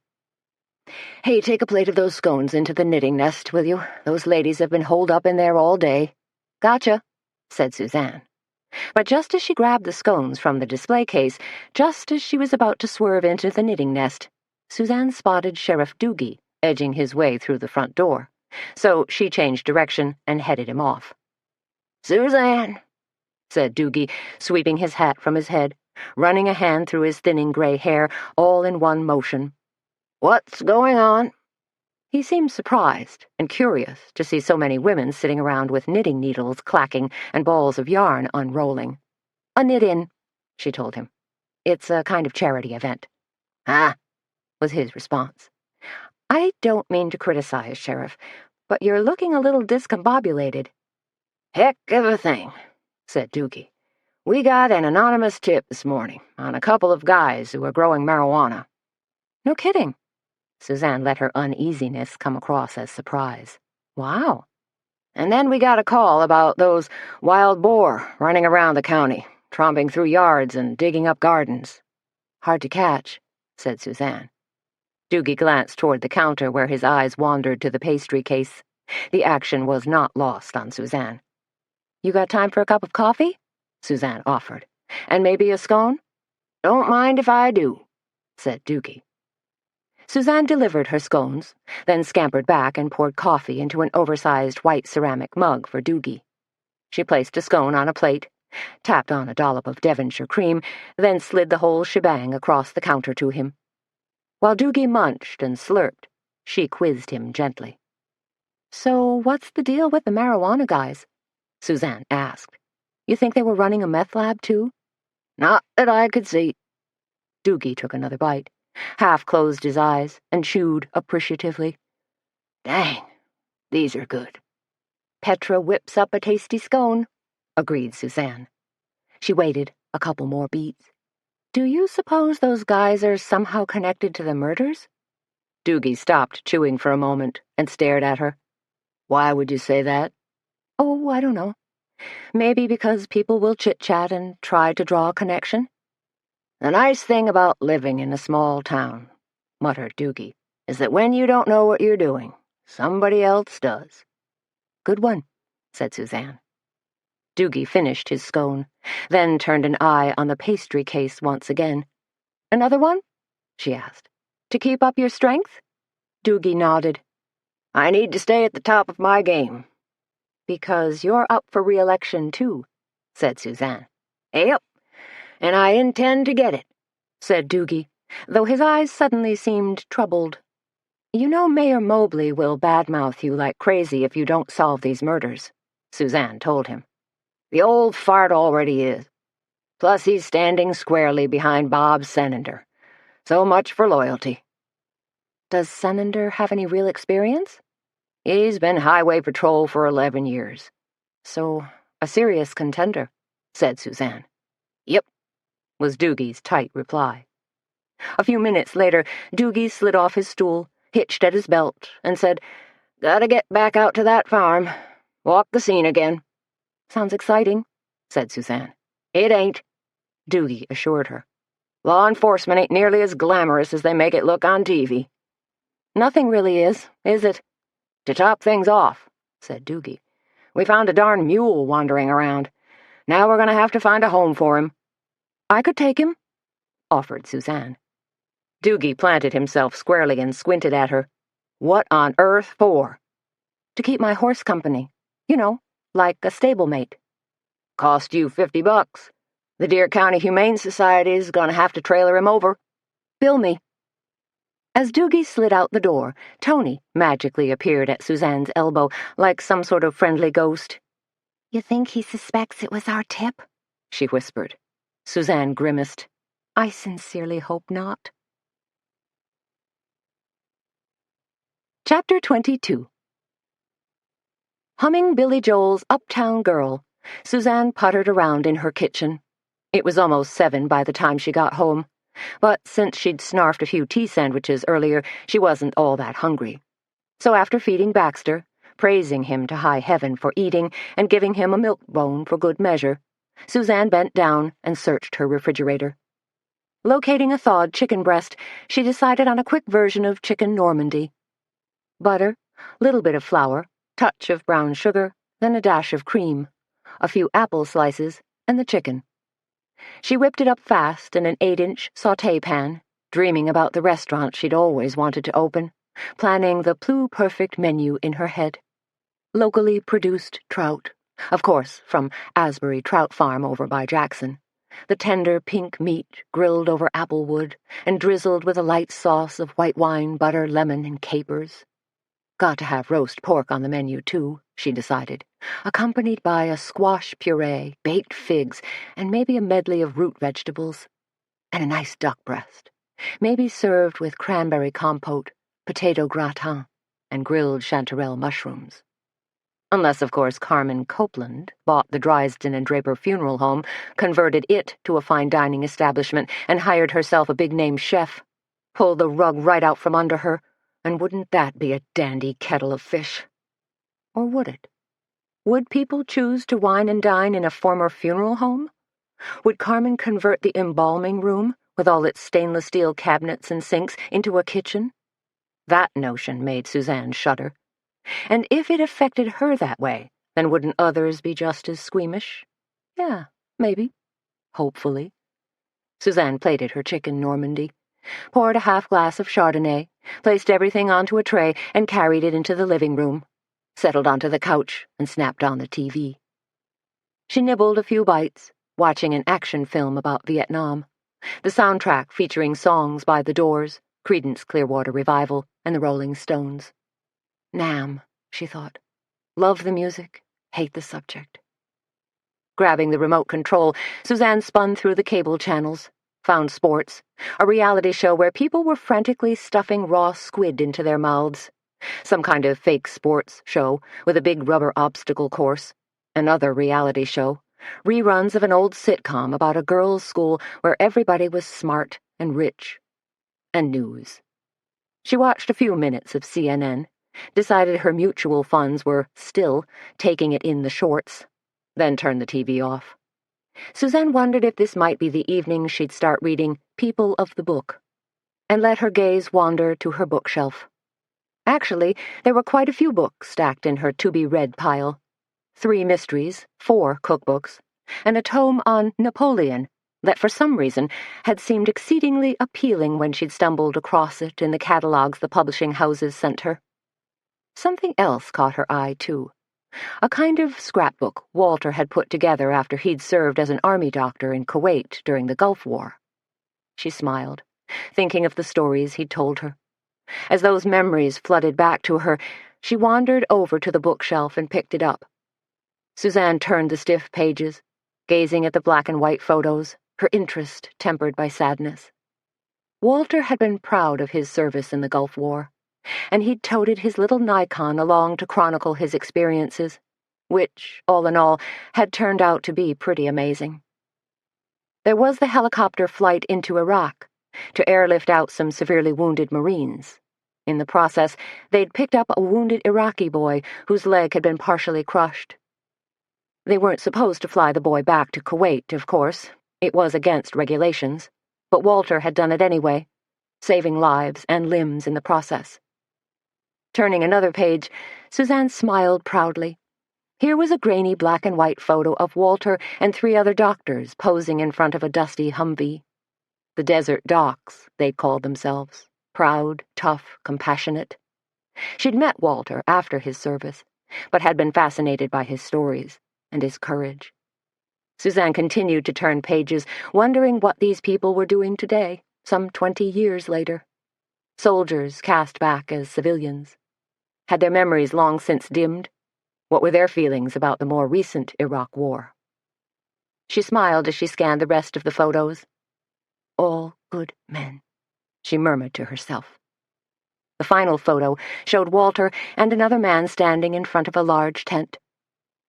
Hey, take a plate of those scones into the knitting nest, will you? Those ladies have been holed up in there all day. Gotcha, said Suzanne. But just as she grabbed the scones from the display case, just as she was about to swerve into the knitting nest, Suzanne spotted Sheriff Doogie edging his way through the front door. So she changed direction and headed him off. Suzanne, said Doogie, sweeping his hat from his head, running a hand through his thinning gray hair, all in one motion. What's going on? He seemed surprised and curious to see so many women sitting around with knitting needles clacking and balls of yarn unrolling. A knit-in, she told him. It's a kind of charity event. Ah, was his response. I don't mean to criticize, Sheriff, but you're looking a little discombobulated. Heck of a thing, said Doogie. We got an anonymous tip this morning on a couple of guys who are growing marijuana. No kidding. Suzanne let her uneasiness come across as surprise. Wow. And then we got a call about those wild boar running around the county, tromping through yards and digging up gardens. Hard to catch, said Suzanne. Doogie glanced toward the counter where his eyes wandered to the pastry case. The action was not lost on Suzanne. You got time for a cup of coffee? Suzanne offered. And maybe a scone? Don't mind if I do, said Doogie. Suzanne delivered her scones, then scampered back and poured coffee into an oversized white ceramic mug for Doogie. She placed a scone on a plate, tapped on a dollop of Devonshire cream, then slid the whole shebang across the counter to him. While Doogie munched and slurped, she quizzed him gently. So what's the deal with the marijuana guys? Suzanne asked. You think they were running a meth lab, too? Not that I could see. Doogie took another bite, half-closed his eyes, and chewed appreciatively. Dang, these are good. Petra whips up a tasty scone, agreed Suzanne. She waited a couple more beats. Do you suppose those guys are somehow connected to the murders? Doogie stopped chewing for a moment and stared at her. Why would you say that? Oh, I don't know. Maybe because people will chit-chat and try to draw a connection. The nice thing about living in a small town, muttered Doogie, is that when you don't know what you're doing, somebody else does. Good one, said Suzanne. Doogie finished his scone, then turned an eye on the pastry case once again. Another one? She asked. To keep up your strength? Doogie nodded. I need to stay at the top of my game. Because you're up for re-election, too, said Suzanne. Yep, and I intend to get it, said Doogie, though his eyes suddenly seemed troubled. You know Mayor Mobley will badmouth you like crazy if you don't solve these murders, Suzanne told him. The old fart already is. Plus he's standing squarely behind Bob Senender. So much for loyalty. Does Senender have any real experience? He's been highway patrol for 11 years. So, a serious contender, said Suzanne. Yep, was Doogie's tight reply. A few minutes later, Doogie slid off his stool, hitched at his belt, and said, Gotta get back out to that farm. Walk the scene again. Sounds exciting, said Suzanne. It ain't, Doogie assured her. Law enforcement ain't nearly as glamorous as they make it look on TV. Nothing really is it? To top things off, said Doogie. We found a darn mule wandering around. Now we're going to have to find a home for him. I could take him, offered Suzanne. Doogie planted himself squarely and squinted at her. What on earth for? To keep my horse company. You know, like a stablemate. Cost you $50. The Deer County Humane Society's gonna have to trailer him over. Bill me. As Doogie slid out the door, Tony magically appeared at Suzanne's elbow like some sort of friendly ghost. You think he suspects it was our tip? She whispered. Suzanne grimaced. I sincerely hope not. Chapter 22. Humming Billy Joel's Uptown Girl, Suzanne puttered around in her kitchen. It was almost 7 by the time she got home, but since she'd snarfed a few tea sandwiches earlier, she wasn't all that hungry. So after feeding Baxter, praising him to high heaven for eating and giving him a milk bone for good measure, Suzanne bent down and searched her refrigerator. Locating a thawed chicken breast, she decided on a quick version of chicken Normandy. Butter, little bit of flour, touch of brown sugar, then a dash of cream, a few apple slices, and the chicken. She whipped it up fast in an 8-inch sauté pan, dreaming about the restaurant she'd always wanted to open, planning the pluperfect menu in her head. Locally produced trout, of course, from Asbury Trout Farm over by Jackson. The tender pink meat grilled over apple wood and drizzled with a light sauce of white wine, butter, lemon, and capers. Got to have roast pork on the menu, too, she decided, accompanied by a squash puree, baked figs, and maybe a medley of root vegetables. And a nice duck breast, maybe served with cranberry compote, potato gratin, and grilled chanterelle mushrooms. Unless, of course, Carmen Copeland bought the Drysden and Draper Funeral Home, converted it to a fine dining establishment, and hired herself a big-name chef. Pulled the rug right out from under her, and wouldn't that be a dandy kettle of fish? Or would it? Would people choose to wine and dine in a former funeral home? Would Carmen convert the embalming room, with all its stainless steel cabinets and sinks, into a kitchen? That notion made Suzanne shudder. And if it affected her that way, then wouldn't others be just as squeamish? Yeah, maybe. Hopefully. Suzanne plated her chicken Normandy, poured a half glass of Chardonnay, placed everything onto a tray, and carried it into the living room, settled onto the couch, and snapped on the TV. She nibbled a few bites, watching an action film about Vietnam, the soundtrack featuring songs by The Doors, Creedence Clearwater Revival, and the Rolling Stones. Nam, she thought. Love the music, hate the subject. Grabbing the remote control, Suzanne spun through the cable channels, found sports, a reality show where people were frantically stuffing raw squid into their mouths, some kind of fake sports show with a big rubber obstacle course, another reality show, reruns of an old sitcom about a girls' school where everybody was smart and rich, and news. She watched a few minutes of CNN, decided her mutual funds were still taking it in the shorts, then turned the TV off. Suzanne wondered if this might be the evening she'd start reading People of the Book, and let her gaze wander to her bookshelf. Actually, there were quite a few books stacked in her to-be-read pile. 3 mysteries, 4 cookbooks, and a tome on Napoleon that for some reason had seemed exceedingly appealing when she'd stumbled across it in the catalogues the publishing houses sent her. Something else caught her eye, too. A kind of scrapbook Walter had put together after he'd served as an army doctor in Kuwait during the Gulf War. She smiled, thinking of the stories he'd told her. As those memories flooded back to her, she wandered over to the bookshelf and picked it up. Suzanne turned the stiff pages, gazing at the black and white photos, her interest tempered by sadness. Walter had been proud of his service in the Gulf War, and he'd toted his little Nikon along to chronicle his experiences, which, all in all, had turned out to be pretty amazing. There was the helicopter flight into Iraq, to airlift out some severely wounded Marines. In the process, they'd picked up a wounded Iraqi boy whose leg had been partially crushed. They weren't supposed to fly the boy back to Kuwait, of course. It was against regulations, but Walter had done it anyway, saving lives and limbs in the process. Turning another page, Suzanne smiled proudly. Here was a grainy black and white photo of Walter and 3 other doctors posing in front of a dusty Humvee. The desert docs, they called themselves. Proud, tough, compassionate. She'd met Walter after his service, but had been fascinated by his stories and his courage. Suzanne continued to turn pages, wondering what these people were doing today, some 20 years later. Soldiers cast back as civilians. Had their memories long since dimmed? What were their feelings about the more recent Iraq War? She smiled as she scanned the rest of the photos. All good men, she murmured to herself. The final photo showed Walter and another man standing in front of a large tent.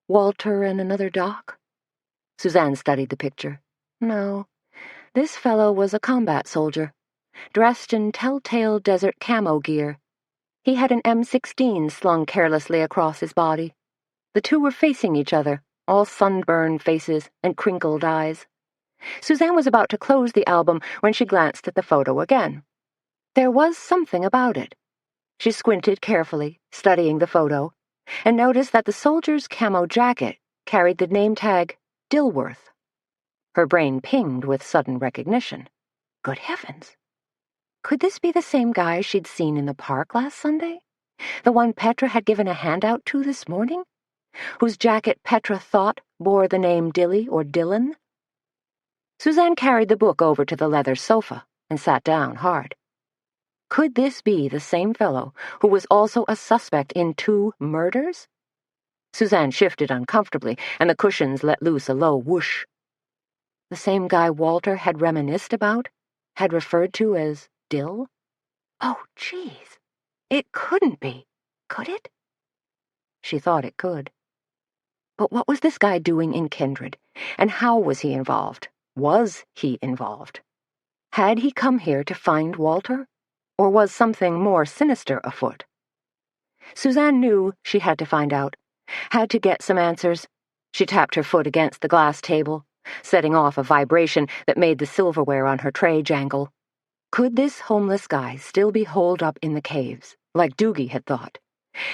Walter and another doc? Suzanne studied the picture. No, this fellow was a combat soldier, dressed in telltale desert camo gear. He had an M16 slung carelessly across his body. The two were facing each other, all sunburned faces and crinkled eyes. Suzanne was about to close the album when she glanced at the photo again. There was something about it. She squinted carefully, studying the photo, and noticed that the soldier's camo jacket carried the name tag Dilworth. Her brain pinged with sudden recognition. Good heavens! Could this be the same guy she'd seen in the park last Sunday? The one Petra had given a handout to this morning? Whose jacket Petra thought bore the name Dilly or Dylan? Suzanne carried the book over to the leather sofa and sat down hard. Could this be the same fellow who was also a suspect in 2 murders? Suzanne shifted uncomfortably, and the cushions let loose a low whoosh. The same guy Walter had reminisced about, had referred to as Dill? Oh, jeez. It couldn't be, could it? She thought it could. But what was this guy doing in Kindred, and how was he involved? Was he involved? Had he come here to find Walter, or was something more sinister afoot? Suzanne knew she had to find out, had to get some answers. She tapped her foot against the glass table, setting off a vibration that made the silverware on her tray jangle. Could this homeless guy still be holed up in the caves, like Doogie had thought?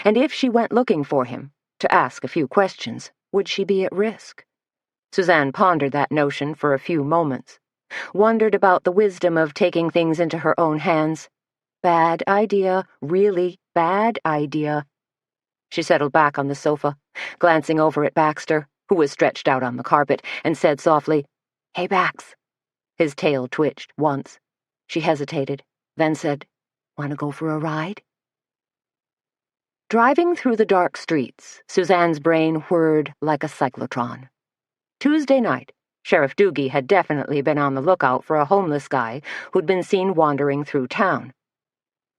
And if she went looking for him, to ask a few questions, would she be at risk? Suzanne pondered that notion for a few moments, wondered about the wisdom of taking things into her own hands. Bad idea, really bad idea. She settled back on the sofa, glancing over at Baxter, who was stretched out on the carpet, and said softly, "Hey, Bax." His tail twitched once. She hesitated, then said, "Want to go for a ride?" Driving through the dark streets, Suzanne's brain whirred like a cyclotron. Tuesday night, Sheriff Doogie had definitely been on the lookout for a homeless guy who'd been seen wandering through town.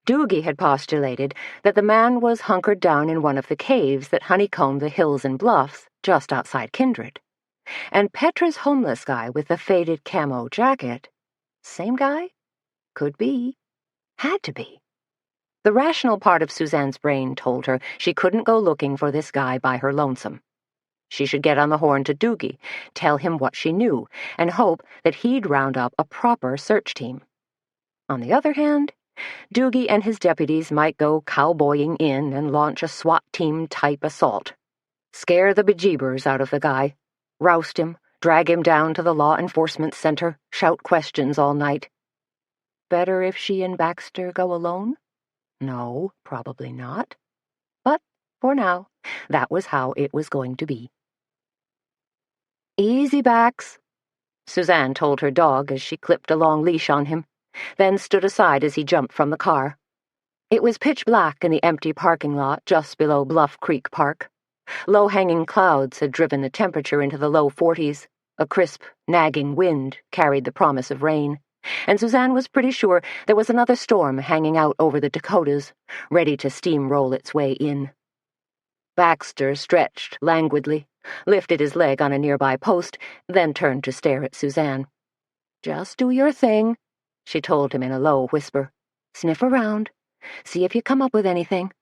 Doogie had postulated that the man was hunkered down in one of the caves that honeycombed the hills and bluffs just outside Kindred. And Petra's homeless guy with the faded camo jacket, same guy? Could be. Had to be. The rational part of Suzanne's brain told her she couldn't go looking for this guy by her lonesome. She should get on the horn to Doogie, tell him what she knew, and hope that he'd round up a proper search team. On the other hand, Doogie and his deputies might go cowboying in and launch a SWAT team-type assault. Scare the bejeebers out of the guy, roust him, drag him down to the law enforcement center, shout questions all night. Better if she and Baxter go alone? No, probably not. But, for now, that was how it was going to be. "Easy, Bax," Suzanne told her dog as she clipped a long leash on him, then stood aside as he jumped from the car. It was pitch black in the empty parking lot just below Bluff Creek Park. Low-hanging clouds had driven the temperature into the low 40s. A crisp, nagging wind carried the promise of rain, and Suzanne was pretty sure there was another storm hanging out over the Dakotas, ready to steamroll its way in. Baxter stretched languidly, lifted his leg on a nearby post, then turned to stare at Suzanne. "Just do your thing," she told him in a low whisper. "Sniff around. See if you come up with anything."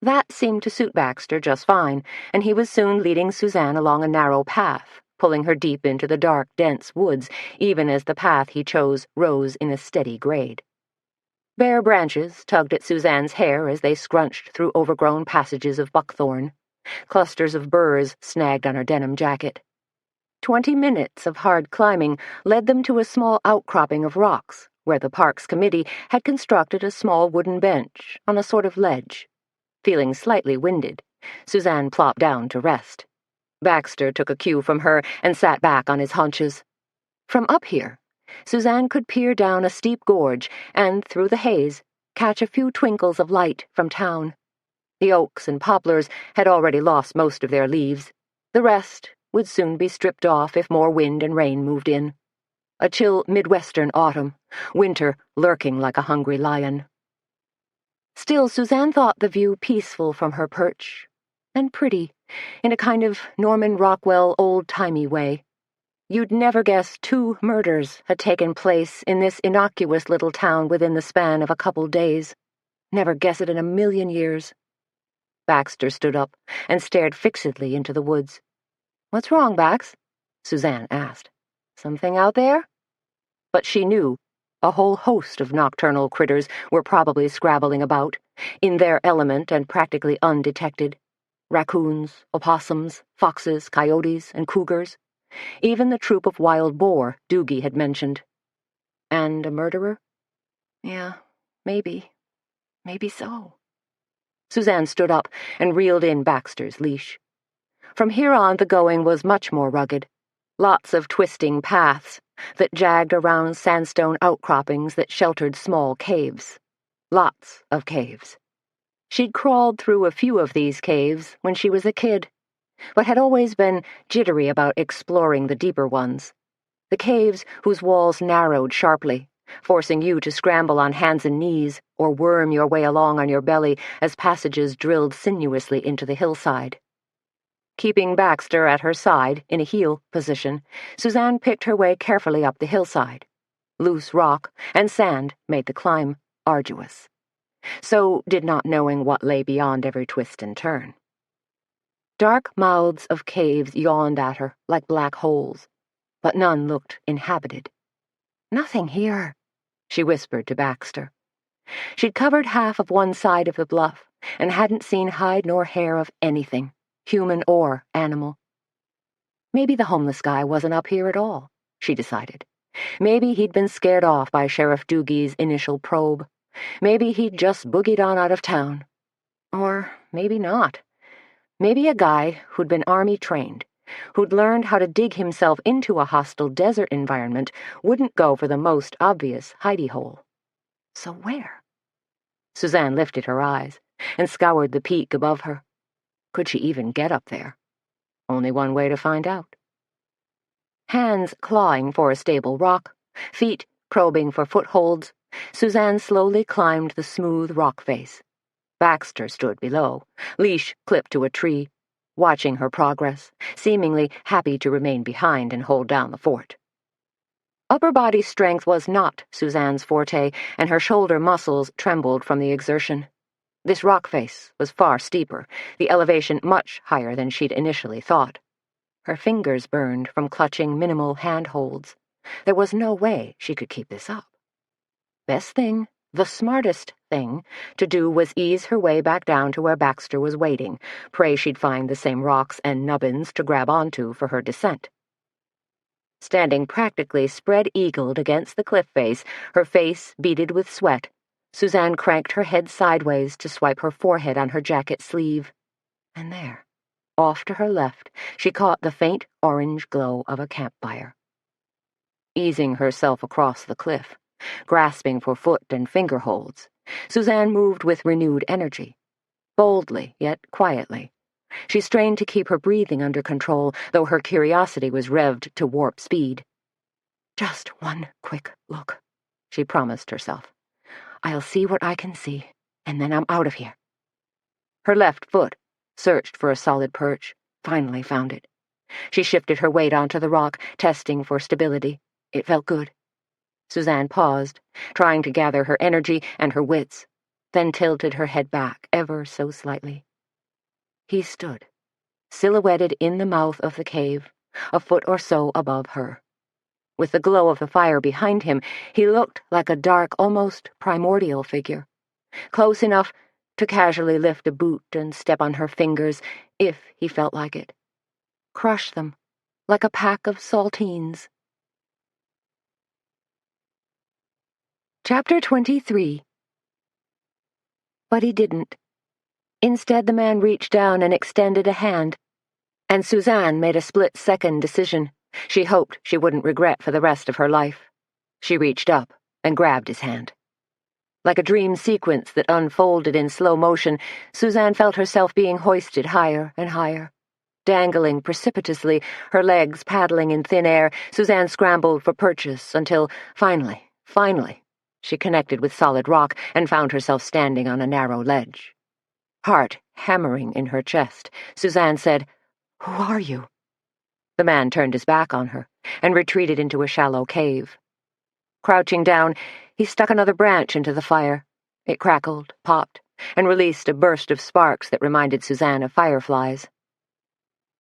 That seemed to suit Baxter just fine, and he was soon leading Suzanne along a narrow path, pulling her deep into the dark, dense woods, even as the path he chose rose in a steady grade. Bare branches tugged at Suzanne's hair as they scrunched through overgrown passages of buckthorn. Clusters of burrs snagged on her denim jacket. 20 minutes of hard climbing led them to a small outcropping of rocks, where the park's committee had constructed a small wooden bench on a sort of ledge. Feeling slightly winded, Suzanne plopped down to rest. Baxter took a cue from her and sat back on his haunches. From up here, Suzanne could peer down a steep gorge and, through the haze, catch a few twinkles of light from town. The oaks and poplars had already lost most of their leaves. The rest would soon be stripped off if more wind and rain moved in. A chill Midwestern autumn, winter lurking like a hungry lion. Still, Suzanne thought the view peaceful from her perch, and pretty, in a kind of Norman Rockwell old-timey way. You'd never guess 2 murders had taken place in this innocuous little town within the span of a couple days. Never guess it in a million years. Baxter stood up and stared fixedly into the woods. "What's wrong, Bax?" Suzanne asked. "Something out there?" But she knew a whole host of nocturnal critters were probably scrabbling about, in their element and practically undetected. Raccoons, opossums, foxes, coyotes, and cougars. Even the troop of wild boar Doogie had mentioned. And a murderer? Yeah, maybe. Maybe so. Suzanne stood up and reeled in Baxter's leash. From here on, the going was much more rugged. Lots of twisting paths that jagged around sandstone outcroppings that sheltered small caves. Lots of caves. She'd crawled through a few of these caves when she was a kid, but had always been jittery about exploring the deeper ones. The caves whose walls narrowed sharply, forcing you to scramble on hands and knees or worm your way along on your belly as passages drilled sinuously into the hillside. Keeping Baxter at her side in a heel position, Suzanne picked her way carefully up the hillside. Loose rock and sand made the climb arduous. So did not knowing what lay beyond every twist and turn. Dark mouths of caves yawned at her like black holes, but none looked inhabited. "Nothing here," she whispered to Baxter. She'd covered half of one side of the bluff and hadn't seen hide nor hair of anything, human or animal. Maybe the homeless guy wasn't up here at all, she decided. Maybe he'd been scared off by Sheriff Doogie's initial probe. Maybe he'd just boogied on out of town. Or maybe not. Maybe a guy who'd been army-trained, who'd learned how to dig himself into a hostile desert environment, wouldn't go for the most obvious hidey-hole. So where? Suzanne lifted her eyes and scoured the peak above her. Could she even get up there? Only one way to find out. Hands clawing for a stable rock, feet probing for footholds, Suzanne slowly climbed the smooth rock face. Baxter stood below, leash clipped to a tree, watching her progress, seemingly happy to remain behind and hold down the fort. Upper body strength was not Suzanne's forte, and her shoulder muscles trembled from the exertion. This rock face was far steeper, the elevation much higher than she'd initially thought. Her fingers burned from clutching minimal handholds. There was no way she could keep this up. Best thing, the smartest thing, to do was ease her way back down to where Baxter was waiting, pray she'd find the same rocks and nubbins to grab onto for her descent. Standing practically spread-eagled against the cliff face, her face beaded with sweat, Suzanne cranked her head sideways to swipe her forehead on her jacket sleeve. And there, off to her left, she caught the faint orange glow of a campfire. Easing herself across the cliff, grasping for foot and finger holds, Suzanne moved with renewed energy. Boldly, yet quietly. She strained to keep her breathing under control, though her curiosity was revved to warp speed. "Just one quick look," she promised herself. "I'll see what I can see, and then I'm out of here." Her left foot searched for a solid perch, finally found it. She shifted her weight onto the rock, testing for stability. It felt good. Suzanne paused, trying to gather her energy and her wits, then tilted her head back ever so slightly. He stood, silhouetted in the mouth of the cave, a foot or so above her. With the glow of the fire behind him, he looked like a dark, almost primordial figure, close enough to casually lift a boot and step on her fingers, if he felt like it. Crush them, like a pack of saltines. Chapter 23. But he didn't. Instead, the man reached down and extended a hand, and Suzanne made a split-second decision she hoped she wouldn't regret for the rest of her life. She reached up and grabbed his hand. Like a dream sequence that unfolded in slow motion, Suzanne felt herself being hoisted higher and higher. Dangling precipitously, her legs paddling in thin air, Suzanne scrambled for purchase until, finally, she connected with solid rock and found herself standing on a narrow ledge. Heart hammering in her chest, Suzanne said, "Who are you?" The man turned his back on her and retreated into a shallow cave. Crouching down, he stuck another branch into the fire. It crackled, popped, and released a burst of sparks that reminded Suzanne of fireflies.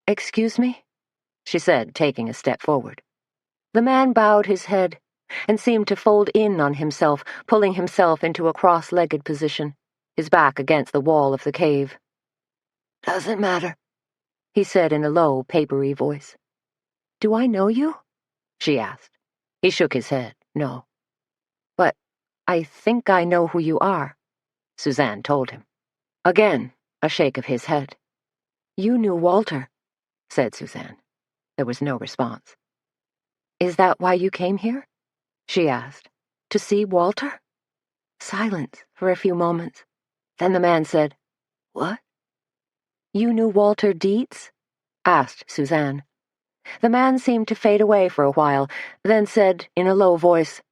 "Excuse me?" she said, taking a step forward. The man bowed his head and seemed to fold in on himself, pulling himself into a cross-legged position, his back against the wall of the cave. "Doesn't matter," he said in a low, papery voice. "Do I know you?" she asked. He shook his head, no. "But I think I know who you are," Suzanne told him. Again, a shake of his head. "You knew Walter," said Suzanne. There was no response. "Is that why you came here?" she asked. "To see Walter?" Silence for a few moments. Then the man said, "What?" "You knew Walter Dietz?" asked Suzanne. The man seemed to fade away for a while, then said in a low voice,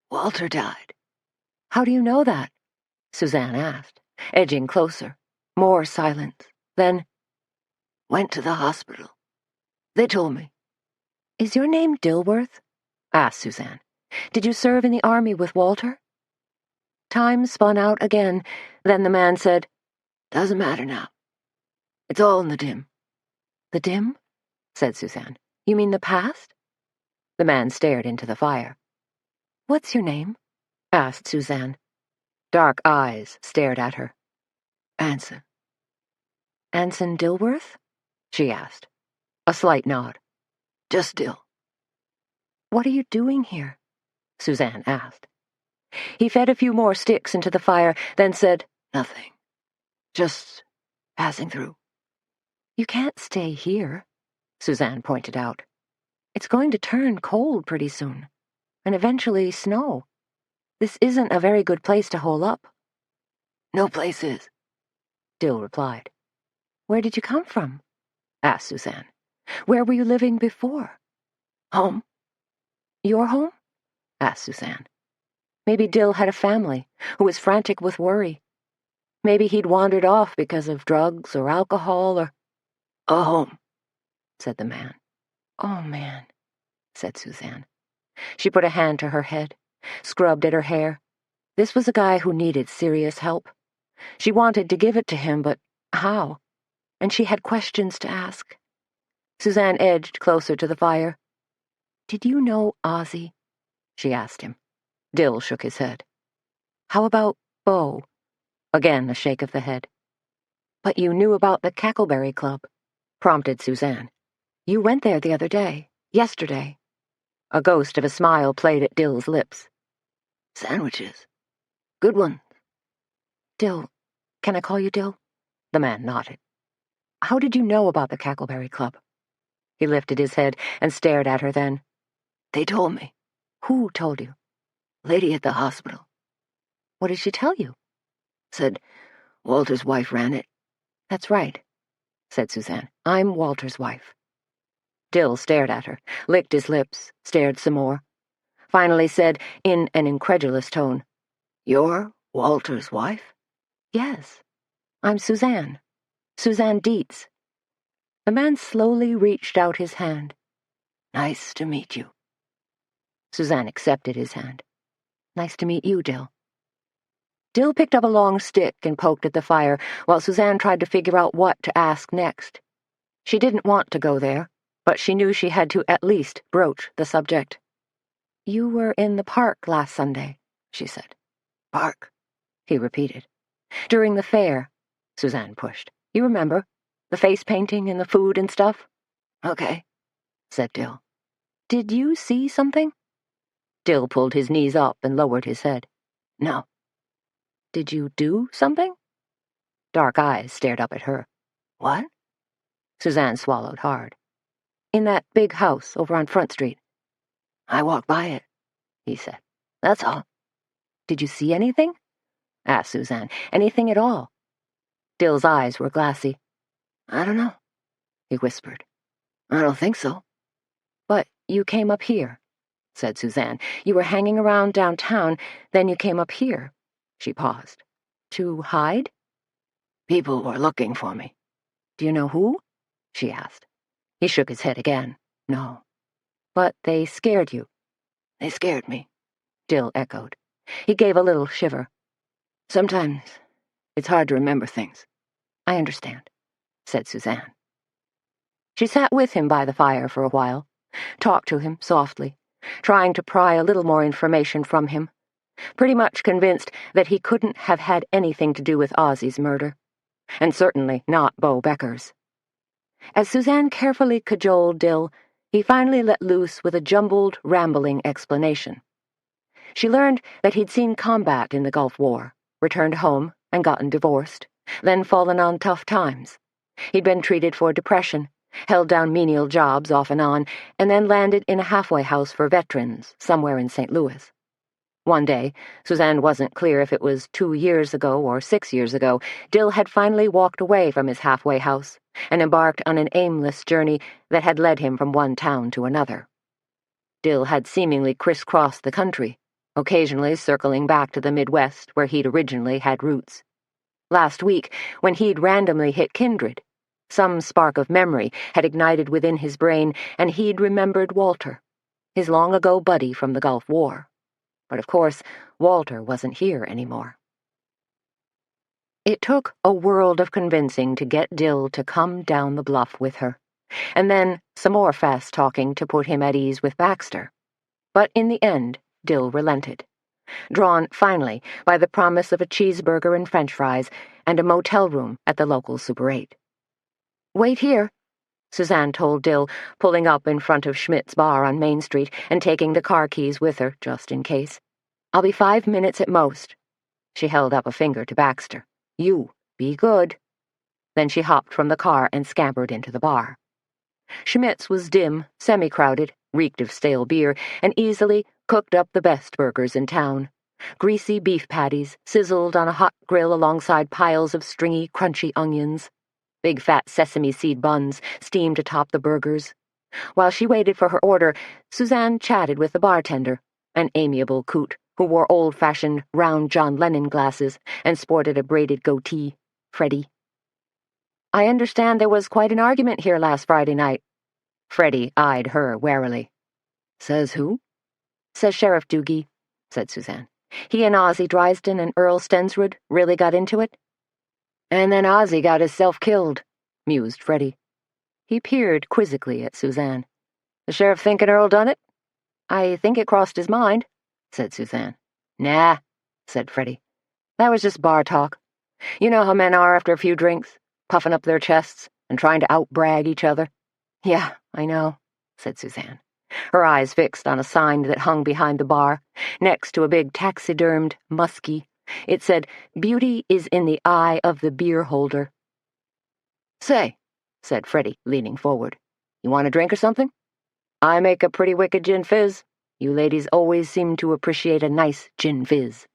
"Walter died." "How do you know that?" Suzanne asked, edging closer. More silence. Then, "Went to the hospital. They told me." "Is your name Dilworth?" asked Suzanne. "Did you serve in the army with Walter?" Time spun out again. Then the man said, "Doesn't matter now. It's all in the dim." "The dim?" said Suzanne. "You mean the past?" The man stared into the fire. "What's your name?" asked Suzanne. Dark eyes stared at her. "Anson." "Anson Dilworth?" she asked. A slight nod. "Just Dill." "What are you doing here?" Suzanne asked. He fed a few more sticks into the fire, then said, "Nothing. Just passing through." "You can't stay here," Suzanne pointed out. "It's going to turn cold pretty soon, and eventually snow. This isn't a very good place to hole up." "No place is," Dill replied. "Where did you come from?" asked Suzanne. "Where were you living before?" "Home." "Your home?" asked Suzanne. Maybe Dill had a family who was frantic with worry. Maybe he'd wandered off because of drugs or alcohol or— "A home," said the man. "Oh, man," said Suzanne. She put a hand to her head, scrubbed at her hair. This was a guy who needed serious help. She wanted to give it to him, but how? And she had questions to ask. Suzanne edged closer to the fire. "Did you know Ozzy?" she asked him. Dill shook his head. "How about Bo?" Again a shake of the head. "But you knew about the Cackleberry Club," prompted Suzanne. "You went there the other day, yesterday." A ghost of a smile played at Dill's lips. "Sandwiches. Good ones." "Dill, can I call you Dill?" The man nodded. "How did you know about the Cackleberry Club?" He lifted his head and stared at her then. "They told me." "Who told you?" "Lady at the hospital." "What did she tell you?" "Said Walter's wife ran it." "That's right," said Suzanne. "I'm Walter's wife." Dill stared at her, licked his lips, stared some more. Finally said, in an incredulous tone, "You're Walter's wife?" "Yes. I'm Suzanne. Suzanne Dietz." The man slowly reached out his hand. "Nice to meet you." Suzanne accepted his hand. "Nice to meet you, Dill." Dill picked up a long stick and poked at the fire, while Suzanne tried to figure out what to ask next. She didn't want to go there, but she knew she had to at least broach the subject. "You were in the park last Sunday," she said. "Park?" he repeated. "During the fair," Suzanne pushed. "You remember? The face painting and the food and stuff?" "Okay," said Dill. Did you see something? Dill pulled his knees up and lowered his head. No. Did you do something? Dark eyes stared up at her. What? Suzanne swallowed hard. In that big house over on Front Street. I walked by it, he said. That's all. Did you see anything? Asked Suzanne. Anything at all? Dill's eyes were glassy. I don't know, he whispered. I don't think so. But you came up here, said Suzanne. You were hanging around downtown, then you came up here. She paused. To hide? People were looking for me. Do you know who? She asked. He shook his head again. No. But they scared you. They scared me, Dill echoed. He gave a little shiver. Sometimes it's hard to remember things. I understand, said Suzanne. She sat with him by the fire for a while, talked to him softly, trying to pry a little more information from him, pretty much convinced that he couldn't have had anything to do with Ozzy's murder, and certainly not Bo Becker's. As Suzanne carefully cajoled Dill, he finally let loose with a jumbled, rambling explanation. She learned that he'd seen combat in the Gulf War, returned home and gotten divorced, then fallen on tough times. He'd been treated for depression, held down menial jobs off and on, and then landed in a halfway house for veterans somewhere in St. Louis. One day, Suzanne wasn't clear if it was 2 years ago or 6 years ago, Dill had finally walked away from his halfway house and embarked on an aimless journey that had led him from one town to another. Dill had seemingly crisscrossed the country, occasionally circling back to the Midwest where he'd originally had roots. Last week, when he'd randomly hit Kindred, some spark of memory had ignited within his brain and he'd remembered Walter, his long-ago buddy from the Gulf War. But of course, Walter wasn't here anymore. It took a world of convincing to get Dill to come down the bluff with her, and then some more fast talking to put him at ease with Baxter. But in the end, Dill relented, drawn finally by the promise of a cheeseburger and french fries and a motel room at the local Super 8. Wait here, Suzanne told Dill, pulling up in front of Schmidt's bar on Main Street and taking the car keys with her, just in case. I'll be 5 minutes at most. She held up a finger to Baxter. You, be good. Then she hopped from the car and scampered into the bar. Schmidt's was dim, semi-crowded, reeked of stale beer, and easily cooked up the best burgers in town. Greasy beef patties, sizzled on a hot grill alongside piles of stringy, crunchy onions. Big fat sesame seed buns steamed atop the burgers. While she waited for her order, Suzanne chatted with the bartender, an amiable coot who wore old-fashioned round John Lennon glasses and sported a braided goatee, Freddie. I understand there was quite an argument here last Friday night. Freddie eyed her warily. Says who? Says Sheriff Doogie, said Suzanne. He and Ozzy Drysden and Earl Stensrud really got into it? And then Ozzy got himself killed, mused Freddie. He peered quizzically at Suzanne. The sheriff thinking Earl done it? I think it crossed his mind, said Suzanne. Nah, said Freddie. That was just bar talk. You know how men are after a few drinks, puffing up their chests and trying to outbrag each other. Yeah, I know, said Suzanne, her eyes fixed on a sign that hung behind the bar, next to a big taxidermed muskie. It said, Beauty is in the eye of the beer holder. Say, said Freddie, leaning forward, you want a drink or something? I make a pretty wicked gin fizz. You ladies always seem to appreciate a nice gin fizz.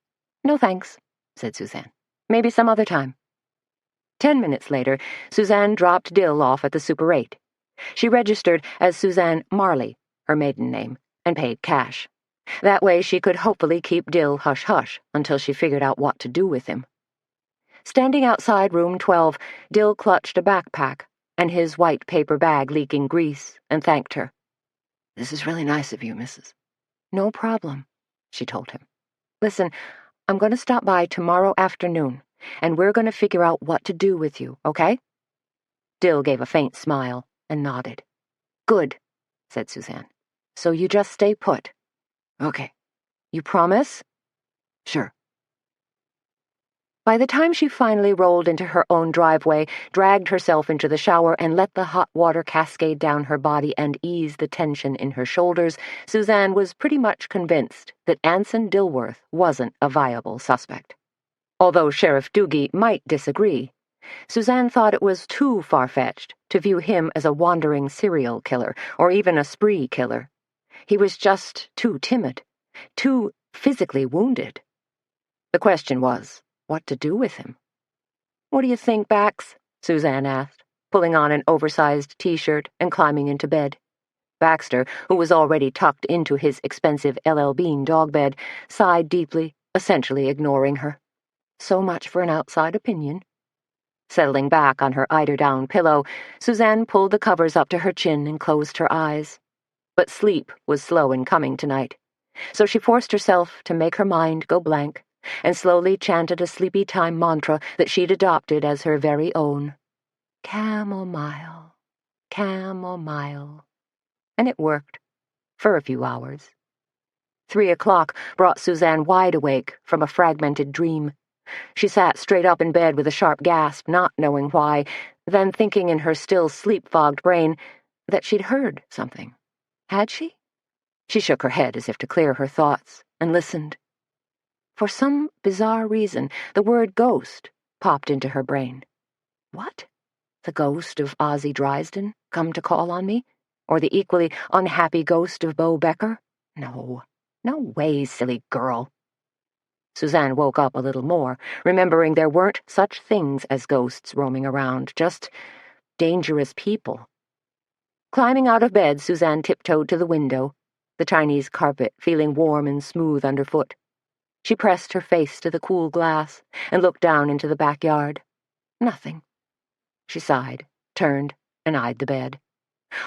No thanks, said Suzanne. Maybe some other time. 10 minutes later, Suzanne dropped Dill off at the Super 8. She registered as Suzanne Marley, her maiden name, and paid cash. That way she could hopefully keep Dill hush-hush until she figured out what to do with him. Standing outside room 12, Dill clutched a backpack and his white paper bag leaking grease and thanked her. This is really nice of you, Mrs. No problem, she told him. Listen, I'm going to stop by tomorrow afternoon, and we're going to figure out what to do with you, okay? Dill gave a faint smile and nodded. Good, said Suzanne. So you just stay put. Okay. You promise? Sure. By the time she finally rolled into her own driveway, dragged herself into the shower, and let the hot water cascade down her body and ease the tension in her shoulders, Suzanne was pretty much convinced that Anson Dilworth wasn't a viable suspect. Although Sheriff Doogie might disagree, Suzanne thought it was too far-fetched to view him as a wandering serial killer or even a spree killer. He was just too timid, too physically wounded. The question was, what to do with him? "What do you think, Bax?" Suzanne asked, pulling on an oversized T-shirt and climbing into bed. Baxter, who was already tucked into his expensive LL Bean dog bed, sighed deeply, essentially ignoring her. So much for an outside opinion. Settling back on her eider-down pillow, Suzanne pulled the covers up to her chin and closed her eyes. But sleep was slow in coming tonight, so she forced herself to make her mind go blank and slowly chanted a sleepy time mantra that she'd adopted as her very own. Chamomile, chamomile. And it worked, for a few hours. 3 o'clock brought Suzanne wide awake from a fragmented dream. She sat straight up in bed with a sharp gasp, not knowing why, then thinking in her still sleep-fogged brain that she'd heard something. Had she? She shook her head as if to clear her thoughts, and listened. For some bizarre reason, the word ghost popped into her brain. What? The ghost of Ozzie Drisden come to call on me? Or the equally unhappy ghost of Bo Becker? No way, silly girl. Suzanne woke up a little more, remembering there weren't such things as ghosts roaming around, just dangerous people. Climbing out of bed, Suzanne tiptoed to the window, the Chinese carpet feeling warm and smooth underfoot. She pressed her face to the cool glass and looked down into the backyard. Nothing. She sighed, turned, and eyed the bed.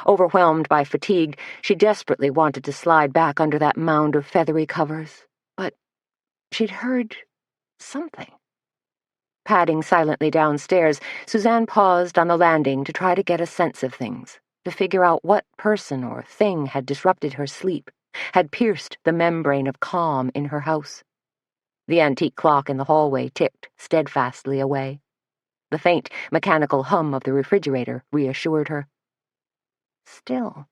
Overwhelmed by fatigue, she desperately wanted to slide back under that mound of feathery covers, but she'd heard something. Padding silently downstairs, Suzanne paused on the landing to try to get a sense of things, to figure out what person or thing had disrupted her sleep, had pierced the membrane of calm in her house. The antique clock in the hallway ticked steadfastly away. The faint, mechanical hum of the refrigerator reassured her. Still.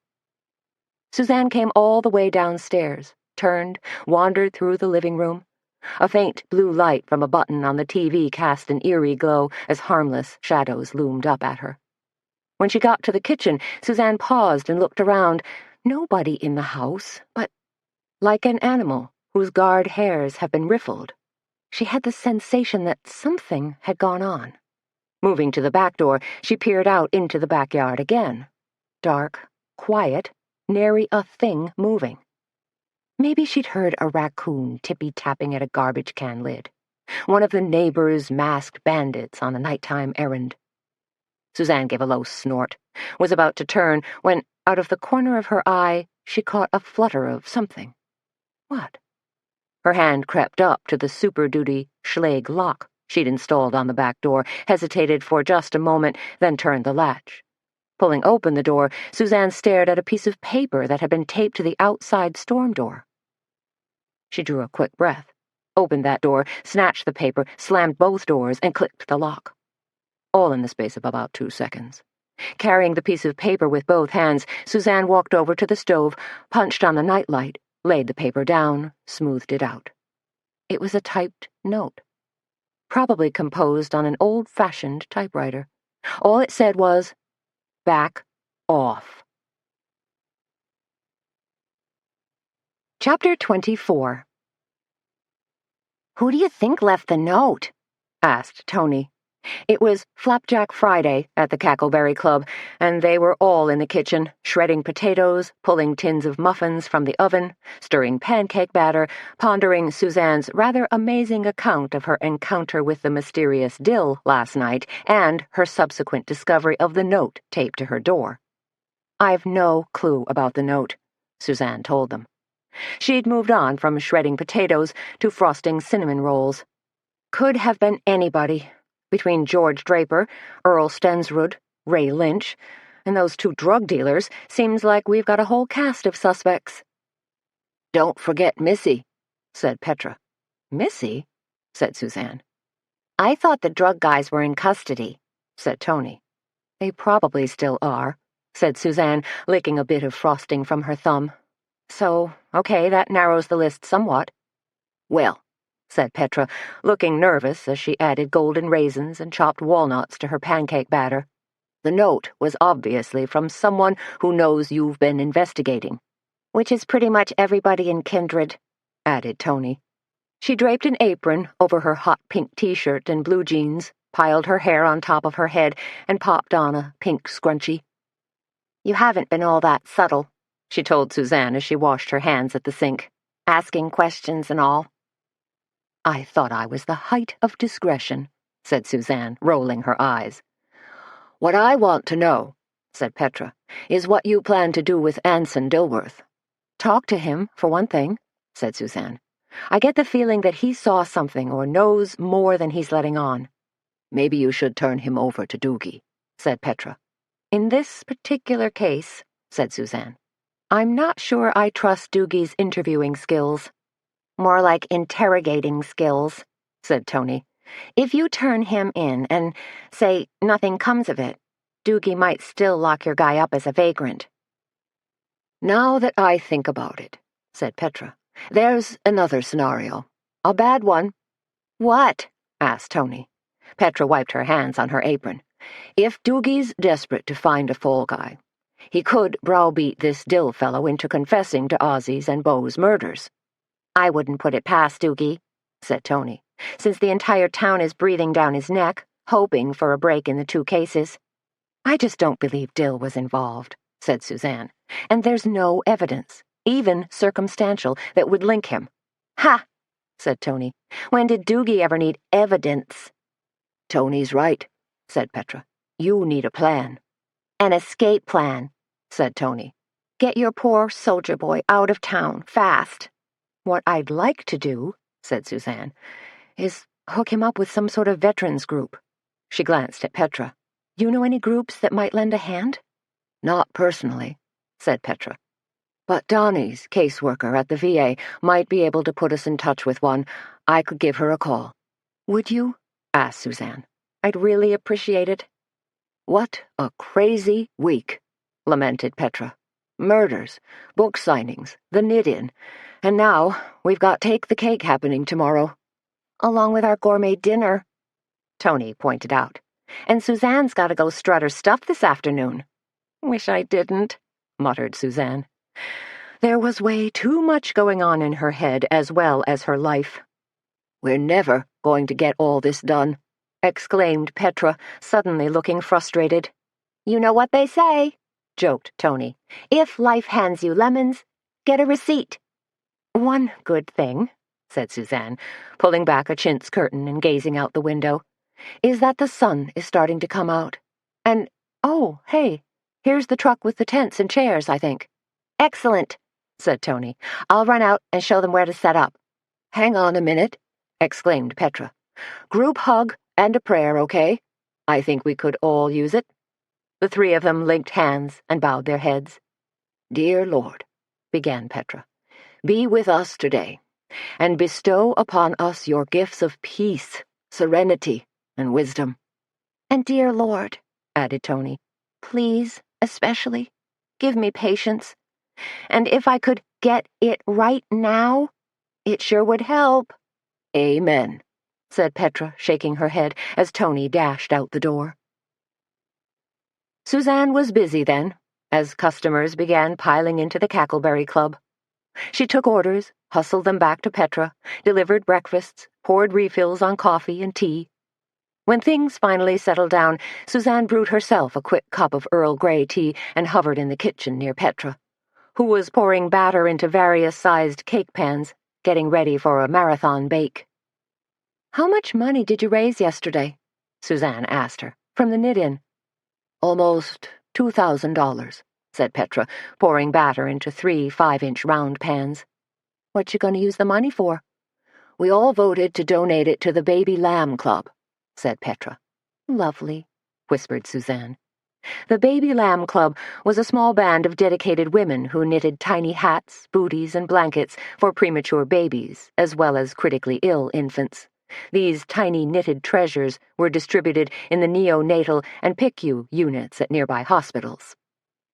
Suzanne came all the way downstairs, turned, wandered through the living room. A faint blue light from a button on the TV cast an eerie glow as harmless shadows loomed up at her. When she got to the kitchen, Suzanne paused and looked around. Nobody in the house, but like an animal whose guard hairs have been riffled, she had the sensation that something had gone on. Moving to the back door, she peered out into the backyard again. Dark, quiet, nary a thing moving. Maybe she'd heard a raccoon tippy-tapping at a garbage can lid. One of the neighbors' masked bandits on a nighttime errand. Suzanne gave a low snort, was about to turn, when, out of the corner of her eye, she caught a flutter of something. What? Her hand crept up to the Super Duty Schlage lock she'd installed on the back door, hesitated for just a moment, then turned the latch. Pulling open the door, Suzanne stared at a piece of paper that had been taped to the outside storm door. She drew a quick breath, opened that door, snatched the paper, slammed both doors, and clicked the lock. All in the space of about 2 seconds. Carrying the piece of paper with both hands, Suzanne walked over to the stove, punched on the nightlight, laid the paper down, smoothed it out. It was a typed note, probably composed on an old-fashioned typewriter. All it said was, "Back off." Chapter 24. "Who do you think left the note?" asked Tony. It was Flapjack Friday at the Cackleberry Club, and they were all in the kitchen, shredding potatoes, pulling tins of muffins from the oven, stirring pancake batter, pondering Suzanne's rather amazing account of her encounter with the mysterious Dill last night and her subsequent discovery of the note taped to her door. "I've no clue about the note," Suzanne told them. She'd moved on from shredding potatoes to frosting cinnamon rolls. Could have been anybody. Between George Draper, Earl Stensrud, Ray Lynch, and those 2 drug dealers, seems like we've got a whole cast of suspects. "Don't forget Missy," said Petra. "Missy?" said Suzanne. I thought the drug guys were in custody, said Tony. They probably still are, said Suzanne, licking a bit of frosting from her thumb. So, okay, that narrows the list somewhat. Well, said Petra, looking nervous as she added golden raisins and chopped walnuts to her pancake batter. The note was obviously from someone who knows you've been investigating. Which is pretty much everybody in Kindred, added Tony. She draped an apron over her hot pink t-shirt and blue jeans, piled her hair on top of her head, and popped on a pink scrunchie. You haven't been all that subtle, she told Suzanne as she washed her hands at the sink. Asking questions and all. I thought I was the height of discretion, said Suzanne, rolling her eyes. What I want to know, said Petra, is what you plan to do with Anson Dilworth. Talk to him, for one thing, said Suzanne. I get the feeling that he saw something or knows more than he's letting on. Maybe you should turn him over to Doogie, said Petra. In this particular case, said Suzanne, I'm not sure I trust Doogie's interviewing skills. More like interrogating skills, said Tony. If you turn him in and say nothing comes of it, Doogie might still lock your guy up as a vagrant. Now that I think about it, said Petra, there's another scenario. A bad one. What? Asked Tony. Petra wiped her hands on her apron. If Doogie's desperate to find a fall guy, he could browbeat this Dill fellow into confessing to Ozzy's and Beau's murders. I wouldn't put it past Doogie, said Tony, since the entire town is breathing down his neck, hoping for a break in the two cases. I just don't believe Dill was involved, said Suzanne, and there's no evidence, even circumstantial, that would link him. Ha, said Tony. When did Doogie ever need evidence? Tony's right, said Petra. You need a plan. An escape plan, said Tony. Get your poor soldier boy out of town, fast. What I'd like to do, said Suzanne, is hook him up with some sort of veterans group. She glanced at Petra. You know any groups that might lend a hand? Not personally, said Petra. But Donnie's caseworker at the VA might be able to put us in touch with one. I could give her a call. Would you? Asked Suzanne. I'd really appreciate it. What a crazy week, lamented Petra. Murders, book signings, the knit-in, and now we've got Take the Cake happening tomorrow. Along with our gourmet dinner, Tony pointed out. And Suzanne's got to go strut her stuff this afternoon. Wish I didn't, muttered Suzanne. There was way too much going on in her head as well as her life. We're never going to get all this done, exclaimed Petra, suddenly looking frustrated. You know what they say, joked Tony. If life hands you lemons, get a receipt. One good thing, said Suzanne, pulling back a chintz curtain and gazing out the window, is that the sun is starting to come out. And, oh, hey, here's the truck with the tents and chairs, I think. Excellent, said Tony. I'll run out and show them where to set up. Hang on a minute, exclaimed Petra. Group hug and a prayer, okay? I think we could all use it. The three of them linked hands and bowed their heads. Dear Lord, began Petra, be with us today, and bestow upon us your gifts of peace, serenity, and wisdom. And dear Lord, added Tony, please, especially, give me patience. And if I could get it right now, it sure would help. Amen, said Petra, shaking her head as Tony dashed out the door. Suzanne was busy then, as customers began piling into the Cackleberry Club. She took orders, hustled them back to Petra, delivered breakfasts, poured refills on coffee and tea. When things finally settled down, Suzanne brewed herself a quick cup of Earl Grey tea and hovered in the kitchen near Petra, who was pouring batter into various-sized cake pans, getting ready for a marathon bake. How much money did you raise yesterday? Suzanne asked her, from the knit-in. Almost $2,000, said Petra, pouring batter into 3 5-inch round pans. What you going to use the money for? We all voted to donate it to the Baby Lamb Club, said Petra. Lovely, whispered Suzanne. The Baby Lamb Club was a small band of dedicated women who knitted tiny hats, booties, and blankets for premature babies, as well as critically ill infants. These tiny knitted treasures were distributed in the neonatal and PICU units at nearby hospitals.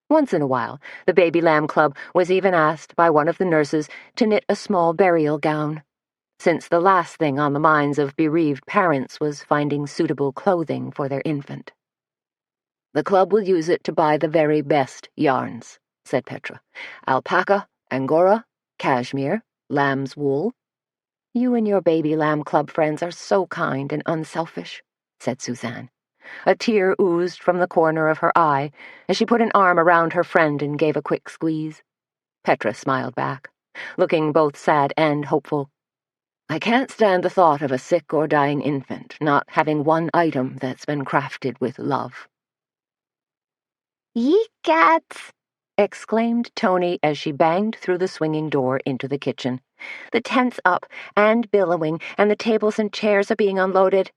Once in a while, the Baby Lamb Club was even asked by one of the nurses to knit a small burial gown, since the last thing on the minds of bereaved parents was finding suitable clothing for their infant. "The club will use it to buy the very best yarns," said Petra. "Alpaca, Angora, cashmere, lamb's wool." "You and your Baby Lamb Club friends are so kind and unselfish," said Suzanne. A tear oozed from the corner of her eye as she put an arm around her friend and gave a quick squeeze. Petra smiled back, looking both sad and hopeful. "I can't stand the thought of a sick or dying infant not having one item that's been crafted with love." "Ye cats!" exclaimed Tony as she banged through the swinging door into the kitchen. "The tent's up and billowing, and the tables and chairs are being unloaded."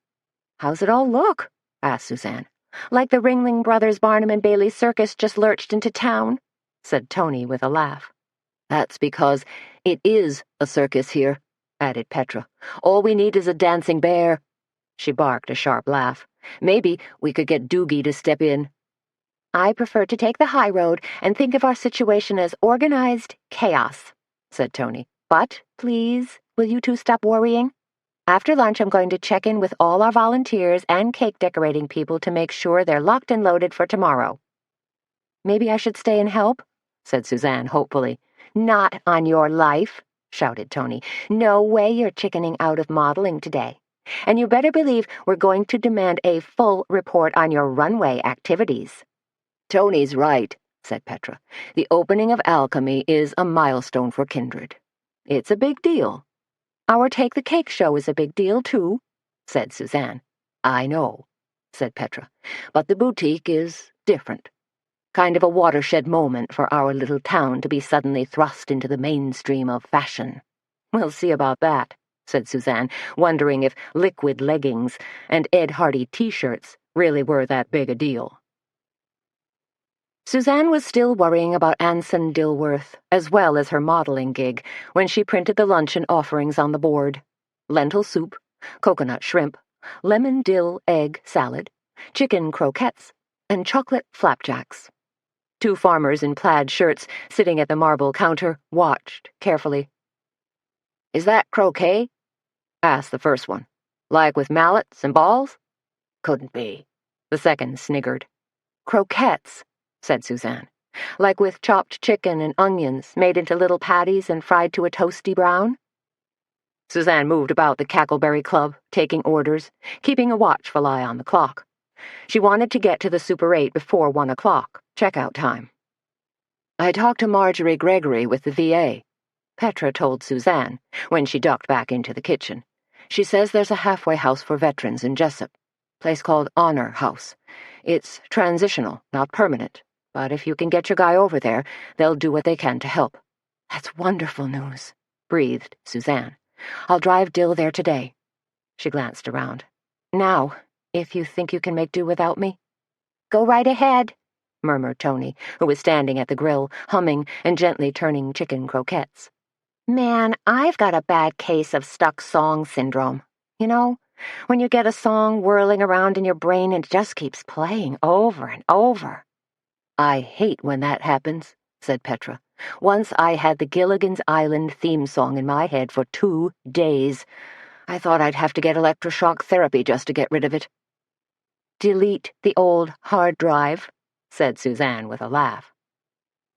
"How's it all look?" asked Suzanne. "Like the Ringling Brothers Barnum and Bailey circus just lurched into town," said Tony with a laugh. "That's because it is a circus here," added Petra. "All we need is a dancing bear." She barked a sharp laugh. "Maybe we could get Doogie to step in." "I prefer to take the high road and think of our situation as organized chaos," said Tony. "But, please, will you two stop worrying? After lunch, I'm going to check in with all our volunteers and cake decorating people to make sure they're locked and loaded for tomorrow." "Maybe I should stay and help?" said Suzanne hopefully. "Not on your life," shouted Tony. "No way you're chickening out of modeling today. And you better believe we're going to demand a full report on your runway activities." "Tony's right," said Petra. "The opening of Alchemy is a milestone for Kindred. It's a big deal." "Our Take the Cake show is a big deal, too," said Suzanne. "I know," said Petra. "But the boutique is different. Kind of a watershed moment for our little town to be suddenly thrust into the mainstream of fashion." "We'll see about that," said Suzanne, wondering if liquid leggings and Ed Hardy t-shirts really were that big a deal. Suzanne was still worrying about Anson Dilworth, as well as her modeling gig, when she printed the luncheon offerings on the board. Lentil soup, coconut shrimp, lemon dill egg salad, chicken croquettes, and chocolate flapjacks. Two farmers in plaid shirts sitting at the marble counter watched carefully. "Is that croquet?" asked the first one. "Like with mallets and balls?" "Couldn't be," the second sniggered. "Croquettes," said Suzanne. "Like with chopped chicken and onions made into little patties and fried to a toasty brown?" Suzanne moved about the Cackleberry Club, taking orders, keeping a watchful eye on the clock. She wanted to get to the Super 8 before 1 o'clock, checkout time. "I talked to Marjorie Gregory with the VA," Petra told Suzanne when she ducked back into the kitchen. "She says there's a halfway house for veterans in Jessup, place called Honor House. It's transitional, not permanent, but if you can get your guy over there, they'll do what they can to help." "That's wonderful news," breathed Suzanne. "I'll drive Dill there today." She glanced around. "Now, if you think you can make do without me." "Go right ahead," murmured Tony, who was standing at the grill, humming and gently turning chicken croquettes. "Man, I've got a bad case of stuck song syndrome. You know, when you get a song whirling around in your brain and it just keeps playing over and over." "I hate when that happens," said Petra. "Once I had the Gilligan's Island theme song in my head for 2 days. I thought I'd have to get electroshock therapy just to get rid of it." "Delete the old hard drive," said Suzanne with a laugh.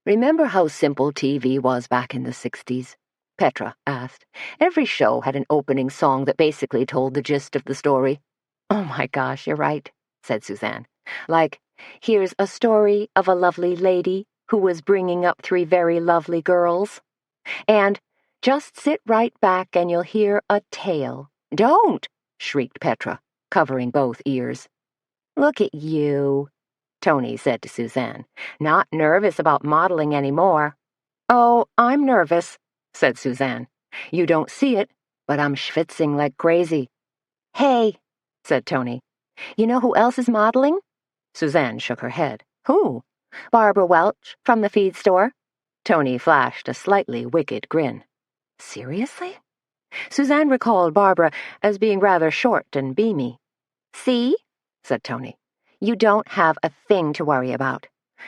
"Remember how simple TV was back in the 60s? Petra asked. "Every show had an opening song that basically told the gist of the story." "Oh my gosh, you're right," said Suzanne. "Like, here's a story of a lovely lady who was bringing up 3 very lovely girls. And just sit right back and you'll hear a tale." "Don't!" shrieked Petra, covering both ears. "Look at you," Tony said to Suzanne. "Not nervous about modeling anymore." "Oh, I'm nervous," said Suzanne. "You don't see it, but I'm schwitzing like crazy." "Hey," said Tony. "You know who else is modeling?" Suzanne shook her head. "Who?" "Barbara Welch, from the feed store." Tony flashed a slightly wicked grin. "Seriously?" Suzanne recalled Barbara as being rather short and beamy. "See?" said Tony. "You don't have a thing to worry about.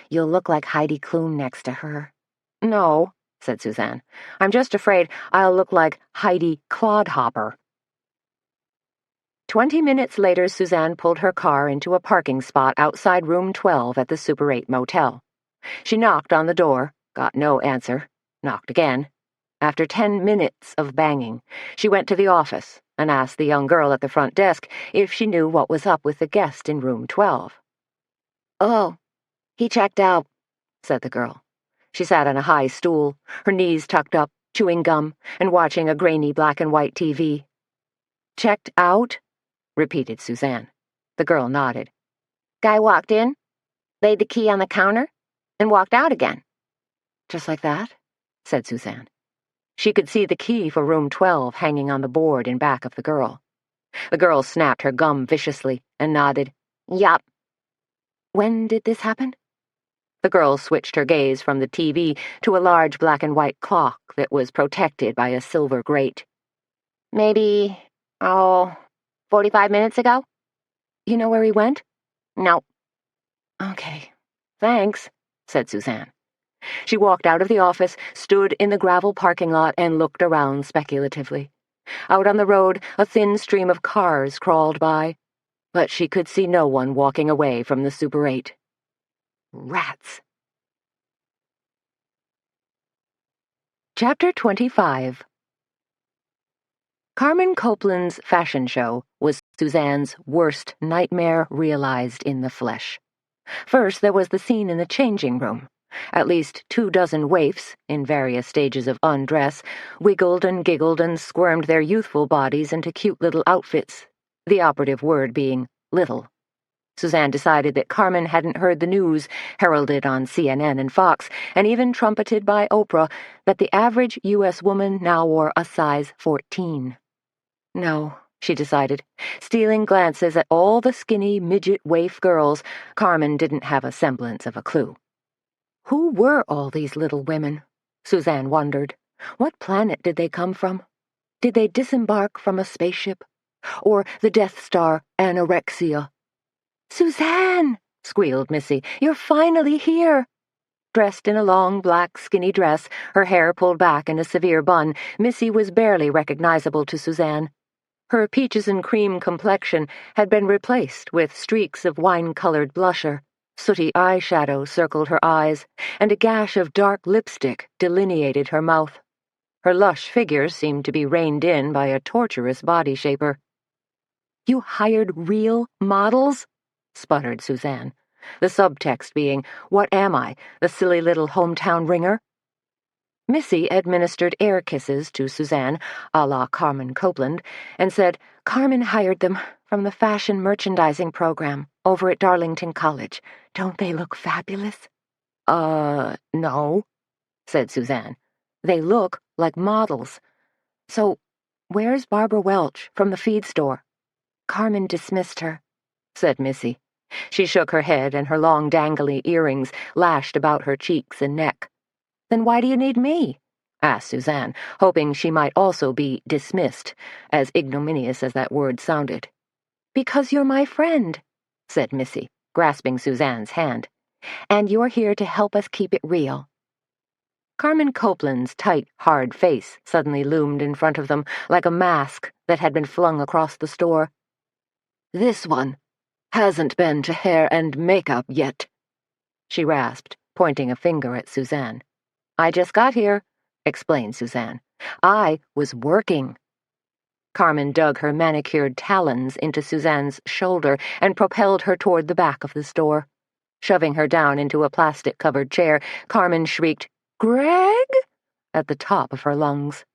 You'll look like Heidi Klum next to her." "No," said Suzanne. "I'm just afraid I'll look like Heidi Clodhopper." 20 minutes later, Suzanne pulled her car into a parking spot outside room 12 at the Super 8 motel. She knocked on the door, got no answer, knocked again. After 10 minutes of banging, she went to the office and asked the young girl at the front desk if she knew what was up with the guest in room 12. "Oh, he checked out," said the girl. She sat on a high stool, her knees tucked up, chewing gum, and watching a grainy black-and-white TV. "Checked out?" repeated Suzanne. The girl nodded. "Guy walked in, laid the key on the counter, and walked out again." "Just like that?" said Suzanne. She could see the key for room 12 hanging on the board in back of the girl. The girl snapped her gum viciously and nodded. "Yup." "When did this happen?" The girl switched her gaze from the TV to a large black-and-white clock that was protected by a silver grate. "Maybe, 45 minutes ago." "You know where he went?" "No." "Okay. Thanks," said Suzanne. She walked out of the office, stood in the gravel parking lot, and looked around speculatively. Out on the road, a thin stream of cars crawled by, but she could see no one walking away from the Super 8. Rats. Chapter 25. Carmen Copeland's fashion show was Suzanne's worst nightmare realized in the flesh. First, there was the scene in the changing room. At least 24 waifs, in various stages of undress, wiggled and giggled and squirmed their youthful bodies into cute little outfits, the operative word being little. Suzanne decided that Carmen hadn't heard the news, heralded on CNN and Fox, and even trumpeted by Oprah, that the average U.S. woman now wore a size 14. No, she decided. Stealing glances at all the skinny midget waif girls, Carmen didn't have a semblance of a clue. Who were all these little women? Suzanne wondered. What planet did they come from? Did they disembark from a spaceship? Or the Death Star anorexia? "Suzanne!" squealed Missy. "You're finally here!" Dressed in a long black skinny dress, her hair pulled back in a severe bun, Missy was barely recognizable to Suzanne. Her peaches and cream complexion had been replaced with streaks of wine-colored blusher. Sooty eyeshadow circled her eyes, and a gash of dark lipstick delineated her mouth. Her lush figure seemed to be reined in by a torturous body shaper. "You hired real models?" sputtered Suzanne, the subtext being, "What am I, the silly little hometown ringer?" Missy administered air kisses to Suzanne, a la Carmen Copeland, and said, "Carmen hired them from the fashion merchandising program over at Darlington College. Don't they look fabulous?" No," said Suzanne. "They look like models. So, where's Barbara Welch from the feed store?" "Carmen dismissed her," said Missy. She shook her head, and her long dangly earrings lashed about her cheeks and neck. "Then why do you need me?" asked Suzanne, hoping she might also be dismissed, as ignominious as that word sounded. "Because you're my friend," said Missy, grasping Suzanne's hand. "And you're here to help us keep it real." Carmen Copeland's tight, hard face suddenly loomed in front of them like a mask that had been flung across the store. "This one hasn't been to hair and makeup yet," she rasped, pointing a finger at Suzanne. "I just got here," explained Suzanne. "I was working." Carmen dug her manicured talons into Suzanne's shoulder and propelled her toward the back of the store. Shoving her down into a plastic-covered chair, Carmen shrieked, "Greg?" at the top of her lungs.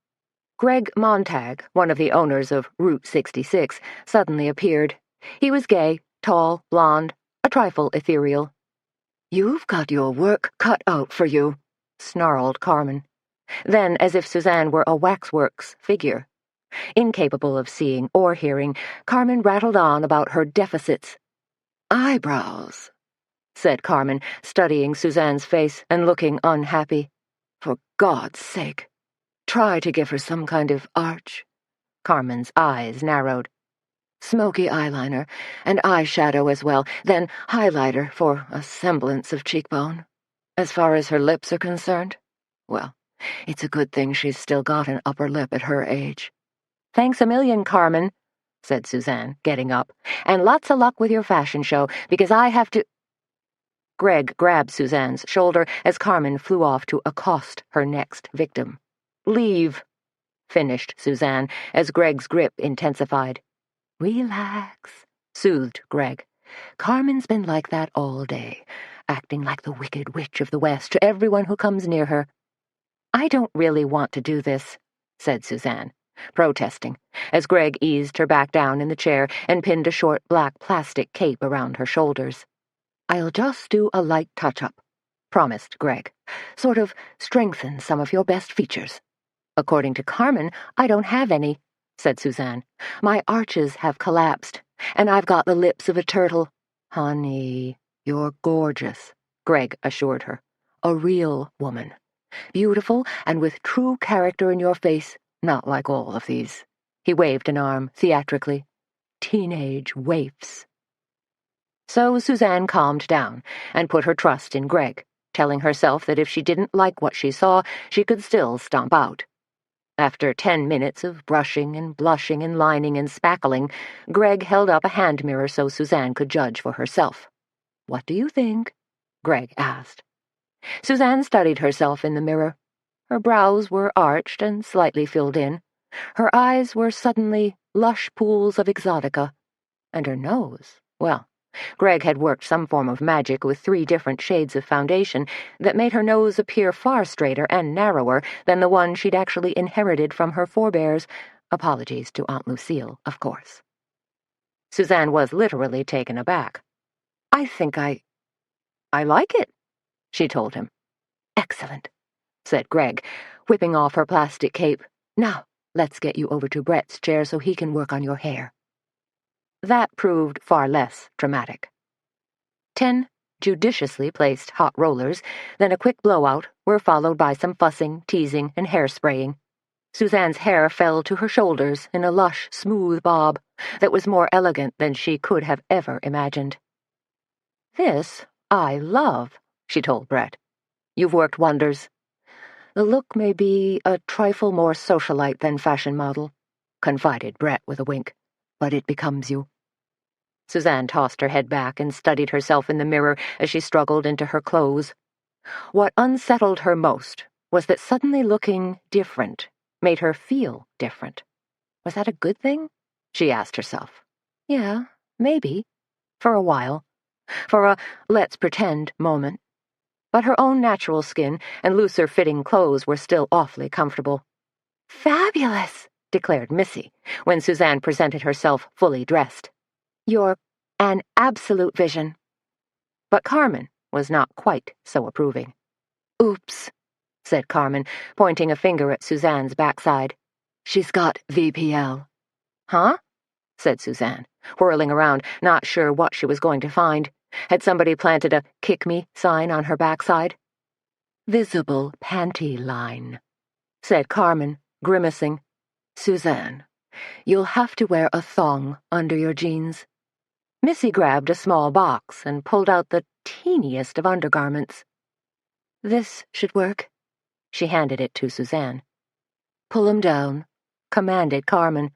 Greg Montag, one of the owners of Route 66, suddenly appeared. He was gay, tall, blonde, a trifle ethereal. "You've got your work cut out for you," snarled Carmen. Then, as if Suzanne were a waxworks figure, incapable of seeing or hearing, Carmen rattled on about her deficits. "Eyebrows," said Carmen, studying Suzanne's face and looking unhappy. "For God's sake, try to give her some kind of arch. Carmen's eyes narrowed. Smoky eyeliner, and eyeshadow as well, then highlighter for a semblance of cheekbone. As far as her lips are concerned, well, it's a good thing she's still got an upper lip at her age. Thanks a million, Carmen, said Suzanne, getting up, and lots of luck with your fashion show, because I have to— Greg grabbed Suzanne's shoulder as Carmen flew off to accost her next victim. Leave, finished Suzanne as Greg's grip intensified. Relax, soothed Greg. Carmen's been like that all day, acting like the wicked witch of the West to everyone who comes near her. I don't really want to do this, said Suzanne, protesting, as Greg eased her back down in the chair and pinned a short black plastic cape around her shoulders. I'll just do a light touch-up, promised Greg. Sort of strengthen some of your best features. According to Carmen, I don't have any, said Suzanne. My arches have collapsed, and I've got the lips of a turtle. Honey, you're gorgeous, Greg assured her. A real woman. Beautiful and with true character in your face, not like all of these. He waved an arm theatrically. Teenage waifs. So Suzanne calmed down and put her trust in Greg, telling herself that if she didn't like what she saw, she could still stomp out. After 10 minutes of brushing and blushing and lining and spackling, Greg held up a hand mirror so Suzanne could judge for herself. What do you think? Greg asked. Suzanne studied herself in the mirror. Her brows were arched and slightly filled in. Her eyes were suddenly lush pools of exotica. And her nose, well, Greg had worked some form of magic with 3 different shades of foundation that made her nose appear far straighter and narrower than the one she'd actually inherited from her forebears. Apologies to Aunt Lucille, of course. Suzanne was literally taken aback. I think I like it, she told him. Excellent, said Greg, whipping off her plastic cape. Now, let's get you over to Brett's chair so he can work on your hair. That proved far less dramatic. 10 judiciously placed hot rollers, then a quick blowout, were followed by some fussing, teasing, and hairspraying. Suzanne's hair fell to her shoulders in a lush, smooth bob that was more elegant than she could have ever imagined. This I love, she told Brett. You've worked wonders. The look may be a trifle more socialite than fashion model, confided Brett with a wink, but it becomes you. Suzanne tossed her head back and studied herself in the mirror as she struggled into her clothes. What unsettled her most was that suddenly looking different made her feel different. Was that a good thing? She asked herself. Yeah, maybe. For a while. For a let's pretend moment. But her own natural skin and looser-fitting clothes were still awfully comfortable. Fabulous, declared Missy, when Suzanne presented herself fully dressed. You're an absolute vision. But Carmen was not quite so approving. Oops, said Carmen, pointing a finger at Suzanne's backside. She's got VPL. Huh? Said Suzanne, whirling around, not sure what she was going to find. Had somebody planted a kick me sign on her backside? Visible panty line, said Carmen, grimacing. Suzanne, you'll have to wear a thong under your jeans. Missy grabbed a small box and pulled out the teeniest of undergarments. This should work. She handed it to Suzanne. Pull 'em down, commanded Carmen.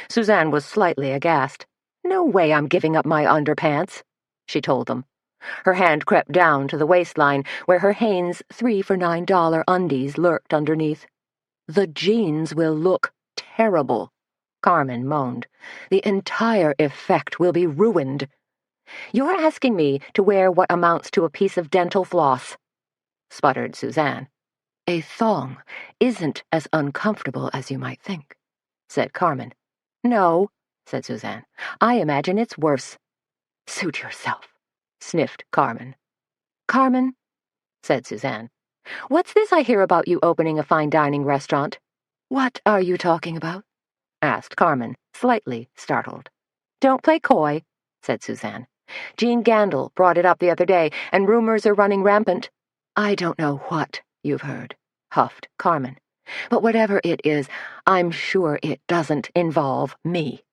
Suzanne was slightly aghast. No way I'm giving up my underpants, she told them. Her hand crept down to the waistline where her Hanes 3 for $9 undies lurked underneath. The jeans will look terrible, Carmen moaned. The entire effect will be ruined. You're asking me to wear what amounts to a piece of dental floss, sputtered Suzanne. A thong isn't as uncomfortable as you might think, said Carmen. No, said Suzanne. I imagine it's worse. Suit yourself, sniffed Carmen. Carmen, said Suzanne, what's this I hear about you opening a fine dining restaurant? What are you talking about? Asked Carmen, slightly startled. Don't play coy, said Suzanne. Jean Gandel brought it up the other day, and rumors are running rampant. I don't know what you've heard, huffed Carmen. But whatever it is, I'm sure it doesn't involve me."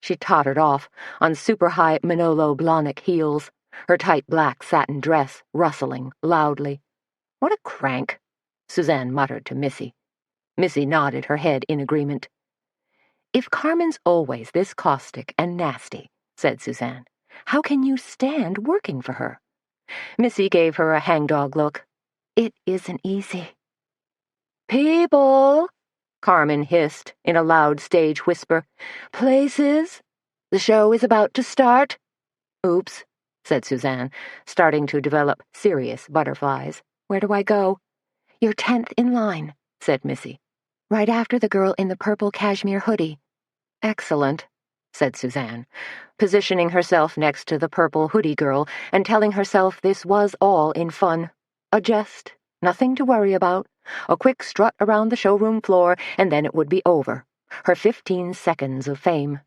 She tottered off on super-high Manolo Blahnik heels, her tight black satin dress rustling loudly. "What a crank," Suzanne muttered to Missy. Missy nodded her head in agreement. "If Carmen's always this caustic and nasty," said Suzanne, "how can you stand working for her?" Missy gave her a hangdog look. "It isn't easy." "People," Carmen hissed in a loud stage whisper. "Places. The show is about to start." "Oops," said Suzanne, starting to develop serious butterflies. "Where do I go?" "You're 10th in line," said Missy. "Right after the girl in the purple cashmere hoodie." "Excellent," said Suzanne, positioning herself next to the purple hoodie girl and telling herself this was all in fun. A jest, nothing to worry about, a quick strut around the showroom floor, and then it would be over. Her 15 seconds of fame.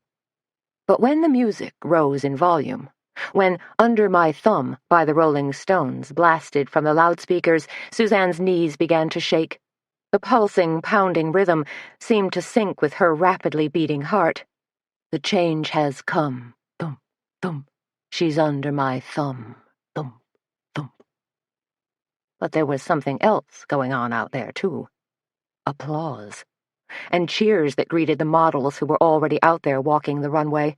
But when the music rose in volume, when Under My Thumb by the Rolling Stones blasted from the loudspeakers, Suzanne's knees began to shake. The pulsing, pounding rhythm seemed to sync with her rapidly beating heart. "The change has come. Thump, thump. She's under my thumb. Thump, thump." But there was something else going on out there, too. Applause. And cheers that greeted the models who were already out there walking the runway.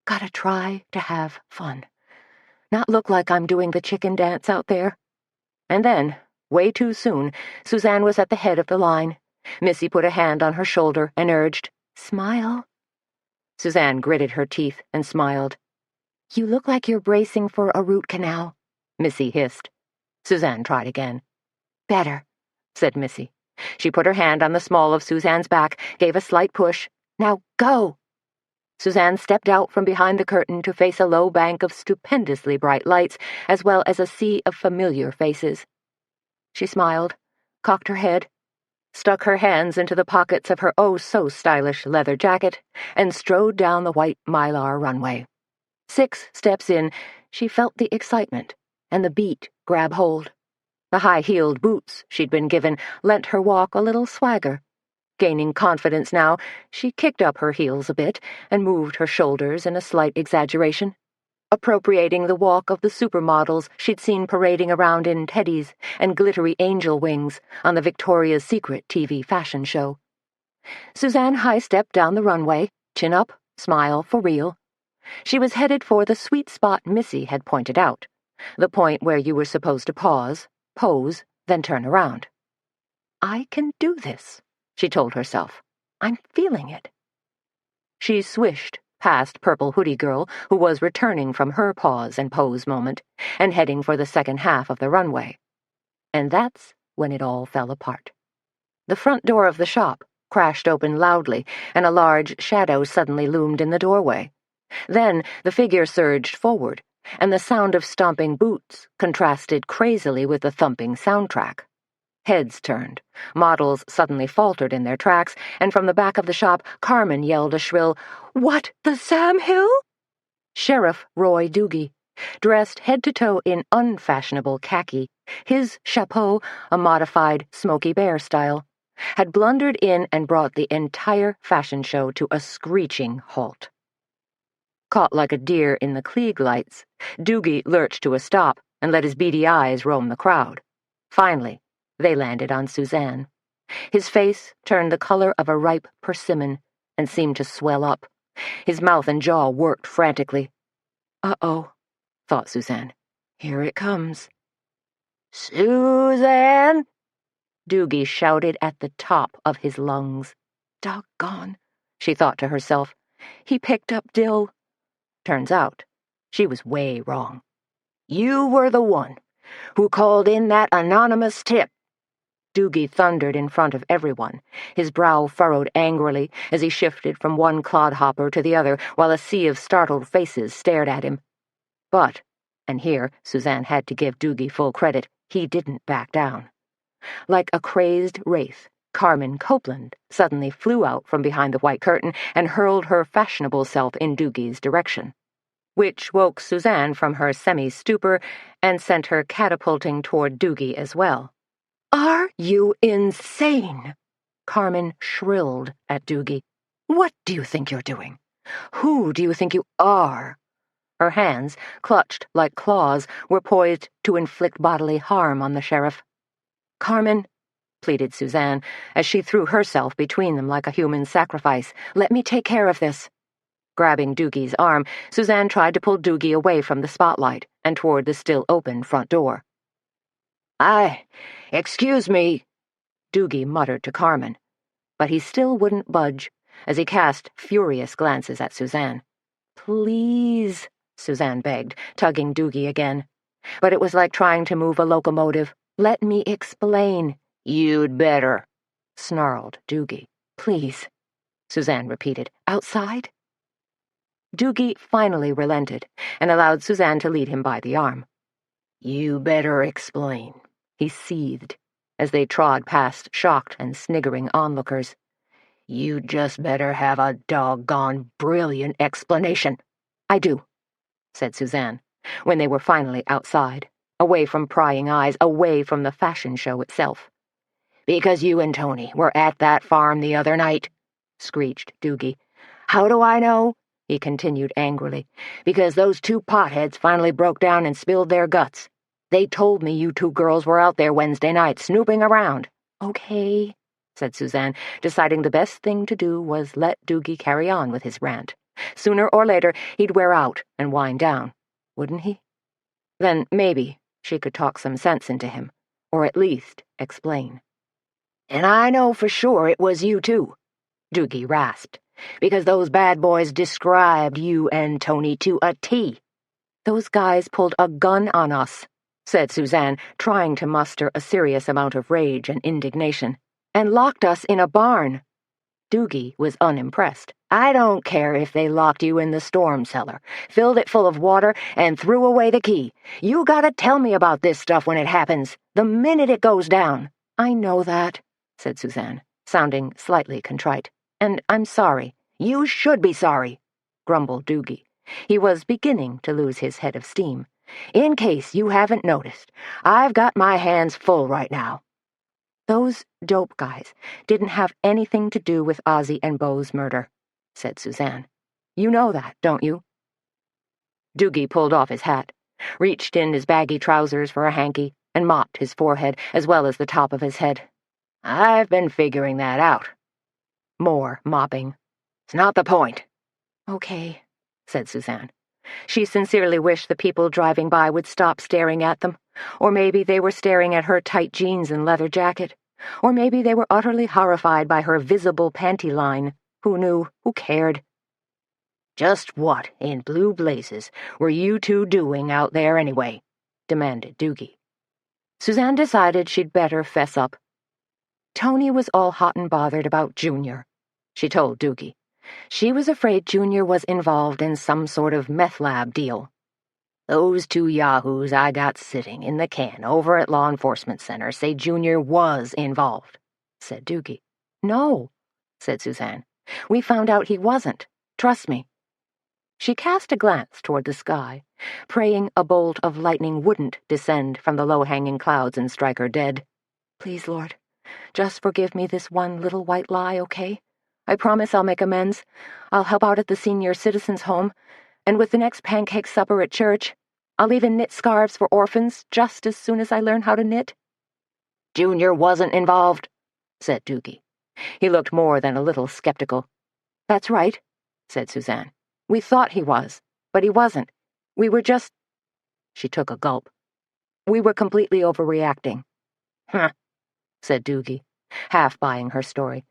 Gotta try to have fun. Not look like I'm doing the chicken dance out there. And then, way too soon, Suzanne was at the head of the line. Missy put a hand on her shoulder and urged, "Smile." Suzanne gritted her teeth and smiled. "You look like you're bracing for a root canal," Missy hissed. Suzanne tried again. "Better," said Missy. She put her hand on the small of Suzanne's back, gave a slight push. "Now go!" Suzanne stepped out from behind the curtain to face a low bank of stupendously bright lights, as well as a sea of familiar faces. She smiled, cocked her head, stuck her hands into the pockets of her oh-so-stylish leather jacket, and strode down the white mylar runway. 6 steps in, she felt the excitement and the beat grab hold. The high-heeled boots she'd been given lent her walk a little swagger. Gaining confidence now, she kicked up her heels a bit and moved her shoulders in a slight exaggeration, appropriating the walk of the supermodels she'd seen parading around in teddies and glittery angel wings on the Victoria's Secret TV fashion show. Suzanne high-stepped down the runway, chin up, smile for real. She was headed for the sweet spot Missy had pointed out, the point where you were supposed to pause, pose, then turn around. "I can do this," she told herself. "I'm feeling it." She swished past Purple Hoodie Girl, who was returning from her pause and pose moment, and heading for the second half of the runway. And that's when it all fell apart. The front door of the shop crashed open loudly, and a large shadow suddenly loomed in the doorway. Then the figure surged forward, and the sound of stomping boots contrasted crazily with the thumping soundtrack. Heads turned, models suddenly faltered in their tracks, and from the back of the shop, Carmen yelled a shrill, "What the Sam Hill?" Sheriff Roy Doogie, dressed head to toe in unfashionable khaki, his chapeau a modified Smokey Bear style, had blundered in and brought the entire fashion show to a screeching halt. Caught like a deer in the Klieg lights, Doogie lurched to a stop and let his beady eyes roam the crowd. Finally, they landed on Suzanne. His face turned the color of a ripe persimmon and seemed to swell up. His mouth and jaw worked frantically. "Uh-oh," thought Suzanne. "Here it comes." "Suzanne!" Doogie shouted at the top of his lungs. Doggone, she thought to herself. He picked up Dill. Turns out, she was way wrong. "You were the one who called in that anonymous tip." Doogie thundered in front of everyone, his brow furrowed angrily as he shifted from one clodhopper to the other while a sea of startled faces stared at him. But, and here Suzanne had to give Doogie full credit, he didn't back down. Like a crazed wraith, Carmen Copeland suddenly flew out from behind the white curtain and hurled her fashionable self in Doogie's direction, which woke Suzanne from her semi-stupor and sent her catapulting toward Doogie as well. Are you insane? Carmen shrilled at Doogie. What do you think you're doing? Who do you think you are? Her hands, clutched like claws, were poised to inflict bodily harm on the sheriff. Carmen, pleaded Suzanne, as she threw herself between them like a human sacrifice, let me take care of this. Grabbing Doogie's arm, Suzanne tried to pull Doogie away from the spotlight and toward the still-open front door. Excuse me, Doogie muttered to Carmen, but he still wouldn't budge as he cast furious glances at Suzanne. Please, Suzanne begged, tugging Doogie again. But it was like trying to move a locomotive. Let me explain. You'd better, snarled Doogie. Please, Suzanne repeated. Outside? Doogie finally relented and allowed Suzanne to lead him by the arm. You better explain, he seethed, as they trod past shocked and sniggering onlookers. You just better have a doggone brilliant explanation. I do, said Suzanne, when they were finally outside, away from prying eyes, away from the fashion show itself. Because you and Tony were at that farm the other night, screeched Doogie. How do I know? He continued angrily. Because those two potheads finally broke down and spilled their guts. They told me you two girls were out there Wednesday night, snooping around. Okay, said Suzanne, deciding the best thing to do was let Doogie carry on with his rant. Sooner or later, he'd wear out and wind down, wouldn't he? Then maybe she could talk some sense into him, or at least explain. And I know for sure it was you two, Doogie rasped, because those bad boys described you and Tony to a T. Those guys pulled a gun on us, said Suzanne, trying to muster a serious amount of rage and indignation, and locked us in a barn. Doogie was unimpressed. I don't care if they locked you in the storm cellar, filled it full of water, and threw away the key. You gotta tell me about this stuff when it happens, the minute it goes down. I know that, said Suzanne, sounding slightly contrite. And I'm sorry. You should be sorry, grumbled Doogie. He was beginning to lose his head of steam. In case you haven't noticed, I've got my hands full right now. Those dope guys didn't have anything to do with Ozzie and Beau's murder, said Suzanne. You know that, don't you? Doogie pulled off his hat, reached in his baggy trousers for a hanky, and mopped his forehead as well as the top of his head. I've been figuring that out. More mopping. It's not the point. Okay, said Suzanne. She sincerely wished the people driving by would stop staring at them, or maybe they were staring at her tight jeans and leather jacket, or maybe they were utterly horrified by her visible panty line. Who knew? Who cared? Just what in blue blazes were you two doing out there anyway? Demanded Doogie. Suzanne decided she'd better fess up. Tony was all hot and bothered about Junior, she told Doogie. She was afraid Junior was involved in some sort of meth lab deal. Those two yahoos I got sitting in the can over at Law Enforcement Center say Junior was involved, said Doogie. No, said Suzanne. We found out he wasn't. Trust me. She cast a glance toward the sky, praying a bolt of lightning wouldn't descend from the low-hanging clouds and strike her dead. Please, Lord, just forgive me this one little white lie, okay? I promise I'll make amends. I'll help out at the senior citizens' home, and with the next pancake supper at church, I'll even knit scarves for orphans just as soon as I learn how to knit. Junior wasn't involved, said Doogie. He looked more than a little skeptical. That's right, said Suzanne. We thought he was, but he wasn't. We were just... She took a gulp. We were completely overreacting. Huh, said Doogie, half buying her story.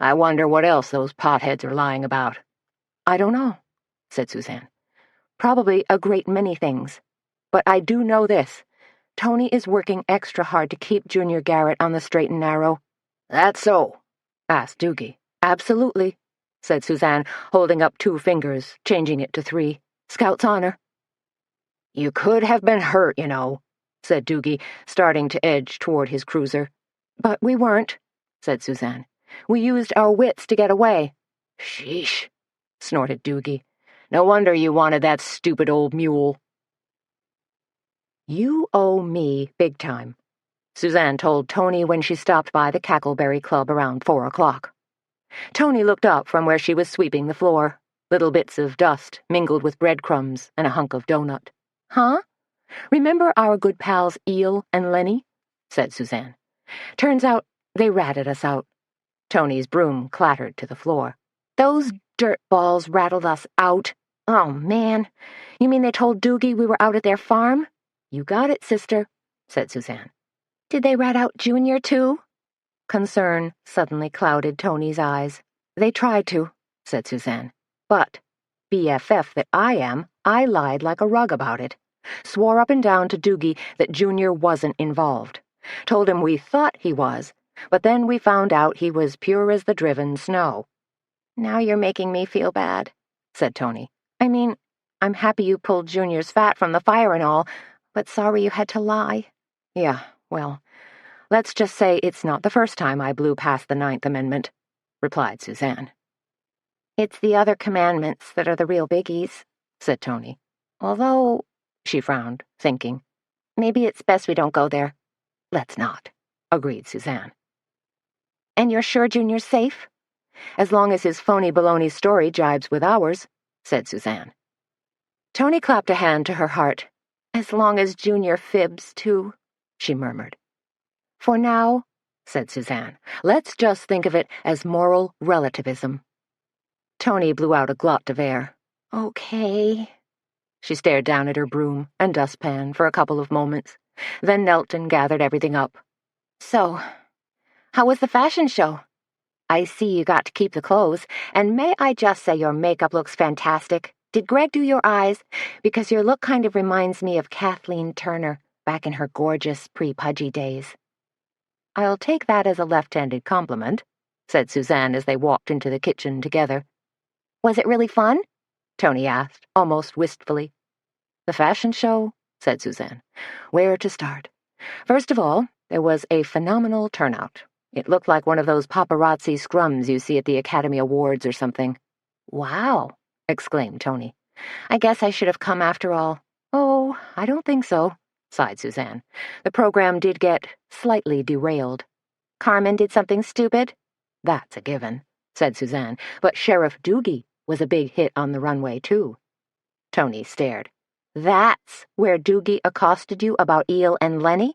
I wonder what else those potheads are lying about. I don't know, said Suzanne. Probably a great many things. But I do know this. Tony is working extra hard to keep Junior Garrett on the straight and narrow. That's so? Asked Doogie. Absolutely, said Suzanne, holding up 2 fingers, changing it to 3. Scout's honor. You could have been hurt, you know, said Doogie, starting to edge toward his cruiser. But we weren't, said Suzanne. We used our wits to get away. Sheesh, snorted Doogie. No wonder you wanted that stupid old mule. You owe me big time, Suzanne told Tony when she stopped by the Cackleberry Club around 4 o'clock. Tony looked up from where she was sweeping the floor, little bits of dust mingled with breadcrumbs and a hunk of donut. Huh? Remember our good pals Eel and Lenny? Said Suzanne. Turns out they ratted us out. Tony's broom clattered to the floor. Those dirtballs rattled us out. Oh, man. You mean they told Doogie we were out at their farm? You got it, sister, said Suzanne. Did they rat out Junior, too? Concern suddenly clouded Tony's eyes. They tried to, said Suzanne. But, BFF that I am, I lied like a rug about it. Swore up and down to Doogie that Junior wasn't involved. Told him we thought he was, but then we found out he was pure as the driven snow. Now you're making me feel bad, said Tony. I mean, I'm happy you pulled Junior's fat from the fire and all, but sorry you had to lie. Yeah, well, let's just say it's not the first time I blew past the 9th Amendment, replied Suzanne. It's the other commandments that are the real biggies, said Tony. Although, she frowned, thinking, maybe it's best we don't go there. Let's not, agreed Suzanne. And you're sure Junior's safe? As long as his phony baloney story jibes with ours, said Suzanne. Tony clapped a hand to her heart. As long as Junior fibs, too, she murmured. For now, said Suzanne, let's just think of it as moral relativism. Tony blew out a glot of air. Okay. She stared down at her broom and dustpan for a couple of moments, then knelt and gathered everything up. So, how was the fashion show? I see you got to keep the clothes, and may I just say your makeup looks fantastic. Did Greg do your eyes? Because your look kind of reminds me of Kathleen Turner back in her gorgeous pre-pudgy days. I'll take that as a left-handed compliment, said Suzanne as they walked into the kitchen together. Was it really fun? Tony asked, almost wistfully. The fashion show, said Suzanne. Where to start? First of all, there was a phenomenal turnout. It looked like one of those paparazzi scrums you see at the Academy Awards or something. Wow, exclaimed Tony. I guess I should have come after all. Oh, I don't think so, sighed Suzanne. The program did get slightly derailed. Carmen did something stupid? That's a given, said Suzanne, but Sheriff Doogie was a big hit on the runway, too. Tony stared. That's where Doogie accosted you about Eel and Lenny?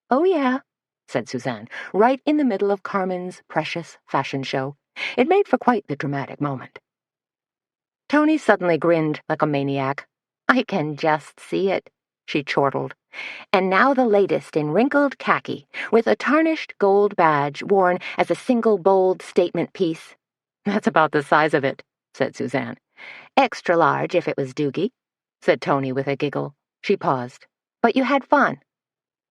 Oh, yeah, said Suzanne, right in the middle of Carmen's precious fashion show. It made for quite the dramatic moment. Tony suddenly grinned like a maniac. I can just see it, she chortled. And now the latest in wrinkled khaki, with a tarnished gold badge worn as a single bold statement piece. That's about the size of it, said Suzanne. Extra large if it was Doogie, said Tony with a giggle. She paused. But you had fun.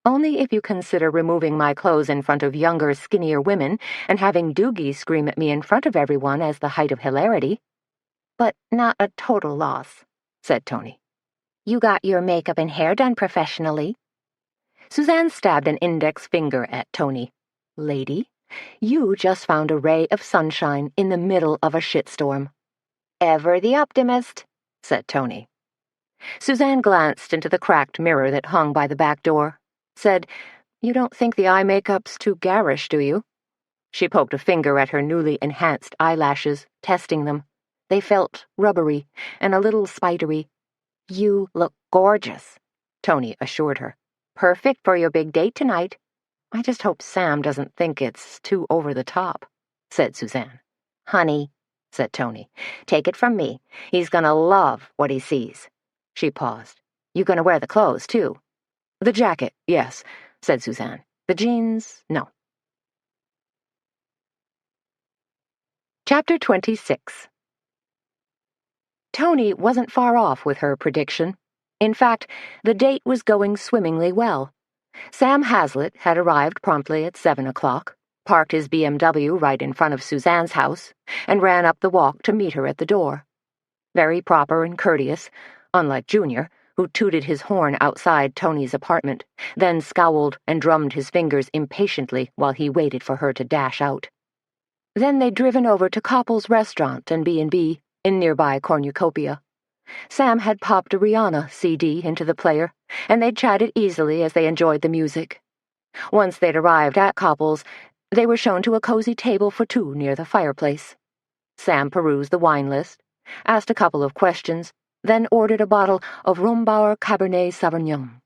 Only if you consider removing my clothes in front of younger, skinnier women and having Doogie scream at me in front of everyone as the height of hilarity. But not a total loss, said Tony. You got your makeup and hair done professionally. Suzanne stabbed an index finger at Tony. Lady, you just found a ray of sunshine in the middle of a shitstorm. Ever the optimist, said Tony. Suzanne glanced into the cracked mirror that hung by the back door. Said, You don't think the eye makeup's too garish, do you? She poked a finger at her newly enhanced eyelashes, testing them. They felt rubbery and a little spidery. You look gorgeous, Tony assured her. Perfect for your big date tonight. I just hope Sam doesn't think it's too over the top, said Suzanne. Honey, said Tony, take it from me. He's gonna love what he sees. She paused. You gonna wear the clothes, too? The jacket, yes, said Suzanne. The jeans, no. Chapter 26. Tony wasn't far off with her prediction. In fact, the date was going swimmingly well. Sam Hazlitt had arrived promptly at 7 o'clock, parked his BMW right in front of Suzanne's house, and ran up the walk to meet her at the door. Very proper and courteous, unlike Junior, who tooted his horn outside Tony's apartment, then scowled and drummed his fingers impatiently while he waited for her to dash out. Then they'd driven over to Koppel's restaurant and B&B in nearby cornucopia. Sam had popped a Rihanna CD into the player, and they'd chatted easily as they enjoyed the music. Once they'd arrived at Copple's, they were shown to a cozy table for two near the fireplace. Sam perused the wine list, asked a couple of questions, then ordered a bottle of Rombauer Cabernet Sauvignon.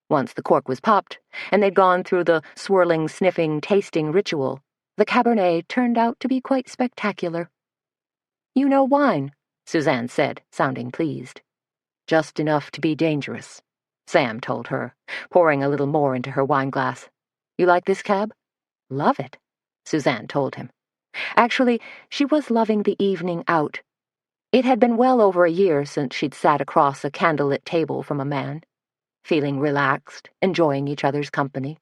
Once the cork was popped, and they'd gone through the swirling, sniffing, tasting ritual, the Cabernet turned out to be quite spectacular. "You know wine," Suzanne said, sounding pleased. "Just enough to be dangerous," Sam told her, pouring a little more into her wineglass. "You like this cab?" "Love it," Suzanne told him. Actually, she was loving the evening out. It had been well over a year since she'd sat across a candlelit table from a man, feeling relaxed, enjoying each other's company.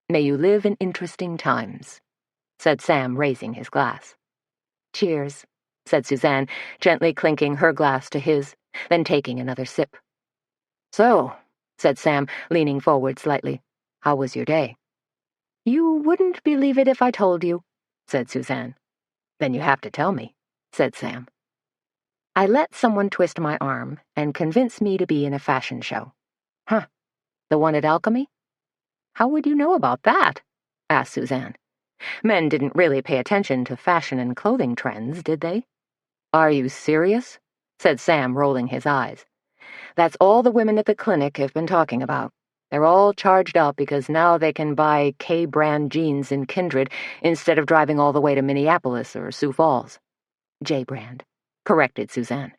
"May you live in interesting times," said Sam, raising his glass. "Cheers," said Suzanne, gently clinking her glass to his, then taking another sip. "So," said Sam, leaning forward slightly, "how was your day?" "You wouldn't believe it if I told you," said Suzanne. "Then you have to tell me," said Sam. "I let someone twist my arm and convince me to be in a fashion show." "Huh. The one at Alchemy?" "How would you know about that?" asked Suzanne. Men didn't really pay attention to fashion and clothing trends, did they? "Are you serious?" said Sam, rolling his eyes. "That's all the women at the clinic have been talking about. They're all charged up because now they can buy K-brand jeans in Kindred instead of driving all the way to Minneapolis or Sioux Falls." "J-brand," corrected Suzanne.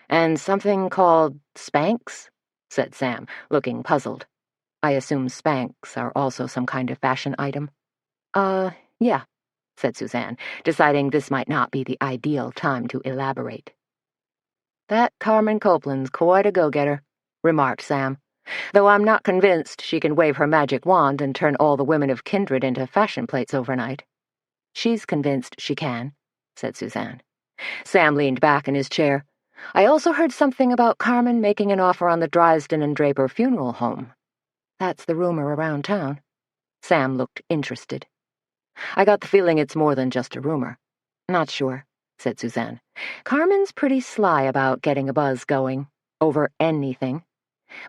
"And something called Spanx?" said Sam, looking puzzled. "I assume Spanx are also some kind of fashion item." Yeah," said Suzanne, deciding this might not be the ideal time to elaborate. "That Carmen Copeland's quite a go-getter," remarked Sam, "though I'm not convinced she can wave her magic wand and turn all the women of Kindred into fashion plates overnight." "She's convinced she can," said Suzanne. Sam leaned back in his chair. "I also heard something about Carmen making an offer on the Drysden and Draper funeral home." "That's the rumor around town." Sam looked interested. "I got the feeling it's more than just a rumor." "Not sure," said Suzanne. "Carmen's pretty sly about getting a buzz going, over anything.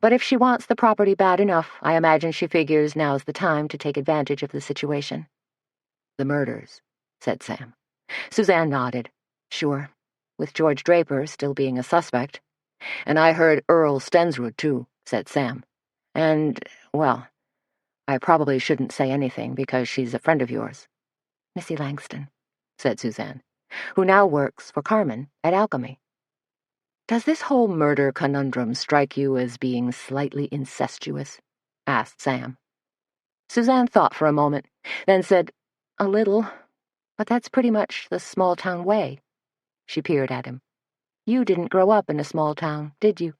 But if she wants the property bad enough, I imagine she figures now's the time to take advantage of the situation." "The murders," said Sam. Suzanne nodded. "Sure, with George Draper still being a suspect. And I heard Earl Stensrud, too," said Sam. "And, well, I probably shouldn't say anything because she's a friend of yours." "Missy Langston," said Suzanne, "who now works for Carmen at Alchemy." "Does this whole murder conundrum strike you as being slightly incestuous?" asked Sam. Suzanne thought for a moment, then said, "A little, but that's pretty much the small-town way." She peered at him. "You didn't grow up in a small town, did you?"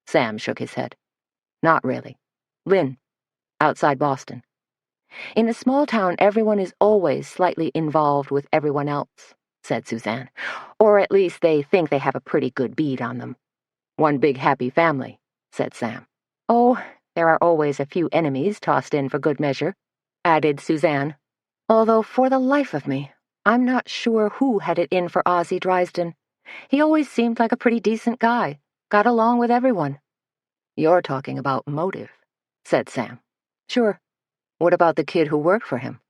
Sam shook his head. "Not really. Lynn, outside Boston. In a small town, everyone is always slightly involved with everyone else," said Suzanne. "Or at least they think they have a pretty good bead on them." "One big happy family," said Sam. "Oh, there are always a few enemies tossed in for good measure," added Suzanne. "Although for the life of me, I'm not sure who had it in for Ozzie Drysden. He always seemed like a pretty decent guy, got along with everyone." "You're talking about motive," said Sam. "Sure. What about the kid who worked for him?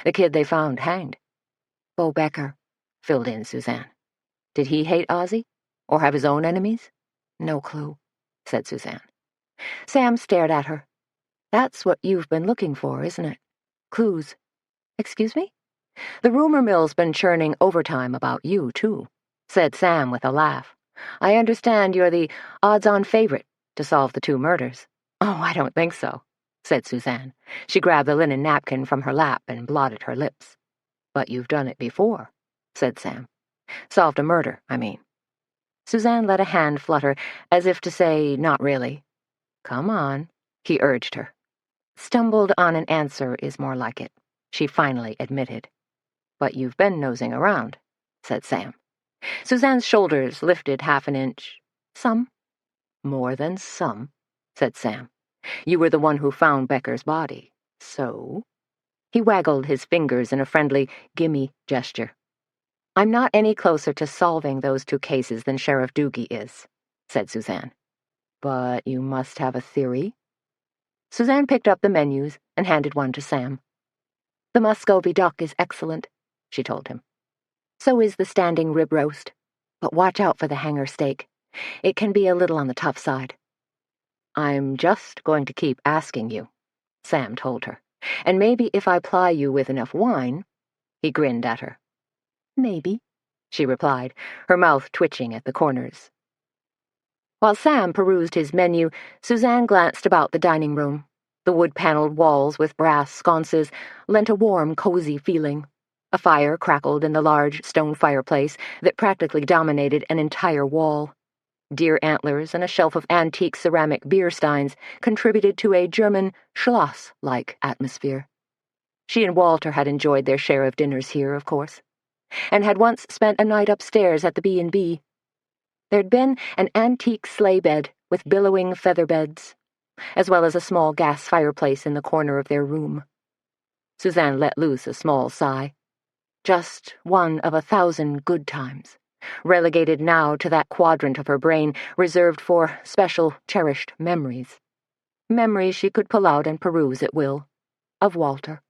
The kid they found hanged?" "Bo Becker," filled in Suzanne. "Did he hate Ozzie? Or have his own enemies?" "No clue," said Suzanne. Sam stared at her. "That's what you've been looking for, isn't it? Clues." "Excuse me?" "The rumor mill's been churning overtime about you, too," said Sam with a laugh. "I understand you're the odds-on favorite to solve the two murders." "Oh, I don't think so," said Suzanne. She grabbed the linen napkin from her lap and blotted her lips. "But you've done it before," said Sam. "Solved a murder, I mean." Suzanne let a hand flutter, as if to say, "Not really." "Come on," he urged her. "Stumbled on an answer is more like it," she finally admitted. "But you've been nosing around," said Sam. Suzanne's shoulders lifted half an inch. "Some." "More than some," said Sam. "You were the one who found Becker's body. So?" He waggled his fingers in a friendly gimme gesture. "I'm not any closer to solving those two cases than Sheriff Doogie is," said Suzanne. "But you must have a theory?" Suzanne picked up the menus and handed one to Sam. "The Muscovy duck is excellent," she told him. "So is the standing rib roast. But watch out for the hanger steak. It can be a little on the tough side." "I'm just going to keep asking you," Sam told her. "And maybe if I ply you with enough wine—" He grinned at her. "Maybe," she replied, her mouth twitching at the corners. While Sam perused his menu, Suzanne glanced about the dining room. The wood-paneled walls with brass sconces lent a warm, cozy feeling. A fire crackled in the large stone fireplace that practically dominated an entire wall. Deer antlers and a shelf of antique ceramic beer steins contributed to a German Schloss-like atmosphere. She and Walter had enjoyed their share of dinners here, of course, and had once spent a night upstairs at the B&B. There'd been an antique sleigh bed with billowing feather beds, as well as a small gas fireplace in the corner of their room. Suzanne let loose a small sigh. Just one of 1,000 good times, relegated now to that quadrant of her brain reserved for special, cherished memories. Memories she could pull out and peruse at will. Of Walter.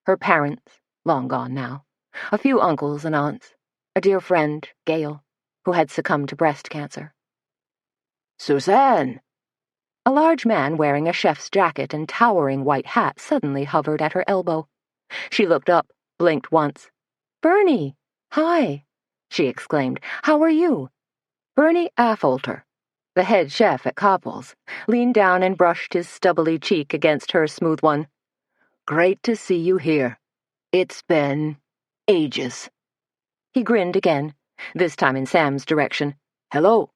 Her parents, long gone now. A few uncles and aunts. A dear friend, Gail, who had succumbed to breast cancer. "Suzanne!" A large man wearing a chef's jacket and towering white hat suddenly hovered at her elbow. She looked up, blinked once. "Bernie! Hi!" she exclaimed. "How are you?" Bernie Affolter, the head chef at Koppel's, leaned down and brushed his stubbly cheek against her smooth one. "Great to see you here. It's been ages." He grinned again, this time in Sam's direction. "Hello."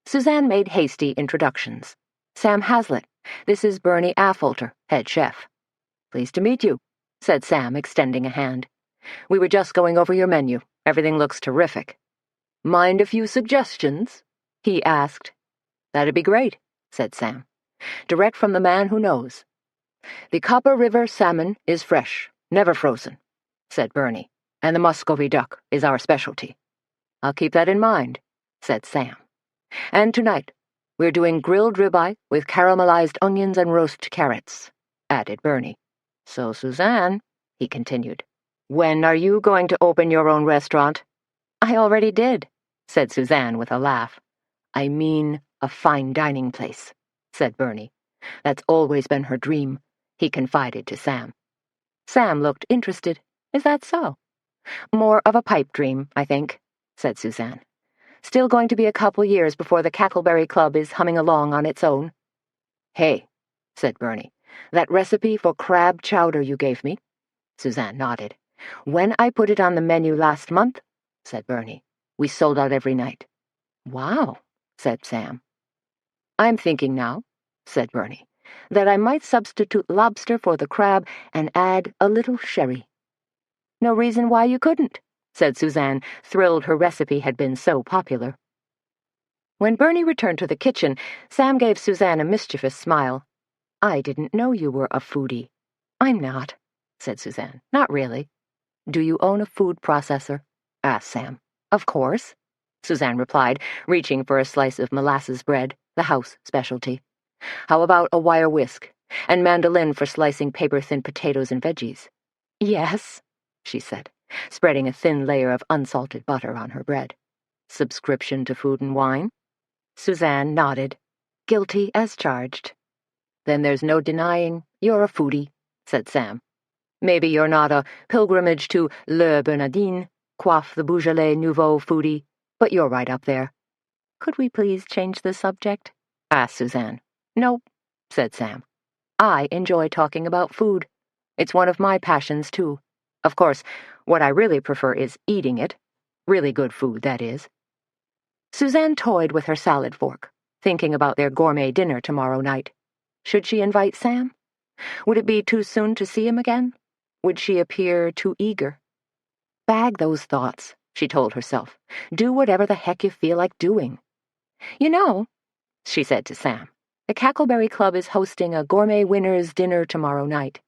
Suzanne made hasty introductions. "Sam Hazlitt. This is Bernie Affolter, head chef." "Pleased to meet you," said Sam, extending a hand. "We were just going over your menu. Everything looks terrific." "Mind a few suggestions?" he asked. "That'd be great," said Sam. "Direct from the man who knows." "The Copper River salmon is fresh, never frozen," said Bernie, "and the Muscovy duck is our specialty." "I'll keep that in mind," said Sam. "And tonight, we're doing grilled ribeye with caramelized onions and roast carrots," added Bernie. "So, Suzanne," he continued, "when are you going to open your own restaurant?" "I already did," said Suzanne with a laugh. "I mean a fine dining place," said Bernie. "That's always been her dream," he confided to Sam. Sam looked interested. "Is that so?" "More of a pipe dream, I think," said Suzanne. "Still going to be a couple years before the Cackleberry Club is humming along on its own." "Hey," said Bernie, "that recipe for crab chowder you gave me?" Suzanne nodded. "When I put it on the menu last month," said Bernie, "we sold out every night." "Wow," said Sam. "I'm thinking now," said Bernie, "that I might substitute lobster for the crab and add a little sherry." "No reason why you couldn't," said Suzanne, thrilled her recipe had been so popular. When Bernie returned to the kitchen, Sam gave Suzanne a mischievous smile. "I didn't know you were a foodie." "I'm not," said Suzanne. "Not really." "Do you own a food processor?" asked Sam. "Of course," Suzanne replied, reaching for a slice of molasses bread, the house specialty. "How about a wire whisk, and mandolin for slicing paper-thin potatoes and veggies?" "Yes," she said, spreading a thin layer of unsalted butter on her bread. "Subscription to Food and Wine?" Suzanne nodded. "Guilty as charged." "Then there's no denying you're a foodie," said Sam. "Maybe you're not a pilgrimage to Le Bernardin, Coiffe the Beaujolais Nouveau foodie, but you're right up there." "Could we please change the subject?" asked Suzanne. "Nope," said Sam. "I enjoy talking about food. It's one of my passions, too. Of course, what I really prefer is eating it. Really good food, that is." Suzanne toyed with her salad fork, thinking about their gourmet dinner tomorrow night. Should she invite Sam? Would it be too soon to see him again? Would she appear too eager? "Bag those thoughts," she told herself. "Do whatever the heck you feel like doing." "You know," she said to Sam, "the Cackleberry Club is hosting a gourmet winners' dinner tomorrow night."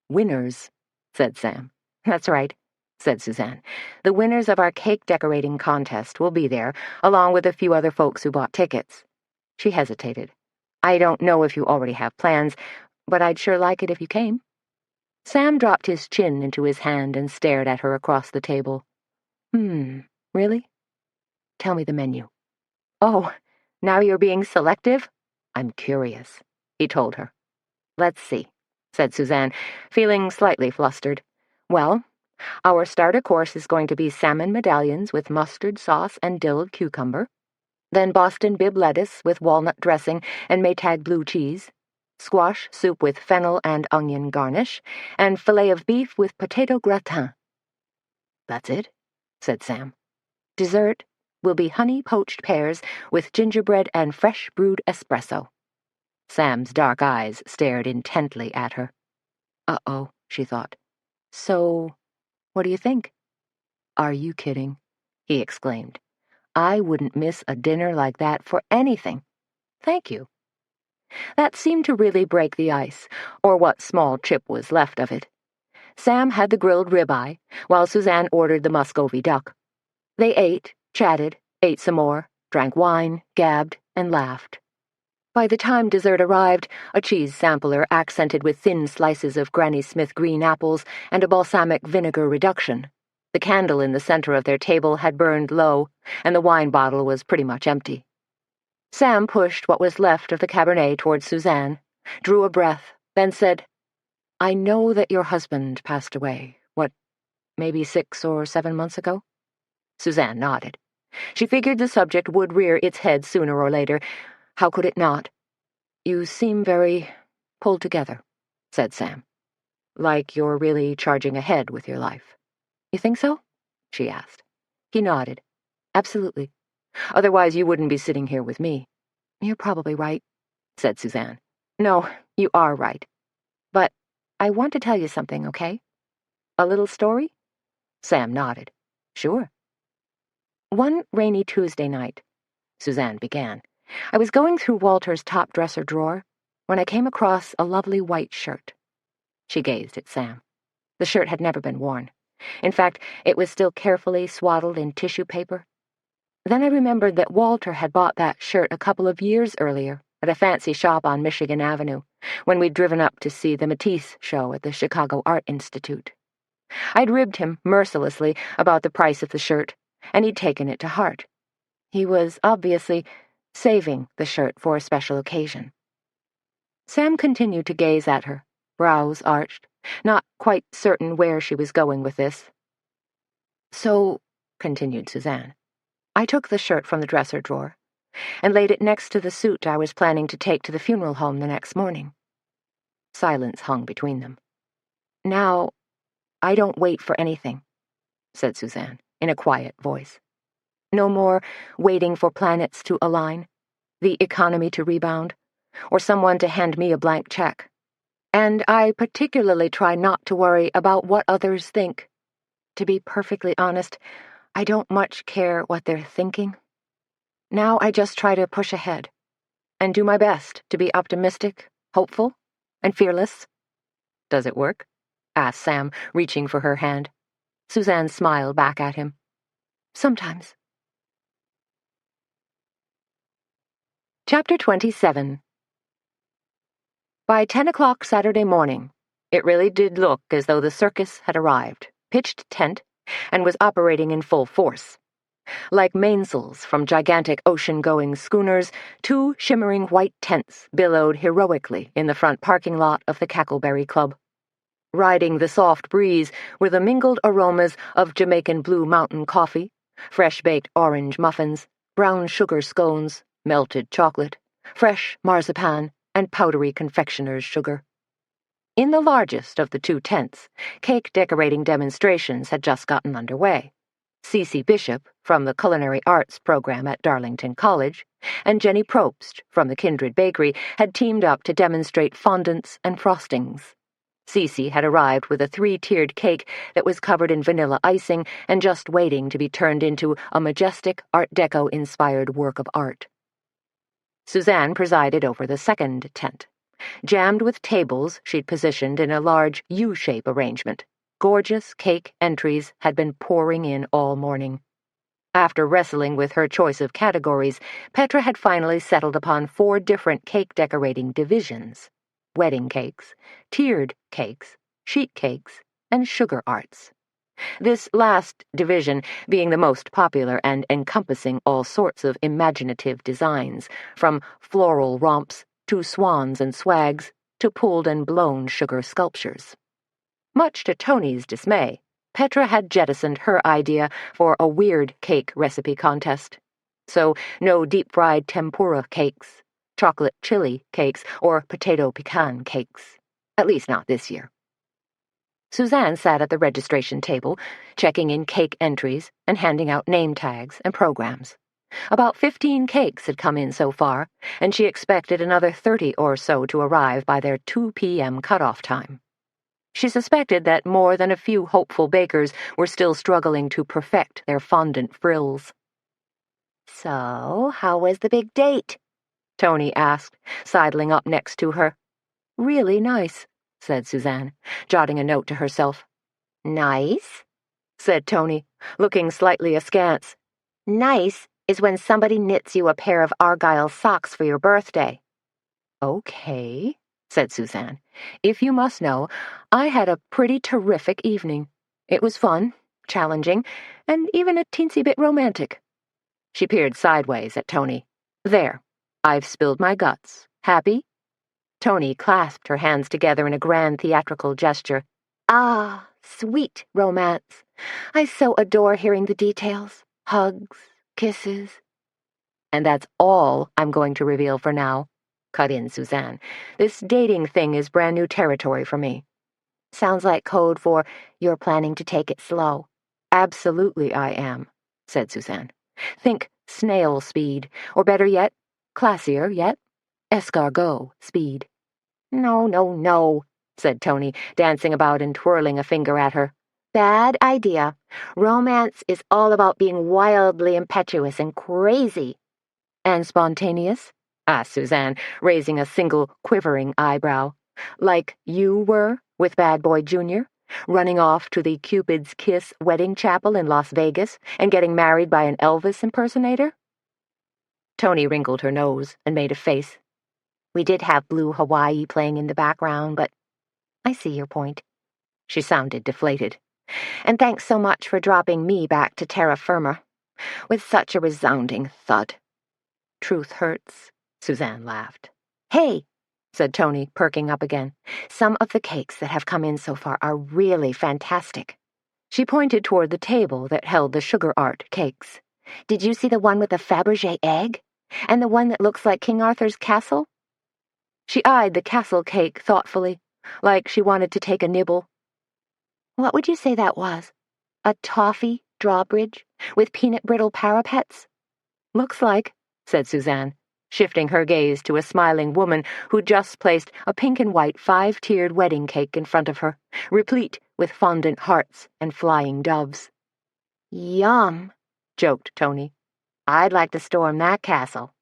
"Winners," said Sam. "That's right," said Suzanne. "The winners of our cake decorating contest will be there, along with a few other folks who bought tickets." She hesitated. I don't know if you already have plans, but I'd sure like it if you came." Sam dropped his chin into his hand and stared at her across the table. Really? Tell me the menu." "Oh, now you're being selective?" "I'm curious," he told her. "Let's see," said Suzanne, feeling slightly flustered. "Well, our starter course is going to be salmon medallions with mustard sauce and dilled cucumber, then Boston bib lettuce with walnut dressing and Maytag blue cheese, squash soup with fennel and onion garnish, and filet of beef with potato gratin." "That's it?" said Sam. "Dessert will be honey poached pears with gingerbread and fresh brewed espresso." Sam's dark eyes stared intently at her. Uh-oh, she thought. "So, what do you think?" "Are you kidding?" he exclaimed. "I wouldn't miss a dinner like that for anything. Thank you." That seemed to really break the ice, or what small chip was left of it. Sam had the grilled ribeye, while Suzanne ordered the Muscovy duck. They ate, chatted, ate some more, drank wine, gabbed, and laughed. By the time dessert arrived, a cheese sampler accented with thin slices of Granny Smith green apples and a balsamic vinegar reduction, the candle in the center of their table had burned low, and the wine bottle was pretty much empty. Sam pushed what was left of the Cabernet towards Suzanne, drew a breath, then said, "I know that your husband passed away, maybe 6 or 7 months ago?" Suzanne nodded. She figured the subject would rear its head sooner or later. How could it not? "You seem very pulled together," said Sam. "Like you're really charging ahead with your life." "You think so?" she asked. He nodded. "Absolutely. Otherwise you wouldn't be sitting here with me." "You're probably right," said Suzanne. "No, you are right. But I want to tell you something, okay? A little story?" Sam nodded. "Sure." "One rainy Tuesday night," Suzanne began, "I was going through Walter's top dresser drawer when I came across a lovely white shirt." She gazed at Sam. The shirt had never been worn. In fact, it was still carefully swaddled in tissue paper. Then I remembered that Walter had bought that shirt a couple of years earlier at a fancy shop on Michigan Avenue, when we'd driven up to see the Matisse show at the Chicago Art Institute. I'd ribbed him mercilessly about the price of the shirt, and he'd taken it to heart. He was obviously saving the shirt for a special occasion. Sam continued to gaze at her, brows arched, not quite certain where she was going with this. "So," continued Suzanne, "I took the shirt from the dresser drawer and laid it next to the suit I was planning to take to the funeral home the next morning." Silence hung between them. "Now, I don't wait for anything," said Suzanne, in a quiet voice. "No more waiting for planets to align, the economy to rebound, or someone to hand me a blank check. And I particularly try not to worry about what others think. To be perfectly honest, I don't much care what they're thinking. Now I just try to push ahead and do my best to be optimistic, hopeful, and fearless." "Does it work?" asked Sam, reaching for her hand. Suzanne smiled back at him. "Sometimes." Chapter 27. By 10 o'clock Saturday morning, it really did look as though the circus had arrived, pitched tent, and was operating in full force. Like mainsails from gigantic ocean-going schooners, 2 shimmering white tents billowed heroically in the front parking lot of the Cackleberry Club. Riding the soft breeze were the mingled aromas of Jamaican Blue Mountain coffee, fresh-baked orange muffins, brown sugar scones, melted chocolate, fresh marzipan, and powdery confectioner's sugar. In the largest of the 2 tents, cake decorating demonstrations had just gotten underway. Cece Bishop, from the Culinary Arts program at Darlington College, and Jenny Probst, from the Kindred Bakery, had teamed up to demonstrate fondants and frostings. Cece had arrived with a 3-tiered cake that was covered in vanilla icing and just waiting to be turned into a majestic Art Deco-inspired work of art. Suzanne presided over the second tent, jammed with tables she'd positioned in a large U-shape arrangement. Gorgeous cake entries had been pouring in all morning. After wrestling with her choice of categories, Petra had finally settled upon 4 different cake decorating divisions: wedding cakes, tiered cakes, sheet cakes, and sugar arts. This last division being the most popular and encompassing all sorts of imaginative designs, from floral romps to swans and swags to pulled and blown sugar sculptures. Much to Tony's dismay, Petra had jettisoned her idea for a weird cake recipe contest. So no deep-fried tempura cakes, chocolate chili cakes, or potato pecan cakes. At least not this year. Suzanne sat at the registration table, checking in cake entries and handing out name tags and programs. About 15 cakes had come in so far, and she expected another 30 or so to arrive by their 2 p.m. cutoff time. She suspected that more than a few hopeful bakers were still struggling to perfect their fondant frills. "So, how was the big date?" Tony asked, sidling up next to her. "Really nice," said Suzanne, jotting a note to herself. "Nice?" said Tony, looking slightly askance. "Nice is when somebody knits you a pair of Argyle socks for your birthday." "Okay," said Suzanne. "If you must know, I had a pretty terrific evening. It was fun, challenging, and even a teensy bit romantic." She peered sideways at Tony. "There, I've spilled my guts. Happy?" Tony clasped her hands together in a grand theatrical gesture. "Ah, sweet romance. I so adore hearing the details. Hugs, kisses." "And that's all I'm going to reveal for now," cut in Suzanne. "This dating thing is brand new territory for me." "Sounds like code for you're planning to take it slow." "Absolutely I am," said Suzanne. "Think snail speed, or better yet, classier yet, escargot speed." "No, no, no," said Tony, dancing about and twirling a finger at her. "Bad idea. Romance is all about being wildly impetuous and crazy." "And spontaneous?" asked Suzanne, raising a single quivering eyebrow. "Like you were with Bad Boy Jr., running off to the Cupid's Kiss wedding chapel in Las Vegas and getting married by an Elvis impersonator?" Tony wrinkled her nose and made a face. "We did have Blue Hawaii playing in the background, but I see your point." She sounded deflated. "And thanks so much for dropping me back to terra firma, with such a resounding thud." "Truth hurts," Suzanne laughed. "Hey," said Tony, perking up again. "some of the cakes that have come in so far are really fantastic." She pointed toward the table that held the sugar art cakes. "Did you see the one with the Fabergé egg? And the one that looks like King Arthur's castle?" She eyed the castle cake thoughtfully, like she wanted to take a nibble. "What would you say that was? A toffee drawbridge with peanut brittle parapets?" "Looks like," said Suzanne, shifting her gaze to a smiling woman who just placed a pink and white 5-tiered wedding cake in front of her, replete with fondant hearts and flying doves. "Yum," joked Tony. "I'd like to storm that castle."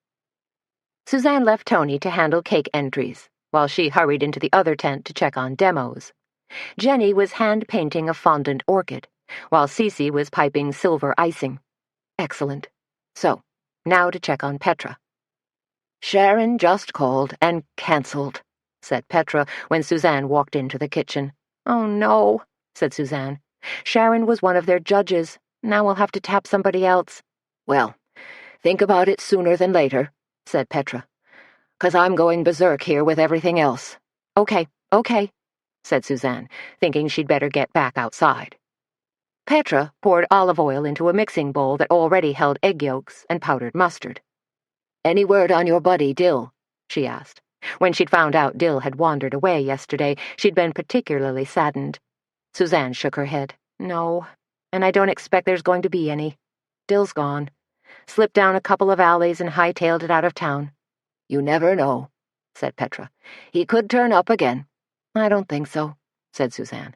Suzanne left Tony to handle cake entries, while she hurried into the other tent to check on demos. Jenny was hand-painting a fondant orchid, while Cece was piping silver icing. Excellent. So, now to check on Petra. "Sharon just called and cancelled," said Petra when Suzanne walked into the kitchen. "Oh, no," said Suzanne. "Sharon was one of their judges. Now we'll have to tap somebody else." "Well, think about it sooner than later," said Petra. "'Cause I'm going berserk here with everything else." Okay, said Suzanne, thinking she'd better get back outside. Petra poured olive oil into a mixing bowl that already held egg yolks and powdered mustard. "Any word on your buddy, Dill?" she asked. When she'd found out Dill had wandered away yesterday, she'd been particularly saddened. Suzanne shook her head. "No, and I don't expect there's going to be any. Dill's gone. Slipped down a couple of alleys and hightailed it out of town." "You never know," said Petra. "He could turn up again." "I don't think so," said Suzanne.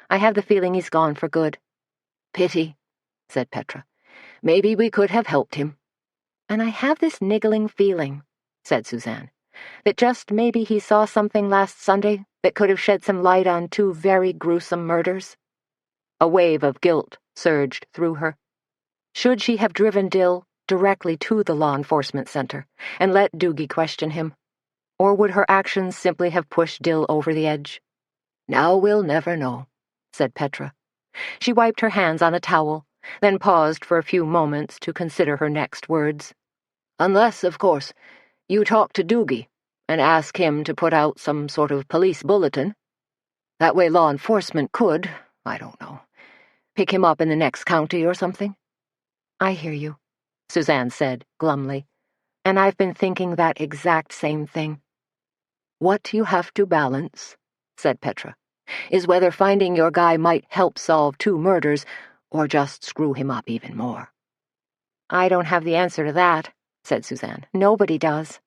"I have the feeling he's gone for good." "Pity," said Petra. "Maybe we could have helped him." "And I have this niggling feeling," said Suzanne, "that just maybe he saw something last Sunday that could have shed some light on 2 very gruesome murders." A wave of guilt surged through her. Should she have driven Dill directly to the law enforcement center and let Doogie question him? Or would her actions simply have pushed Dill over the edge? Now we'll never know, said Petra. She wiped her hands on a towel, then paused for a few moments to consider her next words. Unless, of course, you talk to Doogie and ask him to put out some sort of police bulletin. That way law enforcement could, I don't know, pick him up in the next county or something. I hear you, Suzanne said glumly, and I've been thinking that exact same thing. What you have to balance, said Petra, is whether finding your guy might help solve 2 murders or just screw him up even more. I don't have the answer to that, said Suzanne. Nobody does.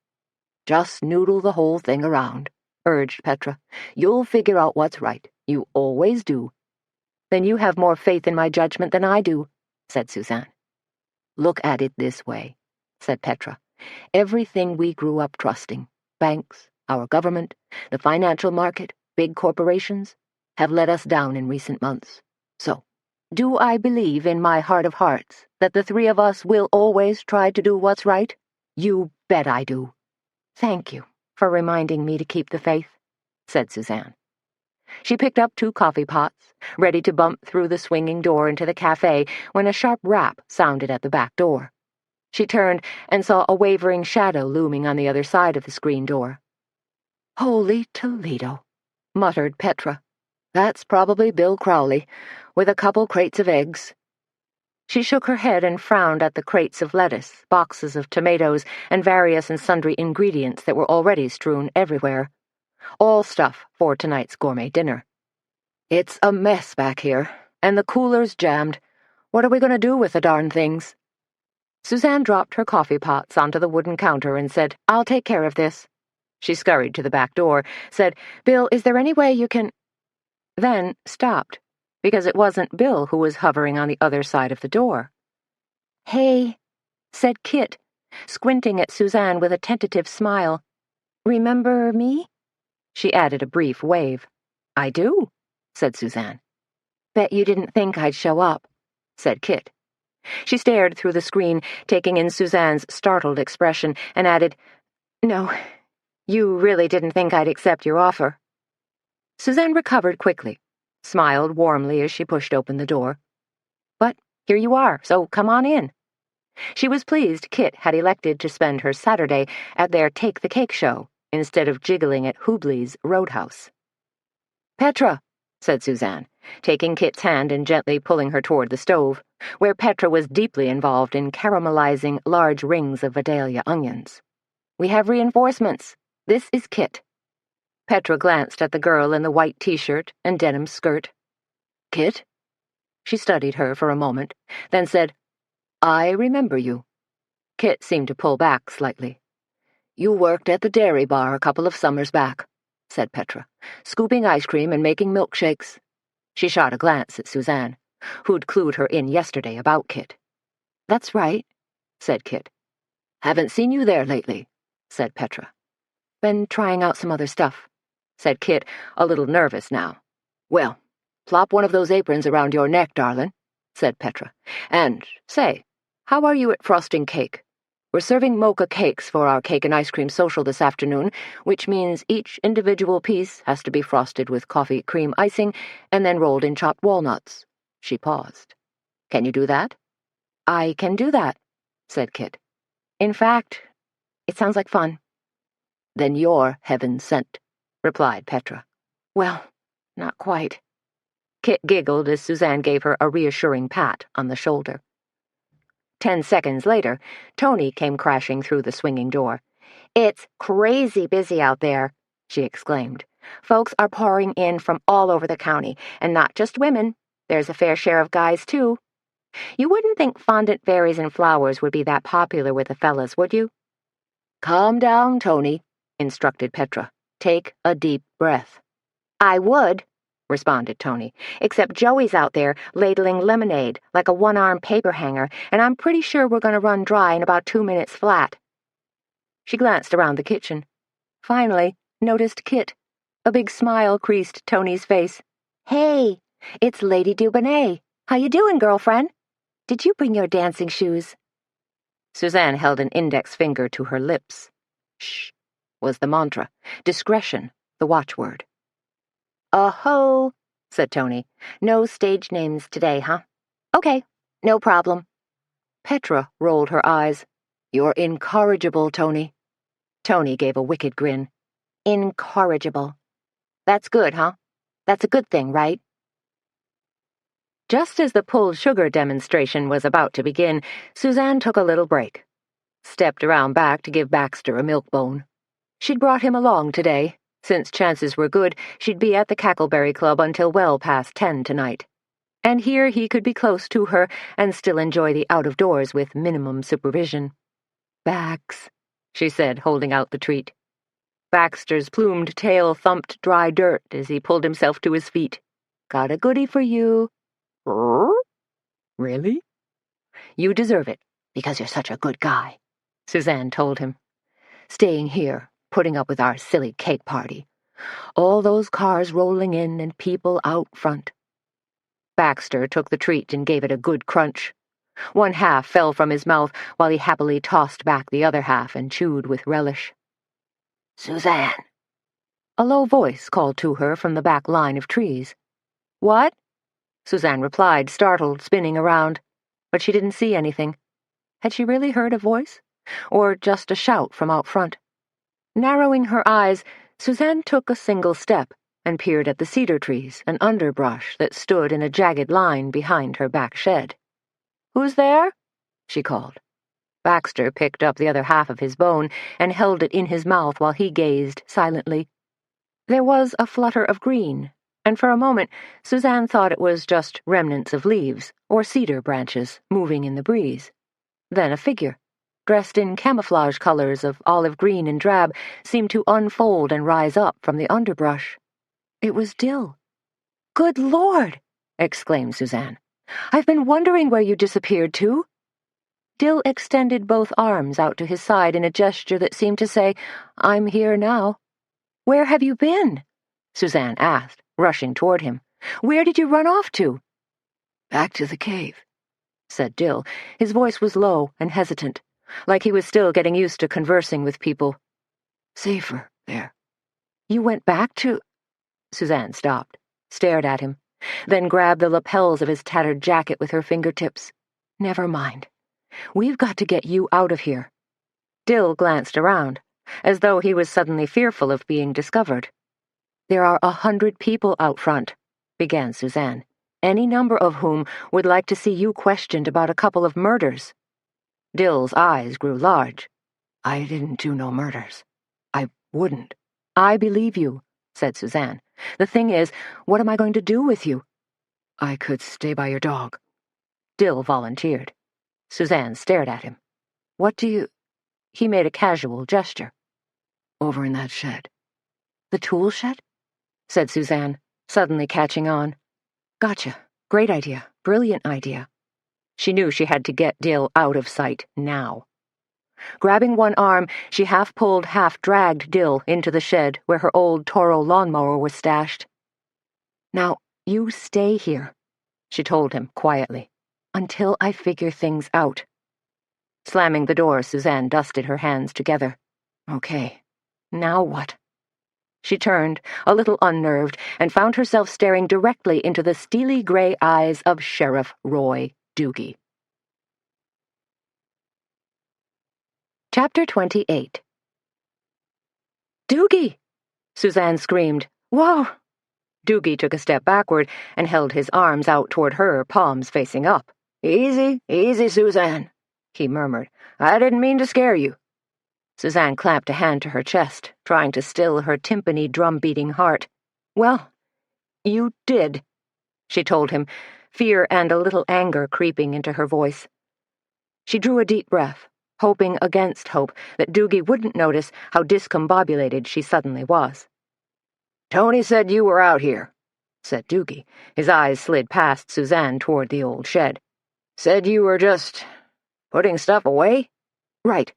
Just noodle the whole thing around, urged Petra. You'll figure out what's right. You always do. Then you have more faith in my judgment than I do, said Suzanne. Look at it this way, said Petra. Everything we grew up trusting, banks, our government, the financial market, big corporations, have let us down in recent months. So, do I believe in my heart of hearts that the 3 of us will always try to do what's right? You bet I do. Thank you for reminding me to keep the faith, said Suzanne. She picked up 2 coffee pots, ready to bump through the swinging door into the cafe when a sharp rap sounded at the back door. She turned and saw a wavering shadow looming on the other side of the screen door. Holy Toledo, muttered Petra. That's probably Bill Crowley, with a couple crates of eggs. She shook her head and frowned at the crates of lettuce, boxes of tomatoes, and various and sundry ingredients that were already strewn everywhere. All stuff for tonight's gourmet dinner. It's a mess back here, and the cooler's jammed. What are we going to do with the darn things? Suzanne dropped her coffee pots onto the wooden counter and said, I'll take care of this. She scurried to the back door, said, Bill, is there any way you can... Then stopped, because it wasn't Bill who was hovering on the other side of the door. Hey, said Kit, squinting at Suzanne with a tentative smile. Remember me? She added a brief wave. I do, said Suzanne. Bet you didn't think I'd show up, said Kit. She stared through the screen, taking in Suzanne's startled expression, and added, No, you really didn't think I'd accept your offer. Suzanne recovered quickly, smiled warmly as she pushed open the door. But here you are, so come on in. She was pleased Kit had elected to spend her Saturday at their Take the Cake show instead of jiggling at Hubley's Roadhouse. Petra, said Suzanne, taking Kit's hand and gently pulling her toward the stove, where Petra was deeply involved in caramelizing large rings of Vidalia onions. We have reinforcements. This is Kit. Petra glanced at the girl in the white t-shirt and denim skirt. Kit? She studied her for a moment, then said, I remember you. Kit seemed to pull back slightly. You worked at the dairy bar a couple of summers back, said Petra, scooping ice cream and making milkshakes. She shot a glance at Suzanne, who'd clued her in yesterday about Kit. That's right, said Kit. Haven't seen you there lately, said Petra. Been trying out some other stuff, said Kit, a little nervous now. Well, plop one of those aprons around your neck, darlin', said Petra. And, say, how are you at frosting cake? We're serving mocha cakes for our cake and ice cream social this afternoon, which means each individual piece has to be frosted with coffee cream icing and then rolled in chopped walnuts. She paused. Can you do that? I can do that, said Kit. In fact, it sounds like fun. Then you're heaven sent, replied Petra. Well, not quite. Kit giggled as Suzanne gave her a reassuring pat on the shoulder. 10 seconds later, Tony came crashing through the swinging door. It's crazy busy out there, she exclaimed. Folks are pouring in from all over the county, and not just women. There's a fair share of guys, too. You wouldn't think fondant berries and flowers would be that popular with the fellas, would you? Calm down, Tony, instructed Petra. Take a deep breath. I would, responded Tony, except Joey's out there ladling lemonade like a one-armed paper hanger, and I'm pretty sure we're going to run dry in about 2 minutes flat. She glanced around the kitchen. Finally, noticed Kit. A big smile creased Tony's face. Hey, it's Lady Dubonnet. How you doing, girlfriend? Did you bring your dancing shoes? Suzanne held an index finger to her lips. Shh, was the mantra. Discretion, the watchword. Oh-ho, said Tony. No stage names today, huh? Okay, no problem. Petra rolled her eyes. You're incorrigible, Tony. Tony gave a wicked grin. Incorrigible. That's good, huh? That's a good thing, right? Just as the pulled sugar demonstration was about to begin, Suzanne took a little break. Stepped around back to give Baxter a milk bone. She'd brought him along today, since chances were good she'd be at the Cackleberry Club until well past 10 tonight. And here he could be close to her and still enjoy the out-of-doors with minimum supervision. "Bax," she said, holding out the treat. Baxter's plumed tail thumped dry dirt as he pulled himself to his feet. "Got a goodie for you." "Really?" "You deserve it, because you're such a good guy," Suzanne told him. "Staying here, putting up with our silly cake party. All those cars rolling in and people out front." Baxter took the treat and gave it a good crunch. One half fell from his mouth while he happily tossed back the other half and chewed with relish. "Suzanne!" A low voice called to her from the back line of trees. "What?" Suzanne replied, startled, spinning around. But she didn't see anything. Had she really heard a voice? Or just a shout from out front? Narrowing her eyes, Suzanne took a single step and peered at the cedar trees and underbrush that stood in a jagged line behind her back shed. "Who's there?" she called. Baxter picked up the other half of his bone and held it in his mouth while he gazed silently. There was a flutter of green, and for a moment Suzanne thought it was just remnants of leaves or cedar branches moving in the breeze. Then a figure, dressed in camouflage colors of olive green and drab, seemed to unfold and rise up from the underbrush. It was Dill. "Good Lord!" exclaimed Suzanne. "I've been wondering where you disappeared to." Dill extended both arms out to his side in a gesture that seemed to say, "I'm here now." "Where have you been?" Suzanne asked, rushing toward him. "Where did you run off to?" "Back to the cave," said Dill. His voice was low and hesitant, like he was still getting used to conversing with people. "Safer there." "You went back to—" Suzanne stopped, stared at him, then grabbed the lapels of his tattered jacket with her fingertips. "Never mind. We've got to get you out of here." Dill glanced around, as though he was suddenly fearful of being discovered. "There are 100 people out front," began Suzanne, "any number of whom would like to see you questioned about a couple of murders." Dill's eyes grew large. "I didn't do no murders. I wouldn't." "I believe you," said Suzanne. "The thing is, what am I going to do with you?" "I could stay by your dog." Dill volunteered. Suzanne stared at him. "What do you—" He made a casual gesture. "Over in that shed." "The tool shed?" said Suzanne, suddenly catching on. "Gotcha. Great idea. Brilliant idea." She knew she had to get Dill out of sight now. Grabbing one arm, she half-pulled, half-dragged Dill into the shed where her old Toro lawnmower was stashed. "Now, you stay here," she told him quietly, "until I figure things out." Slamming the door, Suzanne dusted her hands together. "Okay, now what?" She turned, a little unnerved, and found herself staring directly into the steely gray eyes of Sheriff Roy Doogie. Chapter 28. "Doogie!" Suzanne screamed. "Whoa!" Doogie took a step backward and held his arms out toward her, palms facing up. "Easy, easy, Suzanne," he murmured. "I didn't mean to scare you." Suzanne clamped a hand to her chest, trying to still her timpani drum-beating heart. "Well, you did," she told him, fear and a little anger creeping into her voice. She drew a deep breath, hoping against hope that Doogie wouldn't notice how discombobulated she suddenly was. "Tony said you were out here," said Doogie. His eyes slid past Suzanne toward the old shed. "Said you were just putting stuff away?" "Right,"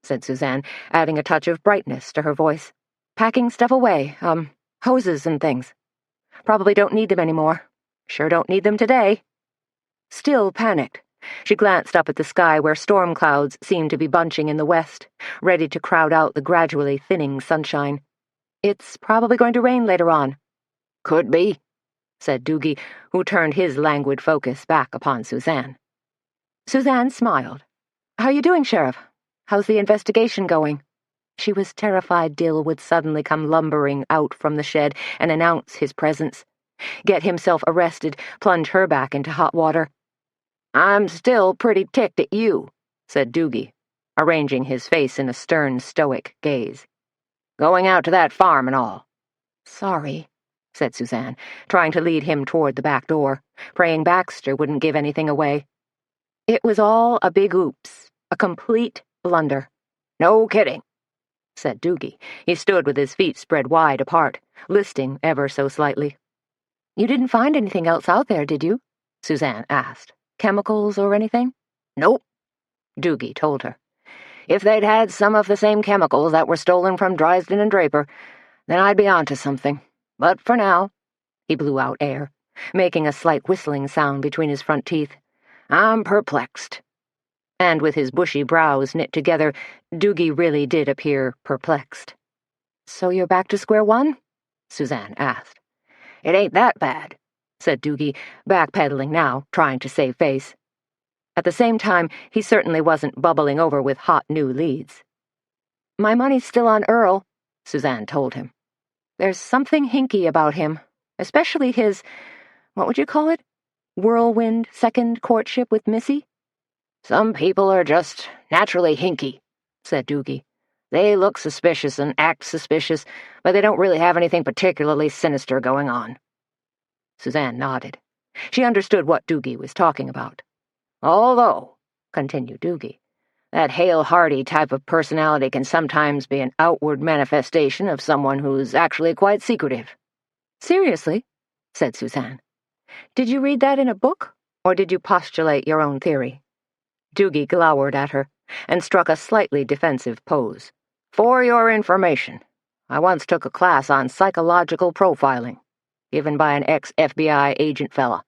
said Suzanne, adding a touch of brightness to her voice. "Packing stuff away, hoses and things. Probably don't need them anymore. Sure don't need them today." Still panicked, She glanced up at the sky where storm clouds seemed to be bunching in the west, ready to crowd out the gradually thinning sunshine. It's probably going to rain later on. Could be, said Doogie, who turned his languid focus back upon Suzanne. Suzanne smiled. How are you doing, Sheriff? How's the investigation going? She was terrified Dill would suddenly come lumbering out from the shed and announce his presence, get himself arrested, plunge her back into hot water. I'm still pretty ticked at you, said Doogie, arranging his face in a stern, stoic gaze. Going out to that farm and all. Sorry, said Suzanne, trying to lead him toward the back door, praying Baxter wouldn't give anything away. It was all a big oops, a complete blunder. No kidding, said Doogie. He stood with his feet spread wide apart, listing ever so slightly. You didn't find anything else out there, did you? Suzanne asked. Chemicals or anything? Nope, Doogie told her. If they'd had some of the same chemicals that were stolen from Drysden and Draper, then I'd be onto something. But for now, he blew out air, making a slight whistling sound between his front teeth. I'm perplexed. And with his bushy brows knit together, Doogie really did appear perplexed. So you're back to square one? Suzanne asked. It ain't that bad, said Doogie, backpedaling now, trying to save face. At the same time, he certainly wasn't bubbling over with hot new leads. My money's still on Earl, Suzanne told him. There's something hinky about him, especially his, what would you call it? Whirlwind second courtship with Missy? Some people are just naturally hinky, said Doogie. They look suspicious and act suspicious, but they don't really have anything particularly sinister going on. Suzanne nodded. She understood what Doogie was talking about. Although, continued Doogie, that hale-hearty type of personality can sometimes be an outward manifestation of someone who's actually quite secretive. Seriously? Said Suzanne. Did you read that in a book, or did you postulate your own theory? Doogie glowered at her and struck a slightly defensive pose. For your information, I once took a class on psychological profiling, given by an ex-FBI agent fella,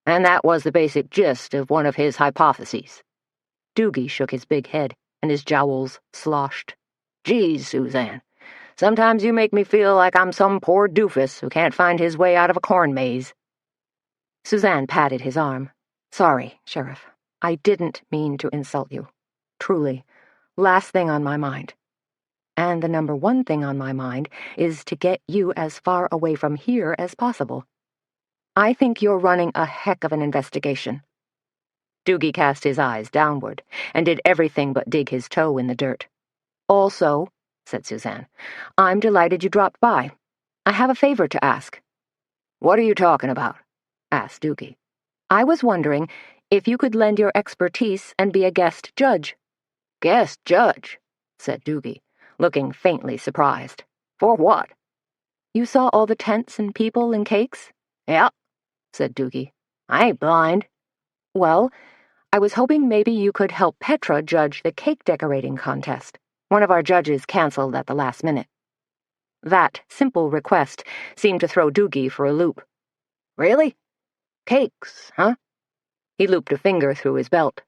and that was the basic gist of one of his hypotheses. Doogie shook his big head, and his jowls sloshed. Geez, Suzanne, sometimes you make me feel like I'm some poor doofus who can't find his way out of a corn maze. Suzanne patted his arm. Sorry, Sheriff. I didn't mean to insult you. Truly. Last thing on my mind. And the number one thing on my mind is to get you as far away from here as possible. I think you're running a heck of an investigation. Doogie cast his eyes downward and did everything but dig his toe in the dirt. Also, said Suzanne, I'm delighted you dropped by. I have a favor to ask. What are you talking about? Asked Doogie. I was wondering if you could lend your expertise and be a guest judge. Guest judge, said Doogie, looking faintly surprised. For what? You saw all the tents and people and cakes? Yeah, said Doogie. I ain't blind. Well, I was hoping maybe you could help Petra judge the cake decorating contest. One of our judges canceled at the last minute. That simple request seemed to throw Doogie for a loop. Really? Cakes, huh? He looped a finger through his belt.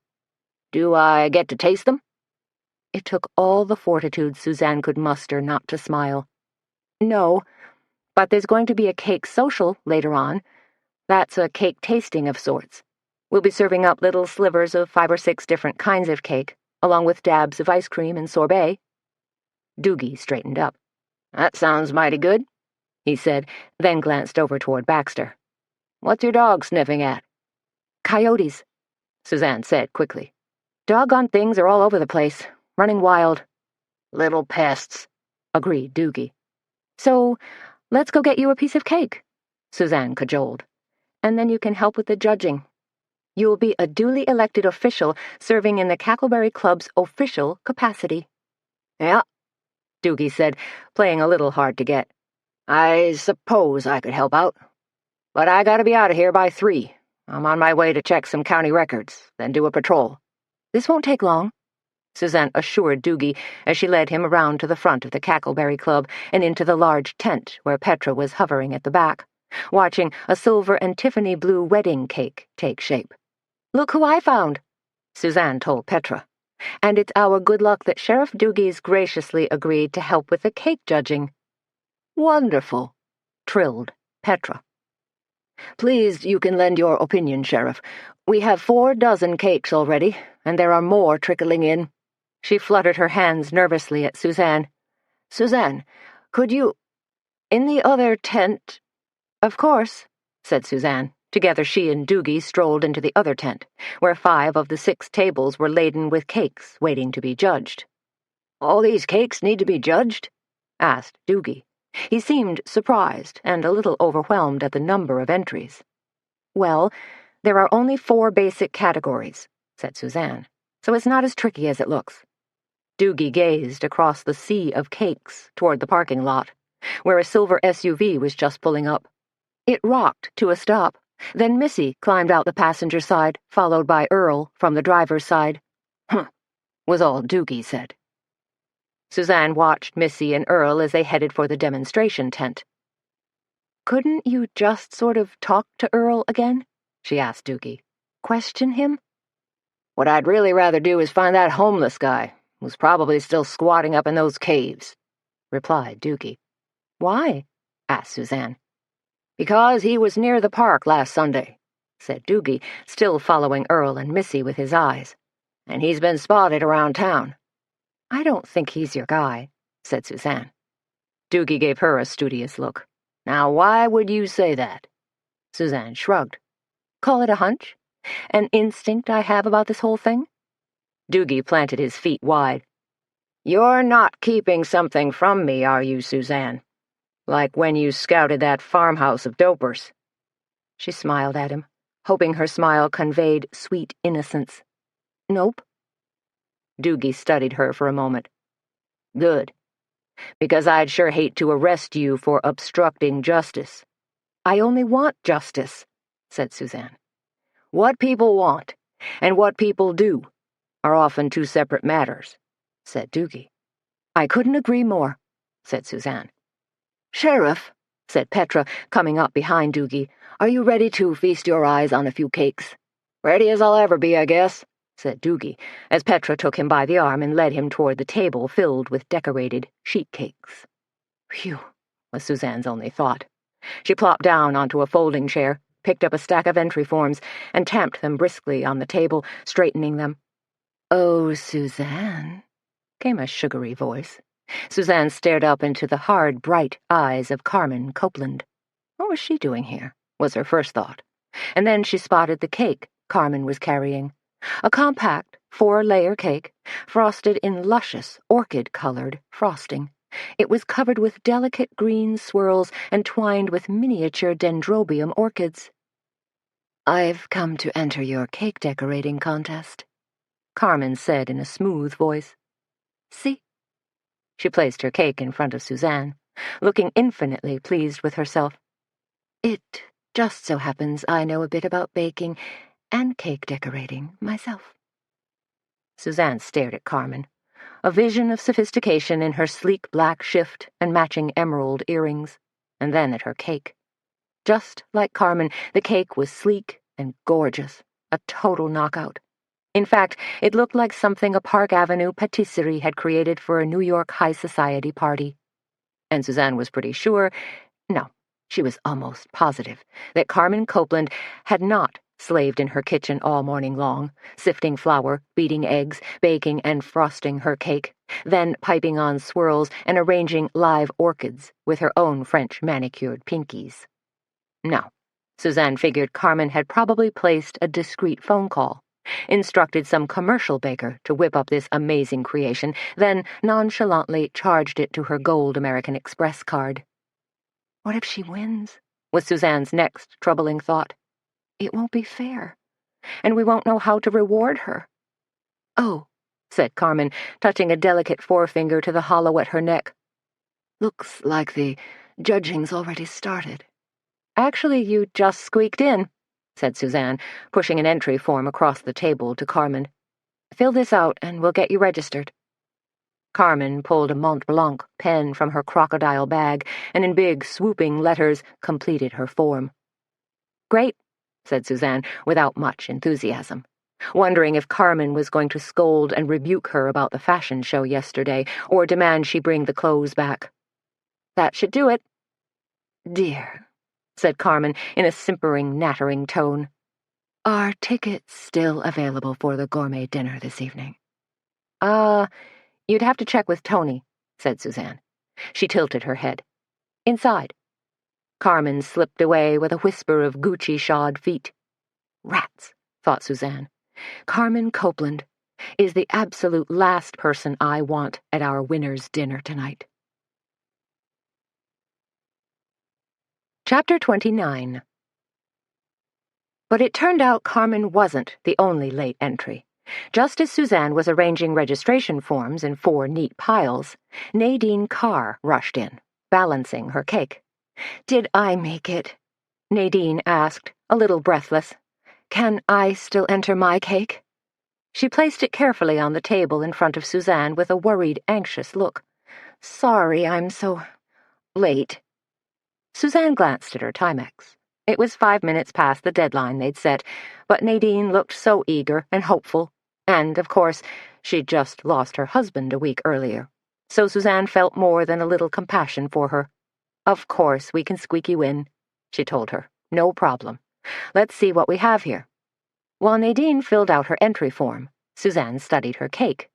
Do I get to taste them? It took all the fortitude Suzanne could muster not to smile. No, but there's going to be a cake social later on. That's a cake tasting of sorts. We'll be serving up little slivers of 5 or 6 different kinds of cake, along with dabs of ice cream and sorbet. Doogie straightened up. That sounds mighty good, he said, then glanced over toward Baxter. What's your dog sniffing at? Coyotes, Suzanne said quickly. Doggone things are all over the place, running wild. Little pests, agreed Doogie. So, let's go get you a piece of cake, Suzanne cajoled. And then you can help with the judging. You'll be a duly elected official serving in the Cackleberry Club's official capacity. Yeah, Doogie said, playing a little hard to get. I suppose I could help out. But I gotta be out of here by 3. I'm on my way to check some county records, then do a patrol. This won't take long, Suzanne assured Doogie as she led him around to the front of the Cackleberry Club and into the large tent where Petra was hovering at the back, watching a silver and Tiffany blue wedding cake take shape. Look who I found, Suzanne told Petra. And it's our good luck that Sheriff Doogies graciously agreed to help with the cake judging. Wonderful, trilled Petra. Pleased you can lend your opinion, Sheriff. We have 4 dozen cakes already, and there are more trickling in. She fluttered her hands nervously at Suzanne. Suzanne, could you— in the other tent— Of course, said Suzanne. Together she and Doogie strolled into the other tent, where 5 of the 6 tables were laden with cakes waiting to be judged. All these cakes need to be judged? Asked Doogie. He seemed surprised and a little overwhelmed at the number of entries. Well, there are only 4 basic categories, said Suzanne, so it's not as tricky as it looks. Doogie gazed across the sea of cakes toward the parking lot, where a silver SUV was just pulling up. It rocked to a stop. Then Missy climbed out the passenger side, followed by Earl from the driver's side. Huh, was all Doogie said. Suzanne watched Missy and Earl as they headed for the demonstration tent. Couldn't you just sort of talk to Earl again? She asked Doogie. Question him? What I'd really rather do is find that homeless guy, who's probably still squatting up in those caves, replied Doogie. Why? Asked Suzanne. Because he was near the park last Sunday, said Doogie, still following Earl and Missy with his eyes. And he's been spotted around town. I don't think he's your guy, said Suzanne. Doogie gave her a studious look. Now why would you say that? Suzanne shrugged. Call it a hunch? An instinct I have about this whole thing? Doogie planted his feet wide. You're not keeping something from me, are you, Suzanne? Like when you scouted that farmhouse of dopers. She smiled at him, hoping her smile conveyed sweet innocence. Nope. Doogie studied her for a moment. Good. Because I'd sure hate to arrest you for obstructing justice. I only want justice, said Suzanne. What people want, and what people do, are often 2 separate matters, said Doogie. I couldn't agree more, said Suzanne. Sheriff, said Petra, coming up behind Doogie, are you ready to feast your eyes on a few cakes? Ready as I'll ever be, I guess, said Doogie, as Petra took him by the arm and led him toward the table filled with decorated sheet cakes. Phew, was Suzanne's only thought. She plopped down onto a folding chair, picked up a stack of entry forms, and tamped them briskly on the table, straightening them. Oh, Suzanne, came a sugary voice. Suzanne stared up into the hard, bright eyes of Carmen Copeland. What was she doing here, was her first thought. And then she spotted the cake Carmen was carrying. A compact, 4-layer cake, frosted in luscious, orchid-colored frosting. It was covered with delicate green swirls and twined with miniature dendrobium orchids. I've come to enter your cake decorating contest, Carmen said in a smooth voice. See? She placed her cake in front of Suzanne, looking infinitely pleased with herself. It just so happens I know a bit about baking and cake decorating myself. Suzanne stared at Carmen, a vision of sophistication in her sleek black shift and matching emerald earrings, and then at her cake. Just like Carmen, the cake was sleek and gorgeous, a total knockout. In fact, it looked like something a Park Avenue patisserie had created for a New York high society party. And Suzanne was pretty sure, no, she was almost positive, that Carmen Copeland had not slaved in her kitchen all morning long, sifting flour, beating eggs, baking and frosting her cake, then piping on swirls and arranging live orchids with her own French manicured pinkies. No, Suzanne figured Carmen had probably placed a discreet phone call, instructed some commercial baker to whip up this amazing creation, then nonchalantly charged it to her gold American Express card. What if she wins? Was Suzanne's next troubling thought. It won't be fair, and we won't know how to reward her. Oh, said Carmen, touching a delicate forefinger to the hollow at her neck. Looks like the judging's already started. Actually, you just squeaked in, said Suzanne, pushing an entry form across the table to Carmen. Fill this out and we'll get you registered. Carmen pulled a Mont Blanc pen from her crocodile bag and in big, swooping letters completed her form. Great, said Suzanne, without much enthusiasm, wondering if Carmen was going to scold and rebuke her about the fashion show yesterday, or demand she bring the clothes back. That should do it. Dear, said Carmen in a simpering, nattering tone. Are tickets still available for the gourmet dinner this evening? You'd have to check with Tony, said Suzanne. She tilted her head. Inside. Carmen slipped away with a whisper of Gucci-shod feet. Rats, thought Suzanne. Carmen Copeland is the absolute last person I want at our winner's dinner tonight. Chapter 29. But it turned out Carmen wasn't the only late entry. Just as Suzanne was arranging registration forms in 4 neat piles, Nadine Carr rushed in, balancing her cake. Did I make it? Nadine asked, a little breathless. Can I still enter my cake? She placed it carefully on the table in front of Suzanne with a worried, anxious look. Sorry, I'm so late. Suzanne glanced at her Timex. It was 5 minutes past the deadline they'd set, but Nadine looked so eager and hopeful, and, of course, she'd just lost her husband a week earlier, so Suzanne felt more than a little compassion for her. Of course we can squeak you in, she told her. No problem. Let's see what we have here. While Nadine filled out her entry form, Suzanne studied her cake.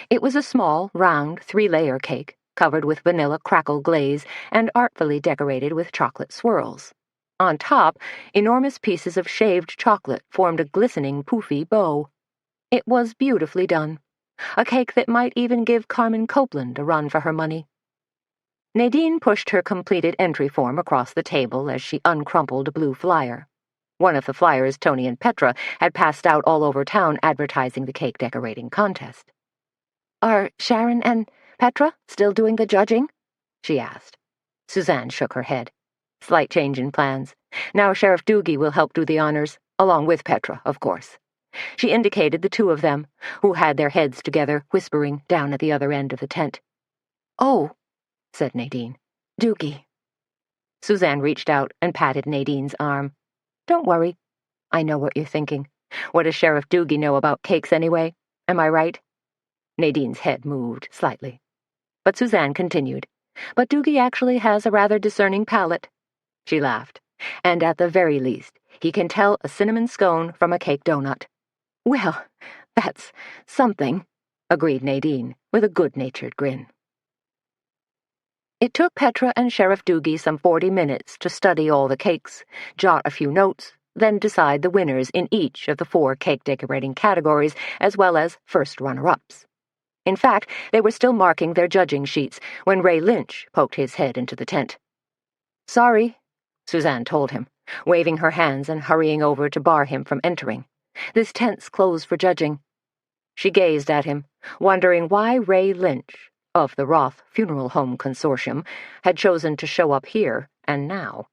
It was a small, round, 3-layer cake, covered with vanilla crackle glaze and artfully decorated with chocolate swirls. On top, enormous pieces of shaved chocolate formed a glistening, poofy bow. It was beautifully done. A cake that might even give Carmen Copeland a run for her money. Nadine pushed her completed entry form across the table as she uncrumpled a blue flyer. One of the flyers Tony and Petra had passed out all over town advertising the cake decorating contest. Are Sharon and Petra still doing the judging? She asked. Suzanne shook her head. Slight change in plans. Now Sheriff Doogie will help do the honors, along with Petra, of course. She indicated the 2 of them, who had their heads together, whispering down at the other end of the tent. Oh, said Nadine. Doogie. Suzanne reached out and patted Nadine's arm. Don't worry. I know what you're thinking. What does Sheriff Doogie know about cakes anyway? Am I right? Nadine's head moved slightly. But Suzanne continued. But Doogie actually has a rather discerning palate. She laughed. And at the very least, he can tell a cinnamon scone from a cake donut. Well, that's something, agreed Nadine, with a good-natured grin. It took Petra and Sheriff Doogie some 40 minutes to study all the cakes, jot a few notes, then decide the winners in each of the 4 cake decorating categories, as well as first runner-ups. In fact, they were still marking their judging sheets when Ray Lynch poked his head into the tent. Sorry, Suzanne told him, waving her hands and hurrying over to bar him from entering. This tent's closed for judging. She gazed at him, wondering why Ray Lynch, of the Roth Funeral Home Consortium, had chosen to show up here and now.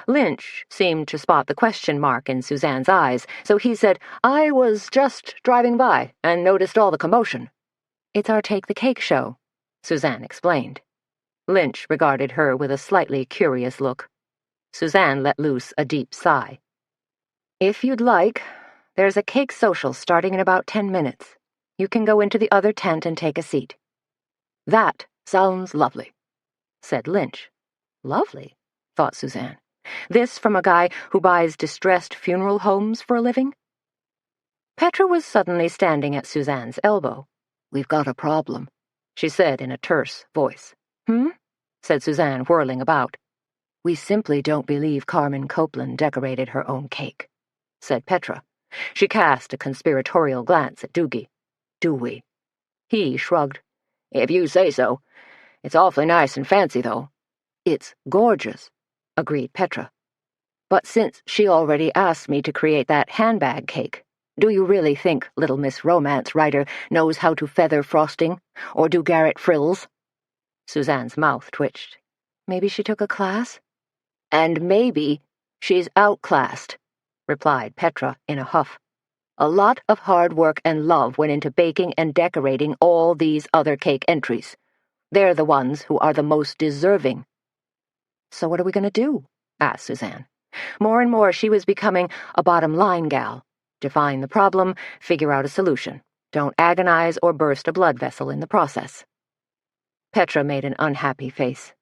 Lynch seemed to spot the question mark in Suzanne's eyes, so he said, I was just driving by and noticed all the commotion. It's our Take the Cake show, Suzanne explained. Lynch regarded her with a slightly curious look. Suzanne let loose a deep sigh. If you'd like, there's a cake social starting in about 10 minutes. You can go into the other tent and take a seat. That sounds lovely, said Lynch. Lovely, thought Suzanne. This from a guy who buys distressed funeral homes for a living? Petra was suddenly standing at Suzanne's elbow. We've got a problem, she said in a terse voice. Said Suzanne, whirling about. We simply don't believe Carmen Copeland decorated her own cake, said Petra. She cast a conspiratorial glance at Doogie. Do we? He shrugged. If you say so. It's awfully nice and fancy, though. It's gorgeous, agreed Petra. But since she already asked me to create that handbag cake, do you really think Little Miss Romance writer knows how to feather frosting or do Garrett frills? Suzanne's mouth twitched. Maybe she took a class? And maybe she's outclassed, replied Petra in a huff. A lot of hard work and love went into baking and decorating all these other cake entries. They're the ones who are the most deserving. So what are we going to do? Asked Suzanne. More and more she was becoming a bottom-line gal. Define the problem, figure out a solution. Don't agonize or burst a blood vessel in the process. Petra made an unhappy face.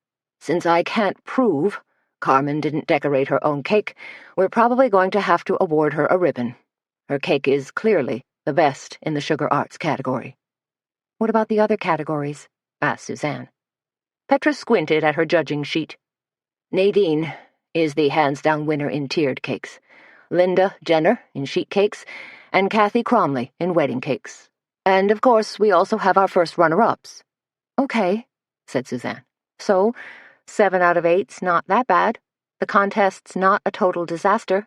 Since I can't prove Carmen didn't decorate her own cake, we're probably going to have to award her a ribbon. Her cake is clearly the best in the sugar arts category. What about the other categories? Asked Suzanne. Petra squinted at her judging sheet. Nadine is the hands-down winner in tiered cakes, Linda Jenner in sheet cakes, and Kathy Cromley in wedding cakes. And, of course, we also have our first runner-ups. Okay, said Suzanne. So, 7 out of 8's not that bad. The contest's not a total disaster.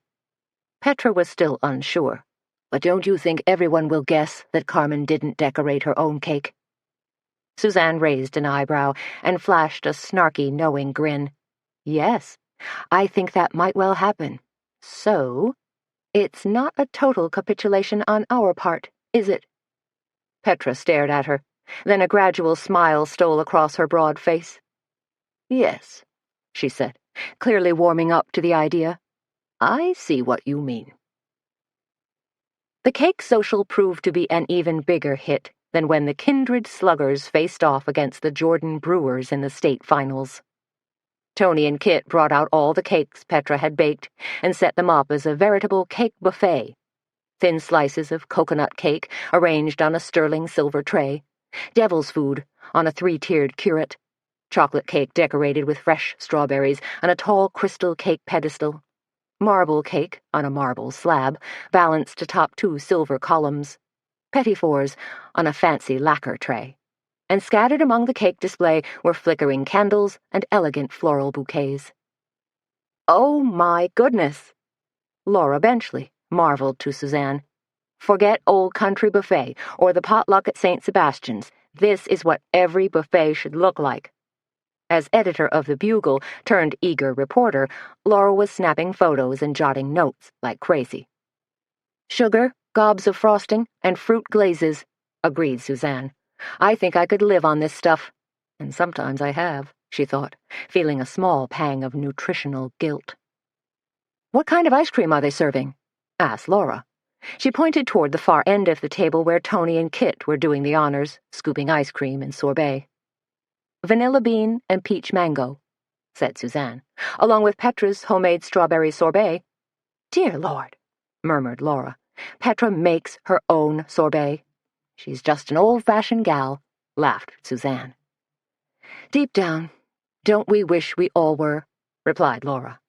Petra was still unsure. But don't you think everyone will guess that Carmen didn't decorate her own cake? Suzanne raised an eyebrow and flashed a snarky, knowing grin. Yes, I think that might well happen. So, it's not a total capitulation on our part, is it? Petra stared at her. Then a gradual smile stole across her broad face. Yes, she said, clearly warming up to the idea. I see what you mean. The cake social proved to be an even bigger hit than when the Kindred Sluggers faced off against the Jordan Brewers in the state finals. Tony and Kit brought out all the cakes Petra had baked and set them up as a veritable cake buffet. Thin slices of coconut cake arranged on a sterling silver tray, devil's food on a 3-tiered curate, chocolate cake decorated with fresh strawberries on a tall crystal cake pedestal, marble cake on a marble slab balanced atop 2 silver columns, petit fours on a fancy lacquer tray, and scattered among the cake display were flickering candles and elegant floral bouquets. Oh, my goodness! Laura Benchley marveled to Suzanne. Forget Old Country Buffet or the potluck at St. Sebastian's. This is what every buffet should look like. As editor of the Bugle turned eager reporter, Laura was snapping photos and jotting notes like crazy. Sugar, gobs of frosting, and fruit glazes, agreed Suzanne. I think I could live on this stuff. And sometimes I have, she thought, feeling a small pang of nutritional guilt. What kind of ice cream are they serving? Asked Laura. She pointed toward the far end of the table where Tony and Kit were doing the honors, scooping ice cream and sorbet. Vanilla bean and peach mango, said Suzanne, along with Petra's homemade strawberry sorbet. Dear Lord, murmured Laura. Petra makes her own sorbet. She's just an old-fashioned gal, laughed Suzanne. Deep down, don't we wish we all were, replied Laura.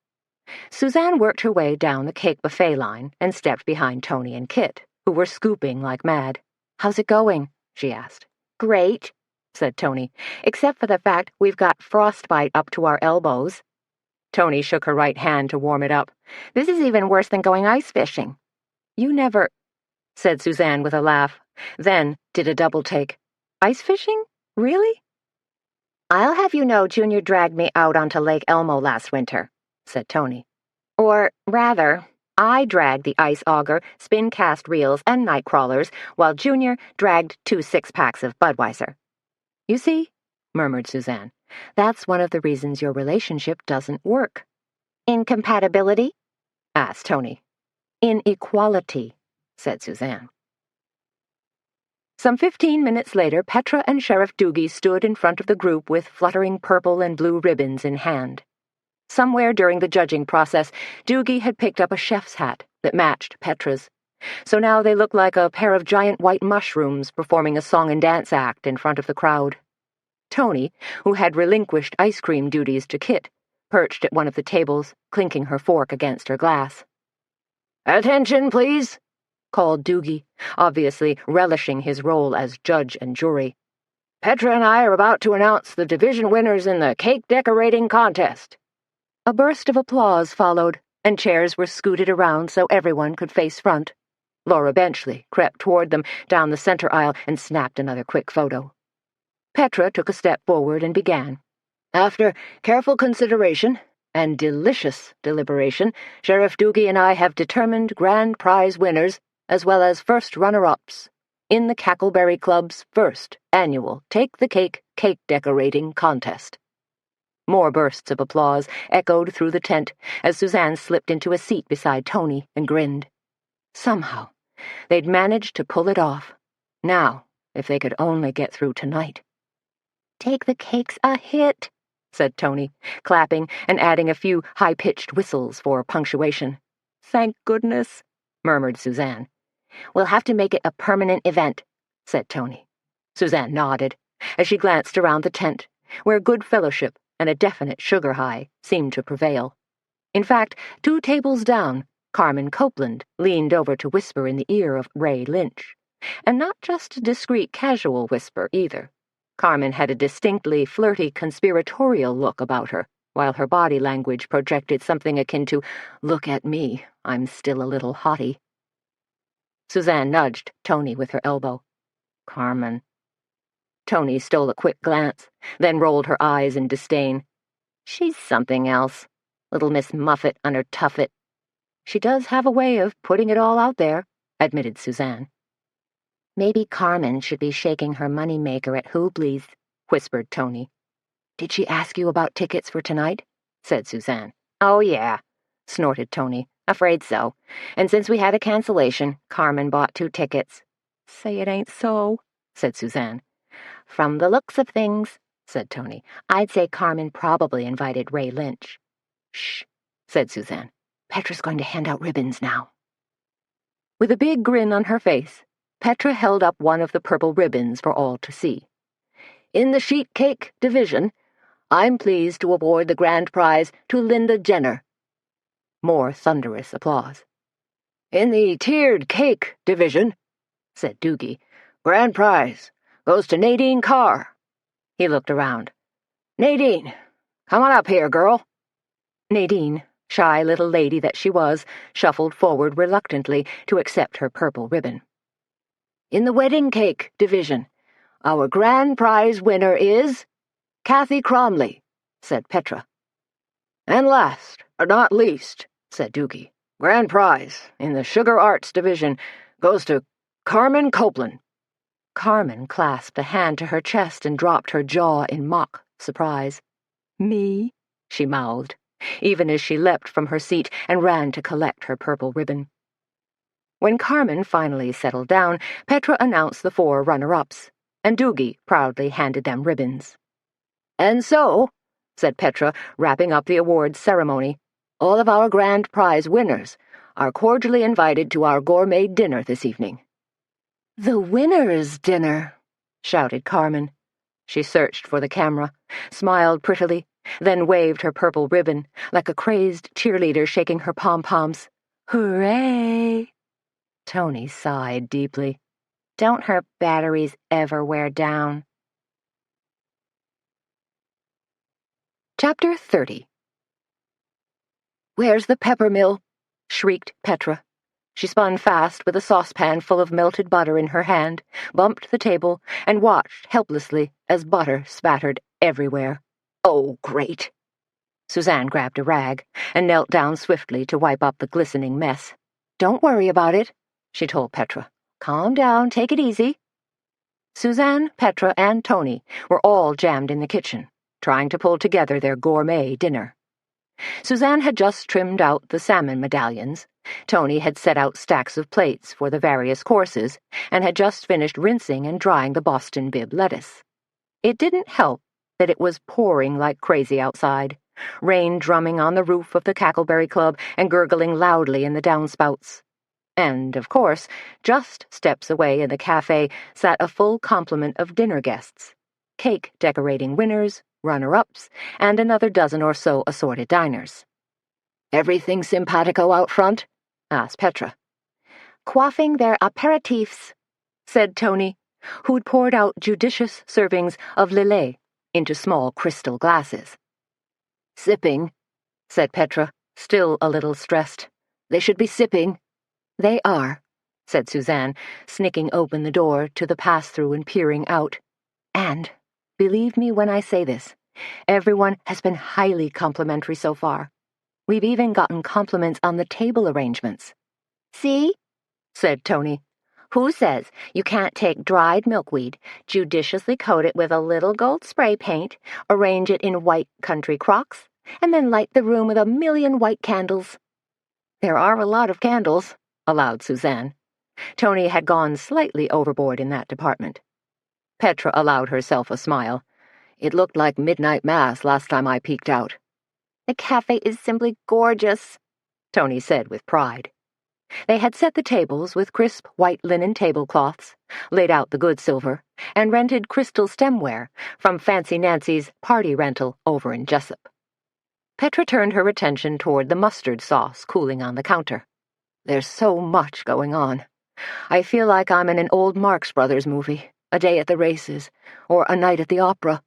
Suzanne worked her way down the cake buffet line and stepped behind Tony and Kit, who were scooping like mad. How's it going? She asked. Great, said Tony, except for the fact we've got frostbite up to our elbows. Tony shook her right hand to warm it up. This is even worse than going ice fishing. You never, said Suzanne with a laugh, then did a double take. Ice fishing? Really? I'll have you know Junior dragged me out onto Lake Elmo last winter, said Tony. Or, rather, I dragged the ice auger, spin-cast reels, and night crawlers, while Junior dragged 2 6-packs of Budweiser. You see, murmured Suzanne, that's one of the reasons your relationship doesn't work. Incompatibility? Asked Tony. Inequality, said Suzanne. Some 15 minutes later, Petra and Sheriff Doogie stood in front of the group with fluttering purple and blue ribbons in hand. Somewhere during the judging process, Doogie had picked up a chef's hat that matched Petra's. So now they looked like a pair of giant white mushrooms performing a song and dance act in front of the crowd. Tony, who had relinquished ice cream duties to Kit, perched at one of the tables, clinking her fork against her glass. "Attention, please," called Doogie, obviously relishing his role as judge and jury. "Petra and I are about to announce the division winners in the cake decorating contest." A burst of applause followed, and chairs were scooted around so everyone could face front. Laura Benchley crept toward them down the center aisle and snapped another quick photo. Petra took a step forward and began. "After careful consideration and delicious deliberation, Sheriff Doogie and I have determined grand prize winners as well as first runner-ups in the Cackleberry Club's first annual Take the Cake cake decorating contest." More bursts of applause echoed through the tent as Suzanne slipped into a seat beside Tony and grinned. Somehow, they'd managed to pull it off. Now, if they could only get through tonight. "Take the cakes a hit," said Tony, clapping and adding a few high-pitched whistles for punctuation. "Thank goodness," murmured Suzanne. "We'll have to make it a permanent event," said Tony. Suzanne nodded as she glanced around the tent, where good fellowship and a definite sugar high seemed to prevail. In fact, 2 tables down, Carmen Copeland leaned over to whisper in the ear of Ray Lynch. And not just a discreet casual whisper, either. Carmen had a distinctly flirty conspiratorial look about her, while her body language projected something akin to, "Look at me, I'm still a little hottie." Suzanne nudged Tony with her elbow. "Carmen." Tony stole a quick glance, then rolled her eyes in disdain. "She's something else. Little Miss Muffet under Tuffet." "She does have a way of putting it all out there," admitted Suzanne. "Maybe Carmen should be shaking her money-maker at Hoobley's," whispered Tony. "Did she ask you about tickets for tonight?" said Suzanne. "Oh, yeah," snorted Tony. "Afraid so. And since we had a cancellation, Carmen bought 2 tickets." "Say it ain't so," said Suzanne. "From the looks of things," said Tony, "I'd say Carmen probably invited Ray Lynch." "Shh," said Suzanne. "Petra's going to hand out ribbons now." With a big grin on her face, Petra held up one of the purple ribbons for all to see. "In the sheet cake division, I'm pleased to award the grand prize to Linda Jenner." More thunderous applause. "In the tiered cake division," said Doogie, "grand prize goes to Nadine Carr." He looked around. "Nadine, come on up here, girl." Nadine, shy little lady that she was, shuffled forward reluctantly to accept her purple ribbon. "In the wedding cake division, our grand prize winner is Kathy Cromley," said Petra. "And last, but not least," said Doogie, "grand prize in the sugar arts division goes to Carmen Copeland." Carmen clasped a hand to her chest and dropped her jaw in mock surprise. "Me?" she mouthed, even as she leapt from her seat and ran to collect her purple ribbon. When Carmen finally settled down, Petra announced the 4 runner-ups, and Doogie proudly handed them ribbons. "And so," said Petra, wrapping up the awards ceremony, "all of our grand prize winners are cordially invited to our gourmet dinner this evening." "The winner's dinner," shouted Carmen. She searched for the camera, smiled prettily, then waved her purple ribbon like a crazed cheerleader shaking her pom-poms. "Hooray!" Tony sighed deeply. Don't her batteries ever wear down? Chapter 30. "Where's the peppermill?" shrieked Petra. She spun fast with a saucepan full of melted butter in her hand, bumped the table, and watched helplessly as butter spattered everywhere. "Oh, great!" Suzanne grabbed a rag and knelt down swiftly to wipe up the glistening mess. "Don't worry about it," she told Petra. "Calm down, take it easy." Suzanne, Petra, and Tony were all jammed in the kitchen, trying to pull together their gourmet dinner. Suzanne had just trimmed out the salmon medallions. Tony had set out stacks of plates for the various courses and had just finished rinsing and drying the Boston bib lettuce. It didn't help that it was pouring like crazy outside, rain drumming on the roof of the Cackleberry Club and gurgling loudly in the downspouts. And, of course, just steps away in the cafe sat a full complement of dinner guests, cake-decorating winners, runner-ups, and another dozen or so assorted diners. "Everything simpatico out front?" asked Petra. Quaffing their aperitifs, said Tony, who'd poured out judicious servings of Lillet into small crystal glasses. "Sipping," said Petra, still a little stressed. "They should be sipping." "They are," said Suzanne, snicking open the door to the pass-through and peering out. "And, believe me when I say this, everyone has been highly complimentary so far. We've even gotten compliments on the table arrangements." "See?" said Tony. Who says you can't take dried milkweed, judiciously coat it with a little gold spray paint, arrange it in white country crocks, and then light the room with a million white candles? There are a lot of candles, allowed Suzanne. Tony had gone slightly overboard in that department. Petra allowed herself a smile. It looked like midnight mass last time I peeked out. The cafe is simply gorgeous, Tony said with pride. They had set the tables with crisp white linen tablecloths, laid out the good silver, and rented crystal stemware from Fancy Nancy's party rental over in Jessup. Petra turned her attention toward the mustard sauce cooling on the counter. There's so much going on. I feel like I'm in an old Marx Brothers movie, A Day at the Races, or A Night at the Opera.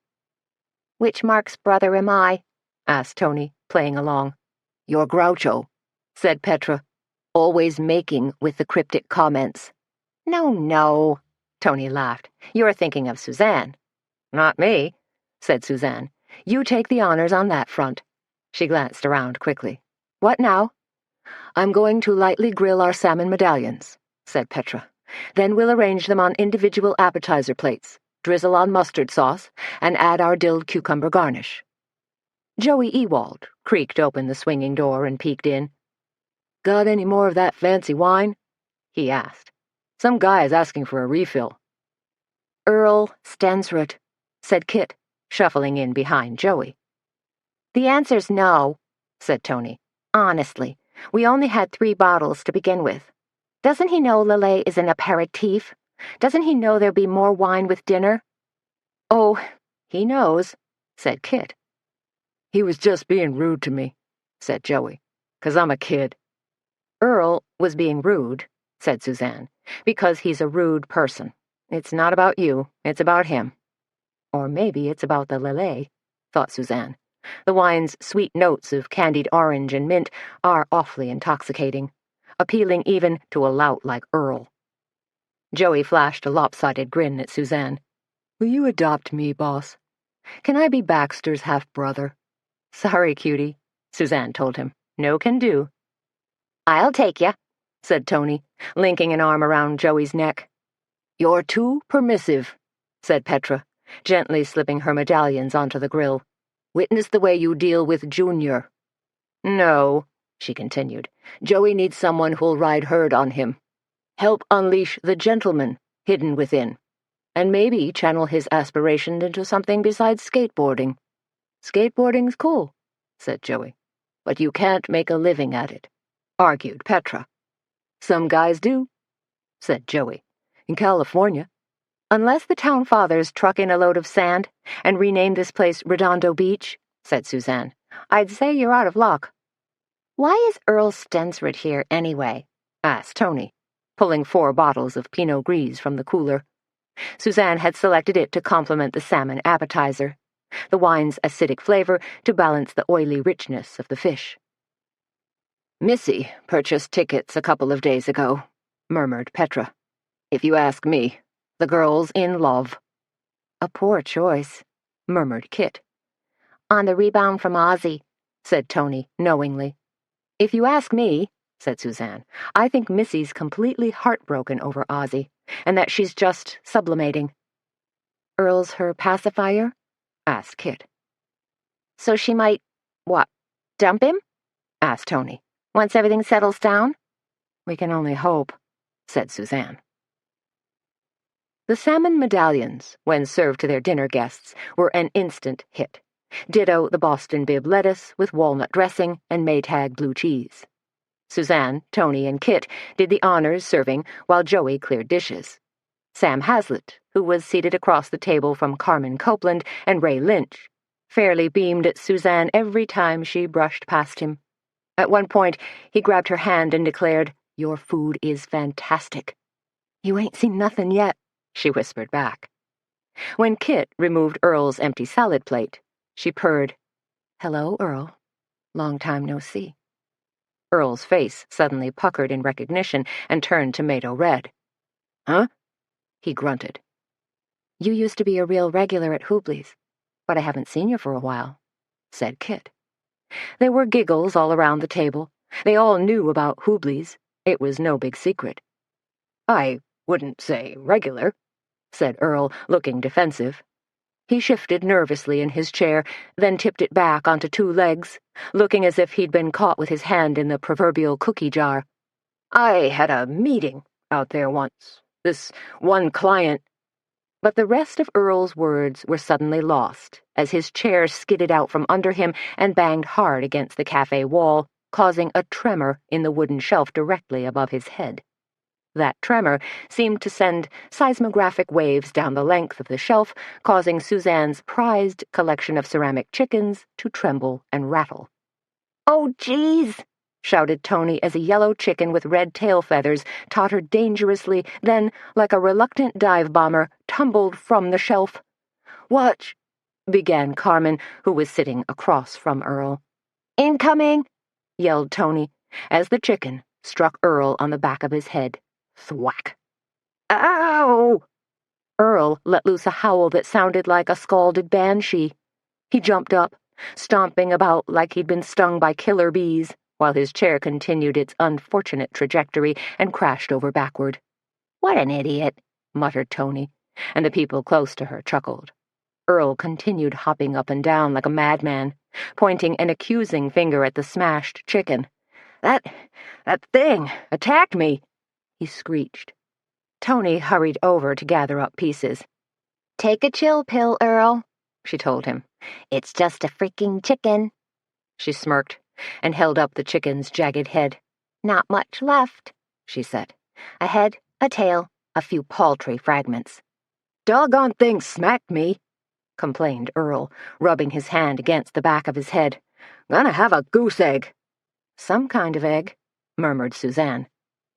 Which Marx brother am I? Asked Tony, playing along. You're Groucho, said Petra, always making with the cryptic comments. No, Tony laughed. You're thinking of Suzanne. Not me, said Suzanne. You take the honors on that front. She glanced around quickly. What now? I'm going to lightly grill our salmon medallions, said Petra. Then we'll arrange them on individual appetizer plates, drizzle on mustard sauce, and add our dilled cucumber garnish. Joey Ewald creaked open the swinging door and peeked in. Got any more of that fancy wine? He asked. Some guy is asking for a refill. Earl Stensrud, said Kit, shuffling in behind Joey. The answer's no, said Tony. Honestly, we only had 3 bottles to begin with. Doesn't he know Lillet is an aperitif? Doesn't he know there'll be more wine with dinner? Oh, he knows, said Kit. He was just being rude to me, said Joey, 'cause I'm a kid. Earl was being rude, said Suzanne, because he's a rude person. It's not about you, it's about him. Or maybe it's about the Lillet, thought Suzanne. The wine's sweet notes of candied orange and mint are awfully intoxicating, appealing even to a lout like Earl. Joey flashed a lopsided grin at Suzanne. Will you adopt me, boss? Can I be Baxter's half-brother? Sorry, cutie, Suzanne told him. No can do. I'll take ya, said Tony, linking an arm around Joey's neck. You're too permissive, said Petra, gently slipping her medallions onto the grill. Witness the way you deal with Junior. No, she continued. Joey needs someone who'll ride herd on him. Help unleash the gentleman hidden within, and maybe channel his aspiration into something besides skateboarding. Skateboarding's cool, said Joey, but you can't make a living at it, argued Petra. Some guys do, said Joey. In California. Unless the town fathers truck in a load of sand and rename this place Redondo Beach, said Suzanne, I'd say you're out of luck. Why is Earl Stensrud here anyway? Asked Tony, pulling 4 bottles of Pinot Gris from the cooler. Suzanne had selected it to complement the salmon appetizer, the wine's acidic flavor to balance the oily richness of the fish. Missy purchased tickets a couple of days ago, murmured Petra. If you ask me, the girl's in love. A poor choice, murmured Kit. On the rebound from Ozzy, said Tony knowingly. If you ask me, said Suzanne, I think Missy's completely heartbroken over Ozzy, and that she's just sublimating. Earl's her pacifier? Asked Kit. So she might, dump him? Asked Tony. Once everything settles down? We can only hope, said Suzanne. The salmon medallions, when served to their dinner guests, were an instant hit. Ditto the Boston bib lettuce with walnut dressing and Maytag blue cheese. Suzanne, Tony, and Kit did the honors serving while Joey cleared dishes. Sam Hazlitt, who was seated across the table from Carmen Copeland and Ray Lynch, fairly beamed at Suzanne every time she brushed past him. At one point, he grabbed her hand and declared, Your food is fantastic. You ain't seen nothing yet, she whispered back. When Kit removed Earl's empty salad plate, she purred, Hello, Earl. Long time no see. Earl's face suddenly puckered in recognition and turned tomato red. Huh? He grunted. You used to be a real regular at Hubley's, but I haven't seen you for a while, said Kit. There were giggles all around the table. They all knew about Hubley's. It was no big secret. I Wouldn't say regular," said Earl, looking defensive. He shifted nervously in his chair, then tipped it back onto two legs, looking as if he'd been caught with his hand in the proverbial cookie jar. "I had a meeting out there once. This one client—" But the rest of Earl's words were suddenly lost, as his chair skidded out from under him and banged hard against the cafe wall, causing a tremor in the wooden shelf directly above his head. That tremor seemed to send seismographic waves down the length of the shelf, causing Suzanne's prized collection of ceramic chickens to tremble and rattle. "Oh, geez!" shouted Tony as a yellow chicken with red tail feathers tottered dangerously, then, like a reluctant dive bomber, tumbled from the shelf. "Watch," began Carmen, who was sitting across from Earl. "Incoming!" yelled Tony, as the chicken struck Earl on the back of his head. Thwack. "Ow!" Earl let loose a howl that sounded like a scalded banshee. He jumped up, stomping about like he'd been stung by killer bees, while his chair continued its unfortunate trajectory and crashed over backward. "What an idiot," muttered Tony, and the people close to her chuckled. Earl continued hopping up and down like a madman, pointing an accusing finger at the smashed chicken. That thing attacked me," he screeched. Tony hurried over to gather up pieces. "Take a chill pill, Earl," she told him. "It's just a freaking chicken." She smirked and held up the chicken's jagged head. "Not much left," she said. "A head, a tail, a few paltry fragments." "Doggone thing smacked me," complained Earl, rubbing his hand against the back of his head. "Gonna have a goose egg." "Some kind of egg," murmured Suzanne.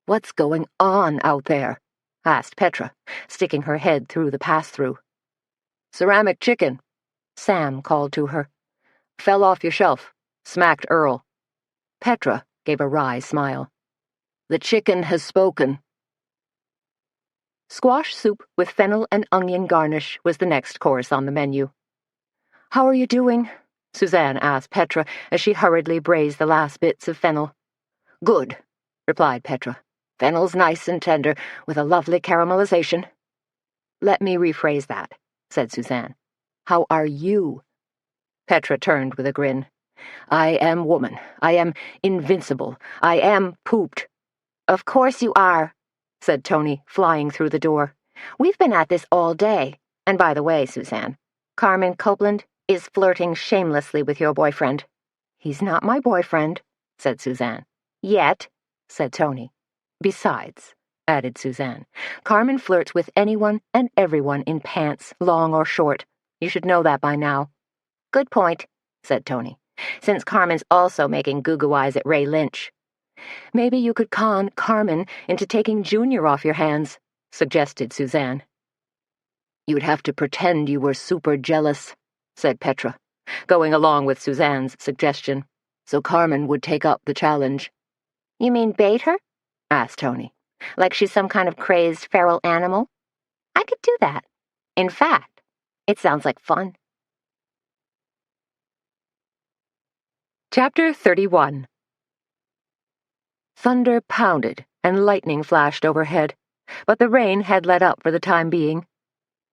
"What's going on out there?" asked Petra, sticking her head through the pass-through. "Ceramic chicken," Sam called to her. "Fell off your shelf. Smacked Earl." Petra gave a wry smile. "The chicken has spoken." Squash soup with fennel and onion garnish was the next course on the menu. "How are you doing?" Suzanne asked Petra as she hurriedly braised the last bits of fennel. "Good," replied Petra. "Fennel's nice and tender, with a lovely caramelization." "Let me rephrase that," said Suzanne. "How are you?" Petra turned with a grin. "I am woman. I am invincible. I am pooped." "Of course you are," said Tony, flying through the door. "We've been at this all day. And by the way, Suzanne, Carmen Copeland is flirting shamelessly with your boyfriend." "He's not my boyfriend," said Suzanne. "Yet," said Tony. "Besides," added Suzanne, "Carmen flirts with anyone and everyone in pants, long or short. You should know that by now." "Good point," said Tony, "since Carmen's also making goo-goo eyes at Ray Lynch." "Maybe you could con Carmen into taking Junior off your hands," suggested Suzanne. "You'd have to pretend you were super jealous," said Petra, going along with Suzanne's suggestion, "so Carmen would take up the challenge." "You mean bait her?" asked Tony. "Like she's some kind of crazed feral animal?" "I could do that. In fact, it sounds like fun." Chapter 31. Thunder pounded and lightning flashed overhead, but the rain had let up for the time being.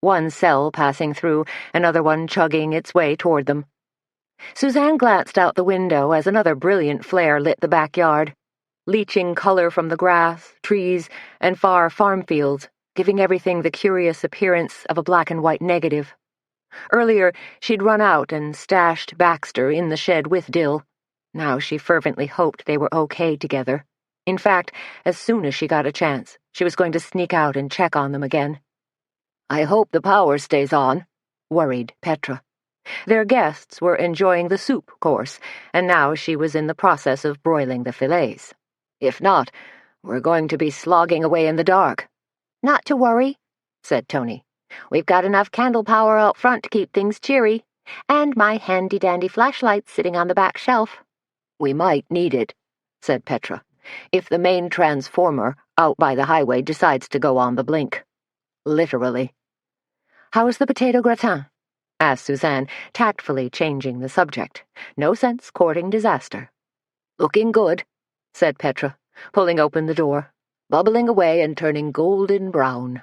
One cell passing through, another one chugging its way toward them. Suzanne glanced out the window as another brilliant flare lit the backyard, leaching color from the grass, trees, and far farm fields, giving everything the curious appearance of a black-and-white negative. Earlier, she'd run out and stashed Baxter in the shed with Dill. Now she fervently hoped they were okay together. In fact, as soon as she got a chance, she was going to sneak out and check on them again. "I hope the power stays on," worried Petra. Their guests were enjoying the soup course, and now she was in the process of broiling the fillets. "If not, we're going to be slogging away in the dark." "Not to worry," said Tony. "We've got enough candle power out front to keep things cheery, and my handy-dandy flashlight sitting on the back shelf." "We might need it," said Petra, "if the main transformer out by the highway decides to go on the blink. Literally." "How's the potato gratin?" asked Suzanne, tactfully changing the subject. No sense courting disaster. "Looking good," said Petra, pulling open the door. bubbling away and turning golden brown.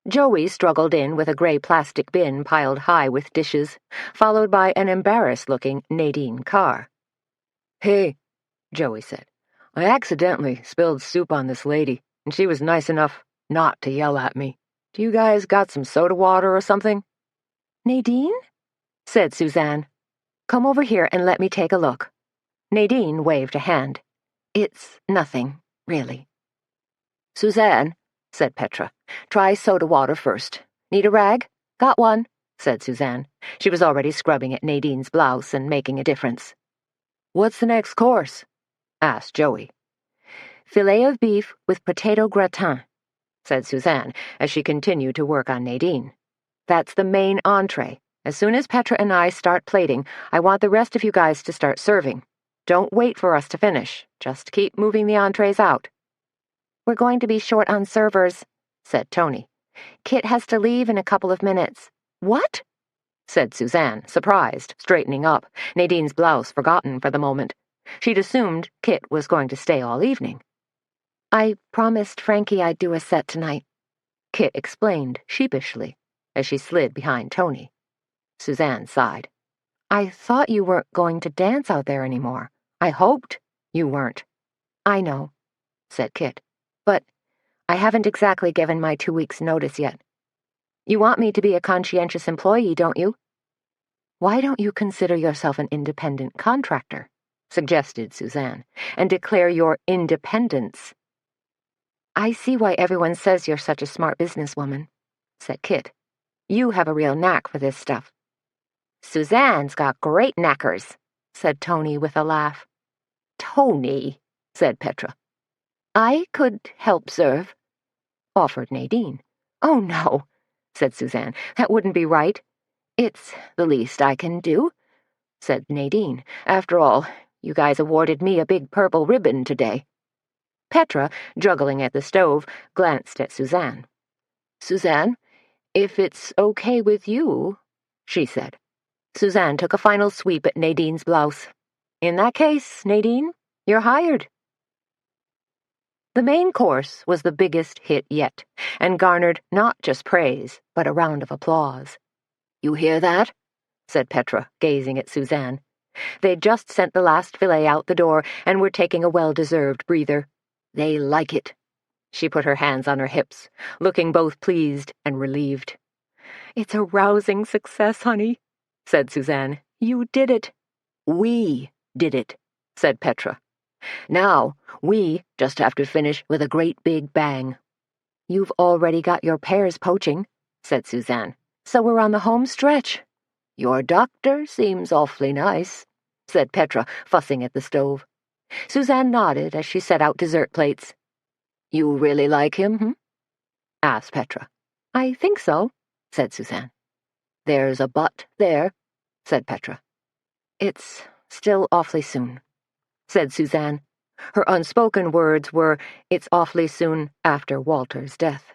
Joey struggled in with a gray plastic bin piled high with dishes, followed by an embarrassed-looking Nadine Carr. "Hey," Joey said, "I accidentally spilled soup on this lady, and she was nice enough not to yell at me. Do you guys got some soda water or something?" Nadine? Said Suzanne. Come over here and let me take a look. Nadine waved a hand. It's nothing, really. "Suzanne," said Petra, "try soda water first. Need a rag?" Got one, said Suzanne. She was already scrubbing at Nadine's blouse and making a difference. "What's the next course?" asked Joey. Filet of beef with potato gratin, said Suzanne as she continued to work on Nadine. "That's the main entree. As soon as Petra and I start plating, I want the rest of you guys to start serving. Don't wait for us to finish. Just keep moving the entrees out." We're going to be short on servers, said Tony. Kit has to leave in a couple of minutes. "What?" said Suzanne, surprised, straightening up, Nadine's blouse forgotten for the moment. She'd assumed Kit was going to stay all evening. I promised Frankie I'd do a set tonight, Kit explained sheepishly as she slid behind Tony. Suzanne sighed. I thought you weren't going to dance out there anymore. I hoped you weren't. I know, said Kit, but I haven't exactly given my 2 weeks' notice yet. You want me to be a conscientious employee, don't you? Why don't you consider yourself an independent contractor, suggested Suzanne, and declare your independence? I see why everyone says you're such a smart businesswoman, said Kit. You have a real knack for this stuff. Suzanne's got great knackers, said Tony with a laugh. Tony, said Petra. I could help serve, offered Nadine. Oh, no, said Suzanne. That wouldn't be right. It's the least I can do, said Nadine. After all, you guys awarded me a big purple ribbon today. Petra, juggling at the stove, glanced at Suzanne. "Suzanne, if it's okay with you," she said. Suzanne took a final sweep at Nadine's blouse. "In that case, Nadine, you're hired." The main course was the biggest hit yet, and garnered not just praise, but a round of applause. "You hear that?" said Petra, gazing at Suzanne. They'd just sent the last filet out the door and were taking a well-deserved breather. "They like it." She put her hands on her hips, looking both pleased and relieved. "It's a rousing success, honey," said Suzanne. "You did it." "We did it," said Petra. "Now, we just have to finish with a great big bang." "You've already got your pears poaching," said Suzanne, "so we're on the home stretch." "Your doctor seems awfully nice," said Petra, fussing at the stove. Suzanne nodded as she set out dessert plates. "You really like him, asked Petra. "I think so," said Suzanne. "There's a but there," said Petra. "It's still awfully soon," said Suzanne. Her unspoken words were, "It's awfully soon after Walter's death."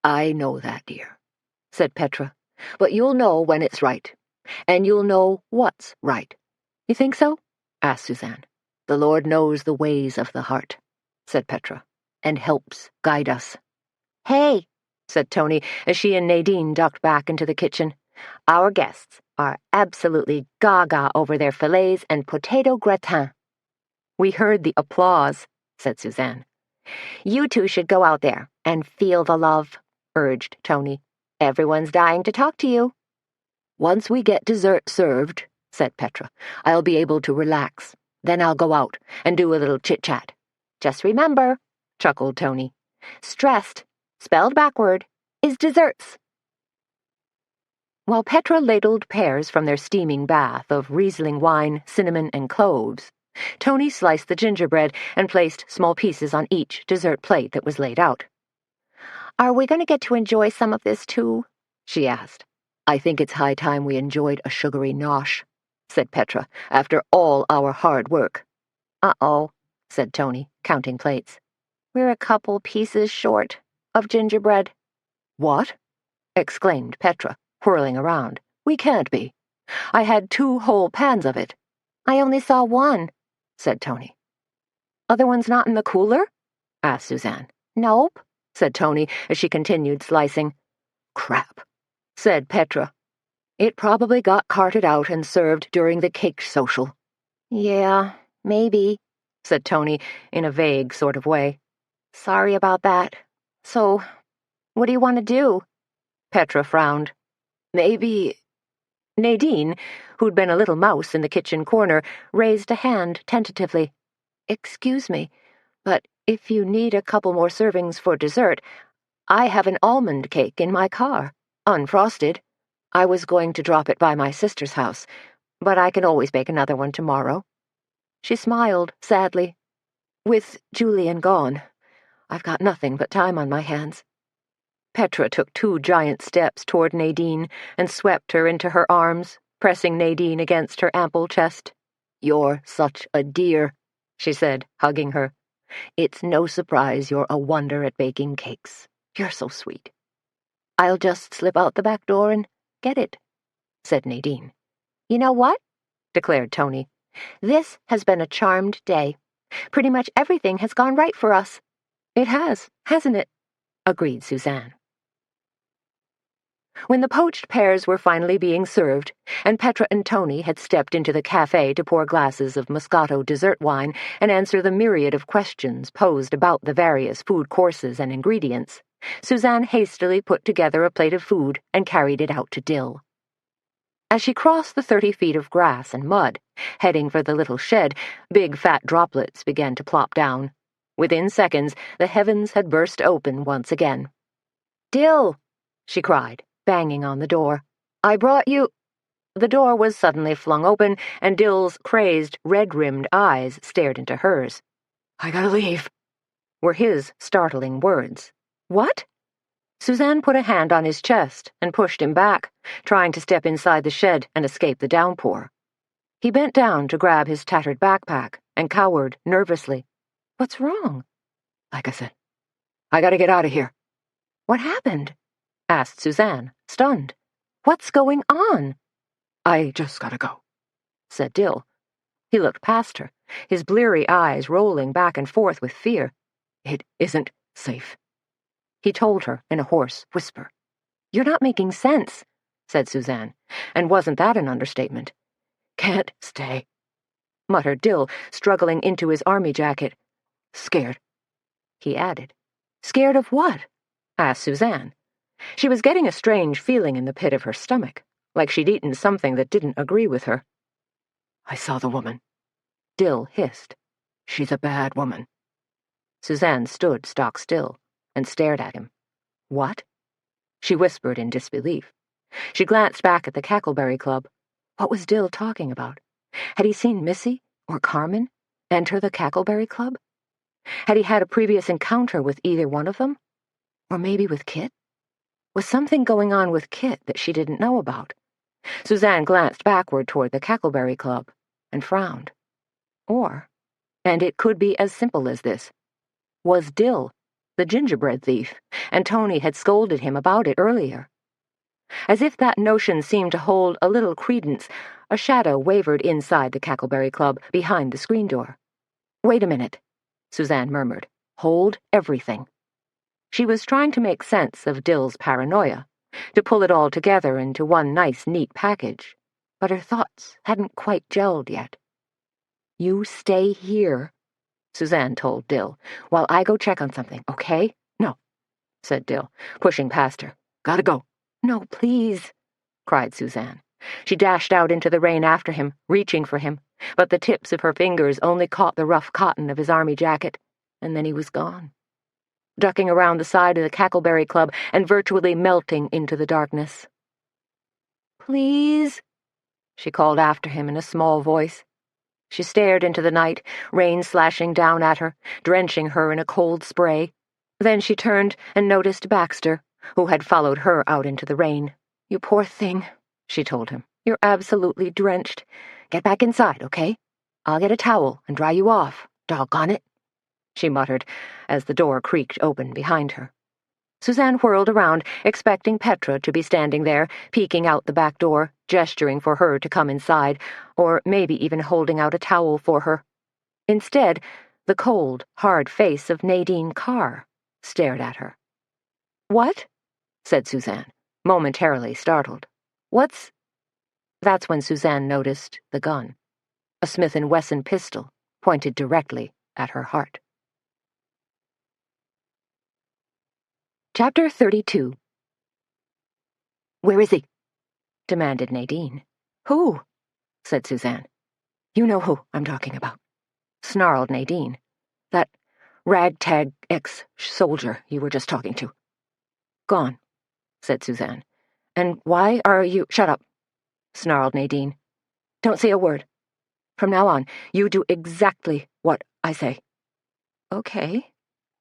"I know that, dear," said Petra. "But you'll know when it's right, and you'll know what's right." "You think so?" asked Suzanne. "The Lord knows the ways of the heart," said Petra, "and helps guide us." Hey, said Tony as she and Nadine ducked back into the kitchen. "Our guests are absolutely gaga over their fillets and potato gratin." "We heard the applause," said Suzanne. you two should go out there and feel the love, urged Tony. Everyone's dying to talk to you. "Once we get dessert served," said Petra, "I'll be able to relax. Then I'll go out and do a little chit-chat." Just remember, chuckled Tony, stressed, spelled backward, is desserts. While Petra ladled pears from their steaming bath of Riesling wine, cinnamon, and cloves, Tony sliced the gingerbread and placed small pieces on each dessert plate that was laid out. "Are we going to get to enjoy some of this, too?" she asked. "I think it's high time we enjoyed a sugary nosh," said Petra, "after all our hard work." "Uh-oh," said Tony, counting plates. "We're a couple pieces short of gingerbread." "What?" exclaimed Petra, whirling around. "We can't be. I had 2 whole pans of it." "I only saw one," said Tony. "Other one's not in the cooler?" asked Suzanne. Nope, said Tony as she continued slicing. Crap, said Petra. It probably got carted out and served during the cake social. Yeah, maybe, said Tony in a vague sort of way. Sorry about that. So, what do you want to do? Petra frowned. Maybe... Nadine, who'd been a little mouse in the kitchen corner, raised a hand tentatively. Excuse me, but if you need a couple more servings for dessert, I have an almond cake in my car, unfrosted. I was going to drop it by my sister's house, but I can always bake another one tomorrow. She smiled sadly. With Julian gone, I've got nothing but time on my hands. Petra took 2 giant steps toward Nadine and swept her into her arms, pressing Nadine against her ample chest. You're such a dear, she said, hugging her. It's no surprise you're a wonder at baking cakes. You're so sweet. I'll just slip out the back door and get it, said Nadine. You know what? declared Tony. This has been a charmed day. Pretty much everything has gone right for us. It has, hasn't it? Agreed Suzanne. When the poached pears were finally being served, and Petra and Tony had stepped into the cafe to pour glasses of Moscato dessert wine and answer the myriad of questions posed about the various food courses and ingredients, Suzanne hastily put together a plate of food and carried it out to Dill. As she crossed the 30 feet of grass and mud, heading for the little shed, big fat droplets began to plop down. Within seconds, the heavens had burst open once again. "Dill!" she cried, banging on the door. "I brought you—" The door was suddenly flung open, and Dill's crazed, red-rimmed eyes stared into hers. "I gotta leave," were his startling words. "What?" Suzanne put a hand on his chest and pushed him back, trying to step inside the shed and escape the downpour. He bent down to grab his tattered backpack and cowered nervously. "What's wrong?" "Like I said, I gotta get out of here." "What happened?" asked Suzanne, stunned. "What's going on?" "I just gotta go," said Dill. He looked past her, his bleary eyes rolling back and forth with fear. "It isn't safe," he told her in a hoarse whisper. "You're not making sense," said Suzanne, and wasn't that an understatement? "Can't stay," muttered Dill, struggling into his army jacket. "Scared," he added. "Scared of what?" asked Suzanne. She was getting a strange feeling in the pit of her stomach, like she'd eaten something that didn't agree with her. "I saw the woman," Dill hissed. "She's a bad woman." Suzanne stood stock still and stared at him. "What?" she whispered in disbelief. She glanced back at the Cackleberry Club. What was Dill talking about? Had he seen Missy or Carmen enter the Cackleberry Club? Had he had a previous encounter with either one of them? Or maybe with Kit? Was something going on with Kit that she didn't know about? Suzanne glanced backward toward the Cackleberry Club and frowned. Or, and it could be as simple as this, was Dill the gingerbread thief, and Tony had scolded him about it earlier. As if that notion seemed to hold a little credence, a shadow wavered inside the Cackleberry Club behind the screen door. "Wait a minute," Suzanne murmured. "Hold everything." She was trying to make sense of Dill's paranoia, to pull it all together into one nice, neat package, but her thoughts hadn't quite gelled yet. "You stay here," Suzanne told Dill, "while I go check on something, okay?" "No," said Dill, pushing past her. "Gotta go." "No, please," cried Suzanne. She dashed out into the rain after him, reaching for him, but the tips of her fingers only caught the rough cotton of his army jacket, and then he was gone, ducking around the side of the Cackleberry Club and virtually melting into the darkness. "Please," she called after him in a small voice. She stared into the night, rain slashing down at her, drenching her in a cold spray. Then she turned and noticed Baxter, who had followed her out into the rain. "You poor thing," she told him. "You're absolutely drenched. Get back inside, okay? I'll get a towel and dry you off, doggone it," she muttered as the door creaked open behind her. Suzanne whirled around, expecting Petra to be standing there, peeking out the back door, gesturing for her to come inside, or maybe even holding out a towel for her. Instead, The cold, hard face of Nadine Carr stared at her. "What?" said Suzanne, momentarily startled. "What's—" That's when Suzanne noticed the gun, a Smith & Wesson pistol pointed directly at her heart. Chapter 32. "Where is he?" demanded Nadine. "Who?" said Suzanne. "You know who I'm talking about," snarled Nadine. "That ragtag ex-soldier you were just talking to." "Gone," said Suzanne. "And why are you—" "Shut up," snarled Nadine. "Don't say a word. From now on, you do exactly what I say." "Okay,"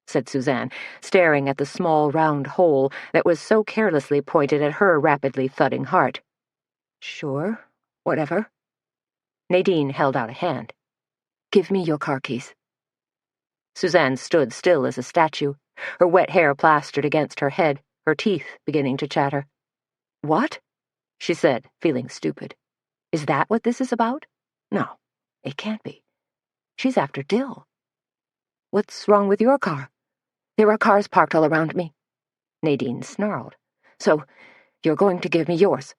said Suzanne, staring at the small round hole that was so carelessly pointed at her rapidly thudding heart. "Sure, whatever." Nadine held out a hand. "Give me your car keys." Suzanne stood still as a statue, her wet hair plastered against her head, her teeth beginning to chatter. "What?" she said, feeling stupid. "Is that what this is about? No, it can't be. She's after Dill." "What's wrong with your car?" "There are cars parked all around me," Nadine snarled. "So, you're going to give me yours."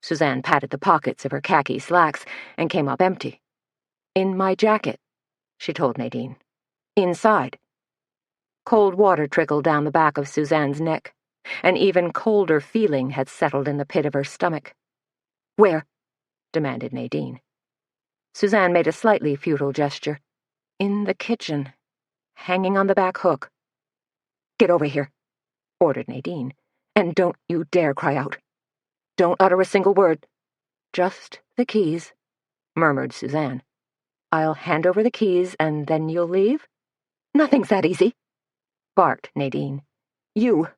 Suzanne patted the pockets of her khaki slacks and came up empty. "In my jacket," she told Nadine. "Inside." Cold water trickled down the back of Suzanne's neck. An even colder feeling had settled in the pit of her stomach. "Where?" demanded Nadine. Suzanne made a slightly futile gesture. "In the kitchen, hanging on the back hook." "Get over here," ordered Nadine, "and don't you dare cry out. Don't utter a single word." "Just the keys," murmured Suzanne. "I'll hand over the keys and then you'll leave?" "Nothing's that easy," barked Nadine. "You,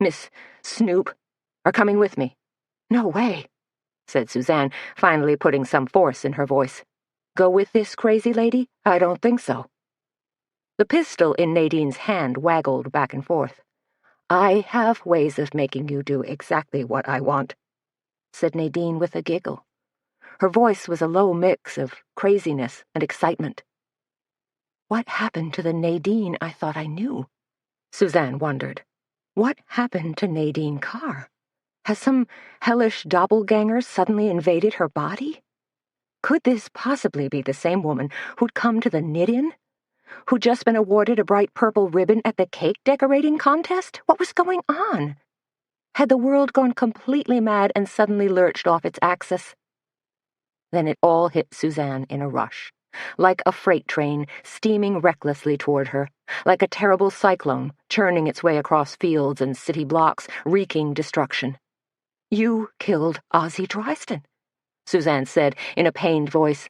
Miss Snoop, are coming with me." "No way," said Suzanne, finally putting some force in her voice. "Go with this crazy lady? I don't think so." The pistol in Nadine's hand waggled back and forth. "I have ways of making you do exactly what I want," said Nadine with a giggle. Her voice was a low mix of craziness and excitement. What happened to the Nadine I thought I knew? Suzanne wondered. What happened to Nadine Carr? Has some hellish doppelganger suddenly invaded her body? Could this possibly be the same woman who'd come to the knit-in? Who'd just been awarded a bright purple ribbon at the cake decorating contest? What was going on? Had the world gone completely mad and suddenly lurched off its axis? Then it all hit Suzanne in a rush, like a freight train steaming recklessly toward her, like a terrible cyclone churning its way across fields and city blocks, wreaking destruction. "You killed Ozzie Dryston," Suzanne said in a pained voice.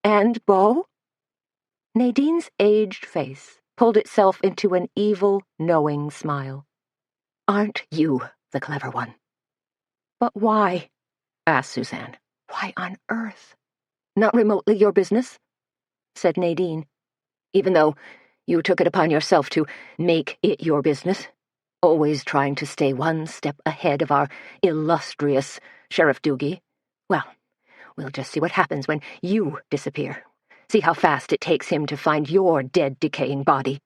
"And Beau?" Nadine's aged face pulled itself into an evil, knowing smile. "Aren't you the clever one?" "But why?" asked Suzanne. "Why on earth?" "Not remotely your business," said Nadine, "even though you took it upon yourself to make it your business, always trying to stay one step ahead of our illustrious Sheriff Doogie. Well, we'll just see what happens when you disappear. See how fast it takes him to find your dead, decaying body."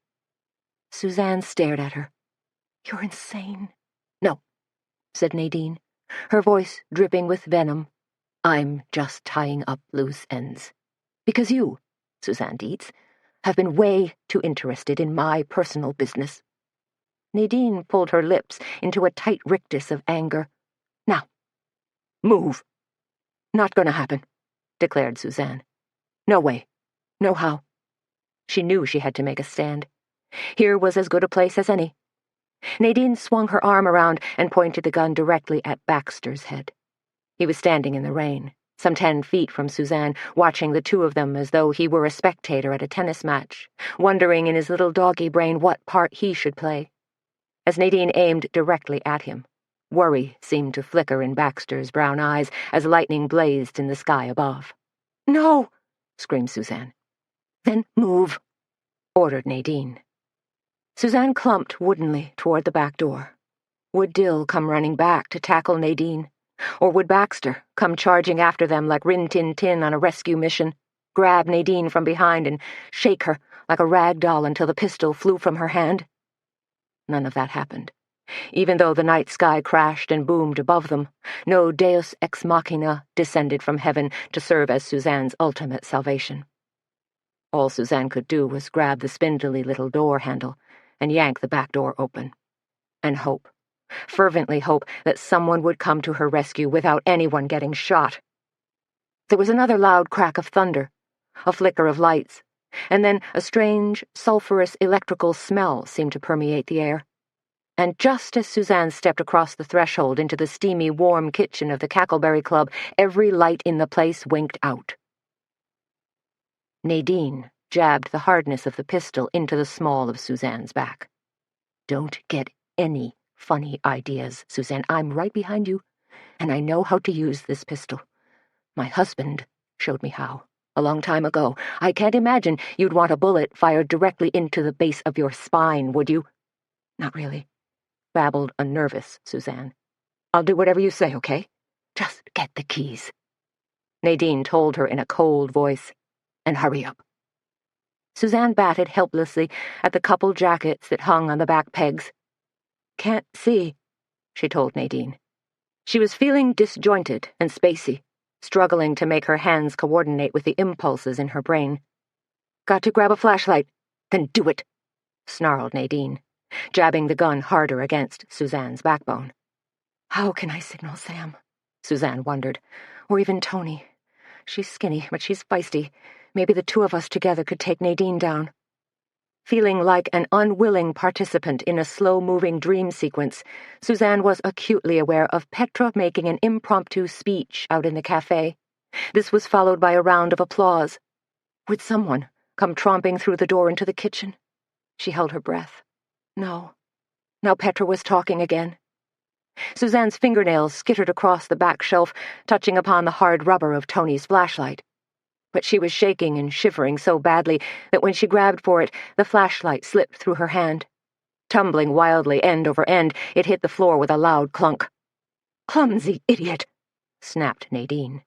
Suzanne stared at her. "You're insane." "No," said Nadine, her voice dripping with venom. "I'm just tying up loose ends. Because you, Suzanne Dietz, have been way too interested in my personal business." Nadine pulled her lips into a tight rictus of anger. "Now, move." "Not gonna happen," declared Suzanne. "No way. No how." She knew she had to make a stand. Here was as good a place as any. Nadine swung her arm around and pointed the gun directly at Baxter's head. He was standing in the rain, some 10 feet from Suzanne, watching the two of them as though he were a spectator at a tennis match, wondering in his little doggy brain what part he should play. As Nadine aimed directly at him, worry seemed to flicker in Baxter's brown eyes as lightning blazed in the sky above. "No!" screamed Suzanne. "Then move," ordered Nadine. Suzanne clumped woodenly toward the back door. Would Dill come running back to tackle Nadine? Or would Baxter come charging after them like Rin Tin Tin on a rescue mission? grab Nadine from behind and shake her like a rag doll until the pistol flew from her hand? None of that happened. Even though the night sky crashed and boomed above them, no deus ex machina descended from heaven to serve as Suzanne's ultimate salvation. All Suzanne could do was grab the spindly little door handle and yank the back door open. And hope, fervently hope, that someone would come to her rescue without anyone getting shot. There was another loud crack of thunder, a flicker of lights, and then a strange, sulphurous electrical smell seemed to permeate the air. And just as Suzanne stepped across the threshold into the steamy, warm kitchen of the Cackleberry Club, every light in the place winked out. Nadine jabbed the hardness of the pistol into the small of Suzanne's back. "Don't get any funny ideas, Suzanne. I'm right behind you, and I know how to use this pistol. My husband showed me how, a long time ago. I can't imagine you'd want a bullet fired directly into the base of your spine, would you?" "Not really," babbled a nervous Suzanne. "I'll do whatever you say, okay? Just get the keys," Nadine told her in a cold voice, "and hurry up." Suzanne batted helplessly at the couple jackets that hung on the back pegs. "Can't see," she told Nadine. She was feeling disjointed and spacey, struggling to make her hands coordinate with the impulses in her brain. "Got to grab a flashlight. Then do it," snarled Nadine, jabbing the gun harder against Suzanne's backbone. "How can I signal Sam?" Suzanne wondered. "Or even Tony. She's skinny, but she's feisty. Maybe the two of us together could take Nadine down." Feeling like an unwilling participant in a slow-moving dream sequence, Suzanne was acutely aware of Petra making an impromptu speech out in the cafe. This was followed by a round of applause. Would someone come tromping through the door into the kitchen? She held her breath. No. Now Petra was talking again. Suzanne's fingernails skittered across the back shelf, touching upon the hard rubber of Tony's flashlight. But she was shaking and shivering so badly that when she grabbed for it, the flashlight slipped through her hand. Tumbling wildly end over end, it hit the floor with a loud clunk. "Clumsy idiot!" snapped Nadine.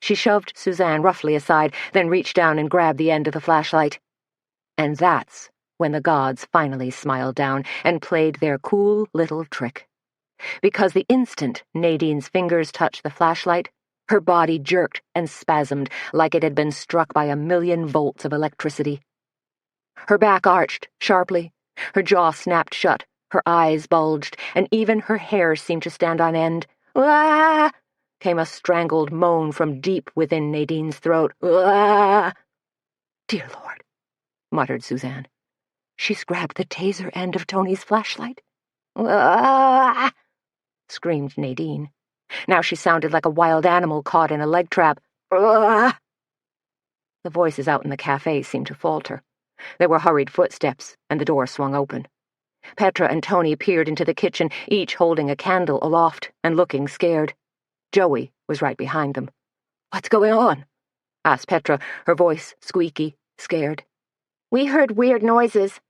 She shoved Suzanne roughly aside, then reached down and grabbed the end of the flashlight. And that's when the gods finally smiled down and played their cool little trick. Because the instant Nadine's fingers touched the flashlight, her body jerked and spasmed like it had been struck by 1,000,000 volts of electricity. Her back arched sharply, her jaw snapped shut, her eyes bulged, and even her hair seemed to stand on end. "Ah!" came a strangled moan from deep within Nadine's throat. "Ah!" "Dear Lord," muttered Suzanne. "She's grabbed the taser end of Tony's flashlight." "Ah!" screamed Nadine. Now she sounded like a wild animal caught in a leg trap. "Ah!" The voices out in the cafe seemed to falter. There were hurried footsteps, and the door swung open. Petra and Tony peered into the kitchen, each holding a candle aloft and looking scared. Joey was right behind them. "What's going on?" asked Petra, her voice squeaky, scared. "We heard weird noises,"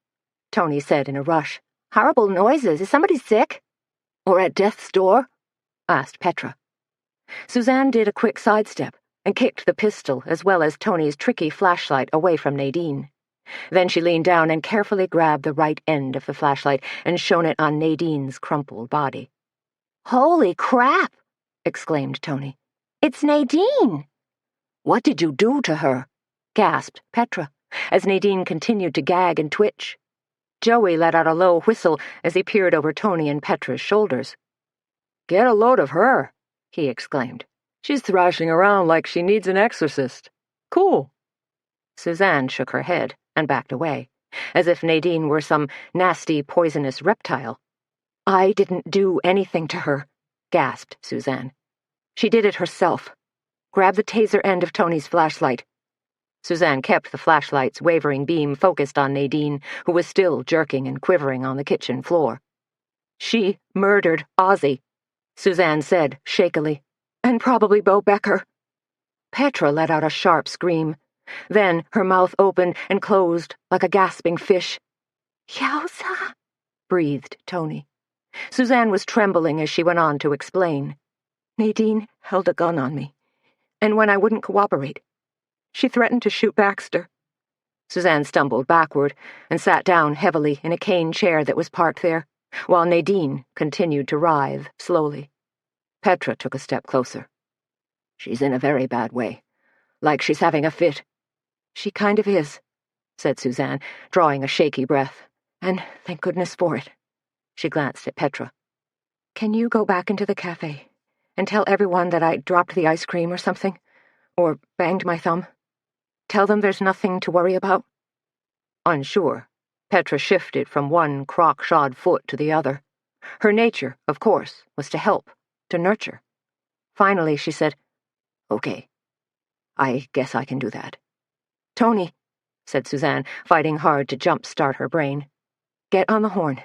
Tony said in a rush. "Horrible noises. Is somebody sick?" "Or at death's door?" asked Petra. Suzanne did a quick sidestep and kicked the pistol as well as Tony's tricky flashlight away from Nadine. Then she leaned down and carefully grabbed the right end of the flashlight and shone it on Nadine's crumpled body. "Holy crap!" exclaimed Tony. "It's Nadine!" "What did you do to her?" gasped Petra, as Nadine continued to gag and twitch. Joey let out a low whistle as he peered over Tony and Petra's shoulders. "Get a load of her," he exclaimed. "She's thrashing around like she needs an exorcist. Cool." Suzanne shook her head and backed away, as if Nadine were some nasty, poisonous reptile. "I didn't do anything to her," gasped Suzanne. "She did it herself. Grab the taser end of Tony's flashlight." Suzanne kept the flashlight's wavering beam focused on Nadine, who was still jerking and quivering on the kitchen floor. "She murdered Ozzy," Suzanne said shakily, "and probably Bo Becker." Petra let out a sharp scream. Then her mouth opened and closed like a gasping fish. "Yowza," breathed Tony. Suzanne was trembling as she went on to explain. "Nadine held a gun on me, and when I wouldn't cooperate, She threatened to shoot Baxter. Suzanne stumbled backward and sat down heavily in a cane chair that was parked there, while Nadine continued to writhe slowly. Petra took a step closer. She's in a very bad way, like she's having a fit. She kind of is, said Suzanne, drawing a shaky breath. And thank goodness for it. She glanced at Petra. Can you go back into the cafe and tell everyone that I dropped the ice cream or something? Or banged my thumb? Tell them there's nothing to worry about? Unsure, Petra shifted from one crock-shod foot to the other. Her nature, of course, was to help, to nurture. Finally, she said, Okay, I guess I can do that. Tony, said Suzanne, fighting hard to jump-start her brain, get on the horn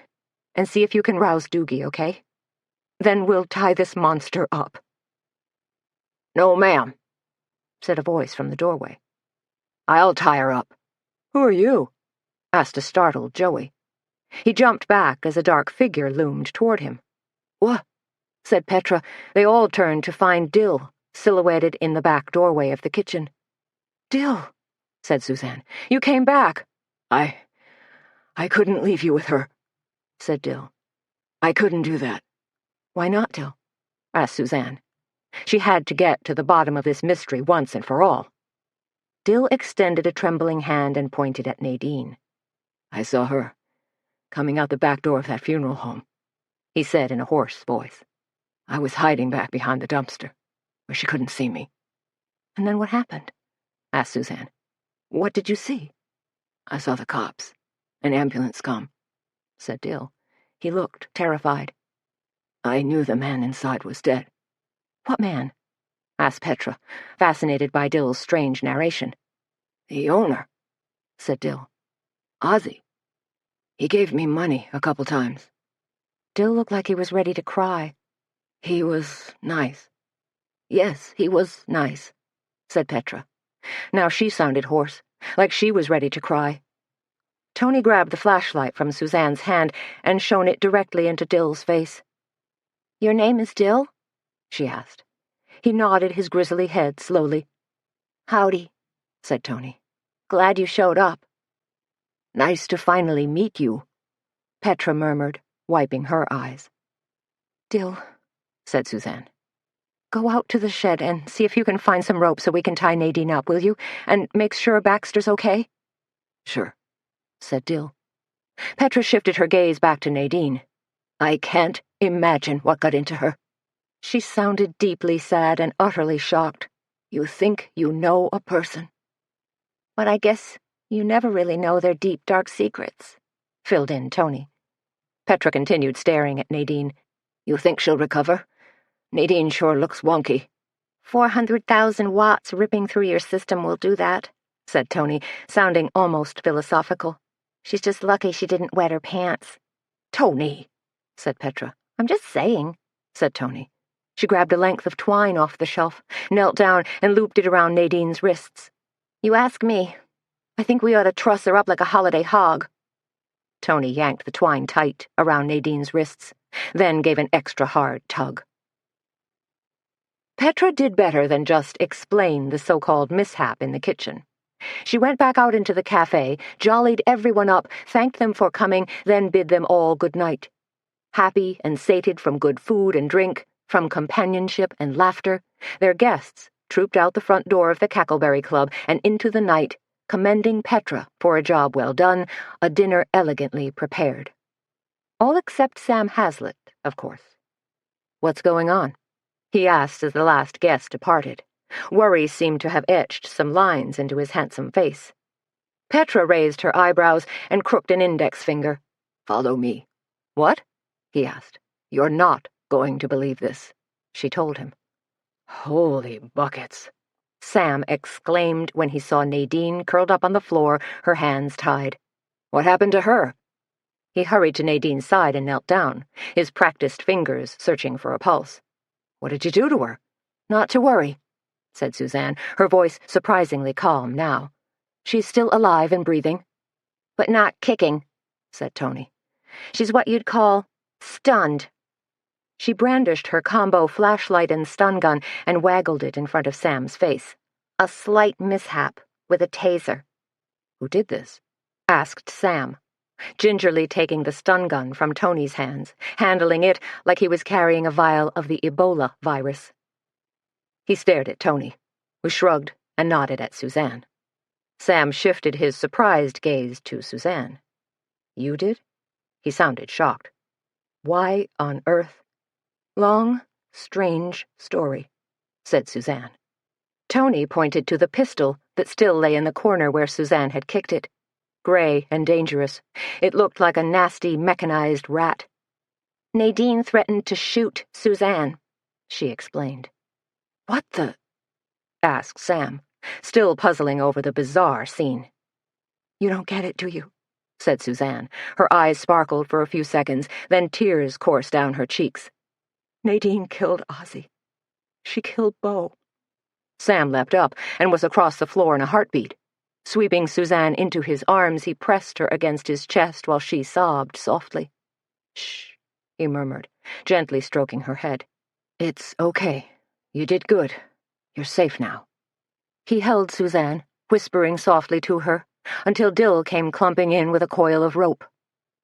and see if you can rouse Doogie, okay? Then we'll tie this monster up. No, ma'am, said a voice from the doorway. I'll tie her up. Who are you? Asked a startled Joey. He jumped back as a dark figure loomed toward him. What? Said Petra. They all turned to find Dill, silhouetted in the back doorway of the kitchen. Dill, said Suzanne, you came back. I couldn't leave you with her, said Dill. I couldn't do that. Why not, Dill? Asked Suzanne. She had to get to the bottom of this mystery once and for all. Dill extended a trembling hand and pointed at Nadine. I saw her, coming out the back door of that funeral home, he said in a hoarse voice. I was hiding back behind the dumpster, where she couldn't see me. And then what happened? Asked Suzanne. What did you see? I saw the cops. An ambulance come, said Dill. He looked terrified. I knew the man inside was dead. What man? Asked Petra, fascinated by Dill's strange narration. The owner, said Dill. Ozzy. He gave me money a couple times. Dill looked like he was ready to cry. He was nice. Yes, he was nice, said Petra. Now she sounded hoarse, like she was ready to cry. Tony grabbed the flashlight from Suzanne's hand and shone it directly into Dill's face. Your name is Dill? She asked. He nodded his grizzly head slowly. Howdy, said Tony. Glad you showed up. Nice to finally meet you, Petra murmured, wiping her eyes. Dill, said Suzanne. Go out to the shed and see if you can find some rope so we can tie Nadine up, will you? And make sure Baxter's okay? Sure, said Dill. Petra shifted her gaze back to Nadine. I can't imagine what got into her. She sounded deeply sad and utterly shocked. You think you know a person. But I guess you never really know their deep, dark secrets, filled in Tony. Petra continued staring at Nadine. You think she'll recover? Nadine sure looks wonky. 400,000 watts ripping through your system will do that, said Tony, sounding almost philosophical. She's just lucky she didn't wet her pants. Tony, said Petra. I'm just saying, said Tony. She grabbed a length of twine off the shelf, knelt down, and looped it around Nadine's wrists. You ask me. I think we ought to truss her up like a holiday hog. Tony yanked the twine tight around Nadine's wrists, then gave an extra hard tug. Petra did better than just explain the so-called mishap in the kitchen. She went back out into the cafe, jollied everyone up, thanked them for coming, then bid them all good night. Happy and sated from good food and drink, from companionship and laughter, their guests trooped out the front door of the Cackleberry Club and into the night, commending Petra for a job well done, a dinner elegantly prepared. All except Sam Hazlitt, of course. What's going on? He asked as the last guest departed. Worry seemed to have etched some lines into his handsome face. Petra raised her eyebrows and crooked an index finger. Follow me. What? He asked. You're not going to believe this, she told him. Holy buckets, Sam exclaimed when he saw Nadine curled up on the floor, her hands tied. What happened to her? He hurried to Nadine's side and knelt down, his practiced fingers searching for a pulse. What did you do to her? Not to worry, said Suzanne, her voice surprisingly calm now. She's still alive and breathing. But not kicking, said Tony. She's what you'd call stunned. She brandished her combo flashlight and stun gun and waggled it in front of Sam's face. A slight mishap with a taser. Who did this? Asked Sam, gingerly taking the stun gun from Tony's hands, handling it like he was carrying a vial of the Ebola virus. He stared at Tony, who shrugged and nodded at Suzanne. Sam shifted his surprised gaze to Suzanne. You did? He sounded shocked. Why on earth? Long, strange story, said Suzanne. Tony pointed to the pistol that still lay in the corner where Suzanne had kicked it. Gray and dangerous. It looked like a nasty, mechanized rat. Nadine threatened to shoot Suzanne, she explained. What the? Asked Sam, still puzzling over the bizarre scene. You don't get it, do you? Said Suzanne. Her eyes sparkled for a few seconds, then tears coursed down her cheeks. Nadine killed Ozzy. She killed Beau. Sam leapt up and was across the floor in a heartbeat. Sweeping Suzanne into his arms, he pressed her against his chest while she sobbed softly. Shh, he murmured, gently stroking her head. It's okay. You did good. You're safe now. He held Suzanne, whispering softly to her, until Dill came clumping in with a coil of rope.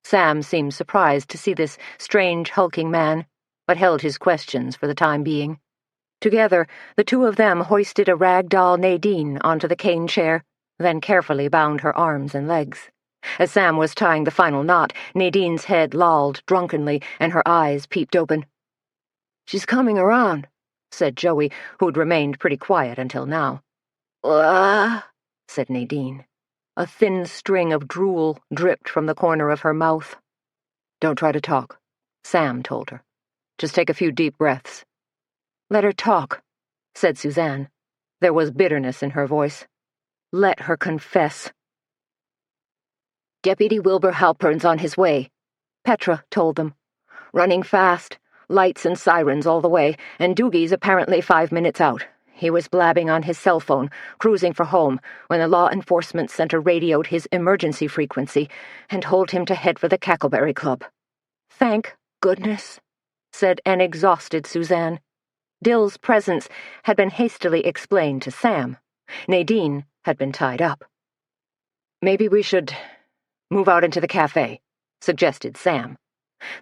Sam seemed surprised to see this strange, hulking man, but held his questions for the time being. Together, the two of them hoisted a rag-doll Nadine onto the cane chair, then carefully bound her arms and legs. As Sam was tying the final knot, Nadine's head lolled drunkenly and her eyes peeped open. She's coming around, said Joey, who'd remained pretty quiet until now. Said Nadine. A thin string of drool dripped from the corner of her mouth. Don't try to talk, Sam told her. Just take a few deep breaths. Let her talk, said Suzanne. There was bitterness in her voice. Let her confess. Deputy Wilbur Halpern's on his way, Petra told them. Running fast, lights and sirens all the way, and Doogie's apparently 5 minutes out. He was blabbing on his cell phone, cruising for home, when the law enforcement center radioed his emergency frequency and told him to head for the Cackleberry Club. Thank goodness, said an exhausted Suzanne. Dill's presence had been hastily explained to Sam. Nadine had been tied up. Maybe we should move out into the cafe, suggested Sam.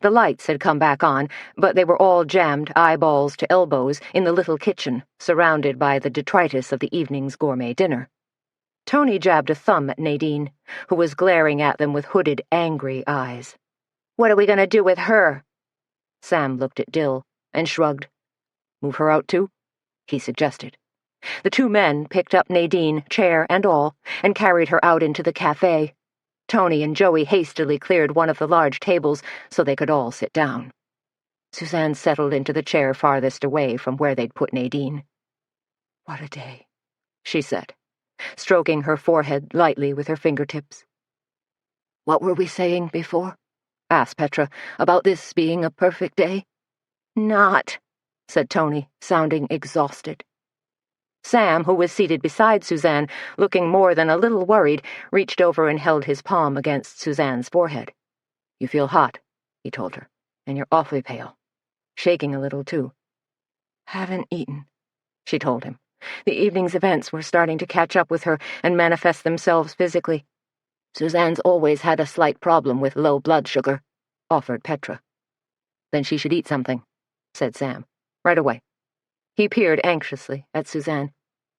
The lights had come back on, but they were all jammed eyeballs to elbows in the little kitchen, surrounded by the detritus of the evening's gourmet dinner. Tony jabbed a thumb at Nadine, who was glaring at them with hooded, angry eyes. What are we going to do with her? Sam looked at Dill and shrugged. Move her out too? He suggested. The two men picked up Nadine, chair and all, and carried her out into the cafe. Tony and Joey hastily cleared one of the large tables so they could all sit down. Suzanne settled into the chair farthest away from where they'd put Nadine. What a day, she said, stroking her forehead lightly with her fingertips. What were we saying before? Asked Petra, about this being a perfect day. Not, said Tony, sounding exhausted. Sam, who was seated beside Suzanne, looking more than a little worried, reached over and held his palm against Suzanne's forehead. You feel hot, he told her, and you're awfully pale. Shaking a little, too. Haven't eaten, she told him. The evening's events were starting to catch up with her and manifest themselves physically. Suzanne's always had a slight problem with low blood sugar, offered Petra. Then she should eat something, said Sam. Right away. He peered anxiously at Suzanne.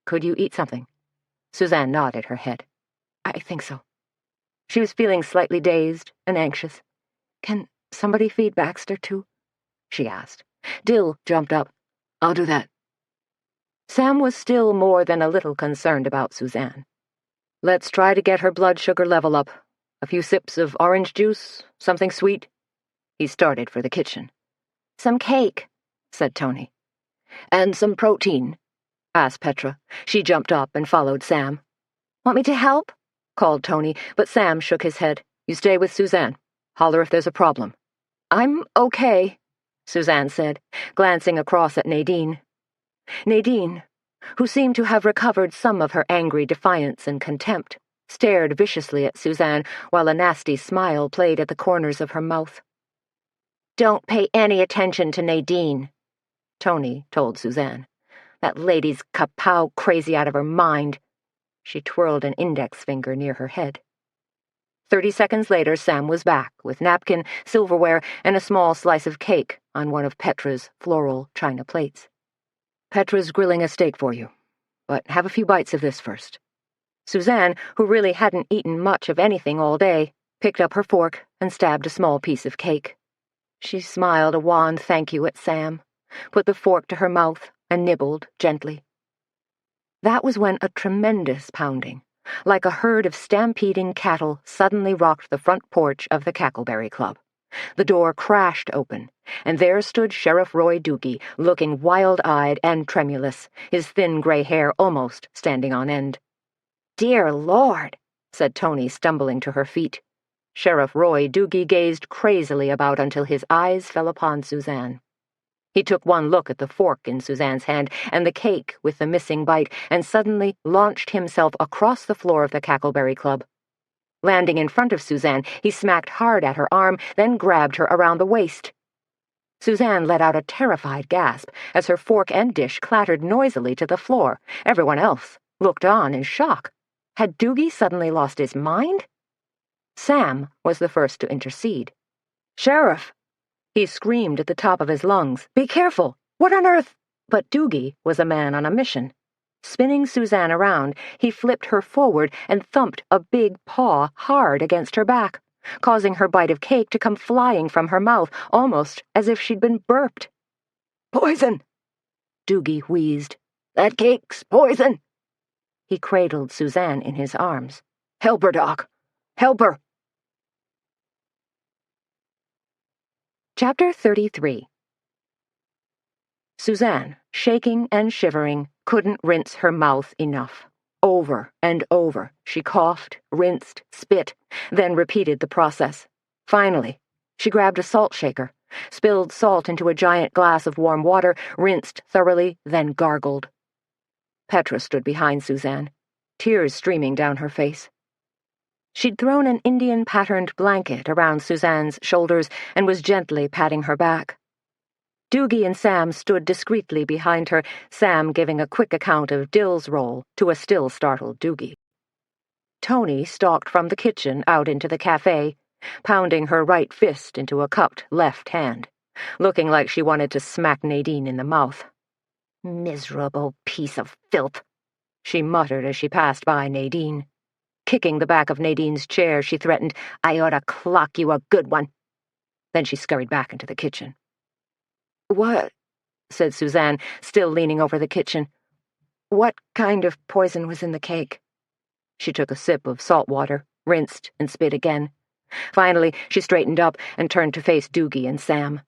Could you eat something? Suzanne nodded her head. I think so. She was feeling slightly dazed and anxious. Can somebody feed Baxter, too? She asked. Dill jumped up. I'll do that. Sam was still more than a little concerned about Suzanne. Let's try to get her blood sugar level up. A few sips of orange juice, something sweet. He started for the kitchen. Some cake, said Tony. And some protein, asked Petra. She jumped up and followed Sam. Want me to help? Called Tony, but Sam shook his head. You stay with Suzanne. Holler if there's a problem. I'm okay, Suzanne said, glancing across at Nadine. Nadine, who seemed to have recovered some of her angry defiance and contempt, stared viciously at Suzanne while a nasty smile played at the corners of her mouth. Don't pay any attention to Nadine, Tony told Suzanne. That lady's kapow crazy out of her mind." She twirled an index finger near her head. 30 seconds later, Sam was back, with napkin, silverware, and a small slice of cake on one of Petra's floral china plates. "Petra's grilling a steak for you, but have a few bites of this first." Suzanne, who really hadn't eaten much of anything all day, picked up her fork and stabbed a small piece of cake. She smiled a wan thank you at Sam, put the fork to her mouth, and nibbled gently. That was when a tremendous pounding, like a herd of stampeding cattle, suddenly rocked the front porch of the Cackleberry Club. The door crashed open, and there stood Sheriff Roy Doogie, looking wild-eyed and tremulous, his thin gray hair almost standing on end. "Dear Lord," said Tony, stumbling to her feet. Sheriff Roy Doogie gazed crazily about until his eyes fell upon Suzanne. He took one look at the fork in Suzanne's hand and the cake with the missing bite, and suddenly launched himself across the floor of the Cackleberry Club. Landing in front of Suzanne, he smacked hard at her arm, then grabbed her around the waist. Suzanne let out a terrified gasp as her fork and dish clattered noisily to the floor. Everyone else looked on in shock. Had Doogie suddenly lost his mind? Sam was the first to intercede. "Sheriff!" He screamed at the top of his lungs. "Be careful! What on earth?" But Doogie was a man on a mission. Spinning Suzanne around, he flipped her forward and thumped a big paw hard against her back, causing her bite of cake to come flying from her mouth, almost as if she'd been burped. "Poison!" Doogie wheezed. "That cake's poison!" He cradled Suzanne in his arms. "Help her, Doc! Help her!" Chapter 33. Suzanne, shaking and shivering, couldn't rinse her mouth enough. Over and over, she coughed, rinsed, spit, then repeated the process. Finally, she grabbed a salt shaker, spilled salt into a giant glass of warm water, rinsed thoroughly, then gargled. Petra stood behind Suzanne, tears streaming down her face. She'd thrown an Indian-patterned blanket around Suzanne's shoulders and was gently patting her back. Doogie and Sam stood discreetly behind her, Sam giving a quick account of Dill's role to a still startled Doogie. Tony stalked from the kitchen out into the cafe, pounding her right fist into a cupped left hand, looking like she wanted to smack Nadine in the mouth. "Miserable piece of filth," she muttered as she passed by Nadine. Kicking the back of Nadine's chair, she threatened, "I ought to clock you a good one." Then she scurried back into the kitchen. "What?" said Suzanne, still leaning over the kitchen. "What kind of poison was in the cake?" She took a sip of salt water, rinsed, and spit again. Finally, she straightened up and turned to face Doogie and Sam.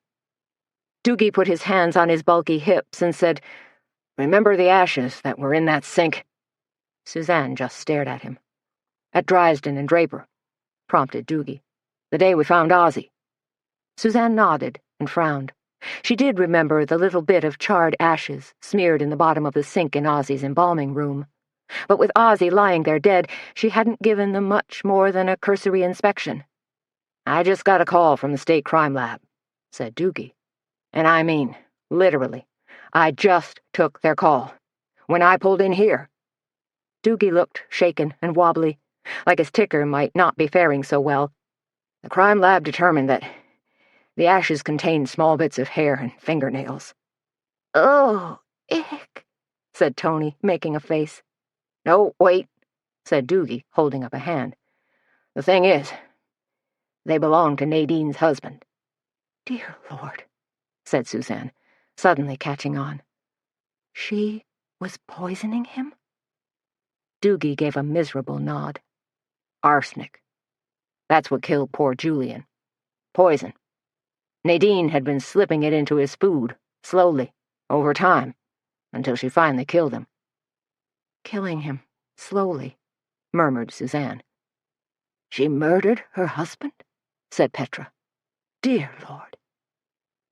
Doogie put his hands on his bulky hips and said, "Remember the ashes that were in that sink?" Suzanne just stared at him. "At Drysden and Draper," prompted Doogie. "The day we found Ozzie." Suzanne nodded and frowned. She did remember the little bit of charred ashes smeared in the bottom of the sink in Ozzie's embalming room. But with Ozzie lying there dead, she hadn't given them much more than a cursory inspection. "I just got a call from the State Crime Lab," said Doogie. "And I mean, literally, I just took their call. When I pulled in here." Doogie looked shaken and wobbly, like his ticker might not be faring so well. "The crime lab determined that the ashes contained small bits of hair and fingernails." "Oh, ick," said Tony, making a face. "No, wait," said Doogie, holding up a hand. "The thing is, they belong to Nadine's husband." "Dear Lord," said Suzanne, suddenly catching on. She was poisoning him? Doogie gave a miserable nod. "Arsenic. That's what killed poor Julian. Poison. Nadine had been slipping it into his food, slowly, over time, until she finally killed him." "Killing him, slowly," murmured Suzanne. "She murdered her husband?" said Petra. "Dear Lord."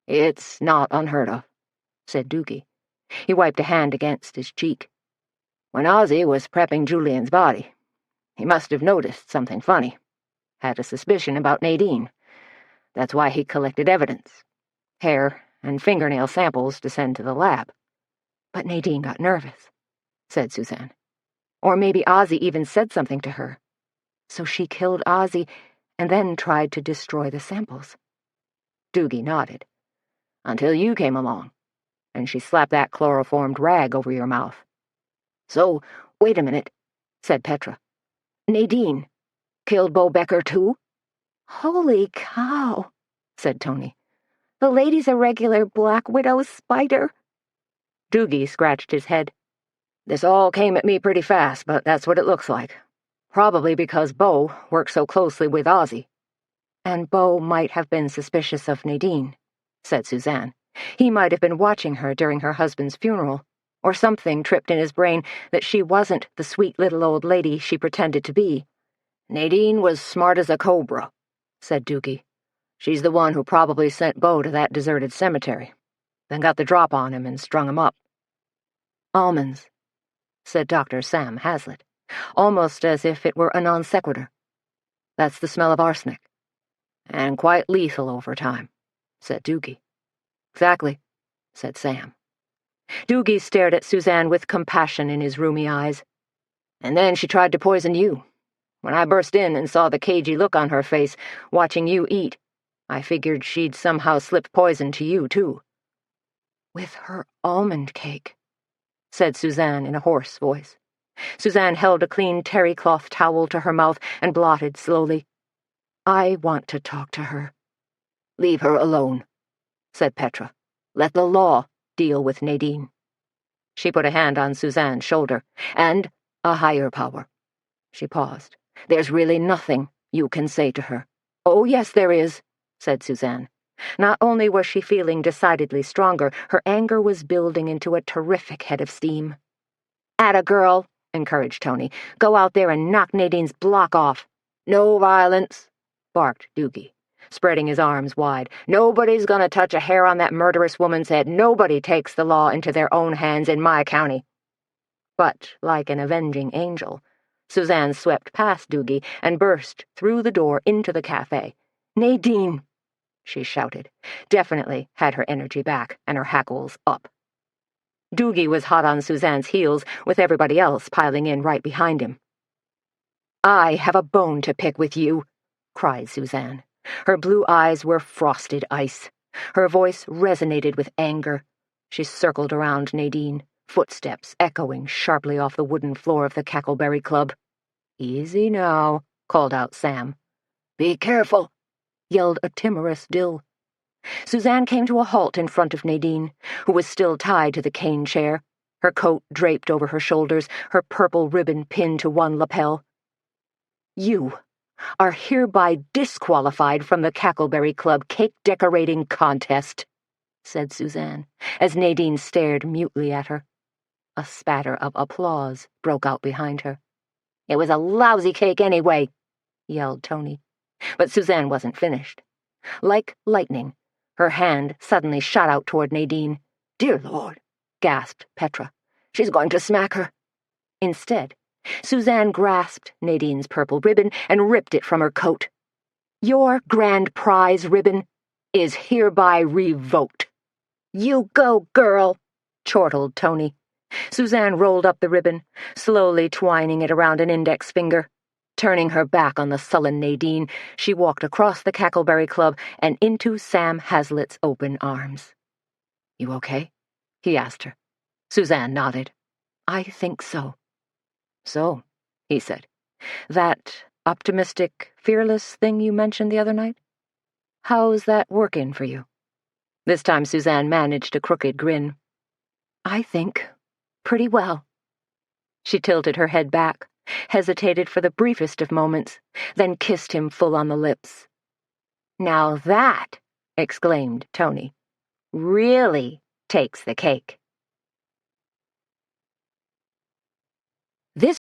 "It's not unheard of," said Doogie. He wiped a hand against his cheek. "When Ozzie was prepping Julian's body, he must have noticed something funny. Had a suspicion about Nadine. That's why he collected evidence. Hair and fingernail samples to send to the lab. But Nadine got nervous, said Suzanne. Or maybe Ozzy even said something to her. So she killed Ozzy and then tried to destroy the samples. Doogie nodded. Until you came along, and she slapped that chloroformed rag over your mouth. So, wait a minute, said Petra. Nadine killed Bo Becker too? Holy cow, said Tony. The lady's a regular Black Widow spider. Doogie scratched his head. This all came at me pretty fast, but that's what it looks like. Probably because Bo worked so closely with Ozzy. And Bo might have been suspicious of Nadine, said Suzanne. He might have been watching her during her husband's funeral, or something tripped in his brain that she wasn't the sweet little old lady she pretended to be. Nadine was smart as a cobra, said Doogie. She's the one who probably sent Bo to that deserted cemetery, then got the drop on him and strung him up. Almonds, said Dr. Sam Hazlitt, almost as if it were a non sequitur. That's the smell of arsenic. And quite lethal over time, said Doogie. Exactly, said Sam. Doogie stared at Suzanne with compassion in his rheumy eyes. And then she tried to poison you. When I burst in and saw the cagey look on her face, watching you eat, I figured she'd somehow slip poison to you, too. With her almond cake, said Suzanne in a hoarse voice. Suzanne held a clean terry cloth towel to her mouth and blotted slowly. I want to talk to her. Leave her alone, said Petra. Let the law deal with Nadine. She put a hand on Suzanne's shoulder. And a higher power. She paused. There's really nothing you can say to her. Oh, yes, there is, said Suzanne. Not only was she feeling decidedly stronger, her anger was building into a terrific head of steam. Atta girl, encouraged Tony. Go out there and knock Nadine's block off. No violence, barked Doogie, spreading his arms wide. Nobody's gonna touch a hair on that murderous woman's head. Nobody takes the law into their own hands in my county. But, like an avenging angel, Suzanne swept past Doogie and burst through the door into the cafe. Nadine, she shouted, definitely had her energy back and her hackles up. Doogie was hot on Suzanne's heels, with everybody else piling in right behind him. I have a bone to pick with you, cried Suzanne. Her blue eyes were frosted ice. Her voice resonated with anger. She circled around Nadine, footsteps echoing sharply off the wooden floor of the Cackleberry Club. Easy now, called out Sam. Be careful, yelled a timorous Dill. Suzanne came to a halt in front of Nadine, who was still tied to the cane chair, her coat draped over her shoulders, her purple ribbon pinned to one lapel. You are hereby disqualified from the Cackleberry Club cake decorating contest, said Suzanne, as Nadine stared mutely at her. A spatter of applause broke out behind her. It was a lousy cake anyway, yelled Tony. But Suzanne wasn't finished. Like lightning, her hand suddenly shot out toward Nadine. Dear Lord, gasped Petra. She's going to smack her. Instead, Suzanne grasped Nadine's purple ribbon and ripped it from her coat. Your grand prize ribbon is hereby revoked. You go, girl, chortled Tony. Suzanne rolled up the ribbon, slowly twining it around an index finger. Turning her back on the sullen Nadine, she walked across the Cackleberry Club and into Sam Hazlitt's open arms. You okay? He asked her. Suzanne nodded. I think so. So, he said, that optimistic, fearless thing you mentioned the other night? How's that working for you? This time Suzanne managed a crooked grin. I think pretty well. She tilted her head back, hesitated for the briefest of moments, then kissed him full on the lips. Now that, exclaimed Tony, really takes the cake.